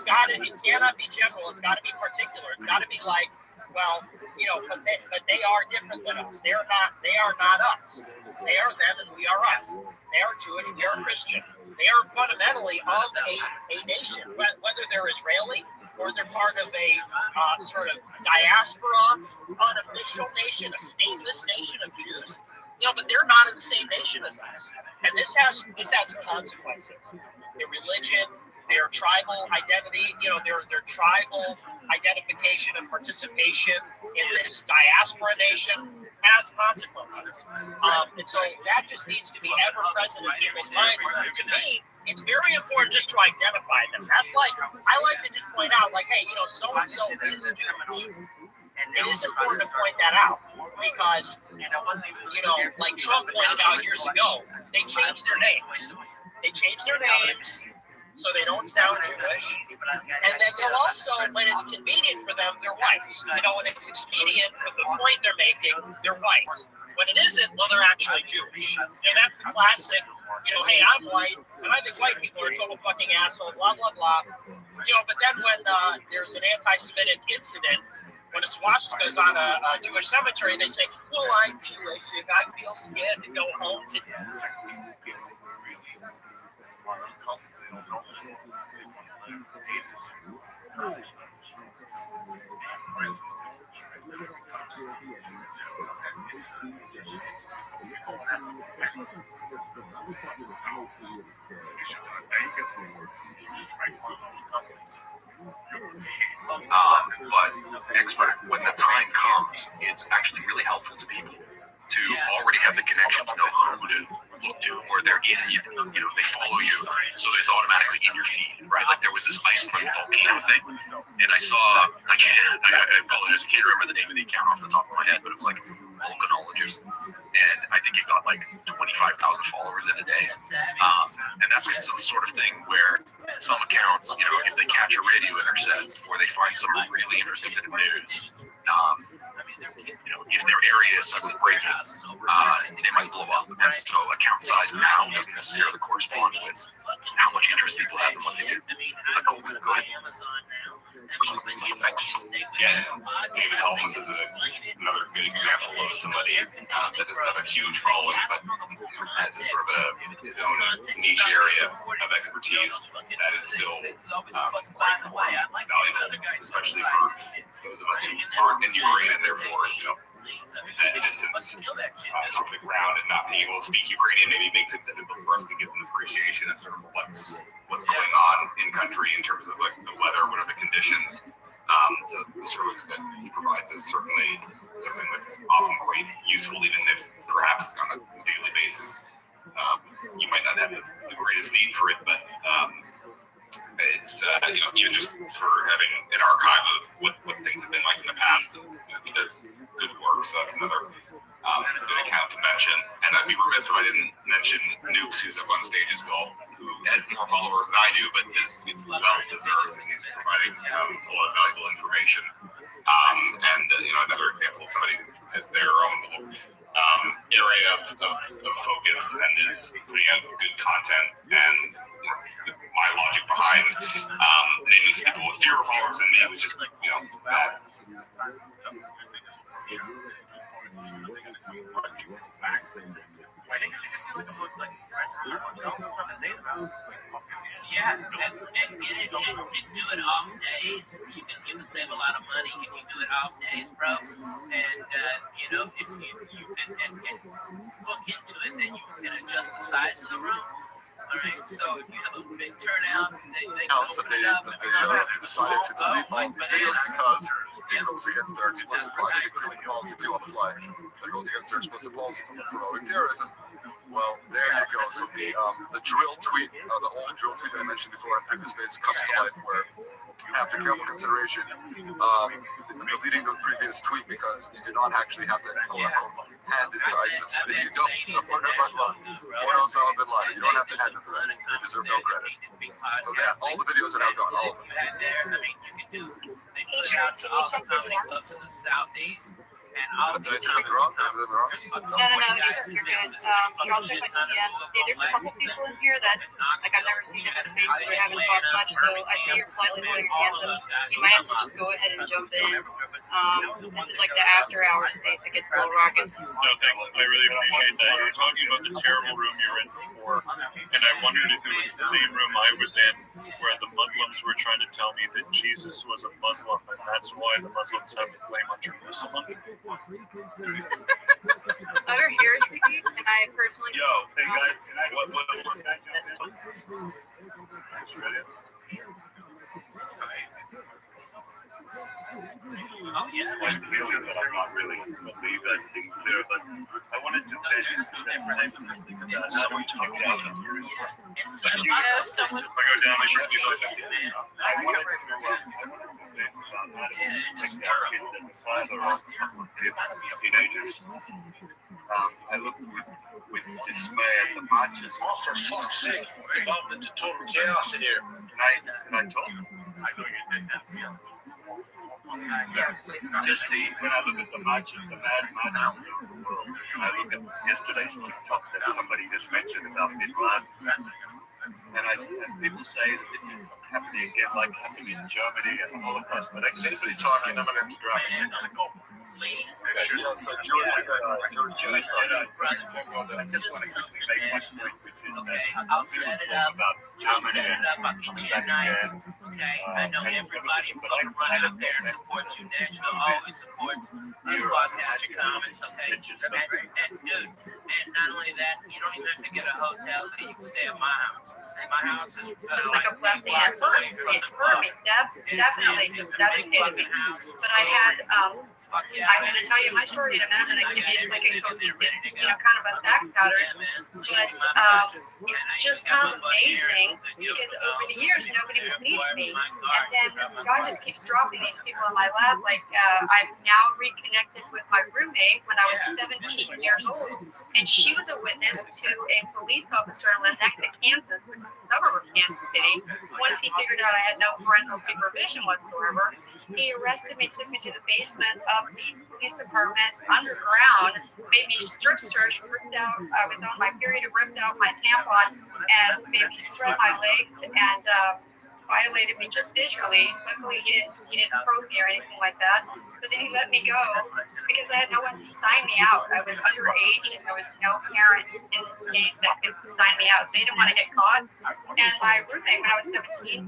R: cannot be general. It's got to be particular. It's got to be like, well, but they are different than us. They are not us. They are them and we are us. They are Jewish, we are Christian. They are fundamentally of a nation, whether they're Israeli or they're part of a sort of diaspora, unofficial nation, a stateless nation of Jews. But they're not in the same nation as us. And this has consequences. Their religion, their tribal identity, their tribal identification and participation in this diaspora nation has consequences. And so that just needs to be ever present in people's minds. To me, it's very important just to identify them. That's like, I like to just point out, like, hey, so-and-so is Jewish. It is important to point that out because, like Trump pointed out years ago, they changed their names. So they don't sound Jewish. And then they'll also, when it's convenient for them, they're white. When it's expedient for the point they're making, they're white. When it isn't, well, they're actually Jewish. And that's the classic, hey, I'm white, and I think white people are total fucking assholes, blah, blah, blah. But then when there's an anti-Semitic incident, when a swastika goes on a Jewish cemetery, they say, well, I'm Jewish, and I feel scared to go home today.
H: But expert, when the time comes, it's actually really helpful to people to already have the connection to know who to look to, or they're in, they follow you, so it's automatically in your feed, right? Like there was this Iceland volcano thing, and I apologize, I can't remember the name of the account off the top of my head, but it was like volcanologist, and I think it got like 25,000 followers in a day, and that's the sort of thing where some accounts, if they catch a radio intercept, or they find some really interesting bit of news, if their area is suddenly breaking, they might blow up. And so account size now doesn't necessarily correspond with how much interest people have in what they do. Go ahead.
P: Yeah, David Helms is another good example of somebody that doesn't have a huge following, but has a sort of his own niche area of expertise that is still valuable, especially for those of us who aren't in Ukraine and therefore, that distance from the ground and not being able to speak Ukrainian maybe makes it difficult for us to get an appreciation of sort of what's going on in country in terms of like the weather, what are the conditions. So the service that he provides is certainly something that's often quite useful, even if perhaps on a daily basis you might not have the greatest need for it, but it's even just for having an archive of what things have been like in the past. He does good work, so that's another good account to mention. And I'd be remiss if I didn't mention Nukes, who's up on stage as well, who has more followers than I do, but is well deserved and is providing a lot of valuable information. And another example of somebody who has their own little area of focus and is putting out good content and my logic behind naming some people with fewer followers than me, which is that.
G: Yeah, and get it and do it off days. You can save a lot of money if you do it off days, bro. And you know, if you can and look into it, then you can adjust the size of the room. All right, so if you have a big turnout, they
L: Counts that they decided to delete all these videos because it goes against their explicit policy too on the fly. It goes against their explicit policy for promoting terrorism. Well, there you go. So the drill tweet, the old drill tweet that I mentioned before in previous videos comes to life where, after careful consideration, deleting the previous tweet because you do not actually have to quote-unquote hand it to ISIS. If you don't, or Osama bin Laden, you don't have to hand it to them. They deserve no credit. So that, all the videos are now gone, all of them.
G: They put it out to all the comedy clubs in the southeast. And all
L: Did I say anything wrong?
N: No, you're good. I'll check my DMs. Hey, there's a couple people in here that, like, I've never seen in this space, we haven't talked much, so I see you're politely holding your hands up. You might have to just go ahead and jump in. This is like the after-hour space. It gets a little raucous.
P: No, thanks. I really appreciate that. You were talking about the terrible room you were in before, and I wondered if it was the same room I was in where the Muslims were trying to tell me that Jesus was a Muslim, and that's why the Muslims have a claim on Jerusalem.
N: Utter heresy, and I personally.
P: Yo, hey guys, what
G: Oh yeah.
P: I feel that I'm not really believe that thing there, but I wanted to mention that someone talked about it. If I go down, I can do like I wanted to teenagers. I look with dismay at the marches. Oh, for fuck's sake, we're involved into total chaos in here. And I told them. I know you did that. Just when I look at the marches, the mad marches around the world, I look at yesterday's TikTok that somebody just mentioned about Bin Laden. And people say that this is happening again, like happening in Germany and the Holocaust. But I seem to be talking, I'm going to interrupt.
L: So Julie,
G: Julie said,
P: I just want to quickly make one point, which is that
G: I'll set it up. I'll get you a night. Okay, I know everybody from run out there and support you. Nashville always supports these podcasts, your comments, okay? And dude, and not only that, you don't even have to get a hotel. You can stay at my house. My house is
N: like a blessing and for me, definitely just devastated me. But I had I'm going to tell you my story in a minute, and I give you like a cohesive, kind of a fact pattern. But it's just kind of amazing because over the years nobody believed me, and then God just keeps dropping these people in my lap. Like I've now reconnected with my roommate when I was 17 years old, and she was a witness to a police officer in Lenexa, Kansas, which is a suburb of Kansas City. Once he figured out I had no parental supervision whatsoever, he arrested me, took me to the basement of the police department underground, made me strip search, ripped out, I was on my period, ripped out my tampon, and made me spread my legs, and violated me just visually. Luckily, he didn't probe me or anything like that. But then he let me go because I had no one to sign me out. I was underage, and there was no parent in the state that could sign me out, so he didn't want to get caught. And my roommate, when I was 17,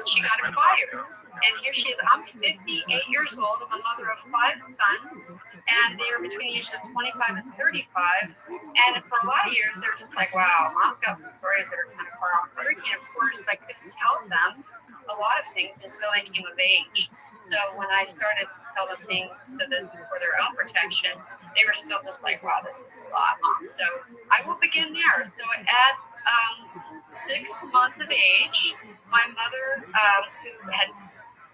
N: she got him fired. And here she is. I'm 58 years old. I'm a mother of 5 sons, and they are between the ages of 25 and 35. And for a lot of years, they're just like, wow, mom's got some stories that are kind of far off freaking. Of course, I couldn't tell them a lot of things until I came of age. So when I started to tell them things so that for their own protection, they were still just like, wow, this is a lot, Mom. So I will begin there. So at 6 months of age, my mother, who had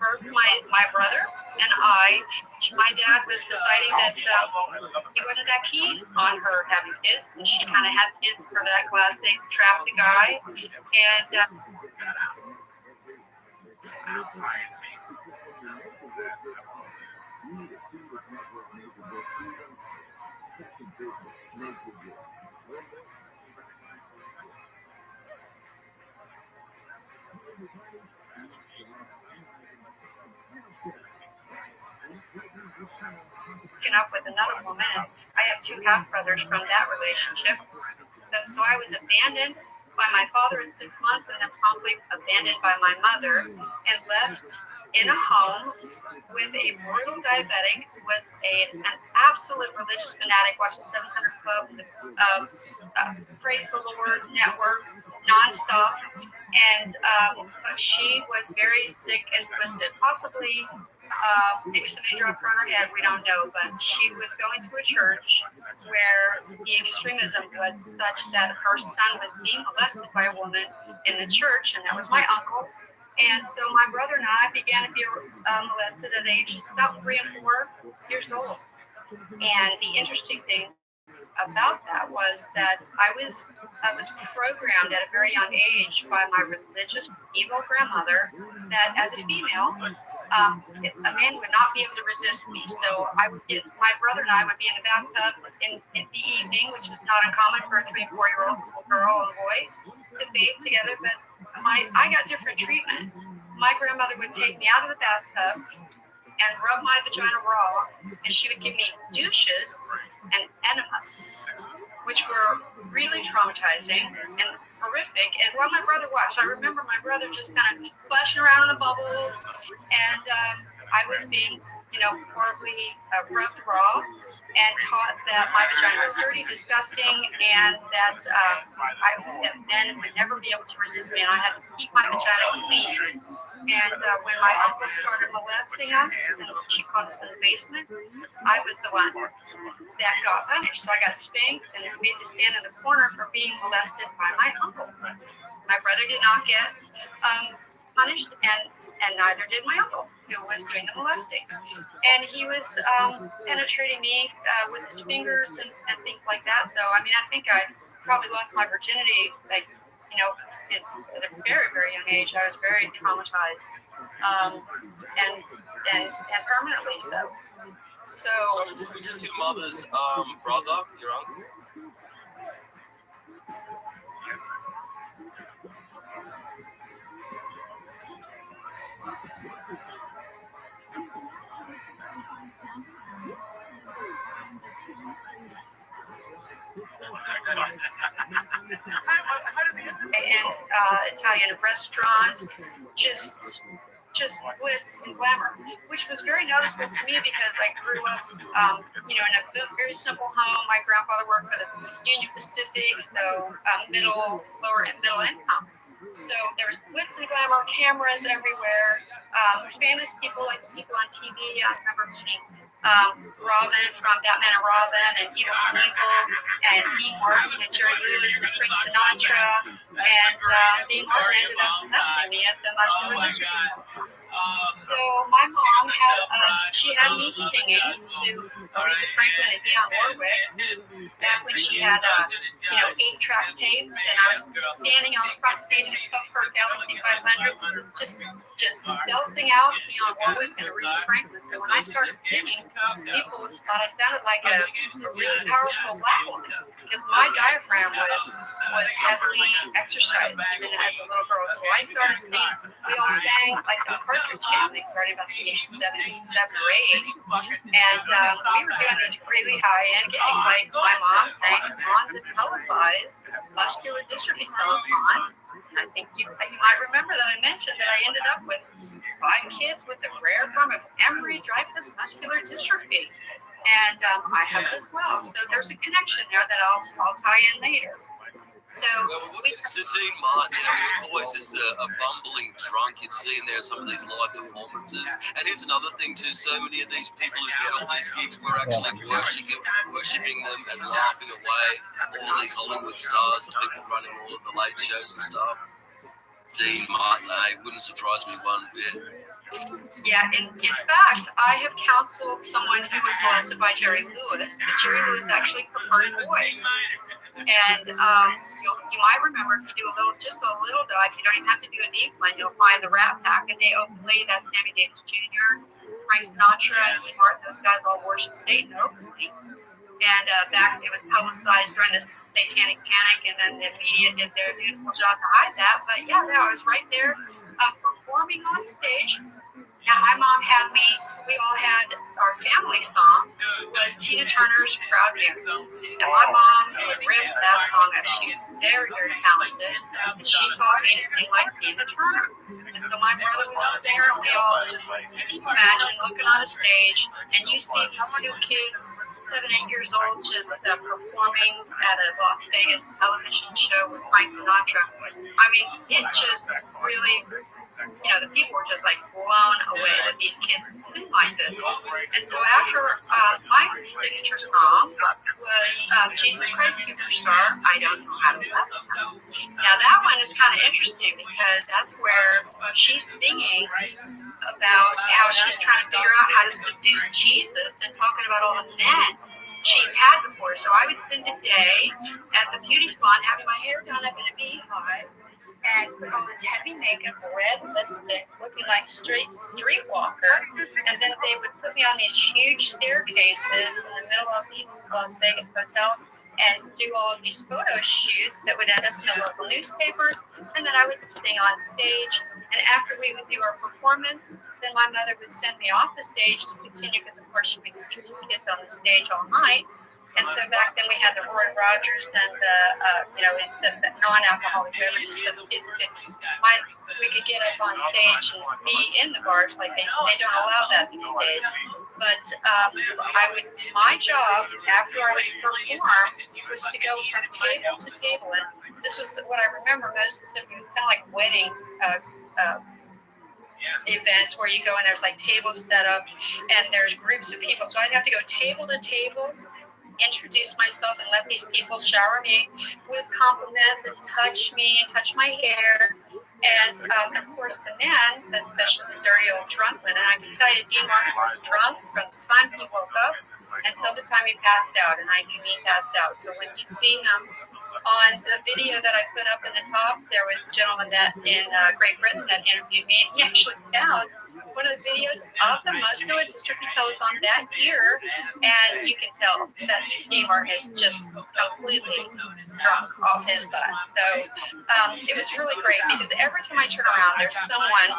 N: birthed my brother and my dad was deciding that he wasn't that keen on her having kids, and she kind of had kids for that classic trap the guy, and picking up with another woman. I have 2 half brothers from that relationship. So I was abandoned
I: by my father at 6 months and then promptly abandoned by my mother and left in a home with a brutal diabetic who was an absolute religious fanatic, watching 700 Club, Praise the Lord Network nonstop. And she was very sick and twisted, possibly maybe somebody dropped her on her head, we don't know, but she was going to a church where the extremism was such that her son was being molested by a woman in the church, and that was my uncle. And so my brother and I began to be molested at ages about 3 and 4 years old. And the interesting thing about that was that I was programmed at a very young age by my religious evil grandmother that as a female, a man would not be able to resist me. So my brother and I would be in the bathtub in the evening, which is not uncommon for a 3 and 4 year old girl and boy to bathe together. But I got different treatment. My grandmother would take me out of the bathtub and rub my vagina raw, and she would give me douches and enemas, which were really traumatizing and horrific. And while my brother watched, I remember my brother just kind of splashing around in the bubbles, and I was being, horribly rubbed raw and taught that my vagina was dirty, disgusting, and that men would never be able to resist me, and I had to keep my vagina clean. And when my uncle started molesting us, and she caught us in the basement, I was the one that got punished. So I got spanked and made to stand in the corner for being molested by my uncle. My brother did not get punished, and neither did my uncle, who was doing the molesting. And he was penetrating me with his fingers and things like that. So, I think I probably lost my virginity, at a very, very young age. I was very traumatized, and permanently so. So
D: was this your mother's brother, your uncle?
I: And Italian restaurants, just glitz and glamour, which was very noticeable to me because I grew up, in a very simple home. My grandfather worked for the Union Pacific, so lower and middle income. So there was glitz and glamour, cameras everywhere, famous people like people on TV. I remember meeting Robin from Batman and Robin, and Evil and Dean Martin and Jerry Lewis and Frank Sinatra, and Dean Martin ended up molesting me at the Muscular District. So my mom had me singing to Aretha Franklin and Dionne Warwick back when she had 8-track tapes, and I was standing on the front stage of her Galaxy 500, just belting out Dionne Warwick and Aretha Franklin. So when I started singing, people thought I sounded like a really powerful black woman because my diaphragm was heavily exercised even as a little girl. So I started singing. We all sang like the Partridge Family, starting about the age 7 or 8, and we were doing these really high-end gigs. Like my mom sang on the televised Muscular Dystrophy telethon. I think you might remember that I mentioned that I ended up with 5 kids with a rare form of Emery-Dreifuss muscular dystrophy, and I have it as well. So there's a connection there that I'll tie in later. So
S: Dean Martin, he was always just a bumbling drunk. You'd see him there at some of these live performances. And here's another thing too: so many of these people who get all these gigs were actually worshipping them and laughing away all these Hollywood stars, the people running all of the late shows and stuff. Dean Martin, wouldn't surprise me one bit.
I: Yeah, in fact, I have counseled someone who was molested by Jerry Lewis, but Jerry Lewis actually preferred boys. And you might remember, if you do just a little dive, you don't even have to do a deep one. You'll find the Rat Pack, and they openly, that's Sammy Davis Jr., Frank Sinatra, and Dean Martin. Those guys all worship Satan openly. And back, it was publicized during the Satanic Panic, and then the media did their beautiful job to hide that. But yeah, I was right there performing on stage Now, my mom had me, we all had, our family song was Tina Turner's Proud Mary. And my mom ripped that song up. She was very, very talented. And she taught me to sing like Tina Turner. And so my brother was a singer, and we all just, you can imagine looking on a stage, and you see these two kids, 7, 8 years old, just performing at a Las Vegas television show with Frank Sinatra. I mean, it just really, the people were just like blown away that these kids could sing like this. And so after my signature song was Jesus Christ Superstar, I Don't Know How to Love Him. Now that one is kind of interesting because that's where she's singing about how she's trying to figure out how to seduce Jesus and talking about all the men she's had before. So I would spend a day at the beauty salon having my hair done up in a beehive and put on this heavy makeup, red lipstick, looking like a straight streetwalker. And then they would put me on these huge staircases in the middle of these Las Vegas hotels and do all of these photo shoots that would end up in the local newspapers. And then I would sing on stage. And after we would do our performance, then my mother would send me off the stage to continue, because of course she would keep the kids on the stage all night. And so back then we had the Roy Rogers and it's the non-alcoholic beverages, so the kids we could get up on stage and be in the bars, like they don't allow that these days. But my job after I would perform was to go from table to table, and this was what I remember most specifically. It was kind of like wedding events where you go and there's like tables set up and there's groups of people. So I'd have to go table to table, introduce myself, and let these people shower me with compliments and touch me and touch my hair. And of course the men, especially the dirty old drunk men, and I can tell you Dean Martin was drunk from the time he woke up until the time he passed out, and I knew he passed out. So when you see him on the video that I put up in the top, there was a gentleman that in Great Britain that interviewed me, and he actually found one of the videos of the Musgrove District Telethon that year, and you can tell that Dean Martin is just completely drunk off his butt. So it was really great because every time I turn around, there's someone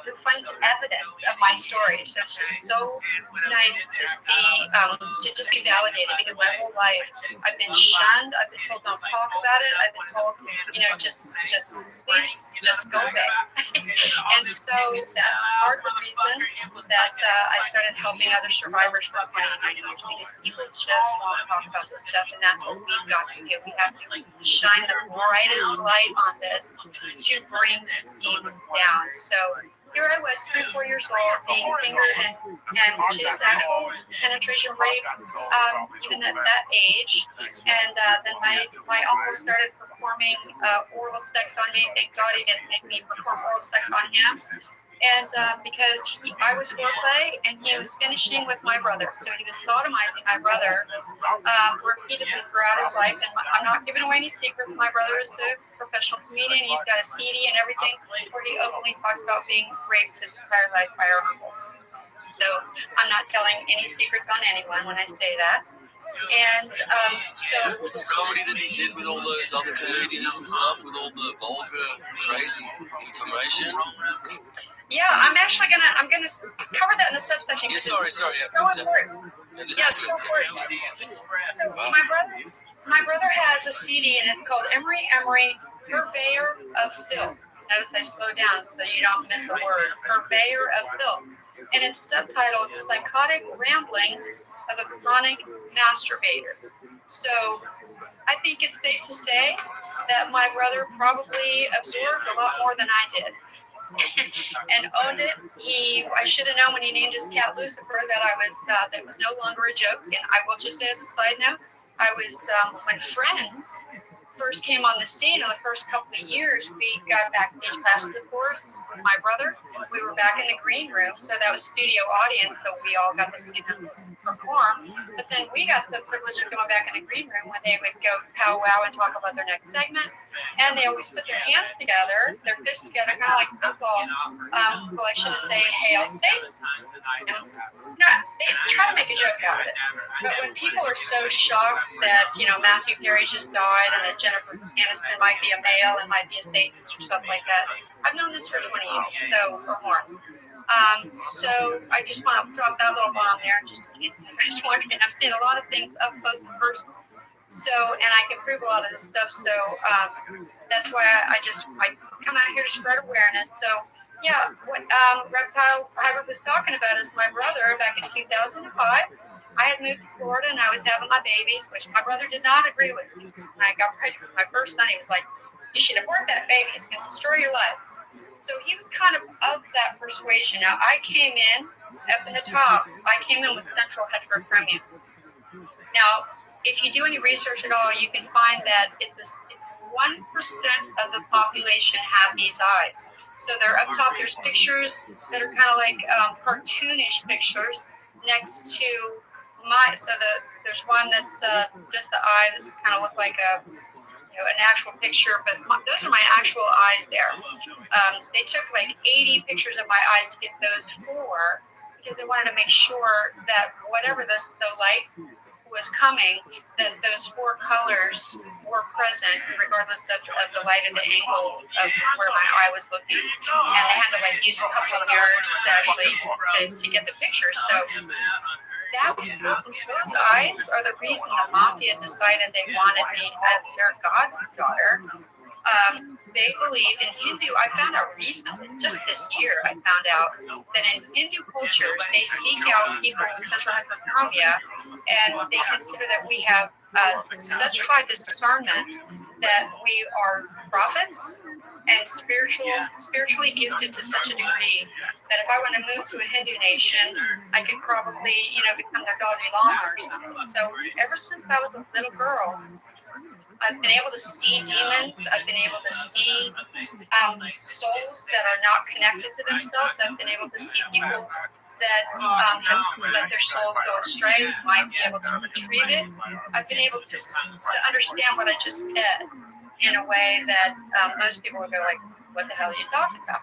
I: who finds evidence of my story. So it's just so nice to see, to just be validated, because my whole life I've been shunned. I've been told don't talk about it. I've been told, just please just go away. And so that's part of the reason that I started helping other survivors for 29 years, because people just want to talk about this stuff, and that's what we've got to do. We have to shine the brightest light on this to bring these demons down. So here I was, 3 or 4 years old, being fingered and just actual penetration rape, even at that age. And then my uncle started performing oral sex on me. Thank God he didn't make me perform oral sex on him. And because I was foreplay and he was finishing with my brother. So he was sodomizing my brother repeatedly throughout his life. And I'm not giving away any secrets. My brother is a professional comedian. He's got a CD and everything where he openly talks about being raped his entire life by our uncle. So I'm not telling any secrets on anyone when I say that. And so
S: the comedy that he did with all those other comedians and stuff, with all the vulgar, crazy information.
I: Yeah, I'm gonna cover that in the subsection.
S: Yeah, sorry.
I: So important. Yeah, it's so important. So my brother has a CD and it's called Emery, Purveyor of Filth. Notice I slow down so you don't miss a word. Purveyor of Filth. And it's subtitled Psychotic Ramblings of a Chronic Masturbator. So I think it's safe to say that my brother probably absorbed a lot more than I did. And owned it. I should have known when he named his cat Lucifer that was no longer a joke. And I will just say as a side note, I was when Friends first came on the scene in the first couple of years, we got backstage past the forest with my brother. We were back in the green room, so that was studio audience, so we all got to see them perform. But then we got the privilege of going back in the green room when they would go powwow and talk about their next segment. And they always put their hands together, their fists together, kind of like football. Well, I should have said, hail Satan. No, they try to make a joke out of it. But when people are so shocked that, Matthew Perry just died and that Jennifer Aniston might be a male and might be a Satanist or something like that, I've known this for 20 years, or more. So I just want to drop that little bomb there, just in case anybody's wondering. I've seen a lot of things up close and personal. So, and I can prove a lot of this stuff. So that's why I come out here to spread awareness. So yeah, what Reptile Robert was talking about is my brother back in 2005. I had moved to Florida and I was having my babies, which my brother did not agree with. When I got pregnant with my first son, he was like, "You should abort that baby. It's going to destroy your life." So he was kind of that persuasion. Now I came in up in the top. I came in with central heterochromia. Now, if you do any research at all, you can find that it's 1% of the population have these eyes. So they're up top. There's pictures that are kind of like cartoonish pictures next to my. So there's one that's just the eye that kind of look like an actual picture, but those are my actual eyes there. They took like 80 pictures of my eyes to get those 4 because they wanted to make sure that whatever the light was coming, that those 4 colors were present regardless of the light and the angle of where my eye was looking. And they had to like use a couple of mirrors to actually to get the picture. So those eyes are the reason the mafia decided they wanted me as their goddaughter. They believe in Hindu. I found out recently, just this year, I found out that in Hindu cultures, they seek out people with central hyperchromia, and they consider that we have such high discernment that we are prophets and spiritually gifted to such a degree that if I want to move to a Hindu nation, I could probably, become their godly lama or something. So ever since I was a little girl, I've been able to see demons. I've been able to see souls that are not connected to themselves. I've been able to see people that have let their souls go astray, might be able to retrieve it. I've been able to understand what I just said in a way that most people would go like, "What the hell are you talking about?"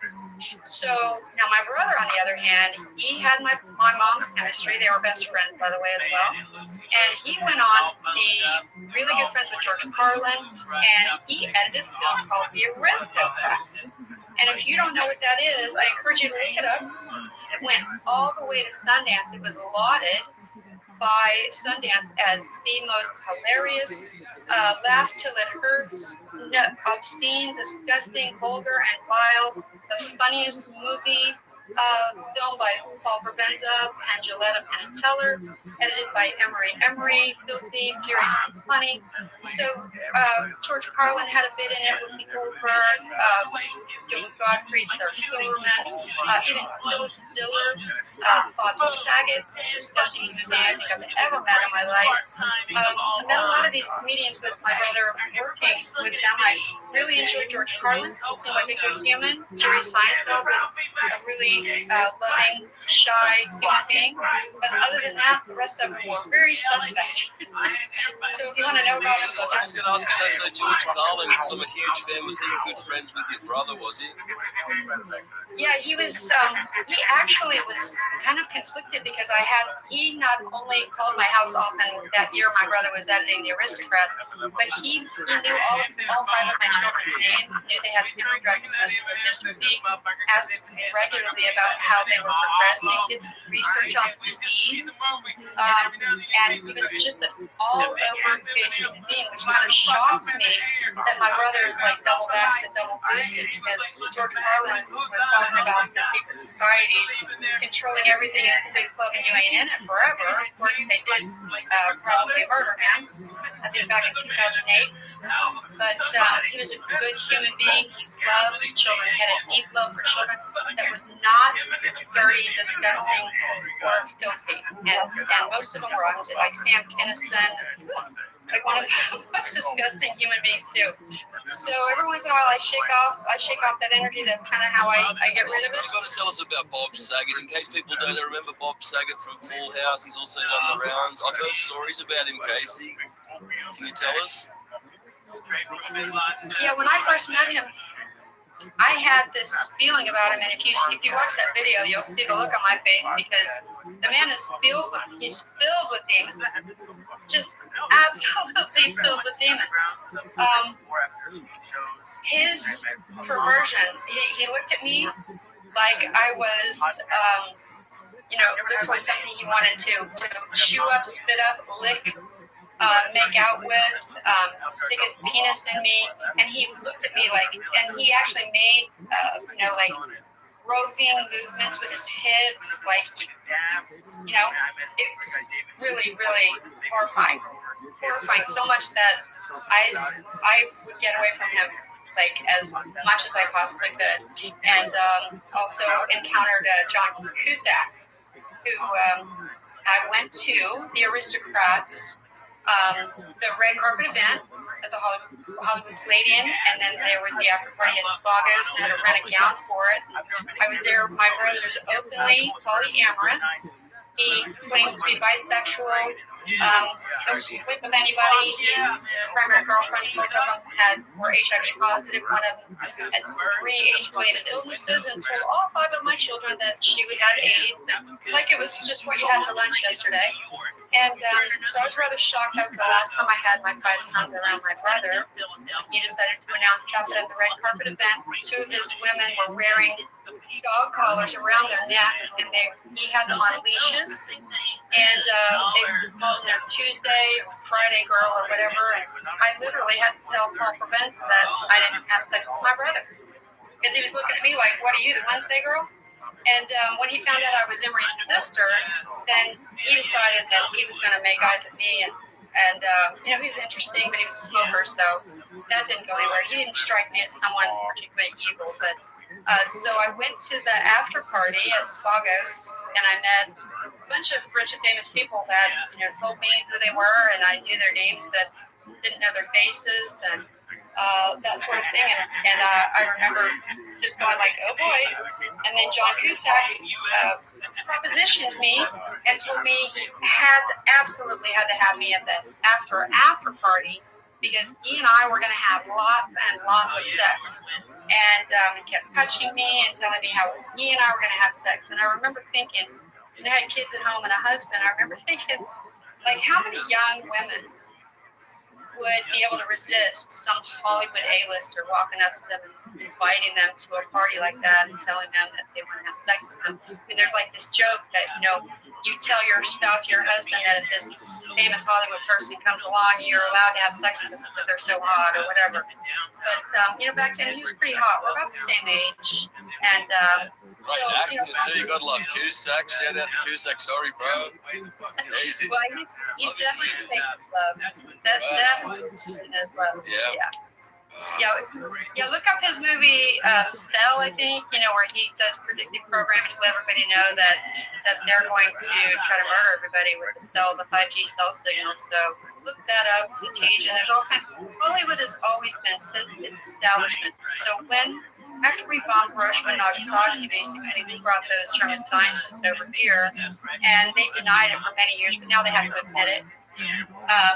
I: So now my brother, on the other hand, he had my mom's chemistry. They were best friends, by the way, as well. And he went on to be really good friends with George Carlin, and he edited a film called The Aristocrats. And if you don't know what that is, I encourage you to look it up. It went all the way to Sundance. It was lauded by Sundance as the most hilarious, laugh till it hurts, obscene, disgusting, vulgar, and vile, the funniest movie filmed by Paul Verbenza, Pangeletta Panateller, edited by Emery, filthy, furiously funny. So George Carlin had a bit in it with Goldberg, Gilbert Gottfried, Sarah Silverman, even Phyllis Diller, Bob Saget, most disgusting human being I think I've ever met in my life. I met a lot of these comedians with my brother working with them. I really enjoyed George Carlin. He seemed like a good human. Jerry Seinfeld was a really loving, shy human being. But other than that, the rest of them were very suspect. So if you want to know about him,
S: I was going to ask you that. So George Carlin, because I'm a huge fan, was he good friends with your brother, was he?
I: Yeah, he was. He actually was kind of conflicted because he not only called my house often that year my brother was editing The Aristocrats, but he knew all 5 of my children's names, knew they had memory drugs, muscular dystrophy, asked regularly about how they were progressing, did some research on disease, and he was just an all-over good human being, which kind of shocks me that my brother is like double vaxxed and double boosted because George Carlin was talking about the secret societies controlling everything in this big club and you ain't in it forever. Of course, they did probably murder him, I think back in 2008. But he was a good human being. He loved children. He had a deep love for children that was not dirty, disgusting, or filthy. And most of them were like Sam Kinison, like one of the most disgusting human beings too. So every once in a while I shake off that energy. That's kind of how I get rid of it.
S: You've got to tell us about Bob Saget. In case people don't remember Bob Saget from Full House, he's also done the rounds. I've heard stories about him, Casey. Can you tell us?
I: Yeah, when I first met him, I had this feeling about him, and if you watch that video, you'll see the look on my face because the man is filled with demons, just absolutely filled with demons. His perversion, he looked at me like I was, literally something he wanted to chew up, spit up, lick, make out with, stick his penis in me, and he looked at me like, and he actually made, like roving movements with his hips, like, it was really, really horrifying, so much that I would get away from him, like, as much as I possibly could, and also encountered John Cusack, who I went to the Aristocrats, the red carpet event at the Hollywood Palladium, and then there was the after party at Spagos, and I had to rent a gown for it. I was there. My brother's openly polyamorous. He claims to be bisexual. He'll sleep with anybody. His primary girlfriends, both of them were HIV positive. One of them had 3 age-related illnesses, and told all 5 of my children that she would have AIDS, like it was just what you had for lunch yesterday. And so I was rather shocked. That was the last time I had my 5 sons around my brother. He decided to announce that at the red carpet event, 2 of his women were wearing dog collars around their neck, and he had them on leashes, and they called their Tuesday, Friday girl, or whatever. And I literally had to tell Paul Provenza that I didn't have sex with my brother, because he was looking at me like, "What are you, the Wednesday girl?" And when he found out I was Emery's sister, then he decided that he was going to make eyes at me, and he was interesting, but he was a smoker, so that didn't go anywhere. He didn't strike me as someone particularly evil, but so I went to the after party at Spagos, and I met a bunch of rich and famous people that told me who they were, and I knew their names, but didn't know their faces, and that sort of thing. And I remember just going like, "Oh boy!" And then John Cusack propositioned me and told me he absolutely had to have me at this after party, because he and I were going to have lots and lots of sex. And he kept touching me and telling me how he and I were going to have sex. And I remember thinking, and I had kids at home and a husband, I remember thinking, like, how many young women would be able to resist some Hollywood A-lister walking up to them and inviting them to a party like that and telling them that they want to have sex with them? And there's like this joke that, you tell your spouse, your husband, that if this famous Hollywood person comes along, you're allowed to have sex with them because they're so hot or whatever. But, back then he was pretty hot. We're about the same age. And,
F: great actor too. You gotta love Cusack. Shout out to Cusack. Sorry, bro. Easy.
I: Well, he's definitely taking love. That's definitely as well. Yeah, look up his movie Cell, I think, where he does predictive programming to let everybody know that they're going to try to murder everybody with the 5G cell signal. So look that up, Contagion. There's all kinds. Hollywood has always been sensitive establishment. So after we bombed Hiroshima and Nagasaki, basically, we brought those German scientists over here, and they denied it for many years, but now they have to admit it.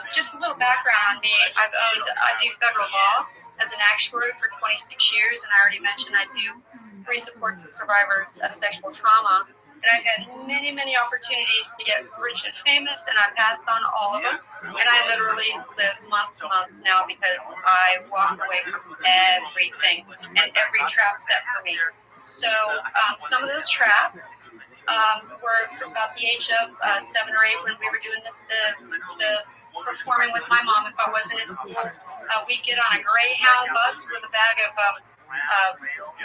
I: Just a little background on me. I do federal law as an actuary for 26 years, and I already mentioned I do free support to survivors of sexual trauma. And I've had many, many opportunities to get rich and famous, and I passed on all of them. And I literally live month to month now because I walk away from everything and every trap set for me. So some of those traps were about the age of 7 or 8 when we were doing the performing with my mom. If I wasn't in school, we'd get on a Greyhound bus with a bag of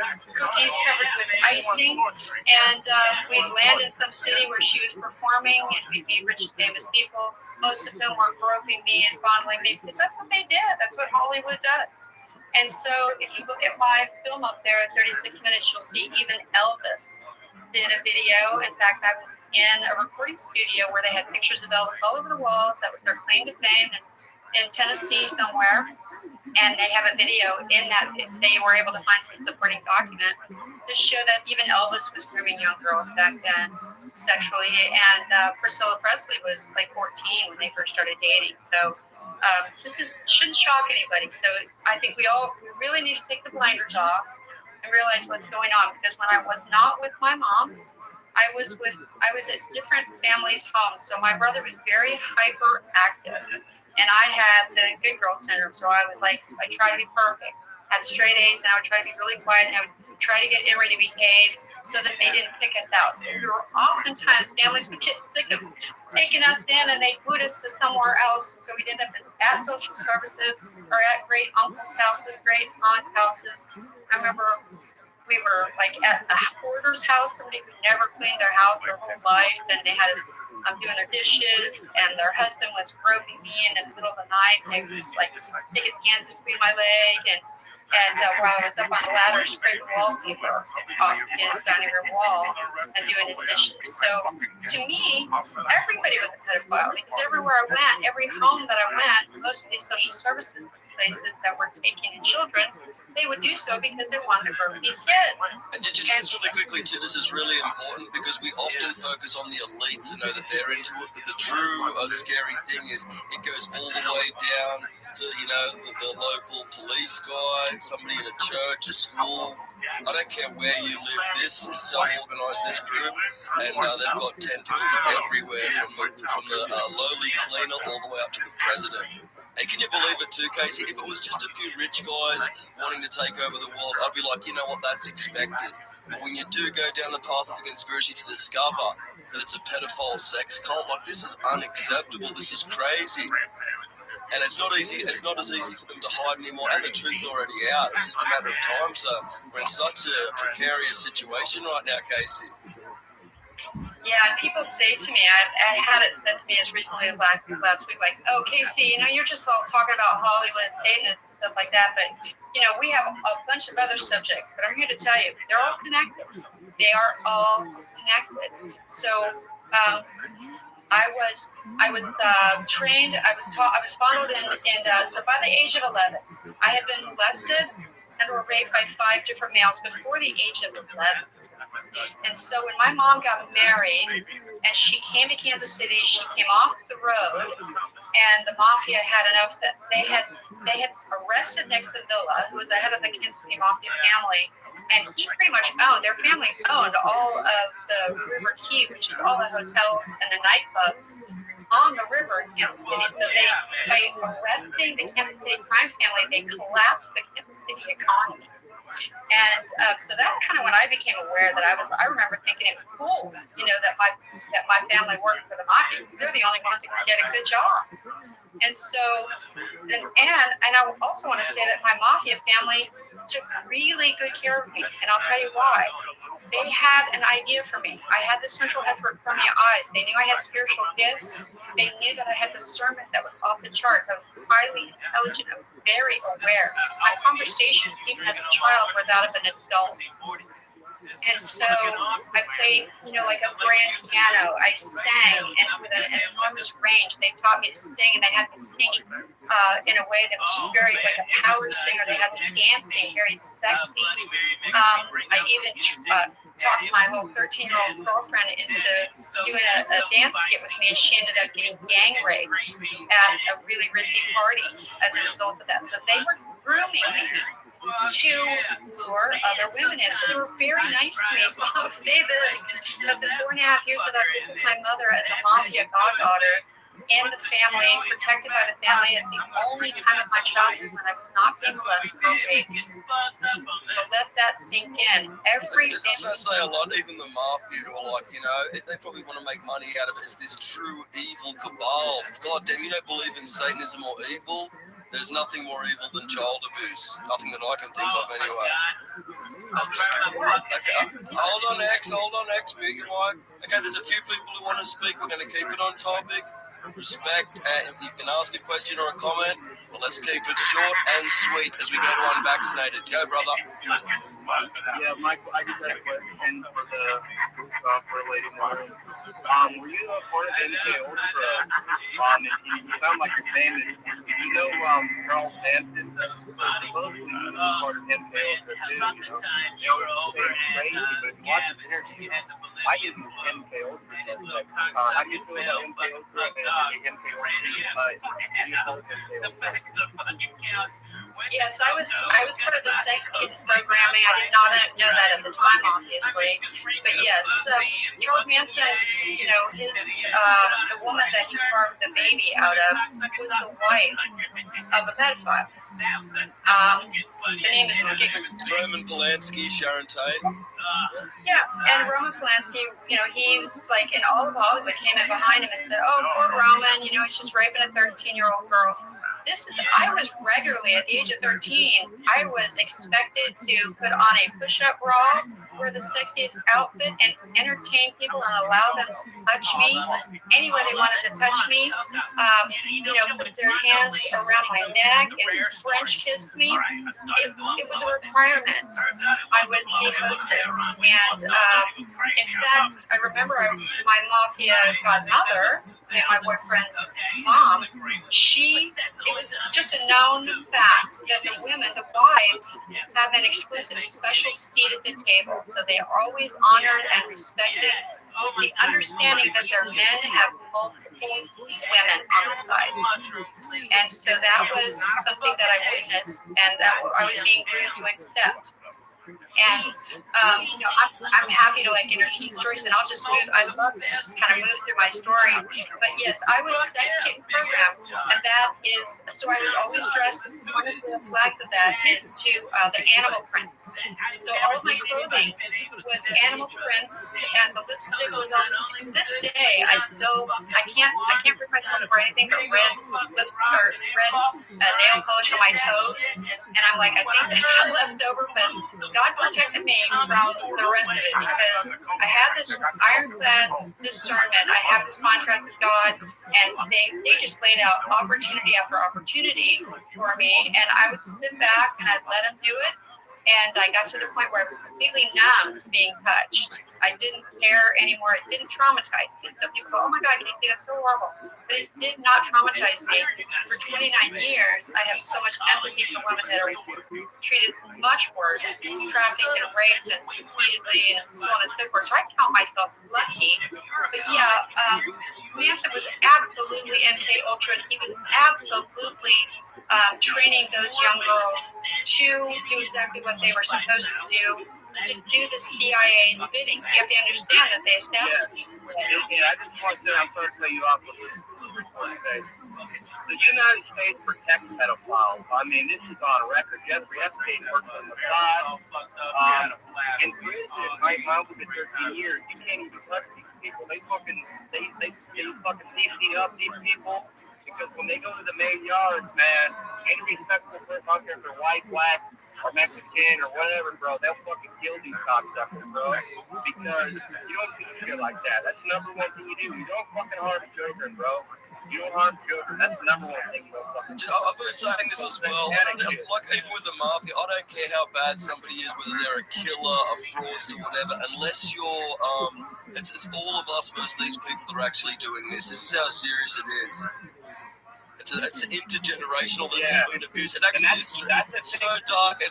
I: cookies covered with icing, and we'd land in some city where she was performing, and we'd meet rich and famous people. Most of them were groping me and fondling me because that's what they did. That's what Hollywood does. And so if you look at my film up there at 36 minutes, you'll see even Elvis did a video. In fact, I was in a recording studio where they had pictures of Elvis all over the walls. That was their claim to fame in Tennessee somewhere. And they have a video in that they were able to find some supporting document to show that even Elvis was grooming young girls back then sexually. And Priscilla Presley was like 14 when they first started dating. So this shouldn't shock anybody. So I think we really need to take the blinders off and realize what's going on. Because when I was not with my mom, I was at different families' homes. So my brother was very hyperactive, and I had the good girl syndrome. So I was like, I try to be perfect, had straight A's, and I would try to be really quiet, and I would try to get Emery to behave so that they didn't kick us out. We were oftentimes, families would get sick of taking us in and they moved us to somewhere else. And so we'd end up at social services or at great uncles' houses, great aunts' houses. I remember we were like at a hoarder's house, somebody who never cleaned their house their whole life, and they had us doing their dishes, and their husband was groping me in the middle of the night, and they would like stick his hands between my leg, and while I was up on the ladder scraping wallpaper off his dining room wall and doing his dishes. So to me, everybody was a pedophile because everywhere I went, every home that I went, most of these social services places that were taking in children, they would do so because they wanted to grope these kids.
F: And just really quickly too, this is really important because we often focus on the elites and know that they're into it, but the true scary thing is it goes all the way down to, you know, the local police guy, somebody in a church, a school. I don't care where you live. This is so organized, this group, and they've got tentacles everywhere from the lowly cleaner all the way up to the president. And can you believe it too, Casey? If it was just a few rich guys wanting to take over the world, I'd be like, you know what, that's expected. But when you do go down the path of the conspiracy to discover that it's a pedophile sex cult, like, this is unacceptable. This is crazy. And it's not easy. It's not as easy for them to hide anymore. And the truth's already out. It's just a matter of time. So we're in such a precarious situation right now, Casey.
I: Yeah, and people say to me, I had it said to me as recently as last week, like, oh, Casey, you know, you're just all talking about Hollywood and Satanists and stuff like that, but, you know, we have a bunch of other subjects, but I'm here to tell you, they're all connected. They are all connected. So, I was trained, I was followed in, so by the age of 11, I had been molested and were raped by 5 different males before the age of 11. And so when my mom got married and she came to Kansas City, she came off the road, and the mafia had enough that they had arrested Nick Sevilla, who was the head of the Kansas City Mafia family, and he pretty much their family owned all of the River Key, which is all the hotels and the nightclubs on the river in Kansas City. So by arresting the Kansas City crime family, they collapsed the Kansas City economy. And so that's kind of when I became aware that I remember thinking it was cool, you know, that my family worked for the mafia because they're the only ones that could get a good job. And so, and I also want to say that my mafia family took really good care of me, and I'll tell you why. They had an idea for me. I had the central head for Chromia eyes. They knew I had spiritual gifts. They knew that I had discernment that was off the charts. I was highly intelligent and very aware. My conversations, even as a child, were that of an adult. And so I played, you know, like a grand piano. I sang, and with an enormous range. They taught me to sing, and they had me singing in a way that was just very like a power singer. They had me dancing, very sexy. I even talked my little 13-year-old girlfriend into doing a dance skit with me, and she ended up getting gang raped at a really ritzy party as a result of that. So they were grooming me to lure other women in. So they were very nice to me. So I'll say this, that the 4.5 years that I lived with my mother as a mafia goddaughter in the family, protected by the family, is the only time of my childhood when I was not being molested or raped. So let that sink in.
F: Doesn't that say a lot? Even the mafia are like, you know, they probably want to make money out of it. It's this true evil cabal. God damn, you don't believe in Satanism or evil? There's nothing more evil than child abuse. Nothing that I can think of anyway. Okay. Hold on, X, mute your mic. Okay, there's a few people who want to speak. We're going to keep it on topic. Respect, and you can ask a question or a comment, but let's keep it short and sweet as we go to unvaccinated. Go, brother.
K: Yeah, Michael, I just had a question for the for Lady Martin. Were you a part of NK Ultra? And you sound like you're famous. You know, Charles Manson was supposedly part of NK Ultra too. You know, they're crazy, but watch the interview. I didn't NK Ultra. How do you feel about NK Ultra?
I: Yes, I was part of the sex kids programming. I did not know that at the time, obviously. But yes, Charles Manson, you know, the woman that he carved the baby out of was the wife of a pedophile. The name is escaping.
F: Roman Polanski, Sharon Tate.
I: Yeah, and Roman Polanski, he's like in all of Hollywood came in behind him and said, "Oh, poor Roman, he's just raping a 13-year-old girl." I was regularly at the age of 13, I was expected to put on a push-up bra, wear the sexiest outfit, and entertain people and allow them to touch me any way they wanted to touch me. Put their hands around my neck and French kiss me. It was a requirement. I was the hostess, and in fact, I remember my mafia godmother, my boyfriend's mom. It was just a known fact that the women, the wives, have an exclusive special seat at the table. So they are always honored and respected, the understanding that their men have multiple women on the side. And so that was something that I witnessed and that I was being groomed to accept. And I'm happy to entertain stories, and I'll just move. I love to just kind of move through my story. But yes, I was sex kitten programmed, and that is so. I was always dressed. One of the flags of that is to the animal prints. So all of my clothing was animal prints, and the lipstick was always. To this day, I can't bring myself to wear anything but red lipstick or red nail polish on my toes. And I'm like, I think that's left over, but God protected me from the rest of it because I had this ironclad discernment. I have this contract with God, and they just laid out opportunity after opportunity for me, and I would sit back and I'd let them do it. And I got to the point where I was completely numb to being touched. I didn't care anymore. It didn't traumatize me. So people go, "Oh my God, Casey, that's so horrible." But it did not traumatize me. For 29 years, I have so much empathy for women that are treated much worse, trafficked and raped and repeatedly, and so on and so forth. So I count myself lucky. But yeah, Manson was absolutely MK Ultra. He was absolutely training those young girls to do exactly what they were supposed to do the CIA's bidding. So you have to understand that they established.
K: Yeah, I just want to say, I'm sorry to cut you off. The United States protects pedophiles. I mean, this is on record. Jeffrey Epstein works on the side. In prison, my mom was at 13 years. You can't even touch these people. They fucking CC up these people. Because when they go to the main yards, man, any respectable person out there, if they're white, black, or Mexican, or whatever, bro, they'll fucking kill these cocksuckers, bro. Because you don't do shit like that. That's the number one thing you do. You don't fucking harm children, bro. You don't harm children. That's the number one thing, bro.
F: I've been saying this as well. Like, even with the mafia, I don't care how bad somebody is, whether they're a killer, a fraudster, whatever, unless you're, it's all of us versus these people that are actually doing this. This is how serious it is. It's intergenerational that people in abuse. It actually is true. It's so dark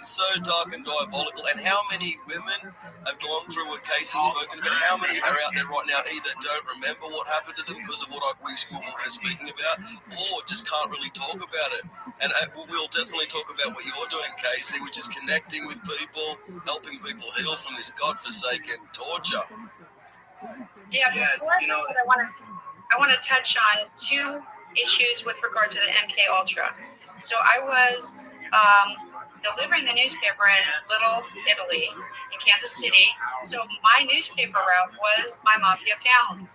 F: and diabolical. And how many women have gone through what Casey's spoken about? How many are out there right now either don't remember what happened to them because of what we're speaking about, or just can't really talk about it? And we'll definitely talk about what you're doing, Casey, which is connecting with people, helping people heal from this godforsaken torture.
I: Yeah, before I know what I want to touch on two issues with regard to the MK Ultra. So I was delivering the newspaper in Little Italy, in Kansas City. So my newspaper route was my mafia family.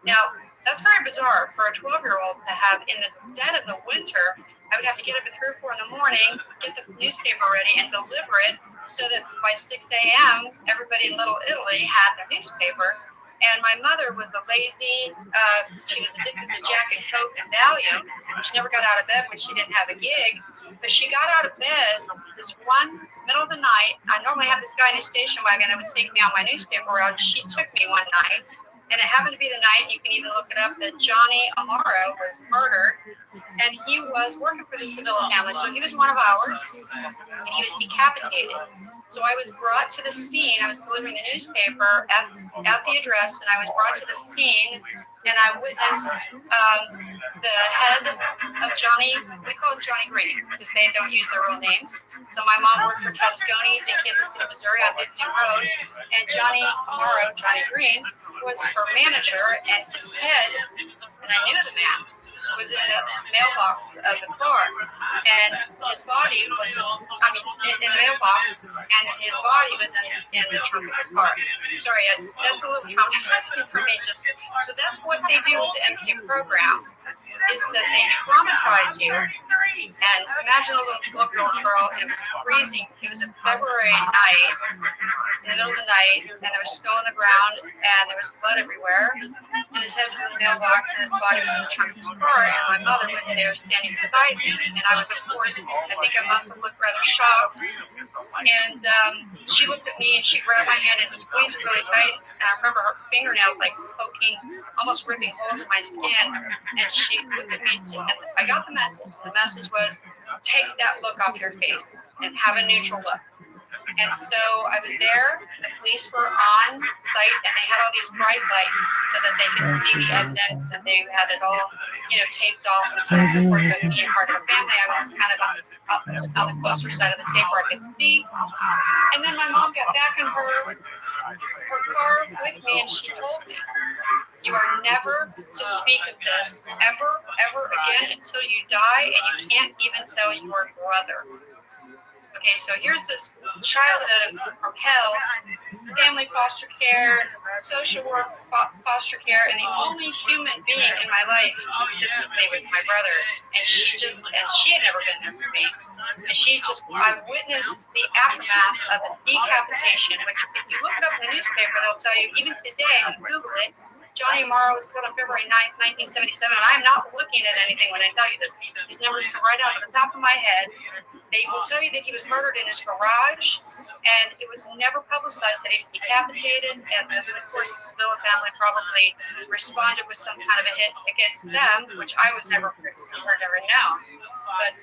I: Now, that's very bizarre for a 12-year-old to have in the dead of the winter. I would have to get up at 3 or 4 in the morning, get the newspaper ready, and deliver it so that by 6 a.m., everybody in Little Italy had their newspaper. And my mother was a lazy, she was addicted to Jack and Coke and Valium. She never got out of bed when she didn't have a gig. But she got out of bed this one middle of the night. I normally have this guy in a station wagon that would take me on my newspaper route. She took me one night. And it happened to be the night, you can even look it up, that Johnny Amaro was murdered. And he was working for the Sevilla family. So he was one of ours. And he was decapitated. So I was brought to the scene. I was delivering the newspaper at the address, and I was brought to the scene, and I witnessed the head of Johnny. We call him Johnny Green because they don't use their real names. So my mom worked for Tasconi's in Kansas City, Missouri on 50 Road, and Johnny Green, was her manager, and his head, and I knew the man. was in the mailbox of the car, and his body was, in the mailbox, and his body was in the trunk of his car. Sorry, that's a little traumatizing for me. So that's what they do with the MK program, is that they traumatize you. And imagine a little 12-year-old girl, and it was freezing. It was a February night, in the middle of the night, and there was snow on the ground, and there was blood everywhere. And his head was in the mailbox, and his body was in the trunk of his car, and my mother was there standing beside me. And I was, of course, I think I must have looked rather shocked. And she looked at me, and she grabbed my hand and squeezed it really tight. And I remember her fingernails like poking, almost ripping holes in my skin. And she looked at me, and I got the message. The message was, take that look off your face and have a neutral look. And so I was there, the police were on site, and they had all these bright lights so that they could see the evidence, and they had it all, taped off and so on and so forth. But being part of a family, I was kind of on the closer side of the tape where I could see. And then my mom got back in her car with me, and she told me, you are never to speak of this ever again until you die, and you can't even tell your brother. Okay, so here's this childhood from hell, family foster care, social work foster care, and the only human being in my life was distantly with my brother. And she had never been there for me. And I witnessed the aftermath of a decapitation, which if you look it up in the newspaper, they'll tell you, even today, if you Google it, Johnny Amaro was killed on February 9th, 1977, and I'm not looking at anything when I tell you this. These numbers come right out of the top of my head. They will tell you that he was murdered in his garage, and it was never publicized that he was decapitated, and of course the Sevilla family probably responded with some kind of a hit against them, which I was never privy to or never know. But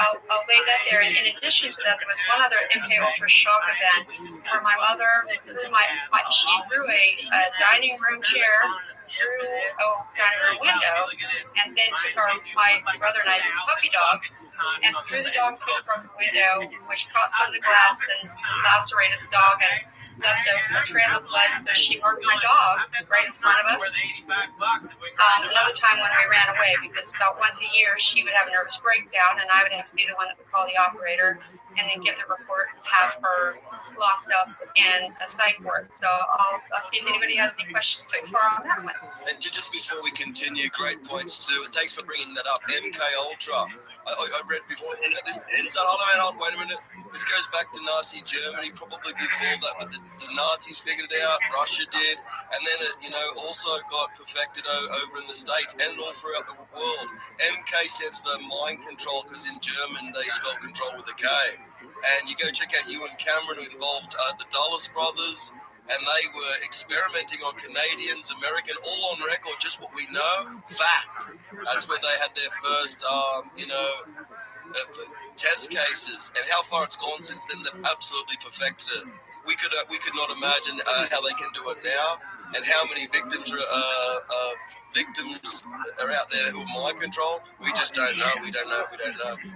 I: I'll lay that there. And in addition to that, there was one other MK Ultra shock event where my mother she threw a dining room chair through a dining room window, and then took my brother and I's puppy dog and threw the dog food from the window, which caught some of the glass and lacerated the dog and left a trail of blood. So she marked my dog right in front of us. Another time when we ran away, because about once a year she would have a nervous breakdown, and I would have to be the one that would call the operator and then give the report and have her locked up in a psych ward. So I'll see if anybody has any questions so far on that one.
F: And just before we continue, great points too, and thanks for bringing that up. MK Ultra, I read before. This hold on, wait a minute. This goes back to Nazi Germany, probably before that, but the Nazis figured it out. Russia did, and then it, also got perfected over in the States and all throughout the world. MK stands for mind control, because in German they spell control with a K. And you go check out Ewan Cameron, who involved the Dulles brothers, and they were experimenting on Canadians, American, all on record, just what we know, fact. That's where they had their first, test cases, and how far it's gone since then. They've absolutely perfected it. We could not imagine how they can do it now, and how many victims are out there who are mind control. We just don't know. We don't know.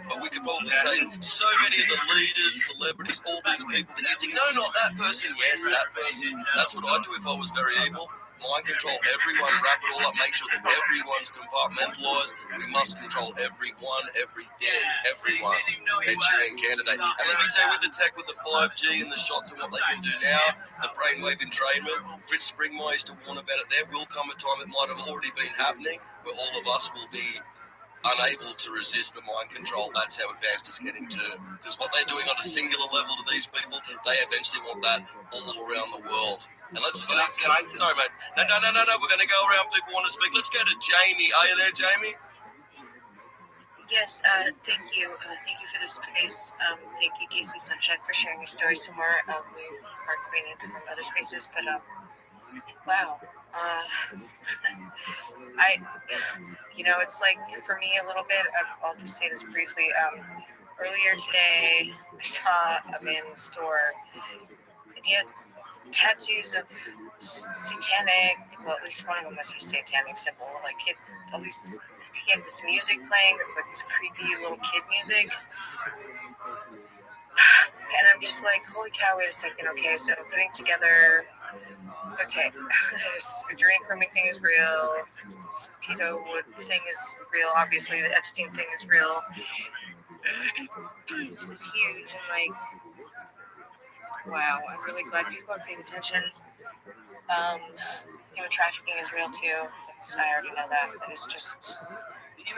F: But we could probably say so many of the leaders, celebrities, all these people that you think, no, not that person. Yes, that person. That's what I'd do if I was very evil. Mind control everyone, wrap it all up, make sure that everyone's compartmentalized. We must control everyone, everyone. Manchurian candidate. And let me tell you, with the tech, with the 5G and the shots and what they can do now, the brainwave entrainment, Fritz Springmeier used to warn about it. There will come a time, it might have already been happening, where all of us will be unable to resist the mind control. That's how advanced it's getting to. Because what they're doing on a singular level to these people, they eventually want that all around the world. And let's face it. Sorry, mate. No. We're going to go around. People want to speak. Let's go to Jamie. Are you there, Jamie?
C: Yes, thank you. Thank you for the space. Thank you, Casey Sunshine, for sharing your story some more. We are acquainted from other spaces, but wow. It's like, for me, a little bit, I'll just say this briefly. Earlier today, I saw a man in the store, and he had tattoos of satanic, well, at least one of them was a satanic symbol. Like, he had this music playing. There was like this creepy little kid music. And I'm just like, holy cow, wait a second. Okay, so putting together a Okay, the dream grooming thing is real. This pedo wood thing is real. Obviously, the Epstein thing is real. This is huge, and like, wow, I'm really glad people are paying attention. Human trafficking is real too. I already know that, but it's just.
S: It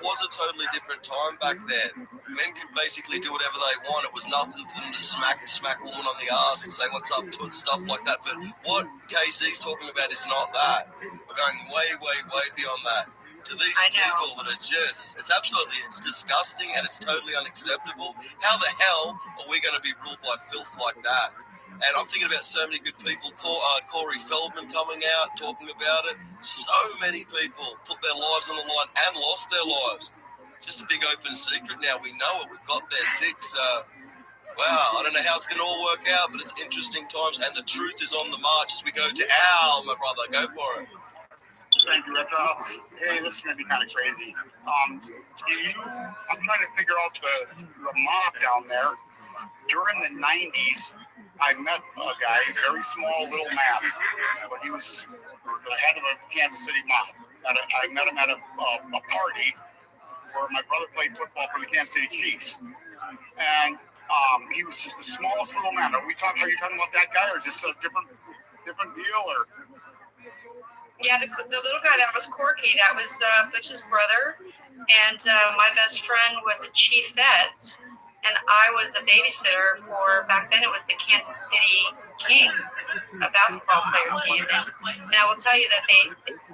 S: was a totally different time back then. Men could basically do whatever they want. It was nothing for them to smack a woman on the ass and say what's up to it, stuff like that. But what KC's talking about is not that. We're going way, way, way beyond that. To these people that are just, it's disgusting and it's totally unacceptable. How the hell are we going to be ruled by filth like that? And I'm thinking about so many good people. Corey Feldman coming out, talking about it. So many people put their lives on the line and lost their lives. It's just a big open secret now. We know it. We've got their six. Wow, I don't know how it's going to all work out, but it's interesting times. And the truth is on the march as we go to Al, my brother. Go for it.
K: Thank you, Rabbi. Hey, this is going to be kind of crazy. I'm trying to figure out the mob down there. During the 90s, I met a guy, very small little man, but he was the head of a Kansas City mob. I met him at a party where my brother played football for the Kansas City Chiefs. And he was just the smallest little man. Are you talking about that guy, or just a different deal? Or
I: yeah, the little guy that was Corky, that was Butch's brother, and my best friend was a chief vet, and I was a babysitter for, back then it was the Kansas City Kings, a basketball player team, and I will tell you that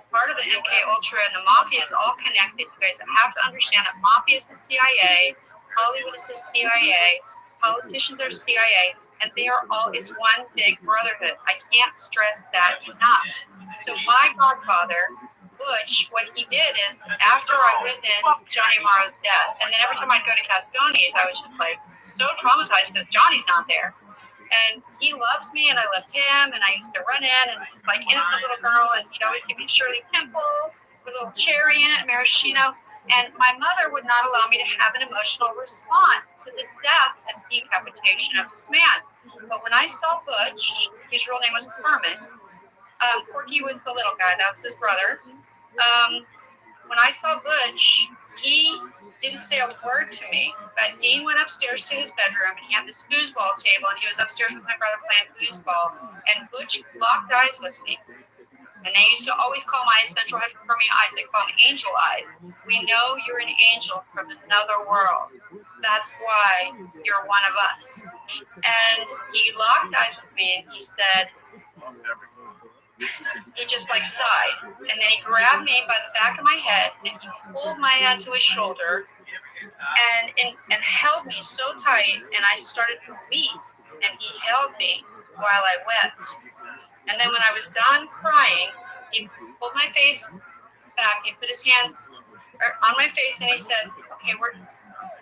I: part of the MK Ultra and the Mafia is all connected. You guys have to understand that Mafia is the CIA, Hollywood is the CIA, politicians are CIA, and they are all, it's one big brotherhood. I can't stress that enough. So my godfather, Butch, what he did is, after I witnessed Johnny Morrow's death, and then every time I'd go to Cascones, I was just like so traumatized because Johnny's not there. And he loved me, and I loved him, and I used to run in and like innocent little girl, and he'd always give me Shirley Temple with a little cherry in it, maraschino. And my mother would not allow me to have an emotional response to the death and decapitation of this man. But when I saw Butch, his real name was Herman. Corky was the little guy, that was his brother. When I saw Butch, he didn't say a word to me, but Dean went upstairs to his bedroom, and he had this foosball table, and he was upstairs with my brother playing foosball, and Butch locked eyes with me. And they used to always call my essential hypothermia eyes, they call them angel eyes. We know you're an angel from another world. That's why you're one of us. And he locked eyes with me, and he said, he just like sighed, and then he grabbed me by the back of my head and he pulled my head to his shoulder and held me so tight, and I started to weep, and he held me while I wept. And then when I was done crying, he pulled my face back, he put his hands on my face, and he said, okay,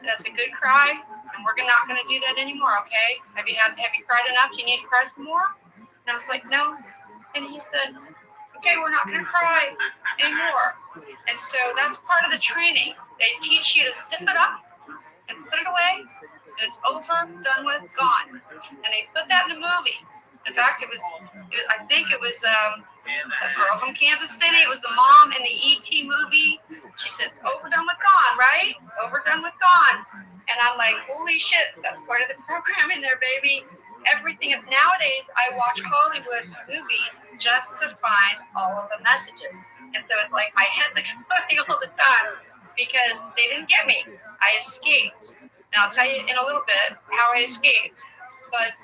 I: that's a good cry, and we're not going to do that anymore, okay? Have you cried enough? Do you need to cry some more? And I was like, no. And he said, okay, we're not going to cry anymore. And so that's part of the training. They teach you to zip it up and put it away. And it's over, done with, gone. And they put that in a movie. In fact, I think it was a girl from Kansas City. It was the mom in the E.T. movie. She says, over, done with, gone, right? Over, done with, gone. And I'm like, holy shit, that's part of the programming there, baby. Everything. Nowadays, I watch Hollywood movies just to find all of the messages. And so it's like my head's exploding all the time because they didn't get me. I escaped. And I'll tell you in a little bit how I escaped. But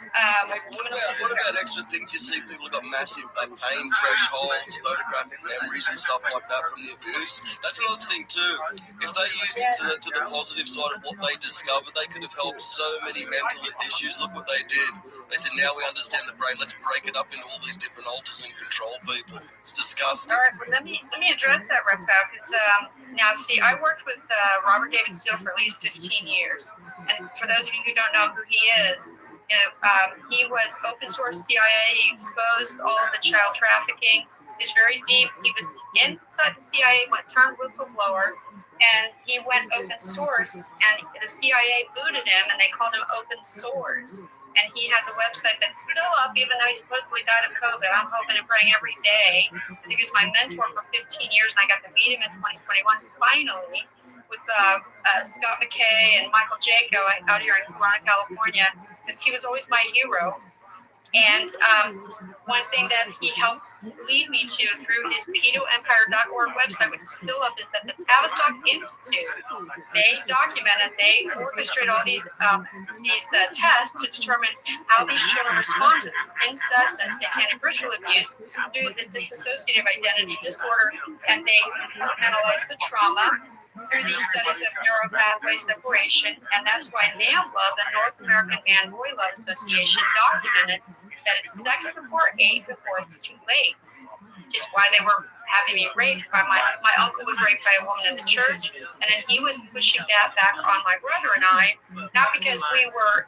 S: what about extra things? You see people have got massive pain thresholds, photographic memories and stuff like that from the abuse. That's another thing too. If they used it to the positive side of what they discovered, they could have helped so many mental issues. Look what they did. They said, now we understand the brain. Let's break it up into all these different alters and control people. It's disgusting.
I: All right, well, let me address that, Reptile, because now, see, I worked with Robert David Steele for at least 15 years. And for those of you who don't know who he is, he was open source CIA. He exposed all of the child trafficking. He was very deep. He was inside the CIA, turned whistleblower, and he went open source, and the CIA booted him, and they called him open source. and he has a website that's still up, even though he supposedly died of COVID. I'm hoping and praying every day. He was my mentor for 15 years, and I got to meet him in 2021 finally with Scott McKay and Michael Jaco out here in Corona, California, because he was always my hero. And one thing that he helped lead me to through his pedoempire.org website, which is still up, is that the Tavistock Institute, they documented, they orchestrate all these tests to determine how these children respond to this incest and satanic ritual abuse through the dissociative identity disorder, and they analyze the trauma through these studies of neuropathway separation, and that's why NAMBLA, the North American Man-Boy Love Association, documented that it's sex before 8 before it's too late, which is why they were having me raped by my uncle was raped by a woman in the church, and then he was pushing that back on my brother and I, not because we were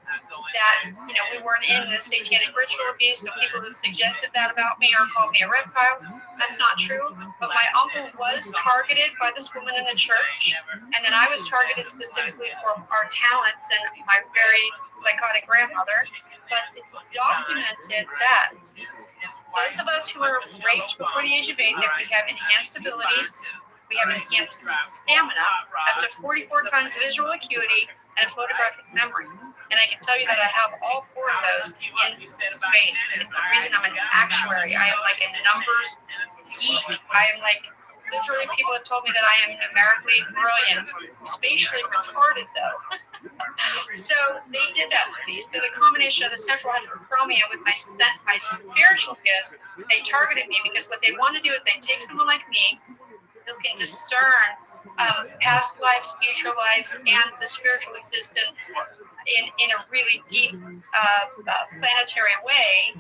I: that, we weren't in the satanic ritual abuse, so people who suggested that about me or called me a reptile, that's not true, but my uncle was targeted by this woman in the church, and then I was targeted specifically for our talents and my very psychotic grandmother, but it's documented that those of us who are raped before the age of 8, that we have enhanced abilities, we have enhanced stamina, up to 44 times visual acuity, and photographic memory. And I can tell you that I have all 4 of those in spades. It's the reason I'm an actuary. I am like a numbers geek. I am like, literally, people have told me that I am numerically brilliant, spatially retarded though. So they did that to me. So the combination of the central hyperchromia with my spiritual gifts, they targeted me because what they want to do is they take someone like me who can discern past lives, future lives, and the spiritual existence in a really deep planetary way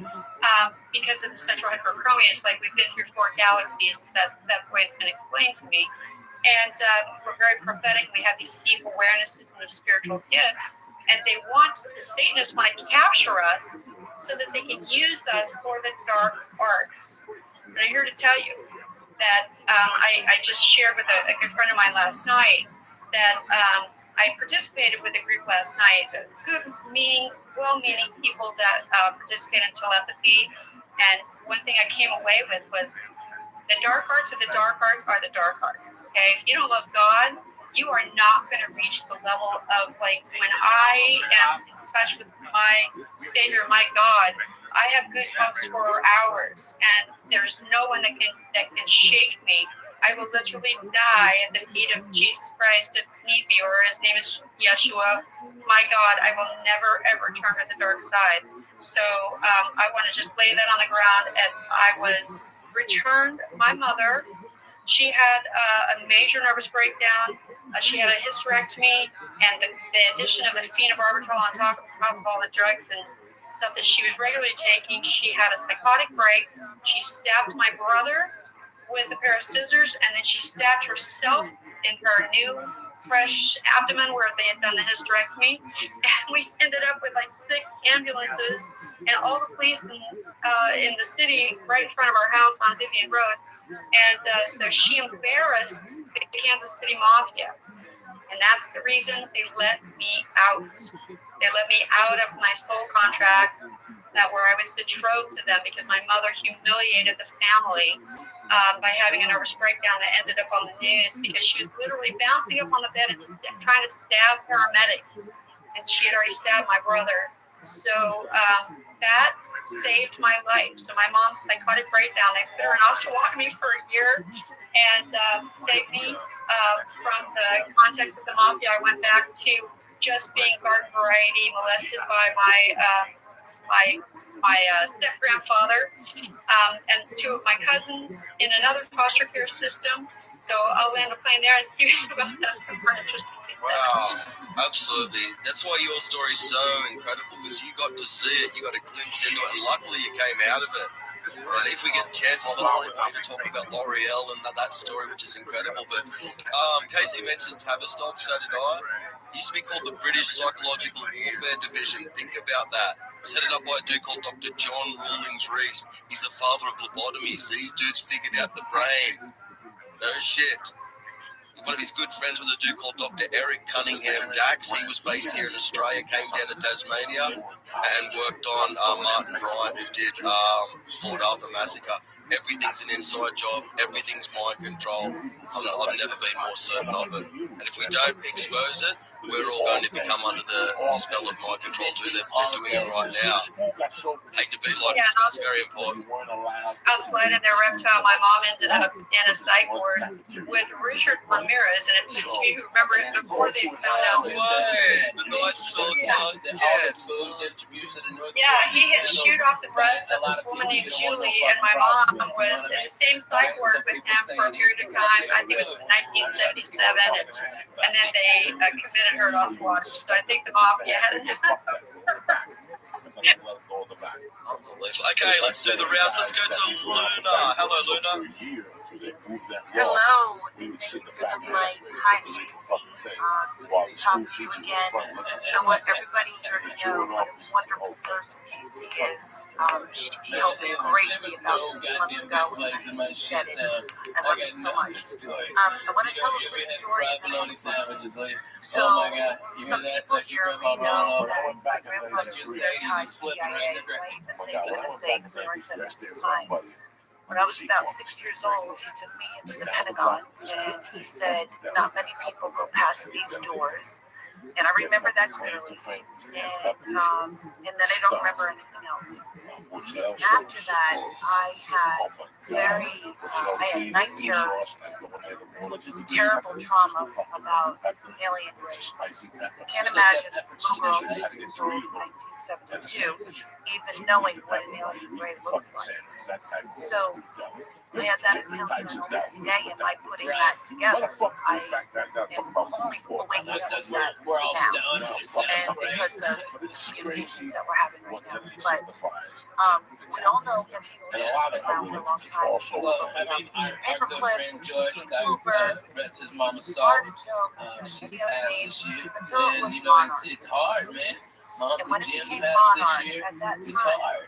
I: because of the central hyperchromia. It's like we've been through 4 galaxies. That's the way it's been explained to me. And we're very prophetic. We have these deep awarenesses and the spiritual gifts. And the Satanists want to capture us so that they can use us for the dark arts. And I'm here to tell you that I just shared with a good friend of mine last night that I participated with a group last night, good, well-meaning people that participate in telepathy. And one thing I came away with was the dark arts are the dark arts are the dark arts. Okay, if you don't love God, you are not going to reach the level of, like, when I am in touch with my Savior, my God, I have goosebumps for hours, and there's no one that can shake me. I will literally die at the feet of Jesus Christ if need be, or his name is Yeshua. My God, I will never, ever turn to the dark side. So I want to just lay that on the ground. And I was returned my mother. She had a major nervous breakdown. She had a hysterectomy, and the addition of the phenobarbital on top of all the drugs and stuff that she was regularly taking, she had a psychotic break. She stabbed my brother with a pair of scissors, and then she stabbed herself in her new, fresh abdomen where they had done the hysterectomy. And we ended up with like 6 ambulances and all the police in the city right in front of our house on Vivian Road. And so she embarrassed the Kansas City Mafia. And that's the reason they let me out. They let me out of my soul contract, that where I was betrothed to them, because my mother humiliated the family by having a nervous breakdown that ended up on the news, because she was literally bouncing up on the bed and trying to stab paramedics. And she had already stabbed my brother. So that saved my life. So my mom's psychotic breakdown, they put her in osteotomy for a year and saved me from the context with the mafia. I went back to just being garden variety, molested by my step grandfather and 2 of my cousins in another foster care system. So I'll land a plane there and see about that. Super interesting.
F: Wow, absolutely. That's why your story is so incredible, because you got to see it, you got a glimpse into it, and luckily you came out of it. And if we get chances, we'll talk about L'Oreal and that story, which is incredible. But Casey mentioned Tavistock, so did I. It used to be called the British Psychological Warfare Division. Think about that. It was headed up by a dude called Dr. John Rawlings Rees. He's the father of lobotomies. These dudes figured out the brain. No shit. one of his good friends was a dude called Dr. Eric Cunningham Dax. He was based here in Australia, came down to Tasmania, and worked on Martin Bryant, who did Port Arthur Massacre. Everything's an inside job. Everything's mind control. I've never been more certain of it. And if we don't expose it, we're all going to become under the spell of mind control too. They're doing it right now. Hate to be like this, but it's very important.
I: I was playing in their reptile. My mom ended up in a psych ward with Richard Ramirez, and if you remember it before they found out.
F: The Night Stalker.
I: Yeah, he had chewed off the breast of this woman named Julie, and my mom was in the same psych ward with him for a period of time. I think it was 1977, and then they committed her to Oswald. So I think the mafia had it.
F: Okay, let's do the rounds. Let's go to Luna. Hello, Luna.
E: Hello, and thank you for the mic. Hi, Casey. Good to talk to you again. I want everybody here to know what a wonderful person Casey is. She helped me greatly about 6 months ago when I said it. I love you so much. I want to tell a quick story. So, some people here may know that my grandfather was very high CIA, right? And they didn't say clearance at the time. When I was about 6 years old, he took me into the Pentagon, and he said, not many people go past these doors. And I remember that clearly. And then I don't remember anything else. After that, I had night terrors, terrible trauma about alien race. I can't imagine a little girl 6 years old in 1972 even knowing what an alien race looks like. So I had that encounter today, and by putting that together, I am only waking up to that now, and because of the communications that we're having right now. But we all know that people have been around for a long time. Paperclip, Bluebird, Artichoke, the other names, until it was Monarch.
T: It's hard, man.
E: And when it became Monarch, at that time,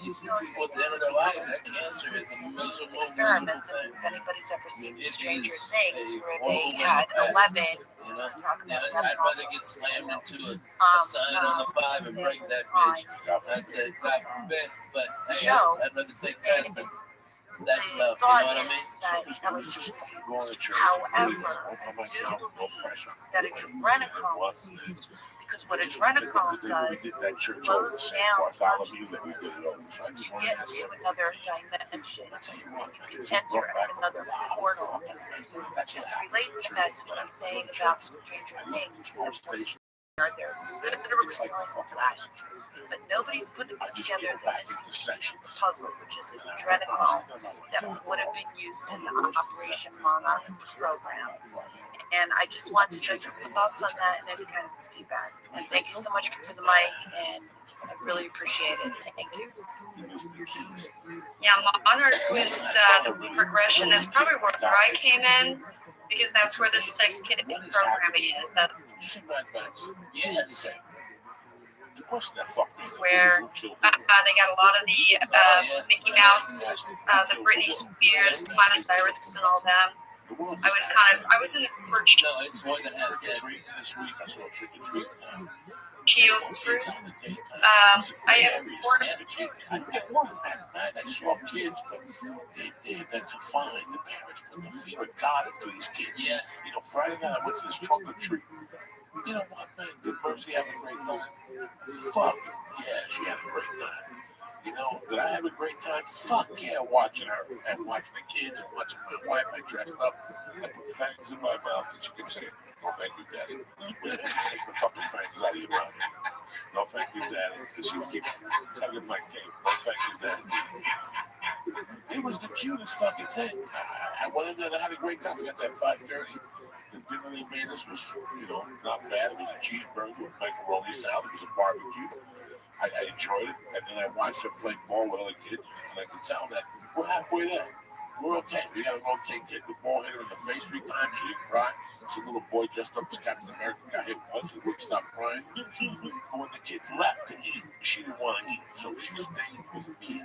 T: you see people at the end of their life, that cancer is a miserable
E: experiments, and if anybody's ever seen Stranger Things, where they had 11,
T: I'd rather get slammed into a sign on the 5 and break that bitch. I'd say, God forbid, but hey, I'd rather take that than that stuff, you know what I mean?
E: However, I do believe that adrenochrome is used because what adrenochrome does slows down consciousness to get to another dimension, and you can enter another portal. And just relate that to what I'm saying about Stranger Things. They're literally telling the flash, but nobody's putting together the missing piece of the puzzle, which is an adrenochrome that would have been used in the Operation Monarch program. And I just want to know your thoughts on that and any kind of feedback. And thank you so much for the mic, and I really appreciate it. Thank you.
I: Yeah, Monarch was the progression. That's probably where I came in, because that's where the sex kid programming is.
T: Yes.
I: It's where they got a lot of the Mickey Mouse, the Britney Spears, Miley Cyrus, and all them. I was in the first Shields group. I have
B: I saw kids, but they're confined. The parents put the fear of God into these kids.
T: Yeah.
B: You know, Friday night I went to this trunk or treat. You know what, man? Did Mercy have a great time? Fuck yeah, she had a great time. You know, did I have a great time? Fuck yeah, watching her and watching the kids and watching my wife. I dressed up. I put fangs in my mouth, and she kept saying, "No, thank you, Daddy." Which means take the fucking fangs out of your mouth. No, thank you, Daddy. Because she would keep tugging my cape. No, thank you, Daddy. It was the cutest fucking thing. I went in there and I had a great time. We got that 5:30. The dinner they made us was, you know, not bad. It was a cheeseburger with macaroni salad. It was a barbecue. I enjoyed it. And then I watched her play ball with other kids. And I could tell that we're halfway there. We're okay. We got an okay kid. The ball hit her in the face 3 times. She didn't cry. Some little boy dressed up as Captain America got hit once. He wouldn't stop crying. But when the kids left to eat, she didn't want to eat. So she stayed with me.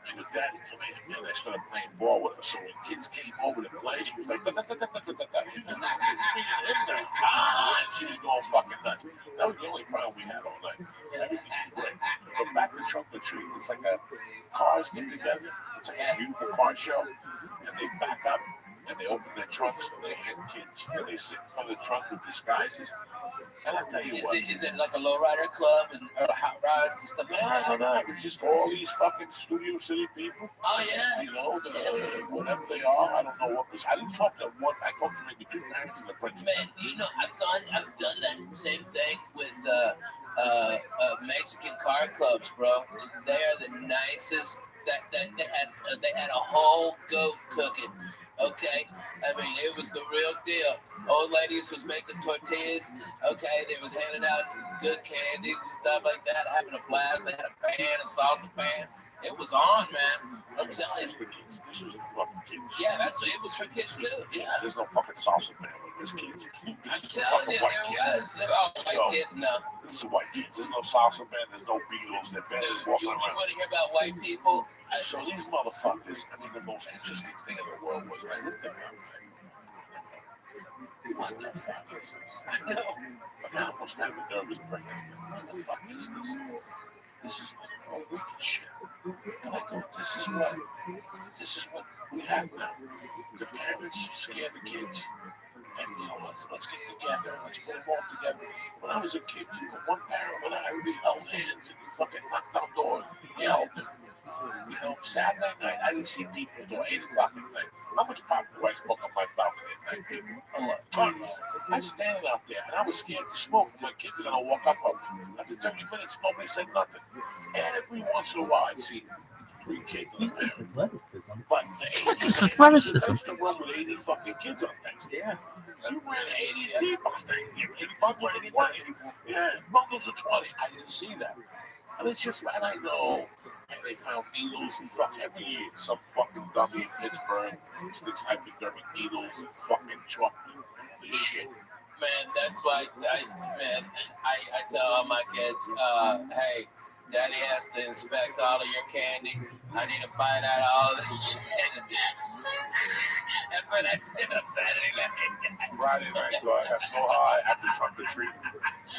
B: She goes, Daddy, come here. And I started playing ball with her. So when kids came over to play, she was like, da, da, da, da, da, da, da. It's me and him now. And she was going fucking nuts. That was the only problem we had all night. Everything was great. But back to Trunk or Treat, it's like cars get together. It's like a beautiful car show. And they back up and they open their trunks and they hand kids and they sit in front of the trunk with disguises. And I tell you what.
T: Is it like a lowrider club and or hot rods and stuff like that?
B: No. It's just all these fucking Studio City people.
T: Oh, yeah.
B: You know, whatever they are. I don't know what was. I didn't talk to one. I talked to maybe two parents and the principal.
T: Man, you know, I've done that same thing with Mexican car clubs, bro. They are the nicest. They had a whole goat cooking. Okay, I mean it was the real deal. Old ladies was making tortillas. Okay, they was handing out good candies and stuff like that, having a blast. They had a pan, a salsa pan. It was on, man. I'm telling you.
B: This was for fucking kids.
T: Yeah, that's what it was for kids too. Yeah.
B: There's no fucking salsa pan with this kids.
T: I'm telling you, there was. They're all white kids now.
B: This is white kids. There's no salsa band. There's no Beatles. They're barely walking around.
T: You want to hear about white people?
B: So these motherfuckers, I mean, the most interesting thing in the world was I looked at them. What the fuck is this? I know. I almost have a nervous breakdown. What the fuck is this? This is like all wicked shit. And I go, this is what we have now. The parents scare the kids. And you know, let's get together. Let's put them all together. When I was a kid, you know, one parent when I already held hands and you fucking knocked down doors, yelled. You know, Saturday night, I didn't see people until 8 o'clock at night. How much pop do I smoke on my balcony at night, people? Tons. I'm standing out there, and I was scared to smoke. My kids are going to walk up on me. After 30 minutes, nobody said nothing. Every once in a while, I'd see 3 kids in a parent. But the used to run with 80 fucking kids on things. Yeah. You ran 80 deep on things. 80 bundles of 20. Yeah, bundles of 20. I didn't see that. And it's just, and I know. And they found needles and fuck every year. Some fucking dummy in Pittsburgh sticks hypodermic needles and fucking chocolate and this shit.
T: Man, that's why I tell all my kids, hey, Daddy has to inspect all of your candy. I need to find out all of this shit. That's what I did on Saturday night.
B: Friday night, though, I got so high after Trunk or Treat.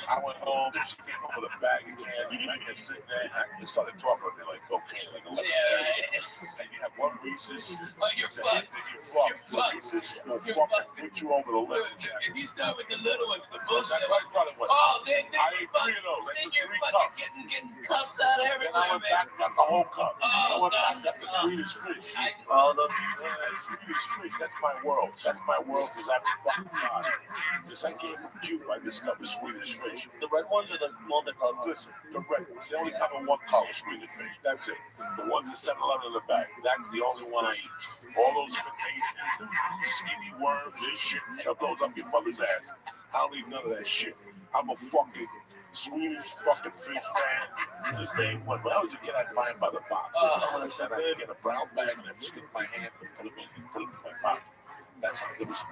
B: I went home, she came home with a bag of candy. I kept sitting there, and I just started talking to her like cocaine, like 11:30. Yeah, and you have one Reese's.
T: Oh, you're fucked.
B: You're fucked. Reese's will fucking put you over the limit.
T: If you start with the little ones, the bullshit.
B: That's what I started with.
T: Oh, then
B: I ate 3 of those. I took 3 cups.
T: Getting cups out everywhere,
B: I went back, got the whole cup. I went back, got the Swedish fish.
T: All those
B: Swedish fish, that's my world. That's my world since I was fucking 5. Since I came from Cuba, I discovered Swedish fish.
D: The red ones or the multicolored?
B: Listen, the red ones. They only come in one color, Swedish fish. That's it. The ones at 7-Eleven in the back. That's the only one I eat. All those imitations, skinny worms and shit, shove those up your mother's ass. I don't eat none of that shit. I'm a fucking Swedish fucking fish fan since day one. When I was a kid, I'd buy them by the box. When I said I'd get a brown bag and I'd stick my hand and put them in my pocket. That's how it was.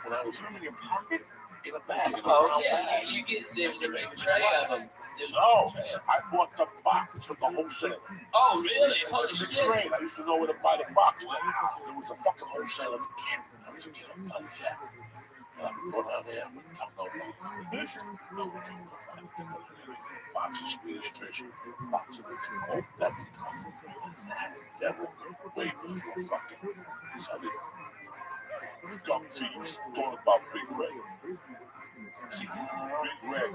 B: When I was in your pocket, in a bag.
T: Oh, yeah, you get, there's a big tray of them.
B: No, I bought the box from the wholesaler.
T: Oh, really? Holy
B: shit.
T: Grade.
B: I used to know where to buy the box. There was a fucking wholesaler for candy. I was a kid, I'm telling you that. I'm going out there, I'm going to tell nobody. Box of Swedish fish, box of cold devil. What's that? Devil, way before fucking these other dumb thieves thought about Big Red. See, Big Red,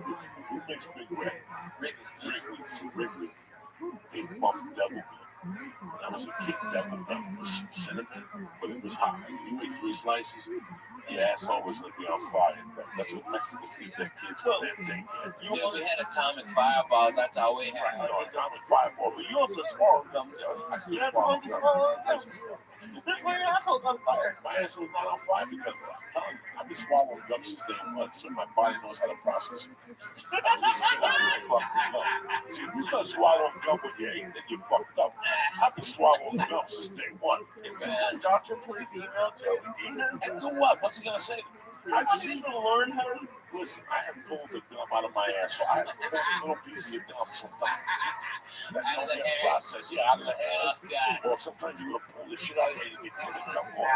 B: who makes Big Red? Wrigley. They bumped Devil Gun. When I was a kid, Devil Gun was cinnamon, but it was hot. You ate 3 slices, the asshole was going to be on fire. That's what Mexicans eat their kids when they're daycare.
T: Yeah, we had atomic fireballs. That's all we had.
B: Atomic fireballs. But you also swallow gum.
D: That's why you swallow gum. That's why your asshole's on fire.
B: My asshole's not on fire because of that. I'm telling you, I've been swallowing gum since day one, so my body knows how to process it. See, who's going to swallow gum when you ate that you fucked up? I've been swallowing gum since day one.
D: Can the doctor please email Joey Diaz?
B: And do what? What's he going to say?
D: I need to learn how to
B: Listen, I have pulled the gum out of my asshole. I have pulled little pieces of gum sometimes.
T: Out of the hair.
B: Process, yeah, out of the hairs.
T: Oh, God.
B: Or sometimes you're gonna pull the shit out of your head and get the gum off.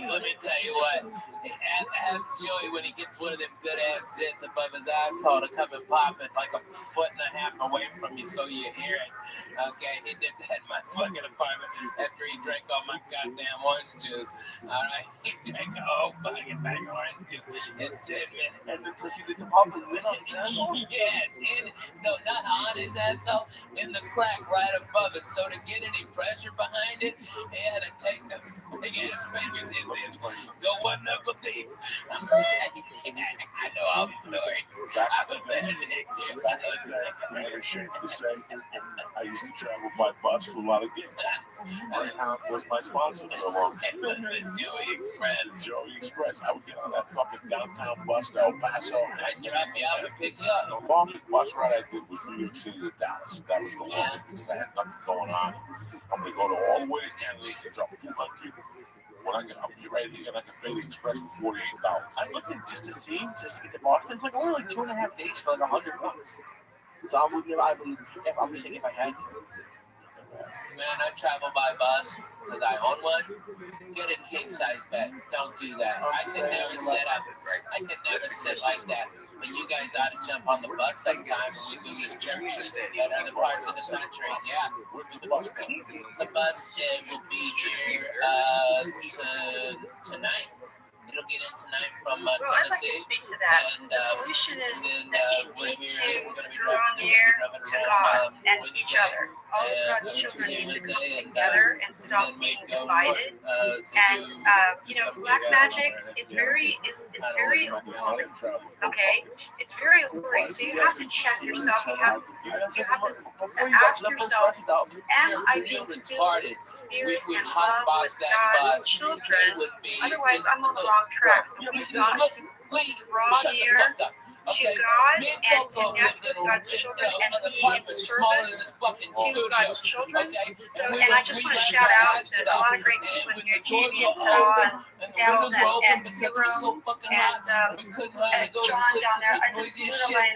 T: Let me tell you what. Have Joey, when he gets one of them good ass zits above his asshole, to come and pop it like a foot and a half away from you so you hear it. Okay, he did that in my fucking apartment after he drank all my goddamn orange juice. Alright, he drank a whole fucking thing of orange juice in 10 minutes.
D: And then proceeded to pop his zit on his asshole?
T: Yes, no, not on his asshole, in the crack right above it. So to get any pressure behind it, he had to take those big ass fingers in there, go one knuckle deep. I know all the stories. I was there, Nick.
B: I'm ashamed to say, I used to travel by bus to a lot of gigs. Greyhound was my sponsor for a long time.
T: Joey Express.
B: Joey Express. I would get on that fucking downtown bus to El Paso.
T: I'd drop you out and pick you up.
B: The longest bus ride I did was New York City to Dallas. That was the longest because I had nothing going on. I'm going to go all the way to Kennedy and drop 200. When I'll be right here and I can pay the express for $48.
D: I looked at just to get to Boston. It's like only like 2.5 days for like $100. So I would, if I'm just saying if I had to.
T: Man, I travel by bus because I own one. Get a king size bed. Don't do that. I could never sit up. I could never sit like that. But you guys ought to jump on the bus sometime when we do this church at other parts of the country. Yeah. The bus will be here tonight. It'll get in tonight from
I: Well, I'd like to
T: Tennessee.
I: speak to that.
T: And,
I: the solution is that you need to
T: gonna be
I: draw near to God and each other. All of God's children need to come together and stop being divided. And black magic is very okay. It's very alluring. So you have to check yourself. You have to ask yourself, am I being filled with spirit and love with God's children? Otherwise, I'm on the wrong track. So we've got to draw near to God and connect with God's children and be in service to God's children. So, and I just want to shout out to a lot of great people in here, Jamie and Todd and Dale and Hero and John down there. I just literally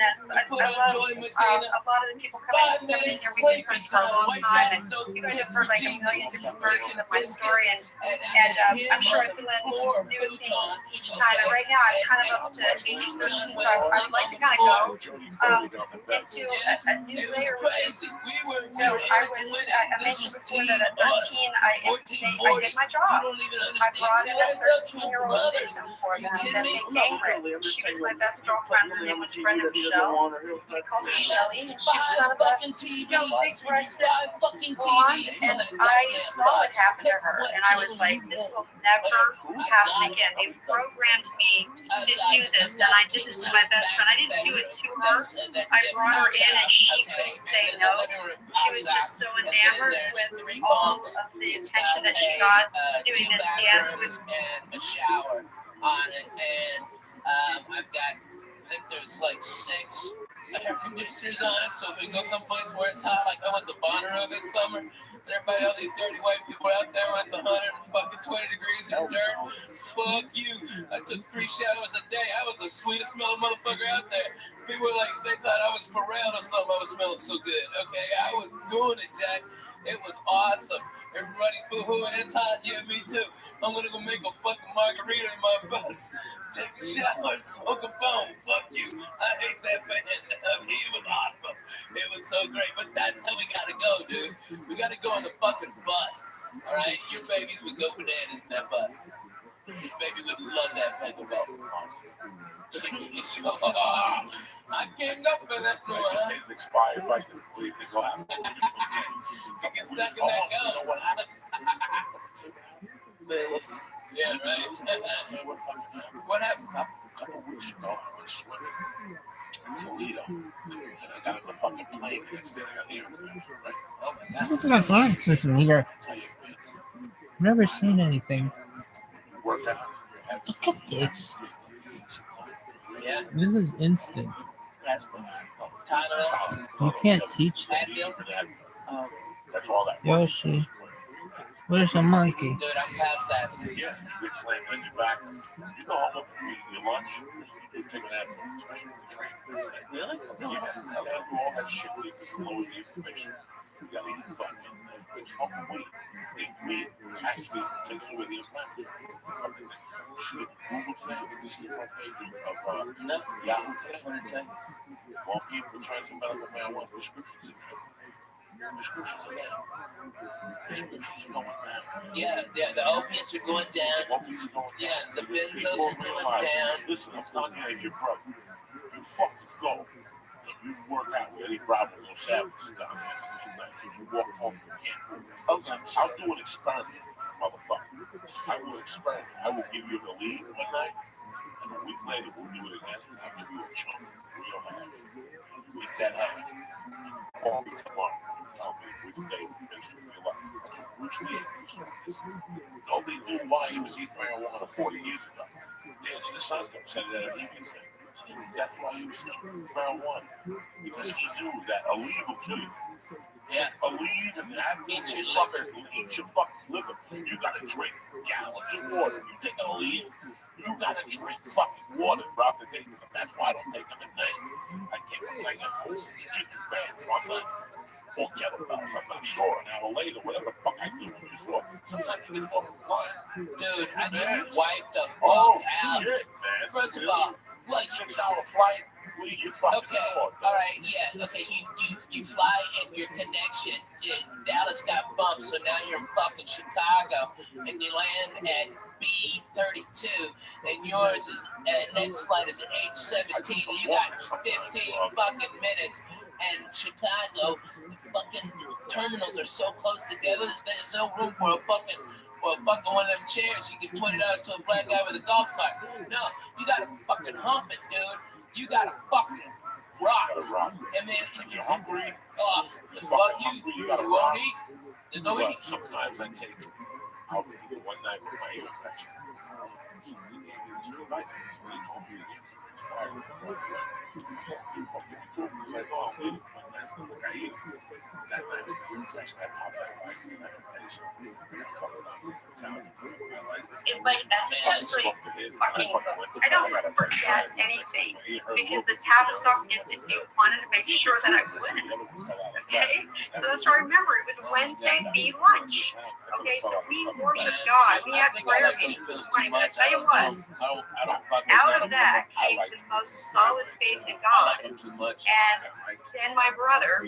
I: I love a lot of the people coming in here. We've been friends for a long time, and you guys have heard like a million different versions of my story, and I'm sure I fill in new things each time. And right now, I'm kind of up to age 13, so I would like to kind of go into a new layer, which is, so I mentioned before that at 13, I did my job. I brought in a 13-year-old victim for them that they gang raped. She was my best girlfriend. Her name was Brenda Michelle. They called her Shelly, and she was kind of a big-breasted blonde, and I saw it happen to her, and I was like, this will never happen again. They programmed me to do this, and I did this to my best friend. I didn't do it to her. I brought her in, and she couldn't say no. She was just so enamored with all of the attention that she got doing this dance with.
T: And a shower on it, and I've got, I think there's like 6 air conditioners on it, so if we go someplace where it's hot, like I went to Bonnaroo this summer, and everybody, all these dirty white people out there when it's 120 degrees in dirt, fuck you. I took 3 showers a day. I was the sweetest smelling motherfucker out there. People were like, they thought I was Pharrell or something. I was smelling so good. Okay, I was doing it, Jack. It was awesome. Everybody's boo-hooing. It's hot. Yeah, me too. I'm gonna go make a fucking margarita in my bus, take a shower, and smoke a bone. Fuck you. I hate that band. It was awesome. It was so great. But that's how we gotta go, dude. We gotta go on the fucking bus. All right, your babies would go bananas in that bus. Your baby would love that paper bus. I can't go for that.
B: I just hate it expired. Like, what do you think will happen?
T: You get stuck in that gun.
B: What happened?
T: Yeah, right. What happened?
B: A couple of weeks ago, I went swimming in Toledo. And I got on the fucking plane. The next day, I got here. Right?
T: Oh my God.
A: Look at that flag system here. Never seen anything.
B: Work out.
A: Look at this.
T: Yeah.
A: This is instant.
T: Tyler,
A: You can't teach that.
B: That's all that.
A: Yoshi. Where's the monkey?
T: Dude, I'm past that.
B: Yeah, you get slammed on your back. You know how much you eat your lunch? You take an apple, especially with the train.
T: Really?
B: Yeah, you gotta do all that shit because it lowers the inflammation. You gotta eat fucking, it's fucking wheat. Eat meat actually takes away the inflammatory. Fucking thing. Shoot, Google today, this is the front page of
T: No.
B: Yahoo today.
T: What did it say?
B: More people trying to medical marijuana prescriptions in there. Prescriptions are down. Prescriptions are going down.
T: Yeah, the opiates are going down.
B: Opiates are going down.
T: Yeah, the benzos are going down.
B: Listen, I'm telling you, as your brother, you fucking go. You work out with any problem, no savages down there. You walk home, you can't. Okay, I'll do an experiment, motherfucker. I will experiment. I will give you the lead one night, and a week later we'll do it again. I'll give you a chunk of real hash. You eat that hash. Call me tomorrow. Tell me which day makes you feel like. That's what Bruce Lee used to do. Nobody knew why he was eating marijuana 40 years ago. Danny DeSanto said that at Lincoln. That's why he was eating marijuana. Because he knew that a leaf will kill you.
T: Yeah.
B: A leaf and that eat your fucking liver. You gotta drink gallons of water. You take a leaf, you gotta drink fucking water throughout the day. That's why I don't take them at night. I take them like a jiu-jitsu band, so I'm not, or kettlebells. I'm not sore an hour later, whatever the fuck I do when you're sore. Sometimes you get sore from flying.
T: Dude, I get wiped the fuck
B: Oh,
T: out.
B: shit, man.
T: First of all, like
B: 6-hour flight. You fucking
T: all right, yeah, okay, you fly and your connection in Dallas got bumped, so now you're in fucking Chicago, and you land at B32, and yours is next flight is H17. You got 15 fucking minutes, and Chicago, the fucking terminals are so close together that there's no room for a fucking one of them chairs. You give $20 to a black guy with a golf cart. No, you gotta fucking hump it, dude. You gotta fucking rock. And then if you're hungry, you won't eat. There's no eat.
B: Sometimes I take out one night with my ear infection. It's too light. It's really told me to get it's like, oh, I'll eat it. I eat it. That night with the infection, I popped that right in that place.
I: It's like that history fucking book. I don't forget anything because the Tavistock Institute wanted to make sure that I wouldn't. Okay? So that's what I remember. It was Wednesday bee lunch. Okay, so we worship God. We had prayer meetings. But I tell you what, out of that came the most solid faith in God. And then my brother,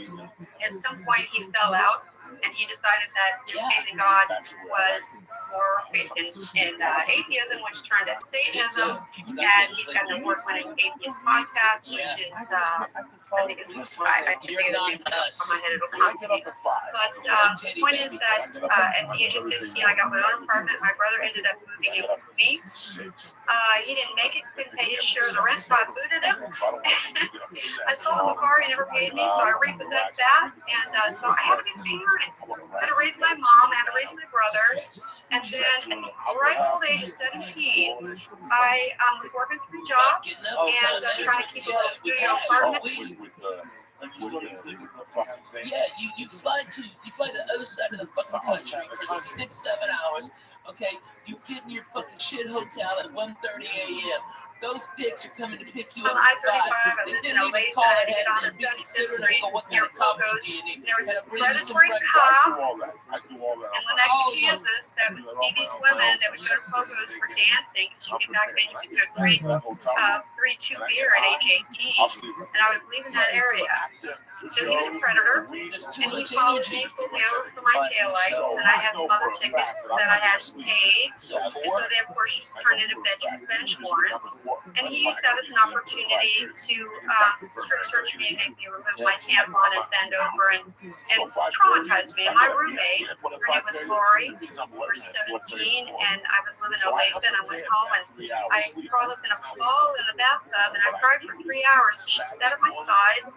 I: at some point he fell out and he decided that his faith in God was more faith in atheism, which turned to Satanism. And he's got an award-winning atheist podcast, which is, I think it's, I forget the name from my head, it'll come to me. But the point is that at the age of 15, I got my own apartment. My brother ended up moving in with me. He didn't make it, couldn't pay his share of the rent, so I booted him. I sold him the car, he never paid me, so I repossessed that. And so I had to be parent. I had to raise my mom, I had to raise my brother. And then at the ripe old age of 17, I was working 3 jobs and trying to keep a little studio apartment.
T: Yeah, you fly to the other side of the fucking country for 6-7 hours. Okay, you get in your fucking shit hotel at 1:30 a.m. Those dicks are coming to pick you up at 5. They didn't even call ahead and be considerate of what kind of coffee do you need.
I: There was this predatory cop in Lenexa, Kansas, that would see these women that would go to Pogo's for dancing. Back then you could drink 3-2 beer at age 18. And I was leaving that area. So he was a predator, and he followed me, pulled me over for my taillights, and I had some other tickets that I had paid. And so they, of course, turned into bench warrants. And he used that as an opportunity to strip search me and make me remove my tampon and bend over and traumatize me. And my roommate, her name was Lori, we were 17, and I was living in Olathe, and I went home, and I curled up in a ball in the bathtub, and I cried for 3 hours. She sat at my side.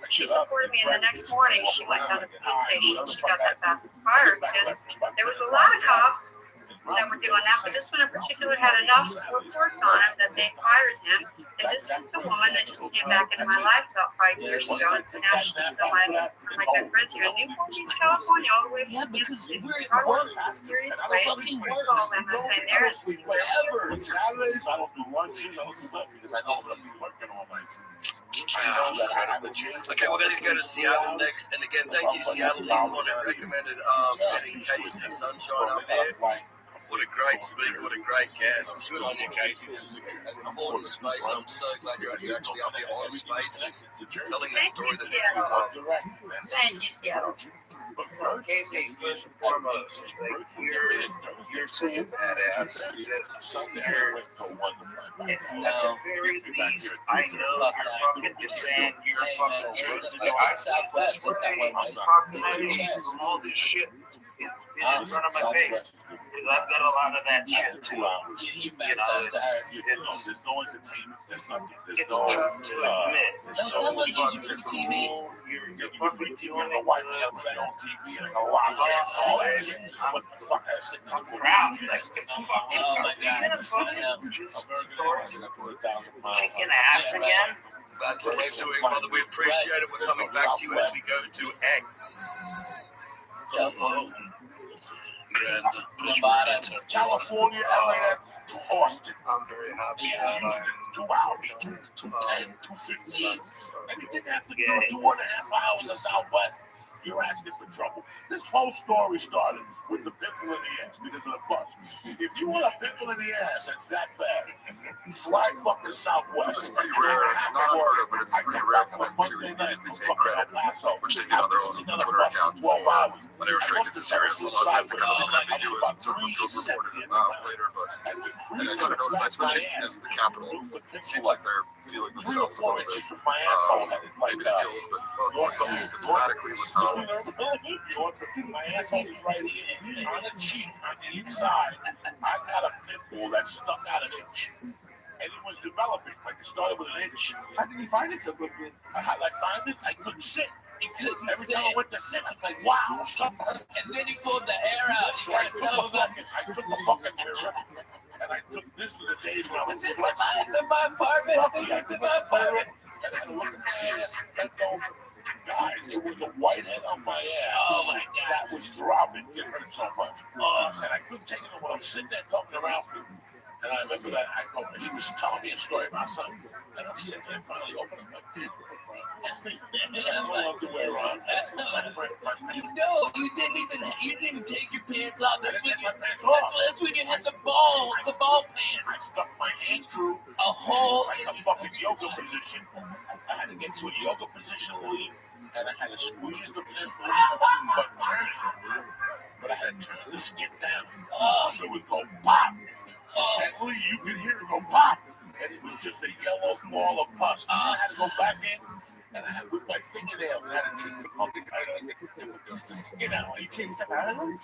I: She supported me, and the next morning she went down to the police station. She got that basket fired because there was a lot of cops that were doing that, but this one in particular had enough reports on him that they fired him. And this was the woman that just came back into my life about 5 years ago. And so now she's still my good friends here in Newport Beach, California, all the way from
T: because we're at
I: Chicago,
T: work.
I: mysterious
T: That's
I: way.
T: fucking work.
I: Call them and say there's
T: Whatever.
B: Saturdays, I don't do lunches, I don't do nothing because I know I'm going to be working all night.
F: Okay, we're going to go to Seattle next. And again, thank you, Seattle. He's the one who recommended getting Casey Sunshine up here. What a great speaker, what a great guest. Good on you, Casey. This is an important space. I'm so glad you're actually up here on Spaces, telling the story that needs to be told.
I: Thank you, Seattle.
K: Casey, first and foremost, like you're such a badass. You're, at the very least, I know you're fucking just saying you're fucking crazy. I'm Southwest, I'm fucking hiding from all this shit in front of my face. Because I've got a lot of that shit too.
B: There's no entertainment. There's nothing. There's no.
T: That's not what gives you free TV.
B: You're fucking TV and the wife and everybody on TV and a lot of all that shit. What the fuck? I sit next to a crowd.
T: Oh my god.
K: Chicken ass again?
F: That's what we're doing, brother. We appreciate it. We're coming back to you as we go to X.
B: California, LAX to Austin.
K: I'm very happy.
B: Houston, 2 hours, 210, 215. Anything has to do 2.5 hours of Southwest, you're asking for trouble. This whole story started with the pimple in the ass because of the bus. If you want a pimple in the ass, it's that bad. Fly fucking Southwest.
L: It's pretty rare. Not unheard of, but it's pretty rare for them to immediately take credit, which they did on their own Twitter account.
B: 12 hours.
L: When they were straight to the serious, a lot of times the kind of thing they do is sort of reported later, but I just thought it noticed, especially in the capital, it seems like they're feeling themselves a little bit, maybe they feel a little bit more comfortable diplomatically with how
B: my asshole is right here on the cheek, on the inside. I got a pimple that stuck out an inch. And it was developing, like it started with an inch.
T: How did you find it so quickly?
B: How did I find it? I couldn't sit. Every time I went to sit, I'm like, wow, something hurts.
T: And then he pulled the hair out.
B: So I took a fucking mirror. And I took this to the days when I was
T: in my apartment. This is in my apartment.
B: And I looked at my ass, bent over. Guys, it was a white head on my ass.
T: Oh my god.
B: That was throbbing. It hurt so much. And I couldn't take it when I was sitting there talking around for him. And I remember that he was telling me a story about something. And I'm sitting there finally opening my pants for the front. And I had no underwear on.
T: You didn't even take your pants off. That's when you had the ball pants.
B: I stuck my hand through
T: a hole
B: in a fucking yoga position. I had to get to a yoga position to leave. And I had to squeeze the pimple, but turn it. But I had to turn the skin down. So it would go pop. And Lee, you could hear it go pop. And it was just a yellow ball of pus. I had to go back in, and I had with my fingernails, I had to take the fucking piece of skin out. You take stuff out of them?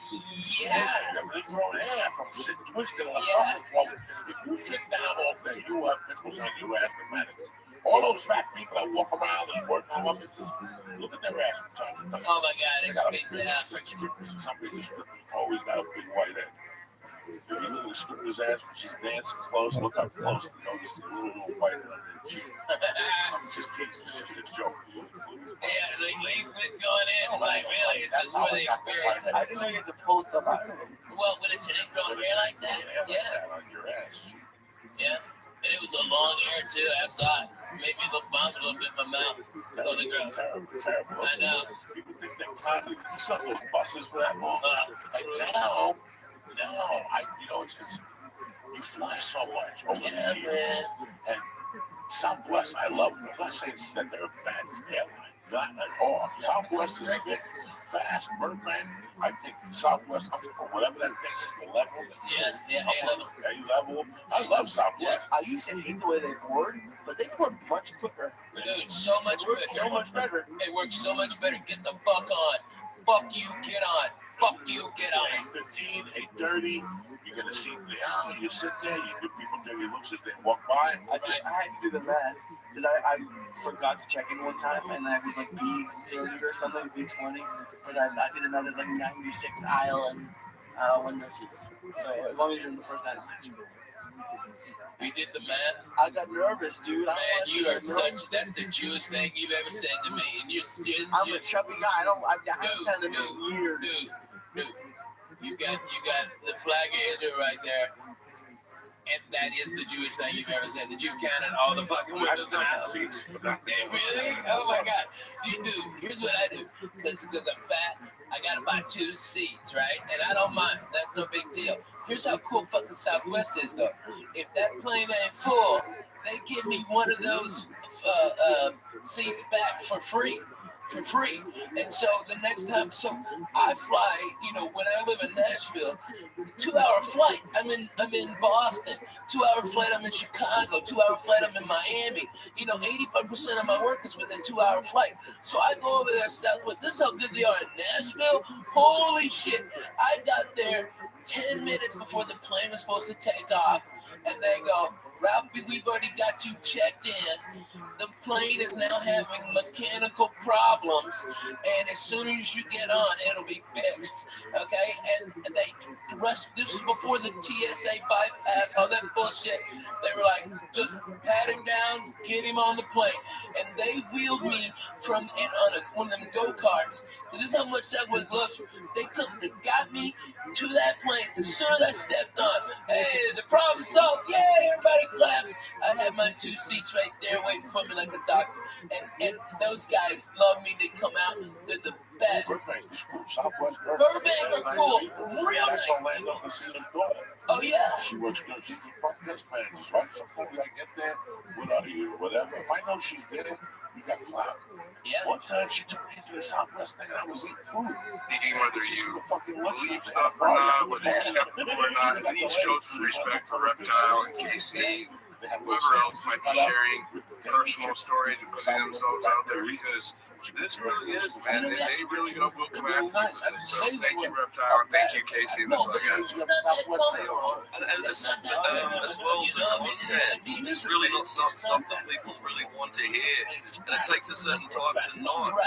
B: Yeah. They grown hair from sitting twisted on the well, if you sit down all day, you have pimples on your ass dramatically. All those fat people that walk around and work on offices, look at their ass from time to time.
T: Oh my god,
B: they got a big ass like strippers, and some bitches strippers always got a big white head. You look at the stripper's ass when she's dancing close, look up close, you know, you see a little white head on their cheek. I'm just teasing, it's just a joke.
T: Yeah, like Lee's going in, it's like, really, it's just for the experience.
J: I didn't know you had to pull stuff out of it.
T: Well, with a tank growing hair like that, yeah.
B: On your ass.
T: Yeah, and it was a long hair too, I saw it. Made me look vomit a little bit in my mouth. Totally gross.
B: Terrible.
T: I know.
B: People think they're climbing some of those buses for that long. And now, it's you fly so much over the years. And Southwest, I love them. I'm not saying that they're a bad airline. Not at all. Southwest is thick, fast, Birdman. I think Southwest, I mean, for whatever that thing is, the level. A-level. I love Southwest.
J: I used to hate the way they board, but they board much quicker.
T: Dude, so much quicker.
J: So much better.
T: It works so much better. Get the fuck on. Fuck you, get on. Fuck you, get on.
B: 8:15, 8:30. You're gonna see you sit there, you give people dirty looks as they walk by.
J: I had to do the math because I forgot to check in one time and I was like B30 or something, B20, and I did another like 96 aisle and
T: Window seats. So as long as you're in the first 9 section.
Q: We did the math.
T: I got nervous, dude.
Q: Man, you are such. That's the Jewish thing you've ever said to me. And
T: I'm a chubby guy. I haven't had them in years.
Q: Dude, you got the flag of Israel right there. And that is the Jewish thing you've ever said. That you've counted all the fucking windows in the house. Really? Oh my God. Dude, here's what I do. Because I'm fat, I gotta buy 2 seats, right? And I don't mind. That's no big deal. Here's how cool fucking Southwest is, though. If that plane ain't full, they give me one of those seats back for free. And so the next time, so I fly, when I live in Nashville, 2-hour flight, I'm in Boston, 2-hour flight, I'm in Chicago, 2-hour flight, I'm in Miami. 85% of my work is within 2-hour flight. So I go over there Southwest. This is how good they are in Nashville. Holy shit. I got there 10 minutes before the plane was supposed to take off. And they go, Ralphie, we've already got you checked in. The plane is now having mechanical problems, and as soon as you get on, it'll be fixed. Okay? And they rushed. This was before the TSA bypass, all that bullshit. They were like, just pat him down, get him on the plane, and they wheeled me from on one of them go-karts. This is how much Southwest loves you. They got me to that plane as soon as I stepped on. Hey, the problem solved. Yay, everybody clapped. I had my 2 seats right there waiting for me like a doctor. And those guys love me. They come out. They're the best.
B: Burbank is cool. Southwest
Q: Burbank are cool. Real nice.
B: Orlando Casino's daughter.
Q: Oh, yeah.
B: She works good. She's the front desk manager, right? Sometimes I get there, what are you, whatever. If I know she's there, you got clout.
Q: Yeah.
B: One time she took me to the Southwest thing and I was eating food.
L: Eating whether you
B: believe
L: stuff or not, whether you're skeptical or not, and he showed some respect for Reptile and Casey, whoever else might be sharing personal stories and putting themselves out there, because this really is, man, they really will come after you. So thank you, Reptile, and thank you, Casey. And
F: as well, the content is really not stuff that people really want to hear, and it takes a certain time to not.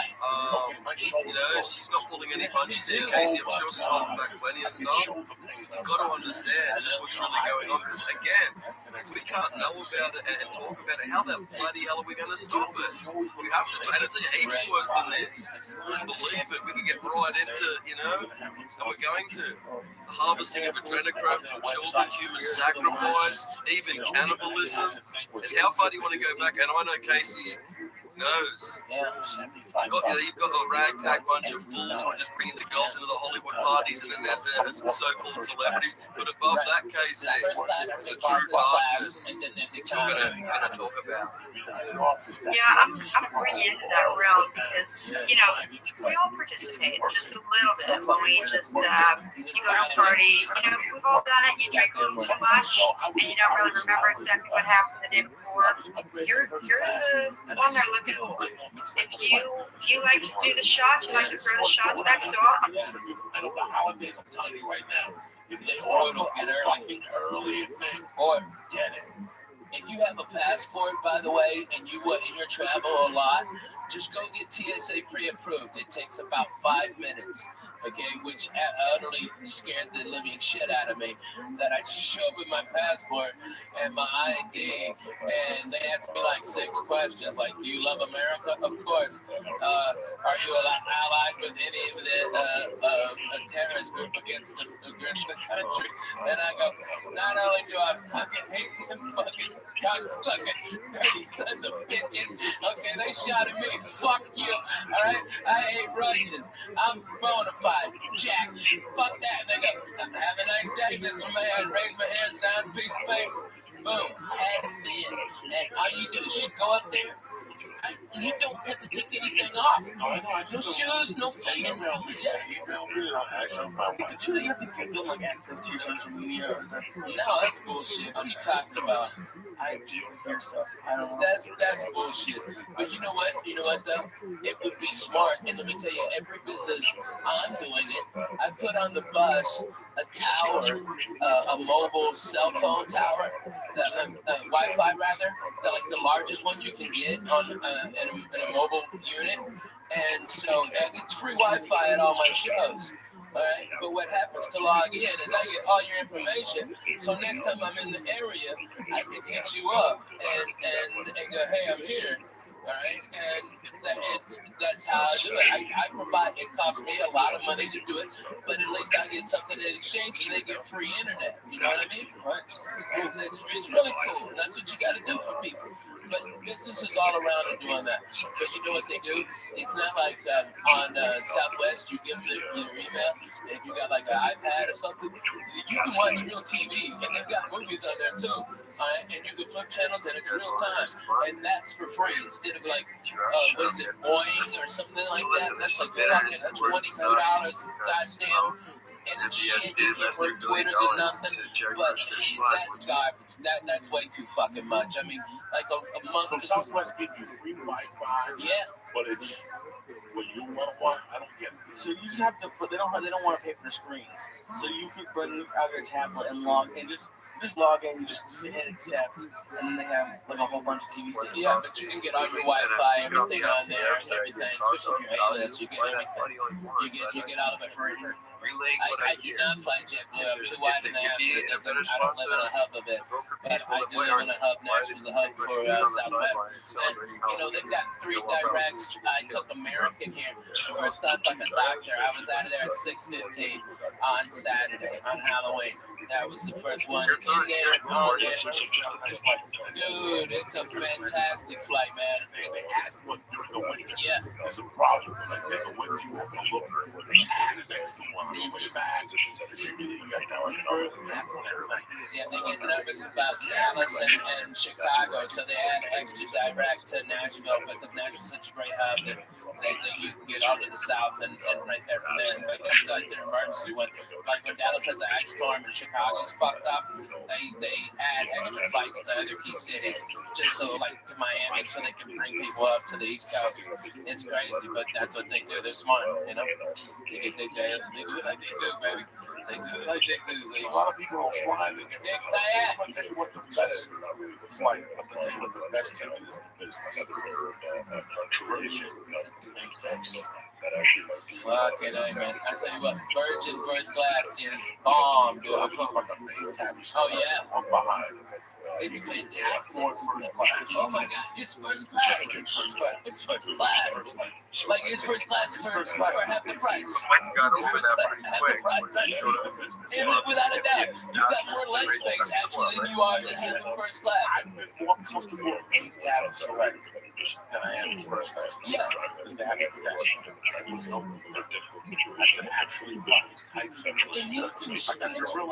F: She's not pulling any punches here, Casey. I'm sure she's holding back plenty of stuff. You've got to understand just what's really going on, because again, if we can't know about it and talk about it, how the bloody hell are we going to stop it? We have to, and it's heaps worse than this. Believe it, we can get right into, and we're going to. The harvesting of adrenochrome from children, human sacrifice, even cannibalism. How far do you want to go back? And I know Casey knows. You've got a ragtag bunch of fools who are just bringing the girls into the Hollywood parties, and then there's the so-called celebrities. But above that, Casey, the true darkness you're going to talk about.
I: Yeah, I'm bringing you into that realm because, we all participate just a little bit when we just, you go to a party, we've all done it, you drink a little too much, and you don't really remember exactly what happened the day before. You're the one they're looking for. If you like to do the shots, you like to throw the shots back, so on.
B: I don't know holidays, I'm telling you right now. If they
Q: don't get early, or get it. If you have a passport, by the way, and you travel a lot, just go get TSA pre-approved. It takes about 5 minutes, okay, which utterly scared the living shit out of me, that I just show up with my passport and my ID, and they asked me like 6 questions, like, do you love America? Of course. Are you allied with any of the terrorist group against the country? And I go, not only do I fucking hate them fucking cocksucking dirty sons of bitches, okay, they shot at me, fuck you, alright? I hate Russians. I'm bona fide, Jack. Fuck that. And they go, have a nice day, Mr. Mayor. I raise my hand, sign a piece of paper. Boom. Had it then. And all you do is go up there. You don't have to take anything off. No shoes, no fucking.
T: But you have to give them like access to your social media, or is that bullshit?
Q: No, that's bullshit. What are you talking about?
T: I do hear stuff. I don't know.
Q: That's bullshit. But you know what? Though? It would be smart. And let me tell you, every business, I'm doing it. I put on the bus a tower, a mobile cell phone tower, Wi-Fi rather, like the largest one you can get on in a mobile unit. And so it's free Wi-Fi at all my shows.
T: Alright, but what happens to log in is I get all your information. So next time I'm in the area, I can hit you up and go, hey, I'm here. Alright, and that's how I do it. I provide, it costs me a lot of money to do it, but at least I get something in exchange and they get free internet. You know what I mean? Right? And it's really cool. That's what you got to do for people. But businesses all around are doing that. But you know what they do? It's not like on Southwest, you give them your email, and if you got like an iPad or something, you can watch real TV, and they've got movies on there too. And you can flip channels, and it's real time, and that's for free instead of like what is it, Boeing or something like that. That's like fucking $22. Goddamn. And shit, you can't work Twitters or nothing, but that's garbage. That's way too fucking much. I mean, like a month.
B: So Southwest gives you free Wi-Fi.
T: Yeah.
B: But it's what you want. I don't get it.
D: So you just have to, but they don't want to pay for the screens. So you could bring out your tablet and log in. Just log in, you just sit and accept, and then they have like a whole bunch of TV stations.
T: Yeah, but you can get all your Wi-Fi, everything on there, everything. Especially if you're A-list, you get everything. You get all of it free. I do not fly JetBlue. I'm too wide in the ass. I don't live in a hub of it, but I do live in a hub. Nashville's a hub for Southwest, and you know they've got 3 directs. I took American here, first class like a doctor. I was out of there at 6:15 on Saturday on Halloween. That was the first one. In there, on there. Dude, it's a fantastic flight, man. Yeah.
B: There's a problem. Like in the winter, you won't look. They added extra one on the way back.
T: Yeah, they get nervous about Dallas and Chicago, so they add extra direct to Nashville because Nashville's such a great hub that you can get all to the south and right there from there. Like that's like their emergency one. Like when Dallas has an ice storm and Chicago's fucked up, they add extra flights to other key cities just so like to Miami so they can bring people up to the East Coast. It's crazy, but that's what they do. They're smart, you know. They do it like they do, baby. They do it like they do.
B: A lot of people don't fly. I'm gonna tell you what the best flight. I'm gonna tell you what the best ticket is in business. Virgin makes sense.
T: Fucking A, man. I tell you what, Virgin first class is bomb, dude.
B: I'm talking about the main cabin.
T: Oh yeah.
B: I'm behind.
T: It's fantastic.
B: First class.
T: Oh my god, it's first class. It's first class. It's first class. Like it's first class for half the price. It's first class half the price. And without a doubt, you got more leg space actually than you are in having first class.
B: I've been more comfortable in cabin select than I am in first class.
T: Yeah.
B: Because they have the best. I can actually fucking type something.
T: And you can stretch, bro.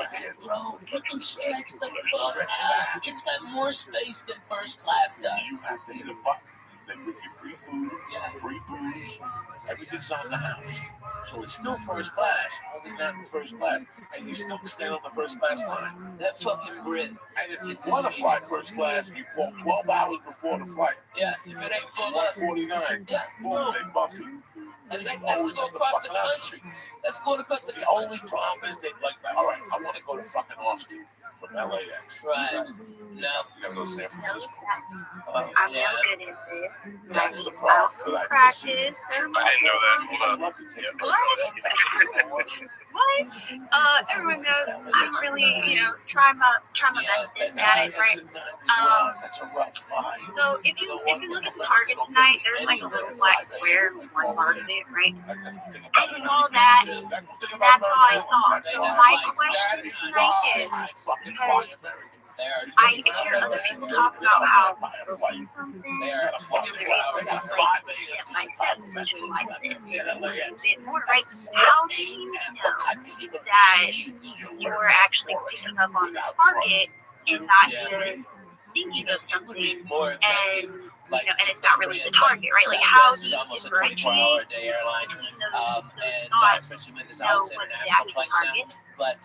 T: You can stretch the fuck out. It's got more space than first class does.
B: You have to hit a button. They bring you free food, free booze, everything's on the house. So it's still first class, only not in first class. And you still stand on the first class line.
T: That fucking Brit.
B: And if you want to fly first class, you call 12 hours before the flight.
T: Yeah, if it ain't full up.
B: 149.
T: Yeah.
B: Boom, they bump you.
T: That's to go across the country. That's going across the country.
B: The only problem is they like, all right, I want to go to fucking Austin from LAX.
T: Right. No.
B: You gotta go to San Francisco.
I: I'm no good at this.
B: That's the problem.
I: Practice.
L: I didn't know that. Hold up.
I: What? Everyone knows I'm really, try my best at it, right? So if you look at Target tonight, there's like a little black square with one part of it, right? I saw that, and that's all I saw. So my question tonight is, because I hear other people talk about how they'll see something, and I said visualize it, use it more, right? How do you know that you're actually picking up on the target and not just thinking of something and it's not really the target, right? Like how do you differentiate between those thoughts, know what's the actual target
T: But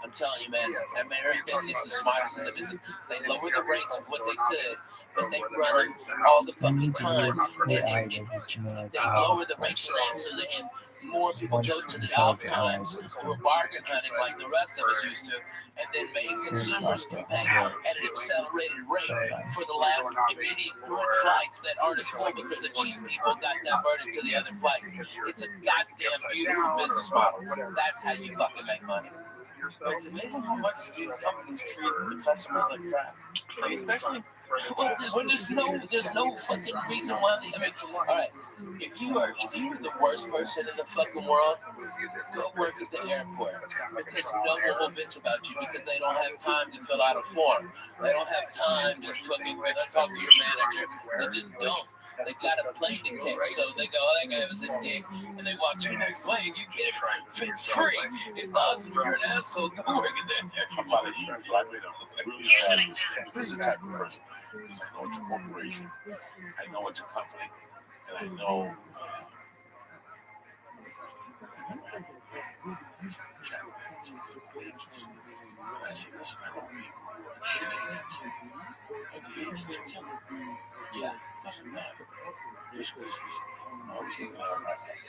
T: I'm telling you, man, America is the smartest in the business. They lower the rates of what they could, but they run all the fucking time. They lower the rates of that so that more people go to the off times who are bargain hunting like the rest of us used to, and then main consumers can pay at an accelerated rate for the last immediate good flights that aren't as full because the cheap people got diverted to the other flights. It's a goddamn beautiful business model. That's how you fucking make money.
D: It's amazing how much these companies treat the customers like crap. Like, especially,
T: well, there's no fucking reason why they. I mean, all right, if you are the worst person in the fucking world, go work at the airport because no one will bitch about you because they don't have time to fill out a form. They don't have time to fucking talk to your manager. They just don't. They got a plane to catch, so they go, oh, that guy was a dick, and they watch your next plane. You get it. It's free. It's awesome. If you're an asshole, go work at that airport.
B: This is the type of person because I know it's a corporation, I know it's a company, and I know agents. And I say, listen, I know people who are shit agents, and the agents are killing them. Yeah, doesn't matter. Just because I was thinking about it,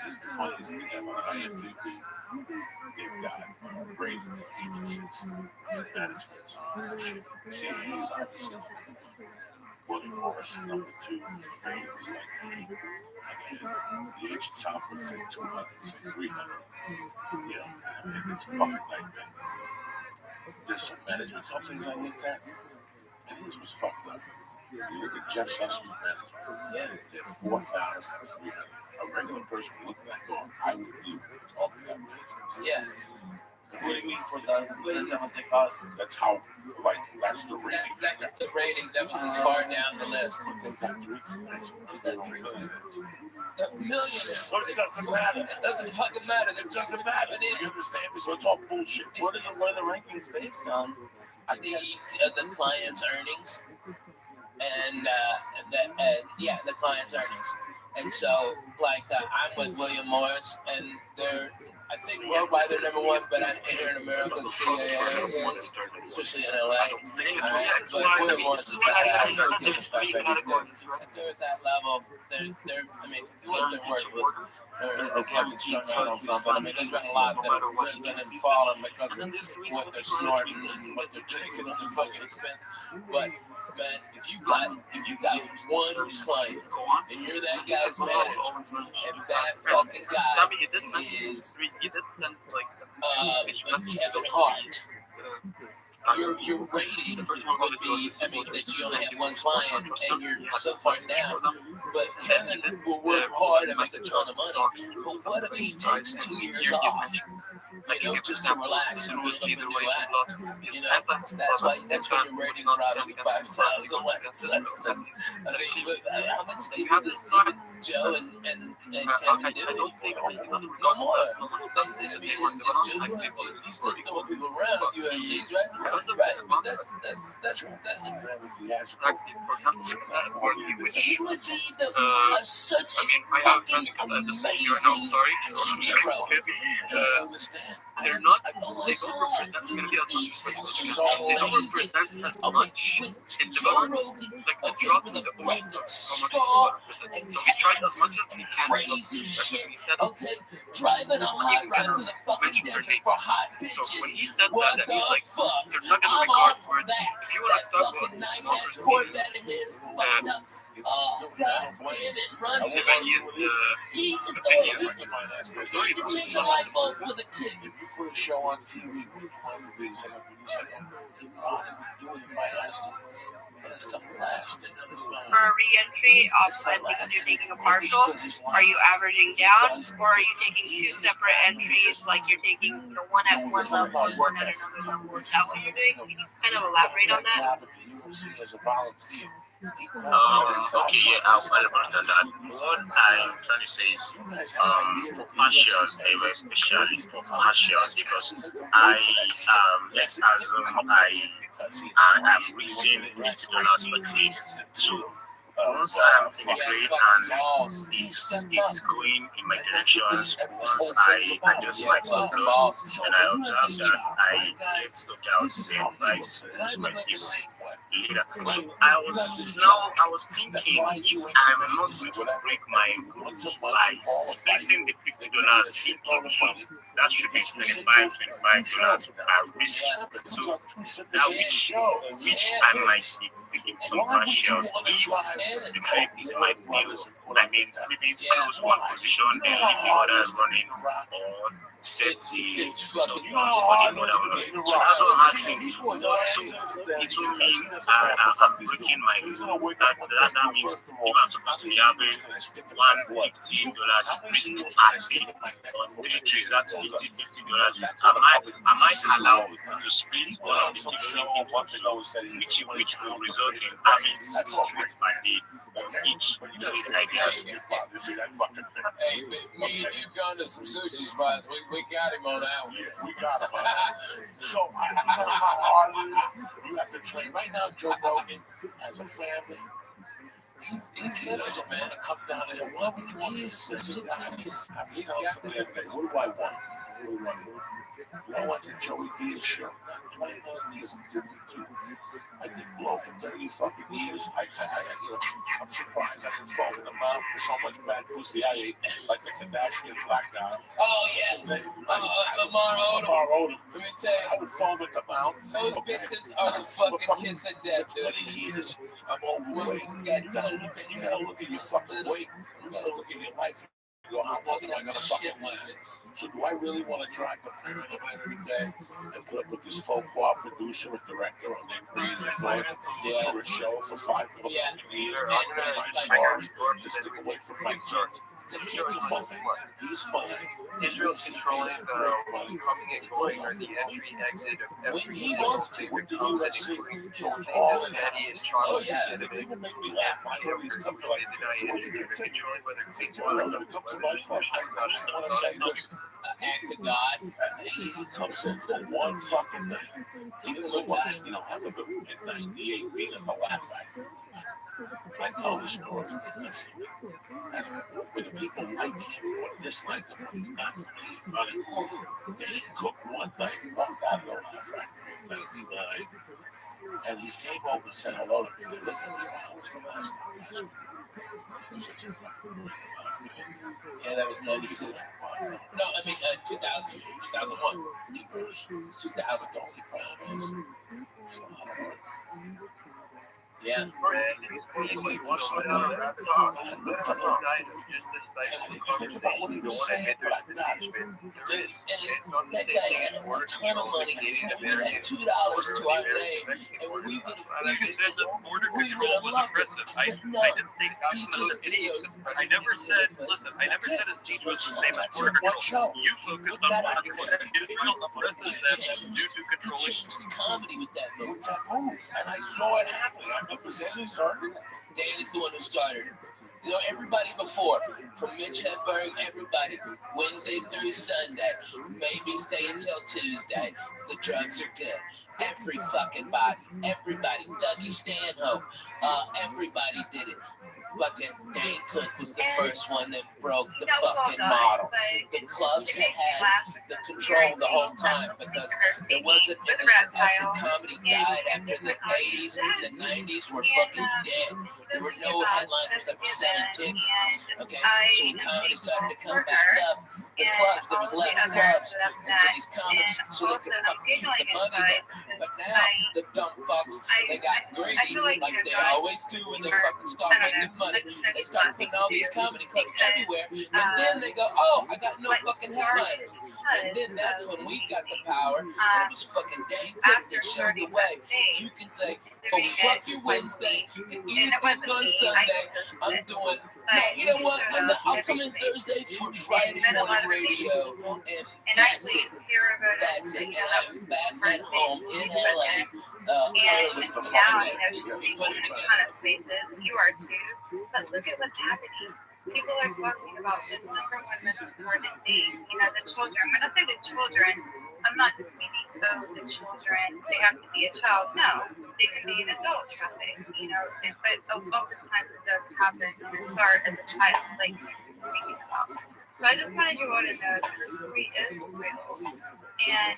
B: it's the funniest thing about IMDb. They've got ratings for agencies, managements, shit. CA's obviously William Morris, number 2, Fame is like 8. And then the agent top would say 200, say 300. You know, I mean, it's a fucking nightmare. There's some management companies I looked at, and this was fucked up. You look at Jeff Susser's management, they're 4,300. A regular person looking at going, I would even talk to that manager.
T: Yeah.
D: What do you mean 4,000? What is that what they cost?
B: That's how, like, that's the rating.
T: That was the rating. That was as far down the list.
B: They got 3 million. They got 3 million.
T: Millions.
B: So it doesn't matter.
T: It doesn't fucking matter. It doesn't matter.
B: You understand me? So it's all bullshit.
D: What are the rankings based on?
T: The client's earnings, and the client's earnings. And so, like, I'm with William Morris, and they're, I think worldwide they're number 1, but here in America, CAA is, especially in LA. But William Morris is badass. If they're at that level, they're I mean, unless they're worthless, they're fucking strung out on something. I mean, there's been a lot that have risen and fallen because of what they're snorting and what they're drinking at their fucking expense. But man, if you got one client and you're that guy's manager, and that fucking guy is Kevin Hart, your rating would be, I mean, that you only have one client and you're so far down. But Kevin will work hard and make a ton of money. But what if he takes 2 years off? You know, just to relax and build up a new act. You know, that's when your rating drops to 5,000 likes. I mean, how much did Stephen, Joe, and Kevin do? No more. I mean, it's Joe. You still throwing people around at UFCs, right? Right. But that's he would be such a fucking amazing hero. You understand?
P: They're not. They don't represent. I'm gonna be honest with you. They don't represent as much in development. Like the drop in the ocean, how much they represent. So he tried as much as he can.
T: Crazy shit. Okay, driving a hot rod to the fucking desert for hot bitches.
P: So when he said that, he's like,
T: fuck?
P: they're not gonna
T: I'm
P: record
T: off
P: for it.
T: that.
P: If you want to talk about
T: Fucking nice ass Corvette of his fucked up. Oh, God damn it, run to him. He can throw it. He can change a light bulb with a kick.
B: If you put a show on TV, what you want to be saying, I'm doing if I asked him. But it's the last thing I was going to
I: For a re-entry, offset because you're taking a partial, are you averaging down, or are you taking 2 separate entries, like you're taking the one at one level and one at another level? Is that what you're doing? Can you kind of elaborate on that?
B: As a volunteer.
O: Okay, yeah, I understand that. What I'm trying to say is, partials, they were especially partials because let's assume I'm raising $80 per trade. So once I'm in the trade and it's going in my direction, once I adjust my stop loss and I observe that I get stopped out, then price might be later. So I was thinking, if I'm not going to break my rules by splitting the $50 into two, that should be $25 per risk. So that which I might be taking two partials if the trade is my deal. I mean, maybe close one position and leave the others running, or set the stop loss for the other one. So that's what I'm asking. So it will mean I'm breaking my rule. That means if I'm supposed to be having $150 risk per day on 3 trades, that's $50 risk. Am I allowed to split all of the 50 into which will result in having 6 trades per day on each trade, I guess?
T: Hey, me and you gone to some sushi spots. We got him on that one.
B: Yeah, we got him on that. So, I don't know how hard it is. You have to train. Right now, Joe Rogan has a family. He's little, man. To come down there. Why would you want to such a guy? He's got somebody that day. What do I want? I want the Joey Diaz show. 29 years and 52. I did blow for 30 fucking years. I'm surprised I can foam in the mouth with so much bad pussy I ate, like the Kardashian black guy.
T: Oh, yeah. Lamar Odom. Let me tell you.
B: I would foam at the mouth.
T: Those bitches are the fucking kiss of death, dude.
B: 20 years, I'm overweight. You gotta look at your fucking weight. You gotta look at your life. You go, how long am I gonna fucking last? So do I really want to drive the parent every day and put up with this folk producer and director on their creative thoughts for a show for 5 years? To stick away from my kids. The kids are fine. He's fine.
H: Israel's controlling the pumping and going or the entry exit of every
B: when he wants to,
H: when
B: so it's all in that.
H: is trying
B: So
H: to
B: yeah, the people make me laugh. I know these come to like, so what's it going to take? Things are going to come to my club. I want to say this.
T: Act to God.
B: He comes in for one fucking night. He doesn't want to, I remember in 98 being at the Laugh Factory. I told the story. That's when the people like him, or dislike him, when he's not funny. They cooked one night, walked out of the Laugh Factory in 99, and he came over and said hello to me. They looked at me, how was the last time last week? He said, you fucking
T: yeah, that was 92. No, I mean 2000, 2001.
B: He goes,
T: 2000.
B: don't you promise? It's a lot of work.
T: Yeah.
B: Think about what he was saying, but I got it.
T: That guy had a ton of money. We had $2 to our name, and we would unlock it. But no, he just
H: I never said, listen, I never said his team was the same as border control. You focused on blocking what Israel oppresses them due to controlling.
T: He changed comedy with that move.
B: And I saw it happen. I remember Danny started it.
T: Danny's the one who started it. Everybody before, from Mitch Hedberg, everybody, Wednesday through Sunday, maybe stay until Tuesday if the drugs are good. Every fucking body, everybody, Dougie Stanhope, everybody did it. Fucking Dane Cook was the first one that broke the fucking model. The clubs had the control the whole time because there wasn't after comedy died after the 80s and the 90s were fucking dead. There were no headliners that were selling tickets. Okay, so when comedy started to come back up, the clubs, there was less clubs, and so these comics, so they could fucking keep the money there. But now, the dumb fucks, they got greedy, like they always do when they fucking start making money. They start putting all these comedy clubs everywhere, and then they go, oh, I got no fucking headliners. And then that's when we got the power, and it was fucking Dane Cook that showed the way. You can say, oh, fuck your Wednesday, and eat a dick on Sunday. I'm doing... No, you know what? I'll come in Thursday for Friday morning radio, and that's it. That's it. And I'm back at home in LA.
I: And now, you put it together. Spaces, you are too. But look at what's happening. People are talking about this number one most important thing. The children. When I say the children, I'm not just meaning, the children, they have to be a child. No. they can be adults, really, you know. But oftentimes it does happen and start as a child, like speaking about. So I just wanted you all to know that her story is real, and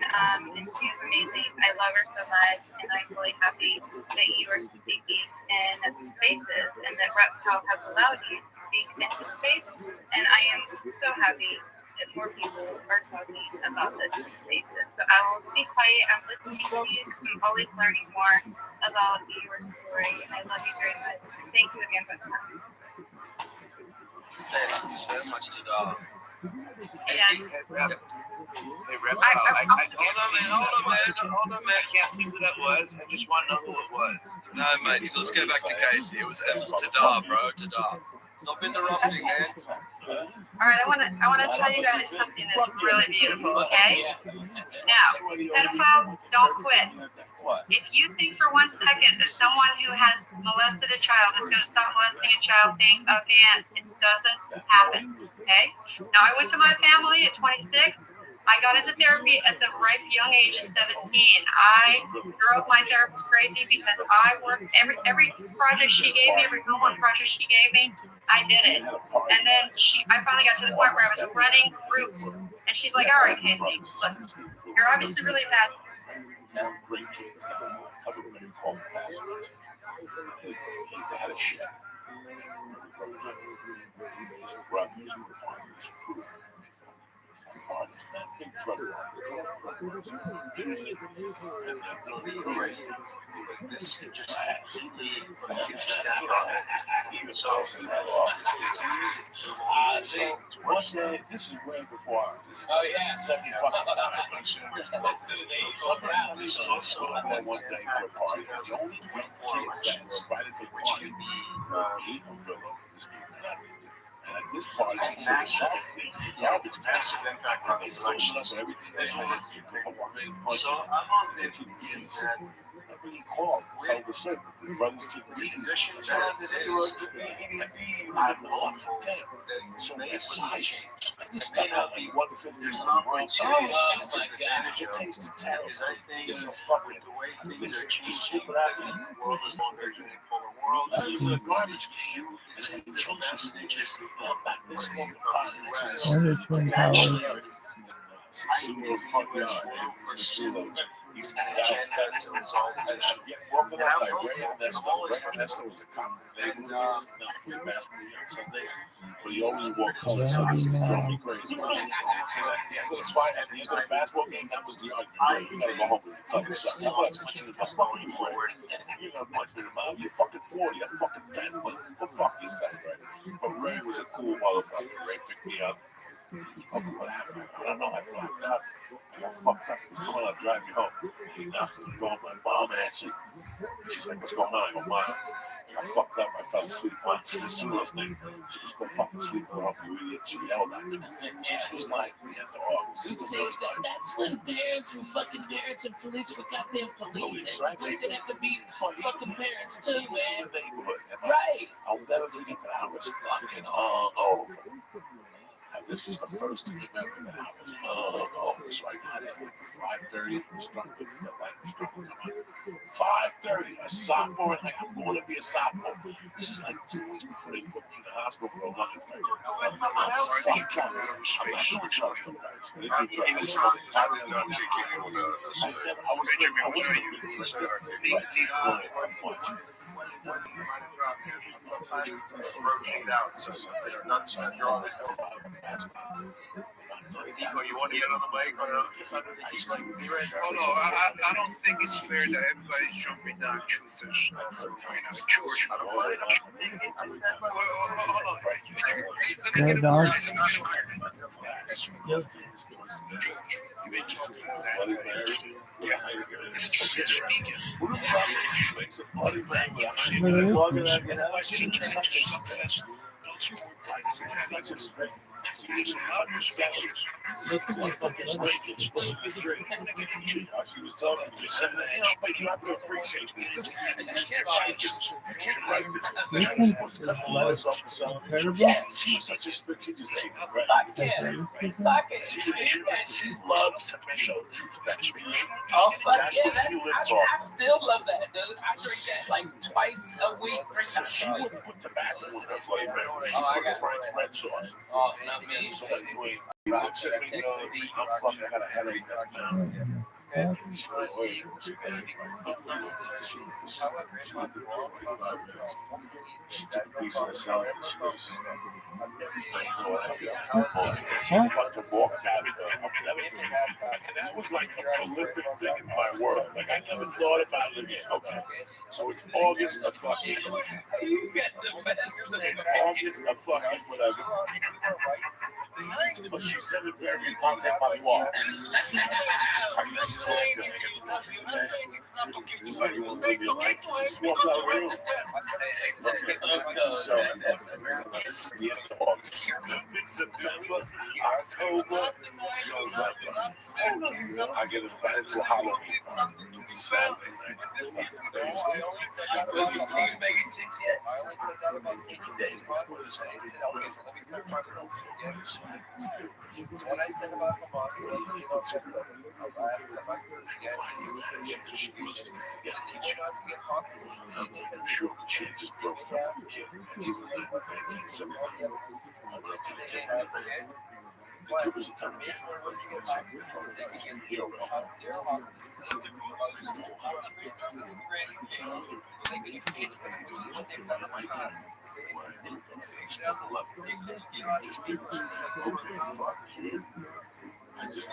I: she's amazing. I love her so much, and I'm really happy that you are speaking in spaces, and that ROTHSCHILD has allowed you to speak in this space. And I am so happy that more people are talking about this in spaces. So I will be quiet. I'm listening to you. I'm always learning more about your story, and I love you very much. Thank you again for coming.
S: Thank you so much, Tada.
K: Hey, Rabbi, hold on, man. I can't see who that was. I just want to know who it was.
S: No, mate, let's go back to Casey. It was Tada, bro. Tada. Stop interrupting, man.
I: All right, I want to tell you guys something that's really beautiful, okay? Now, pedophiles, don't quit. If you think for 1 second that someone who has molested a child is going to stop molesting a child, think again. It doesn't happen, okay? Now, I went to my family at 26. I got into therapy at the ripe young age of 17. I drove my therapist crazy because I worked every project she gave me, every homework project she gave me, I did it. And then I finally got to the point where I was running group, and she's like, "All right, Casey, look, you're obviously really bad."
B: This is way before.
T: Oh yeah.
B: One day for a party. The only kids that were invited to the party and at this party, garbage massive impact on the election. So I'm on to kids. He called, told the circuit, the brothers took bees. So it was nice. This stuff had like 150 on the world. Oh my God. It tasted terrible. There's no fucking. Just scoop it out. The world is longer than a polar world. It was a garbage can, and it had chunks of stitches. Back this smoking pot.
A: Twin Towers.
B: He's woken up like Ray Ernesto was a cop. They played basketball on Sunday, but he always wore colored socks. It drove me crazy. At the end of the basketball game, that was the argument. You gotta go home with your colored socks. I'm gonna punch you in the fucking forward. You're gonna punch me in the mouth. You're fucking 40. I'm fucking 10. Go fuck yourself, right? But Ray was a cool motherfucker. Ray picked me up. What happened? I don't know. I blacked out. I got fucked up. He was coming out, drive me home. He knocked on the door. My mom answered. She's like, "What's going on?" I go, "Mom, I got fucked up. I fell asleep. Mom, this is Sula's thing. She was go fucking sleep off, you idiot." She yelled at me. And she was like, "We had the argument."
T: That's when parents were fucking parents and police were goddamn police. And we didn't have to be fucking parents too, man. Right.
B: I'll never forget that I was fucking hungover. This is the first time ever that I was hungover. So I got in like 5:30. It was starting to the light was starting to come on. 5:30. A sophomore. Like, I'm going to be a sophomore. This is like 2 weeks before they put me in the hospital for a lung infection. I'm fucked up. I'm not doing drugs.
L: He was talking with
K: You want to get on the mic?
U: Hold on, I don't think it's fair that everybody's jumping down truthers right now. George,
B: He was talking to someone, but you have to appreciate this. You can't change this. You can't write this. You're supposed to cut the letters off the side. Yes, she was such a strategist. She loves to show juice that speech.
T: Oh, fuck yeah. I still love that, dude. I drink that like twice a week.
B: So she wouldn't put Tabasco in her Bloody Mary. She put Frank's red sauce.
T: Oh, not me.
B: So anyway, he looks at me, I'm fucking, I got a headache that's now. And she's like, wait, she took a piece of the salad and she goes, I know what I feel. She fucking walked out of there. And that was like a prolific thing in my world. Like, I never thought about it again. Okay. So it's August of fucking.
T: You get the best.
B: It's August of fucking whatever. But she said it very patois. So, this is the end of August. September, October, November. I get invited to a Halloween party. It's a Saturday night. Days before this what I said about the boss, I'm sure she just broke up with the kid. He was 1979. I went up to the kid. The kid was a tough kid. Just give it to me. Okay, fuck you. I just,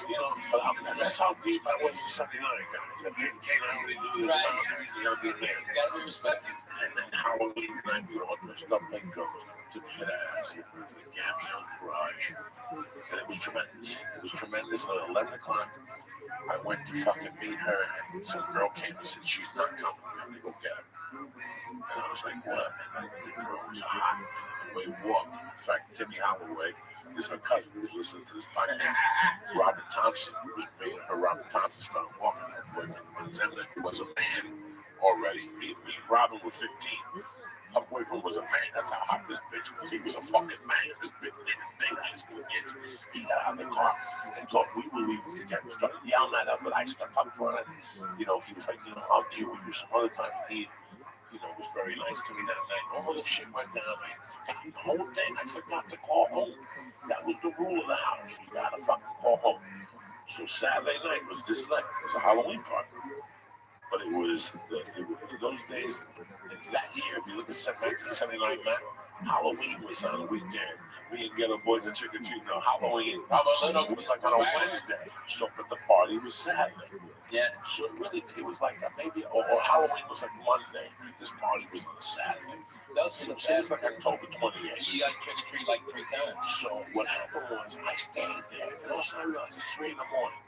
B: but that's how deep I was at 79, guys. At 15, I already knew this boundaries. You gotta be there.
T: You gotta be respectful.
B: And then Halloween night, we were all dressed up like girls. To the ass, to the Gabriel's garage. And it was tremendous. It was tremendous. At 11 o'clock, I went to fucking meet her, and some girl came and said, she's not coming. We have to go get her. And I was like, what? And the girl was hot. And the way we walked. In fact, Timmy Holloway is her cousin. He's listening to this podcast. Robert Thompson, who was married her. Robert Thompson started walking her boyfriend, Montana, who was a man already. Me and Robin were 15. Her boyfriend was a man. That's how hot this bitch was. He was a fucking man. This bitch didn't even think high school kids. He got out of the car and thought we were leaving together. Started yelling at her, but I stuck up for her. He was like, I'll deal with you some other time. He was very nice to me that night. All the shit went down. I forgot the whole thing. I forgot to call home. That was the rule of the house. You gotta fucking call home. So Saturday night was this night. It was a Halloween party. But it was in those days, that year, if you look at 1979 map, Halloween was on a weekend. We didn't get our boys a trick or treat. No, Halloween was like on a Wednesday. So, but the party was Saturday.
T: Yeah.
B: So really, it was like maybe, or Halloween was like Monday. This party was on a Saturday. So it was like October 28th.
T: You got trick or treat like 3 times.
B: So what happened was I stayed there, and all of a sudden I realized it's 3 in the morning.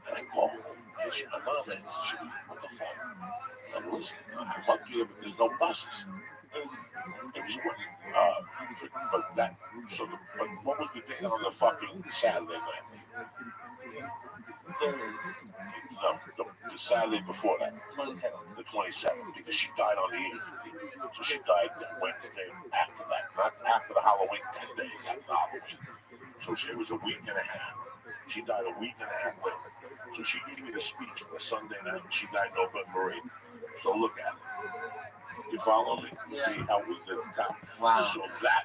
B: And I called home. My mom answered. She was like, what the fuck? And listen, I'm up here, but there's no buses. It was when, but what was the date on the fucking Saturday night? No, the Saturday before that. The 27th, because she died on the 8th. So she died that Wednesday after that. Not after the Halloween, 10 days after Halloween. So it was a week and a half. She died a week and a half later. So she gave me the speech on a Sunday night, and she died November 8th. So look at it. You follow me?
T: Yeah.
B: See how we did the top.
T: Wow.
B: So that